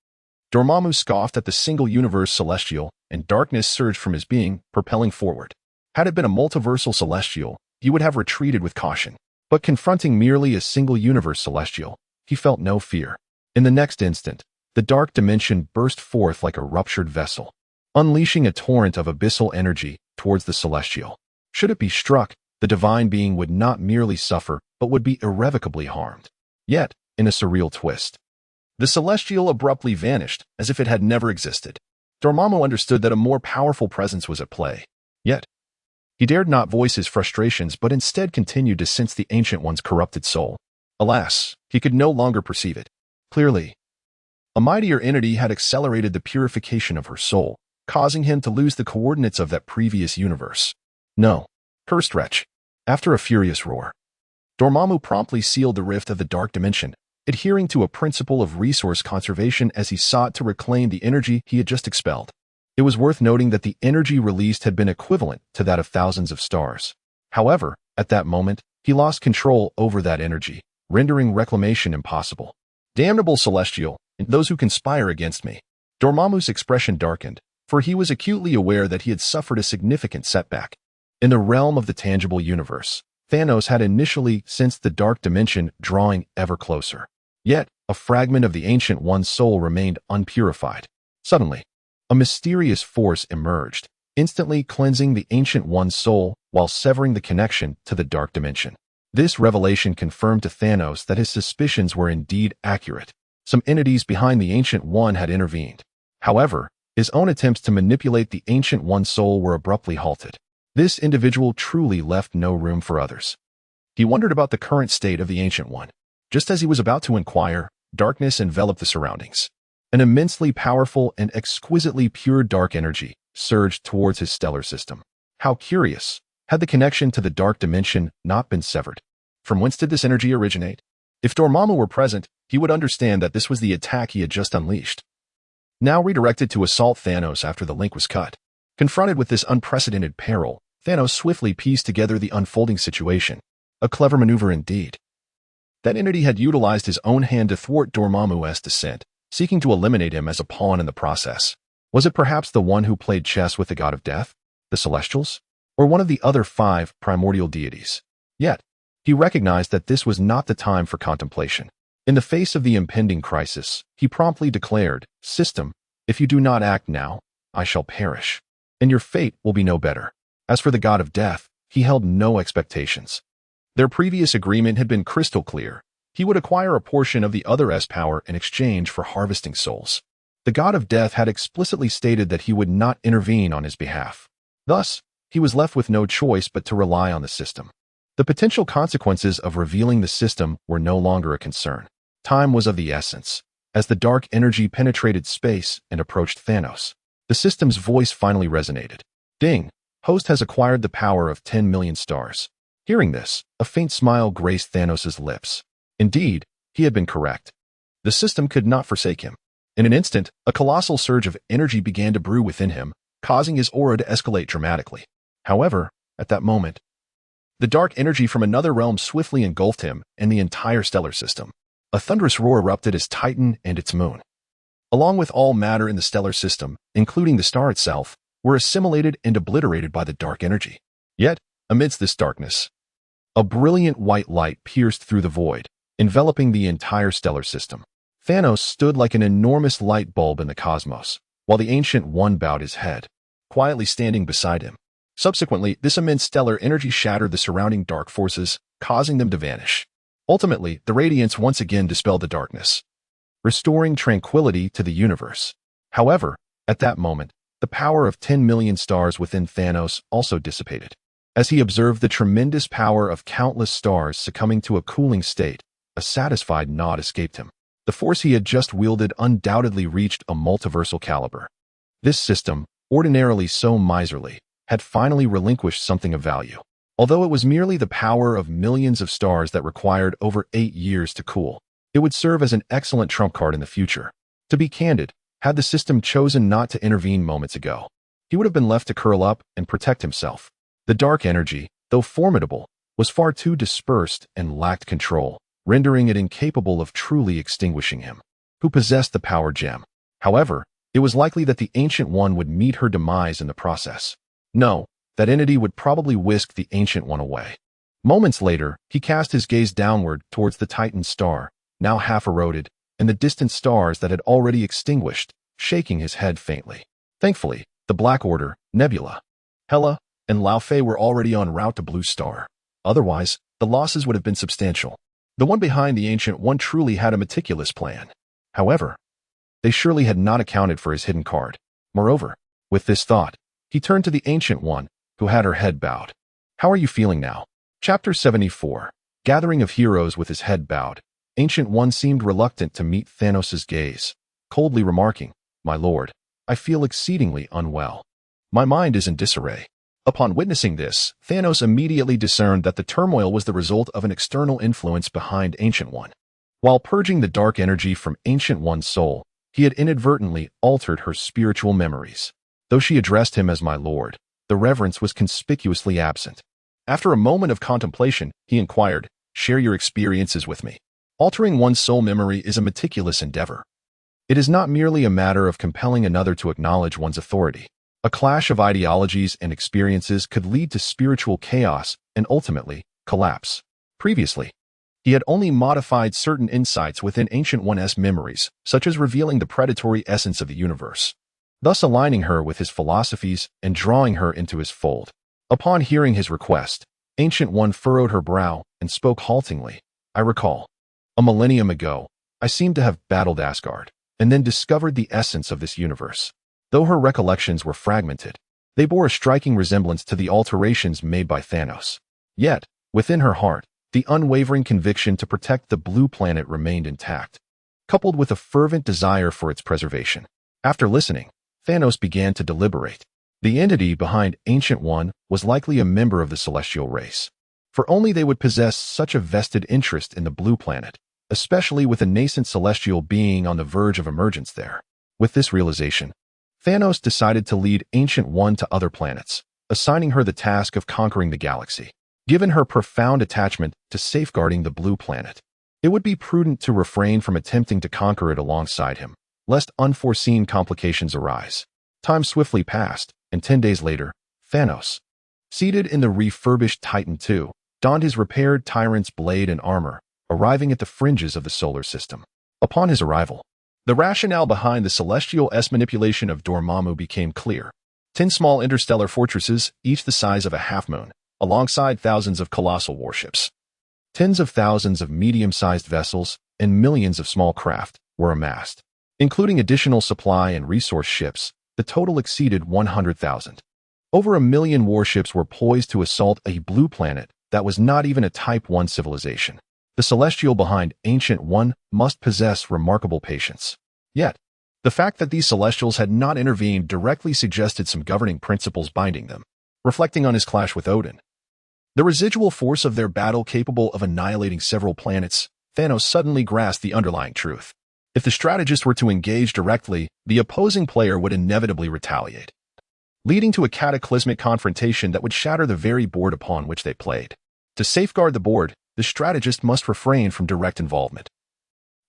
Dormammu scoffed at the single-universe celestial, and darkness surged from his being, propelling forward. Had it been a multiversal celestial, he would have retreated with caution. But confronting merely a single-universe celestial, he felt no fear. In the next instant, the Dark Dimension burst forth like a ruptured vessel, unleashing a torrent of abyssal energy towards the celestial. Should it be struck, the divine being would not merely suffer, but would be irrevocably harmed. Yet, in a surreal twist, the celestial abruptly vanished, as if it had never existed. Dormammu understood that a more powerful presence was at play. Yet, he dared not voice his frustrations but instead continued to sense the Ancient One's corrupted soul. Alas, he could no longer perceive it. Clearly, a mightier entity had accelerated the purification of her soul, causing him to lose the coordinates of that previous universe. "No, cursed wretch." After a furious roar, Dormammu promptly sealed the rift of the Dark Dimension, adhering to a principle of resource conservation as he sought to reclaim the energy he had just expelled. It was worth noting that the energy released had been equivalent to that of thousands of stars. However, at that moment, he lost control over that energy, rendering reclamation impossible. "Damnable celestial, and those who conspire against me." Dormammu's expression darkened, for he was acutely aware that he had suffered a significant setback. In the realm of the tangible universe, Thanos had initially sensed the Dark Dimension drawing ever closer. Yet, a fragment of the Ancient One's soul remained unpurified. Suddenly, a mysterious force emerged, instantly cleansing the Ancient One's soul while severing the connection to the Dark Dimension. This revelation confirmed to Thanos that his suspicions were indeed accurate. Some entities behind the Ancient One had intervened. However, his own attempts to manipulate the Ancient One's soul were abruptly halted. This individual truly left no room for others. He wondered about the current state of the Ancient One. Just as he was about to inquire, darkness enveloped the surroundings. An immensely powerful and exquisitely pure dark energy surged towards his stellar system. How curious! Had the connection to the Dark Dimension not been severed, From whence did this energy originate? If Dormammu were present, he would understand that this was the attack he had just unleashed. Now redirected to assault Thanos after the link was cut. Confronted with this unprecedented peril, Thanos swiftly pieced together the unfolding situation. A clever maneuver indeed. That entity had utilized his own hand to thwart Dormammu's descent, seeking to eliminate him as a pawn in the process. Was it perhaps the one who played chess with the god of death, the Celestials, or one of the other 5 primordial deities? Yet, he recognized that this was not the time for contemplation. In the face of the impending crisis, he promptly declared, "System, if you do not act now, I shall perish, and your fate will be no better." As for the god of death, he held no expectations. Their previous agreement had been crystal clear. He would acquire a portion of the other's power in exchange for harvesting souls. The god of death had explicitly stated that he would not intervene on his behalf. Thus, he was left with no choice but to rely on the system. The potential consequences of revealing the system were no longer a concern. Time was of the essence. As the dark energy penetrated space and approached Thanos, the system's voice finally resonated. "Ding! Host has acquired the power of 10 million stars." Hearing this, a faint smile graced Thanos' lips. Indeed, he had been correct. The system could not forsake him. In an instant, a colossal surge of energy began to brew within him, causing his aura to escalate dramatically. However, at that moment, the dark energy from another realm swiftly engulfed him and the entire stellar system. A thunderous roar erupted as Titan and its moon, along with all matter in the stellar system, including the star itself, were assimilated and obliterated by the dark energy. Yet, amidst this darkness, a brilliant white light pierced through the void, enveloping the entire stellar system. Thanos stood like an enormous light bulb in the cosmos, while the Ancient One bowed his head, quietly standing beside him. Subsequently, this immense stellar energy shattered the surrounding dark forces, causing them to vanish. Ultimately, the radiance once again dispelled the darkness, restoring tranquility to the universe. However, at that moment, the power of 10 million stars within Thanos also dissipated. As he observed the tremendous power of countless stars succumbing to a cooling state, a satisfied nod escaped him. The force he had just wielded undoubtedly reached a multiversal caliber. This system, ordinarily so miserly, had finally relinquished something of value. Although it was merely the power of millions of stars that required over 8 years to cool, it would serve as an excellent trump card in the future. To be candid, had the system chosen not to intervene moments ago, he would have been left to curl up and protect himself. The dark energy, though formidable, was far too dispersed and lacked control, rendering it incapable of truly extinguishing him, who possessed the power gem. However, it was likely that the Ancient One would meet her demise in the process. No, that entity would probably whisk the Ancient One away. Moments later, he cast his gaze downward towards the Titan star, now half eroded, and the distant stars that had already extinguished, shaking his head faintly. Thankfully, the Black Order, Nebula, Hela, and Lao Fei were already en route to Blue Star. Otherwise, the losses would have been substantial. The one behind the Ancient One truly had a meticulous plan. However, they surely had not accounted for his hidden card. Moreover, with this thought, he turned to the Ancient One, who had her head bowed. "How are you feeling now?" Chapter 74. Gathering of heroes with his head bowed, Ancient One seemed reluctant to meet Thanos' gaze, coldly remarking, "My lord, I feel exceedingly unwell. My mind is in disarray." Upon witnessing this, Thanos immediately discerned that the turmoil was the result of an external influence behind Ancient One. While purging the dark energy from Ancient One's soul, he had inadvertently altered her spiritual memories. Though she addressed him as my lord, the reverence was conspicuously absent. After a moment of contemplation, he inquired, "Share your experiences with me." Altering one's soul memory is a meticulous endeavor. It is not merely a matter of compelling another to acknowledge one's authority. A clash of ideologies and experiences could lead to spiritual chaos and ultimately, collapse. Previously, he had only modified certain insights within Ancient One's memories, such as revealing the predatory essence of the universe, thus aligning her with his philosophies and drawing her into his fold. Upon hearing his request, Ancient One furrowed her brow and spoke haltingly. "I recall. A millennium ago, I seemed to have battled Asgard, and then discovered the essence of this universe. Though her recollections were fragmented, they bore a striking resemblance to the alterations made by Thanos. Yet, within her heart, the unwavering conviction to protect the blue planet remained intact, coupled with a fervent desire for its preservation." After listening, Thanos began to deliberate. The entity behind Ancient One was likely a member of the celestial race. for only they would possess such a vested interest in the blue planet, especially with a nascent celestial being on the verge of emergence there. With this realization, Thanos decided to lead Ancient One to other planets, assigning her the task of conquering the galaxy. Given her profound attachment to safeguarding the blue planet, it would be prudent to refrain from attempting to conquer it alongside him, lest unforeseen complications arise. Time swiftly passed, and 10 days later, Thanos, seated in the refurbished Titan II, donned his repaired tyrant's blade and armor, arriving at the fringes of the solar system. Upon his arrival, the rationale behind the Celestial S manipulation of Dormammu became clear. 10 small interstellar fortresses, each the size of a half-moon, alongside thousands of colossal warships. Tens of thousands of medium-sized vessels and millions of small craft were amassed. Including additional supply and resource ships, the total exceeded 100,000. Over 1 million warships were poised to assault a blue planet that was not even a Type 1 civilization. The Celestial behind Ancient One must possess remarkable patience. Yet, the fact that these Celestials had not intervened directly suggested some governing principles binding them. Reflecting on his clash with Odin, the residual force of their battle capable of annihilating several planets, Thanos suddenly grasped the underlying truth. If the strategist were to engage directly, the opposing player would inevitably retaliate, leading to a cataclysmic confrontation that would shatter the very board upon which they played. To safeguard the board, the strategist must refrain from direct involvement,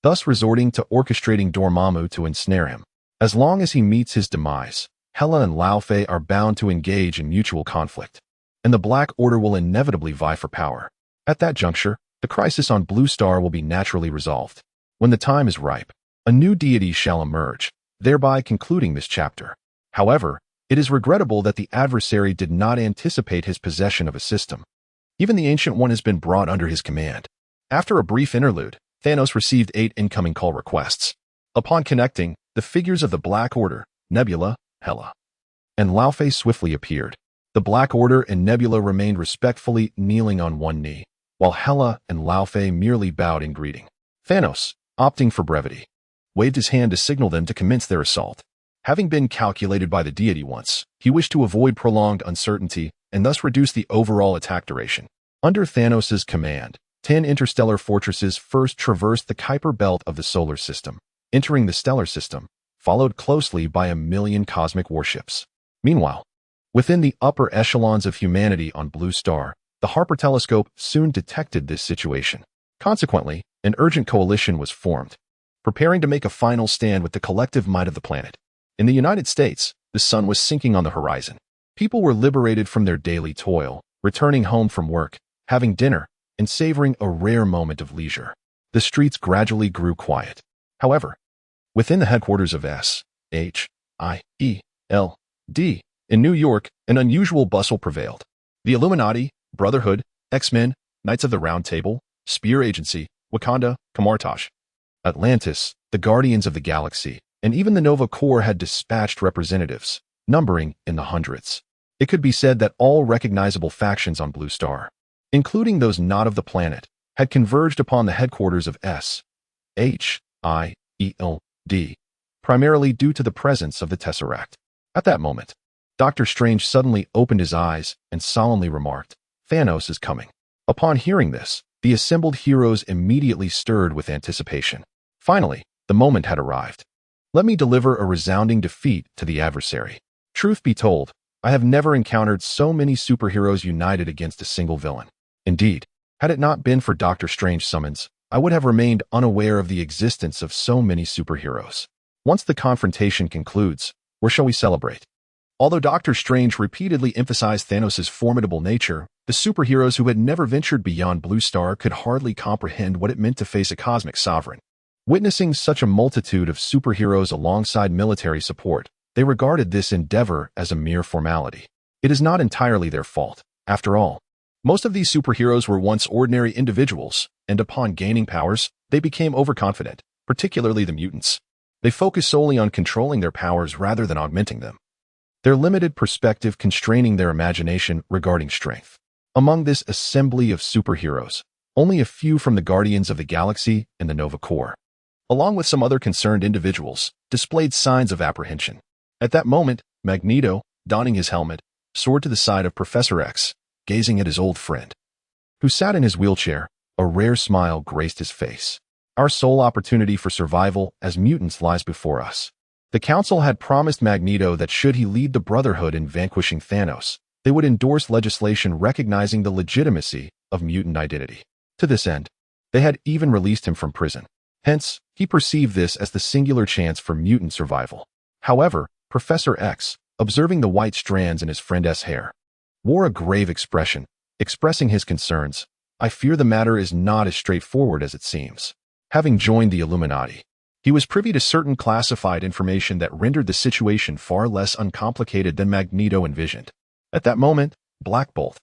thus resorting to orchestrating Dormammu to ensnare him. As long as he meets his demise, Hela and Lao Fei are bound to engage in mutual conflict, and the Black Order will inevitably vie for power. At that juncture, the crisis on Blue Star will be naturally resolved. When the time is ripe, a new deity shall emerge, thereby concluding this chapter. However, it is regrettable that the adversary did not anticipate his possession of a system. Even the Ancient One has been brought under his command. After a brief interlude, Thanos received 8 incoming call requests. Upon connecting, the figures of the Black Order, Nebula, Hela, and Lao Fei swiftly appeared. The Black Order and Nebula remained respectfully kneeling on one knee, while Hela and Lao Fei merely bowed in greeting. Thanos, opting for brevity, waved his hand to signal them to commence their assault. Having been calculated by the deity once, he wished to avoid prolonged uncertainty and thus reduce the overall attack duration. Under Thanos' command, 10 interstellar fortresses first traversed the Kuiper belt of the solar system, entering the stellar system, followed closely by 1 million cosmic warships. Meanwhile, within the upper echelons of humanity on Blue Star, the Harper telescope soon detected this situation. Consequently, an urgent coalition was formed, preparing to make a final stand with the collective might of the planet. In the United States, the sun was sinking on the horizon. People were liberated from their daily toil, returning home from work, having dinner, and savoring a rare moment of leisure. The streets gradually grew quiet. However, within the headquarters of SHIELD in New York, an unusual bustle prevailed. The Illuminati, Brotherhood, X-Men, Knights of the Round Table, Spear Agency, Wakanda, Kamartaj, Atlantis, the Guardians of the Galaxy, and even the Nova Corps had dispatched representatives, numbering in the hundreds. It could be said that all recognizable factions on Blue Star, including those not of the planet, had converged upon the headquarters of SHIELD, primarily due to the presence of the Tesseract. At that moment, Dr. Strange suddenly opened his eyes and solemnly remarked, "Thanos is coming." Upon hearing this, the assembled heroes immediately stirred with anticipation. Finally, the moment had arrived. Let me deliver a resounding defeat to the adversary. Truth be told, I have never encountered so many superheroes united against a single villain. Indeed, had it not been for Dr. Strange's summons, I would have remained unaware of the existence of so many superheroes. Once the confrontation concludes, where shall we celebrate? Although Dr. Strange repeatedly emphasized Thanos' formidable nature, the superheroes who had never ventured beyond Blue Star could hardly comprehend what it meant to face a cosmic sovereign. Witnessing such a multitude of superheroes alongside military support, they regarded this endeavor as a mere formality. It is not entirely their fault. After all, most of these superheroes were once ordinary individuals, and upon gaining powers, they became overconfident, particularly the mutants. They focused solely on controlling their powers rather than augmenting them, their limited perspective constraining their imagination regarding strength. Among this assembly of superheroes, only a few from the Guardians of the Galaxy and the Nova Corps, along with some other concerned individuals, displayed signs of apprehension. At that moment, Magneto, donning his helmet, soared to the side of Professor X, gazing at his old friend. who sat in his wheelchair. A rare smile graced his face. Our sole opportunity for survival as mutants lies before us. The Council had promised Magneto that should he lead the Brotherhood in vanquishing Thanos, they would endorse legislation recognizing the legitimacy of mutant identity. To this end, they had even released him from prison. Hence, he perceived this as the singular chance for mutant survival. However, Professor X, observing the white strands in his friend's hair, wore a grave expression, expressing his concerns. I fear the matter is not as straightforward as it seems. Having joined the Illuminati, he was privy to certain classified information that rendered the situation far less uncomplicated than Magneto envisioned. At that moment, Black Bolt,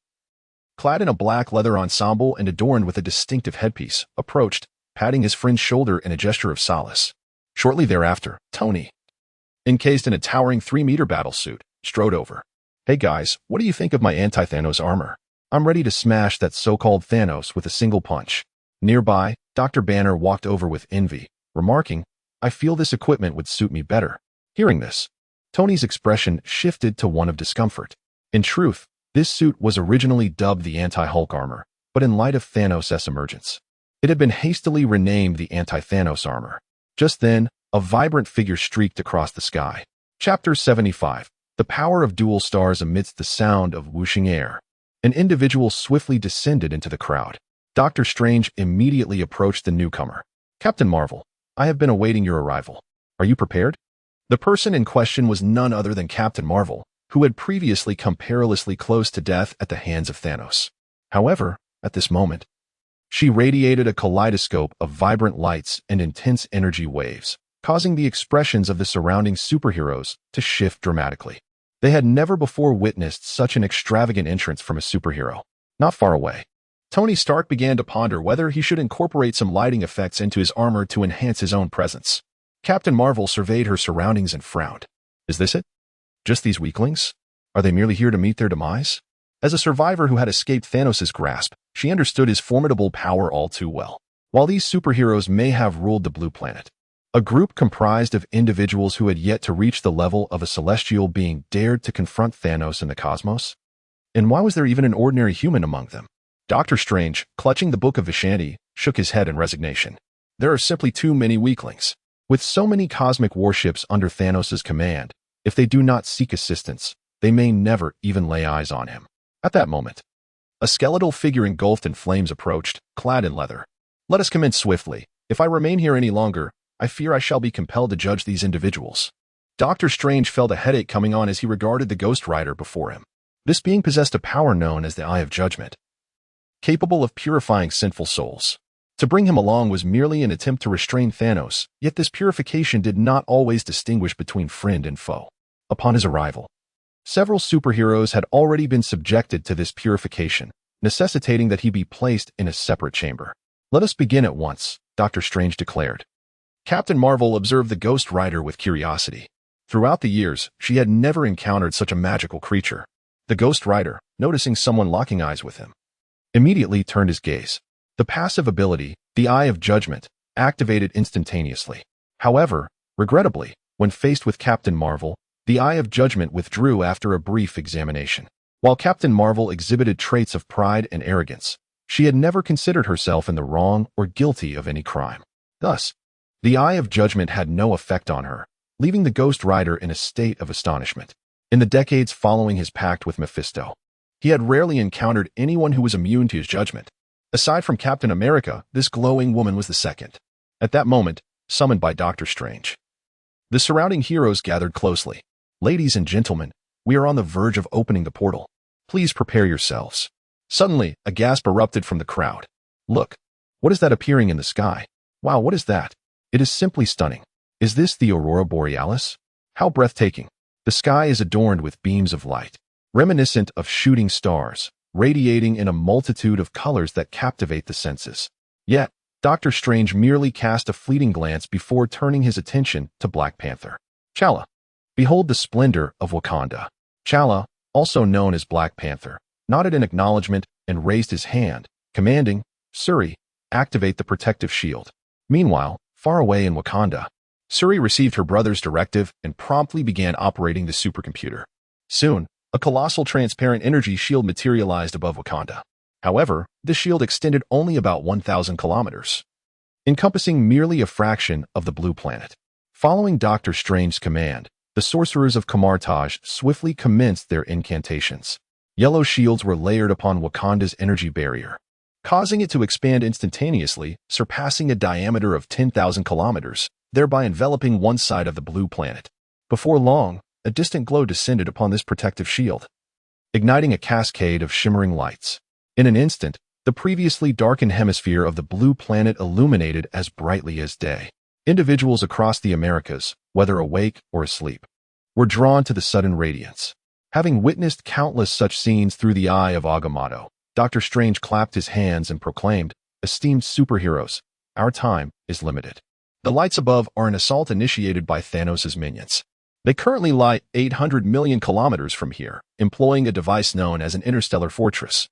clad in a black leather ensemble and adorned with a distinctive headpiece, approached, patting his friend's shoulder in a gesture of solace. Shortly thereafter, Tony, encased in a towering 3-meter battlesuit, strode over. Hey guys, what do you think of my anti-Thanos armor? I'm ready to smash that so-called Thanos with a single punch. Nearby, Dr. Banner walked over with envy, remarking, I feel this equipment would suit me better. Hearing this, Tony's expression shifted to one of discomfort. In truth, this suit was originally dubbed the Anti-Hulk armor, but in light of Thanos' emergence, it had been hastily renamed the Anti-Thanos armor. Just then, a vibrant figure streaked across the sky. Chapter 75. The Power of Dual Stars. Amidst the sound of whooshing air, an individual swiftly descended into the crowd. Doctor Strange immediately approached the newcomer. Captain Marvel, I have been awaiting your arrival. Are you prepared? The person in question was none other than Captain Marvel, who had previously come perilously close to death at the hands of Thanos. However, at this moment, she radiated a kaleidoscope of vibrant lights and intense energy waves, causing the expressions of the surrounding superheroes to shift dramatically. They had never before witnessed such an extravagant entrance from a superhero. Not far away, Tony Stark began to ponder whether he should incorporate some lighting effects into his armor to enhance his own presence. Captain Marvel surveyed her surroundings and frowned. Is this it? Just these weaklings? Are they merely here to meet their demise? As a survivor who had escaped Thanos' grasp, she understood his formidable power all too well. While these superheroes may have ruled the blue planet, a group comprised of individuals who had yet to reach the level of a celestial being dared to confront Thanos in the cosmos? And why was there even an ordinary human among them? Doctor Strange, clutching the Book of Vishanti, shook his head in resignation. There are simply too many weaklings. With so many cosmic warships under Thanos' command, if they do not seek assistance, they may never even lay eyes on him. At that moment, a skeletal figure engulfed in flames approached, clad in leather. Let us commence swiftly. If I remain here any longer, I fear I shall be compelled to judge these individuals. Doctor Strange felt a headache coming on as he regarded the Ghost Rider before him. This being possessed a power known as the Eye of Judgment, capable of purifying sinful souls. To bring him along was merely an attempt to restrain Thanos, yet this purification did not always distinguish between friend and foe. Upon his arrival, several superheroes had already been subjected to this purification, necessitating that he be placed in a separate chamber. Let us begin at once, Doctor Strange declared. Captain Marvel observed the Ghost Rider with curiosity. Throughout the years, she had never encountered such a magical creature. The Ghost Rider, noticing someone locking eyes with him, immediately turned his gaze. The passive ability, the Eye of Judgment, activated instantaneously. However, regrettably, when faced with Captain Marvel, the Eye of Judgment withdrew after a brief examination. While Captain Marvel exhibited traits of pride and arrogance, she had never considered herself in the wrong or guilty of any crime. Thus, the Eye of Judgment had no effect on her, leaving the Ghost Rider in a state of astonishment. In the decades following his pact with Mephisto, he had rarely encountered anyone who was immune to his judgment. Aside from Captain America, this glowing woman was the second. At that moment, summoned by Doctor Strange, the surrounding heroes gathered closely. Ladies and gentlemen, we are on the verge of opening the portal. Please prepare yourselves. Suddenly, a gasp erupted from the crowd. Look, what is that appearing in the sky? Wow, what is that? It is simply stunning. Is this the Aurora Borealis? How breathtaking. The sky is adorned with beams of light, reminiscent of shooting stars, radiating in a multitude of colors that captivate the senses. Yet, Doctor Strange merely cast a fleeting glance before turning his attention to Black Panther. T'Challa. Behold the splendor of Wakanda. T'Challa, also known as Black Panther, nodded in acknowledgement and raised his hand, commanding, Shuri, activate the protective shield. Meanwhile, far away in Wakanda, Shuri received her brother's directive and promptly began operating the supercomputer. Soon, a colossal transparent energy shield materialized above Wakanda. However, the shield extended only about 1,000 kilometers, encompassing merely a fraction of the blue planet. Following Doctor Strange's command, the sorcerers of Kamartaj swiftly commenced their incantations. Yellow shields were layered upon Wakanda's energy barrier, causing it to expand instantaneously, surpassing a diameter of 10,000 kilometers, thereby enveloping one side of the blue planet. Before long, a distant glow descended upon this protective shield, igniting a cascade of shimmering lights. In an instant, the previously darkened hemisphere of the blue planet illuminated as brightly as day. Individuals across the Americas, whether awake or asleep, were drawn to the sudden radiance. Having witnessed countless such scenes through the eye of Agamotto, Dr. Strange clapped his hands and proclaimed, "Esteemed superheroes, our time is limited. The lights above are an assault initiated by Thanos' minions. They currently lie 800 million kilometers from here, employing a device known as an interstellar fortress,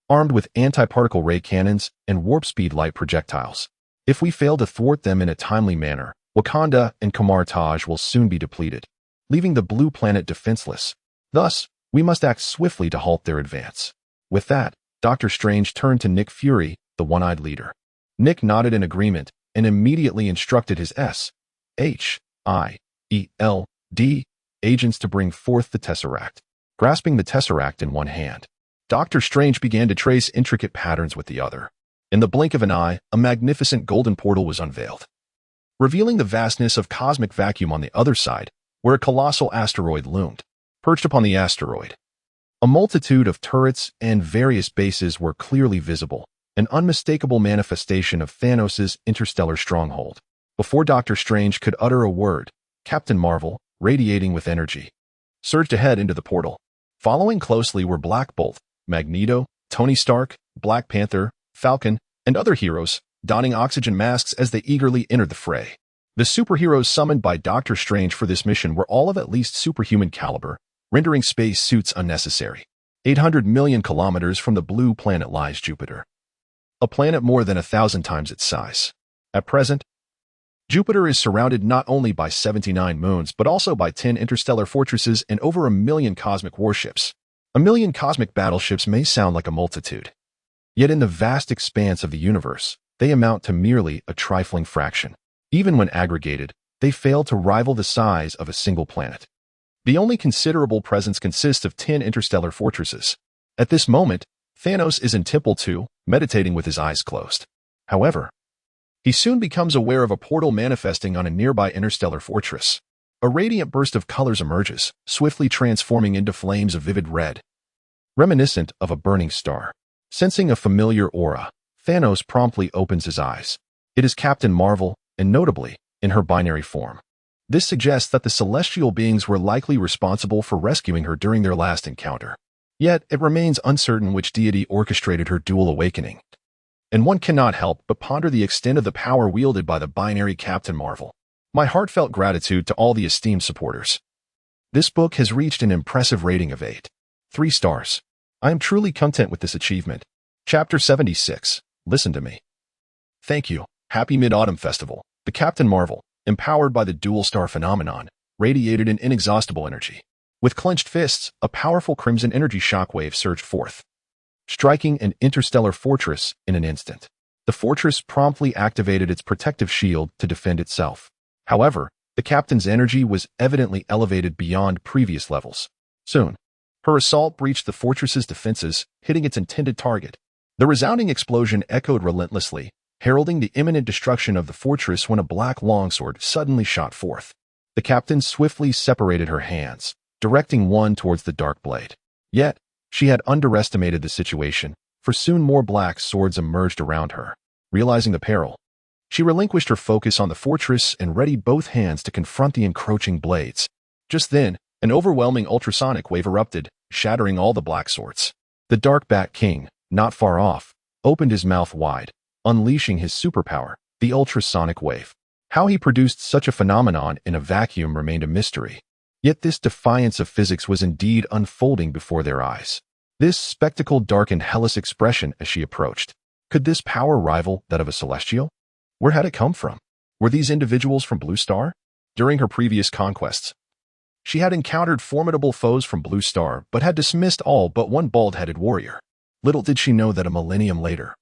armed with anti-particle ray cannons and warp-speed light projectiles. If we fail to thwart them in a timely manner, Wakanda and Kamartaj will soon be depleted, leaving the blue planet defenseless. Thus, we must act swiftly to halt their advance." With that, Dr. Strange turned to Nick Fury, the one-eyed leader. Nick nodded in agreement and immediately instructed his SHIELD agents to bring forth the Tesseract. Grasping the Tesseract in one hand, Dr. Strange began to trace intricate patterns with the other. In the blink of an eye, a magnificent golden portal was unveiled, revealing the vastness of cosmic vacuum on the other side, where a colossal asteroid loomed. Perched upon the asteroid, a multitude of turrets and various bases were clearly visible, an unmistakable manifestation of Thanos' interstellar stronghold. Before Dr. Strange could utter a word, Captain Marvel, radiating with energy, surged ahead into the portal. Following closely were Black Bolt, Magneto, Tony Stark, Black Panther, Falcon, and other heroes, donning oxygen masks as they eagerly entered the fray. The superheroes summoned by Doctor Strange for this mission were all of at least superhuman caliber, rendering space suits unnecessary. 800 million kilometers from the blue planet lies Jupiter, a planet more than 1,000 times its size. At present, Jupiter is surrounded not only by 79 moons but also by 10 interstellar fortresses and over 1 million cosmic warships. 1 million cosmic battleships may sound like a multitude, yet in the vast expanse of the universe, they amount to merely a trifling fraction. Even when aggregated, they fail to rival the size of a single planet. The only considerable presence consists of 10 interstellar fortresses. At this moment, Thanos is in Temple 2, meditating with his eyes closed. However, he soon becomes aware of a portal manifesting on a nearby interstellar fortress. A radiant burst of colors emerges, swiftly transforming into flames of vivid red, reminiscent of a burning star. Sensing a familiar aura, Thanos promptly opens his eyes. It is Captain Marvel, and notably, in her binary form. This suggests that the celestial beings were likely responsible for rescuing her during their last encounter. Yet, it remains uncertain which deity orchestrated her dual awakening. And one cannot help but ponder the extent of the power wielded by the binary Captain Marvel. My heartfelt gratitude to all the esteemed supporters. This book has reached an impressive rating of 8.3 stars. I am truly content with this achievement. Chapter 76. Listen to me. Thank you. Happy Mid-Autumn Festival. The Captain Marvel, empowered by the dual star phenomenon, radiated an inexhaustible energy. With clenched fists, a powerful crimson energy shockwave surged forth, striking an interstellar fortress in an instant. The fortress promptly activated its protective shield to defend itself. However, the captain's energy was evidently elevated beyond previous levels. Soon, her assault breached the fortress's defenses, hitting its intended target. The resounding explosion echoed relentlessly, heralding the imminent destruction of the fortress when a black longsword suddenly shot forth. The captain swiftly separated her hands, directing one towards the dark blade. Yet, she had underestimated the situation, for soon more black swords emerged around her. Realizing the peril, she relinquished her focus on the fortress and readied both hands to confront the encroaching blades. Just then, an overwhelming ultrasonic wave erupted, shattering all the black swords. The Dark Bat King, not far off, opened his mouth wide, unleashing his superpower, the ultrasonic wave. How he produced such a phenomenon in a vacuum remained a mystery. Yet this defiance of physics was indeed unfolding before their eyes. This spectacle darkened Hela's expression as she approached. Could this power rival that of a celestial? Where had it come from? Were these individuals from Blue Star? During her previous conquests, she had encountered formidable foes from Blue Star, but had dismissed all but one bald-headed warrior. Little did she know that a millennium later,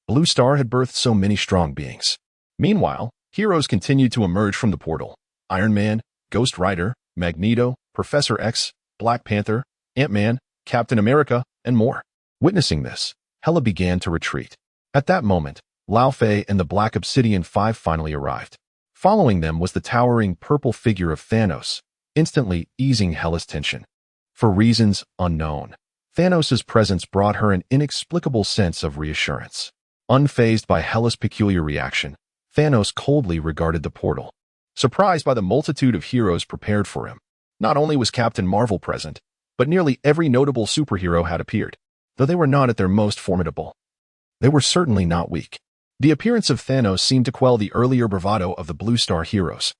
Blue Star had birthed so many strong beings. Meanwhile, heroes continued to emerge from the portal. Iron Man, Ghost Rider, Magneto, Professor X, Black Panther, Ant-Man, Captain America, and more. Witnessing this, Hela began to retreat. At that moment, Lao Fei and the Black Obsidian Five finally arrived. Following them was the towering purple figure of Thanos, instantly easing Hela's tension. For reasons unknown, Thanos' presence brought her an inexplicable sense of reassurance. Unfazed by Hela's peculiar reaction, Thanos coldly regarded the portal. Surprised by the multitude of heroes prepared for him, not only was Captain Marvel present, but nearly every notable superhero had appeared. Though they were not at their most formidable, they were certainly not weak. The appearance of Thanos seemed to quell the earlier bravado of the Blue Star heroes,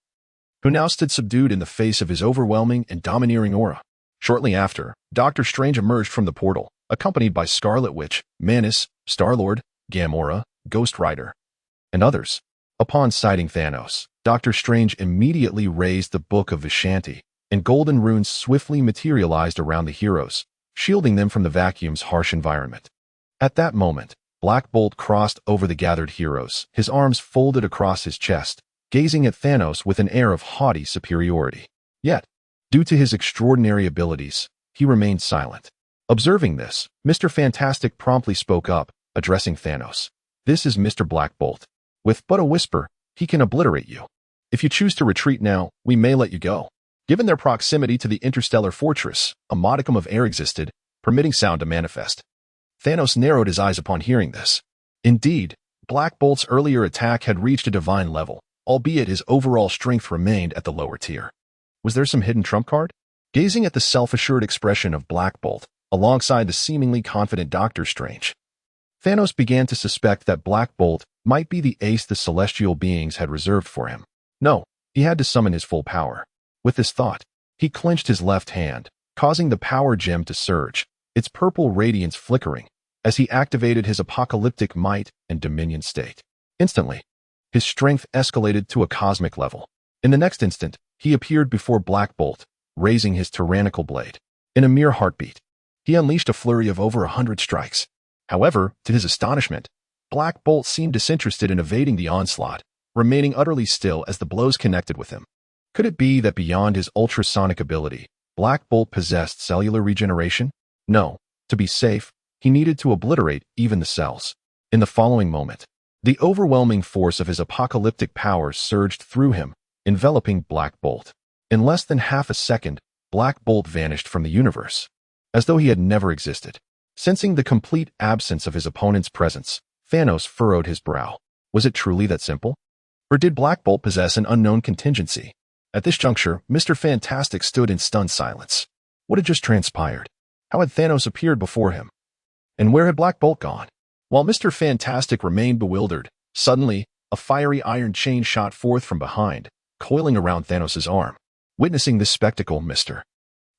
who now stood subdued in the face of his overwhelming and domineering aura. Shortly after, Doctor Strange emerged from the portal, accompanied by Scarlet Witch, Mantis, Star-Lord, Gamora, Ghost Rider, and others. Upon sighting Thanos, Doctor Strange immediately raised the Book of Vishanti, and golden runes swiftly materialized around the heroes, shielding them from the vacuum's harsh environment. At that moment, Black Bolt crossed over the gathered heroes, his arms folded across his chest, gazing at Thanos with an air of haughty superiority. Yet, due to his extraordinary abilities, he remained silent. Observing this, Mr. Fantastic promptly spoke up, addressing Thanos. "This is Mr. Black Bolt. With but a whisper, he can obliterate you. If you choose to retreat now, we may let you go." Given their proximity to the interstellar fortress, a modicum of air existed, permitting sound to manifest. Thanos narrowed his eyes upon hearing this. Indeed, Black Bolt's earlier attack had reached a divine level, albeit his overall strength remained at the lower tier. Was there some hidden trump card? Gazing at the self-assured expression of Black Bolt, alongside the seemingly confident Doctor Strange, Thanos began to suspect that Black Bolt might be the ace the celestial beings had reserved for him. No, he had to summon his full power. With this thought, he clenched his left hand, causing the power gem to surge, its purple radiance flickering, as he activated his apocalyptic might and dominion state. Instantly, his strength escalated to a cosmic level. In the next instant, he appeared before Black Bolt, raising his tyrannical blade. In a mere heartbeat, he unleashed a flurry of over 100 strikes. However, to his astonishment, Black Bolt seemed disinterested in evading the onslaught, remaining utterly still as the blows connected with him. Could it be that beyond his ultrasonic ability, Black Bolt possessed cellular regeneration? No. To be safe, he needed to obliterate even the cells. In the following moment, the overwhelming force of his apocalyptic powers surged through him, enveloping Black Bolt. In less than half a second, Black Bolt vanished from the universe, as though he had never existed. Sensing the complete absence of his opponent's presence, Thanos furrowed his brow. Was it truly that simple? Or did Black Bolt possess an unknown contingency? At this juncture, Mr. Fantastic stood in stunned silence. What had just transpired? How had Thanos appeared before him? And where had Black Bolt gone? While Mr. Fantastic remained bewildered, suddenly, a fiery iron chain shot forth from behind, coiling around Thanos' arm. Witnessing this spectacle, Mr.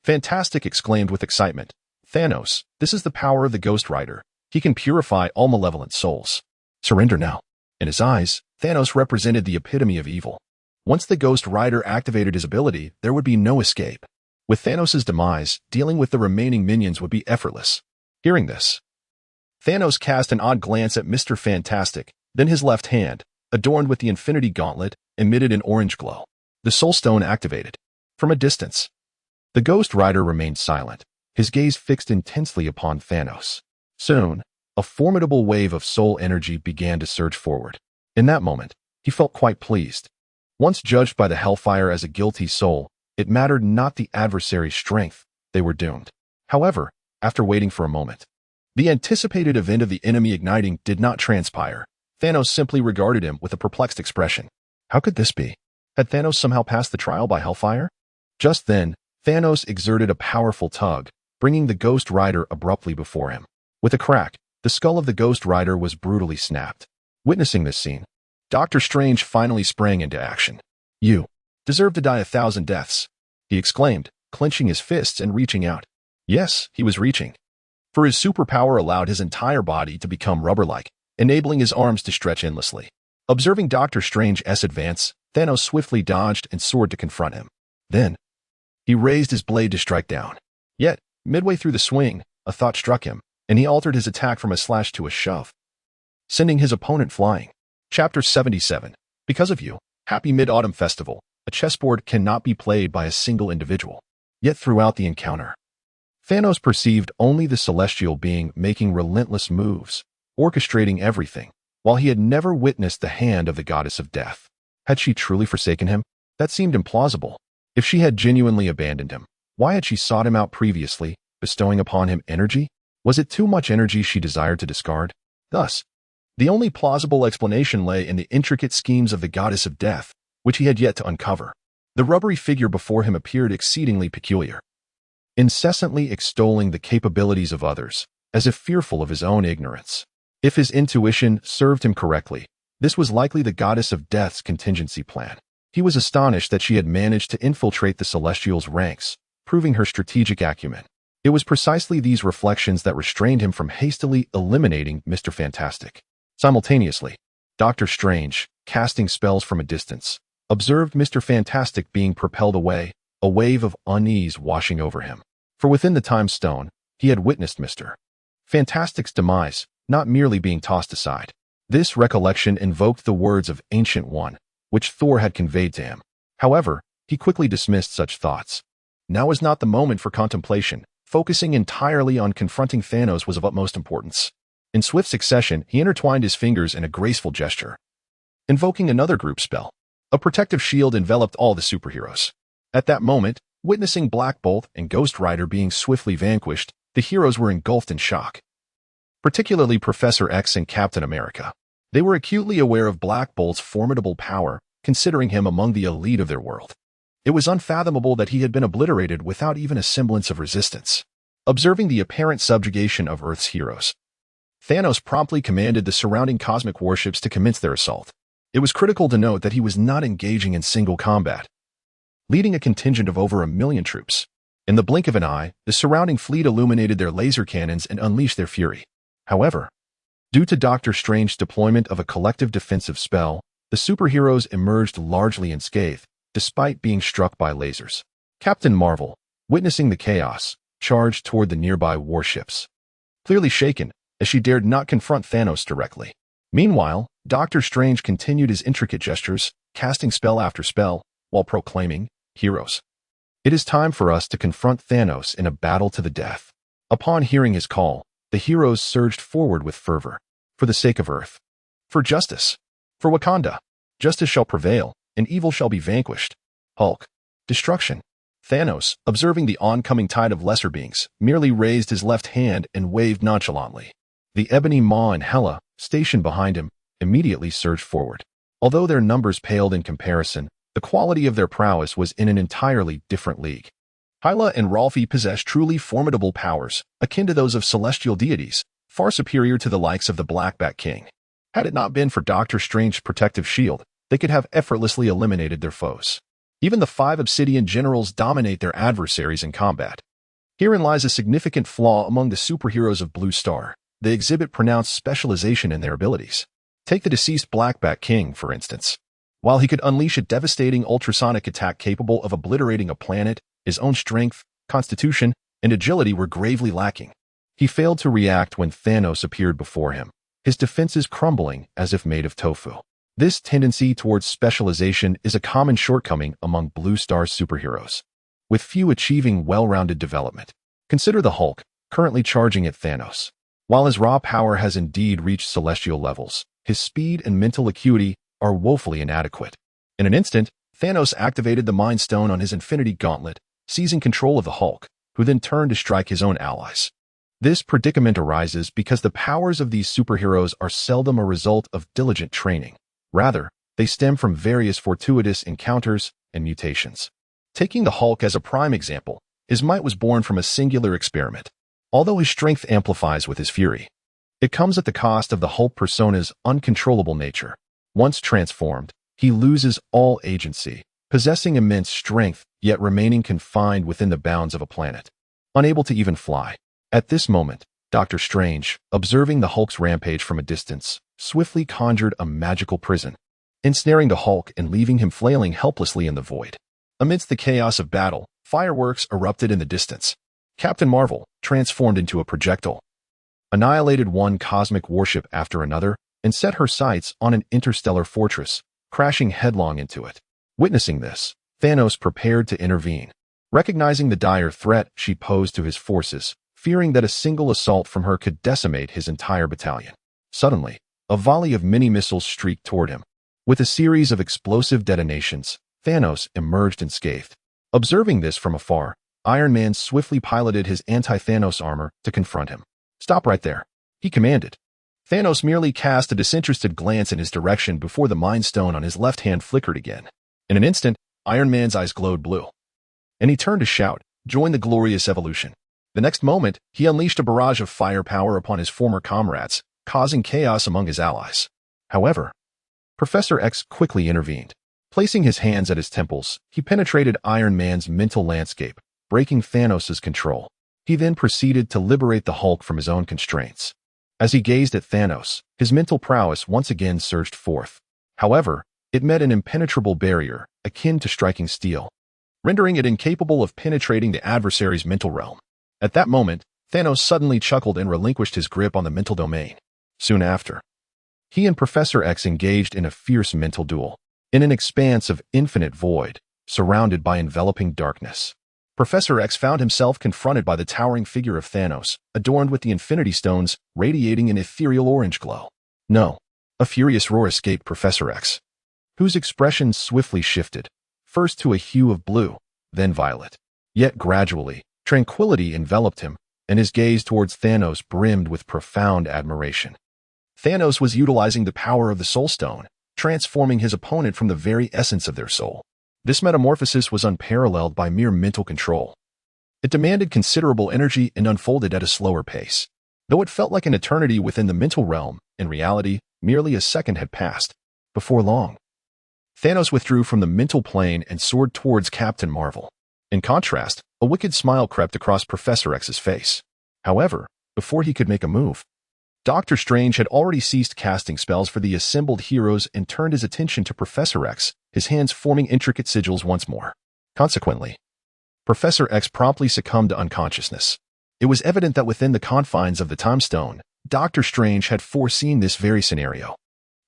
Fantastic exclaimed with excitement, "Thanos, this is the power of the Ghost Rider. He can purify all malevolent souls. Surrender now." In his eyes, Thanos represented the epitome of evil. Once the Ghost Rider activated his ability, there would be no escape. With Thanos' demise, dealing with the remaining minions would be effortless. Hearing this, Thanos cast an odd glance at Mr. Fantastic, then his left hand, adorned with the Infinity Gauntlet, emitted an orange glow. The Soul Stone activated. From a distance, the Ghost Rider remained silent, his gaze fixed intensely upon Thanos. Soon, a formidable wave of soul energy began to surge forward. In that moment, he felt quite pleased. Once judged by the Hellfire as a guilty soul, it mattered not the adversary's strength, they were doomed. However, after waiting for a moment, the anticipated event of the enemy igniting did not transpire. Thanos simply regarded him with a perplexed expression. How could this be? Had Thanos somehow passed the trial by Hellfire? Just then, Thanos exerted a powerful tug, bringing the Ghost Rider abruptly before him. With a crack, the skull of the Ghost Rider was brutally snapped. Witnessing this scene, Doctor Strange finally sprang into action. "You deserve to die 1,000 deaths," he exclaimed, clenching his fists and reaching out. Yes, he was reaching. For his superpower allowed his entire body to become rubber-like, enabling his arms to stretch endlessly. Observing Doctor Strange's advance, Thanos swiftly dodged and soared to confront him. Then, he raised his blade to strike down. Yet, midway through the swing, a thought struck him. and he altered his attack from a slash to a shove, sending his opponent flying. Chapter 77. Because of you. Happy Mid-Autumn Festival. A chessboard cannot be played by a single individual. Yet throughout the encounter, Thanos perceived only the celestial being making relentless moves, orchestrating everything, while he had never witnessed the hand of the goddess of death. Had she truly forsaken him? That seemed implausible. If she had genuinely abandoned him, why had she sought him out previously, bestowing upon him energy? Was it too much energy she desired to discard? Thus, the only plausible explanation lay in the intricate schemes of the goddess of death, which he had yet to uncover. The rubbery figure before him appeared exceedingly peculiar, incessantly extolling the capabilities of others, as if fearful of his own ignorance. If his intuition served him correctly, this was likely the goddess of death's contingency plan. He was astonished that she had managed to infiltrate the Celestials' ranks, proving her strategic acumen. It was precisely these reflections that restrained him from hastily eliminating Mr. Fantastic. Simultaneously, Dr. Strange, casting spells from a distance, observed Mr. Fantastic being propelled away, a wave of unease washing over him. For within the time stone, he had witnessed Mr. Fantastic's demise, not merely being tossed aside. This recollection invoked the words of Ancient One, which Thor had conveyed to him. However, he quickly dismissed such thoughts. Now was not the moment for contemplation. Focusing entirely on confronting Thanos was of utmost importance. In swift succession, he intertwined his fingers in a graceful gesture, invoking another group spell. A protective shield enveloped all the superheroes. At that moment, witnessing Black Bolt and Ghost Rider being swiftly vanquished, the heroes were engulfed in shock. Particularly Professor X and Captain America. They were acutely aware of Black Bolt's formidable power, considering him among the elite of their world. It was unfathomable that he had been obliterated without even a semblance of resistance. Observing the apparent subjugation of Earth's heroes, Thanos promptly commanded the surrounding cosmic warships to commence their assault. It was critical to note that he was not engaging in single combat, leading a contingent of over 1 million troops. In the blink of an eye, the surrounding fleet illuminated their laser cannons and unleashed their fury. However, due to Doctor Strange's deployment of a collective defensive spell, the superheroes emerged largely unscathed, despite being struck by lasers. Captain Marvel, witnessing the chaos, charged toward the nearby warships, clearly shaken, as she dared not confront Thanos directly. Meanwhile, Doctor Strange continued his intricate gestures, casting spell after spell, while proclaiming, "Heroes, it is time for us to confront Thanos in a battle to the death." Upon hearing his call, the heroes surged forward with fervor. For the sake of Earth. For justice. For Wakanda. Justice shall prevail, and evil shall be vanquished. Hulk. Destruction. Thanos, observing the oncoming tide of lesser beings, merely raised his left hand and waved nonchalantly. The Ebony Maw and Hela, stationed behind him, immediately surged forward. Although their numbers paled in comparison, the quality of their prowess was in an entirely different league. Hyla and Rolfi possessed truly formidable powers, akin to those of celestial deities, far superior to the likes of the Black Bat King. Had it not been for Doctor Strange's protective shield, they could have effortlessly eliminated their foes. Even the 5 Obsidian generals dominate their adversaries in combat. Herein lies a significant flaw among the superheroes of Blue Star. They exhibit pronounced specialization in their abilities. Take the deceased Black Bat King, for instance. While he could unleash a devastating ultrasonic attack capable of obliterating a planet, his own strength, constitution, and agility were gravely lacking. He failed to react when Thanos appeared before him, his defenses crumbling as if made of tofu. This tendency towards specialization is a common shortcoming among Blue Star's superheroes, with few achieving well-rounded development. Consider the Hulk, currently charging at Thanos. While his raw power has indeed reached celestial levels, his speed and mental acuity are woefully inadequate. In an instant, Thanos activated the Mind Stone on his Infinity Gauntlet, seizing control of the Hulk, who then turned to strike his own allies. This predicament arises because the powers of these superheroes are seldom a result of diligent training. Rather, they stem from various fortuitous encounters and mutations. Taking the Hulk as a prime example, his might was born from a singular experiment. Although his strength amplifies with his fury, it comes at the cost of the Hulk persona's uncontrollable nature. Once transformed, he loses all agency, possessing immense strength, yet remaining confined within the bounds of a planet, unable to even fly. At this moment, Doctor Strange, observing the Hulk's rampage from a distance, swiftly conjured a magical prison, ensnaring the Hulk and leaving him flailing helplessly in the void. Amidst the chaos of battle, fireworks erupted in the distance. Captain Marvel, transformed into a projectile, annihilated one cosmic warship after another, and set her sights on an interstellar fortress, crashing headlong into it. Witnessing this, Thanos prepared to intervene. Recognizing the dire threat she posed to his forces, fearing that a single assault from her could decimate his entire battalion. Suddenly, a volley of mini-missiles streaked toward him. With a series of explosive detonations, Thanos emerged unscathed. Observing this from afar, Iron Man swiftly piloted his anti-Thanos armor to confront him. "Stop right there," he commanded. Thanos merely cast a disinterested glance in his direction before the Mind Stone on his left hand flickered again. In an instant, Iron Man's eyes glowed blue, and he turned to shout, "Join the glorious evolution." The next moment, he unleashed a barrage of firepower upon his former comrades, causing chaos among his allies. However, Professor X quickly intervened. Placing his hands at his temples, he penetrated Iron Man's mental landscape, breaking Thanos' control. He then proceeded to liberate the Hulk from his own constraints. As he gazed at Thanos, his mental prowess once again surged forth. However, it met an impenetrable barrier, akin to striking steel, rendering it incapable of penetrating the adversary's mental realm. At that moment, Thanos suddenly chuckled and relinquished his grip on the mental domain. Soon after, he and Professor X engaged in a fierce mental duel. In an expanse of infinite void, surrounded by enveloping darkness, Professor X found himself confronted by the towering figure of Thanos, adorned with the Infinity Stones, radiating an ethereal orange glow. "No!" A furious roar escaped Professor X, whose expression swiftly shifted, first to a hue of blue, then violet. Yet gradually, tranquility enveloped him, and his gaze towards Thanos brimmed with profound admiration. Thanos was utilizing the power of the Soul Stone, transforming his opponent from the very essence of their soul. This metamorphosis was unparalleled by mere mental control. It demanded considerable energy and unfolded at a slower pace. Though it felt like an eternity within the mental realm, in reality, merely a second had passed. Before long, Thanos withdrew from the mental plane and soared towards Captain Marvel. In contrast, a wicked smile crept across Professor X's face. However, before he could make a move, Doctor Strange had already ceased casting spells for the assembled heroes and turned his attention to Professor X, his hands forming intricate sigils once more. Consequently, Professor X promptly succumbed to unconsciousness. It was evident that within the confines of the Time Stone, Doctor Strange had foreseen this very scenario.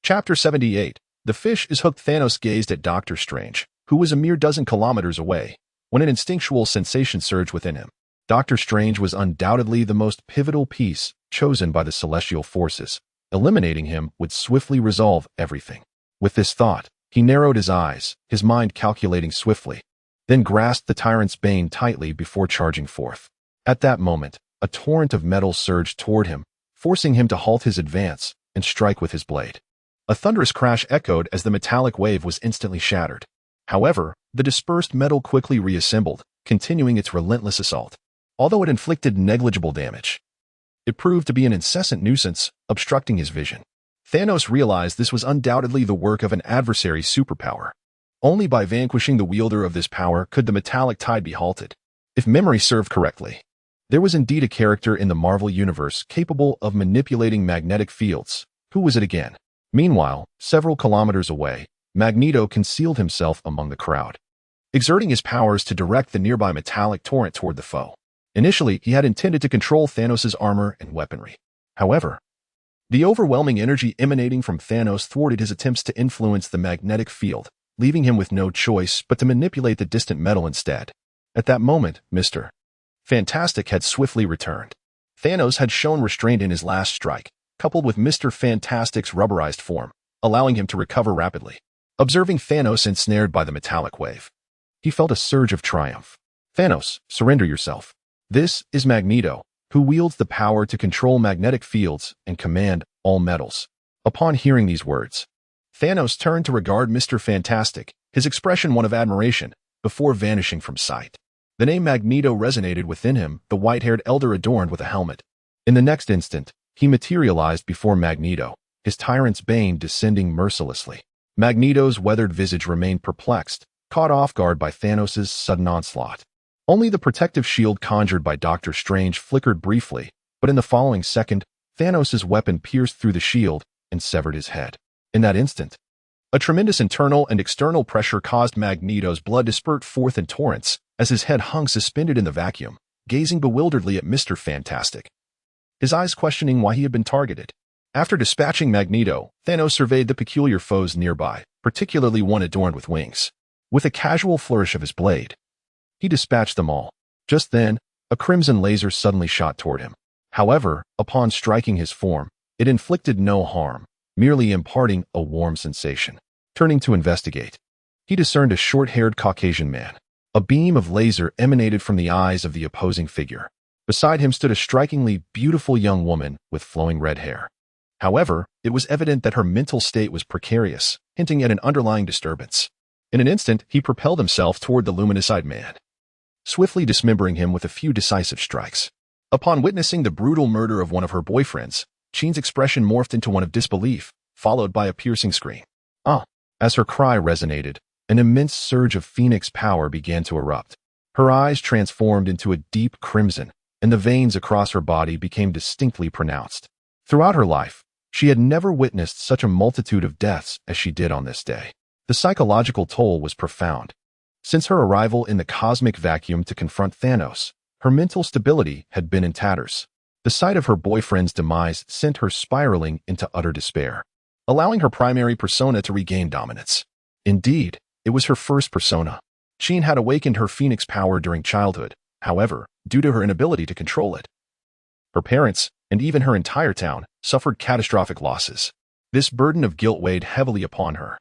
Chapter 78. The fish is hooked. Thanos gazed at Doctor Strange, who was a mere dozen kilometers away, when an instinctual sensation surged within him. Doctor Strange was undoubtedly the most pivotal piece chosen by the celestial forces. Eliminating him would swiftly resolve everything. With this thought, he narrowed his eyes, his mind calculating swiftly, then grasped the tyrant's bane tightly before charging forth. At that moment, a torrent of metal surged toward him, forcing him to halt his advance and strike with his blade. A thunderous crash echoed as the metallic wave was instantly shattered. However, the dispersed metal quickly reassembled, continuing its relentless assault. Although it inflicted negligible damage, it proved to be an incessant nuisance, obstructing his vision. Thanos realized this was undoubtedly the work of an adversary's superpower. Only by vanquishing the wielder of this power could the metallic tide be halted. If memory served correctly, there was indeed a character in the Marvel Universe capable of manipulating magnetic fields. Who was it again? Meanwhile, several kilometers away, Magneto concealed himself among the crowd, exerting his powers to direct the nearby metallic torrent toward the foe. Initially, he had intended to control Thanos' armor and weaponry. However, the overwhelming energy emanating from Thanos thwarted his attempts to influence the magnetic field, leaving him with no choice but to manipulate the distant metal instead. At that moment, Mr. Fantastic had swiftly returned. Thanos had shown restraint in his last strike, coupled with Mr. Fantastic's rubberized form, allowing him to recover rapidly. Observing Thanos ensnared by the metallic wave, he felt a surge of triumph. "Thanos, surrender yourself. This is Magneto, who wields the power to control magnetic fields and command all metals." Upon hearing these words, Thanos turned to regard Mr. Fantastic, his expression one of admiration, before vanishing from sight. The name Magneto resonated within him, the white-haired elder adorned with a helmet. In the next instant, he materialized before Magneto, his tyrant's bane descending mercilessly. Magneto's weathered visage remained perplexed, caught off guard by Thanos' sudden onslaught. Only the protective shield conjured by Doctor Strange flickered briefly, but in the following second, Thanos' weapon pierced through the shield and severed his head. In that instant, a tremendous internal and external pressure caused Magneto's blood to spurt forth in torrents as his head hung suspended in the vacuum, gazing bewilderedly at Mr. Fantastic. his eyes questioning why he had been targeted. After dispatching Magneto, Thanos surveyed the peculiar foes nearby, particularly one adorned with wings. With a casual flourish of his blade, he dispatched them all. Just then, a crimson laser suddenly shot toward him. However, upon striking his form, it inflicted no harm, merely imparting a warm sensation. Turning to investigate, he discerned a short-haired Caucasian man. A beam of laser emanated from the eyes of the opposing figure. Beside him stood a strikingly beautiful young woman with flowing red hair. However, it was evident that her mental state was precarious, hinting at an underlying disturbance. In an instant, he propelled himself toward the luminous-eyed man, swiftly dismembering him with a few decisive strikes. Upon witnessing the brutal murder of one of her boyfriends, Jean's expression morphed into one of disbelief, followed by a piercing scream. "Ah!" As her cry resonated, an immense surge of Phoenix power began to erupt. Her eyes transformed into a deep crimson, and the veins across her body became distinctly pronounced. Throughout her life, she had never witnessed such a multitude of deaths as she did on this day. The psychological toll was profound. Since her arrival in the cosmic vacuum to confront Thanos, her mental stability had been in tatters. The sight of her boyfriend's demise sent her spiraling into utter despair, allowing her primary persona to regain dominance. Indeed, it was her first persona. Jean had awakened her Phoenix power during childhood, however, due to her inability to control it. Her parents, and even her entire town, suffered catastrophic losses. This burden of guilt weighed heavily upon her.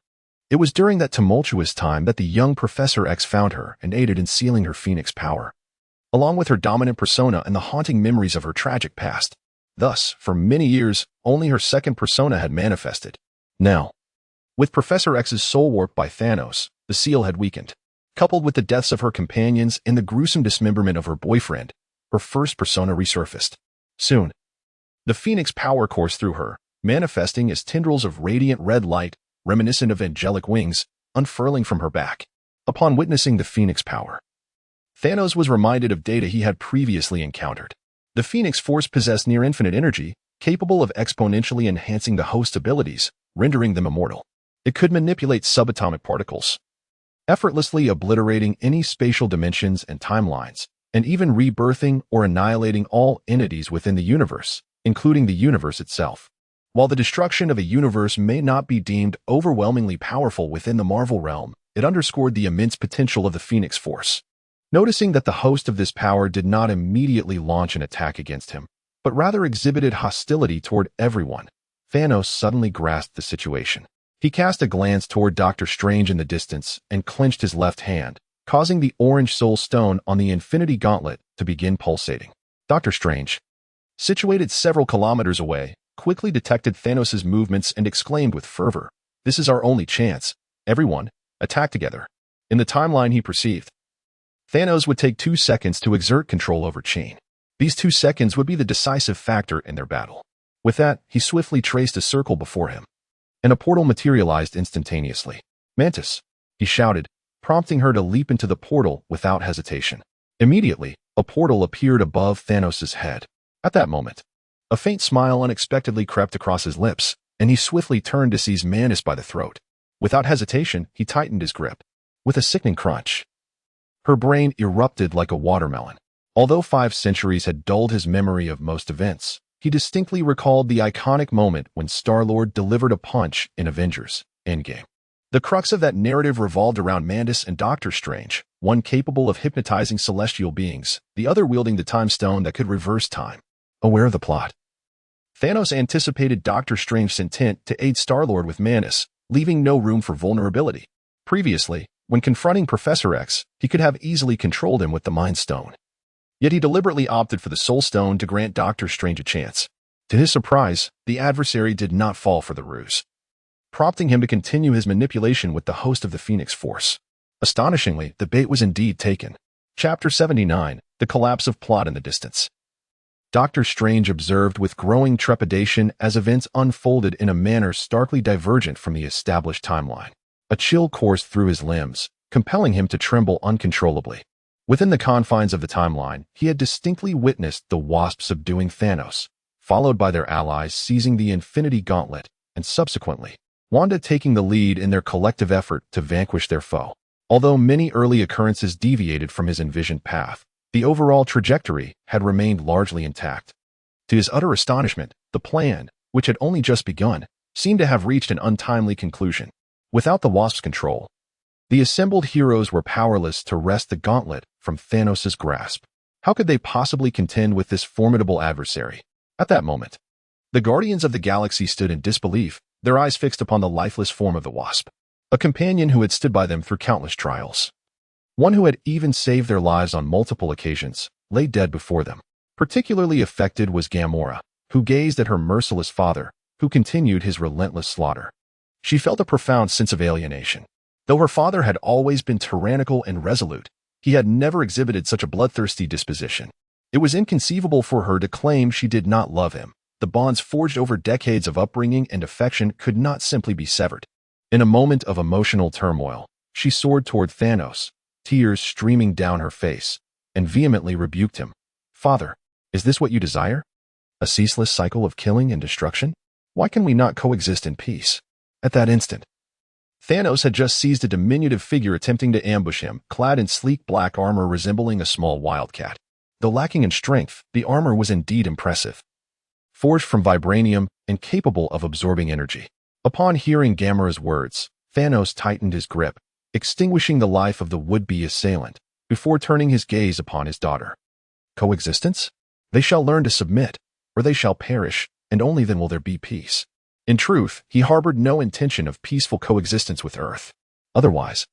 It was during that tumultuous time that the young Professor X found her and aided in sealing her Phoenix power, along with her dominant persona and the haunting memories of her tragic past. Thus, for many years, only her second persona had manifested. Now, with Professor X's soul warped by Thanos, the seal had weakened. Coupled with the deaths of her companions and the gruesome dismemberment of her boyfriend, her first persona resurfaced. Soon, the Phoenix power coursed through her, manifesting as tendrils of radiant red light, reminiscent of angelic wings, unfurling from her back. Upon witnessing the Phoenix power, Thanos was reminded of data he had previously encountered. The Phoenix Force possessed near-infinite energy, capable of exponentially enhancing the host's abilities, rendering them immortal. It could manipulate subatomic particles, effortlessly obliterating any spatial dimensions and timelines, and even rebirthing or annihilating all entities within the universe, including the universe itself. While the destruction of a universe may not be deemed overwhelmingly powerful within the Marvel realm, it underscored the immense potential of the Phoenix Force. Noticing that the host of this power did not immediately launch an attack against him, but rather exhibited hostility toward everyone, Thanos suddenly grasped the situation. He cast a glance toward Doctor Strange in the distance and clenched his left hand, causing the orange soul stone on the Infinity Gauntlet to begin pulsating. Doctor Strange, situated several kilometers away, quickly detected Thanos' movements and exclaimed with fervor, "This is our only chance. Everyone, attack together." In the timeline he perceived, Thanos would take 2 seconds to exert control over Jean. These 2 seconds would be the decisive factor in their battle. With that, he swiftly traced a circle before him, and a portal materialized instantaneously. "Mantis," he shouted, prompting her to leap into the portal without hesitation. Immediately, a portal appeared above Thanos' head. At that moment, a faint smile unexpectedly crept across his lips, and he swiftly turned to seize Mantis by the throat. Without hesitation, he tightened his grip. With a sickening crunch, her brain erupted like a watermelon. Although 5 centuries had dulled his memory of most events, he distinctly recalled the iconic moment when Star-Lord delivered a punch in Avengers: Endgame. The crux of that narrative revolved around Mantis and Doctor Strange, one capable of hypnotizing celestial beings, the other wielding the Time Stone that could reverse time. Aware of the plot, Thanos anticipated Doctor Strange's intent to aid Star-Lord with Mantis, leaving no room for vulnerability. Previously, when confronting Professor X, he could have easily controlled him with the Mind Stone. Yet he deliberately opted for the Soul Stone to grant Doctor Strange a chance. To his surprise, the adversary did not fall for the ruse, prompting him to continue his manipulation with the host of the Phoenix Force. Astonishingly, the bait was indeed taken. Chapter 79, The Collapse of Plot in the Distance. Doctor Strange observed with growing trepidation as events unfolded in a manner starkly divergent from the established timeline. A chill coursed through his limbs, compelling him to tremble uncontrollably. Within the confines of the timeline, he had distinctly witnessed the Wasp subduing Thanos, followed by their allies seizing the Infinity Gauntlet, and subsequently, Wanda taking the lead in their collective effort to vanquish their foe. Although many early occurrences deviated from his envisioned path, the overall trajectory had remained largely intact. To his utter astonishment, the plan, which had only just begun, seemed to have reached an untimely conclusion. Without the Wasp's control, the assembled heroes were powerless to wrest the gauntlet from Thanos' grasp. How could they possibly contend with this formidable adversary? At that moment, the Guardians of the Galaxy stood in disbelief, their eyes fixed upon the lifeless form of the Wasp, a companion who had stood by them through countless trials. One who had even saved their lives on multiple occasions, lay dead before them. Particularly affected was Gamora, who gazed at her merciless father, who continued his relentless slaughter. She felt a profound sense of alienation. Though her father had always been tyrannical and resolute, he had never exhibited such a bloodthirsty disposition. It was inconceivable for her to claim she did not love him. The bonds forged over decades of upbringing and affection could not simply be severed. In a moment of emotional turmoil, she soared toward Thanos, tears streaming down her face, and vehemently rebuked him. "Father, is this what you desire? A ceaseless cycle of killing and destruction? Why can we not coexist in peace?" At that instant, Thanos had just seized a diminutive figure attempting to ambush him, clad in sleek black armor resembling a small wildcat. Though lacking in strength, the armor was indeed impressive. Forged from vibranium and capable of absorbing energy. Upon hearing Gamora's words, Thanos tightened his grip, extinguishing the life of the would-be assailant, before turning his gaze upon his daughter. Coexistence? They shall learn to submit, or they shall perish, and only then will there be peace. In truth, he harbored no intention of peaceful coexistence with Earth. Otherwise,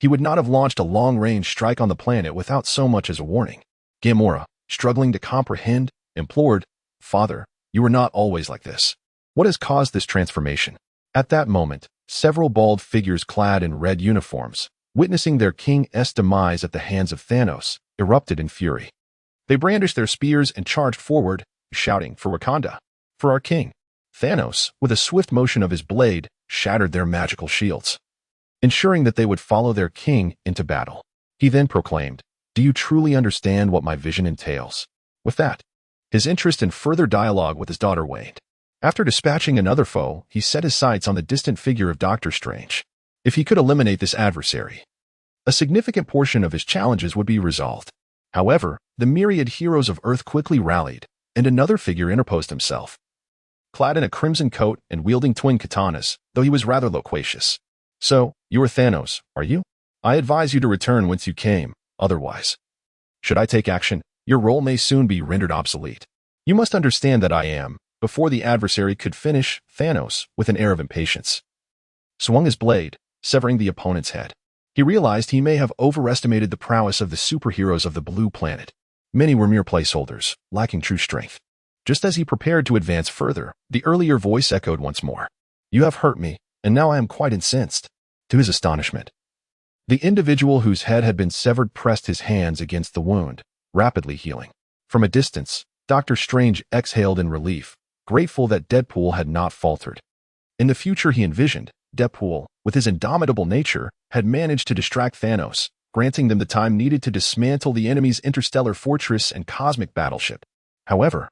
he would not have launched a long-range strike on the planet without so much as a warning. Gamora, struggling to comprehend, implored, "Father, you were not always like this. What has caused this transformation?" At that moment, several bald figures clad in red uniforms, witnessing their king's demise at the hands of Thanos, erupted in fury. They brandished their spears and charged forward, shouting, "For Wakanda! For our king!" Thanos, with a swift motion of his blade, shattered their magical shields, ensuring that they would follow their king into battle. He then proclaimed, "Do you truly understand what my vision entails?" With that, his interest in further dialogue with his daughter waned. After dispatching another foe, he set his sights on the distant figure of Doctor Strange. If he could eliminate this adversary, a significant portion of his challenges would be resolved. However, the myriad heroes of Earth quickly rallied, and another figure interposed himself. Clad in a crimson coat and wielding twin katanas, though he was rather loquacious. "So, you are Thanos, are you? I advise you to return whence you came, otherwise, should I take action, your role may soon be rendered obsolete. You must understand that I am," before the adversary could finish, Thanos, with an air of impatience, swung his blade, severing the opponent's head. He realized he may have overestimated the prowess of the superheroes of the Blue Planet. Many were mere placeholders, lacking true strength. Just as he prepared to advance further, the earlier voice echoed once more. "You have hurt me, and now I am quite incensed." To his astonishment, the individual whose head had been severed pressed his hands against the wound, rapidly healing. From a distance, Doctor Strange exhaled in relief, grateful that Deadpool had not faltered. In the future he envisioned, Deadpool, with his indomitable nature, had managed to distract Thanos, granting them the time needed to dismantle the enemy's interstellar fortress and cosmic battleship. However,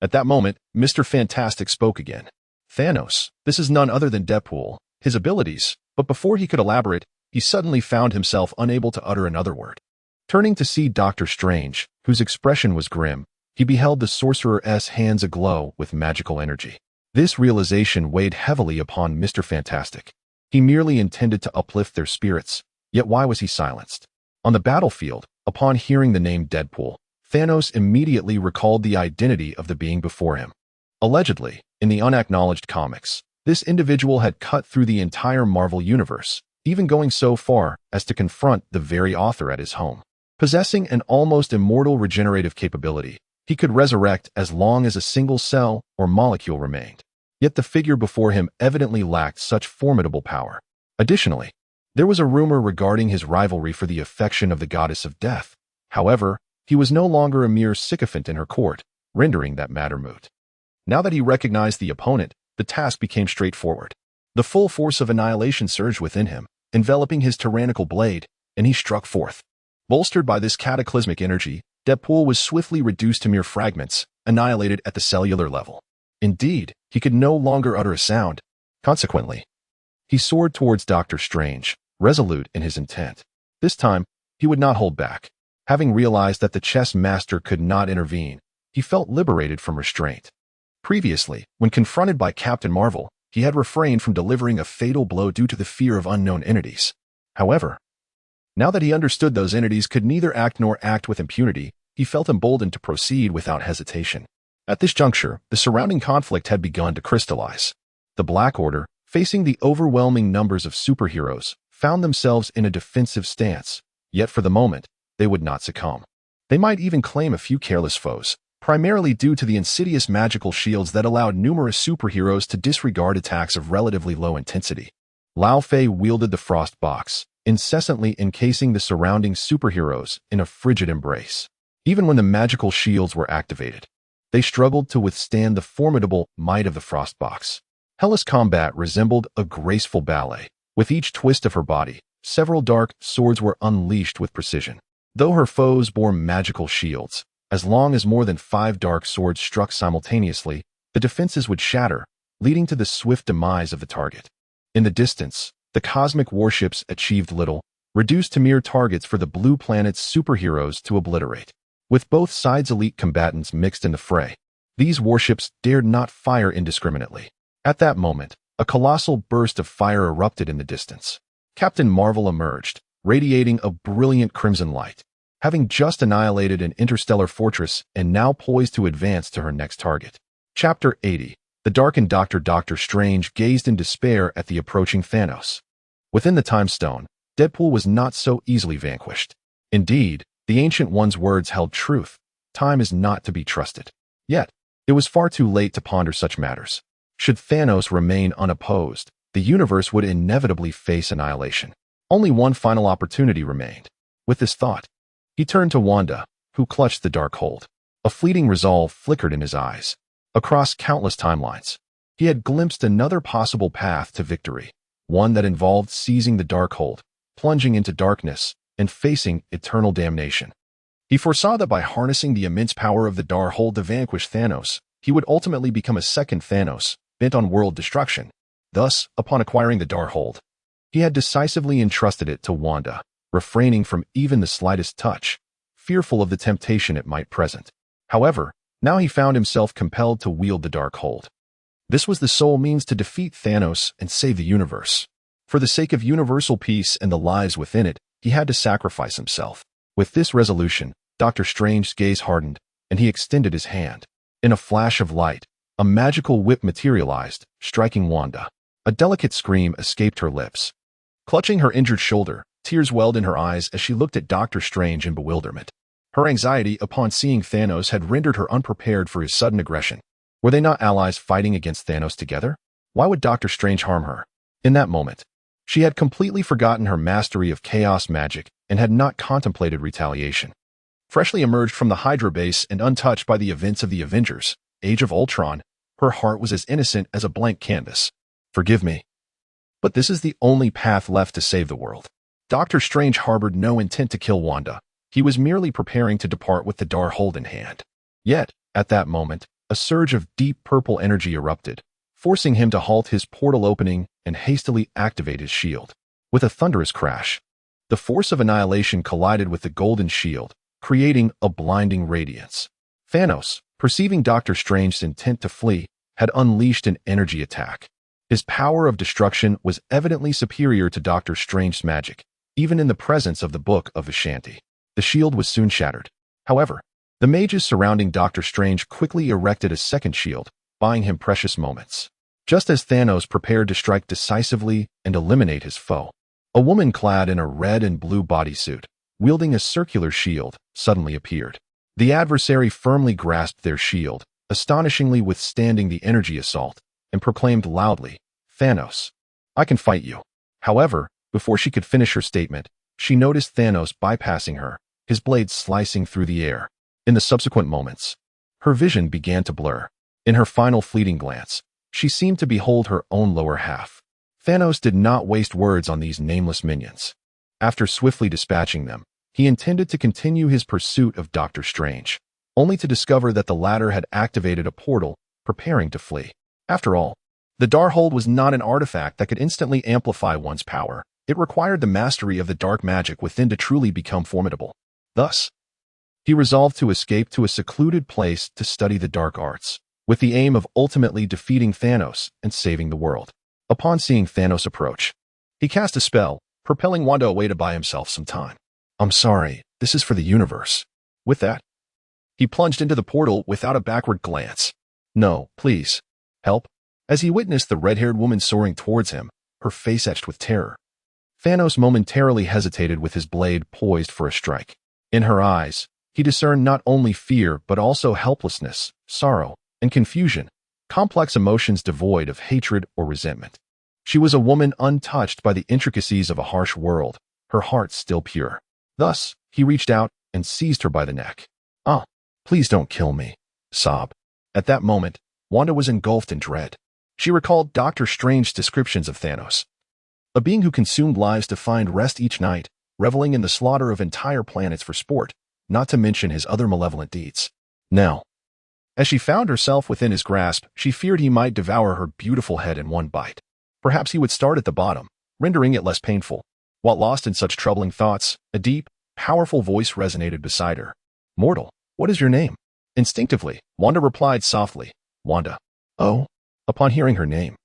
at that moment, Mr. Fantastic spoke again. "Thanos, this is none other than Deadpool, his abilities," but before he could elaborate, he suddenly found himself unable to utter another word. Turning to see Doctor Strange, whose expression was grim, he beheld the sorcerer's hands aglow with magical energy. This realization weighed heavily upon Mr. Fantastic. He merely intended to uplift their spirits, yet why was he silenced? On the battlefield, upon hearing the name Deadpool, Thanos immediately recalled the identity of the being before him. Allegedly, in the unacknowledged comics, this individual had cut through the entire Marvel universe, even going so far as to confront the very author at his home. Possessing an almost immortal regenerative capability, he could resurrect as long as a single cell or molecule remained. Yet the figure before him evidently lacked such formidable power. Additionally, there was a rumor regarding his rivalry for the affection of the goddess of death. However, he was no longer a mere sycophant in her court, rendering that matter moot. Now that he recognized the opponent, the task became straightforward. The full force of annihilation surged within him, enveloping his tyrannical blade, and he struck forth. Bolstered by this cataclysmic energy, Deadpool was swiftly reduced to mere fragments, annihilated at the cellular level. Indeed, he could no longer utter a sound. Consequently, he soared towards Doctor Strange, resolute in his intent. This time, he would not hold back. Having realized that the chess master could not intervene, he felt liberated from restraint. Previously, when confronted by Captain Marvel, he had refrained from delivering a fatal blow due to the fear of unknown entities. However, now that he understood those entities could neither act nor act with impunity, he felt emboldened to proceed without hesitation. At this juncture, the surrounding conflict had begun to crystallize. The Black Order, facing the overwhelming numbers of superheroes, found themselves in a defensive stance, yet for the moment, they would not succumb. They might even claim a few careless foes, primarily due to the insidious magical shields that allowed numerous superheroes to disregard attacks of relatively low intensity. Lao Fei wielded the Frost Box, incessantly encasing the surrounding superheroes in a frigid embrace. Even when the magical shields were activated, they struggled to withstand the formidable might of the Frost Box. Hela's combat resembled a graceful ballet. With each twist of her body, several dark swords were unleashed with precision. Though her foes bore magical shields, as long as more than 5 dark swords struck simultaneously, the defenses would shatter, leading to the swift demise of the target. In the distance, the cosmic warships achieved little, reduced to mere targets for the blue planet's superheroes to obliterate. With both sides' elite combatants mixed in the fray, these warships dared not fire indiscriminately. At that moment, a colossal burst of fire erupted in the distance. Captain Marvel emerged, radiating a brilliant crimson light, having just annihilated an interstellar fortress and now poised to advance to her next target. Chapter 80. The darkened Doctor Strange gazed in despair at the approaching Thanos. Within the Time Stone, Deadpool was not so easily vanquished. Indeed, the Ancient One's words held truth. Time is not to be trusted. Yet, it was far too late to ponder such matters. Should Thanos remain unopposed, the universe would inevitably face annihilation. Only one final opportunity remained. With this thought, he turned to Wanda, who clutched the Darkhold. A fleeting resolve flickered in his eyes. Across countless timelines, he had glimpsed another possible path to victory, one that involved seizing the Darkhold, plunging into darkness, and facing eternal damnation. He foresaw that by harnessing the immense power of the Darkhold to vanquish Thanos, he would ultimately become a second Thanos, bent on world destruction. Thus, upon acquiring the Darkhold, he had decisively entrusted it to Wanda, refraining from even the slightest touch, fearful of the temptation it might present. However, now he found himself compelled to wield the Darkhold. This was the sole means to defeat Thanos and save the universe. For the sake of universal peace and the lives within it, he had to sacrifice himself. With this resolution, Doctor Strange's gaze hardened, and he extended his hand. In a flash of light, a magical whip materialized, striking Wanda. A delicate scream escaped her lips. Clutching her injured shoulder, tears welled in her eyes as she looked at Doctor Strange in bewilderment. Her anxiety upon seeing Thanos had rendered her unprepared for his sudden aggression. Were they not allies fighting against Thanos together? Why would Doctor Strange harm her? In that moment, she had completely forgotten her mastery of chaos magic and had not contemplated retaliation. Freshly emerged from the Hydra base and untouched by the events of the Avengers, Age of Ultron, her heart was as innocent as a blank canvas. Forgive me, but this is the only path left to save the world. Doctor Strange harbored no intent to kill Wanda. He was merely preparing to depart with the Darkhold in hand. Yet, at that moment, a surge of deep purple energy erupted, forcing him to halt his portal opening and hastily activate his shield. With a thunderous crash, the force of annihilation collided with the golden shield, creating a blinding radiance. Thanos, perceiving Doctor Strange's intent to flee, had unleashed an energy attack. His power of destruction was evidently superior to Doctor Strange's magic, even in the presence of the Book of Vishanti. The shield was soon shattered. However, the mages surrounding Doctor Strange quickly erected a second shield, buying him precious moments. Just as Thanos prepared to strike decisively and eliminate his foe, a woman clad in a red and blue bodysuit, wielding a circular shield, suddenly appeared. The adversary firmly grasped their shield, astonishingly withstanding the energy assault, and proclaimed loudly, "Thanos, I can fight you." However, before she could finish her statement, she noticed Thanos bypassing her, his blade slicing through the air. In the subsequent moments, her vision began to blur. In her final fleeting glance, she seemed to behold her own lower half. Thanos did not waste words on these nameless minions. After swiftly dispatching them, he intended to continue his pursuit of Doctor Strange, only to discover that the latter had activated a portal, preparing to flee. After all, the Darkhold was not an artifact that could instantly amplify one's power. It required the mastery of the dark magic within to truly become formidable. Thus, He resolved to escape to a secluded place to study the dark arts, with the aim of ultimately defeating Thanos and saving the world. Upon seeing Thanos approach, he cast a spell, propelling Wanda away to buy himself some time. "I'm sorry, this is for the universe." With that, he plunged into the portal without a backward glance. "No, please, help." As he witnessed the red-haired woman soaring towards him, her face etched with terror, Thanos momentarily hesitated with his blade poised for a strike. In her eyes, he discerned not only fear but also helplessness, sorrow, and confusion, complex emotions devoid of hatred or resentment. She was a woman untouched by the intricacies of a harsh world, her heart still pure. Thus, he reached out and seized her by the neck. "Ah, please don't kill me," sobbed. At that moment, Wanda was engulfed in dread. She recalled Doctor Strange's descriptions of Thanos, a being who consumed lives to find rest each night, reveling in the slaughter of entire planets for sport, not to mention his other malevolent deeds. Now, as she found herself within his grasp, she feared he might devour her beautiful head in one bite. Perhaps he would start at the bottom, rendering it less painful. While lost in such troubling thoughts, a deep, powerful voice resonated beside her. "Mortal, what is your name?" Instinctively, Wanda replied softly, "Wanda." "Oh." Upon hearing her name,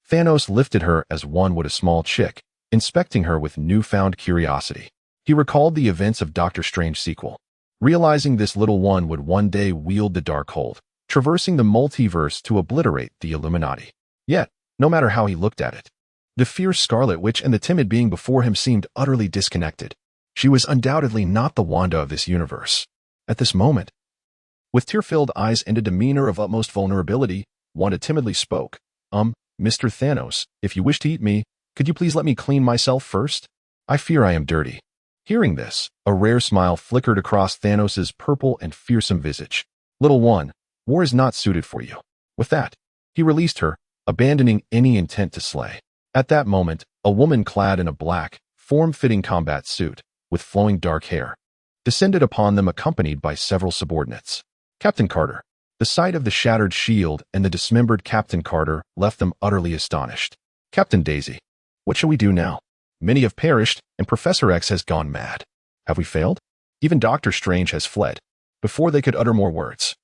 Thanos lifted her as one would a small chick, inspecting her with newfound curiosity. He recalled the events of Doctor Strange's sequel, realizing this little one would one day wield the Darkhold, traversing the multiverse to obliterate the Illuminati. Yet, no matter how he looked at it, the fierce Scarlet Witch and the timid being before him seemed utterly disconnected. She was undoubtedly not the Wanda of this universe. At this moment, with tear-filled eyes and a demeanor of utmost vulnerability, Wanda timidly spoke. Mr. Thanos, if you wish to eat me, could you please let me clean myself first? I fear I am dirty." Hearing this, a rare smile flickered across Thanos's purple and fearsome visage. "Little one, war is not suited for you." With that, he released her, abandoning any intent to slay. At that moment, a woman clad in a black, form-fitting combat suit, with flowing dark hair, descended upon them accompanied by several subordinates. Captain Carter. The sight of the shattered shield and the dismembered Captain Carter left them utterly astonished. "Captain Daisy, what shall we do now? Many have perished, and Professor X has gone mad. Have we failed? Even Doctor Strange has fled." Before they could utter more words,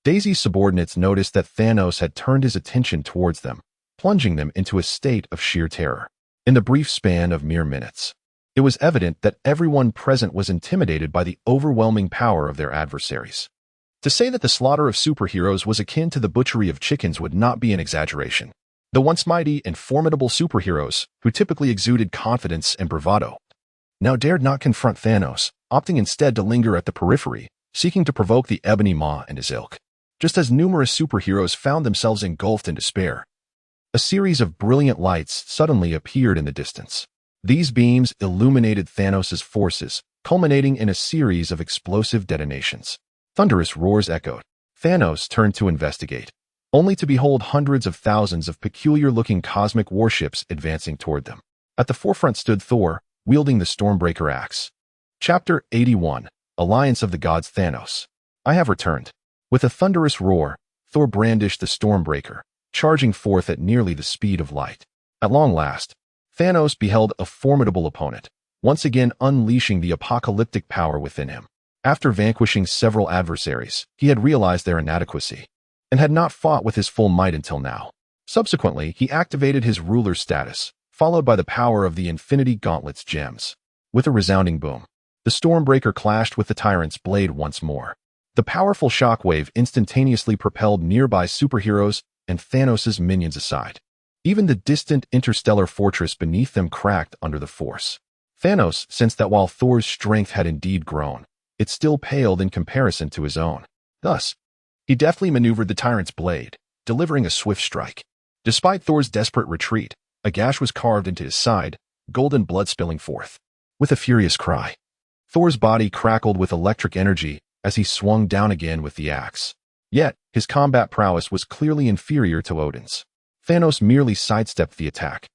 Daisy's subordinates noticed that Thanos had turned his attention towards them, plunging them into a state of sheer terror. In the brief span of mere minutes, it was evident that everyone present was intimidated by the overwhelming power of their adversaries. To say that the slaughter of superheroes was akin to the butchery of chickens would not be an exaggeration. The once mighty and formidable superheroes, who typically exuded confidence and bravado, now dared not confront Thanos, opting instead to linger at the periphery, seeking to provoke the Ebony Maw and his ilk. Just as numerous superheroes found themselves engulfed in despair, a series of brilliant lights suddenly appeared in the distance. These beams illuminated Thanos' forces, culminating in a series of explosive detonations. Thunderous roars echoed. Thanos turned to investigate, only to behold hundreds of thousands of peculiar-looking cosmic warships advancing toward them. At the forefront stood Thor, wielding the Stormbreaker axe. Chapter 81, Alliance of the Gods. Thanos. I have returned. With a thunderous roar, Thor brandished the Stormbreaker, charging forth at nearly the speed of light. At long last, Thanos beheld a formidable opponent, once again unleashing the apocalyptic power within him. After vanquishing several adversaries, he had realized their inadequacy, and had not fought with his full might until now. Subsequently, he activated his ruler's status, followed by the power of the Infinity Gauntlet's gems. With a resounding boom, the Stormbreaker clashed with the Tyrant's blade once more. The powerful shockwave instantaneously propelled nearby superheroes and Thanos' minions aside. Even the distant interstellar fortress beneath them cracked under the force. Thanos sensed that while Thor's strength had indeed grown, it still paled in comparison to his own. Thus, he deftly maneuvered the Tyrant's blade, delivering a swift strike. Despite Thor's desperate retreat, a gash was carved into his side, golden blood spilling forth. With a furious cry, Thor's body crackled with electric energy as he swung down again with the axe. Yet, his combat prowess was clearly inferior to Odin's. Thanos merely sidestepped the attack,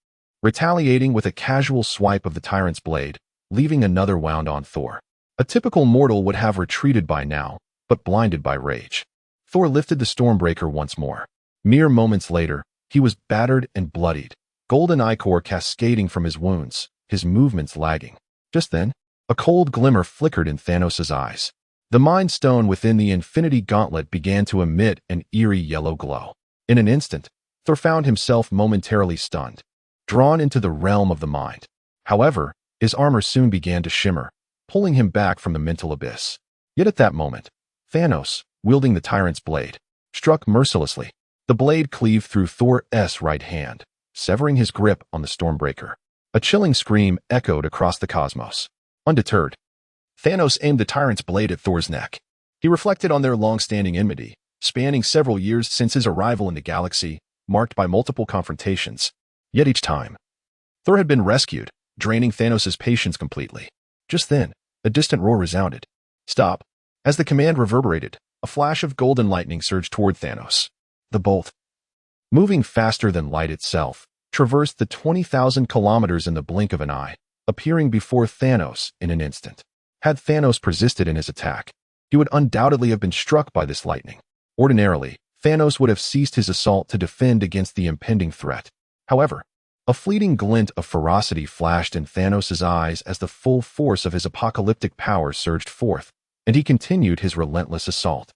retaliating with a casual swipe of the Tyrant's blade, leaving another wound on Thor. A typical mortal would have retreated by now, but blinded by rage, Thor lifted the Stormbreaker once more. Mere moments later, he was battered and bloodied, golden ichor cascading from his wounds, his movements lagging. Just then, a cold glimmer flickered in Thanos' eyes. The Mind Stone within the Infinity Gauntlet began to emit an eerie yellow glow. In an instant, Thor found himself momentarily stunned, drawn into the realm of the mind. However, his armor soon began to shimmer, pulling him back from the mental abyss. Yet at that moment, Thanos, wielding the Tyrant's blade, struck mercilessly. The blade cleaved through Thor's right hand, severing his grip on the Stormbreaker. A chilling scream echoed across the cosmos. Undeterred, Thanos aimed the Tyrant's blade at Thor's neck. He reflected on their long-standing enmity, spanning several years since his arrival in the galaxy, marked by multiple confrontations. Yet each time, Thor had been rescued, draining Thanos' patience completely. Just then, a distant roar resounded. "Stop!" As the command reverberated, a flash of golden lightning surged toward Thanos. The bolt, moving faster than light itself, traversed the 20,000 kilometers in the blink of an eye, appearing before Thanos in an instant. Had Thanos persisted in his attack, he would undoubtedly have been struck by this lightning. Ordinarily, Thanos would have ceased his assault to defend against the impending threat. However, a fleeting glint of ferocity flashed in Thanos' eyes as the full force of his apocalyptic power surged forth, and he continued his relentless assault.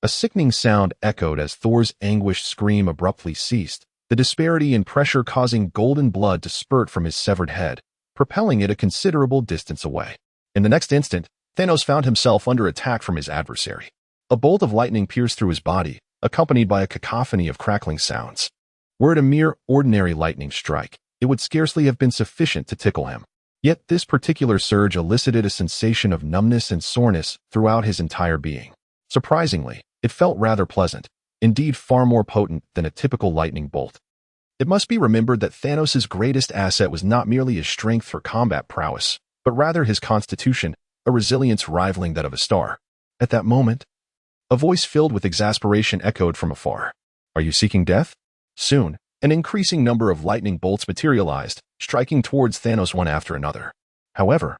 A sickening sound echoed as Thor's anguished scream abruptly ceased, the disparity in pressure causing golden blood to spurt from his severed head, propelling it a considerable distance away. In the next instant, Thanos found himself under attack from his adversary. A bolt of lightning pierced through his body, accompanied by a cacophony of crackling sounds. Were it a mere ordinary lightning strike, it would scarcely have been sufficient to tickle him. Yet this particular surge elicited a sensation of numbness and soreness throughout his entire being. Surprisingly, it felt rather pleasant, indeed far more potent than a typical lightning bolt. It must be remembered that Thanos' greatest asset was not merely his strength for combat prowess, but rather his constitution, a resilience rivaling that of a star. At that moment, a voice filled with exasperation echoed from afar. "Are you seeking death?" Soon, an increasing number of lightning bolts materialized, striking towards Thanos one after another. However,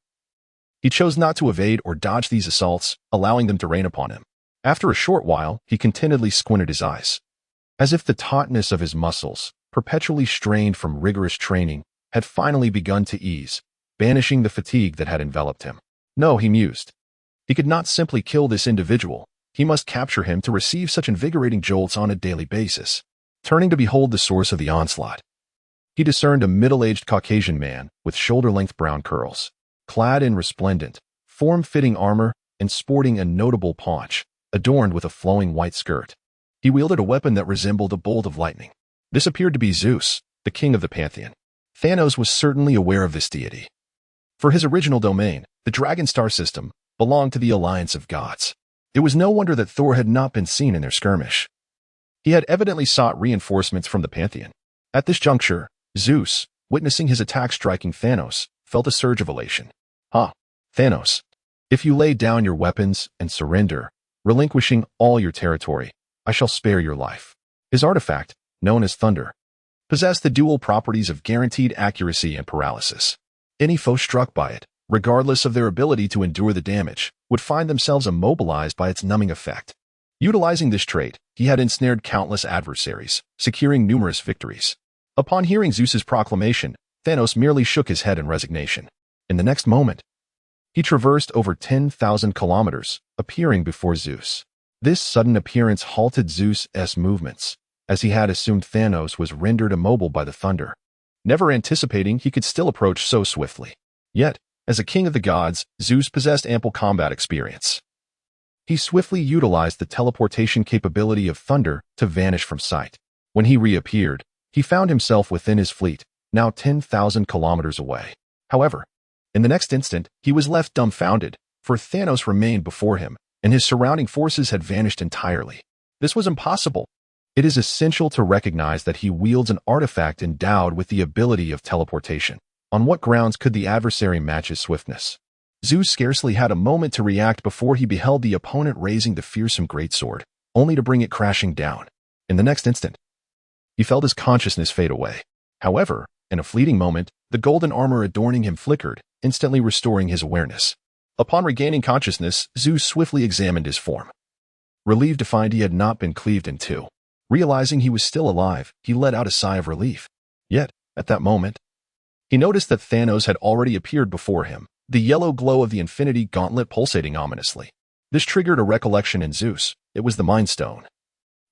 he chose not to evade or dodge these assaults, allowing them to rain upon him. After a short while, he contentedly squinted his eyes, as if the tautness of his muscles, perpetually strained from rigorous training, had finally begun to ease, banishing the fatigue that had enveloped him. No, he mused. He could not simply kill this individual. He must capture him to receive such invigorating jolts on a daily basis. Turning to behold the source of the onslaught, he discerned a middle-aged Caucasian man with shoulder-length brown curls, clad in resplendent, form-fitting armor and sporting a notable paunch, adorned with a flowing white skirt. He wielded a weapon that resembled a bolt of lightning. This appeared to be Zeus, the king of the pantheon. Thanos was certainly aware of this deity. For his original domain, the Dragon Star system, belonged to the Alliance of Gods. It was no wonder that Thor had not been seen in their skirmish. He had evidently sought reinforcements from the pantheon. At this juncture, Zeus, witnessing his attack striking Thanos, felt a surge of elation. Thanos, if you lay down your weapons and surrender, relinquishing all your territory, I shall spare your life." His artifact, known as Thunder, possessed the dual properties of guaranteed accuracy and paralysis. Any foe struck by it, regardless of their ability to endure the damage, would find themselves immobilized by its numbing effect. Utilizing this trait, he had ensnared countless adversaries, securing numerous victories. Upon hearing Zeus's proclamation, Thanos merely shook his head in resignation. In the next moment, he traversed over 10,000 kilometers, appearing before Zeus. This sudden appearance halted Zeus's movements, as he had assumed Thanos was rendered immobile by the thunder, never anticipating he could still approach so swiftly. Yet, as a king of the gods, Zeus possessed ample combat experience. He swiftly utilized the teleportation capability of Thunder to vanish from sight. When he reappeared, he found himself within his fleet, now 10,000 kilometers away. However, in the next instant, he was left dumbfounded, for Thanos remained before him, and his surrounding forces had vanished entirely. This was impossible. It is essential to recognize that he wields an artifact endowed with the ability of teleportation. On what grounds could the adversary match his swiftness? Zeus scarcely had a moment to react before he beheld the opponent raising the fearsome greatsword, only to bring it crashing down. In the next instant, he felt his consciousness fade away. However, in a fleeting moment, the golden armor adorning him flickered, instantly restoring his awareness. Upon regaining consciousness, Zeus swiftly examined his form. Relieved to find he had not been cleaved in two. Realizing he was still alive, he let out a sigh of relief. Yet, at that moment, he noticed that Thanos had already appeared before him, the yellow glow of the Infinity Gauntlet pulsating ominously. This triggered a recollection in Zeus. It was the Mind Stone,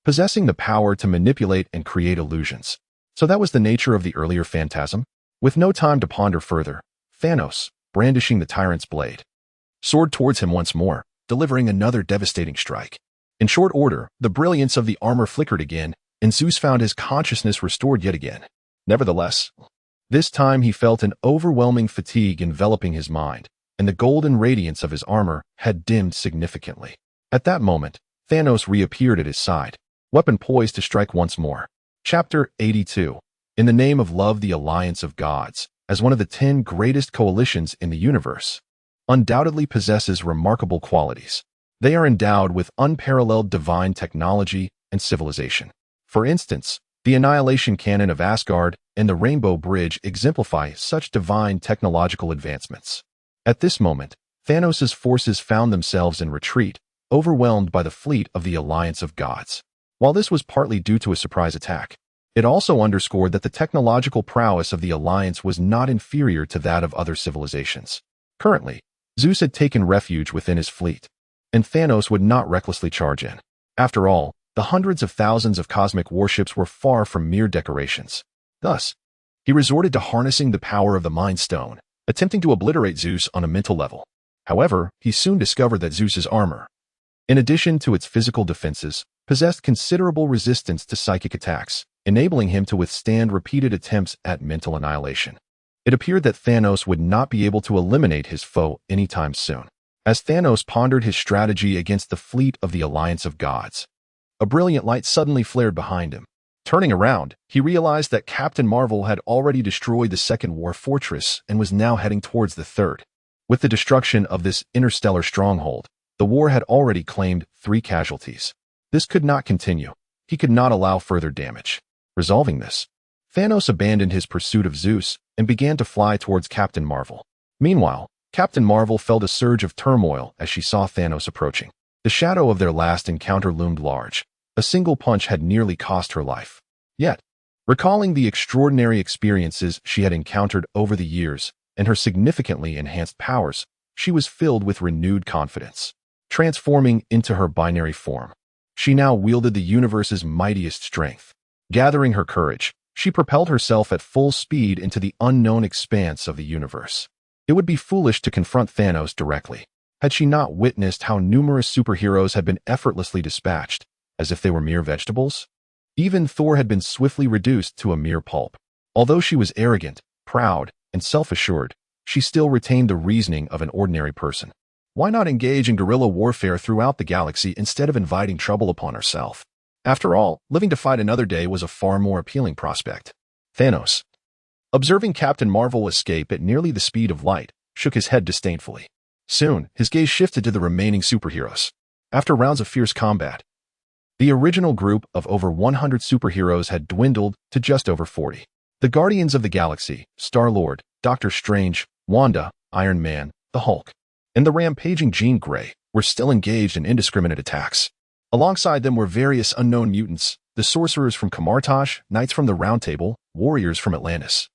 possessing the power to manipulate and create illusions. So that was the nature of the earlier phantasm? With no time to ponder further, Thanos, brandishing the tyrant's blade, soared towards him once more, delivering another devastating strike. In short order, the brilliance of the armor flickered again, and Zeus found his consciousness restored yet again. Nevertheless, this time he felt an overwhelming fatigue enveloping his mind, and the golden radiance of his armor had dimmed significantly. At that moment, Thanos reappeared at his side, weapon poised to strike once more. Chapter 82. In the name of love, the Alliance of Gods, as one of the 10 greatest coalitions in the universe, undoubtedly possesses remarkable qualities. They are endowed with unparalleled divine technology and civilization. For instance, the Annihilation Cannon of Asgard and the Rainbow Bridge exemplify such divine technological advancements. At this moment, Thanos' forces found themselves in retreat, overwhelmed by the fleet of the Alliance of Gods. While this was partly due to a surprise attack, it also underscored that the technological prowess of the Alliance was not inferior to that of other civilizations. Currently, Zeus had taken refuge within his fleet, and Thanos would not recklessly charge in. After all, the hundreds of thousands of cosmic warships were far from mere decorations. Thus, he resorted to harnessing the power of the Mind Stone, attempting to obliterate Zeus on a mental level. However, he soon discovered that Zeus's armor, in addition to its physical defenses, possessed considerable resistance to psychic attacks, enabling him to withstand repeated attempts at mental annihilation. It appeared that Thanos would not be able to eliminate his foe anytime soon. As Thanos pondered his strategy against the fleet of the Alliance of Gods, a brilliant light suddenly flared behind him. Turning around, he realized that Captain Marvel had already destroyed the second war fortress and was now heading towards the third. With the destruction of this interstellar stronghold, the war had already claimed 3 casualties. This could not continue. He could not allow further damage. Resolving this, Thanos abandoned his pursuit of Zeus and began to fly towards Captain Marvel. Meanwhile, Captain Marvel felt a surge of turmoil as she saw Thanos approaching. The shadow of their last encounter loomed large. A single punch had nearly cost her life. Yet, recalling the extraordinary experiences she had encountered over the years and her significantly enhanced powers, she was filled with renewed confidence. Transforming into her binary form, she now wielded the universe's mightiest strength. Gathering her courage, she propelled herself at full speed into the unknown expanse of the universe. It would be foolish to confront Thanos directly. Had she not witnessed how numerous superheroes had been effortlessly dispatched, as if they were mere vegetables? Even Thor had been swiftly reduced to a mere pulp. Although she was arrogant, proud, and self-assured, she still retained the reasoning of an ordinary person. Why not engage in guerrilla warfare throughout the galaxy instead of inviting trouble upon herself? After all, living to fight another day was a far more appealing prospect. Thanos, observing Captain Marvel escape at nearly the speed of light, shook his head disdainfully. Soon, his gaze shifted to the remaining superheroes. After rounds of fierce combat, the original group of over 100 superheroes had dwindled to just over 40. The Guardians of the Galaxy, Star-Lord, Doctor Strange, Wanda, Iron Man, the Hulk, and the rampaging Jean Grey were still engaged in indiscriminate attacks. Alongside them were various unknown mutants, the sorcerers from Kamartash, knights from the Round Table, warriors from Atlantis,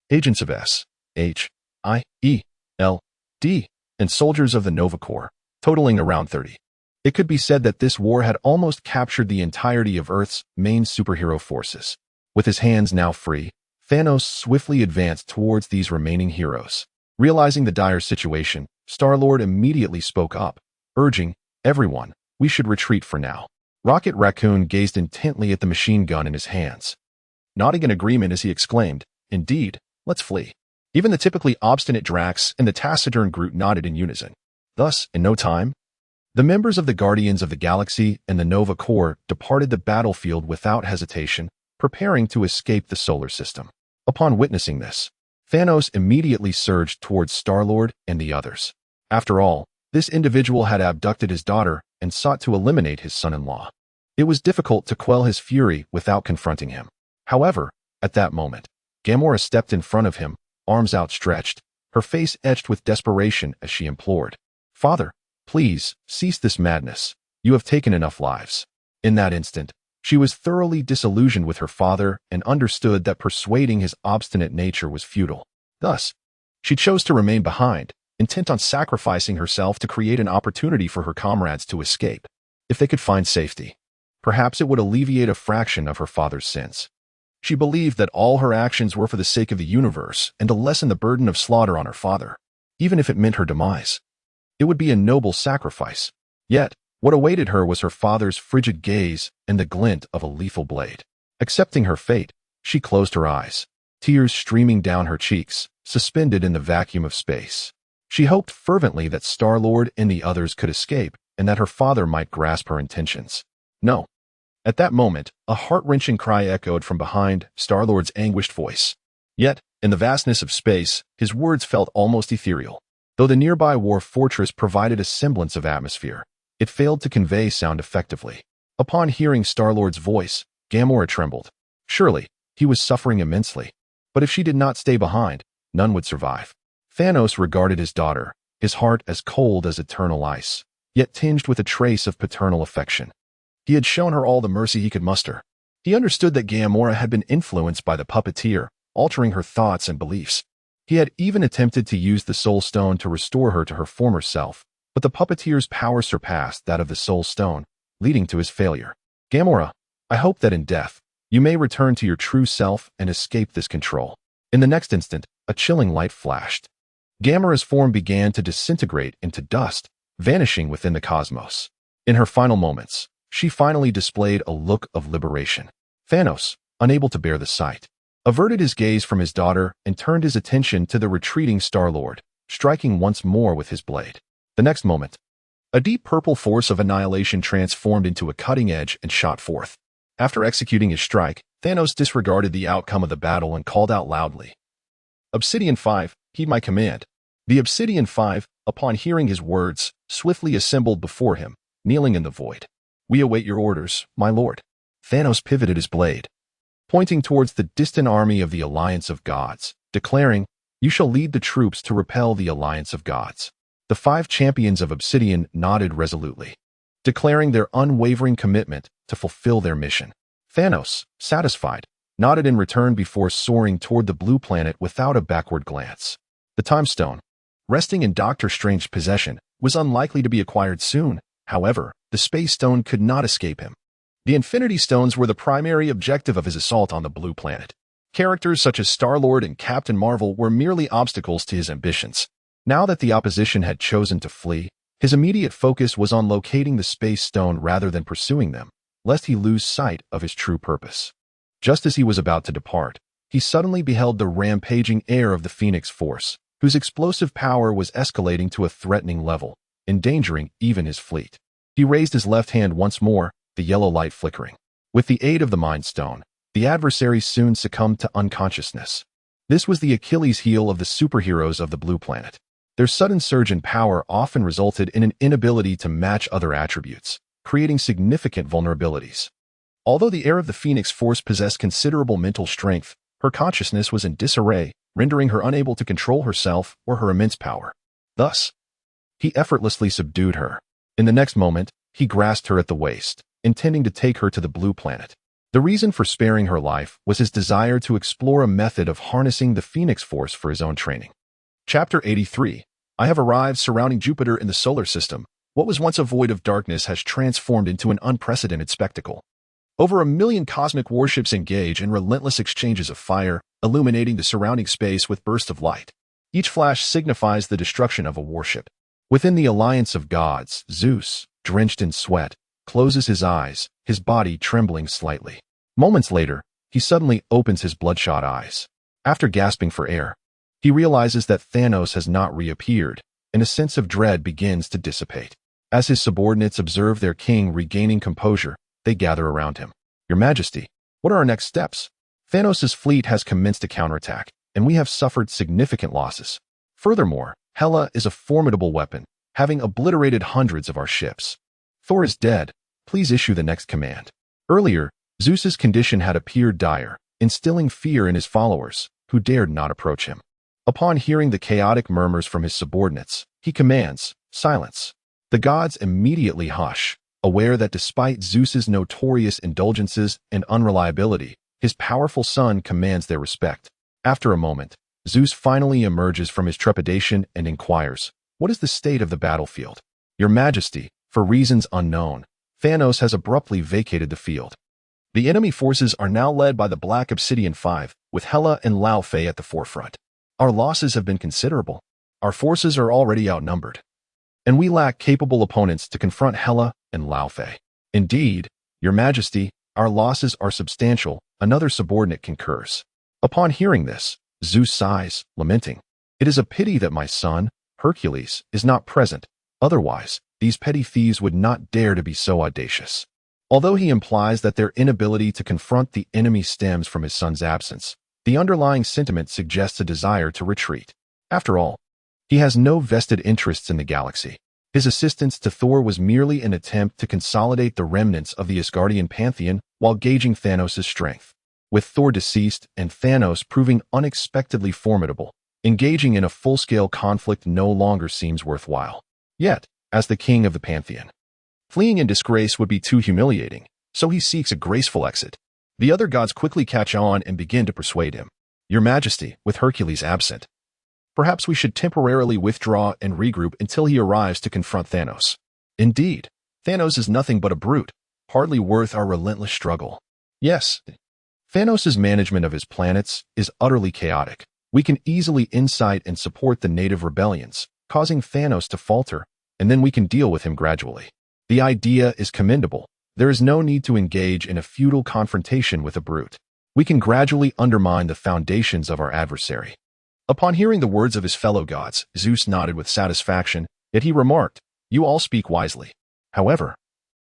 agents of S, H, I, E, L, D, and soldiers of the Nova Corps, totaling around 30. It could be said that this war had almost captured the entirety of Earth's main superhero forces. With his hands now free, Thanos swiftly advanced towards these remaining heroes. Realizing the dire situation, Star-Lord immediately spoke up, urging, "Everyone, we should retreat for now." Rocket Raccoon gazed intently at the machine gun in his hands, nodding in agreement as he exclaimed, "Indeed, let's flee." Even the typically obstinate Drax and the taciturn Groot nodded in unison. Thus, in no time, the members of the Guardians of the Galaxy and the Nova Corps departed the battlefield without hesitation, preparing to escape the solar system. Upon witnessing this, Thanos immediately surged towards Star-Lord and the others. After all, this individual had abducted his daughter and sought to eliminate his son-in-law. It was difficult to quell his fury without confronting him. However, at that moment, Gamora stepped in front of him, arms outstretched, her face etched with desperation as she implored, "Father, please, cease this madness. You have taken enough lives." In that instant, she was thoroughly disillusioned with her father and understood that persuading his obstinate nature was futile. Thus, she chose to remain behind, intent on sacrificing herself to create an opportunity for her comrades to escape. If they could find safety, perhaps it would alleviate a fraction of her father's sins. She believed that all her actions were for the sake of the universe and to lessen the burden of slaughter on her father, even if it meant her demise. It would be a noble sacrifice. Yet, what awaited her was her father's frigid gaze and the glint of a lethal blade. Accepting her fate, she closed her eyes, tears streaming down her cheeks, suspended in the vacuum of space. She hoped fervently that Star-Lord and the others could escape and that her father might grasp her intentions. No. At that moment, a heart-wrenching cry echoed from behind Star-Lord's anguished voice. Yet, in the vastness of space, his words felt almost ethereal. Though the nearby war fortress provided a semblance of atmosphere, it failed to convey sound effectively. Upon hearing Star-Lord's voice, Gamora trembled. Surely, he was suffering immensely. But if she did not stay behind, none would survive. Thanos regarded his daughter, his heart as cold as eternal ice, yet tinged with a trace of paternal affection. He had shown her all the mercy he could muster. He understood that Gamora had been influenced by the puppeteer, altering her thoughts and beliefs. He had even attempted to use the Soul Stone to restore her to her former self, but the puppeteer's power surpassed that of the Soul Stone, leading to his failure. Gamora, I hope that in death, you may return to your true self and escape this control. In the next instant, a chilling light flashed. Gamora's form began to disintegrate into dust, vanishing within the cosmos. In her final moments, she finally displayed a look of liberation. Thanos, unable to bear the sight, averted his gaze from his daughter and turned his attention to the retreating Star-Lord, striking once more with his blade. The next moment, a deep purple force of annihilation transformed into a cutting edge and shot forth. After executing his strike, Thanos disregarded the outcome of the battle and called out loudly, "Obsidian 5, heed my command." The Obsidian 5, upon hearing his words, swiftly assembled before him, kneeling in the void. "We await your orders, my lord." Thanos pivoted his blade, pointing towards the distant army of the Alliance of Gods, declaring, "You shall lead the troops to repel the Alliance of Gods." The 5 champions of Obsidian nodded resolutely, declaring their unwavering commitment to fulfill their mission. Thanos, satisfied, nodded in return before soaring toward the blue planet without a backward glance. The Time Stone, resting in Doctor Strange's possession, was unlikely to be acquired soon. However, the Space Stone could not escape him. The Infinity Stones were the primary objective of his assault on the blue planet. Characters such as Star-Lord and Captain Marvel were merely obstacles to his ambitions. Now that the opposition had chosen to flee, his immediate focus was on locating the Space Stone rather than pursuing them, lest he lose sight of his true purpose. Just as he was about to depart, he suddenly beheld the rampaging heir of the Phoenix Force, whose explosive power was escalating to a threatening level, endangering even his fleet. He raised his left hand once more, the yellow light flickering. With the aid of the Mind Stone, the adversary soon succumbed to unconsciousness. This was the Achilles heel of the superheroes of the blue planet. Their sudden surge in power often resulted in an inability to match other attributes, creating significant vulnerabilities. Although the heir of the Phoenix Force possessed considerable mental strength, her consciousness was in disarray, rendering her unable to control herself or her immense power. Thus, he effortlessly subdued her. In the next moment, he grasped her at the waist, intending to take her to the blue planet. The reason for sparing her life was his desire to explore a method of harnessing the Phoenix Force for his own training. Chapter 83. I have arrived. Surrounding Jupiter in the solar system, what was once a void of darkness has transformed into an unprecedented spectacle. Over 1 million cosmic warships engage in relentless exchanges of fire, illuminating the surrounding space with bursts of light. Each flash signifies the destruction of a warship. Within the Alliance of Gods, Zeus, drenched in sweat, closes his eyes, his body trembling slightly. Moments later, he suddenly opens his bloodshot eyes. After gasping for air, he realizes that Thanos has not reappeared, and a sense of dread begins to dissipate. As his subordinates observe their king regaining composure, they gather around him. "Your Majesty, what are our next steps?" Thanos' fleet has commenced a counterattack, and we have suffered significant losses. Furthermore, Hela is a formidable weapon, having obliterated hundreds of our ships. Thor is dead. Please issue the next command. Earlier, Zeus's condition had appeared dire, instilling fear in his followers, who dared not approach him. Upon hearing the chaotic murmurs from his subordinates, he commands, "Silence." The gods immediately hush, aware that despite Zeus's notorious indulgences and unreliability, his powerful son commands their respect. After a moment, Zeus finally emerges from his trepidation and inquires, "What is the state of the battlefield?" "Your Majesty, for reasons unknown, Thanos has abruptly vacated the field. The enemy forces are now led by the Black Obsidian Five, with Hela and Lao Fei at the forefront. Our losses have been considerable. Our forces are already outnumbered, and we lack capable opponents to confront Hela and Lao Fei." "Indeed, Your Majesty, our losses are substantial," another subordinate concurs. Upon hearing this, Zeus sighs, lamenting, "It is a pity that my son, Hercules, is not present. Otherwise, these petty thieves would not dare to be so audacious." Although he implies that their inability to confront the enemy stems from his son's absence, the underlying sentiment suggests a desire to retreat. After all, he has no vested interests in the galaxy. His assistance to Thor was merely an attempt to consolidate the remnants of the Asgardian pantheon while gauging Thanos' strength. With Thor deceased and Thanos proving unexpectedly formidable, engaging in a full-scale conflict no longer seems worthwhile. Yet, as the king of the pantheon, fleeing in disgrace would be too humiliating, so he seeks a graceful exit. The other gods quickly catch on and begin to persuade him. "Your Majesty, with Hercules absent, perhaps we should temporarily withdraw and regroup until he arrives to confront Thanos." "Indeed, Thanos is nothing but a brute, hardly worth our relentless struggle." "Yes, Thanos' management of his planets is utterly chaotic. We can easily incite and support the native rebellions, causing Thanos to falter, and then we can deal with him gradually. The idea is commendable. There is no need to engage in a futile confrontation with a brute. We can gradually undermine the foundations of our adversary." Upon hearing the words of his fellow gods, Zeus nodded with satisfaction, yet he remarked, "You all speak wisely. However,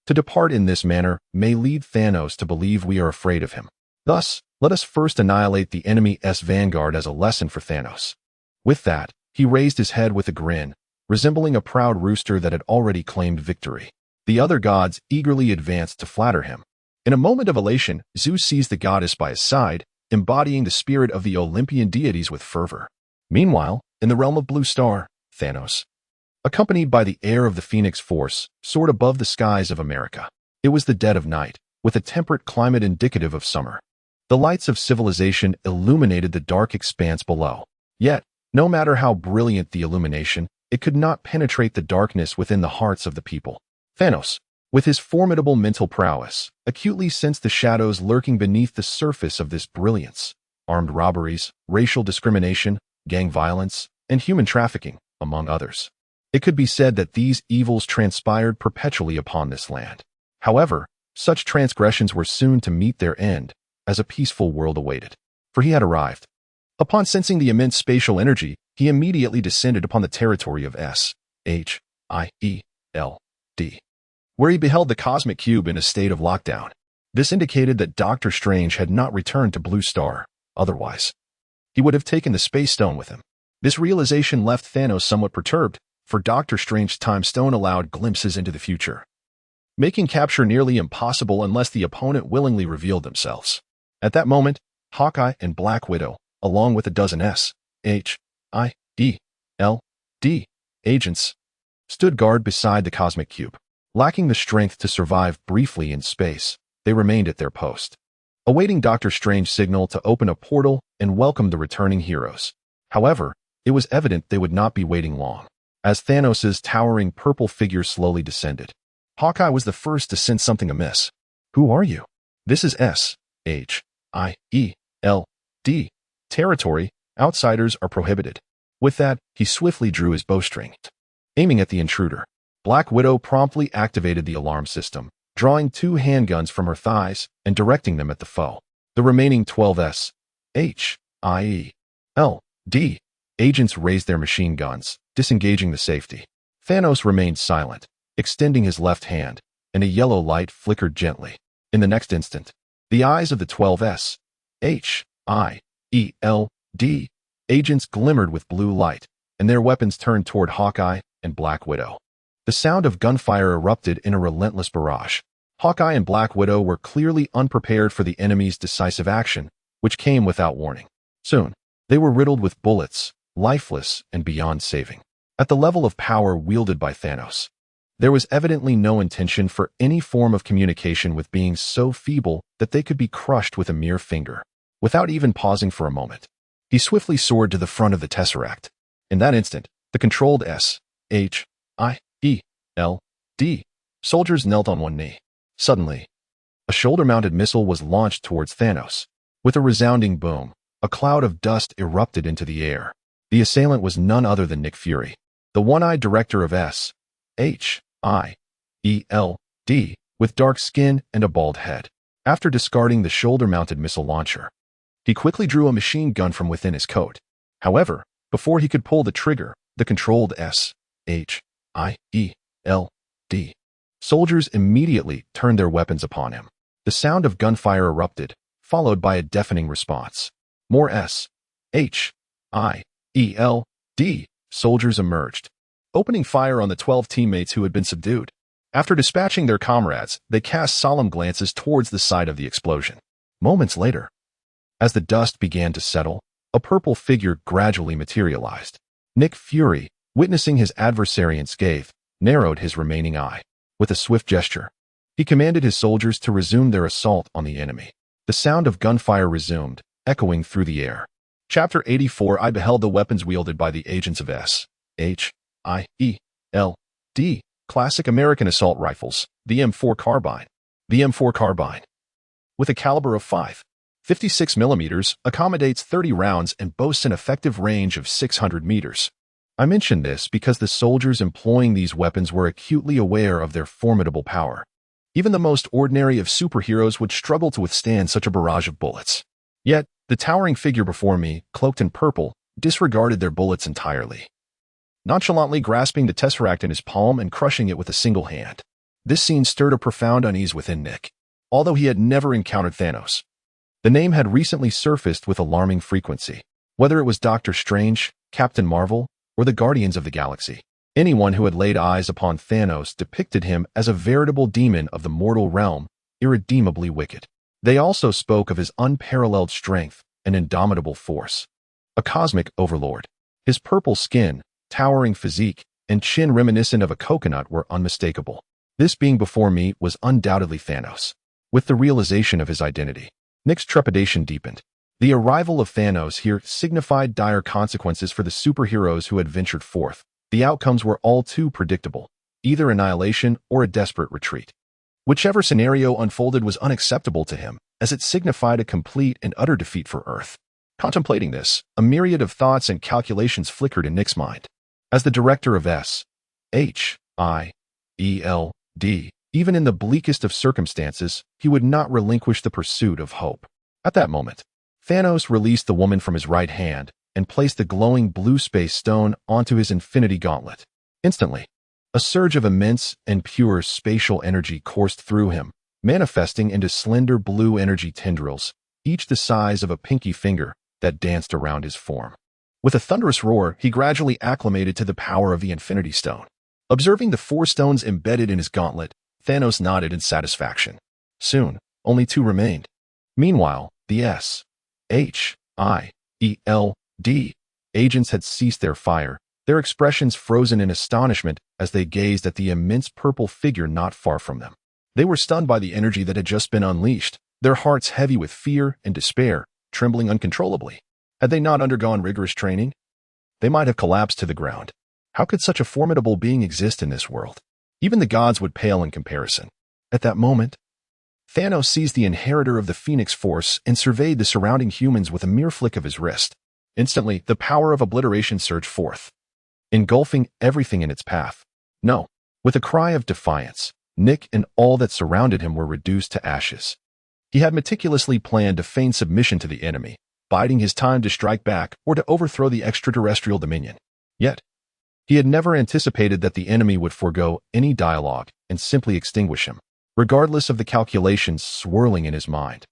to depart in this manner may lead Thanos to believe we are afraid of him. Thus, let us first annihilate the enemy's vanguard as a lesson for Thanos." With that, he raised his head with a grin, resembling a proud rooster that had already claimed victory. The other gods eagerly advanced to flatter him. In a moment of elation, Zeus seized the goddess by his side, embodying the spirit of the Olympian deities with fervor. Meanwhile, in the realm of Blue Star, Thanos, accompanied by the heir of the Phoenix Force, soared above the skies of America. It was the dead of night, with a temperate climate indicative of summer. The lights of civilization illuminated the dark expanse below. Yet, no matter how brilliant the illumination, it could not penetrate the darkness within the hearts of the people. Thanos, with his formidable mental prowess, acutely sensed the shadows lurking beneath the surface of this brilliance. Armed robberies, racial discrimination, gang violence, and human trafficking, among others. It could be said that these evils transpired perpetually upon this land. However, such transgressions were soon to meet their end, as a peaceful world awaited. For he had arrived. Upon sensing the immense spatial energy, he immediately descended upon the territory of Destined, where he beheld the cosmic cube in a state of lockdown. This indicated that Doctor Strange had not returned to Blue Star. Otherwise, he would have taken the Space Stone with him. This realization left Thanos somewhat perturbed, for Doctor Strange's Time Stone allowed glimpses into the future, making capture nearly impossible unless the opponent willingly revealed themselves. At that moment, Hawkeye and Black Widow, along with a dozen agents, stood guard beside the cosmic cube. Lacking the strength to survive briefly in space, they remained at their post, awaiting Doctor Strange's signal to open a portal and welcome the returning heroes. However, it was evident they would not be waiting long. As Thanos' towering purple figure slowly descended, Hawkeye was the first to sense something amiss. "Who are you?" "This is Destined territory. Outsiders are prohibited." With that, he swiftly drew his bowstring, aiming at the intruder. Black Widow promptly activated the alarm system, drawing 2 handguns from her thighs and directing them at the foe. The remaining 12 agents raised their machine guns, disengaging the safety. Thanos remained silent, extending his left hand, and a yellow light flickered gently. In the next instant, the eyes of the 12 agents glimmered with blue light, and their weapons turned toward Hawkeye and Black Widow. The sound of gunfire erupted in a relentless barrage. Hawkeye and Black Widow were clearly unprepared for the enemy's decisive action, which came without warning. Soon, they were riddled with bullets, lifeless and beyond saving. At the level of power wielded by Thanos, there was evidently no intention for any form of communication with beings so feeble that they could be crushed with a mere finger. Without even pausing for a moment, He swiftly soared to the front of the Tesseract. In that instant, the controlled S-H-I-E-L-D soldiers knelt on one knee. Suddenly, a shoulder-mounted missile was launched towards Thanos. With a resounding boom, a cloud of dust erupted into the air. The assailant was none other than Nick Fury, the one-eyed director of S-H-I-E-L-D, with dark skin and a bald head. After discarding the shoulder-mounted missile launcher, he quickly drew a machine gun from within his coat. However, before he could pull the trigger, the controlled S-H-I-E-L-D soldiers immediately turned their weapons upon him. The sound of gunfire erupted, followed by a deafening response. More S-H-I-E-L-D soldiers emerged, opening fire on the 12 teammates who had been subdued. After dispatching their comrades, they cast solemn glances towards the site of the explosion. Moments later, as the dust began to settle, a purple figure gradually materialized. Nick Fury, witnessing his adversary unscathed, narrowed his remaining eye. With a swift gesture, he commanded his soldiers to resume their assault on the enemy. The sound of gunfire resumed, echoing through the air. Chapter 84. I beheld the weapons wielded by the agents of S-H-I-E-L-D, classic American assault rifles, the M4 carbine. The M4 carbine, with a caliber of 5.56 millimeters, accommodates 30 rounds and boasts an effective range of 600 meters. I mention this because the soldiers employing these weapons were acutely aware of their formidable power. Even the most ordinary of superheroes would struggle to withstand such a barrage of bullets. Yet, the towering figure before me, cloaked in purple, disregarded their bullets entirely, nonchalantly grasping the Tesseract in his palm and crushing it with a single hand. This scene stirred a profound unease within Nick. Although he had never encountered Thanos, the name had recently surfaced with alarming frequency. Whether it was Doctor Strange, Captain Marvel, or the Guardians of the Galaxy, anyone who had laid eyes upon Thanos depicted him as a veritable demon of the mortal realm, irredeemably wicked. They also spoke of his unparalleled strength and indomitable force. A cosmic overlord. His purple skin, towering physique, and chin reminiscent of a coconut were unmistakable. This being before me was undoubtedly Thanos. With the realization of his identity, Nick's trepidation deepened. The arrival of Thanos here signified dire consequences for the superheroes who had ventured forth. The outcomes were all too predictable, either annihilation or a desperate retreat. Whichever scenario unfolded was unacceptable to him, as it signified a complete and utter defeat for Earth. Contemplating this, a myriad of thoughts and calculations flickered in Nick's mind. As the director of S-H-I-E-L-D, even in the bleakest of circumstances, he would not relinquish the pursuit of hope. At that moment, Thanos released the woman from his right hand and placed the glowing blue space stone onto his infinity gauntlet. Instantly, a surge of immense and pure spatial energy coursed through him, manifesting into slender blue energy tendrils, each the size of a pinky finger, that danced around his form. With a thunderous roar, he gradually acclimated to the power of the Infinity Stone. Observing the 4 stones embedded in his gauntlet, Thanos nodded in satisfaction. Soon, only 2 remained. Meanwhile, the S-H-I-E-L-D agents had ceased their fire, their expressions frozen in astonishment as they gazed at the immense purple figure not far from them. They were stunned by the energy that had just been unleashed, their hearts heavy with fear and despair, trembling uncontrollably. Had they not undergone rigorous training, they might have collapsed to the ground. How could such a formidable being exist in this world? Even the gods would pale in comparison. At that moment, Thanos seized the inheritor of the Phoenix Force and surveyed the surrounding humans with a mere flick of his wrist. Instantly, the power of obliteration surged forth, engulfing everything in its path. No, with a cry of defiance, Nick and all that surrounded him were reduced to ashes. He had meticulously planned to feign submission to the enemy, biding his time to strike back or to overthrow the extraterrestrial dominion. Yet, he had never anticipated that the enemy would forego any dialogue and simply extinguish him, regardless of the calculations swirling in his mind.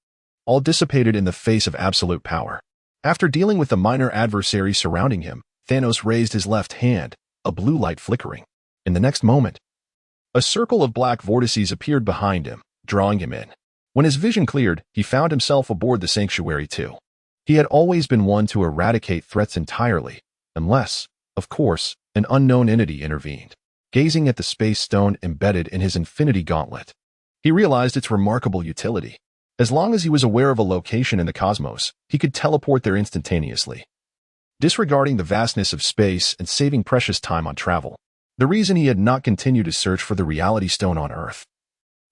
All dissipated in the face of absolute power. After dealing with the minor adversaries surrounding him, Thanos raised his left hand, a blue light flickering. In the next moment, a circle of black vortices appeared behind him, drawing him in. When his vision cleared, he found himself aboard the Sanctuary 2. He had always been one to eradicate threats entirely, unless, of course, an unknown entity intervened. Gazing at the space stone embedded in his infinity gauntlet, he realized its remarkable utility. As long as he was aware of a location in the cosmos, he could teleport there instantaneously, disregarding the vastness of space and saving precious time on travel. The reason he had not continued his search for the reality stone on Earth,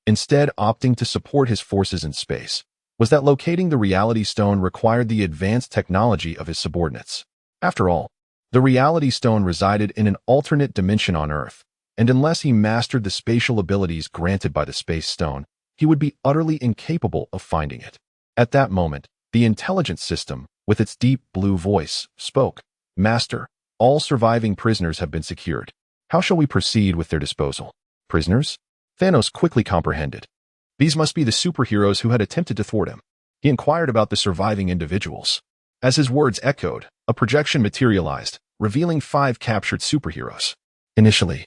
instead opting to support his forces in space, was that locating the reality stone required the advanced technology of his subordinates. After all, the reality stone resided in an alternate dimension on Earth, and unless he mastered the spatial abilities granted by the space stone, he would be utterly incapable of finding it. At that moment, the intelligence system, with its deep blue voice, spoke. "Master, all surviving prisoners have been secured. How shall we proceed with their disposal?" Prisoners? Thanos quickly comprehended. These must be the superheroes who had attempted to thwart him. He inquired about the surviving individuals. As his words echoed, a projection materialized, revealing 5 captured superheroes. Initially,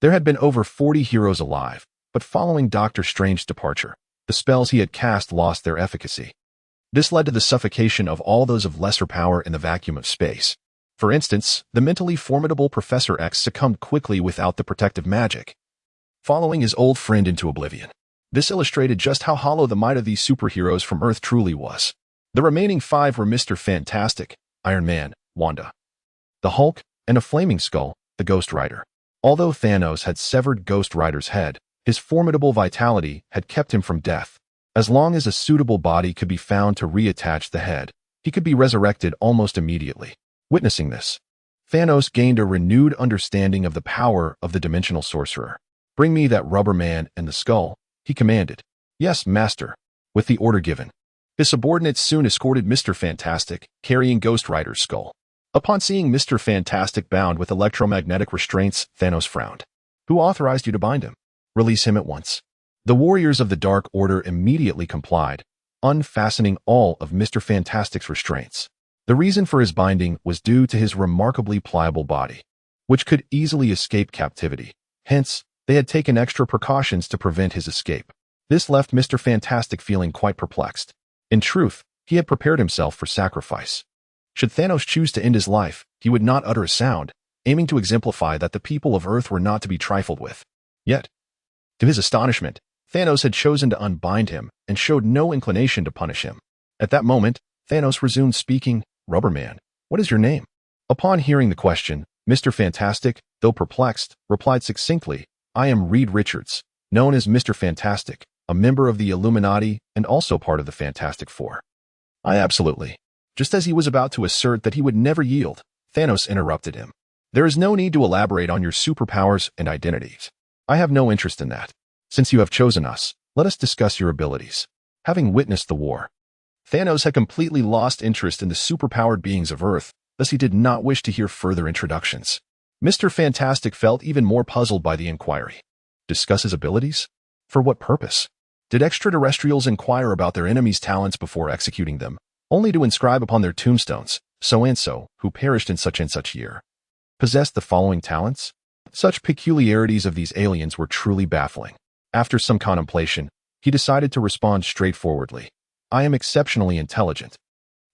there had been over 40 heroes alive, but following Doctor Strange's departure, the spells he had cast lost their efficacy. This led to the suffocation of all those of lesser power in the vacuum of space. For instance, the mentally formidable Professor X succumbed quickly without the protective magic, following his old friend into oblivion. This illustrated just how hollow the might of these superheroes from Earth truly was. The remaining 5 were Mr. Fantastic, Iron Man, Wanda, the Hulk, and a flaming skull, the Ghost Rider. Although Thanos had severed Ghost Rider's head, his formidable vitality had kept him from death. As long as a suitable body could be found to reattach the head, he could be resurrected almost immediately. Witnessing this, Thanos gained a renewed understanding of the power of the dimensional sorcerer. "Bring me that rubber man and the skull," he commanded. "Yes, master." With the order given, his subordinates soon escorted Mr. Fantastic, carrying Ghost Rider's skull. Upon seeing Mr. Fantastic bound with electromagnetic restraints, Thanos frowned. "Who authorized you to bind him? Release him at once." The warriors of the Dark Order immediately complied, unfastening all of Mr. Fantastic's restraints. The reason for his binding was due to his remarkably pliable body, which could easily escape captivity. Hence, they had taken extra precautions to prevent his escape. This left Mr. Fantastic feeling quite perplexed. In truth, he had prepared himself for sacrifice. Should Thanos choose to end his life, he would not utter a sound, aiming to exemplify that the people of Earth were not to be trifled with. Yet, to his astonishment, Thanos had chosen to unbind him and showed no inclination to punish him. At that moment, Thanos resumed speaking. "Rubber Man, what is your name?" Upon hearing the question, Mr. Fantastic, though perplexed, replied succinctly, "I am Reed Richards, known as Mr. Fantastic, a member of the Illuminati and also part of the Fantastic Four." "I absolutely." Just as he was about to assert that he would never yield, Thanos interrupted him. "There is no need to elaborate on your superpowers and identities. I have no interest in that. Since you have chosen us, let us discuss your abilities." Having witnessed the war, Thanos had completely lost interest in the superpowered beings of Earth, thus he did not wish to hear further introductions. Mr. Fantastic felt even more puzzled by the inquiry. Discuss his abilities? For what purpose? Did extraterrestrials inquire about their enemies' talents before executing them, only to inscribe upon their tombstones, "So-and-so, who perished in such and such year, possessed the following talents"? Such peculiarities of these aliens were truly baffling. After some contemplation, he decided to respond straightforwardly. "I am exceptionally intelligent,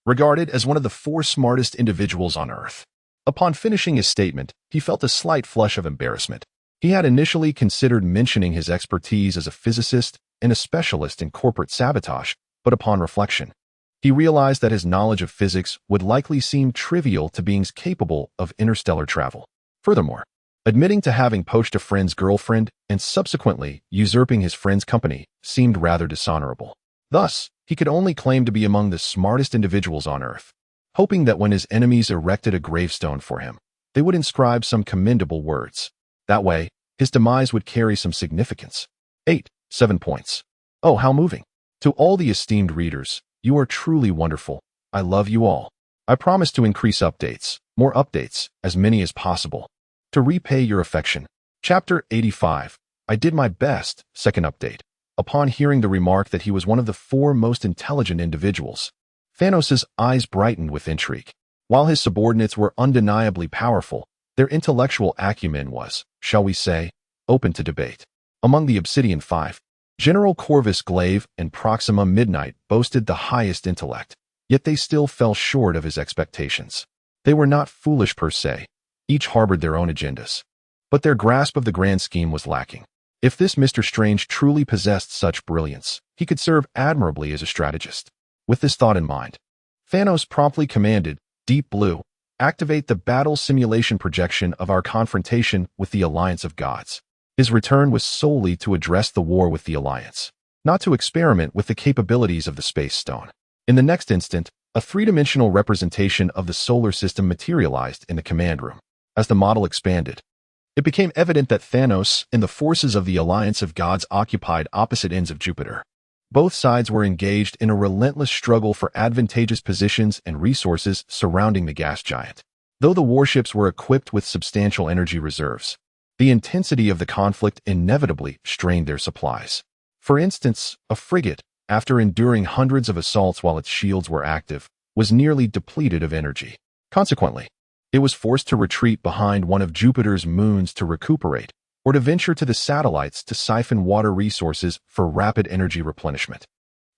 regarded as one of the 4 smartest individuals on Earth." Upon finishing his statement, he felt a slight flush of embarrassment. He had initially considered mentioning his expertise as a physicist and a specialist in corporate sabotage, but upon reflection, he realized that his knowledge of physics would likely seem trivial to beings capable of interstellar travel. Furthermore, admitting to having poached a friend's girlfriend and subsequently usurping his friend's company seemed rather dishonorable. Thus, he could only claim to be among the smartest individuals on Earth, hoping that when his enemies erected a gravestone for him, they would inscribe some commendable words. That way, his demise would carry some significance. 7 points. Oh, how moving. To all the esteemed readers, you are truly wonderful. I love you all. I promise to increase more updates, as many as possible, to repay your affection. Chapter 85. I did my best. Second update. Upon hearing the remark that he was one of the 4 most intelligent individuals, Thanos' eyes brightened with intrigue. While his subordinates were undeniably powerful, their intellectual acumen was, shall we say, open to debate. Among the Obsidian 5, General Corvus Glaive and Proxima Midnight boasted the highest intellect, yet they still fell short of his expectations. They were not foolish per se. Each harbored their own agendas, but their grasp of the grand scheme was lacking. If this Mr. Strange truly possessed such brilliance, he could serve admirably as a strategist. With this thought in mind, Thanos promptly commanded, Deep Blue, activate the battle simulation projection of our confrontation with the Alliance of Gods. His return was solely to address the war with the Alliance, not to experiment with the capabilities of the Space Stone. In the next instant, a three-dimensional representation of the solar system materialized in the command room. As the model expanded, it became evident that Thanos and the forces of the Alliance of Gods occupied opposite ends of Jupiter. Both sides were engaged in a relentless struggle for advantageous positions and resources surrounding the gas giant. Though the warships were equipped with substantial energy reserves, the intensity of the conflict inevitably strained their supplies. For instance, a frigate, after enduring hundreds of assaults while its shields were active, was nearly depleted of energy. Consequently, it was forced to retreat behind one of Jupiter's moons to recuperate, or to venture to the satellites to siphon water resources for rapid energy replenishment.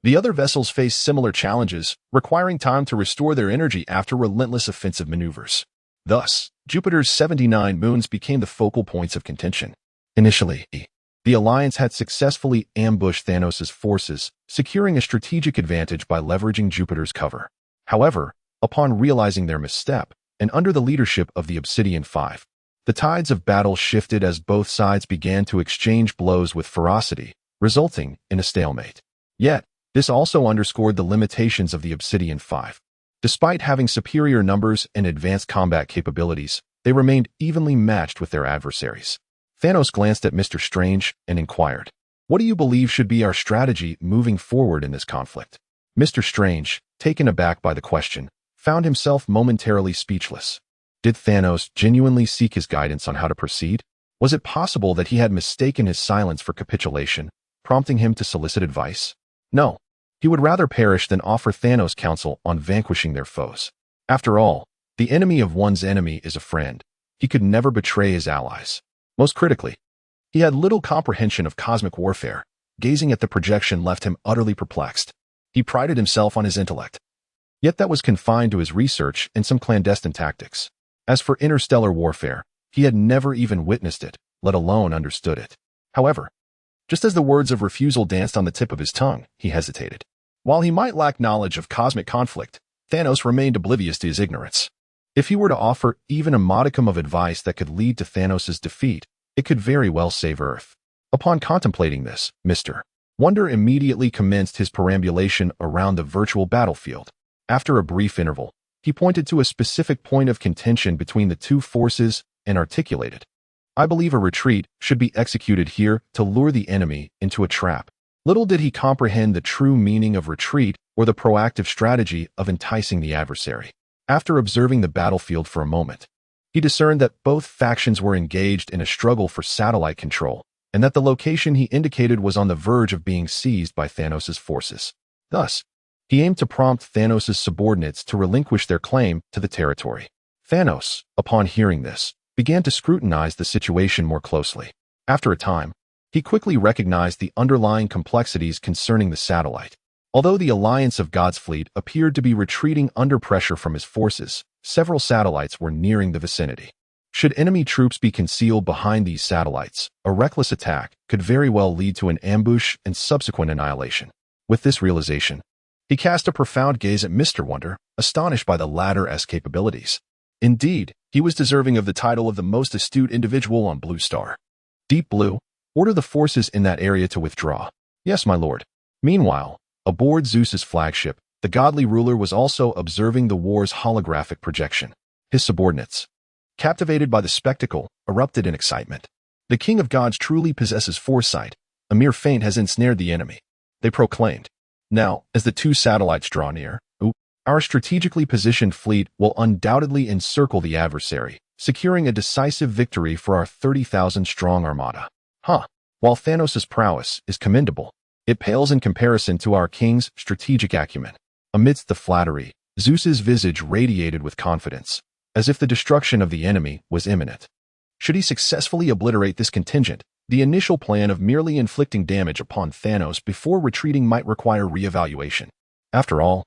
The other vessels faced similar challenges, requiring time to restore their energy after relentless offensive maneuvers. Thus, Jupiter's 79 moons became the focal points of contention. Initially, the Alliance had successfully ambushed Thanos' forces, securing a strategic advantage by leveraging Jupiter's cover. However, upon realizing their misstep, and under the leadership of the Obsidian Five, the tides of battle shifted as both sides began to exchange blows with ferocity, resulting in a stalemate. Yet, this also underscored the limitations of the Obsidian Five. Despite having superior numbers and advanced combat capabilities, they remained evenly matched with their adversaries. Thanos glanced at Mr. Strange and inquired, "What do you believe should be our strategy moving forward in this conflict?" Mr. Strange, taken aback by the question, found himself momentarily speechless. Did Thanos genuinely seek his guidance on how to proceed? Was it possible that he had mistaken his silence for capitulation, prompting him to solicit advice? No, he would rather perish than offer Thanos counsel on vanquishing their foes. After all, the enemy of one's enemy is a friend. He could never betray his allies. Most critically, he had little comprehension of cosmic warfare. Gazing at the projection left him utterly perplexed. He prided himself on his intellect, yet that was confined to his research and some clandestine tactics. As for interstellar warfare, he had never even witnessed it, let alone understood it. However, just as the words of refusal danced on the tip of his tongue, he hesitated. While he might lack knowledge of cosmic conflict, Thanos remained oblivious to his ignorance. If he were to offer even a modicum of advice that could lead to Thanos' defeat, it could very well save Earth. Upon contemplating this, Mr. Wonder immediately commenced his perambulation around the virtual battlefield. After a brief interval, he pointed to a specific point of contention between the two forces and articulated, "I believe a retreat should be executed here to lure the enemy into a trap." Little did he comprehend the true meaning of retreat or the proactive strategy of enticing the adversary. After observing the battlefield for a moment, he discerned that both factions were engaged in a struggle for satellite control, and that the location he indicated was on the verge of being seized by Thanos' forces. Thus, he aimed to prompt Thanos' subordinates to relinquish their claim to the territory. Thanos, upon hearing this, began to scrutinize the situation more closely. After a time, he quickly recognized the underlying complexities concerning the satellite. Although the Alliance of Gods fleet appeared to be retreating under pressure from his forces, several satellites were nearing the vicinity. Should enemy troops be concealed behind these satellites, a reckless attack could very well lead to an ambush and subsequent annihilation. With this realization, he cast a profound gaze at Mr. Wonder, astonished by the latter's capabilities. Indeed, he was deserving of the title of the most astute individual on Blue Star. Deep Blue, order the forces in that area to withdraw. Yes, my lord. Meanwhile, aboard Zeus's flagship, the godly ruler was also observing the war's holographic projection. His subordinates, captivated by the spectacle, erupted in excitement. The king of gods truly possesses foresight. A mere feint has ensnared the enemy, they proclaimed. Now, as the two satellites draw near, our strategically positioned fleet will undoubtedly encircle the adversary, securing a decisive victory for our 30,000-strong armada. While Thanos' prowess is commendable, it pales in comparison to our king's strategic acumen. Amidst the flattery, Zeus's visage radiated with confidence, as if the destruction of the enemy was imminent. Should he successfully obliterate this contingent, the initial plan of merely inflicting damage upon Thanos before retreating might require reevaluation. After all,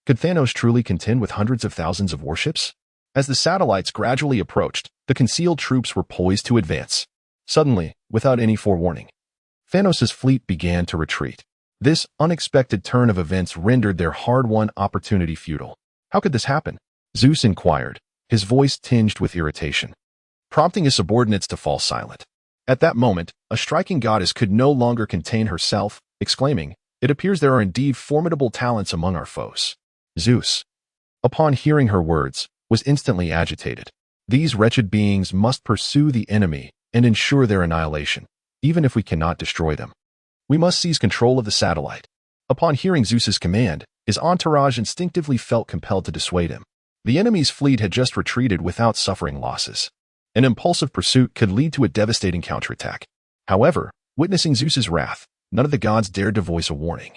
could Thanos truly contend with hundreds of thousands of warships? As the satellites gradually approached, the concealed troops were poised to advance. Suddenly, without any forewarning. Thanos' fleet began to retreat. This unexpected turn of events rendered their hard-won opportunity futile. How could this happen? Zeus inquired, his voice tinged with irritation, prompting his subordinates to fall silent. At that moment, a striking goddess could no longer contain herself, exclaiming, "It appears there are indeed formidable talents among our foes." Zeus, upon hearing her words, was instantly agitated. These wretched beings must pursue the enemy and ensure their annihilation, even if we cannot destroy them. We must seize control of the satellite. Upon hearing Zeus's command, his entourage instinctively felt compelled to dissuade him. The enemy's fleet had just retreated without suffering losses. An impulsive pursuit could lead to a devastating counterattack. However, witnessing Zeus's wrath, none of the gods dared to voice a warning,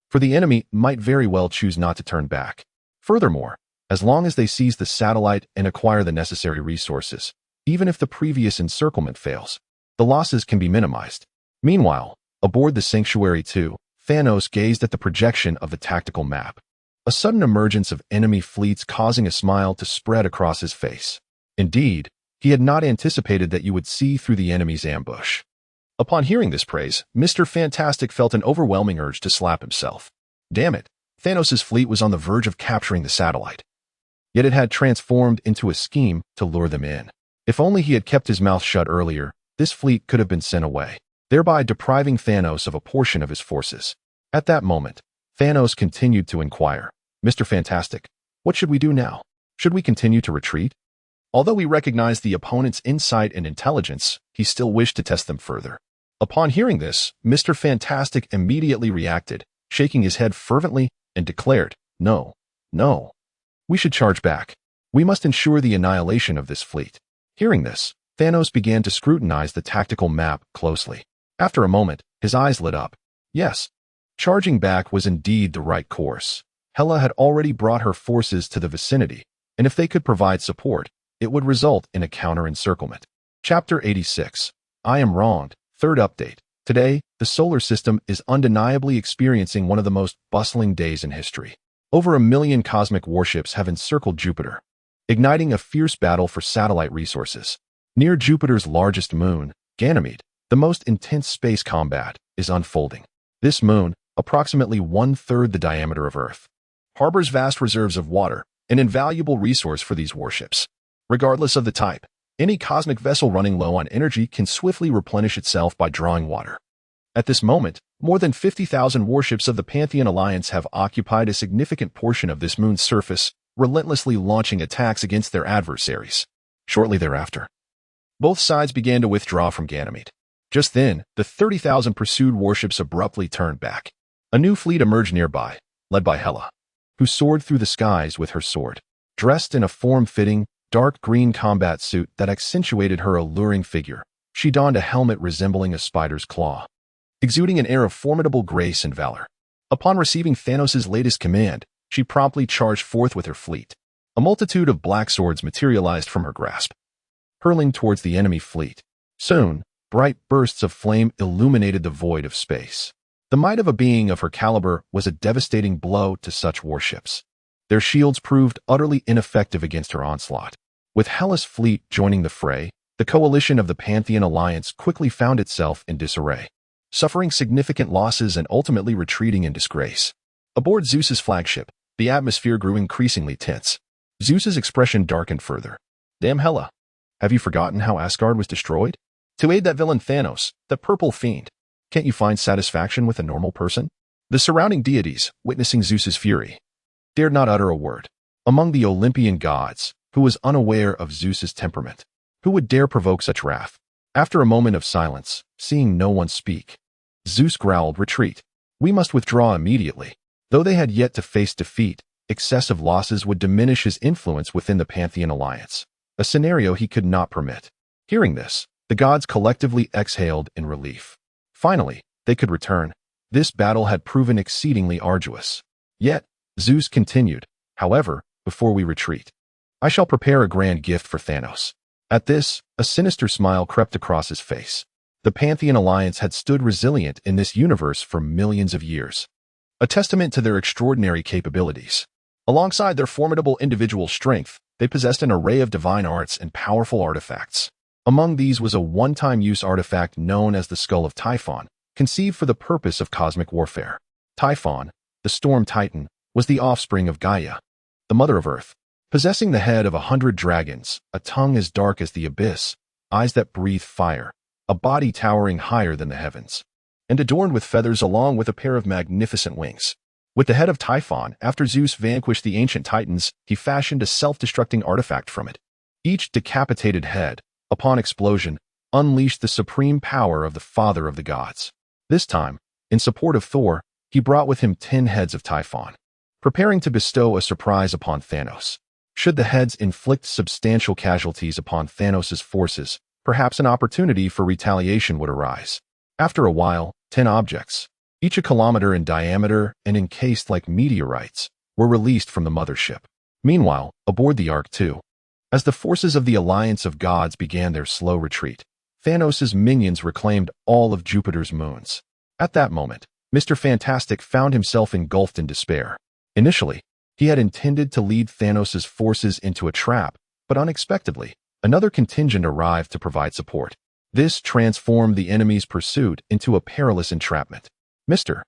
for the enemy might very well choose not to turn back. Furthermore, as long as they seize the satellite and acquire the necessary resources, even if the previous encirclement fails, the losses can be minimized. Meanwhile, aboard the Sanctuary 2, Thanos gazed at the projection of the tactical map, a sudden emergence of enemy fleets causing a smile to spread across his face. Indeed, he had not anticipated that you would see through the enemy's ambush. Upon hearing this praise, Mr. Fantastic felt an overwhelming urge to slap himself. Damn it, Thanos' fleet was on the verge of capturing the satellite. Yet it had transformed into a scheme to lure them in. If only he had kept his mouth shut earlier, this fleet could have been sent away, thereby depriving Thanos of a portion of his forces. At that moment, Thanos continued to inquire, "Mr. Fantastic, what should we do now? Should we continue to retreat?" Although he recognized the opponent's insight and intelligence, he still wished to test them further. Upon hearing this, Mr. Fantastic immediately reacted, shaking his head fervently, and declared, "No, no. We should charge back. We must ensure the annihilation of this fleet." Hearing this, Thanos began to scrutinize the tactical map closely. After a moment, his eyes lit up. Yes, charging back was indeed the right course. Hela had already brought her forces to the vicinity, and if they could provide support, it would result in a counter-encirclement. Chapter 86. I Am Wronged. Third update. Today, the solar system is undeniably experiencing one of the most bustling days in history. Over 1 million cosmic warships have encircled Jupiter, igniting a fierce battle for satellite resources. Near Jupiter's largest moon, Ganymede, the most intense space combat is unfolding. This moon, approximately 1/3 the diameter of Earth, harbors vast reserves of water, an invaluable resource for these warships. Regardless of the type, any cosmic vessel running low on energy can swiftly replenish itself by drawing water. At this moment, more than 50,000 warships of the Pantheon Alliance have occupied a significant portion of this moon's surface, relentlessly launching attacks against their adversaries. Shortly thereafter, both sides began to withdraw from Ganymede. Just then, the 30,000 pursued warships abruptly turned back. A new fleet emerged nearby, led by Hela, who soared through the skies with her sword. Dressed in a form-fitting, dark green combat suit that accentuated her alluring figure, she donned a helmet resembling a spider's claw, exuding an air of formidable grace and valor. Upon receiving Thanos' latest command, she promptly charged forth with her fleet. A multitude of black swords materialized from her grasp, hurling towards the enemy fleet. Soon, bright bursts of flame illuminated the void of space. The might of a being of her caliber was a devastating blow to such warships. Their shields proved utterly ineffective against her onslaught. With Hela's fleet joining the fray, the coalition of the Pantheon Alliance quickly found itself in disarray, suffering significant losses and ultimately retreating in disgrace. Aboard Zeus's flagship, the atmosphere grew increasingly tense. Zeus's expression darkened further. "Damn Hela, have you forgotten how Asgard was destroyed? To aid that villain Thanos, the purple fiend, can't you find satisfaction with a normal person?" The surrounding deities, witnessing Zeus's fury, dared not utter a word. Among the Olympian gods, who was unaware of Zeus's temperament, who would dare provoke such wrath? After a moment of silence, seeing no one speak, Zeus growled, "Retreat. We must withdraw immediately." Though they had yet to face defeat, excessive losses would diminish his influence within the Pantheon Alliance, a scenario he could not permit. Hearing this, the gods collectively exhaled in relief. Finally, they could return. This battle had proven exceedingly arduous. Yet, Zeus continued, "However, before we retreat, I shall prepare a grand gift for Thanos." At this, a sinister smile crept across his face. The Pantheon Alliance had stood resilient in this universe for millions of years, a testament to their extraordinary capabilities. Alongside their formidable individual strength, they possessed an array of divine arts and powerful artifacts. Among these was a one-time-use artifact known as the Skull of Typhon, conceived for the purpose of cosmic warfare. Typhon, the storm titan, was the offspring of Gaia, the mother of Earth. Possessing the head of 100 dragons, a tongue as dark as the abyss, eyes that breathe fire, a body towering higher than the heavens, and adorned with feathers along with a pair of magnificent wings. With the head of Typhon, after Zeus vanquished the ancient Titans, he fashioned a self-destructing artifact from it. Each decapitated head, upon explosion, unleashed the supreme power of the father of the gods. This time, in support of Thor, he brought with him 10 heads of Typhon, preparing to bestow a surprise upon Thanos. Should the heads inflict substantial casualties upon Thanos' forces, perhaps an opportunity for retaliation would arise. After a while, 10 objects, each a kilometer in diameter and encased like meteorites, were released from the mothership. Meanwhile, aboard the Ark II, as the forces of the Alliance of Gods began their slow retreat, Thanos' minions reclaimed all of Jupiter's moons. At that moment, Mr. Fantastic found himself engulfed in despair. Initially, he had intended to lead Thanos' forces into a trap, but unexpectedly, another contingent arrived to provide support. This transformed the enemy's pursuit into a perilous entrapment. Mr.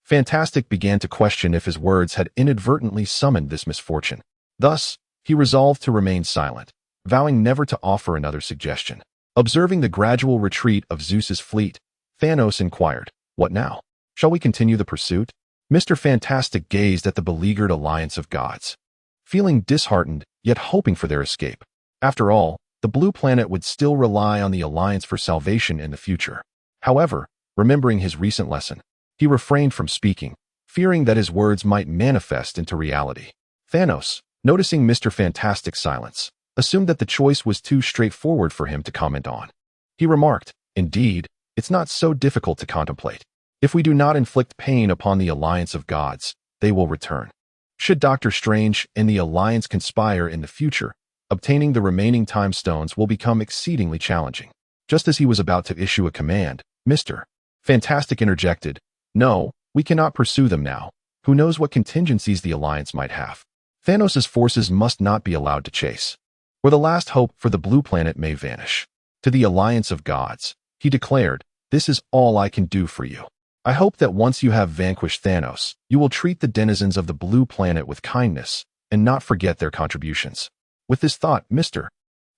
Fantastic began to question if his words had inadvertently summoned this misfortune. Thus, he resolved to remain silent, vowing never to offer another suggestion. Observing the gradual retreat of Zeus's fleet, Thanos inquired, "What now? Shall we continue the pursuit?" Mr. Fantastic gazed at the beleaguered Alliance of Gods, feeling disheartened, yet hoping for their escape. After all, the blue planet would still rely on the Alliance for salvation in the future. However, remembering his recent lesson, he refrained from speaking, fearing that his words might manifest into reality. Thanos, noticing Mr. Fantastic's silence, assumed that the choice was too straightforward for him to comment on. He remarked, "Indeed, it's not so difficult to contemplate. If we do not inflict pain upon the Alliance of Gods, they will return. Should Doctor Strange and the Alliance conspire in the future, obtaining the remaining time stones will become exceedingly challenging." Just as he was about to issue a command, Mr. Fantastic interjected, "No, we cannot pursue them now. Who knows what contingencies the Alliance might have. Thanos' forces must not be allowed to chase, or the last hope for the blue planet may vanish." To the Alliance of Gods, he declared, "This is all I can do for you. I hope that once you have vanquished Thanos, you will treat the denizens of the blue planet with kindness and not forget their contributions." With this thought, Mr.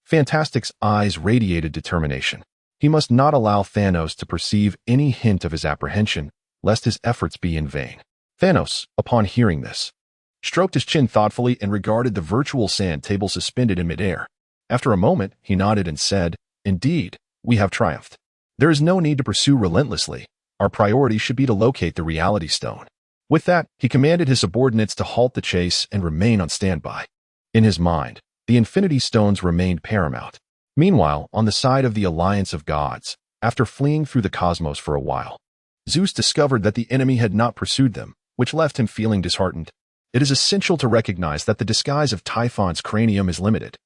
Fantastic's eyes radiated determination. He must not allow Thanos to perceive any hint of his apprehension, lest his efforts be in vain. Thanos, upon hearing this, stroked his chin thoughtfully and regarded the virtual sand table suspended in midair. After a moment, he nodded and said, "Indeed, we have triumphed. There is no need to pursue relentlessly. Our priority should be to locate the Reality Stone." With that, he commanded his subordinates to halt the chase and remain on standby. In his mind, the Infinity Stones remained paramount. Meanwhile, on the side of the Alliance of Gods, after fleeing through the cosmos for a while, Zeus discovered that the enemy had not pursued them, which left him feeling disheartened. It is essential to recognize that the disguise of Typhon's cranium is limited.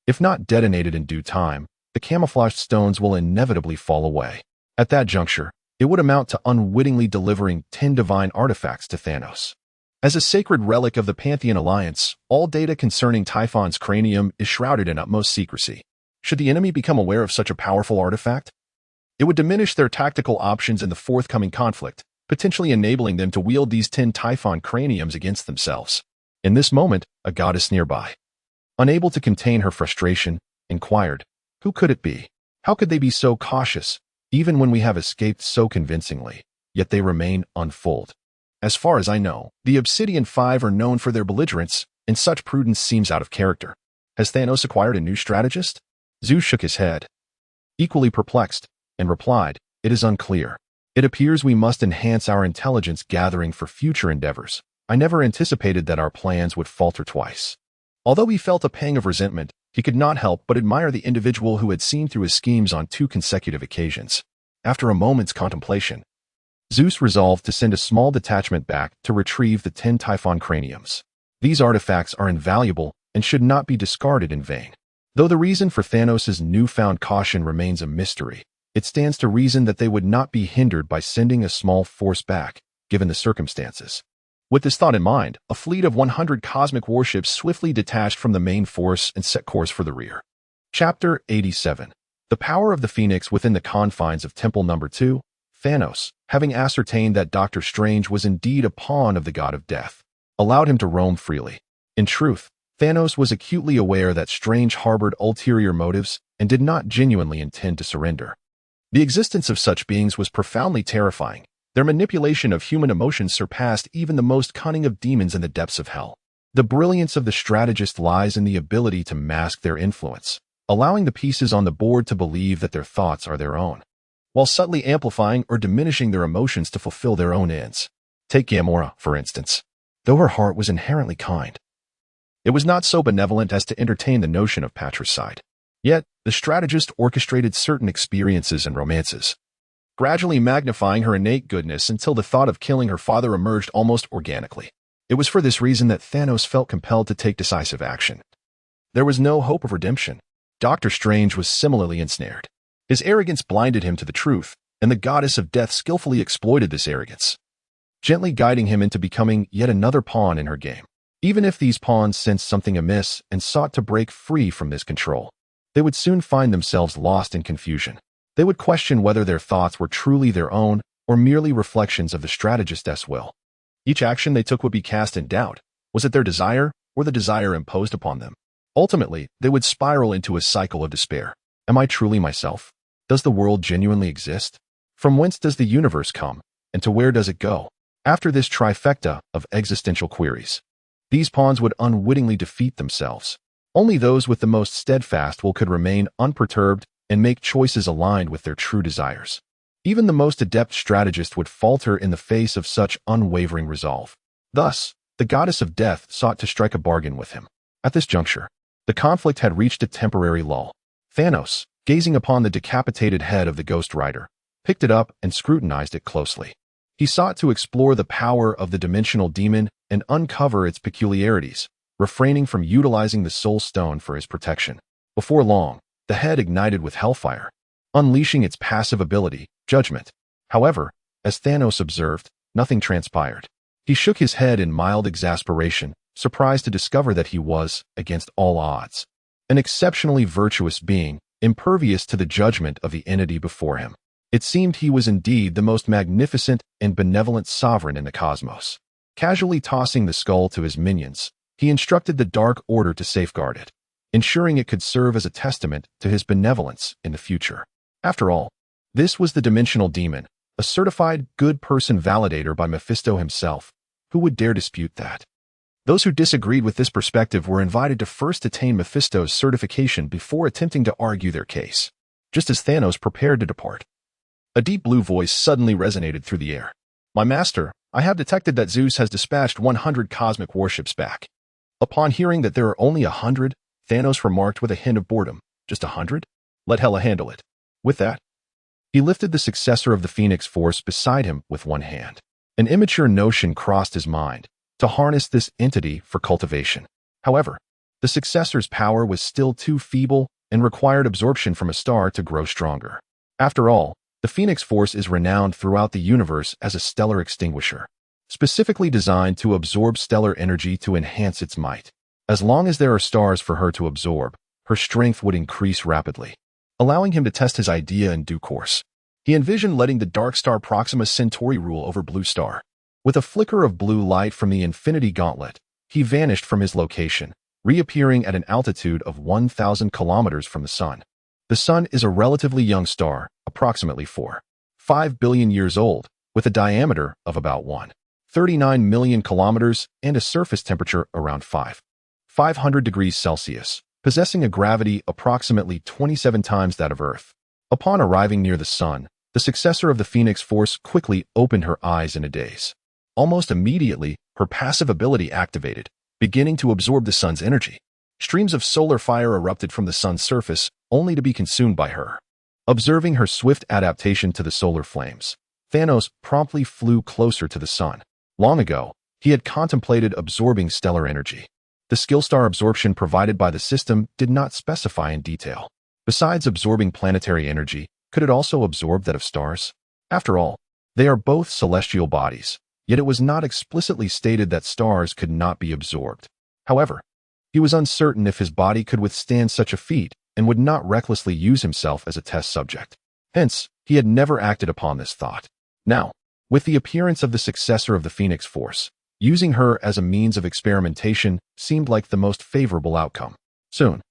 If not detonated in due time, the camouflaged stones will inevitably fall away. At that juncture, it would amount to unwittingly delivering 10 divine artifacts to Thanos. As a sacred relic of the Pantheon Alliance, all data concerning Typhon's cranium is shrouded in utmost secrecy. Should the enemy become aware of such a powerful artifact, it would diminish their tactical options in the forthcoming conflict, potentially enabling them to wield these 10 Typhon craniums against themselves. In this moment, a goddess nearby, unable to contain her frustration, inquired, "Who could it be? How could they be so cautious, even when we have escaped so convincingly, yet they remain unfooled? As far as I know, the Obsidian Five are known for their belligerence, and such prudence seems out of character. Has Thanos acquired a new strategist?" Zeus shook his head, equally perplexed, and replied, "It is unclear. It appears we must enhance our intelligence gathering for future endeavors. I never anticipated that our plans would falter twice." Although he felt a pang of resentment, he could not help but admire the individual who had seen through his schemes on 2 consecutive occasions. After a moment's contemplation, Zeus resolved to send a small detachment back to retrieve the 10 Typhon craniums. These artifacts are invaluable and should not be discarded in vain. Though the reason for Thanos' newfound caution remains a mystery, it stands to reason that they would not be hindered by sending a small force back, given the circumstances. With this thought in mind, a fleet of 100 cosmic warships swiftly detached from the main force and set course for the rear. Chapter 87. The power of the Phoenix within the confines of Temple Number 2, Thanos, having ascertained that Doctor Strange was indeed a pawn of the god of death, allowed him to roam freely. In truth, Thanos was acutely aware that Strange harbored ulterior motives and did not genuinely intend to surrender. The existence of such beings was profoundly terrifying. Their manipulation of human emotions surpassed even the most cunning of demons in the depths of hell. The brilliance of the strategist lies in the ability to mask their influence, allowing the pieces on the board to believe that their thoughts are their own, while subtly amplifying or diminishing their emotions to fulfill their own ends. Take Gamora, for instance. Though her heart was inherently kind, it was not so benevolent as to entertain the notion of patricide. Yet, the strategist orchestrated certain experiences and romances, gradually magnifying her innate goodness until the thought of killing her father emerged almost organically. It was for this reason that Thanos felt compelled to take decisive action. There was no hope of redemption. Doctor Strange was similarly ensnared. His arrogance blinded him to the truth, and the goddess of death skillfully exploited this arrogance, gently guiding him into becoming yet another pawn in her game. Even if these pawns sensed something amiss and sought to break free from this control, they would soon find themselves lost in confusion. They would question whether their thoughts were truly their own or merely reflections of the strategist's will. Each action they took would be cast in doubt. Was it their desire or the desire imposed upon them? Ultimately, they would spiral into a cycle of despair. Am I truly myself? Does the world genuinely exist? From whence does the universe come, and to where does it go? After this trifecta of existential queries, these pawns would unwittingly defeat themselves. Only those with the most steadfast will could remain unperturbed and make choices aligned with their true desires. Even the most adept strategist would falter in the face of such unwavering resolve. Thus, the goddess of death sought to strike a bargain with him. At this juncture, the conflict had reached a temporary lull. Thanos, gazing upon the decapitated head of the Ghost Rider, picked it up and scrutinized it closely. He sought to explore the power of the dimensional demon and uncover its peculiarities, refraining from utilizing the Soul Stone for his protection. Before long, the head ignited with hellfire, unleashing its passive ability, Judgment. However, as Thanos observed, nothing transpired. He shook his head in mild exasperation, surprised to discover that he was, against all odds, an exceptionally virtuous being, impervious to the judgment of the entity before him. It seemed he was indeed the most magnificent and benevolent sovereign in the cosmos. Casually tossing the skull to his minions, he instructed the Dark Order to safeguard it, ensuring it could serve as a testament to his benevolence in the future. After all, this was the dimensional demon, a certified good person validator by Mephisto himself. Who would dare dispute that? Those who disagreed with this perspective were invited to first attain Mephisto's certification before attempting to argue their case. Just as Thanos prepared to depart, a deep blue voice suddenly resonated through the air. My master, I have detected that Zeus has dispatched 100 cosmic warships back. Upon hearing that there are only 100, Thanos remarked with a hint of boredom, just 100? Let Hela handle it. With that, he lifted the successor of the Phoenix Force beside him with one hand. An immature notion crossed his mind, to harness this entity for cultivation. However, the successor's power was still too feeble and required absorption from a star to grow stronger. After all, the Phoenix Force is renowned throughout the universe as a stellar extinguisher, specifically designed to absorb stellar energy to enhance its might. As long as there are stars for her to absorb, her strength would increase rapidly, allowing him to test his idea in due course. He envisioned letting the dark star Proxima Centauri rule over Blue Star. With a flicker of blue light from the Infinity Gauntlet, he vanished from his location, reappearing at an altitude of 1,000 kilometers from the Sun. The Sun is a relatively young star, approximately 4.5 billion years old, with a diameter of about 139 million kilometers and a surface temperature around 500 degrees Celsius, possessing a gravity approximately 27 times that of Earth. Upon arriving near the Sun, the successor of the Phoenix Force quickly opened her eyes in a daze. Almost immediately, her passive ability activated, beginning to absorb the Sun's energy. Streams of solar fire erupted from the Sun's surface, only to be consumed by her. Observing her swift adaptation to the solar flames, Thanos promptly flew closer to the Sun. Long ago, he had contemplated absorbing stellar energy. The skill star absorption provided by the system did not specify in detail. Besides absorbing planetary energy, could it also absorb that of stars? After all, they are both celestial bodies, yet it was not explicitly stated that stars could not be absorbed. However, he was uncertain if his body could withstand such a feat, and would not recklessly use himself as a test subject. Hence, he had never acted upon this thought. Now, with the appearance of the successor of the Phoenix Force, using her as a means of experimentation seemed like the most favorable outcome. Soon,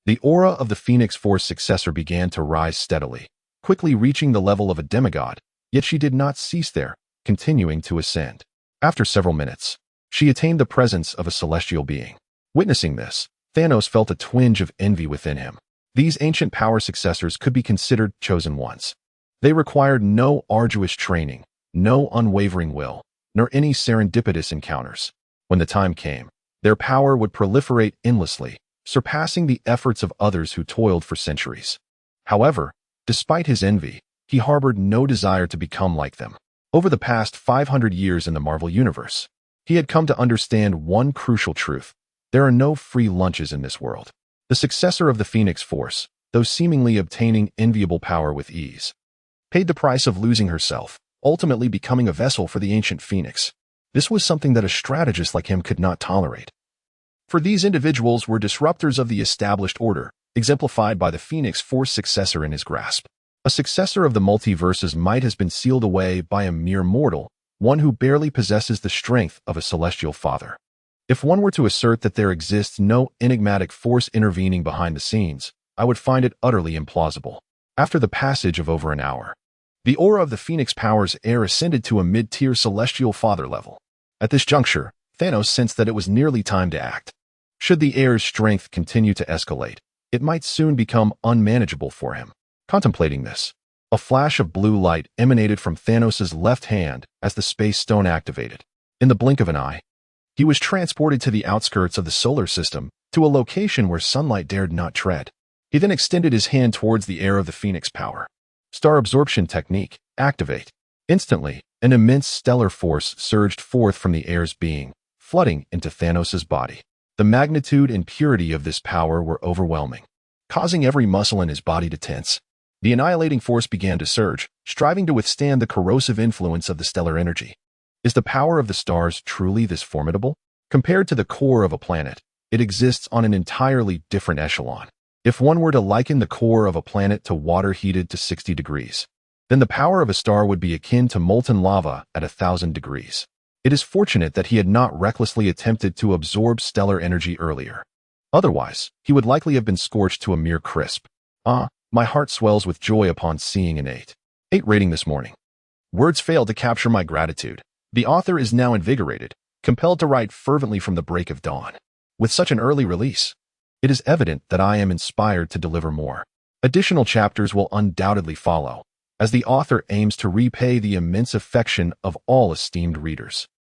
the aura of the Phoenix Force successor began to rise steadily, quickly reaching the level of a demigod, yet she did not cease there, continuing to ascend. After several minutes, she attained the presence of a celestial being. Witnessing this, Thanos felt a twinge of envy within him. These ancient power successors could be considered chosen ones. They required no arduous training, no unwavering will, nor any serendipitous encounters. When the time came, their power would proliferate endlessly, surpassing the efforts of others who toiled for centuries. However, despite his envy, he harbored no desire to become like them. Over the past 500 years in the Marvel Universe, he had come to understand one crucial truth. There are no free lunches in this world. The successor of the Phoenix Force, though seemingly obtaining enviable power with ease, paid the price of losing herself, ultimately becoming a vessel for the ancient Phoenix. This was something that a strategist like him could not tolerate. For these individuals were disruptors of the established order, exemplified by the Phoenix Force successor in his grasp. A successor of the multiverses might have been sealed away by a mere mortal, one who barely possesses the strength of a celestial father. If one were to assert that there exists no enigmatic force intervening behind the scenes, I would find it utterly implausible. After the passage of over an hour, the aura of the Phoenix Power's heir ascended to a mid-tier celestial father level. At this juncture, Thanos sensed that it was nearly time to act. Should the heir's strength continue to escalate, it might soon become unmanageable for him. Contemplating this, a flash of blue light emanated from Thanos' left hand as the Space Stone activated. In the blink of an eye, he was transported to the outskirts of the solar system, to a location where sunlight dared not tread. He then extended his hand towards the heir of the Phoenix Power. Star Absorption Technique, activate. Instantly, an immense stellar force surged forth from the heir's being, flooding into Thanos' body. The magnitude and purity of this power were overwhelming, causing every muscle in his body to tense. The annihilating force began to surge, striving to withstand the corrosive influence of the stellar energy. Is the power of the stars truly this formidable? Compared to the core of a planet, it exists on an entirely different echelon. If one were to liken the core of a planet to water heated to 60 degrees, then the power of a star would be akin to molten lava at 1,000 degrees. It is fortunate that he had not recklessly attempted to absorb stellar energy earlier. Otherwise, he would likely have been scorched to a mere crisp. My heart swells with joy upon seeing an 8 rating this morning. Words fail to capture my gratitude. The author is now invigorated, compelled to write fervently from the break of dawn. With such an early release, it is evident that I am inspired to deliver more. Additional chapters will undoubtedly follow, as the author aims to repay the immense affection of all esteemed readers.